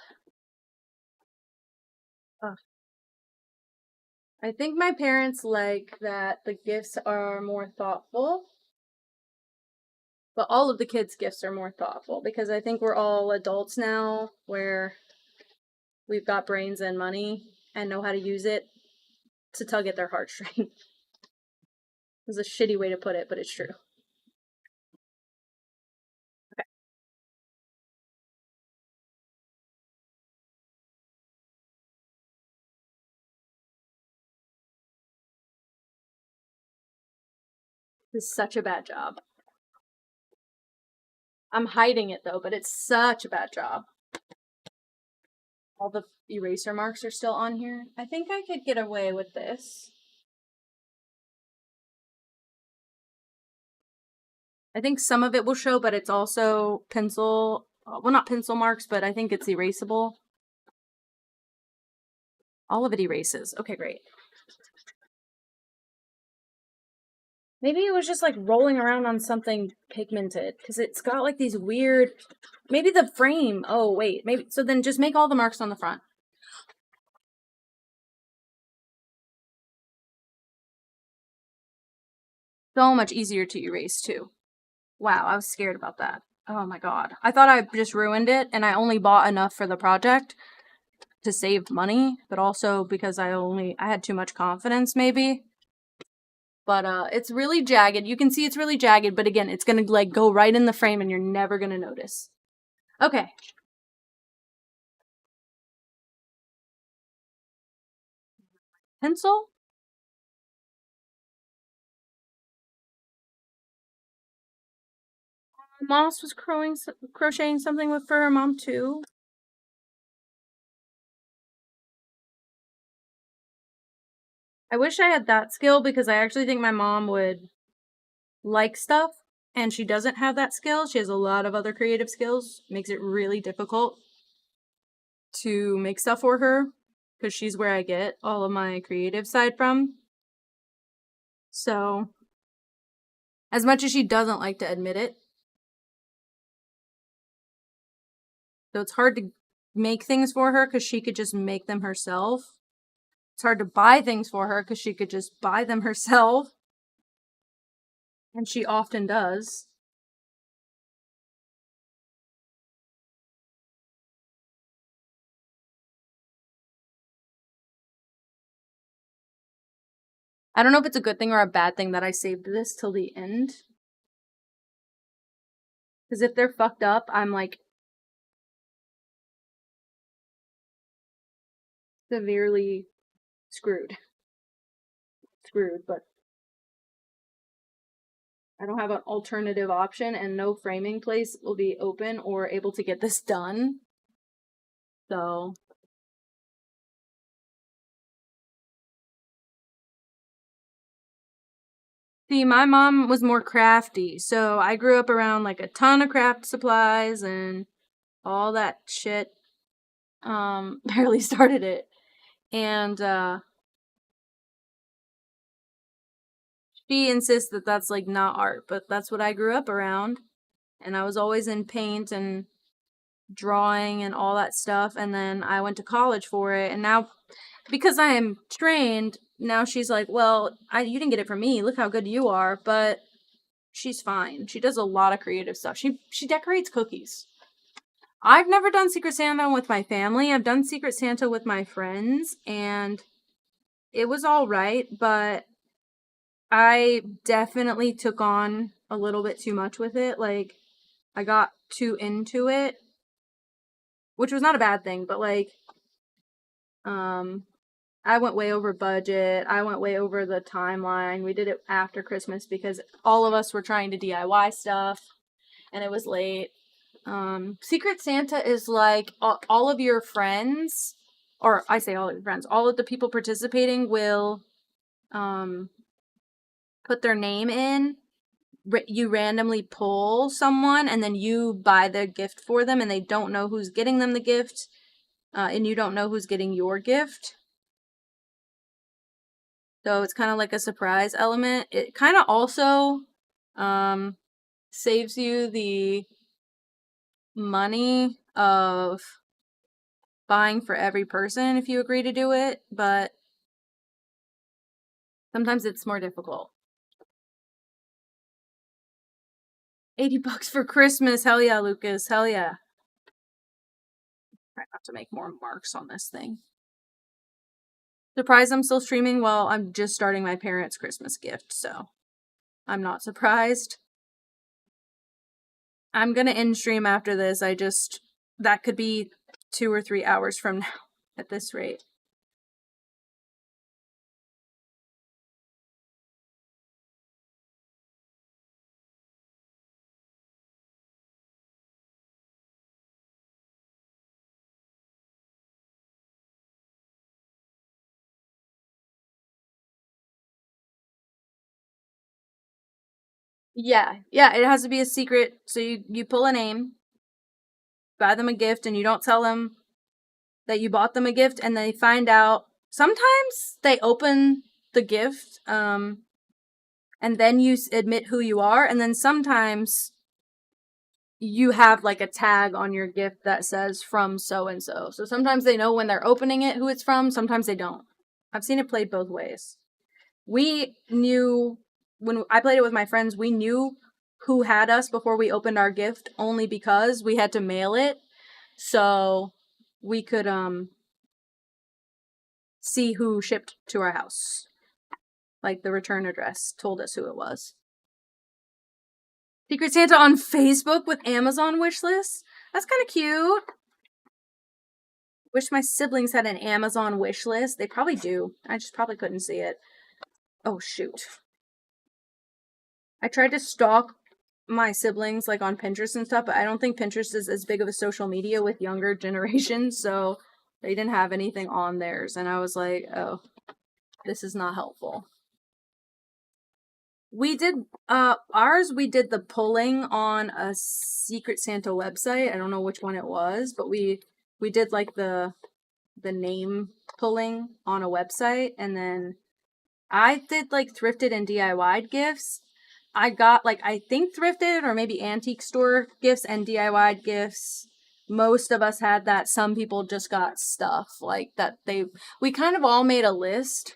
S1: I think my parents like that the gifts are more thoughtful. But all of the kids' gifts are more thoughtful because I think we're all adults now where we've got brains and money and know how to use it to tug at their heartstrings. It's a shitty way to put it, but it's true. Okay. This is such a bad job. I'm hiding it though, but it's such a bad job. All the eraser marks are still on here. I think I could get away with this. I think some of it will show, but it's also pencil, well, not pencil marks, but I think it's erasable. All of it erases. Okay, great. Maybe it was just like rolling around on something pigmented because it's got like these weird, maybe the frame. Oh, wait, maybe. So then just make all the marks on the front. So much easier to erase too. Wow, I was scared about that. Oh my god. I thought I just ruined it and I only bought enough for the project to save money, but also because I had too much confidence maybe. But it's really jagged. You can see it's really jagged, but again, it's gonna like go right in the frame and you're never gonna notice. Okay. Pencil? Moss was crocheting something with for her mom too. I wish I had that skill because I actually think my mom would like stuff, and she doesn't have that skill. She has a lot of other creative skills. Makes it really difficult to make stuff for her because she's where I get all of my creative side from. So, as much as she doesn't like to admit it, so it's hard to make things for her because she could just make them herself. It's hard to buy things for her because she could just buy them herself. And she often does. I don't know if it's a good thing or a bad thing that I saved this till the end. Because if they're fucked up, I'm like severely screwed. Screwed, but I don't have an alternative option and no framing place will be open or able to get this done. So see, my mom was more crafty, so I grew up around like a ton of craft supplies and all that shit. Barely started it. And she insists that that's like not art, but that's what I grew up around. And I was always in paint and drawing and all that stuff. And then I went to college for it. And now, because I am trained, now she's like, well, you didn't get it from me. Look how good you are. But she's fine. She does a lot of creative stuff. She decorates cookies. I've never done Secret Santa with my family. I've done Secret Santa with my friends, and it was all right, but I definitely took on a little bit too much with it. Like, I got too into it, which was not a bad thing, but like, um, I went way over budget. I went way over the timeline. We did it after Christmas because all of us were trying to DIY stuff and it was late. Secret Santa is like all of your friends, or I say all of your friends, all of the people participating will put their name in. You randomly pull someone and then you buy the gift for them and they don't know who's getting them the gift, and you don't know who's getting your gift. So it's kind of like a surprise element. It kind of also saves you the money of buying for every person if you agree to do it, but sometimes it's more difficult. $80 for Christmas. Hell yeah, Lucas. Hell yeah. Try not to make more marks on this thing. Surprised I'm still streaming? Well, I'm just starting my parents' Christmas gift, so I'm not surprised. I'm gonna end stream after this. That could be 2 or 3 hours from now at this rate. Yeah, yeah, it has to be a secret. So you pull a name, buy them a gift, and you don't tell them that you bought them a gift, and they find out. Sometimes they open the gift, and then you admit who you are, and then sometimes you have like a tag on your gift that says from so and so. So sometimes they know when they're opening it who it's from, sometimes they don't. I've seen it played both ways. We knew when I played it with my friends, we knew who had us before we opened our gift only because we had to mail it. So we could see who shipped to our house. Like the return address told us who it was. Secret Santa on Facebook with Amazon wish list? That's kind of cute. Wish my siblings had an Amazon wish list. They probably do. I just probably couldn't see it. Oh, shoot. I tried to stalk my siblings like on Pinterest and stuff, but I don't think Pinterest is as big of a social media with younger generations, so they didn't have anything on theirs. And I was like, oh, this is not helpful. We did ours we did the polling on a Secret Santa website. I don't know which one it was, but we did like the name pulling on a website, and then I did like thrifted and DIY gifts. I got like I think thrifted or maybe antique store gifts and DIY gifts. Most of us had that. Some people just got stuff like that we kind of all made a list,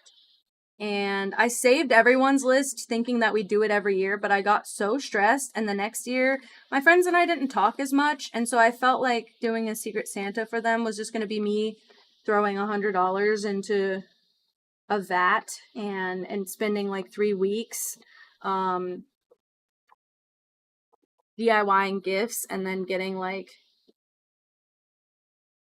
S1: and I saved everyone's list thinking that we'd do it every year, but I got so stressed, and the next year my friends and I didn't talk as much, and so I felt like doing a Secret Santa for them was just going to be me throwing $100 into a vat and spending like 3 weeks DIYing gifts and then getting like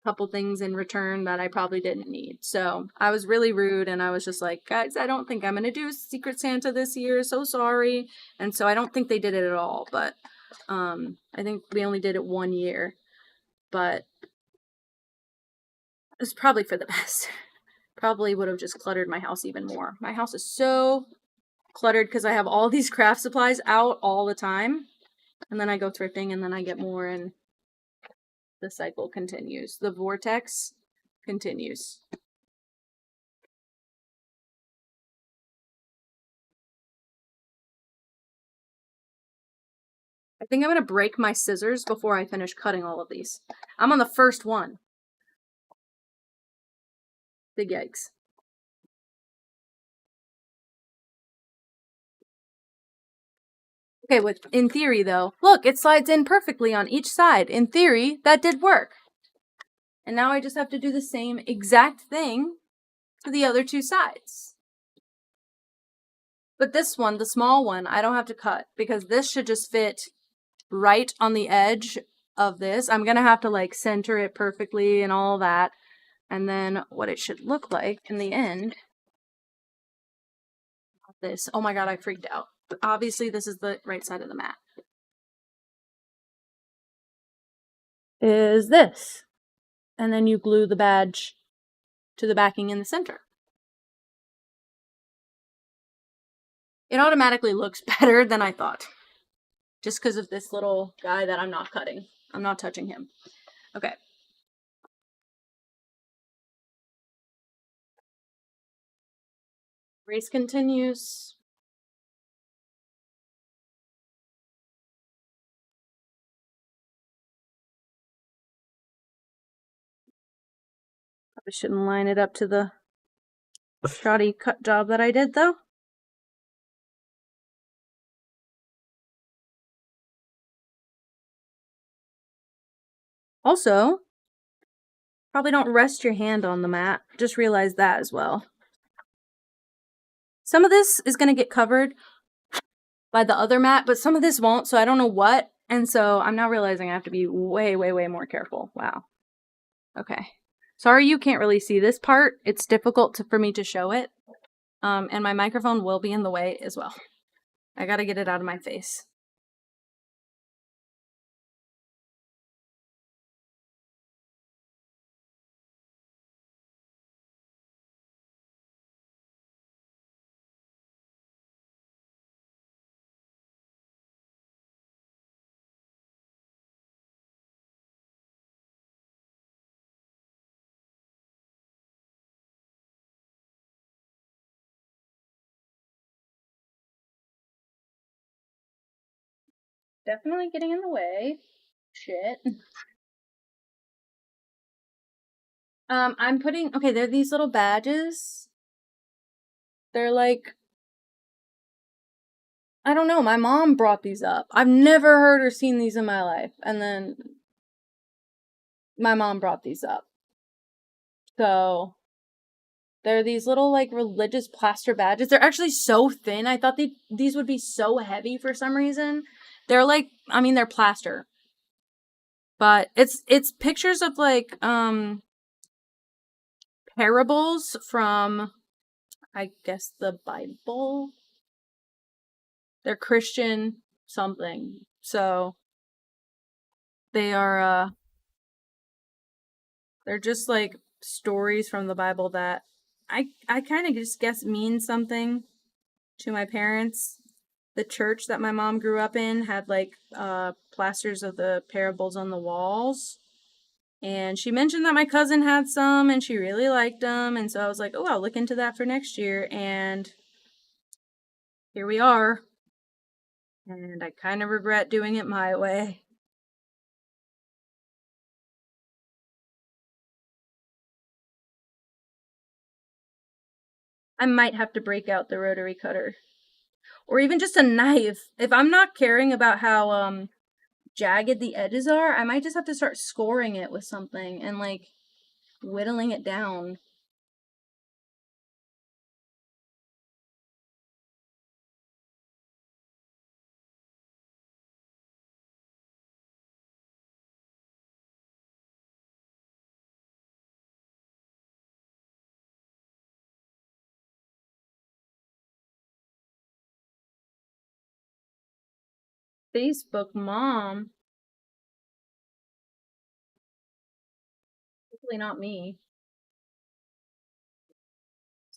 S1: a couple things in return that I probably didn't need. So I was really rude, and I was just like, guys, I don't think I'm gonna do Secret Santa this year. So sorry. And so I don't think they did it at all, but I think we only did it 1 year, but it's probably for the best. Probably would have just cluttered my house even more. My house is so cluttered because I have all these craft supplies out all the time. And then I go thrifting, and then I get more, and the cycle continues. The vortex continues. I think I'm going to break my scissors before I finish cutting all of these. I'm on the first one. Big yikes. Okay, in theory though, look, it slides in perfectly on each side. In theory, that did work. And now I just have to do the same exact thing to the other two sides. But this one, the small one, I don't have to cut because this should just fit right on the edge of this. I'm going to have to like center it perfectly and all that. And then what it should look like in the end. This. Oh my god, I freaked out. But obviously, this is the right side of the mat. Is this. And then you glue the badge to the backing in the center. It automatically looks better than I thought. Just because of this little guy that I'm not cutting. I'm not touching him. Okay. Race continues. Probably shouldn't line it up to the shoddy cut job that I did, though. Also, probably don't rest your hand on the mat. Just realize that as well. Some of this is going to get covered by the other mat, but some of this won't, so I don't know what. And so I'm now realizing I have to be way, way, way more careful. Wow. Okay. Sorry you can't really see this part. It's difficult for me to show it. And my microphone will be in the way as well. I gotta get it out of my face. Definitely getting in the way. Shit. I'm putting, okay, they're these little badges. They're like, I don't know, my mom brought these up. I've never heard or seen these in my life. And then my mom brought these up. So they're these little like religious plaster badges. They're actually so thin. I thought these would be so heavy for some reason. They're like, I mean, they're plaster. But it's pictures of like parables from, I guess, the Bible. They're Christian something. So they are they're just like stories from the Bible that I kind of just guess mean something to my parents. The church that my mom grew up in had like plasters of the parables on the walls. And she mentioned that my cousin had some and she really liked them. And so I was like, oh, I'll look into that for next year. And here we are. And I kind of regret doing it my way. I might have to break out the rotary cutter. Or even just a knife. If I'm not caring about how jagged the edges are, I might just have to start scoring it with something and like whittling it down. Facebook mom. Hopefully not me.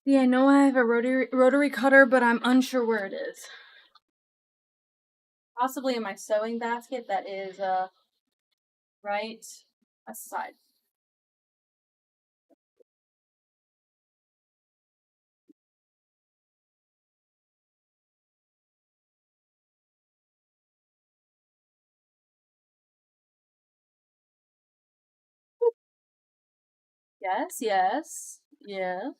S1: See, I know I have a rotary cutter, but I'm unsure where it is. Possibly in my sewing basket that is right aside. Yes, yes, yes.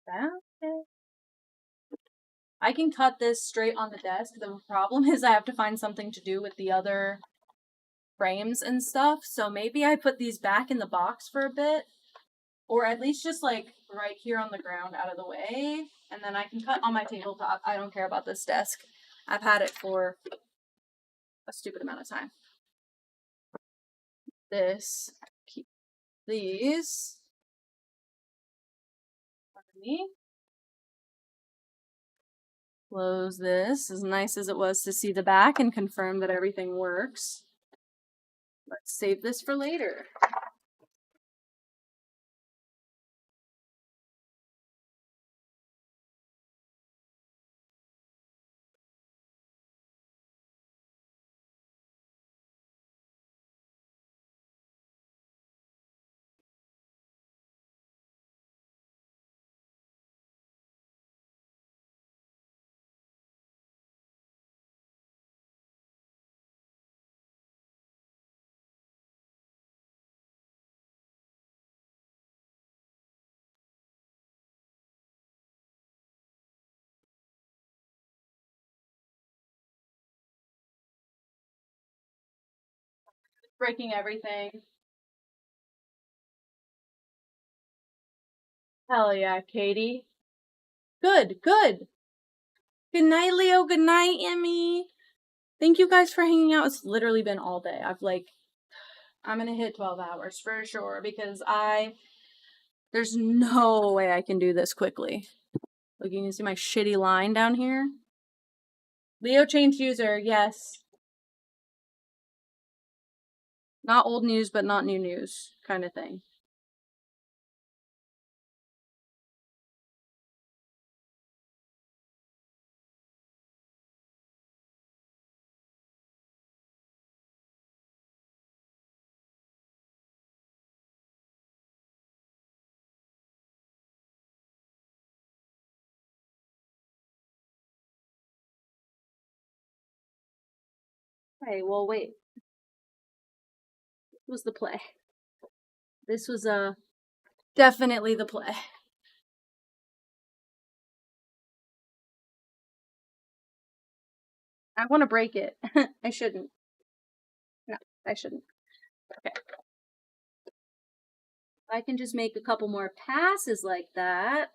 S1: Okay. I can cut this straight on the desk. The problem is I have to find something to do with the other frames and stuff. So maybe I put these back in the box for a bit. Or at least just like right here on the ground out of the way. And then I can cut on my tabletop. I don't care about this desk. I've had it for a stupid amount of time. This. Keep these. Close this. As nice as it was to see the back and confirm that everything works. Let's save this for later. Breaking everything. Hell yeah, Katie. Good, good. Good night, Leo. Good night, Emmy. Thank you guys for hanging out. It's literally been all day. I'm gonna hit 12 hours for sure because there's no way I can do this quickly. Look, you can see my shitty line down here. Leo changed user, yes. Not old news, but not new news kind of thing. Okay, well, wait. This was the play. This was definitely the play. I want to break it. I shouldn't. No, I shouldn't. Okay. I can just make a couple more passes like that.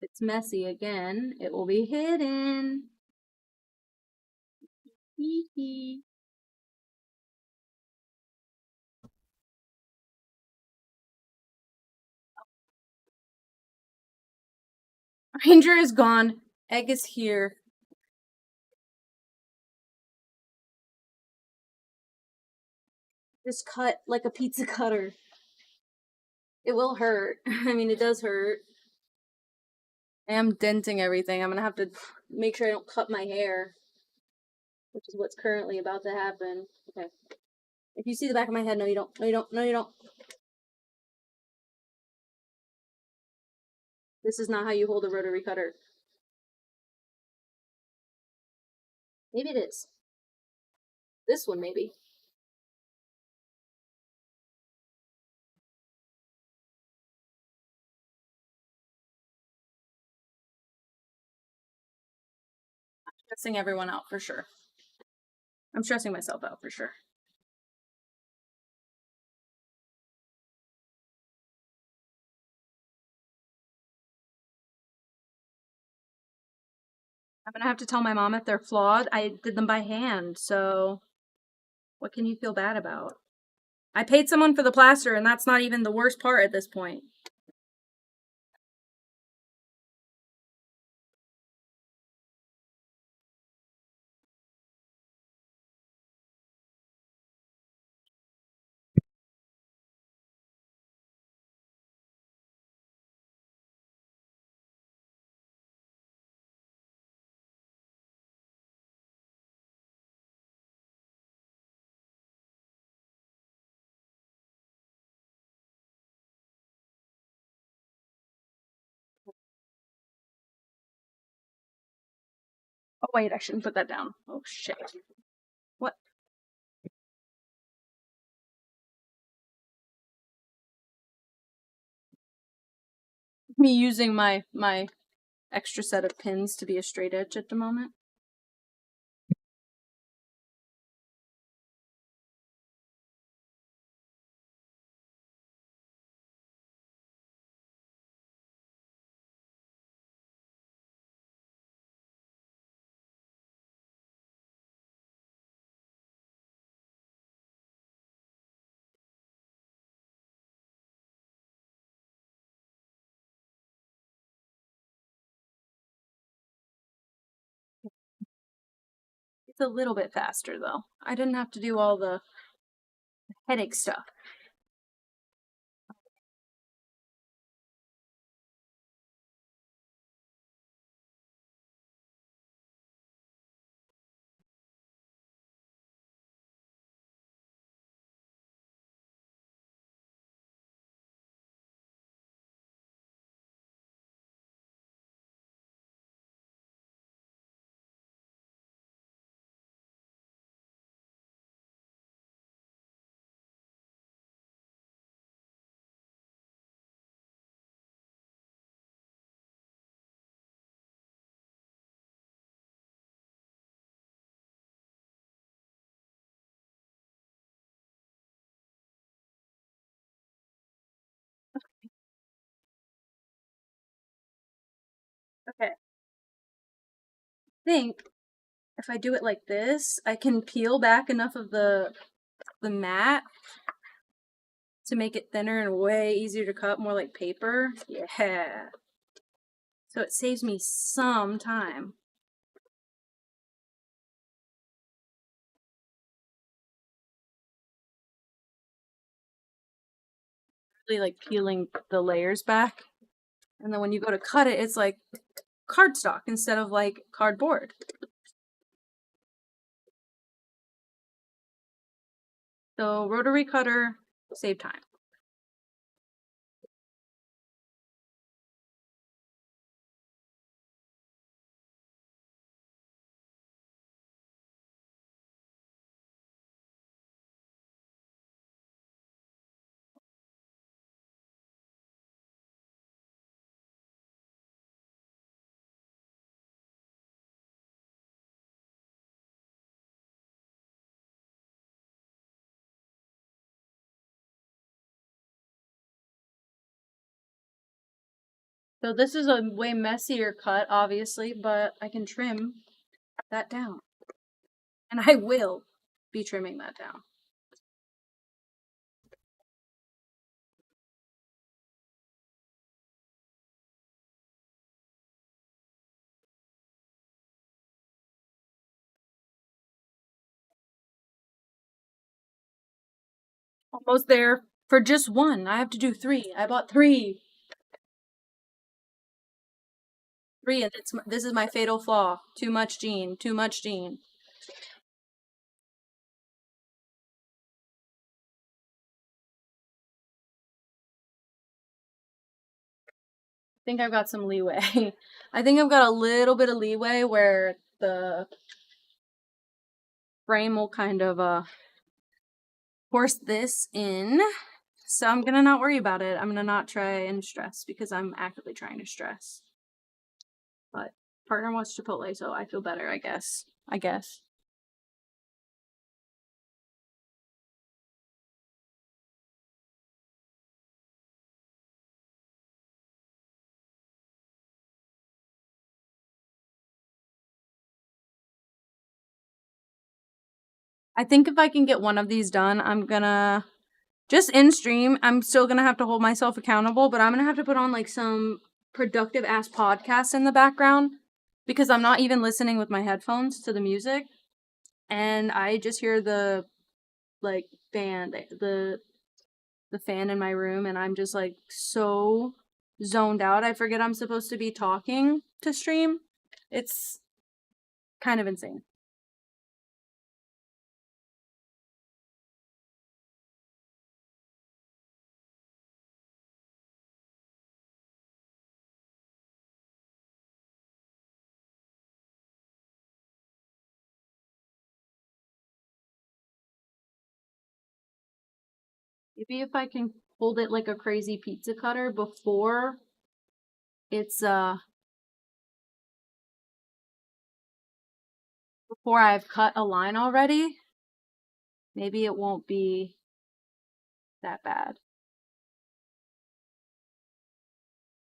S1: If it's messy again, it will be hidden. Hee hee. Ranger is gone. Egg is here. Just cut like a pizza cutter. It will hurt. I mean, it does hurt. I am denting everything. I'm gonna have to make sure I don't cut my hair, which is what's currently about to happen. Okay. If you see the back of my head, no, you don't. No, you don't. No, you don't. This is not how you hold a rotary cutter. Maybe it is. This one, maybe. I'm stressing everyone out for sure. I'm stressing myself out for sure. I'm gonna have to tell my mom if they're flawed. I did them by hand, so what can you feel bad about? I paid someone for the plaster, and that's not even the worst part at this point. Oh wait, I shouldn't put that down. Oh shit. What? Me using my extra set of pins to be a straight edge at the moment. It's a little bit faster though. I didn't have to do all the headache stuff. Okay. I think if I do it like this, I can peel back enough of the mat to make it thinner and way easier to cut, more like paper. Yeah. So it saves me some time. Really like peeling the layers back. And then when you go to cut it, it's like cardstock instead of like cardboard. So rotary cutter, save time. So this is a way messier cut, obviously, but I can trim that down. And I will be trimming that down. Almost there for just one. I have to do 3. I bought 3. 3, and this is my fatal flaw. Too much Jean. Too much Jean. I think I've got some leeway. I think I've got a little bit of leeway where the frame will kind of force this in. So I'm gonna not worry about it. I'm gonna not try and stress because I'm actively trying to stress. But partner wants Chipotle, so I feel better, I guess. I think if I can get one of these done, I'm gonna just in stream. I'm still gonna have to hold myself accountable, but I'm gonna have to put on like some productive ass podcasts in the background because I'm not even listening with my headphones to the music, and I just hear the like fan, the fan in my room, and I'm just like so zoned out. I forget I'm supposed to be talking to stream. It's kind of insane. Maybe if I can hold it like a crazy pizza cutter before it's before I've cut a line already, maybe it won't be that bad.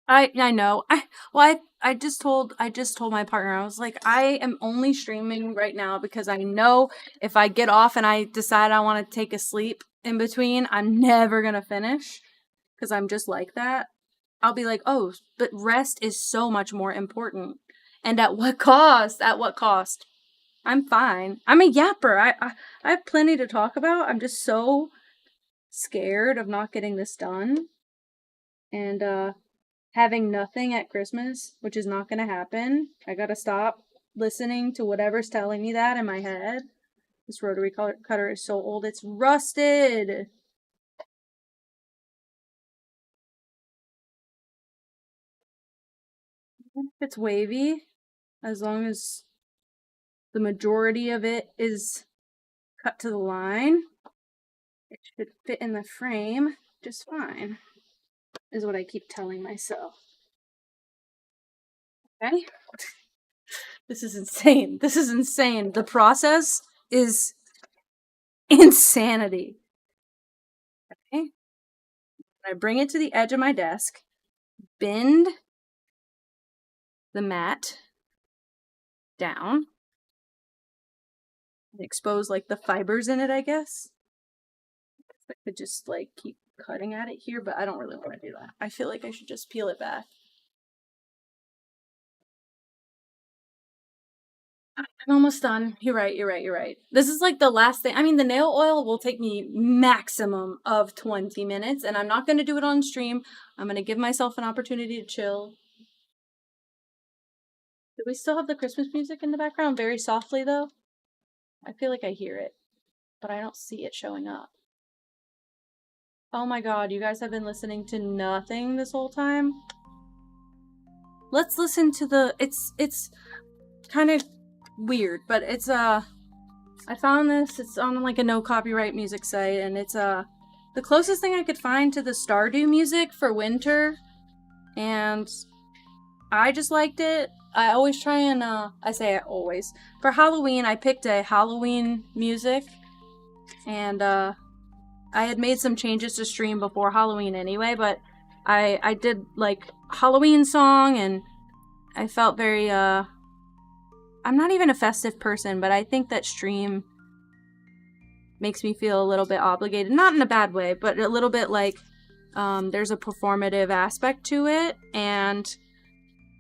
S1: I know. I just told my partner, I was like, I am only streaming right now because I know if I get off and I decide I want to take a sleep in between, I'm never gonna finish because I'm just like that. I'll be like, oh, but rest is so much more important. And at what cost? At what cost? I'm fine. I'm a yapper. I have plenty to talk about. I'm just so scared of not getting this done. And having nothing at Christmas, which is not gonna happen. I gotta stop listening to whatever's telling me that in my head. This rotary cutter is so old, it's rusted. If it's wavy, as long as the majority of it is cut to the line, it should fit in the frame just fine, is what I keep telling myself. Okay? This is insane. This is insane. The process is insanity. Okay? I bring it to the edge of my desk, bend the mat down, and expose like the fibers in it, I guess. I could just like keep cutting at it here, but I don't really want to do that. I feel like I should just peel it back. I'm almost done. You're right. This is like the last thing. I mean, the nail oil will take me maximum of 20 minutes, and I'm not going to do it on stream. I'm going to give myself an opportunity to chill. Do we still have the Christmas music in the background very softly, though? I feel like I hear it, but I don't see it showing up. Oh my god, you guys have been listening to nothing this whole time? Let's listen to the... It's kind of weird, but it's, I found this, it's on, like, a no copyright music site, and it's, the closest thing I could find to the Stardew music for winter, and I just liked it. I always try and, I say always. For Halloween, I picked a Halloween music, and, I had made some changes to stream before Halloween anyway, but I did, like, Halloween song, and I felt very, I'm not even a festive person, but I think that stream makes me feel a little bit obligated. Not in a bad way, but a little bit like, there's a performative aspect to it, and,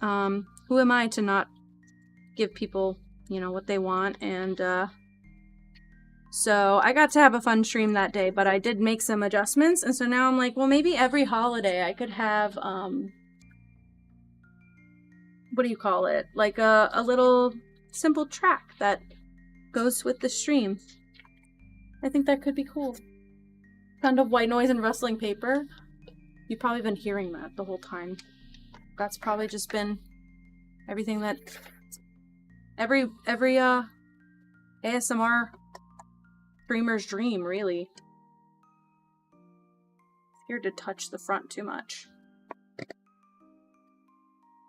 S1: who am I to not give people, you know, what they want, and, so I got to have a fun stream that day, but I did make some adjustments, and so now I'm like, well, maybe every holiday I could have, what do you call it? Like a little simple track that goes with the stream. I think that could be cool. Sound of white noise and rustling paper. You've probably been hearing that the whole time. That's probably just been everything that every ASMR streamer's dream, really. Scared to touch the front too much.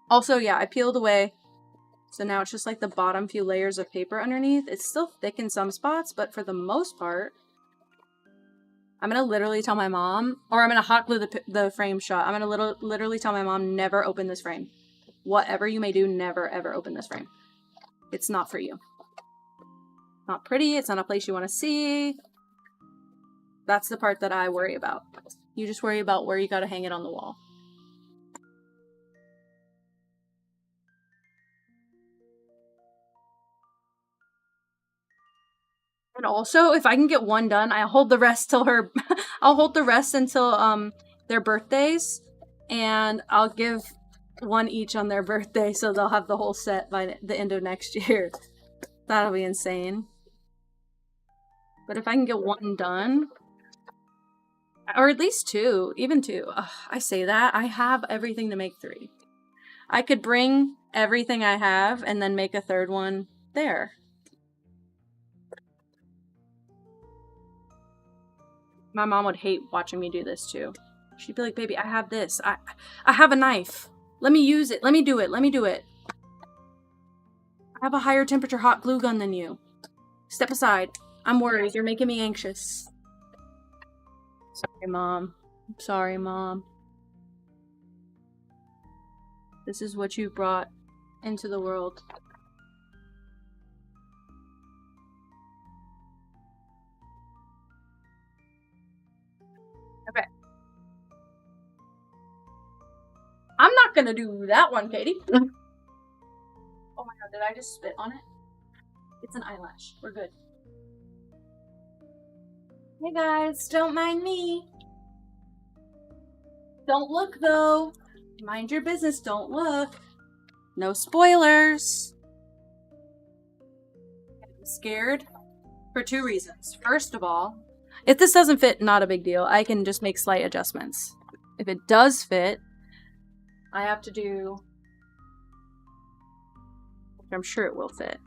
S1: Also, yeah, I peeled away, so now it's just like the bottom few layers of paper underneath. It's still thick in some spots, but for the most part, I'm gonna literally tell my mom, or I'm gonna hot glue the frame shut. I'm gonna literally tell my mom, never open this frame. Whatever you may do, never ever open this frame. It's not for you. Not pretty, it's not a place you want to see. That's the part that I worry about. You just worry about where you gotta hang it on the wall. And also, if I can get one done, I'll hold the rest till her... I'll hold the rest until, their birthdays. And I'll give one each on their birthday, so they'll have the whole set by the end of next year. That'll be insane. But if I can get one done... Or at least two. Even two. Ugh, I say that. I have everything to make 3. I could bring everything I have and then make a 3rd one there. My mom would hate watching me do this too. She'd be like, baby, I have this. I have a knife. Let me use it. Let me do it. Let me do it. I have a higher temperature hot glue gun than you. Step aside. I'm worried. You're making me anxious. Sorry, Mom. I'm sorry, Mom. This is what you brought into the world. Okay. I'm not gonna do that one, Katie. Oh my god, did I just spit on it? It's an eyelash. We're good. Hey guys, don't mind me. Don't look though. Mind your business, don't look. No spoilers. I'm scared for 2 reasons. First of all, if this doesn't fit, not a big deal. I can just make slight adjustments. If it does fit, I have to do... I'm sure it will fit.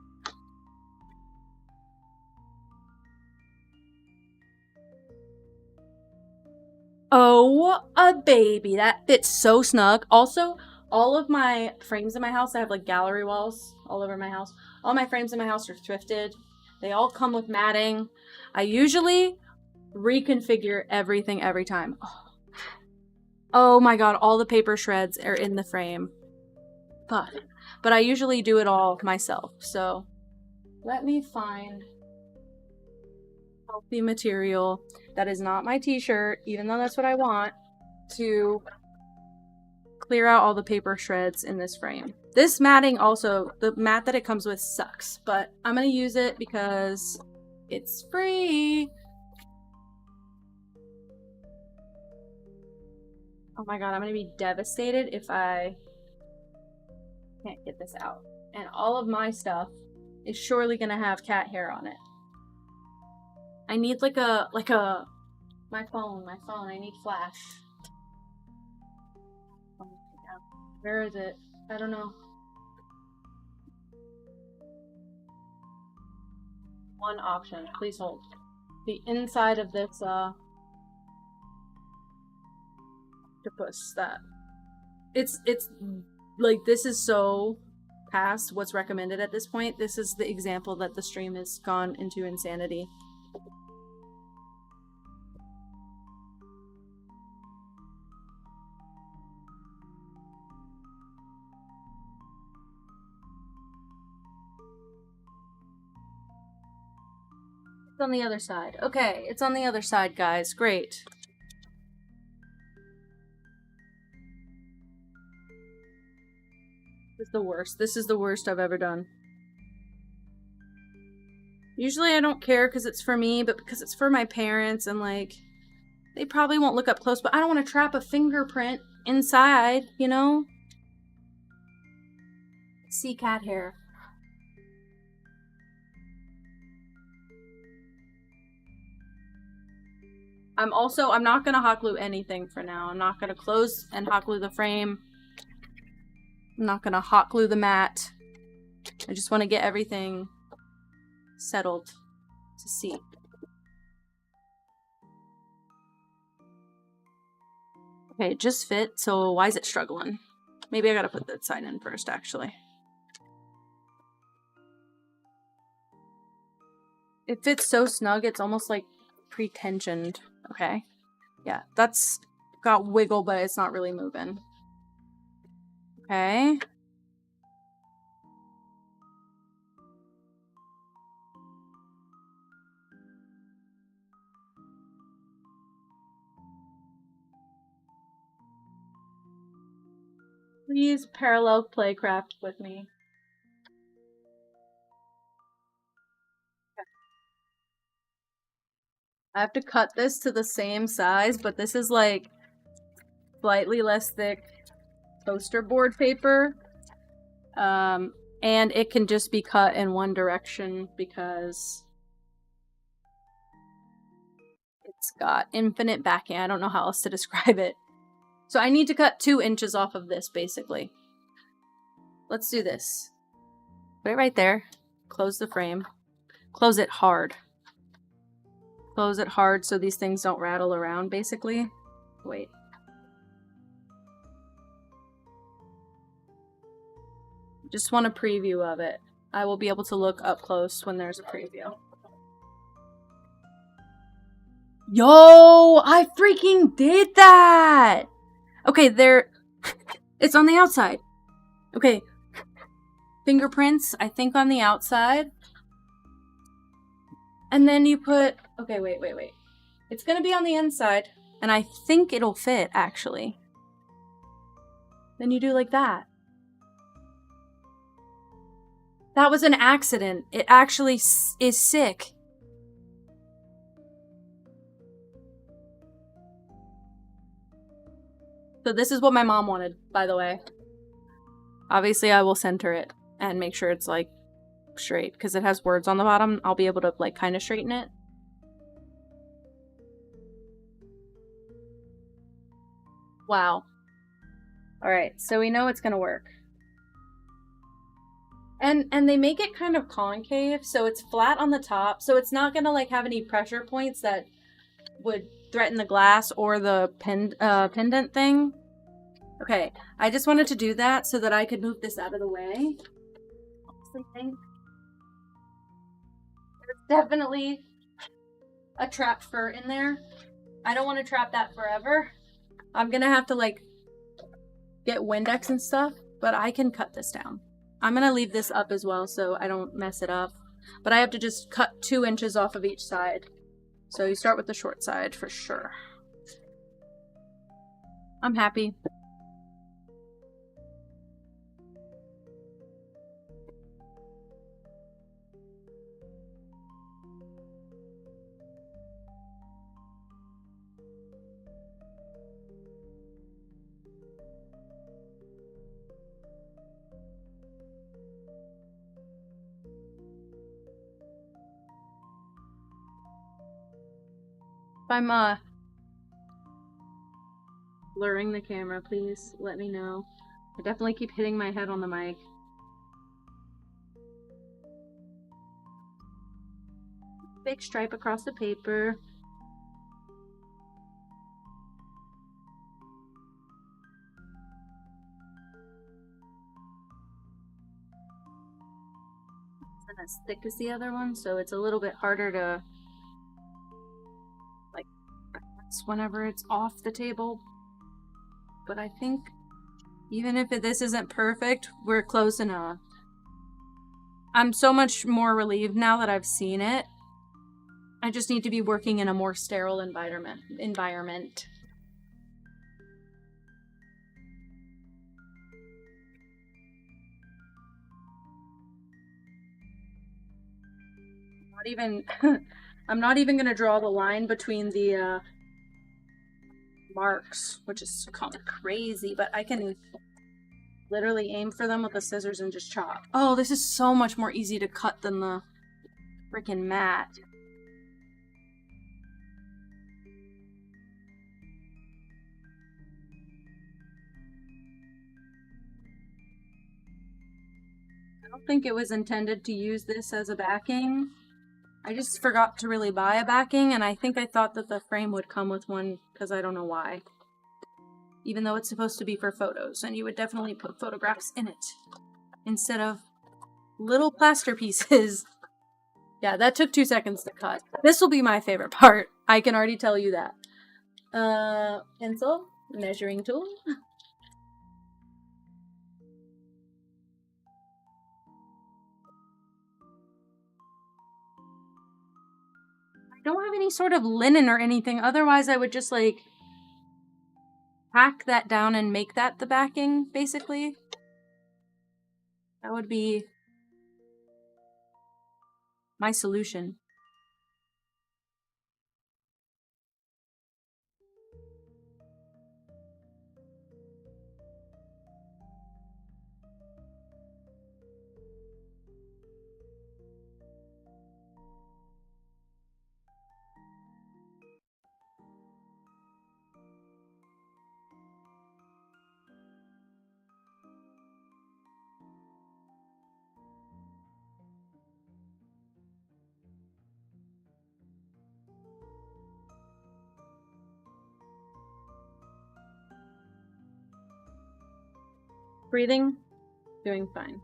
S1: Oh, a baby. That fits so snug. Also, all of my frames in my house, I have like gallery walls all over my house. All my frames in my house are thrifted. They all come with matting. I usually reconfigure everything every time. Oh my god, all the paper shreds are in the frame. But I usually do it all myself, so let me find healthy material that is not my t-shirt, even though that's what I want, to clear out all the paper shreds in this frame. This matting also, the mat that it comes with sucks, but I'm gonna use it because it's free. Oh my god, I'm gonna be devastated if I can't get this out. And all of my stuff is surely gonna have cat hair on it. I need like a My phone, I need flash. Where is it? I don't know. One option, please hold. The inside of this, octopus, that. It's like, this is so past what's recommended at this point. This is the example that the stream has gone into insanity. It's on the other side. Okay, it's on the other side, guys. Great. This is the worst. This is the worst I've ever done. Usually I don't care because it's for me, but because it's for my parents and, like, they probably won't look up close, but I don't want to trap a fingerprint inside, you know? See cat hair. I'm not gonna hot glue anything for now. I'm not gonna close and hot glue the frame. I'm not gonna hot glue the mat. I just want to get everything settled to see. Okay, it just fit, so why is it struggling? Maybe I gotta put that side in first, actually. It fits so snug, it's almost like pre-tensioned. Okay. Yeah, that's got wiggle, but it's not really moving. Okay. Please parallel playcraft with me. I have to cut this to the same size, but this is like slightly less thick poster board paper. And it can just be cut in one direction because it's got infinite backing. I don't know how else to describe it. So I need to cut 2 inches off of this, basically. Let's do this. Put it right there. Close the frame. Close it hard. Close it hard so these things don't rattle around, basically. Wait. Just want a preview of it. I will be able to look up close when there's a preview. Yo! I freaking did that! Okay, it's on the outside. Okay. Fingerprints, I think, on the outside. And then you put... Okay, wait. It's gonna be on the inside. And I think it'll fit, actually. Then you do like that. That was an accident. It actually is sick. So this is what my mom wanted, by the way. Obviously, I will center it and make sure it's, like, straight. Because it has words on the bottom. I'll be able to, like, kind of straighten it. Wow. Alright, so we know it's gonna work. And they make it kind of concave, so it's flat on the top, so it's not gonna, like, have any pressure points that would threaten the glass or the pendant thing. Okay, I just wanted to do that so that I could move this out of the way. Honestly, think there's definitely a trapped fur in there. I don't want to trap that forever. I'm gonna have to, like, get Windex and stuff, but I can cut this down. I'm gonna leave this up as well so I don't mess it up. But I have to just cut 2 inches off of each side. So you start with the short side for sure. I'm happy. blurring the camera, please let me know. I definitely keep hitting my head on the mic. Big stripe across the paper. It's not as thick as the other one, so it's a little bit harder to like whenever it's off the table. But I think even if this isn't perfect, we're close enough. I'm so much more relieved now that I've seen it. I just need to be working in a more sterile environment. I'm not even gonna draw the line between the marks, which is kind of crazy, but I can literally aim for them with the scissors and just chop. Oh, this is so much more easy to cut than the freaking mat. I don't think it was intended to use this as a backing. I just forgot to really buy a backing, and I think I thought that the frame would come with one, because I don't know why. Even though it's supposed to be for photos, and you would definitely put photographs in it, instead of little plaster pieces. Yeah, that took 2 seconds to cut. This will be my favorite part. I can already tell you that. Pencil, measuring tool. I don't have any sort of linen or anything, otherwise I would just like hack that down and make that the backing, basically. That would be my solution. Breathing, doing fine.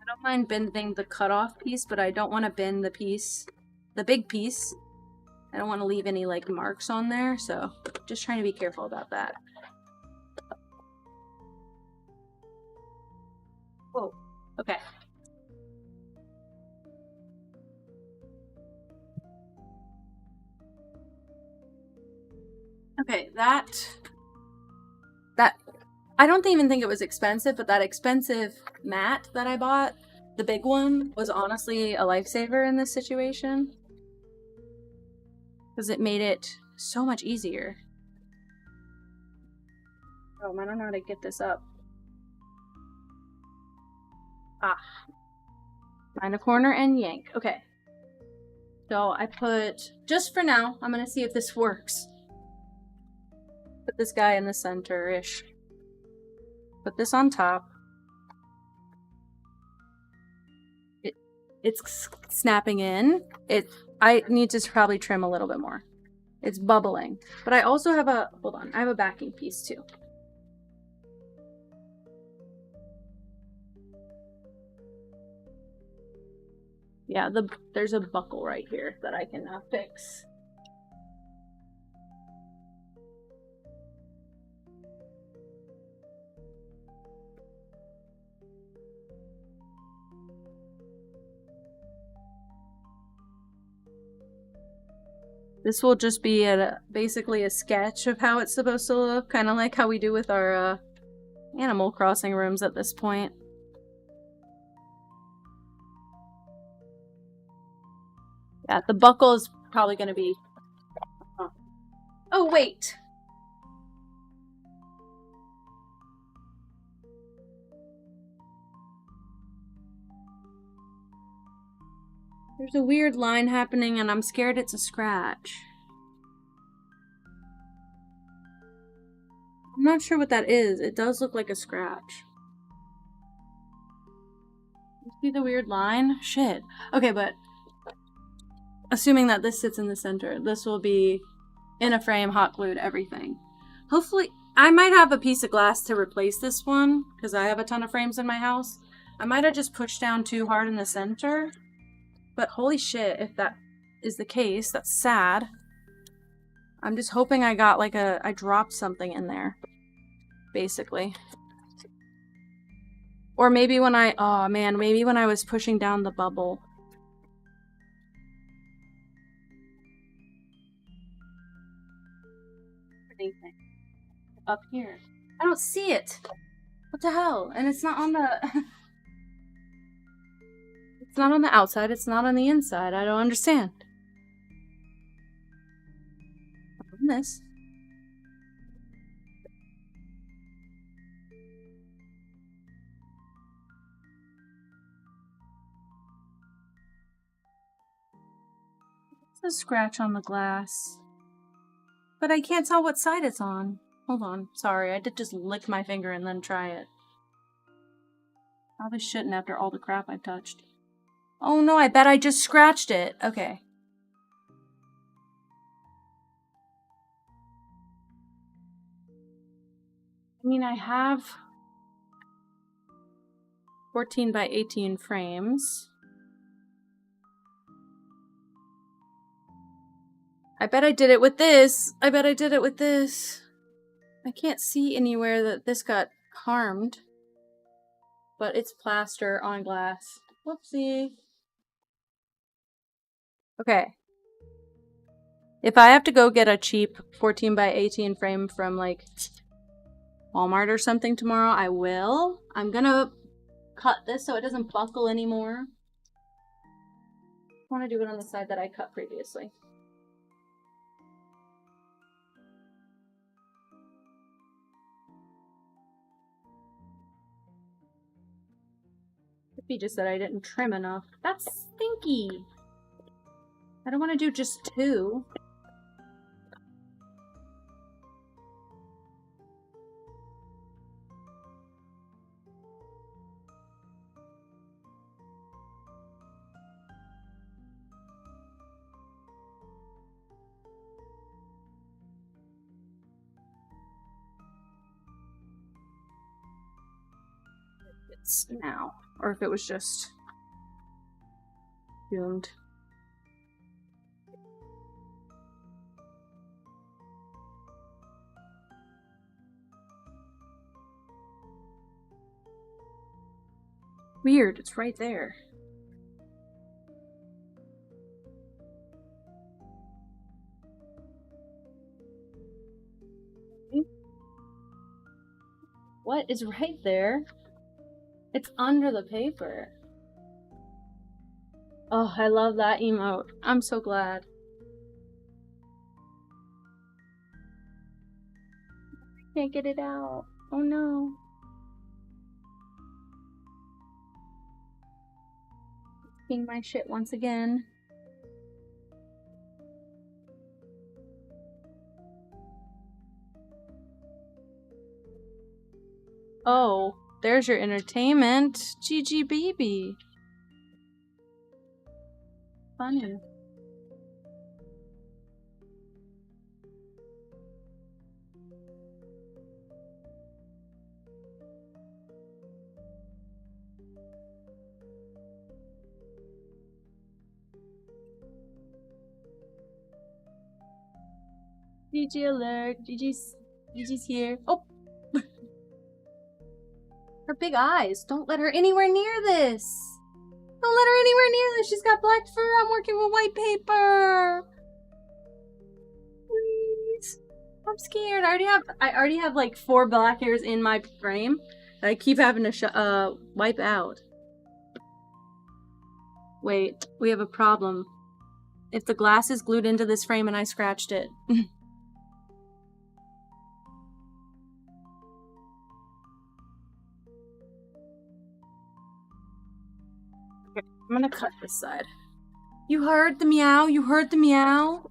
S1: I don't mind bending the cutoff piece, but I don't want to bend the piece, the big piece. I don't want to leave any like marks on there, so just trying to be careful about that. Whoa, okay. Okay, that I don't even think it was expensive, but that expensive mat that I bought, the big one, was honestly a lifesaver in this situation. Because it made it so much easier. Oh, I don't know how to get this up. Ah. Find a corner and yank. Okay. So I put, just for now, I'm gonna see if this works. Put this guy in the center-ish. Put this on top. It's snapping in. I need to probably trim a little bit more. It's bubbling. But I also have a, hold on, I have a backing piece too. Yeah, there's a buckle right here that I can fix. This will just be basically a sketch of how it's supposed to look, kind of like how we do with our Animal Crossing rooms at this point. Yeah, the buckle is probably going to be wait. There's a weird line happening and I'm scared it's a scratch. I'm not sure what that is. It does look like a scratch. You see the weird line? Shit. Okay, but assuming that this sits in the center, this will be in a frame, hot glued, everything. Hopefully, I might have a piece of glass to replace this one because I have a ton of frames in my house. I might have just pushed down too hard in the center. But holy shit, if that is the case, that's sad. I'm just hoping I got like I dropped something in there, basically. Or maybe when oh man, maybe when I was pushing down the bubble. Anything. Up here. I don't see it. What the hell? And it's not on the... It's not on the outside, it's not on the inside. I don't understand. This. It's a scratch on the glass. But I can't tell what side it's on. Hold on. Sorry, I did just lick my finger and then try it. Probably shouldn't after all the crap I touched. Oh no, I bet I just scratched it. Okay. I mean, I have 14 by 18 frames. I bet I did it with this. I bet I did it with this. I can't see anywhere that this got harmed. But it's plaster on glass. Whoopsie. Okay. If I have to go get a cheap 14 by 18 frame from like Walmart or something tomorrow, I will. I'm gonna cut this so it doesn't buckle anymore. I want to do it on the side that I cut previously. Could be just that I didn't trim enough. That's stinky. I don't want to do just two. It's now, or if it was just doomed. Weird, it's right there. What is right there? It's under the paper. Oh, I love that emote. I'm so glad. I can't get it out. Oh no. Being my shit once again. Oh, there's your entertainment. GG baby. Funny. GG alert. GG's here. Oh! Her big eyes. Don't let her anywhere near this. Don't let her anywhere near this. She's got black fur. I'm working with white paper. Please. I'm scared. I already have like 4 black hairs in my frame that I keep having to wipe out. Wait, we have a problem. If the glass is glued into this frame and I scratched it. I'm gonna cut this side. You heard the meow? You heard the meow?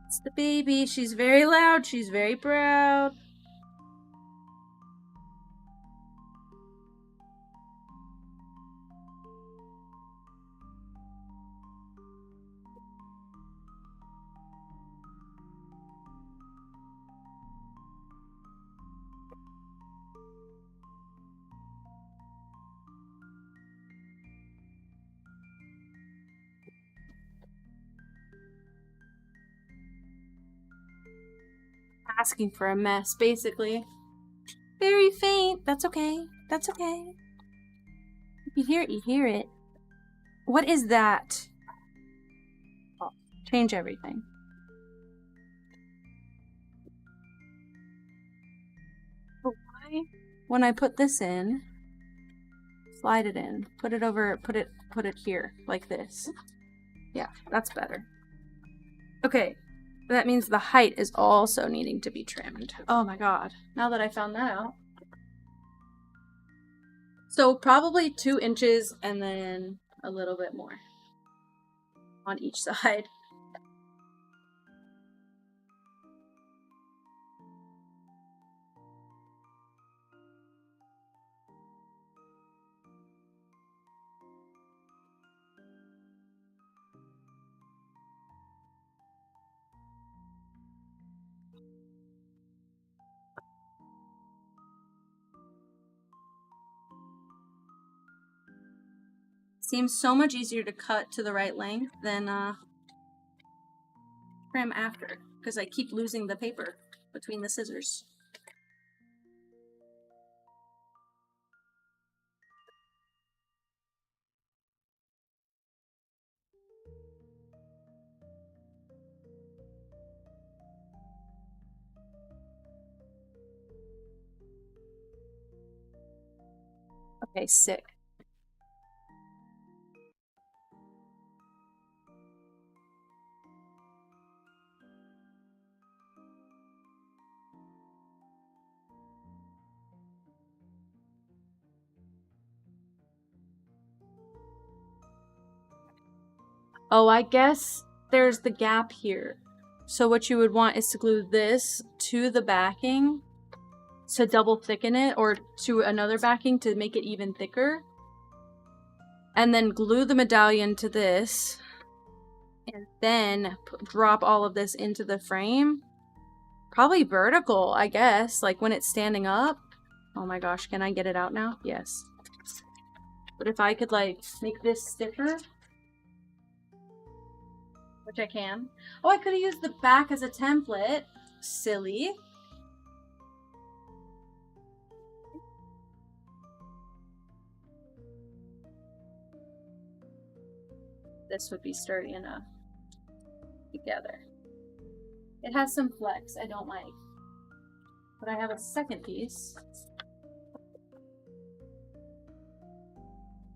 S1: It's the baby. She's very loud. She's very proud. Asking for a mess, basically. Very faint. That's okay. That's okay. If you hear it, you hear it. What is that? Oh, change everything. But why? When I put this in, slide it in, put it over, put it here, like this. Yeah, that's better. Okay, that means the height is also needing to be trimmed. Oh my god, now that I found that out. So probably 2 inches and then a little bit more on each side. Seems so much easier to cut to the right length than trim after, because I keep losing the paper between the scissors. Okay, sick. Oh, I guess there's the gap here. So what you would want is to glue this to the backing to double thicken it, or to another backing to make it even thicker. And then glue the medallion to this. And then drop all of this into the frame. Probably vertical, I guess, like when it's standing up. Oh my gosh, can I get it out now? Yes. But if I could, like, make this stiffer, which I can. Oh, I could have used the back as a template. Silly. This would be sturdy enough together. It has some flex I don't like. But I have a second piece.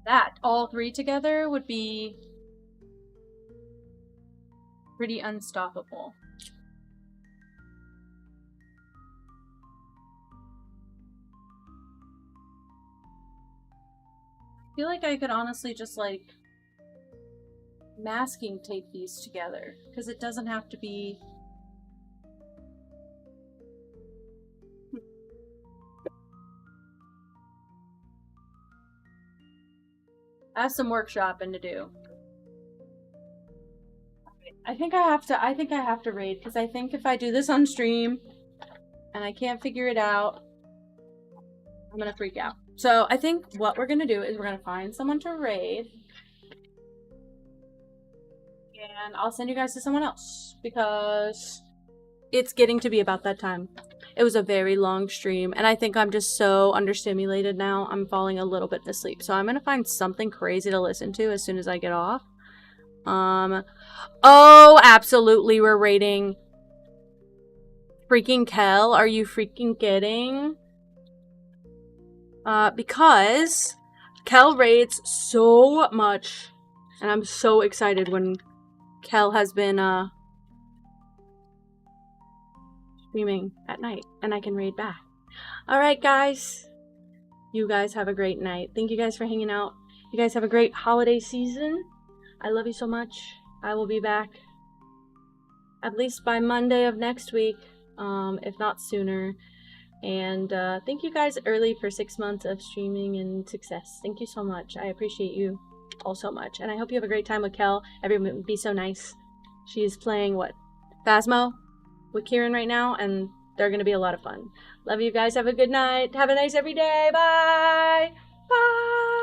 S1: That, all 3 together, would be pretty unstoppable. I feel like I could honestly just, like, masking tape these together, because it doesn't have to be... I have some workshopping to do. I think I have to raid, because I think if I do this on stream and I can't figure it out, I'm gonna freak out. So I think what we're gonna do is we're gonna find someone to raid, and I'll send you guys to someone else, because it's getting to be about that time. It was a very long stream, and I think I'm just so understimulated now. I'm falling a little bit asleep. So I'm gonna find something crazy to listen to as soon as I get off. Oh, absolutely, we're raiding freaking Kel. Are you freaking kidding? Because Kel raids so much, and I'm so excited when Kel has been, streaming at night, and I can raid back. Alright, guys. You guys have a great night. Thank you guys for hanging out. You guys have a great holiday season. I love you so much. I will be back at least by Monday of next week, if not sooner. And thank you guys early for 6 months of streaming and success. Thank you so much. I appreciate you all so much. And I hope you have a great time with Kel. Everyone be so nice. She's playing what? Phasmo with Kieran right now, and they're going to be a lot of fun. Love you guys. Have a good night. Have a nice every day. Bye. Bye.